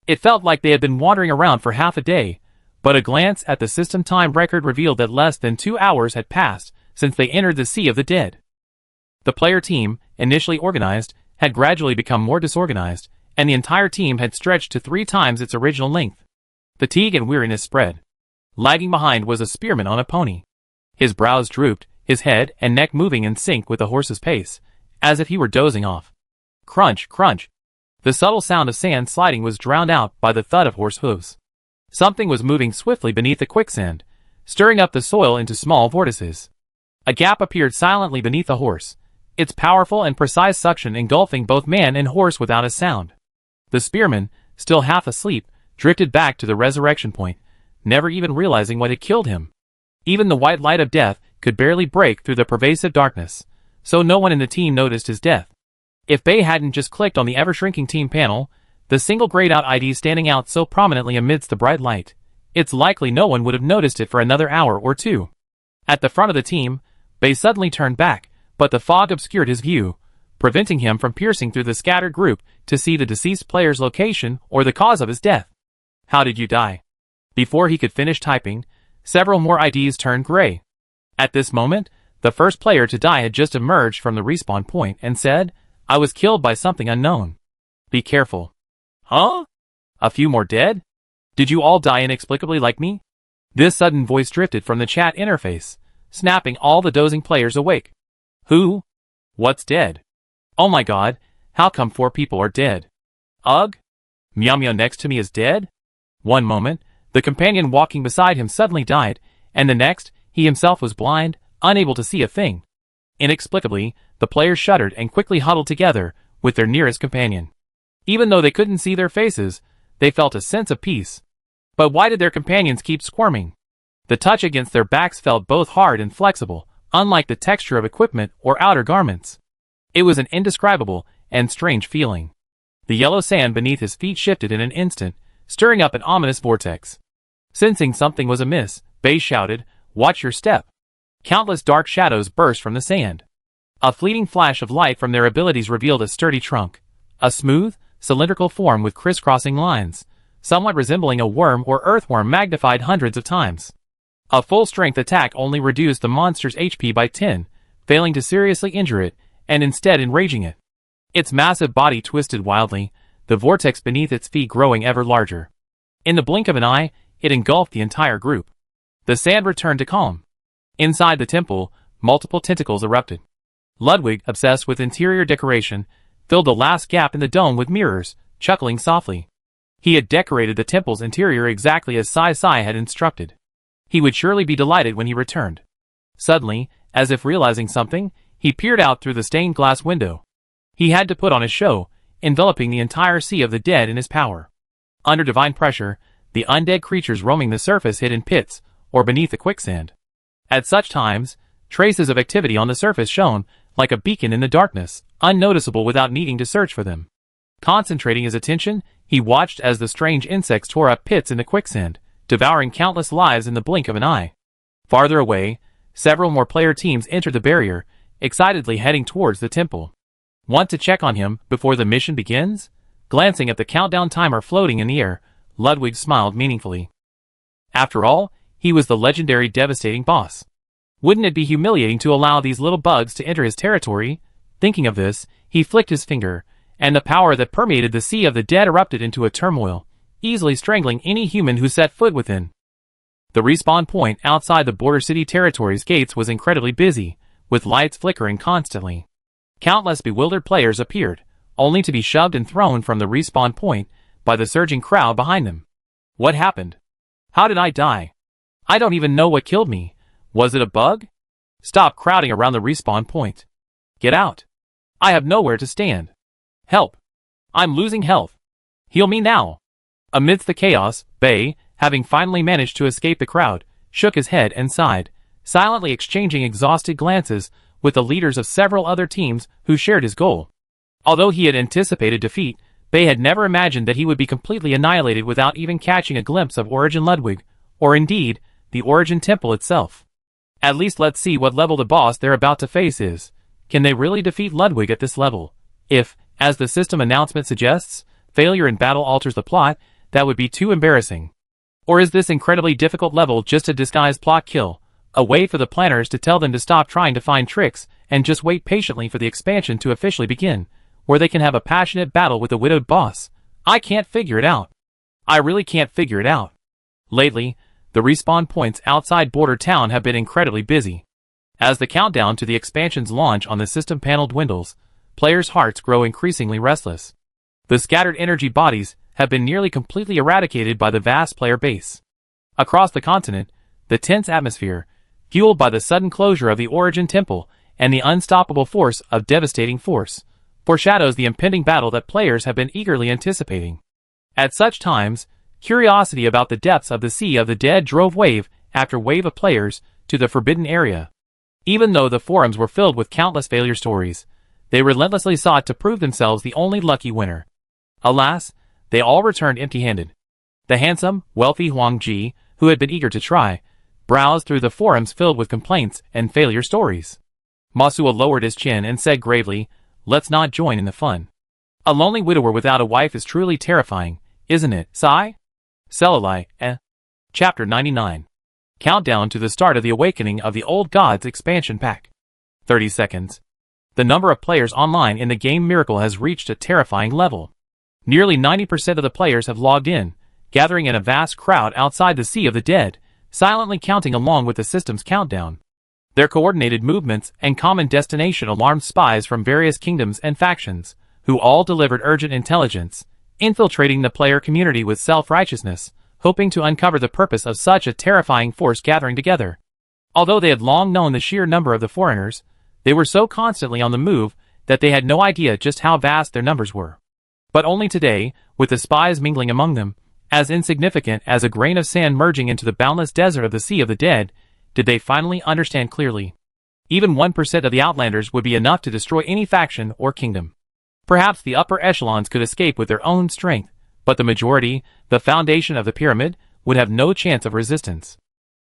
It felt like they had been wandering around for half a day, but a glance at the system time record revealed that less than 2 hours had passed since they entered the Sea of the Dead. The player team, initially organized, had gradually become more disorganized, and the entire team had stretched to 3 times its original length. Fatigue and weariness spread. Lagging behind was a spearman on a pony. His brows drooped, his head and neck moving in sync with the horse's pace, as if he were dozing off. Crunch, crunch. The subtle sound of sand sliding was drowned out by the thud of horse hooves. Something was moving swiftly beneath the quicksand, stirring up the soil into small vortices. A gap appeared silently beneath the horse, its powerful and precise suction engulfing both man and horse without a sound. The spearman, still half asleep, drifted back to the resurrection point, never even realizing what had killed him. Even the white light of death could barely break through the pervasive darkness, so no one in the team noticed his death. If Bay hadn't just clicked on the ever-shrinking team panel, the single grayed-out ID standing out so prominently amidst the bright light, it's likely no one would have noticed it for another hour or two. At the front of the team, Bay suddenly turned back, but the fog obscured his view, preventing him from piercing through the scattered group to see the deceased player's location or the cause of his death. How did you die? Before he could finish typing, several more IDs turned gray. At this moment, the first player to die had just emerged from the respawn point and said, "I was killed by something unknown. Be careful." Huh? A few more dead? Did you all die inexplicably like me? This sudden voice drifted from the chat interface, snapping all the dozing players awake. Who? What's dead? Oh my god, how come 4 people are dead? Ugh? Meow Meow next to me is dead? One moment, the companion walking beside him suddenly died, and the next, he himself was blind, unable to see a thing. Inexplicably, the players shuddered and quickly huddled together with their nearest companion. Even though they couldn't see their faces, they felt a sense of peace. But why did their companions keep squirming? The touch against their backs felt both hard and flexible, unlike the texture of equipment or outer garments. It was an indescribable and strange feeling. The yellow sand beneath his feet shifted in an instant, stirring up an ominous vortex. Sensing something was amiss, Bay shouted, "Watch your step." Countless dark shadows burst from the sand. A fleeting flash of light from their abilities revealed a sturdy trunk, a smooth, cylindrical form with crisscrossing lines, somewhat resembling a worm or earthworm magnified hundreds of times. A full-strength attack only reduced the monster's HP by 10, failing to seriously injure it, and instead enraging it. Its massive body twisted wildly, the vortex beneath its feet growing ever larger. In the blink of an eye, it engulfed the entire group. The sand returned to calm. Inside the temple, multiple tentacles erupted. Ludwig, obsessed with interior decoration, filled the last gap in the dome with mirrors, chuckling softly. He had decorated the temple's interior exactly as Sai had instructed. He would surely be delighted when he returned. Suddenly, as if realizing something, he peered out through the stained glass window. He had to put on a show, enveloping the entire Sea of the Dead in his power. Under divine pressure, the undead creatures roaming the surface hid in pits, or beneath the quicksand. At such times, traces of activity on the surface shone, like a beacon in the darkness, unnoticeable without needing to search for them. Concentrating his attention, he watched as the strange insects tore up pits in the quicksand, devouring countless lives in the blink of an eye. Farther away, several more player teams entered the barrier, excitedly heading towards the temple. Want to check on him before the mission begins? Glancing at the countdown timer floating in the air, Ludwig smiled meaningfully. After all, he was the legendary devastating boss. Wouldn't it be humiliating to allow these little bugs to enter his territory? Thinking of this, he flicked his finger, and the power that permeated the sea of the dead erupted into a turmoil, easily strangling any human who set foot within. The respawn point outside the border city territory's gates was incredibly busy, with lights flickering constantly. Countless bewildered players appeared, only to be shoved and thrown from the respawn point by the surging crowd behind them. What happened? How did I die? I don't even know what killed me. Was it a bug? Stop crowding around the respawn point. Get out. I have nowhere to stand. Help. I'm losing health. Heal me now. Amidst the chaos, Bei, having finally managed to escape the crowd, shook his head and sighed, silently exchanging exhausted glances with the leaders of several other teams who shared his goal. Although he had anticipated defeat, Bei had never imagined that he would be completely annihilated without even catching a glimpse of Origin Ludwig, or indeed, the Origin Temple itself. At least let's see what level the boss they're about to face is. Can they really defeat Ludwig at this level? If, as the system announcement suggests, failure in battle alters the plot, that would be too embarrassing. Or is this incredibly difficult level just a disguised plot kill, a way for the planners to tell them to stop trying to find tricks and just wait patiently for the expansion to officially begin, where they can have a passionate battle with the widowed boss? I can't figure it out. I really can't figure it out. Lately, the respawn points outside Border Town have been incredibly busy. As the countdown to the expansion's launch on the system panel dwindles, players' hearts grow increasingly restless. The scattered energy bodies have been nearly completely eradicated by the vast player base. Across the continent, the tense atmosphere, fueled by the sudden closure of the Origin Temple and the unstoppable force of devastating force, foreshadows the impending battle that players have been eagerly anticipating. At such times, curiosity about the depths of the Sea of the Dead drove wave after wave of players to the forbidden area. Even though the forums were filled with countless failure stories, they relentlessly sought to prove themselves the only lucky winner. Alas, they all returned empty-handed. The handsome, wealthy Huang Ji, who had been eager to try, browsed through the forums filled with complaints and failure stories. Masua lowered his chin and said gravely, "Let's not join in the fun. A lonely widower without a wife is truly terrifying, isn't it, Sai?" Selali, Chapter 99. Countdown to the start of the awakening of the Old Gods expansion pack. 30 seconds. The number of players online in the game Miracle has reached a terrifying level. Nearly 90% of the players have logged in, gathering in a vast crowd outside the Sea of the Dead, silently counting along with the system's countdown. Their coordinated movements and common destination alarmed spies from various kingdoms and factions, who all delivered urgent intelligence, infiltrating the player community with self-righteousness, hoping to uncover the purpose of such a terrifying force gathering together. Although they had long known the sheer number of the foreigners, they were so constantly on the move that they had no idea just how vast their numbers were. But only today, with the spies mingling among them, as insignificant as a grain of sand merging into the boundless desert of the Sea of the Dead, did they finally understand clearly. Even 1% of the Outlanders would be enough to destroy any faction or kingdom. Perhaps the upper echelons could escape with their own strength, but the majority, the foundation of the pyramid, would have no chance of resistance.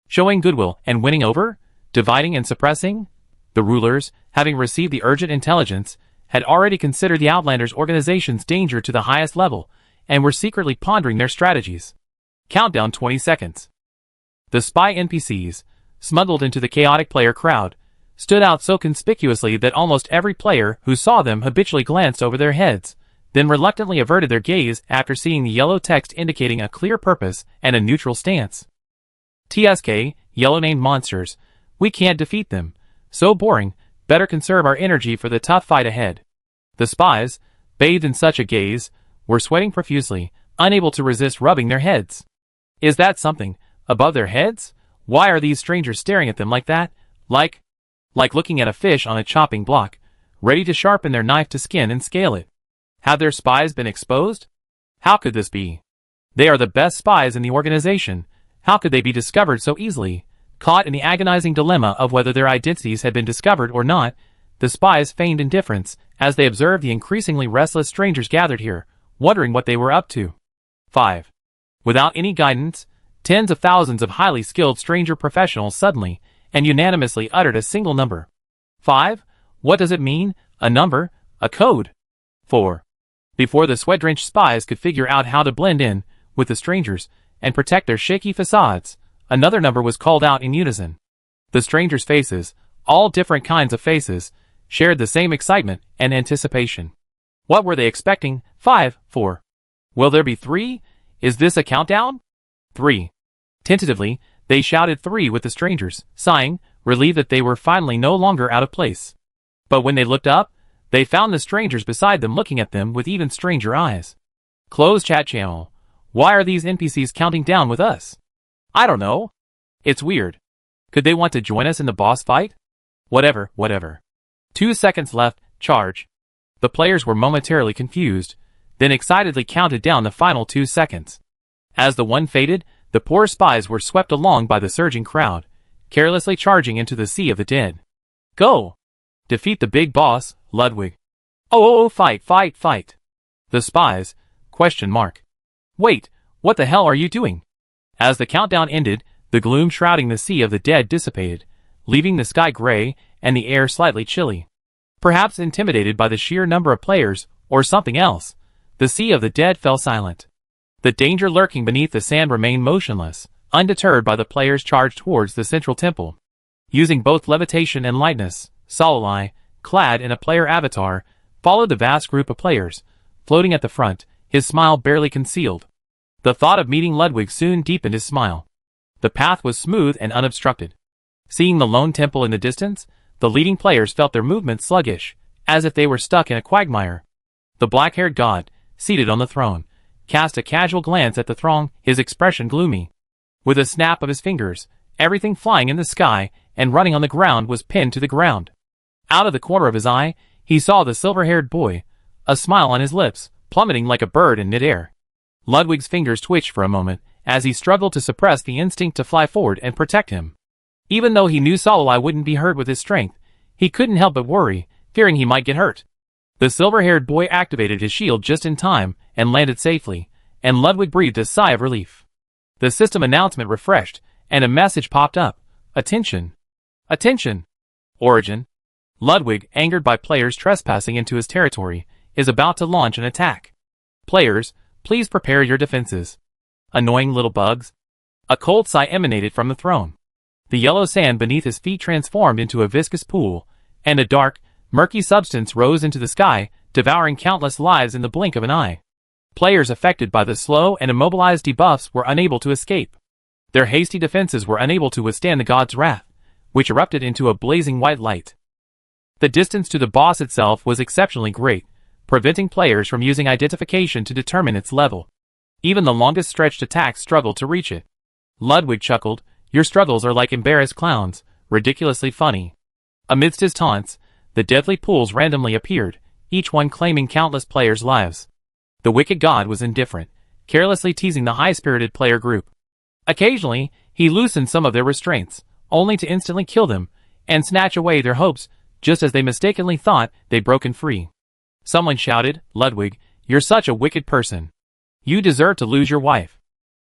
Showing goodwill and winning over, dividing and suppressing? The rulers, having received the urgent intelligence, had already considered the Outlanders' organization's danger to the highest level, and were secretly pondering their strategies. Countdown 20 seconds. The spy NPCs, smuggled into the chaotic player crowd, stood out so conspicuously that almost every player who saw them habitually glanced over their heads, then reluctantly averted their gaze after seeing the yellow text indicating a clear purpose and a neutral stance. TSK, yellow-named monsters. We can't defeat them. So boring, better conserve our energy for the tough fight ahead. The spies, bathed in such a gaze, were sweating profusely, unable to resist rubbing their heads. Is that something above their heads? Why are these strangers staring at them like that? Like looking at a fish on a chopping block, ready to sharpen their knife to skin and scale it. Have their spies been exposed? How could this be? They are the best spies in the organization. How could they be discovered so easily? Caught in the agonizing dilemma of whether their identities had been discovered or not, the spies feigned indifference as they observed the increasingly restless strangers gathered here, wondering what they were up to. 5. Without any guidance, tens of thousands of highly skilled stranger professionals suddenly and unanimously uttered a single number. 5? What does it mean? A number? A code? 4. Before the sweat-drenched spies could figure out how to blend in, with the strangers and protect their shaky facades. Another number was called out in unison. The strangers' faces, all different kinds of faces, shared the same excitement and anticipation. What were they expecting? 5, 4. Will there be 3? Is this a countdown? 3. Tentatively, they shouted 3 with the strangers, sighing, relieved that they were finally no longer out of place. But when they looked up, they found the strangers beside them looking at them with even stranger eyes. Close chat channel. Why are these NPCs counting down with us? I don't know. It's weird. Could they want to join us in the boss fight? Whatever. 2 seconds left, charge. The players were momentarily confused, then excitedly counted down the final 2 seconds. As the one faded, the poor spies were swept along by the surging crowd, carelessly charging into the sea of the dead. Go! Defeat the big boss, Ludwig. Oh, fight. The spies, ? Wait, what the hell are you doing? As the countdown ended, the gloom shrouding the sea of the dead dissipated, leaving the sky gray and the air slightly chilly. Perhaps intimidated by the sheer number of players, or something else, the sea of the dead fell silent. The danger lurking beneath the sand remained motionless, undeterred by the players charged towards the central temple. Using both levitation and lightness, Sololai, clad in a player avatar, followed the vast group of players, floating at the front, his smile barely concealed. The thought of meeting Ludwig soon deepened his smile. The path was smooth and unobstructed. Seeing the lone temple in the distance, the leading players felt their movements sluggish, as if they were stuck in a quagmire. The black-haired god, seated on the throne, cast a casual glance at the throng, his expression gloomy. With a snap of his fingers, everything flying in the sky and running on the ground was pinned to the ground. Out of the corner of his eye, he saw the silver-haired boy, a smile on his lips, plummeting like a bird in midair. Ludwig's fingers twitched for a moment, as he struggled to suppress the instinct to fly forward and protect him. Even though he knew Sololai wouldn't be hurt with his strength, he couldn't help but worry, fearing he might get hurt. The silver-haired boy activated his shield just in time and landed safely, and Ludwig breathed a sigh of relief. The system announcement refreshed, and a message popped up. Attention! Attention! Origin. Ludwig, angered by players trespassing into his territory, is about to launch an attack. Players, please prepare your defenses. Annoying little bugs. A cold sigh emanated from the throne. The yellow sand beneath his feet transformed into a viscous pool, and a dark, murky substance rose into the sky, devouring countless lives in the blink of an eye. Players affected by the slow and immobilized debuffs were unable to escape. Their hasty defenses were unable to withstand the god's wrath, which erupted into a blazing white light. The distance to the boss itself was exceptionally great, preventing players from using identification to determine its level. Even the longest stretched attacks struggled to reach it. Ludwig chuckled, "Your struggles are like embarrassed clowns, ridiculously funny." Amidst his taunts, the deadly pools randomly appeared, each one claiming countless players' lives. The wicked god was indifferent, carelessly teasing the high-spirited player group. Occasionally, he loosened some of their restraints, only to instantly kill them, and snatch away their hopes, just as they mistakenly thought they'd broken free. Someone shouted, "Ludwig, you're such a wicked person. You deserve to lose your wife."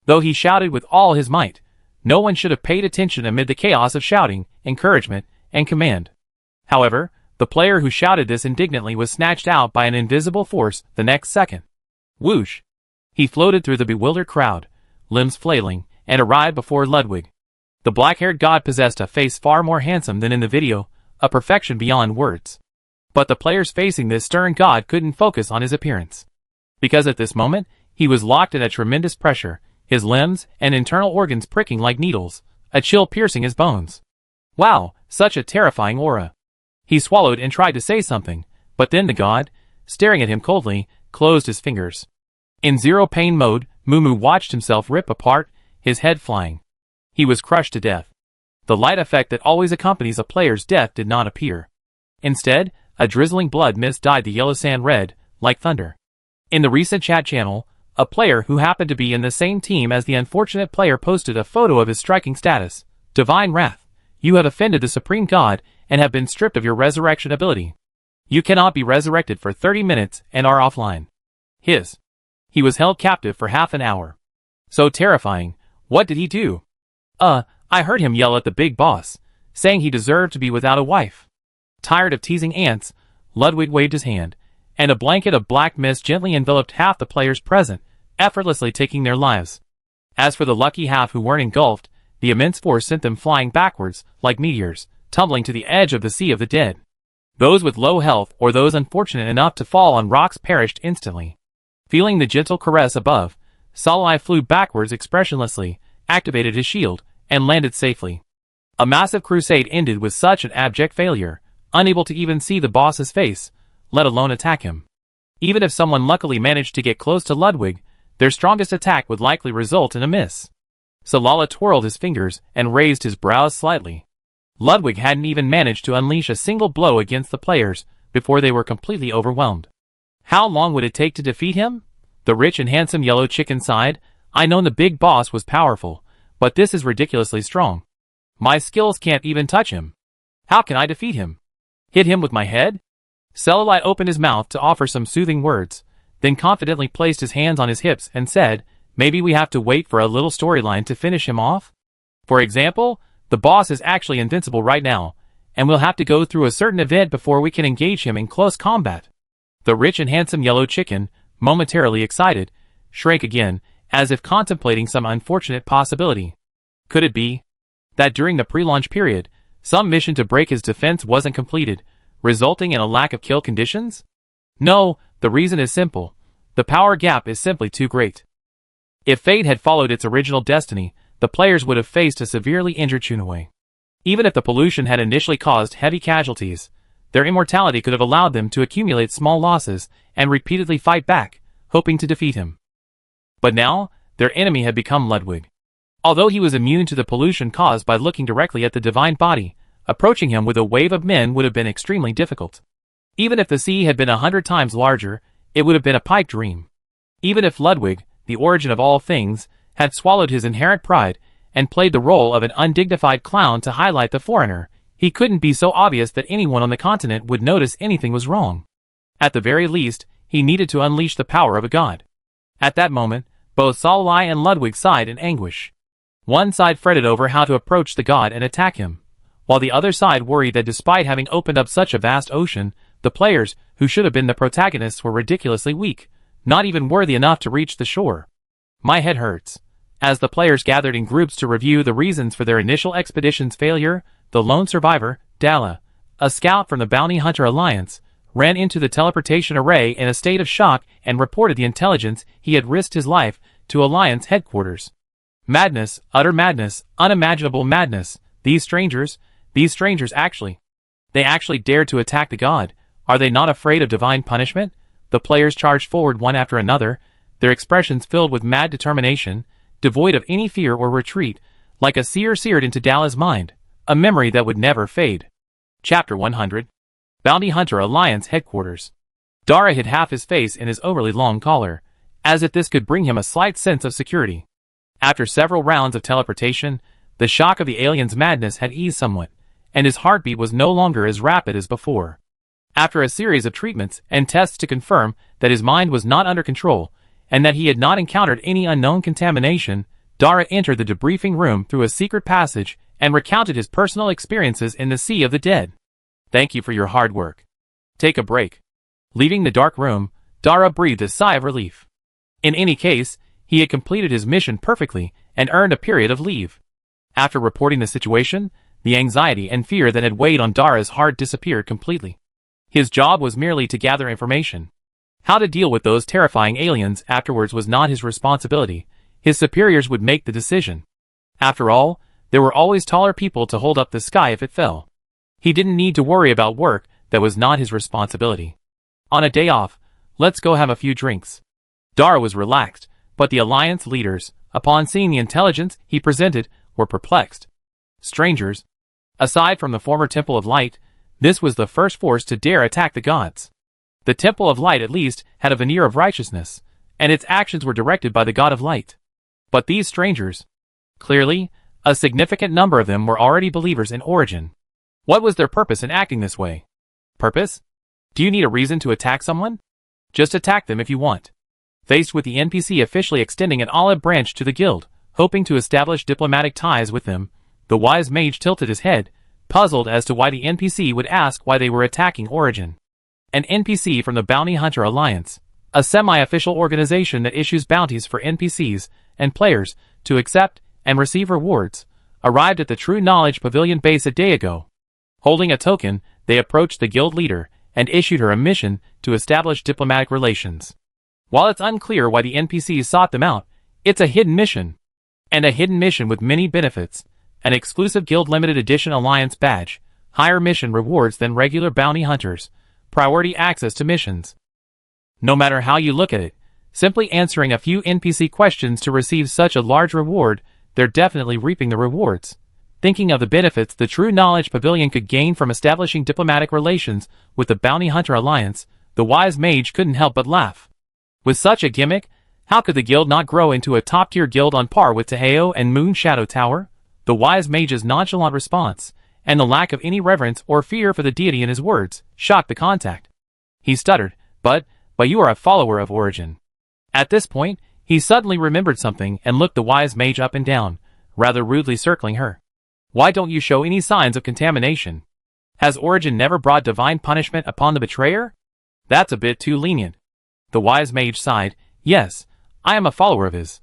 Though he shouted with all his might, no one should have paid attention amid the chaos of shouting, encouragement, and command. However, the player who shouted this indignantly was snatched out by an invisible force the next second. Whoosh! He floated through the bewildered crowd, limbs flailing, and arrived before Ludwig. The black-haired god possessed a face far more handsome than in the video, a perfection beyond words. But the players facing this stern god couldn't focus on his appearance. Because at this moment, he was locked in a tremendous pressure, his limbs and internal organs pricking like needles, a chill piercing his bones. Wow, such a terrifying aura. He swallowed and tried to say something, but then the god, staring at him coldly, closed his fingers. In zero-pain mode, Mumu watched himself rip apart, his head flying. He was crushed to death. The light effect that always accompanies a player's death did not appear. Instead, a drizzling blood mist dyed the yellow sand red, like thunder. In the recent chat channel, a player who happened to be in the same team as the unfortunate player posted a photo of his striking status. Divine wrath. You have offended the supreme god and have been stripped of your resurrection ability. You cannot be resurrected for 30 minutes and are offline. He was held captive for half an hour. So terrifying. What did he do? I heard him yell at the big boss, saying he deserved to be without a wife. Tired of teasing ants, Ludwig waved his hand, and a blanket of black mist gently enveloped half the players present, effortlessly taking their lives. As for the lucky half who weren't engulfed, the immense force sent them flying backwards, like meteors, tumbling to the edge of the sea of the dead. Those with low health or those unfortunate enough to fall on rocks perished instantly. Feeling the gentle caress above, Salai flew backwards expressionlessly, activated his shield, and landed safely. A massive crusade ended with such an abject failure, unable to even see the boss's face, let alone attack him. Even if someone luckily managed to get close to Ludwig, their strongest attack would likely result in a miss. Salala twirled his fingers and raised his brows slightly. Ludwig hadn't even managed to unleash a single blow against the players before they were completely overwhelmed. How long would it take to defeat him? The rich and handsome yellow chicken sighed. I know the big boss was powerful, but this is ridiculously strong. My skills can't even touch him. How can I defeat him? Hit him with my head? Cellulight opened his mouth to offer some soothing words, then confidently placed his hands on his hips and said, maybe we have to wait for a little storyline to finish him off? For example, the boss is actually invincible right now, and we'll have to go through a certain event before we can engage him in close combat. The rich and handsome yellow chicken, momentarily excited, shrank again, as if contemplating some unfortunate possibility. Could it be that during the pre-launch period, some mission to break his defense wasn't completed, resulting in a lack of kill conditions? No, the reason is simple. The power gap is simply too great. If fate had followed its original destiny, the players would have faced a severely injured Chunwei. Even if the pollution had initially caused heavy casualties, their immortality could have allowed them to accumulate small losses and repeatedly fight back, hoping to defeat him. But now, their enemy had become Ludwig. Although he was immune to the pollution caused by looking directly at the divine body, approaching him with a wave of men would have been extremely difficult. Even if the sea had been 100 times larger, it would have been a pipe dream. Even if Ludwig, the origin of all things, had swallowed his inherent pride and played the role of an undignified clown to highlight the foreigner, he couldn't be so obvious that anyone on the continent would notice anything was wrong. At the very least, he needed to unleash the power of a god. At that moment, both Salai and Ludwig sighed in anguish. One side fretted over how to approach the god and attack him, while the other side worried that despite having opened up such a vast ocean, the players, who should have been the protagonists, were ridiculously weak, not even worthy enough to reach the shore. My head hurts. As the players gathered in groups to review the reasons for their initial expedition's failure, the lone survivor, Dalla, a scout from the Bounty Hunter Alliance, ran into the teleportation array in a state of shock and reported the intelligence he had risked his life to Alliance headquarters. Madness, utter madness, unimaginable madness. These strangers actually dared to attack the god. Are they not afraid of divine punishment? The players charged forward one after another, their expressions filled with mad determination, devoid of any fear or retreat, like a sear seared into Dalla's mind, a memory that would never fade. Chapter 100. Bounty Hunter Alliance Headquarters. Dara hid half his face in his overly long collar, as if this could bring him a slight sense of security. After several rounds of teleportation, the shock of the alien's madness had eased somewhat, and his heartbeat was no longer as rapid as before. After a series of treatments and tests to confirm that his mind was not under control, and that he had not encountered any unknown contamination, Dara entered the debriefing room through a secret passage and recounted his personal experiences in the Sea of the Dead. Thank you for your hard work. Take a break. Leaving the dark room, Dara breathed a sigh of relief. In any case, he had completed his mission perfectly and earned a period of leave. After reporting the situation, the anxiety and fear that had weighed on Dara's heart disappeared completely. His job was merely to gather information. How to deal with those terrifying aliens afterwards was not his responsibility. His superiors would make the decision. After all, there were always taller people to hold up the sky if it fell. He didn't need to worry about work that was not his responsibility. On a day off, let's go have a few drinks. Dara was relaxed, but the Alliance leaders, upon seeing the intelligence he presented, were perplexed. Strangers. Aside from the former Temple of Light, this was the first force to dare attack the gods. The Temple of Light at least had a veneer of righteousness, and its actions were directed by the God of Light. But these strangers, clearly, a significant number of them were already believers in origin. What was their purpose in acting this way? Purpose? Do you need a reason to attack someone? Just attack them if you want. Faced with the NPC officially extending an olive branch to the guild, hoping to establish diplomatic ties with them, the wise mage tilted his head, puzzled as to why the NPC would ask why they were attacking Origin. An NPC from the Bounty Hunter Alliance, a semi-official organization that issues bounties for NPCs and players to accept and receive rewards, arrived at the True Knowledge Pavilion base a day ago. Holding a token, they approached the guild leader and issued her a mission to establish diplomatic relations. While it's unclear why the NPCs sought them out, it's a hidden mission. And a hidden mission with many benefits: an exclusive guild limited edition alliance badge, higher mission rewards than regular bounty hunters, priority access to missions. No matter how you look at it, simply answering a few NPC questions to receive such a large reward, they're definitely reaping the rewards. Thinking of the benefits the True Knowledge Pavilion could gain from establishing diplomatic relations with the Bounty Hunter Alliance, the wise mage couldn't help but laugh. With such a gimmick, how could the guild not grow into a top-tier guild on par with Taheo and Moon Shadow Tower? The wise mage's nonchalant response, and the lack of any reverence or fear for the deity in his words, shocked the contact. He stuttered, but you are a follower of Origin. At this point, he suddenly remembered something and looked the wise mage up and down, rather rudely circling her. Why don't you show any signs of contamination? Has Origin never brought divine punishment upon the betrayer? That's a bit too lenient. The wise mage sighed. Yes, I am a follower of his.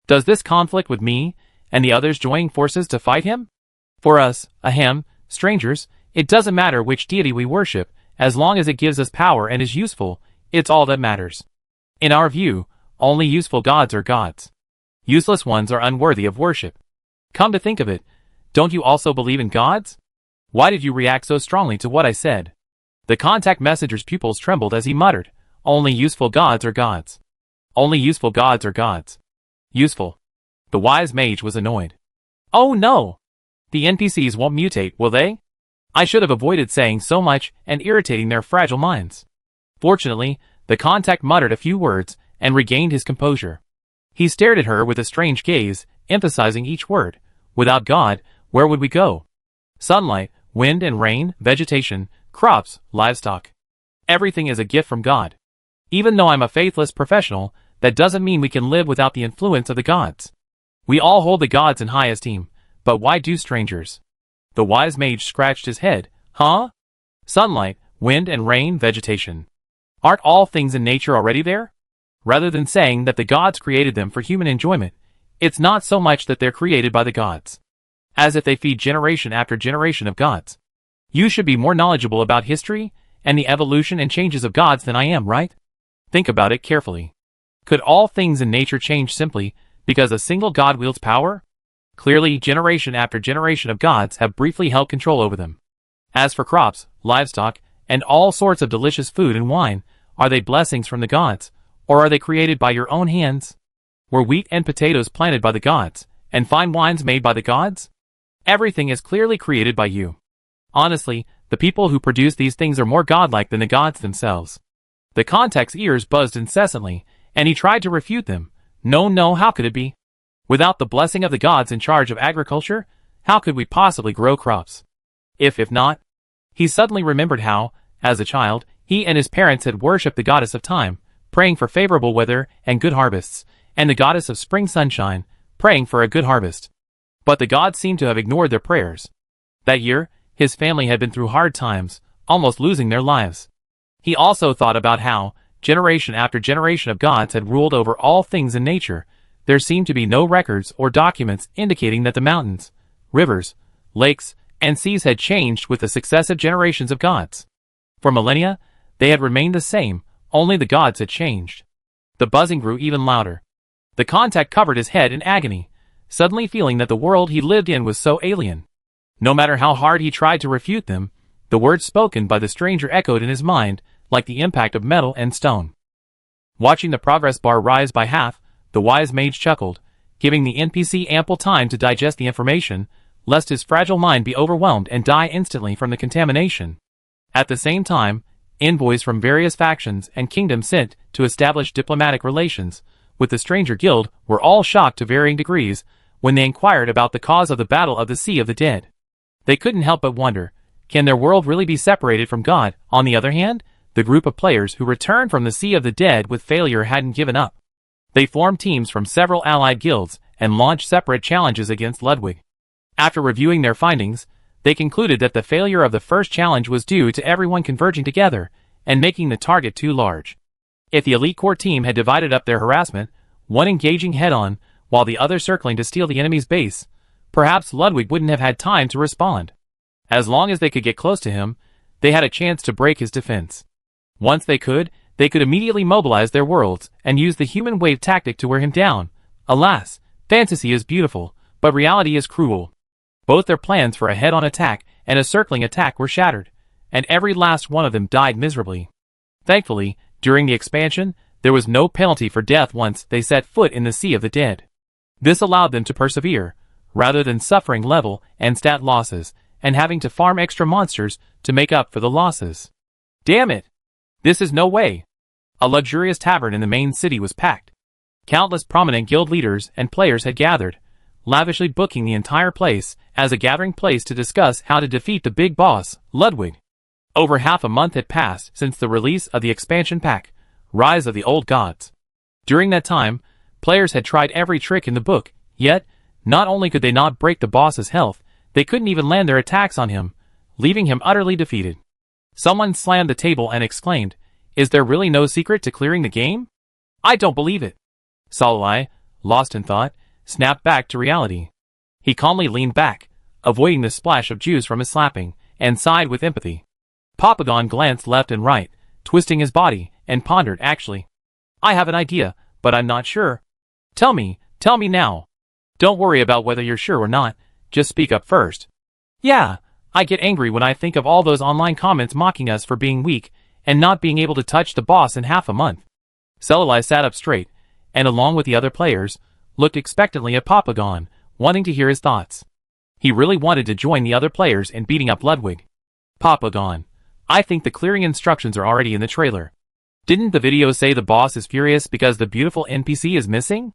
Does this conflict with me and the others joining forces to fight him? For us, strangers, it doesn't matter which deity we worship, as long as it gives us power and is useful, it's all that matters. In our view, only useful gods are gods. Useless ones are unworthy of worship. Come to think of it, don't you also believe in gods? Why did you react so strongly to what I said? The contact messenger's pupils trembled as he muttered, only useful gods are gods. Only useful gods are gods. Useful. The wise mage was annoyed. Oh no! The NPCs won't mutate, will they? I should have avoided saying so much and irritating their fragile minds. Fortunately, the contact muttered a few words and regained his composure. He stared at her with a strange gaze, emphasizing each word. Without God, where would we go? Sunlight, wind and rain, vegetation, crops, livestock. Everything is a gift from God. Even though I'm a faithless professional, that doesn't mean we can live without the influence of the gods. We all hold the gods in high esteem, but why do strangers? The wise mage scratched his head. Huh? Sunlight, wind and rain, vegetation. Aren't all things in nature already there? Rather than saying that the gods created them for human enjoyment, it's not so much that they're created by the gods, as if they feed generation after generation of gods. You should be more knowledgeable about history and the evolution and changes of gods than I am, right? Think about it carefully. Could all things in nature change simply because a single god wields power? Clearly, generation after generation of gods have briefly held control over them. As for crops, livestock, and all sorts of delicious food and wine, are they blessings from the gods, or are they created by your own hands? Were wheat and potatoes planted by the gods, and fine wines made by the gods? Everything is clearly created by you. Honestly, the people who produce these things are more godlike than the gods themselves. The contact's ears buzzed incessantly, and he tried to refute them. No, how could it be? Without the blessing of the gods in charge of agriculture, how could we possibly grow crops? If not? He suddenly remembered how, as a child, he and his parents had worshipped the goddess of time, praying for favorable weather and good harvests, and the goddess of spring sunshine, praying for a good harvest. But the gods seemed to have ignored their prayers. That year, his family had been through hard times, almost losing their lives. He also thought about how, generation after generation of gods had ruled over all things in nature. There seemed to be no records or documents indicating that the mountains, rivers, lakes, and seas had changed with the successive generations of gods. For millennia, they had remained the same, only the gods had changed. The buzzing grew even louder. The contact covered his head in agony, suddenly feeling that the world he lived in was so alien. No matter how hard he tried to refute them, the words spoken by the stranger echoed in his mind, like the impact of metal and stone. Watching the progress bar rise by half, the wise mage chuckled, giving the NPC ample time to digest the information, lest his fragile mind be overwhelmed and die instantly from the contamination. At the same time, envoys from various factions and kingdoms sent to establish diplomatic relations with the stranger guild were all shocked to varying degrees when they inquired about the cause of the battle of the Sea of the Dead. They couldn't help but wonder, can their world really be separated from God? On the other hand, the group of players who returned from the Sea of the Dead with failure hadn't given up. They formed teams from several allied guilds and launched separate challenges against Ludwig. After reviewing their findings, they concluded that the failure of the first challenge was due to everyone converging together and making the target too large. If the elite core team had divided up their harassment, one engaging head-on, while the other circling to steal the enemy's base, perhaps Ludwig wouldn't have had time to respond. As long as they could get close to him, they had a chance to break his defense. Once they could immediately mobilize their worlds and use the human wave tactic to wear him down. Alas, fantasy is beautiful, but reality is cruel. Both their plans for a head-on attack and a circling attack were shattered, and every last one of them died miserably. Thankfully, during the expansion, there was no penalty for death once they set foot in the sea of the dead. This allowed them to persevere, rather than suffering level and stat losses, and having to farm extra monsters to make up for the losses. Damn it! This is no way! A luxurious tavern in the main city was packed. Countless prominent guild leaders and players had gathered, lavishly booking the entire place as a gathering place to discuss how to defeat the big boss, Ludwig. Over half a month had passed since the release of the expansion pack, Rise of the Old Gods. During that time, players had tried every trick in the book, yet, not only could they not break the boss's health, they couldn't even land their attacks on him, leaving him utterly defeated. Someone slammed the table and exclaimed, "Is there really no secret to clearing the game? I don't believe it." Salai, lost in thought, snapped back to reality. He calmly leaned back, avoiding the splash of juice from his slapping, and sighed with empathy. Papagon glanced left and right, twisting his body, and pondered, "Actually, I have an idea, but I'm not sure." Tell me now. Don't worry about whether you're sure or not, just speak up first." "Yeah, I get angry when I think of all those online comments mocking us for being weak and not being able to touch the boss in half a month." Celali sat up straight, and along with the other players, looked expectantly at Papagon, wanting to hear his thoughts. He really wanted to join the other players in beating up Ludwig. "Papagon, I think the clearing instructions are already in the trailer. Didn't the video say the boss is furious because the beautiful NPC is missing?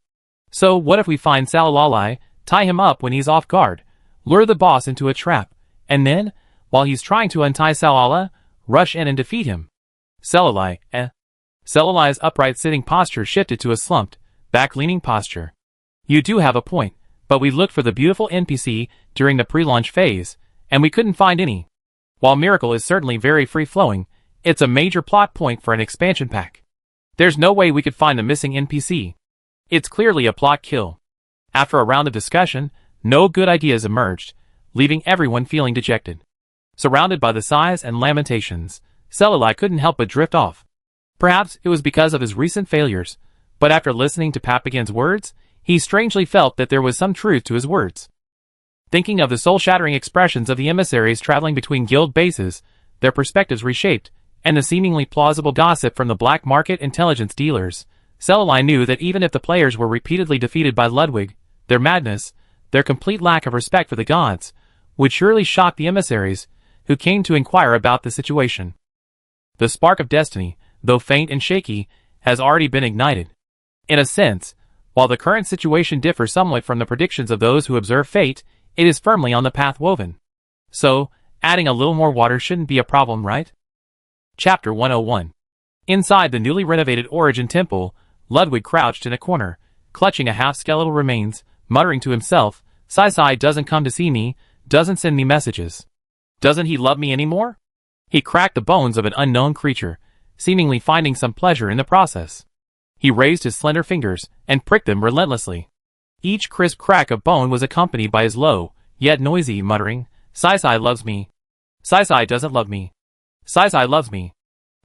So what if we find Salalai, tie him up when he's off guard, lure the boss into a trap, and then, while he's trying to untie Salala, rush in and defeat him?" Salalai, Salalai's upright sitting posture shifted to a slumped, back-leaning posture. "You do have a point, but we looked for the beautiful NPC during the pre-launch phase, and we couldn't find any. While Miracle is certainly very free-flowing, it's a major plot point for an expansion pack. There's no way we could find the missing NPC. It's clearly a plot kill." After a round of discussion, no good ideas emerged, leaving everyone feeling dejected. Surrounded by the sighs and lamentations, Salalai couldn't help but drift off. Perhaps it was because of his recent failures, but after listening to Papagon's words, he strangely felt that there was some truth to his words. Thinking of the soul-shattering expressions of the emissaries traveling between guild bases, their perspectives reshaped, and the seemingly plausible gossip from the black market intelligence dealers, Salalai knew that even if the players were repeatedly defeated by Ludwig, their madness, their complete lack of respect for the gods, would surely shock the emissaries, who came to inquire about the situation. The spark of destiny, though faint and shaky, has already been ignited. In a sense, while the current situation differs somewhat from the predictions of those who observe fate, it is firmly on the path woven. So, adding a little more water shouldn't be a problem, right? Chapter 101. Inside the newly renovated Origin Temple, Ludwig crouched in a corner, clutching a half-skeletal remains, muttering to himself, "Sai doesn't come to see me, doesn't send me messages. Doesn't he love me anymore?" He cracked the bones of an unknown creature, seemingly finding some pleasure in the process. He raised his slender fingers and pricked them relentlessly. Each crisp crack of bone was accompanied by his low, yet noisy muttering, "Sai loves me. Sai doesn't love me. Sai loves me."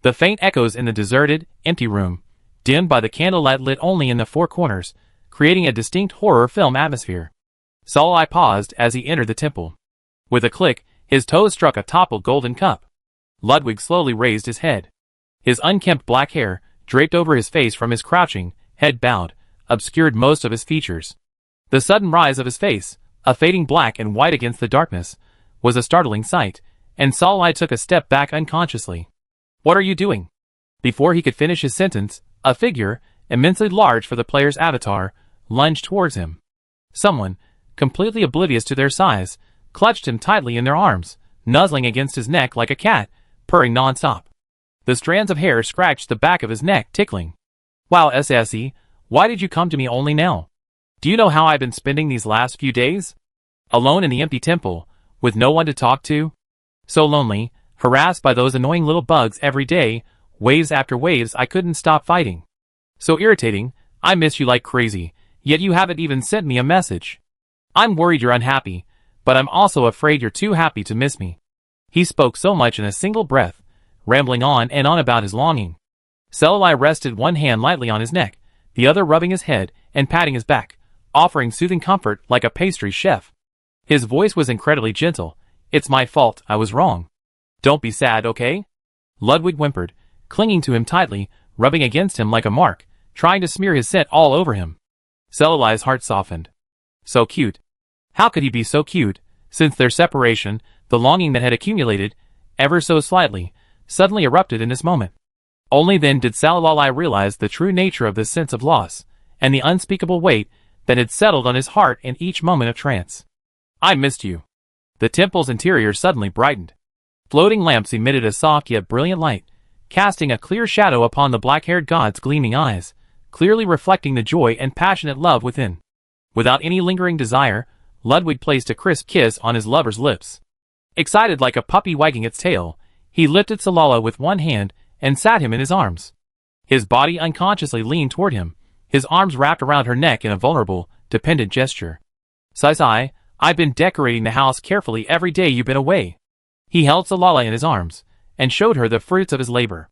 The faint echoes in the deserted, empty room, dimmed by the candlelight lit only in the four corners, creating a distinct horror film atmosphere. Salai paused as he entered the temple. With a click, his toes struck a toppled golden cup. Ludwig slowly raised his head. His unkempt black hair, draped over his face from his crouching, head bowed, obscured most of his features. The sudden rise of his face, a fading black and white against the darkness, was a startling sight, and Salai took a step back unconsciously. "What are you doing?" Before he could finish his sentence, a figure, immensely large for the player's avatar, lunged towards him. Someone, completely oblivious to their size, clutched him tightly in their arms, nuzzling against his neck like a cat, purring non-stop. The strands of hair scratched the back of his neck, tickling. "Wow, Sasse, why did you come to me only now? Do you know how I've been spending these last few days? Alone in the empty temple, with no one to talk to? So lonely, harassed by those annoying little bugs every day, Waves after waves I couldn't stop fighting. So irritating, I miss you like crazy, yet you haven't even sent me a message. I'm worried you're unhappy, but I'm also afraid you're too happy to miss me. He spoke so much in a single breath, rambling on and on about his longing. Selali rested one hand lightly on his neck, the other rubbing his head and patting his back, offering soothing comfort like a pastry chef. His voice was incredibly gentle. It's my fault, I was wrong. Don't be sad, okay? Ludwig whimpered, clinging to him tightly, rubbing against him like a mark, trying to smear his scent all over him. Selali's heart softened. So cute. How could he be so cute? Since their separation, the longing that had accumulated, ever so slightly, suddenly erupted in this moment. Only then did Salali realize the true nature of this sense of loss, and the unspeakable weight that had settled on his heart in each moment of trance. I missed you. The temple's interior suddenly brightened. Floating lamps emitted a soft yet brilliant light, casting a clear shadow upon the black-haired god's gleaming eyes, clearly reflecting the joy and passionate love within. Without any lingering desire, Ludwig placed a crisp kiss on his lover's lips. Excited like a puppy wagging its tail, he lifted Salala with one hand and sat him in his arms. His body unconsciously leaned toward him, his arms wrapped around her neck in a vulnerable, dependent gesture. Sai, I've been decorating the house carefully every day you've been away. He held Salala in his arms, and showed her the fruits of his labor.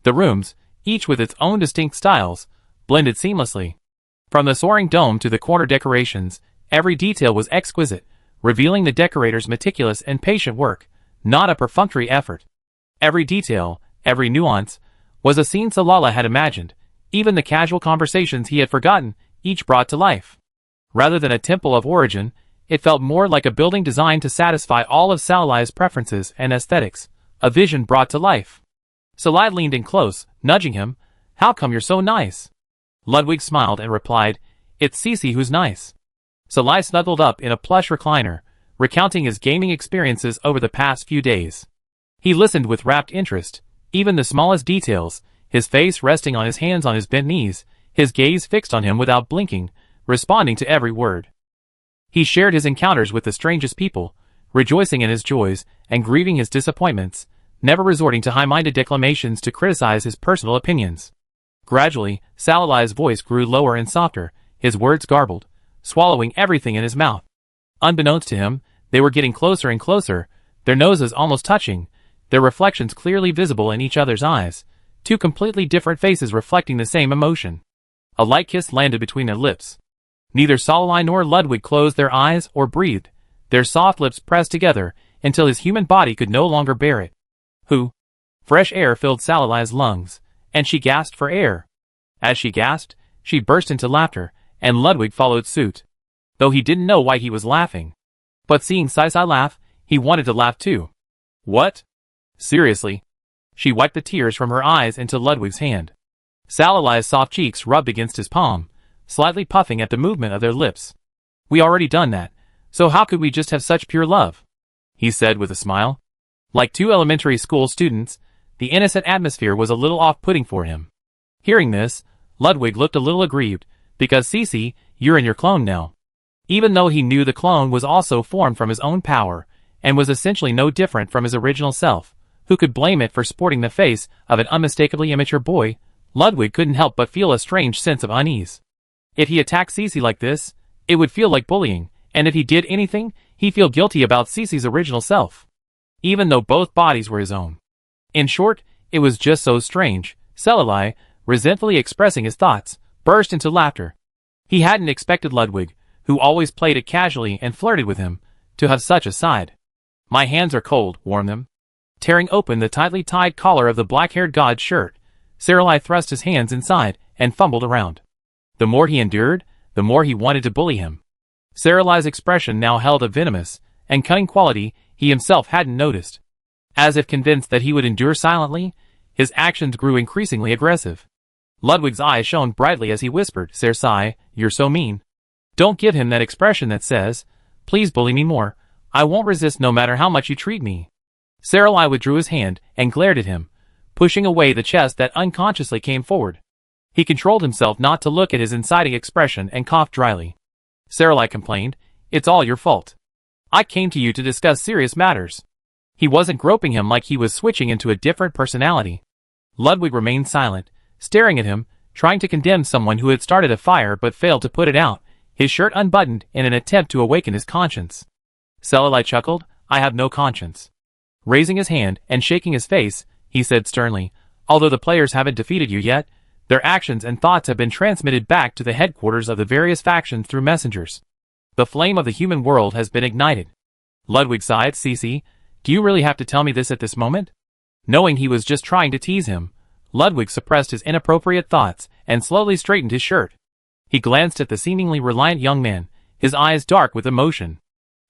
The rooms, each with its own distinct styles, blended seamlessly. From the soaring dome to the corner decorations, every detail was exquisite, revealing the decorator's meticulous and patient work, not a perfunctory effort. Every detail, every nuance, was a scene Salala had imagined, even the casual conversations he had forgotten, each brought to life. Rather than a temple of origin, it felt more like a building designed to satisfy all of Salali's preferences and aesthetics, a vision brought to life. Salai leaned in close, nudging him. How come you're so nice? Ludwig smiled and replied, It's Cece who's nice. Salai snuggled up in a plush recliner, recounting his gaming experiences over the past few days. He listened with rapt interest, even the smallest details, his face resting on his hands on his bent knees, his gaze fixed on him without blinking, responding to every word. He shared his encounters with the strangest people, rejoicing in his joys and grieving his disappointments, never resorting to high-minded declamations to criticize his personal opinions. Gradually, Salali's voice grew lower and softer, his words garbled, swallowing everything in his mouth. Unbeknownst to him, they were getting closer and closer, their noses almost touching, their reflections clearly visible in each other's eyes, two completely different faces reflecting the same emotion. A light kiss landed between their lips. Neither Salali nor Ludwig closed their eyes or breathed, their soft lips pressed together until his human body could no longer bear it. Fresh air filled Salali's lungs, and she gasped for air. As she gasped, she burst into laughter, and Ludwig followed suit. Though he didn't know why he was laughing. But seeing Sai laugh, he wanted to laugh too. What? Seriously? She wiped the tears from her eyes into Ludwig's hand. Salali's soft cheeks rubbed against his palm, slightly puffing at the movement of their lips. We already done that, so how could we just have such pure love? He said with a smile. Like two elementary school students, the innocent atmosphere was a little off-putting for him. Hearing this, Ludwig looked a little aggrieved, because Cece, you're in your clone now. Even though he knew the clone was also formed from his own power, and was essentially no different from his original self, who could blame it for sporting the face of an unmistakably immature boy, Ludwig couldn't help but feel a strange sense of unease. If he attacked Cece like this, it would feel like bullying, and if he did anything, he'd feel guilty about Cece's original self. Even though both bodies were his own. In short, it was just so strange. Salali, resentfully expressing his thoughts, burst into laughter. He hadn't expected Ludwig, who always played it casually and flirted with him, to have such a side. My hands are cold, warm them. Tearing open the tightly tied collar of the black-haired god's shirt, Salali thrust his hands inside and fumbled around. The more he endured, the more he wanted to bully him. Salali's expression now held a venomous and cunning quality he himself hadn't noticed. As if convinced that he would endure silently, his actions grew increasingly aggressive. Ludwig's eyes shone brightly as he whispered, Sai, you're so mean. Don't give him that expression that says, please bully me more, I won't resist no matter how much you treat me. Salali withdrew his hand and glared at him, pushing away the chest that unconsciously came forward. He controlled himself not to look at his inciting expression and coughed dryly. Salali complained, it's all your fault. I came to you to discuss serious matters. He wasn't groping him like he was switching into a different personality. Ludwig remained silent, staring at him, trying to condemn someone who had started a fire but failed to put it out, his shirt unbuttoned in an attempt to awaken his conscience. Selali chuckled, I have no conscience. Raising his hand and shaking his face, he said sternly, although the players haven't defeated you yet, their actions and thoughts have been transmitted back to the headquarters of the various factions through messengers. The flame of the human world has been ignited. Ludwig sighed. Cece, do you really have to tell me this at this moment? Knowing he was just trying to tease him, Ludwig suppressed his inappropriate thoughts and slowly straightened his shirt. He glanced at the seemingly reliant young man, his eyes dark with emotion.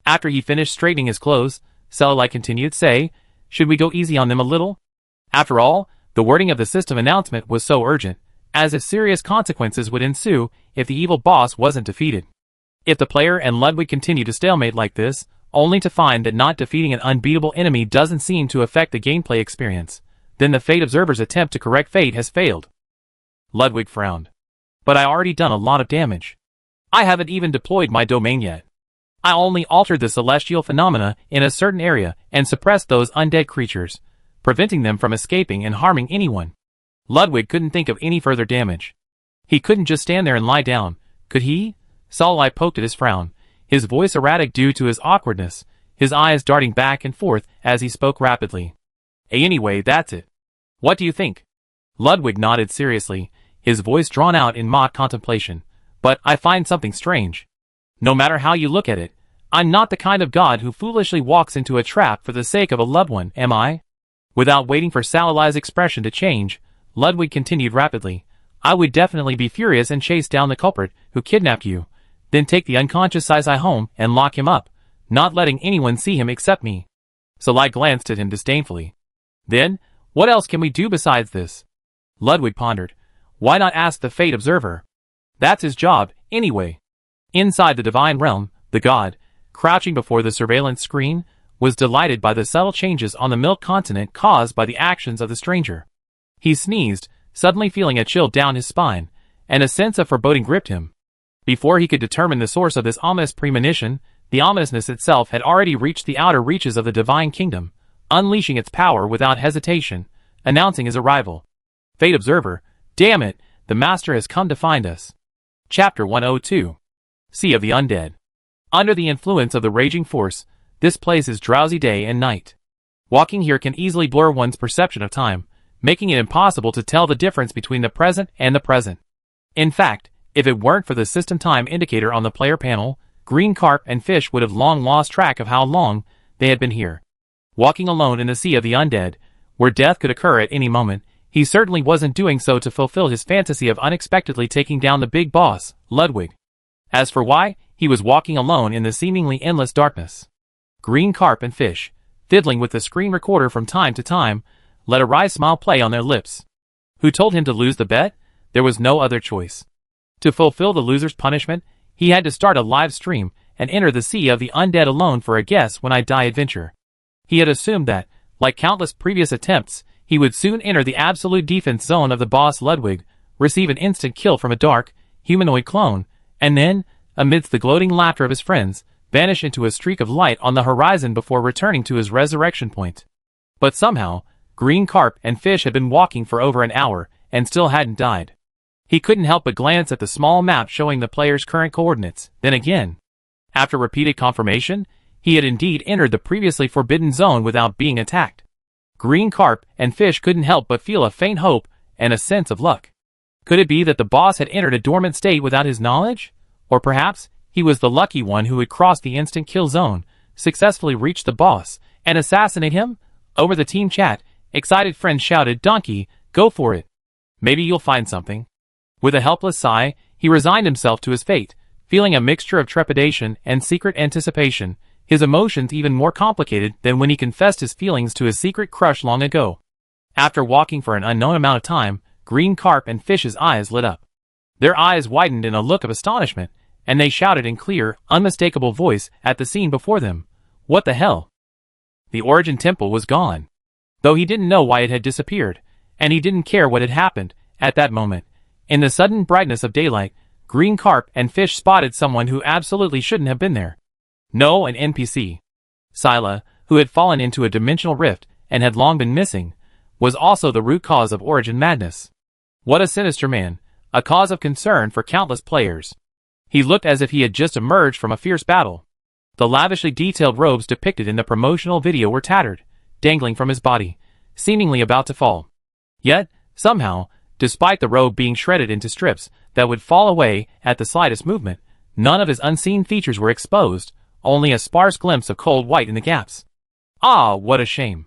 After he finished straightening his clothes, Selali continued, say, should we go easy on them a little? After all, the wording of the system announcement was so urgent, as if serious consequences would ensue if the evil boss wasn't defeated. If the player and Ludwig continue to stalemate like this, only to find that not defeating an unbeatable enemy doesn't seem to affect the gameplay experience, then the Fate Observer's attempt to correct fate has failed. Ludwig frowned. But I already done a lot of damage. I haven't even deployed my domain yet. I only altered the celestial phenomena in a certain area and suppressed those undead creatures, preventing them from escaping and harming anyone. Ludwig couldn't think of any further damage. He couldn't just stand there and lie down, could he? Selali poked at his frown, his voice erratic due to his awkwardness, his eyes darting back and forth as he spoke rapidly. Anyway, that's it. What do you think? Ludwig nodded seriously, his voice drawn out in mock contemplation. But I find something strange. No matter how you look at it, I'm not the kind of god who foolishly walks into a trap for the sake of a loved one, am I? Without waiting for Salali's expression to change, Ludwig continued rapidly. I would definitely be furious and chase down the culprit who kidnapped you, then take the unconscious Saisai home and lock him up, not letting anyone see him except me. Salai glanced at him disdainfully. Then, what else can we do besides this? Ludwig pondered. Why not ask the Fate Observer? That's his job, anyway. Inside the divine realm, the god, crouching before the surveillance screen, was delighted by the subtle changes on the Milk Continent caused by the actions of the stranger. He sneezed, suddenly feeling a chill down his spine, and a sense of foreboding gripped him. Before he could determine the source of this ominous premonition, the ominousness itself had already reached the outer reaches of the divine kingdom, unleashing its power without hesitation, announcing his arrival. Fate Observer, damn it, the master has come to find us. Chapter 102. Sea of the Undead. Under the influence of the raging force, this place is drowsy day and night. Walking here can easily blur one's perception of time, making it impossible to tell the difference between the present and the present. In fact, if it weren't for the system time indicator on the player panel, green carp and fish would have long lost track of how long they had been here. Walking alone in the Sea of the Undead, where death could occur at any moment, he certainly wasn't doing so to fulfill his fantasy of unexpectedly taking down the big boss, Ludwig. As for why, he was walking alone in the seemingly endless darkness. Green carp and fish, fiddling with the screen recorder from time to time, let a wry smile play on their lips. Who told him to lose the bet? There was no other choice. To fulfill the loser's punishment, he had to start a live stream and enter the Sea of the Undead alone for a Guess When I Die adventure. He had assumed that, like countless previous attempts, he would soon enter the absolute defense zone of the boss Ludwig, receive an instant kill from a dark, humanoid clone, and then, amidst the gloating laughter of his friends, vanish into a streak of light on the horizon before returning to his resurrection point. But somehow, green carp and fish had been walking for over an hour, and still hadn't died. He couldn't help but glance at the small map showing the player's current coordinates, then again. After repeated confirmation, he had indeed entered the previously forbidden zone without being attacked. Green carp and fish couldn't help but feel a faint hope and a sense of luck. Could it be that the boss had entered a dormant state without his knowledge? Or perhaps, he was the lucky one who had crossed the instant kill zone, successfully reached the boss, and assassinate him? Over the team chat, excited friends shouted, "Donkey, go for it. Maybe you'll find something." With a helpless sigh, he resigned himself to his fate, feeling a mixture of trepidation and secret anticipation, his emotions even more complicated than when he confessed his feelings to his secret crush long ago. After walking for an unknown amount of time, green carp and fish's eyes lit up. Their eyes widened in a look of astonishment, and they shouted in clear, unmistakable voice at the scene before them. What the hell? The Origin Temple was gone. Though he didn't know why it had disappeared, and he didn't care what had happened at that moment. In the sudden brightness of daylight, green carp and fish spotted someone who absolutely shouldn't have been there. No, an NPC. Sila, who had fallen into a dimensional rift and had long been missing, was also the root cause of Origin madness. What a sinister man, a cause of concern for countless players. He looked as if he had just emerged from a fierce battle. The lavishly detailed robes depicted in the promotional video were tattered, dangling from his body, seemingly about to fall. Yet, somehow, despite the robe being shredded into strips that would fall away at the slightest movement, none of his unseen features were exposed, only a sparse glimpse of cold white in the gaps. Ah, what a shame.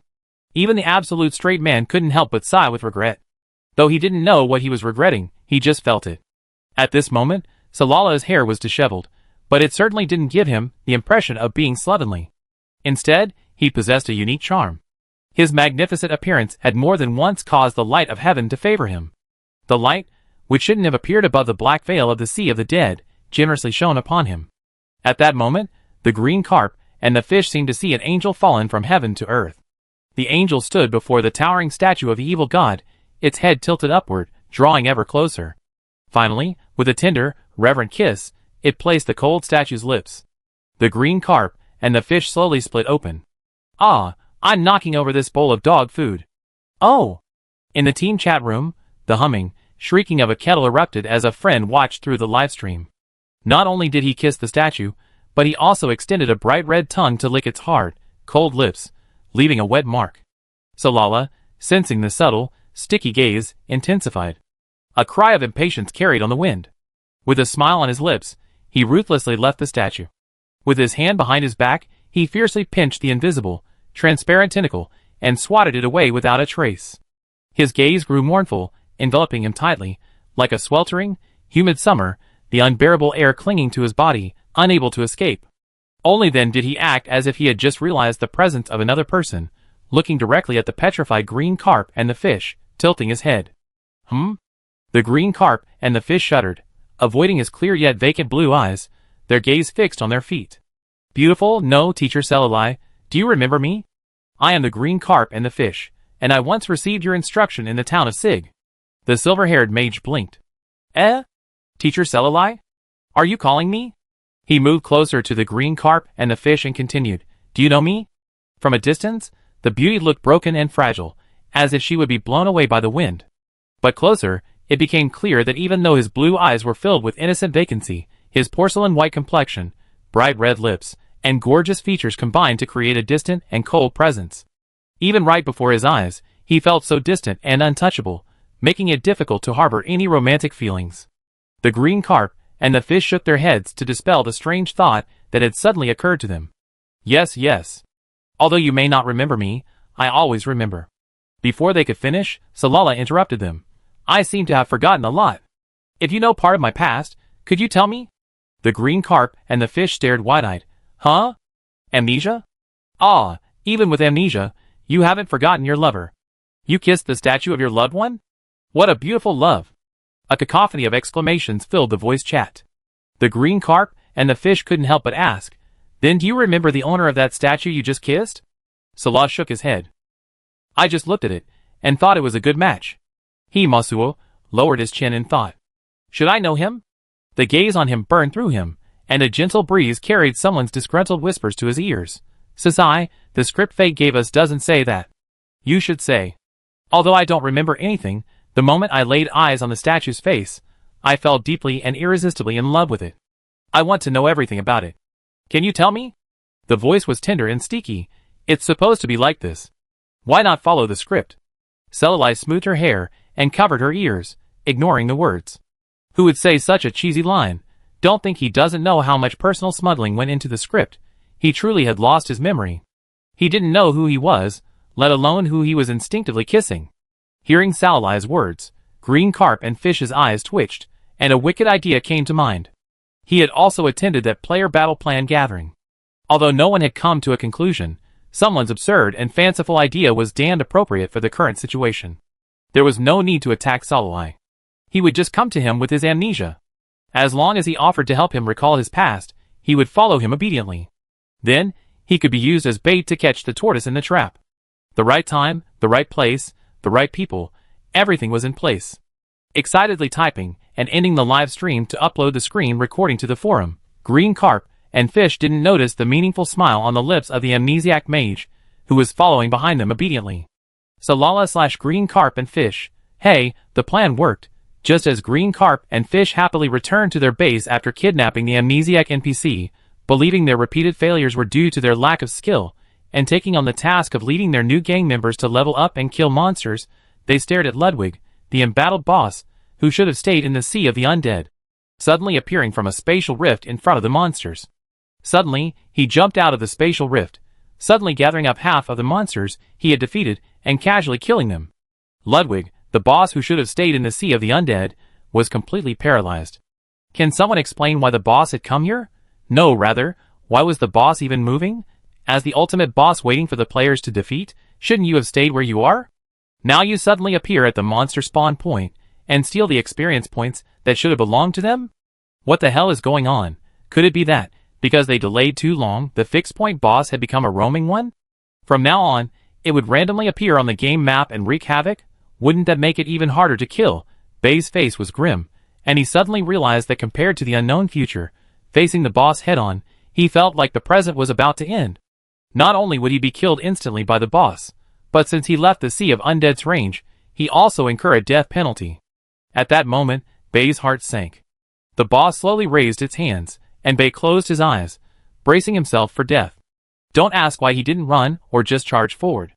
Even the absolute straight man couldn't help but sigh with regret. Though he didn't know what he was regretting, he just felt it. At this moment, Salala's hair was disheveled, but it certainly didn't give him the impression of being slovenly. Instead, he possessed a unique charm. His magnificent appearance had more than once caused the light of heaven to favor him. The light, which shouldn't have appeared above the black veil of the sea of the dead, generously shone upon him. At that moment, the green carp and the fish seemed to see an angel fallen from heaven to earth. The angel stood before the towering statue of the evil god, its head tilted upward, drawing ever closer. Finally, with a tender, reverent kiss, it placed the cold statue's lips. The green carp and the fish slowly split open. Ah, I'm knocking over this bowl of dog food. Oh! In the team chat room, the humming, shrieking of a kettle erupted as a friend watched through the livestream. Not only did he kiss the statue, but he also extended a bright red tongue to lick its hard, cold lips, leaving a wet mark. Salala, sensing the subtle, sticky gaze, intensified. A cry of impatience carried on the wind. With a smile on his lips, he ruthlessly left the statue. With his hand behind his back, he fiercely pinched the invisible, transparent tentacle, and swatted it away without a trace. His gaze grew mournful, enveloping him tightly, like a sweltering, humid summer, the unbearable air clinging to his body, unable to escape. Only then did he act as if he had just realized the presence of another person, looking directly at the petrified green carp and the fish, tilting his head. The green carp and the fish shuddered, avoiding his clear yet vacant blue eyes, their gaze fixed on their feet. Beautiful, no, teacher Selali, do you remember me? I am the green carp and the fish, and I once received your instruction in the town of Sig. The silver-haired mage blinked. Teacher Selali? Are you calling me? He moved closer to the green carp and the fish and continued, do you know me? From a distance, the beauty looked broken and fragile, as if she would be blown away by the wind. But closer, it became clear that even though his blue eyes were filled with innocent vacancy, his porcelain-white complexion, bright red lips, and gorgeous features combined to create a distant and cold presence. Even right before his eyes, he felt so distant and untouchable, making it difficult to harbor any romantic feelings. The green carp and the fish shook their heads to dispel the strange thought that had suddenly occurred to them. Yes, yes. Although you may not remember me, I always remember. Before they could finish, Salala interrupted them. I seem to have forgotten a lot. If you know part of my past, could you tell me? The green carp and the fish stared wide-eyed. Huh? Amnesia? Ah, even with amnesia, you haven't forgotten your lover. You kissed the statue of your loved one? What a beautiful love. A cacophony of exclamations filled the voice chat. The green carp and the fish couldn't help but ask, then do you remember the owner of that statue you just kissed? Salah shook his head. I just looked at it, and thought it was a good match. He, Masuo, lowered his chin in thought. Should I know him? The gaze on him burned through him, and a gentle breeze carried someone's disgruntled whispers to his ears. Sasai, the script fate gave us doesn't say that. You should say. Although I don't remember anything, the moment I laid eyes on the statue's face, I fell deeply and irresistibly in love with it. I want to know everything about it. Can you tell me? The voice was tender and steaky. It's supposed to be like this. Why not follow the script? Selali smoothed her hair and covered her ears, ignoring the words. Who would say such a cheesy line? Don't think he doesn't know how much personal smuggling went into the script. He truly had lost his memory. He didn't know who he was, let alone who he was instinctively kissing. Hearing Salali's words, green carp and fish's eyes twitched, and a wicked idea came to mind. He had also attended that player battle plan gathering. Although no one had come to a conclusion, someone's absurd and fanciful idea was damned appropriate for the current situation. There was no need to attack Salali. He would just come to him with his amnesia. As long as he offered to help him recall his past, he would follow him obediently. Then, he could be used as bait to catch the tortoise in the trap. The right time, the right place, the right people, everything was in place. Excitedly typing and ending the live stream to upload the screen recording to the forum, green carp and fish didn't notice the meaningful smile on the lips of the amnesiac mage, who was following behind them obediently. Salala/green carp and fish. Hey, the plan worked. Just as green carp and fish happily returned to their base after kidnapping the amnesiac NPC, believing their repeated failures were due to their lack of skill, and taking on the task of leading their new gang members to level up and kill monsters, they stared at Ludwig, the embattled boss, who should have stayed in the sea of the undead, suddenly appearing from a spatial rift in front of the monsters. Suddenly, he jumped out of the spatial rift, suddenly gathering up half of the monsters he had defeated and casually killing them. Ludwig, the boss who should have stayed in the sea of the undead, was completely paralyzed. Can someone explain why the boss had come here? No, rather, why was the boss even moving? As the ultimate boss waiting for the players to defeat, shouldn't you have stayed where you are? Now you suddenly appear at the monster spawn point, and steal the experience points that should have belonged to them? What the hell is going on? Could it be that, because they delayed too long, the fixed point boss had become a roaming one? From now on, it would randomly appear on the game map and wreak havoc? Wouldn't that make it even harder to kill? Bay's face was grim, and he suddenly realized that compared to the unknown future, facing the boss head-on, he felt like the present was about to end. Not only would he be killed instantly by the boss, but since he left the Sea of Undead's range, he also incur a death penalty. At that moment, Bay's heart sank. The boss slowly raised its hands, and Bay closed his eyes, bracing himself for death. Don't ask why he didn't run or just charge forward.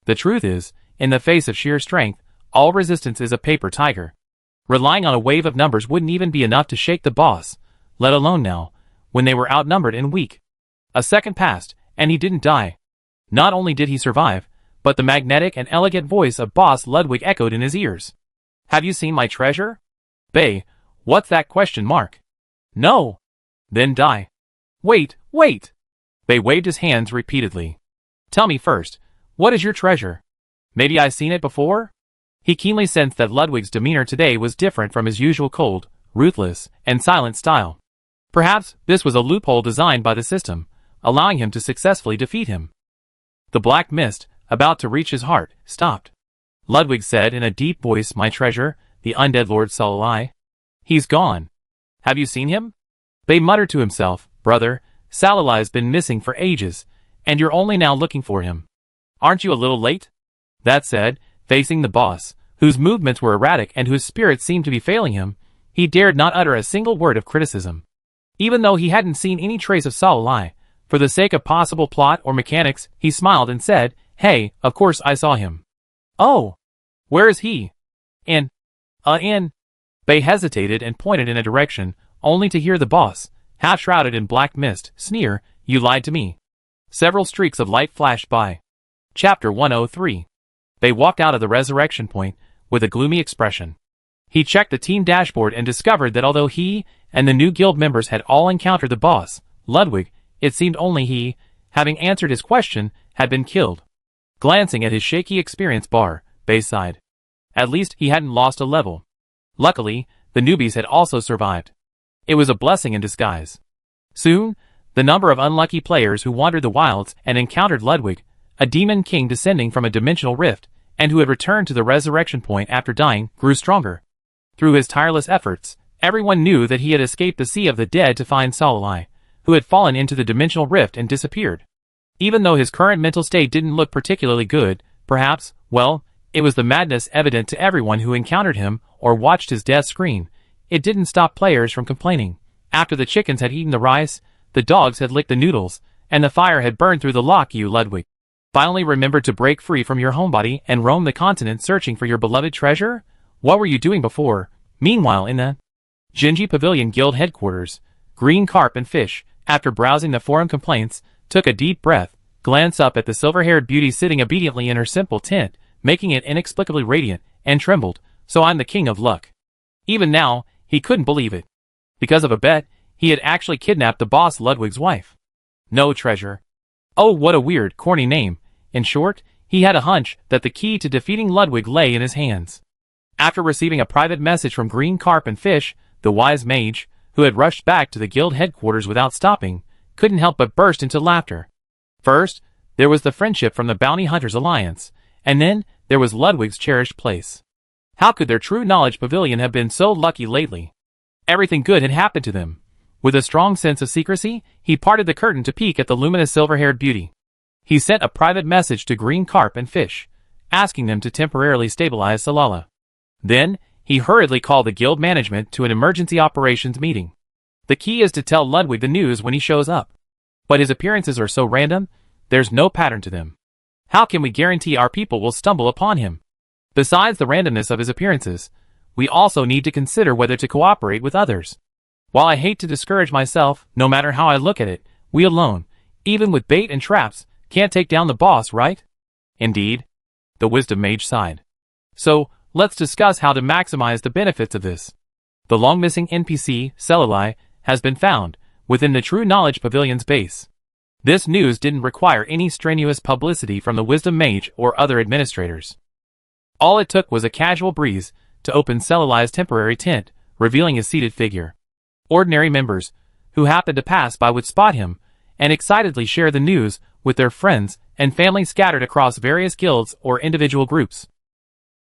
The truth is, in the face of sheer strength, all resistance is a paper tiger. Relying on a wave of numbers wouldn't even be enough to shake the boss, let alone now, when they were outnumbered and weak. A second passed, and he didn't die. Not only did he survive, but the magnetic and elegant voice of Boss Ludwig echoed in his ears. Have you seen my treasure? Bay, what's that question mark? No. Then die. Wait. Bay waved his hands repeatedly. Tell me first, what is your treasure? Maybe I've seen it before? He keenly sensed that Ludwig's demeanor today was different from his usual cold, ruthless, and silent style. Perhaps this was a loophole designed by the system, allowing him to successfully defeat him. The black mist, about to reach his heart, stopped. Ludwig said in a deep voice, my treasure, the undead Lord Salai. He's gone. Have you seen him? Bay muttered to himself, brother, Salalai's been missing for ages, and you're only now looking for him. Aren't you a little late? That said, facing the boss, whose movements were erratic and whose spirit seemed to be failing him, he dared not utter a single word of criticism. Even though he hadn't seen any trace of Salalai, for the sake of possible plot or mechanics, he smiled and said, hey, of course I saw him. Oh, where is he? In. Bay hesitated and pointed in a direction, only to hear the boss, half shrouded in black mist, sneer, you lied to me. Several streaks of light flashed by. Chapter 103. Bay walked out of the resurrection point with a gloomy expression. He checked the team dashboard and discovered that although he and the new guild members had all encountered the boss, Ludwig, it seemed only he, having answered his question, had been killed. Glancing at his shaky experience bar, Bay sighed. At least he hadn't lost a level. Luckily, the newbies had also survived. It was a blessing in disguise. Soon, the number of unlucky players who wandered the wilds and encountered Ludwig, a demon king descending from a dimensional rift, and who had returned to the resurrection point after dying, grew stronger. Through his tireless efforts, everyone knew that he had escaped the Sea of the Dead to find Salalai, who had fallen into the dimensional rift and disappeared. Even though his current mental state didn't look particularly good, perhaps, well, it was the madness evident to everyone who encountered him or watched his death screen. It didn't stop players from complaining. After the chickens had eaten the rice, the dogs had licked the noodles, and the fire had burned through the lock, you Ludwig finally remembered to break free from your homebody and roam the continent searching for your beloved treasure? What were you doing before? Meanwhile, in the Jinji Pavilion Guild headquarters, Green Carp and Fish, after browsing the forum complaints, took a deep breath, glanced up at the silver-haired beauty sitting obediently in her simple tent, making it inexplicably radiant, and trembled, so I'm the king of luck. Even now, he couldn't believe it. Because of a bet, he had actually kidnapped the boss Ludwig's wife. No treasure. Oh, what a weird, corny name. In short, he had a hunch that the key to defeating Ludwig lay in his hands. After receiving a private message from Green Carp and Fish, the wise mage, who had rushed back to the guild headquarters without stopping, couldn't help but burst into laughter. First, there was the friendship from the Bounty Hunters Alliance, and then there was Ludwig's cherished place. How could their True Knowledge Pavilion have been so lucky lately? Everything good had happened to them. With a strong sense of secrecy, he parted the curtain to peek at the luminous silver-haired beauty. He sent a private message to Green Carp and Fish. asking them to temporarily stabilize Salala. Then, he hurriedly called the guild management to an emergency operations meeting. The key is to tell Ludwig the news when he shows up. But his appearances are so random, there's no pattern to them. How can we guarantee our people will stumble upon him? Besides the randomness of his appearances, we also need to consider whether to cooperate with others. While I hate to discourage myself, no matter how I look at it, we alone, even with bait and traps, can't take down the boss, right? Indeed. The wisdom mage sighed. So, let's discuss how to maximize the benefits of this. The long-missing NPC, Selali, has been found, within the True Knowledge Pavilion's base. This news didn't require any strenuous publicity from the wisdom mage or other administrators. All it took was a casual breeze to open Selali's temporary tent, revealing his seated figure. Ordinary members, who happened to pass by would spot him, and excitedly share the news with their friends and family scattered across various guilds or individual groups.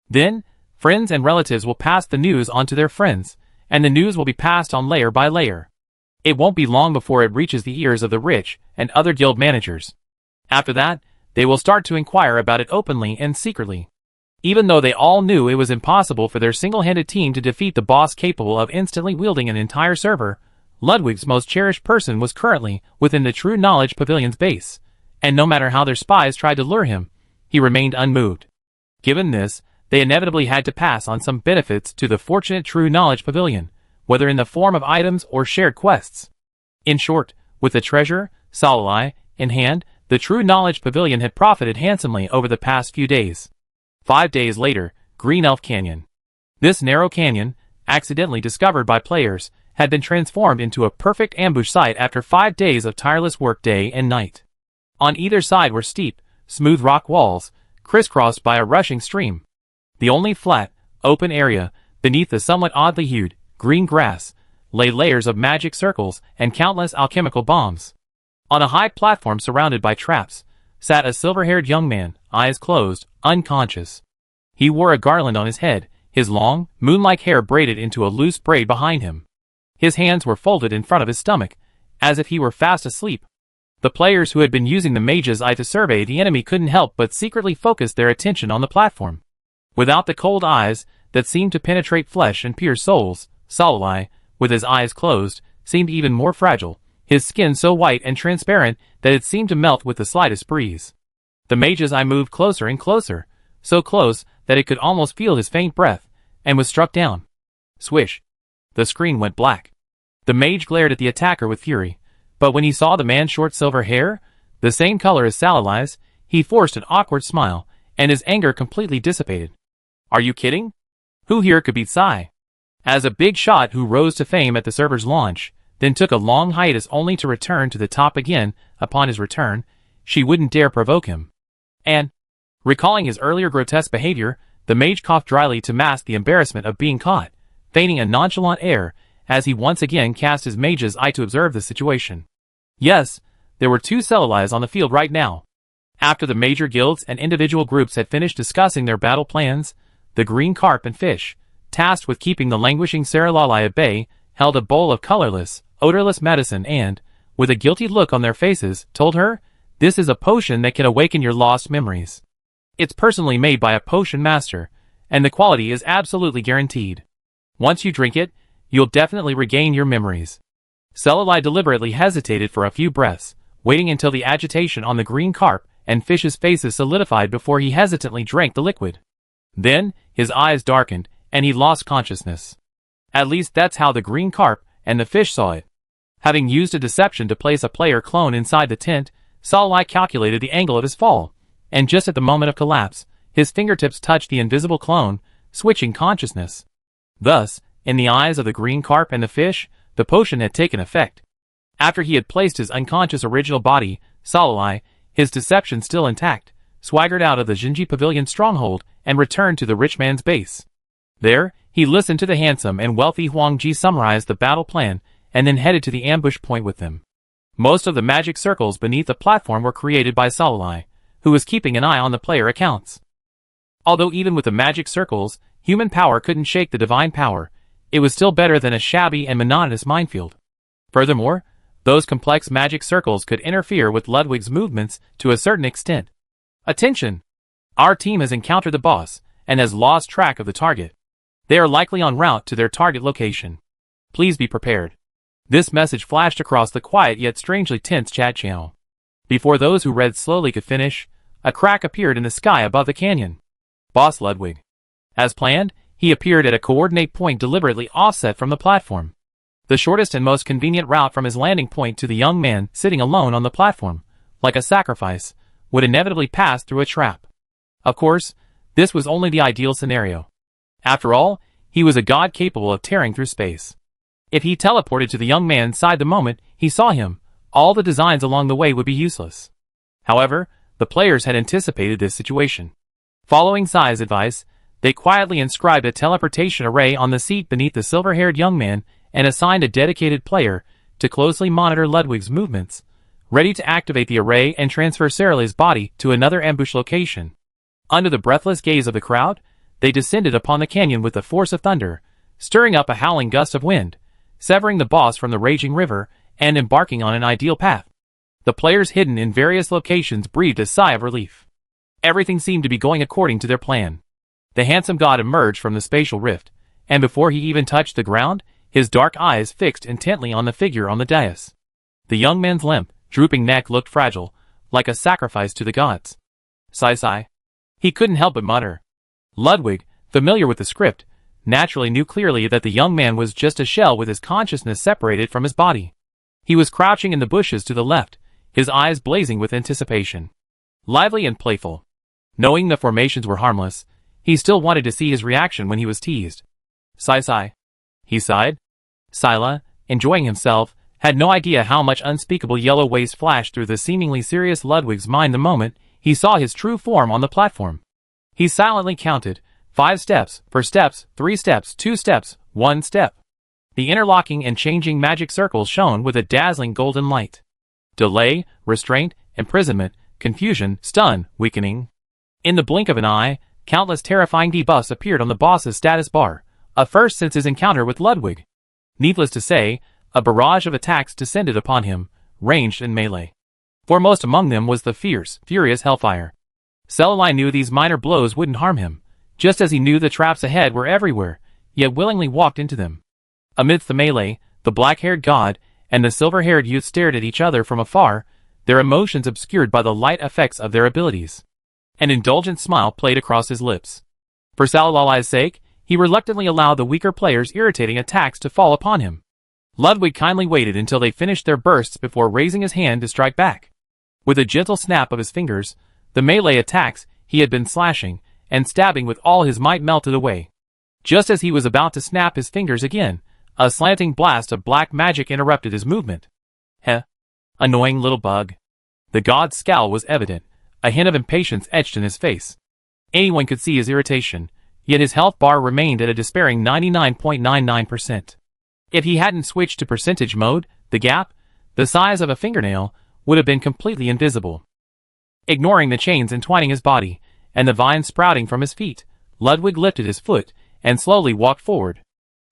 Then, friends and relatives will pass the news on to their friends, and the news will be passed on layer by layer. It won't be long before it reaches the ears of the rich and other guild managers. After that, they will start to inquire about it openly and secretly. Even though they all knew it was impossible for their single-handed team to defeat the boss capable of instantly wielding an entire server, Ludwig's most cherished person was currently within the True Knowledge Pavilion's base, and no matter how their spies tried to lure him, he remained unmoved. Given this, they inevitably had to pass on some benefits to the fortunate True Knowledge Pavilion, whether in the form of items or shared quests. In short, with the treasure, Salali, in hand, the True Knowledge Pavilion had profited handsomely over the past few days. 5 days later, Green Elf Canyon. This narrow canyon, accidentally discovered by players, had been transformed into a perfect ambush site after 5 days of tireless work day and night. On either side were steep, smooth rock walls, crisscrossed by a rushing stream. The only flat, open area, beneath the somewhat oddly hued, green grass, lay layers of magic circles and countless alchemical bombs. On a high platform surrounded by traps, sat a silver-haired young man, eyes closed, unconscious. He wore a garland on his head, his long, moon-like hair braided into a loose braid behind him. His hands were folded in front of his stomach, as if he were fast asleep. The players who had been using the mage's eye to survey the enemy couldn't help but secretly focus their attention on the platform. Without the cold eyes that seemed to penetrate flesh and pierce souls, Salali, with his eyes closed, seemed even more fragile, his skin so white and transparent that it seemed to melt with the slightest breeze. The mage's eye moved closer and closer, so close that it could almost feel his faint breath, and was struck down. Swish. The screen went black. The mage glared at the attacker with fury, but when he saw the man's short silver hair, the same color as Salali's, he forced an awkward smile, and his anger completely dissipated. Are you kidding? Who here could beat Sai? As a big shot who rose to fame at the server's launch, then took a long hiatus only to return to the top again upon his return, she wouldn't dare provoke him. And, recalling his earlier grotesque behavior, the mage coughed dryly to mask the embarrassment of being caught, feigning a nonchalant air as he once again cast his mage's eye to observe the situation. Yes, there were 2 Selali's on the field right now. After the major guilds and individual groups had finished discussing their battle plans, the green carp and fish, tasked with keeping the languishing Saralali at bay, held a bowl of colorless, odorless medicine and, with a guilty look on their faces, told her, "This is a potion that can awaken your lost memories. It's personally made by a potion master, and the quality is absolutely guaranteed. Once you drink it, you'll definitely regain your memories." Selali deliberately hesitated for a few breaths, waiting until the agitation on the green carp and fish's faces solidified before he hesitantly drank the liquid. Then, his eyes darkened, and he lost consciousness. At least that's how the green carp and the fish saw it. Having used a deception to place a player clone inside the tent, Salali calculated the angle of his fall, and just at the moment of collapse, his fingertips touched the invisible clone, switching consciousness. Thus, in the eyes of the green carp and the fish, the potion had taken effect. After he had placed his unconscious original body, Salali, his deception still intact, swaggered out of the Jinji Pavilion stronghold and returned to the rich man's base. There, he listened to the handsome and wealthy Huang Ji summarize the battle plan and then headed to the ambush point with them. Most of the magic circles beneath the platform were created by Salali, who was keeping an eye on the player accounts. Although even with the magic circles, human power couldn't shake the divine power, it was still better than a shabby and monotonous minefield. Furthermore, those complex magic circles could interfere with Ludwig's movements to a certain extent. Attention! Our team has encountered the boss and has lost track of the target. They are likely en route to their target location. Please be prepared. This message flashed across the quiet yet strangely tense chat channel. Before those who read slowly could finish, a crack appeared in the sky above the canyon. Boss Ludwig. As planned, he appeared at a coordinate point deliberately offset from the platform. The shortest and most convenient route from his landing point to the young man sitting alone on the platform, like a sacrifice, would inevitably pass through a trap. Of course, this was only the ideal scenario. After all, he was a god capable of tearing through space. If he teleported to the young man inside the moment he saw him, all the designs along the way would be useless. However, the players had anticipated this situation. Following Sai's advice, they quietly inscribed a teleportation array on the seat beneath the silver-haired young man and assigned a dedicated player to closely monitor Ludwig's movements, ready to activate the array and transfer Sarah's body to another ambush location. Under the breathless gaze of the crowd, they descended upon the canyon with the force of thunder, stirring up a howling gust of wind, severing the boss from the raging river, and embarking on an ideal path. The players hidden in various locations breathed a sigh of relief. Everything seemed to be going according to their plan. The handsome god emerged from the spatial rift, and before he even touched the ground, his dark eyes fixed intently on the figure on the dais. The young man's limp, drooping neck looked fragile, like a sacrifice to the gods. Sigh. He couldn't help but mutter. Ludwig, familiar with the script, naturally knew clearly that the young man was just a shell with his consciousness separated from his body. He was crouching in the bushes to the left, his eyes blazing with anticipation. Lively and playful. Knowing the formations were harmless, he still wanted to see his reaction when he was teased. Sigh. He sighed. Sila, enjoying himself, had no idea how much unspeakable yellow waste flashed through the seemingly serious Ludwig's mind the moment he saw his true form on the platform. He silently counted, 5 steps, 4 steps, 3 steps, 2 steps, 1 step. The interlocking and changing magic circles shone with a dazzling golden light. Delay, restraint, imprisonment, confusion, stun, weakening. In the blink of an eye, countless terrifying debuffs appeared on the boss's status bar, a first since his encounter with Ludwig. Needless to say, a barrage of attacks descended upon him, ranged and melee. Foremost among them was the furious Hellfire. Selali knew these minor blows wouldn't harm him, just as he knew the traps ahead were everywhere, yet willingly walked into them. Amidst the melee, the black-haired god and the silver-haired youth stared at each other from afar, their emotions obscured by the light effects of their abilities. An indulgent smile played across his lips. For Salali's sake, he reluctantly allowed the weaker players' irritating attacks to fall upon him. Ludwig kindly waited until they finished their bursts before raising his hand to strike back. With a gentle snap of his fingers, the melee attacks he had been slashing and stabbing with all his might melted away. Just as he was about to snap his fingers again, a slanting blast of black magic interrupted his movement. Heh. Annoying little bug. The god's scowl was evident, a hint of impatience etched in his face. Anyone could see his irritation, yet his health bar remained at a despairing 99.99%. If he hadn't switched to percentage mode, the gap, the size of a fingernail, would have been completely invisible. Ignoring the chains entwining his body, and the vines sprouting from his feet, Ludwig lifted his foot, and slowly walked forward.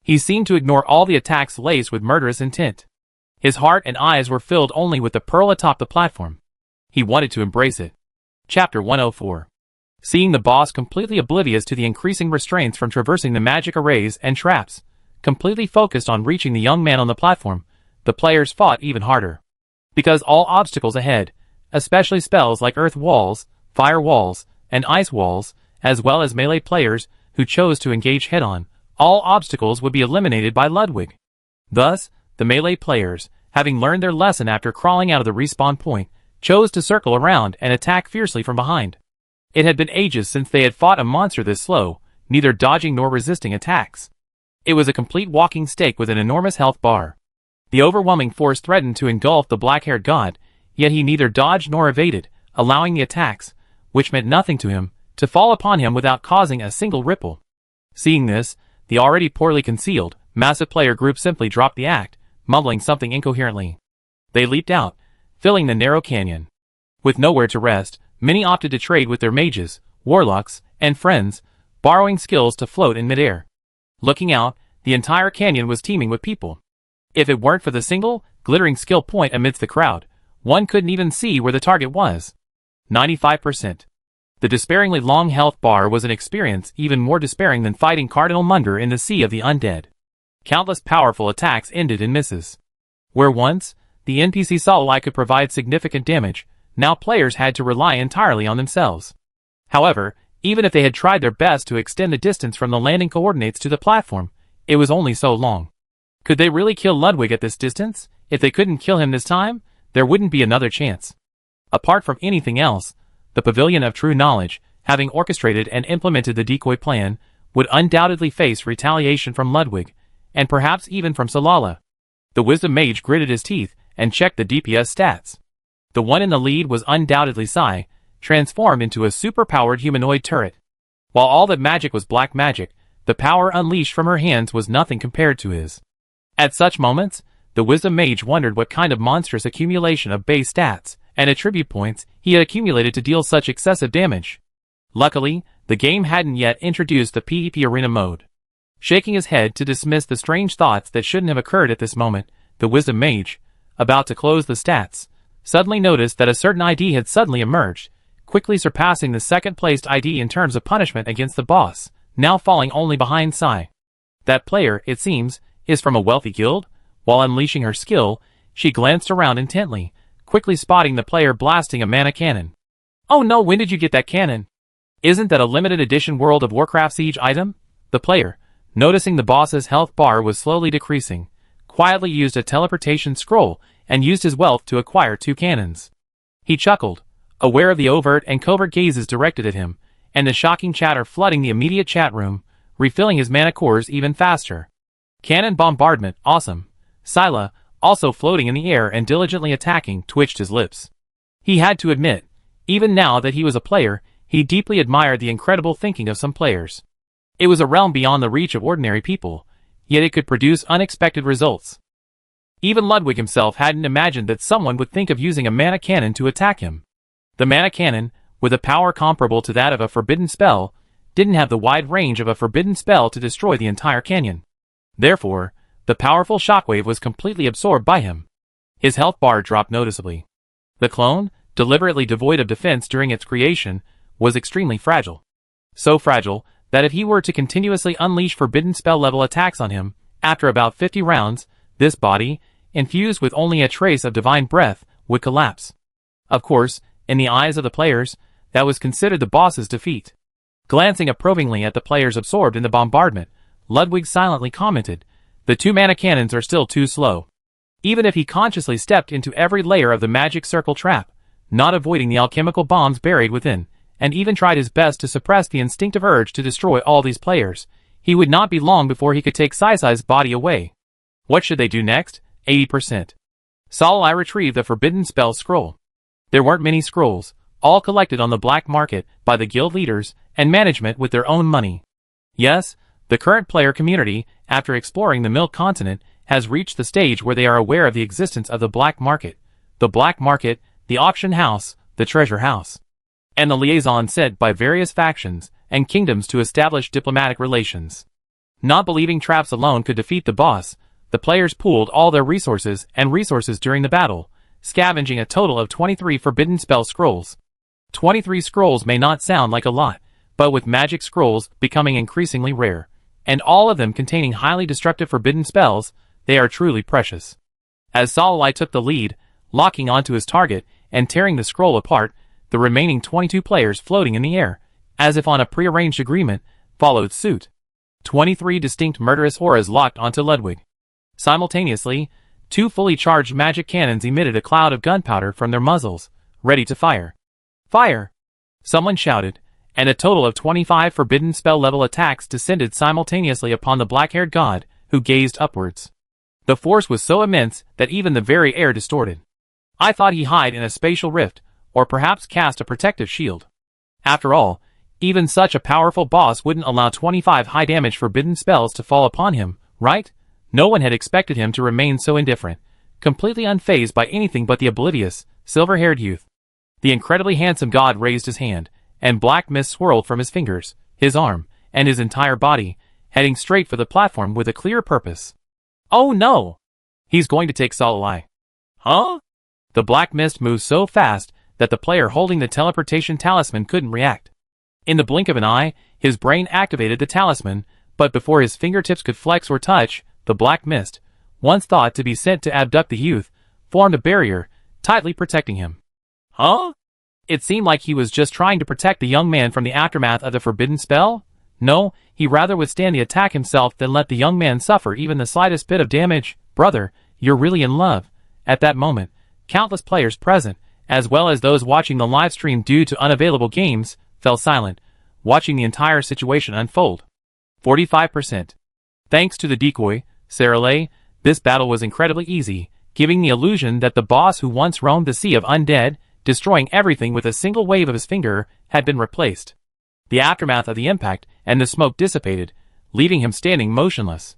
He seemed to ignore all the attacks laced with murderous intent. His heart and eyes were filled only with the pearl atop the platform. He wanted to embrace it. Chapter 104. Seeing the boss completely oblivious to the increasing restraints from traversing the magic arrays and traps, completely focused on reaching the young man on the platform, the players fought even harder. Because all obstacles ahead, especially spells like earth walls, fire walls, and ice walls, as well as melee players who chose to engage head-on, all obstacles would be eliminated by Ludwig. Thus, the melee players, having learned their lesson after crawling out of the respawn point, chose to circle around and attack fiercely from behind. It had been ages since they had fought a monster this slow, neither dodging nor resisting attacks. It was a complete walking stake with an enormous health bar. The overwhelming force threatened to engulf the black-haired god, yet he neither dodged nor evaded, allowing the attacks, which meant nothing to him, to fall upon him without causing a single ripple. Seeing this, the already poorly concealed, massive player group simply dropped the act, mumbling something incoherently. They leaped out, filling the narrow canyon. With nowhere to rest, many opted to trade with their mages, warlocks, and friends, borrowing skills to float in midair. Looking out, the entire canyon was teeming with people. If it weren't for the single, glittering skill point amidst the crowd, one couldn't even see where the target was. 95%. The despairingly long health bar was an experience even more despairing than fighting Cardinal Munder in the Sea of the Undead. Countless powerful attacks ended in misses. Where once, the NPC Solai could provide significant damage, now players had to rely entirely on themselves. However, even if they had tried their best to extend the distance from the landing coordinates to the platform, it was only so long. Could they really kill Ludwig at this distance? If they couldn't kill him this time, there wouldn't be another chance. Apart from anything else, the Pavilion of True Knowledge, having orchestrated and implemented the decoy plan, would undoubtedly face retaliation from Ludwig, and perhaps even from Solala. The Wisdom Mage gritted his teeth and checked the DPS stats. The one in the lead was undoubtedly Sai, transformed into a super-powered humanoid turret. While all that magic was black magic, the power unleashed from her hands was nothing compared to his. At such moments, the Wisdom Mage wondered what kind of monstrous accumulation of base stats and attribute points he had accumulated to deal such excessive damage. Luckily, the game hadn't yet introduced the PvP arena mode. Shaking his head to dismiss the strange thoughts that shouldn't have occurred at this moment, the Wisdom Mage, about to close the stats, suddenly noticed that a certain ID had suddenly emerged, quickly surpassing the second-placed ID in terms of punishment against the boss, now falling only behind Sai. That player, it seems, is from a wealthy guild. While unleashing her skill, she glanced around intently, quickly spotting the player blasting a mana cannon. "Oh no, when did you get that cannon? Isn't that a limited edition World of Warcraft Siege item?" The player, noticing the boss's health bar was slowly decreasing, quietly used a teleportation scroll and used his wealth to acquire 2 cannons. He chuckled, aware of the overt and covert gazes directed at him, and the shocking chatter flooding the immediate chat room, refilling his mana cores even faster. Cannon bombardment, awesome. Scylla, also floating in the air and diligently attacking, twitched his lips. He had to admit, even now that he was a player, he deeply admired the incredible thinking of some players. It was a realm beyond the reach of ordinary people, yet it could produce unexpected results. Even Ludwig himself hadn't imagined that someone would think of using a mana cannon to attack him. The mana cannon, with a power comparable to that of a forbidden spell, didn't have the wide range of a forbidden spell to destroy the entire canyon. Therefore, the powerful shockwave was completely absorbed by him. His health bar dropped noticeably. The clone, deliberately devoid of defense during its creation, was extremely fragile. So fragile that if he were to continuously unleash forbidden spell level attacks on him, after about 50 rounds, this body, infused with only a trace of divine breath, would collapse. Of course, in the eyes of the players, that was considered the boss's defeat. Glancing approvingly at the players absorbed in the bombardment, Ludwig silently commented, "The 2 mana cannons are still too slow." Even if he consciously stepped into every layer of the magic circle trap, not avoiding the alchemical bombs buried within, and even tried his best to suppress the instinctive urge to destroy all these players, he would not be long before he could take Sai's body away. What should they do next? 80%. Solai retrieved the forbidden spell scroll. There weren't many scrolls, all collected on the black market by the guild leaders and management with their own money. Yes, the current player community, after exploring the Milk Continent, has reached the stage where they are aware of the existence of the black market, the auction house, the treasure house, and the liaison sent by various factions and kingdoms to establish diplomatic relations. Not believing traps alone could defeat the boss, the players pooled all their resources during the battle, scavenging a total of 23 forbidden spell scrolls. 23 scrolls may not sound like a lot, but with magic scrolls becoming increasingly rare, and all of them containing highly destructive forbidden spells, they are truly precious. As Solai took the lead, locking onto his target and tearing the scroll apart, the remaining 22 players floating in the air, as if on a prearranged agreement, followed suit. 23 distinct murderous auras locked onto Ludwig. Simultaneously, 2 fully charged magic cannons emitted a cloud of gunpowder from their muzzles, ready to fire. "Fire!" someone shouted, and a total of 25 forbidden spell level attacks descended simultaneously upon the black-haired god, who gazed upwards. The force was so immense that even the very air distorted. I thought he hid in a spatial rift, or perhaps cast a protective shield. After all, even such a powerful boss wouldn't allow 25 high-damage forbidden spells to fall upon him, right? No one had expected him to remain so indifferent, completely unfazed by anything but the oblivious, silver-haired youth. The incredibly handsome god raised his hand, and black mist swirled from his fingers, his arm, and his entire body, heading straight for the platform with a clear purpose. "Oh no! He's going to take Solai." "Huh?" The black mist moved so fast that the player holding the teleportation talisman couldn't react. In the blink of an eye, his brain activated the talisman, but before his fingertips could flex or touch, the black mist, once thought to be sent to abduct the youth, formed a barrier, tightly protecting him. Huh? It seemed like he was just trying to protect the young man from the aftermath of the forbidden spell? No, he rather withstand the attack himself than let the young man suffer even the slightest bit of damage. Brother, you're really in love. At that moment, countless players present, as well as those watching the live stream due to unavailable games, fell silent, watching the entire situation unfold. 45%. Thanks to the decoy, Saralay, this battle was incredibly easy, giving the illusion that the boss who once roamed the sea of undead, destroying everything with a single wave of his finger, had been replaced. The aftermath of the impact and the smoke dissipated, leaving him standing motionless.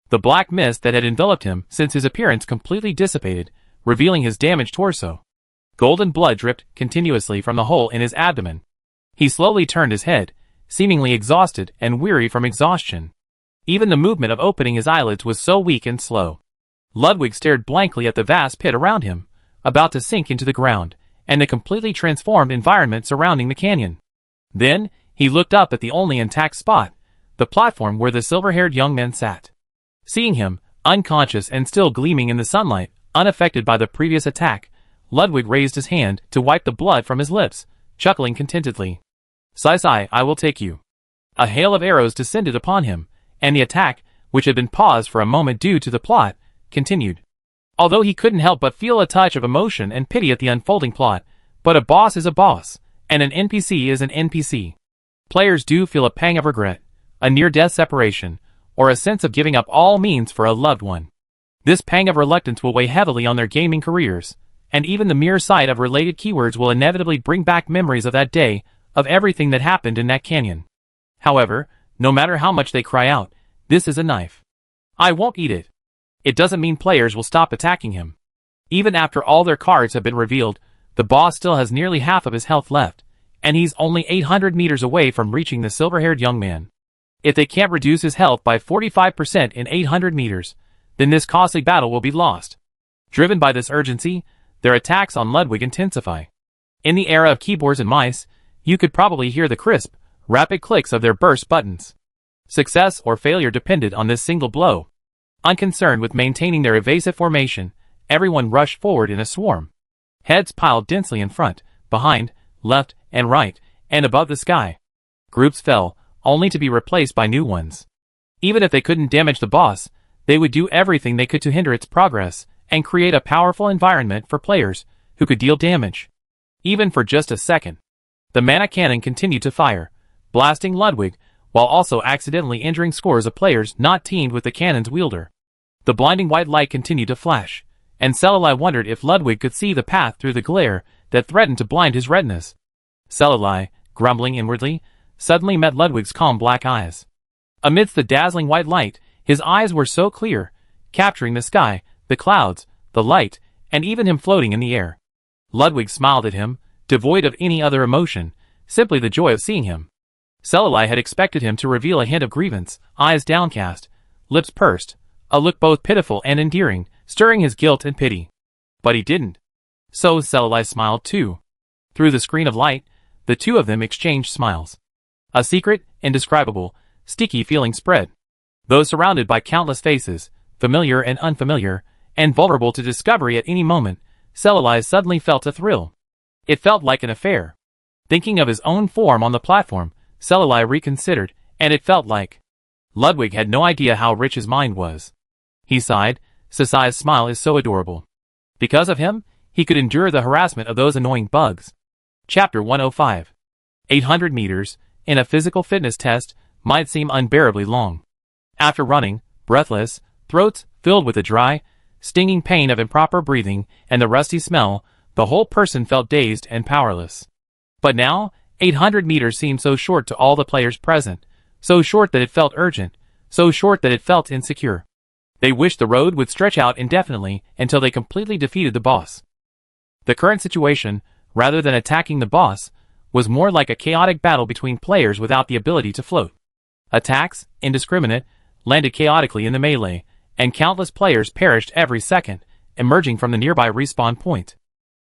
The black mist that had enveloped him since his appearance completely dissipated, revealing his damaged torso. Golden blood dripped continuously from the hole in his abdomen. He slowly turned his head, seemingly exhausted and weary from exhaustion. Even the movement of opening his eyelids was so weak and slow. Ludwig stared blankly at the vast pit around him, about to sink into the ground, and the completely transformed environment surrounding the canyon. Then, he looked up at the only intact spot, the platform where the silver-haired young man sat. Seeing him, unconscious and still gleaming in the sunlight, unaffected by the previous attack, Ludwig raised his hand to wipe the blood from his lips, chuckling contentedly. Sai, I will take you. A hail of arrows descended upon him, and the attack, which had been paused for a moment due to the plot, continued. Although he couldn't help but feel a touch of emotion and pity at the unfolding plot, but a boss is a boss, and an NPC is an NPC. Players do feel a pang of regret, a near-death separation, or a sense of giving up all means for a loved one. This pang of reluctance will weigh heavily on their gaming careers, and even the mere sight of related keywords will inevitably bring back memories of that day, of everything that happened in that canyon. However, no matter how much they cry out, this is a knife. I won't eat it. It doesn't mean players will stop attacking him. Even after all their cards have been revealed, the boss still has nearly half of his health left, and he's only 800 meters away from reaching the silver-haired young man. If they can't reduce his health by 45% in 800 meters, then this costly battle will be lost. Driven by this urgency, their attacks on Ludwig intensify. In the era of keyboards and mice, you could probably hear the crisp, rapid clicks of their burst buttons. Success or failure depended on this single blow. Unconcerned with maintaining their evasive formation, everyone rushed forward in a swarm. Heads piled densely in front, behind, left, and right, and above the sky. Groups fell, only to be replaced by new ones. Even if they couldn't damage the boss, they would do everything they could to hinder its progress, and create a powerful environment for players who could deal damage. Even for just a second. The mana cannon continued to fire, blasting Ludwig, while also accidentally injuring scores of players not teamed with the cannon's wielder. The blinding white light continued to flash, and Saralay wondered if Ludwig could see the path through the glare that threatened to blind his retinas. Saralay, grumbling inwardly, suddenly met Ludwig's calm black eyes. Amidst the dazzling white light, his eyes were so clear, capturing the sky, the clouds, the light, and even him floating in the air. Ludwig smiled at him, devoid of any other emotion, simply the joy of seeing him. Saralay had expected him to reveal a hint of grievance, eyes downcast, lips pursed, a look both pitiful and endearing, stirring his guilt and pity. But he didn't. So Saralay smiled too. Through the screen of light, the two of them exchanged smiles. A secret, indescribable, sticky feeling spread. Though surrounded by countless faces, familiar and unfamiliar, and vulnerable to discovery at any moment, Saralay suddenly felt a thrill. It felt like an affair. Thinking of his own form on the platform, Saralay reconsidered, and it felt like Ludwig had no idea how rich his mind was. He sighed, Sasai's smile is so adorable. Because of him, he could endure the harassment of those annoying bugs. Chapter 105. 800 meters, in a physical fitness test, might seem unbearably long. After running, breathless, throats filled with the dry, stinging pain of improper breathing and the rusty smell, the whole person felt dazed and powerless. But now, 800 meters seemed so short to all the players present, so short that it felt urgent, so short that it felt insecure. They wished the road would stretch out indefinitely until they completely defeated the boss. The current situation, rather than attacking the boss, was more like a chaotic battle between players without the ability to float. Attacks, indiscriminate, landed chaotically in the melee, and countless players perished every second, emerging from the nearby respawn point.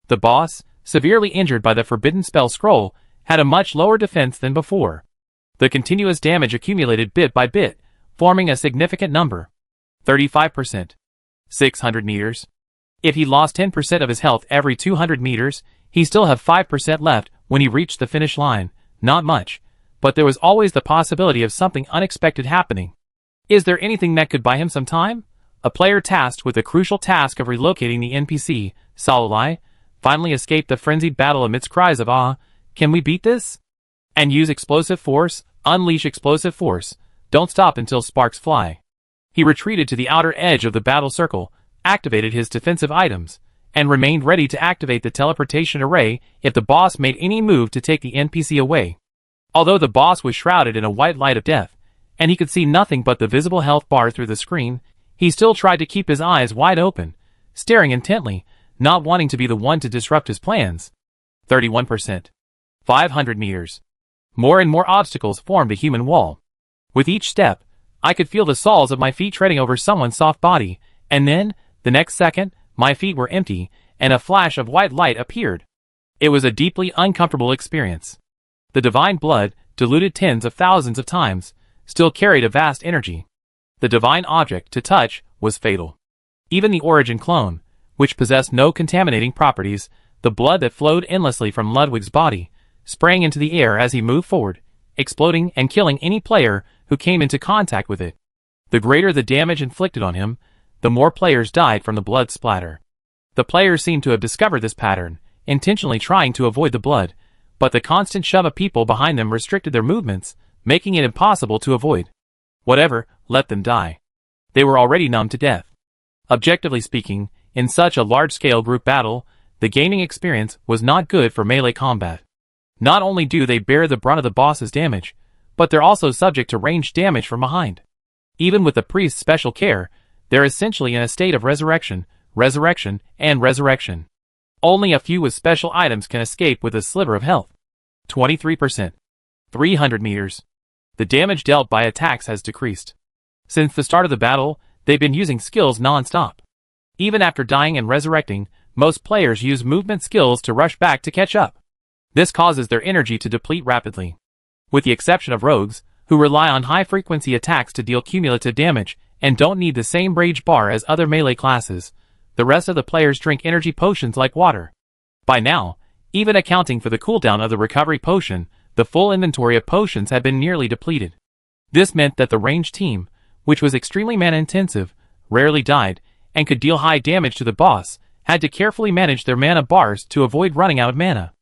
The boss, severely injured by the forbidden spell scroll, had a much lower defense than before. The continuous damage accumulated bit by bit, forming a significant number. 35%. 600 meters. If he lost 10% of his health every 200 meters, he still have 5% left when he reached the finish line. Not much, but there was always the possibility of something unexpected happening. Is there anything that could buy him some time? A player tasked with the crucial task of relocating the NPC, Sololai, finally escaped the frenzied battle amidst cries of "Ah, can we beat this?" And use explosive force, unleash explosive force, don't stop until sparks fly. He retreated to the outer edge of the battle circle, activated his defensive items, and remained ready to activate the teleportation array if the boss made any move to take the NPC away. Although the boss was shrouded in a white light of death, and he could see nothing but the visible health bar through the screen, he still tried to keep his eyes wide open, staring intently, not wanting to be the one to disrupt his plans. 31%. 500 meters. More and more obstacles formed a human wall. With each step, I could feel the soles of my feet treading over someone's soft body, and then, the next second, my feet were empty, and a flash of white light appeared. It was a deeply uncomfortable experience. The divine blood, diluted tens of thousands of times, still carried a vast energy. The divine object to touch was fatal. Even the origin clone, which possessed no contaminating properties, the blood that flowed endlessly from Ludwig's body, sprang into the air as he moved forward, exploding and killing any player who came into contact with it. The greater the damage inflicted on him, the more players died from the blood splatter. The players seemed to have discovered this pattern, intentionally trying to avoid the blood, but the constant shove of people behind them restricted their movements, making it impossible to avoid. Whatever, let them die. They were already numb to death. Objectively speaking, in such a large-scale group battle, the gaining experience was not good for melee combat. Not only do they bear the brunt of the boss's damage, but they're also subject to ranged damage from behind. Even with the priest's special care, they're essentially in a state of resurrection, and resurrection. Only a few with special items can escape with a sliver of health. 23%. 300 meters. The damage dealt by attacks has decreased. Since the start of the battle, they've been using skills non-stop. Even after dying and resurrecting, most players use movement skills to rush back to catch up. This causes their energy to deplete rapidly. With the exception of rogues, who rely on high-frequency attacks to deal cumulative damage and don't need the same rage bar as other melee classes, the rest of the players drink energy potions like water. By now, even accounting for the cooldown of the recovery potion, the full inventory of potions had been nearly depleted. This meant that the ranged team, which was extremely mana-intensive, rarely died, and could deal high damage to the boss, had to carefully manage their mana bars to avoid running out of mana.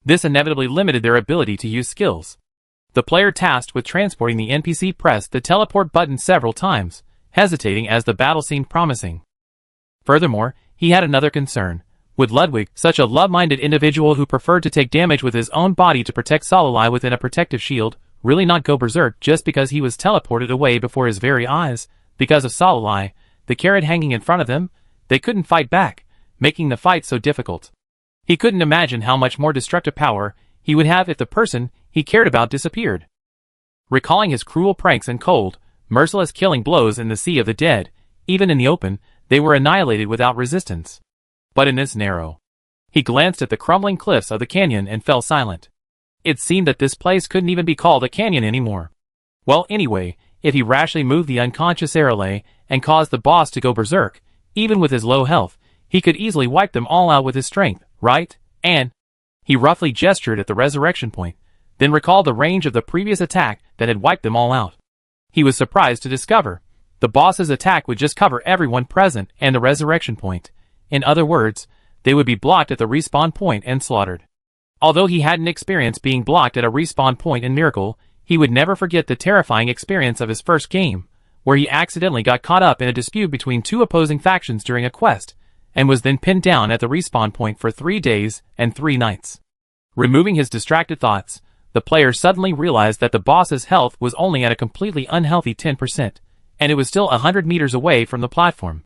This inevitably limited their ability to use skills. The player tasked with transporting the NPC pressed the teleport button several times, hesitating as the battle seemed promising. Furthermore, he had another concern. With Ludwig, such a love-minded individual who preferred to take damage with his own body to protect Sololai within a protective shield, really not go berserk just because he was teleported away before his very eyes, because of Sololai, the carrot hanging in front of them, they couldn't fight back, making the fight so difficult. He couldn't imagine how much more destructive power he would have if the person he cared about disappeared. Recalling his cruel pranks and cold, merciless killing blows in the Sea of the Dead, even in the open, they were annihilated without resistance. But in this narrow, he glanced at the crumbling cliffs of the canyon and fell silent. It seemed that this place couldn't even be called a canyon anymore. Well, anyway, if he rashly moved the unconscious Arale and caused the boss to go berserk, even with his low health, he could easily wipe them all out with his strength, right? And he roughly gestured at the resurrection point, then recalled the range of the previous attack that had wiped them all out. He was surprised to discover the boss's attack would just cover everyone present and the resurrection point. In other words, they would be blocked at the respawn point and slaughtered. Although he hadn't experienced being blocked at a respawn point in Miracle, he would never forget the terrifying experience of his first game, where he accidentally got caught up in a dispute between two opposing factions during a quest, and was then pinned down at the respawn point for 3 days and 3 nights. Removing his distracted thoughts, the player suddenly realized that the boss's health was only at a completely unhealthy 10%, and it was still 100 meters away from the platform.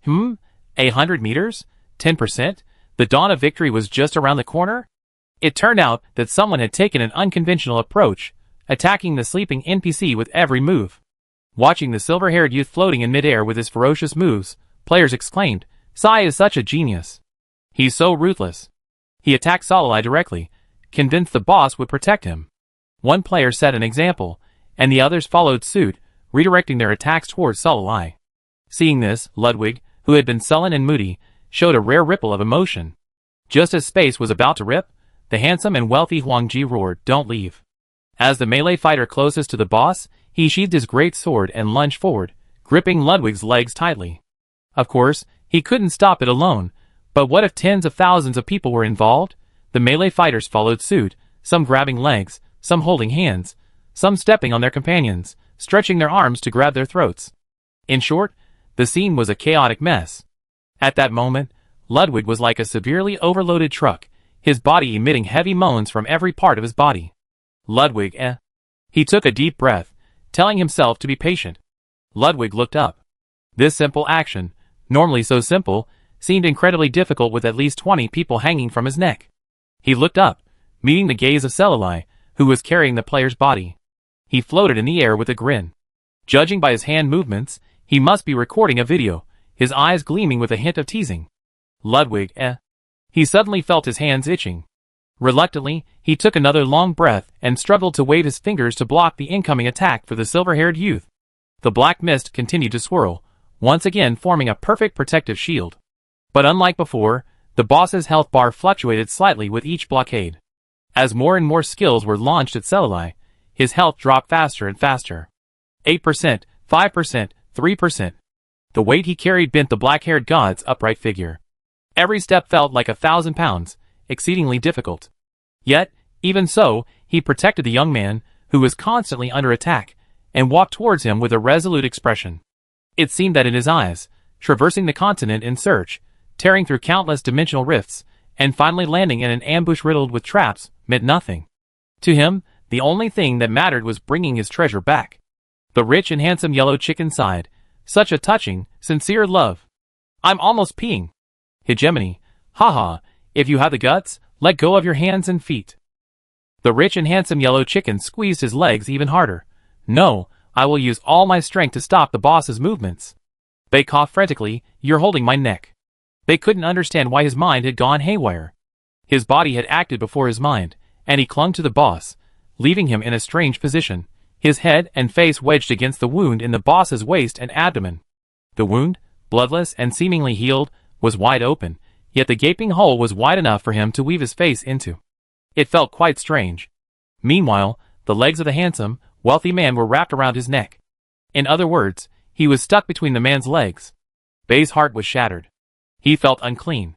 100 meters? 10%? The dawn of victory was just around the corner? It turned out that someone had taken an unconventional approach, attacking the sleeping NPC with every move. Watching the silver-haired youth floating in midair with his ferocious moves, players exclaimed, "Sai is such a genius. He's so ruthless. He attacked Solai directly, convinced the boss would protect him. One player set an example, and the others followed suit, redirecting their attacks towards Solai. Seeing this, Ludwig, who had been sullen and moody, showed a rare ripple of emotion. Just as space was about to rip, the handsome and wealthy Huangji roared, "Don't leave." As the melee fighter closest to the boss, he sheathed his great sword and lunged forward, gripping Ludwig's legs tightly. Of course, he couldn't stop it alone, but what if tens of thousands of people were involved? The melee fighters followed suit, some grabbing legs, some holding hands, some stepping on their companions, stretching their arms to grab their throats. In short, the scene was a chaotic mess. At that moment, Ludwig was like a severely overloaded truck, his body emitting heavy moans from every part of his body. Ludwig, He took a deep breath, telling himself to be patient. Ludwig looked up. This simple action, normally so simple, seemed incredibly difficult with at least 20 people hanging from his neck. He looked up, meeting the gaze of Solai, who was carrying the player's body. He floated in the air with a grin. Judging by his hand movements, he must be recording a video, his eyes gleaming with a hint of teasing. Ludwig, He suddenly felt his hands itching. Reluctantly, he took another long breath and struggled to wave his fingers to block the incoming attack for the silver-haired youth. The black mist continued to swirl, once again forming a perfect protective shield. But unlike before, the boss's health bar fluctuated slightly with each blockade. As more and more skills were launched at Solai, his health dropped faster and faster. 8%, 5%, 3%. The weight he carried bent the black-haired god's upright figure. Every step felt like 1,000 pounds, exceedingly difficult. Yet, even so, he protected the young man, who was constantly under attack, and walked towards him with a resolute expression. It seemed that in his eyes, traversing the continent in search, tearing through countless dimensional rifts, and finally landing in an ambush riddled with traps, meant nothing. To him, the only thing that mattered was bringing his treasure back. The rich and handsome yellow chicken sighed, "Such a touching, sincere love. I'm almost peeing. Hegemony, haha, if you have the guts, let go of your hands and feet." The rich and handsome yellow chicken squeezed his legs even harder. "No, I will use all my strength to stop the boss's movements." They coughed frantically, "You're holding my neck." They couldn't understand why his mind had gone haywire. His body had acted before his mind, and he clung to the boss, leaving him in a strange position, his head and face wedged against the wound in the boss's waist and abdomen. The wound, bloodless and seemingly healed, was wide open, yet the gaping hole was wide enough for him to weave his face into. It felt quite strange. Meanwhile, the legs of the handsome, wealthy man were wrapped around his neck. In other words, he was stuck between the man's legs. Bei's heart was shattered. He felt unclean.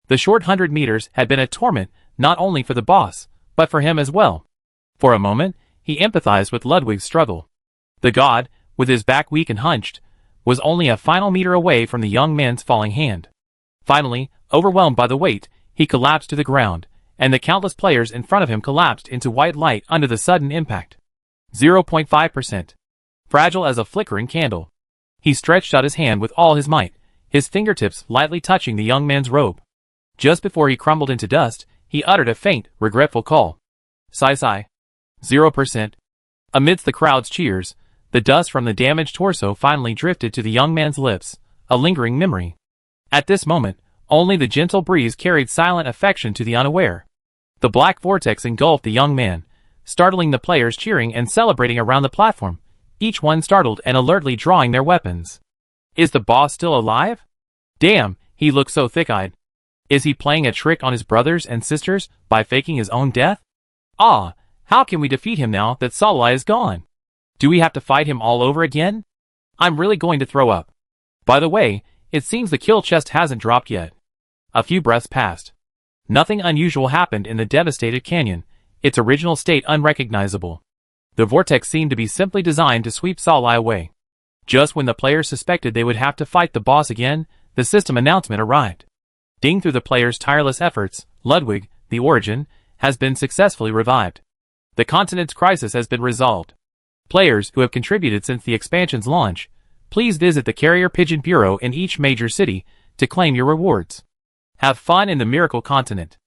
The short 100 meters had been a torment not only for the boss, but for him as well. For a moment, he empathized with Ludwig's struggle. The god, with his back weak and hunched, was only a final meter away from the young man's falling hand. Finally, overwhelmed by the weight, he collapsed to the ground, and the countless players in front of him collapsed into white light under the sudden impact. 0.5%. Fragile as a flickering candle. He stretched out his hand with all his might, his fingertips lightly touching the young man's robe. Just before he crumbled into dust, he uttered a faint, regretful call. Sigh. 0%. Amidst the crowd's cheers, the dust from the damaged torso finally drifted to the young man's lips, a lingering memory. At this moment, only the gentle breeze carried silent affection to the unaware. The black vortex engulfed the young man, startling the players cheering and celebrating around the platform, each one startled and alertly drawing their weapons. Is the boss still alive? Damn, he looks so thick-eyed. Is he playing a trick on his brothers and sisters by faking his own death? Ah, how can we defeat him now that Solai is gone? Do we have to fight him all over again? I'm really going to throw up. By the way, it seems the kill chest hasn't dropped yet. A few breaths passed. Nothing unusual happened in the devastated canyon, its original state unrecognizable. The vortex seemed to be simply designed to sweep Solai away. Just when the players suspected they would have to fight the boss again, the system announcement arrived. Ding, through the players' tireless efforts, Ludwig, the Origin, has been successfully revived. The continent's crisis has been resolved. Players who have contributed since the expansion's launch, please visit the Carrier Pigeon Bureau in each major city to claim your rewards. Have fun in the Miracle Continent.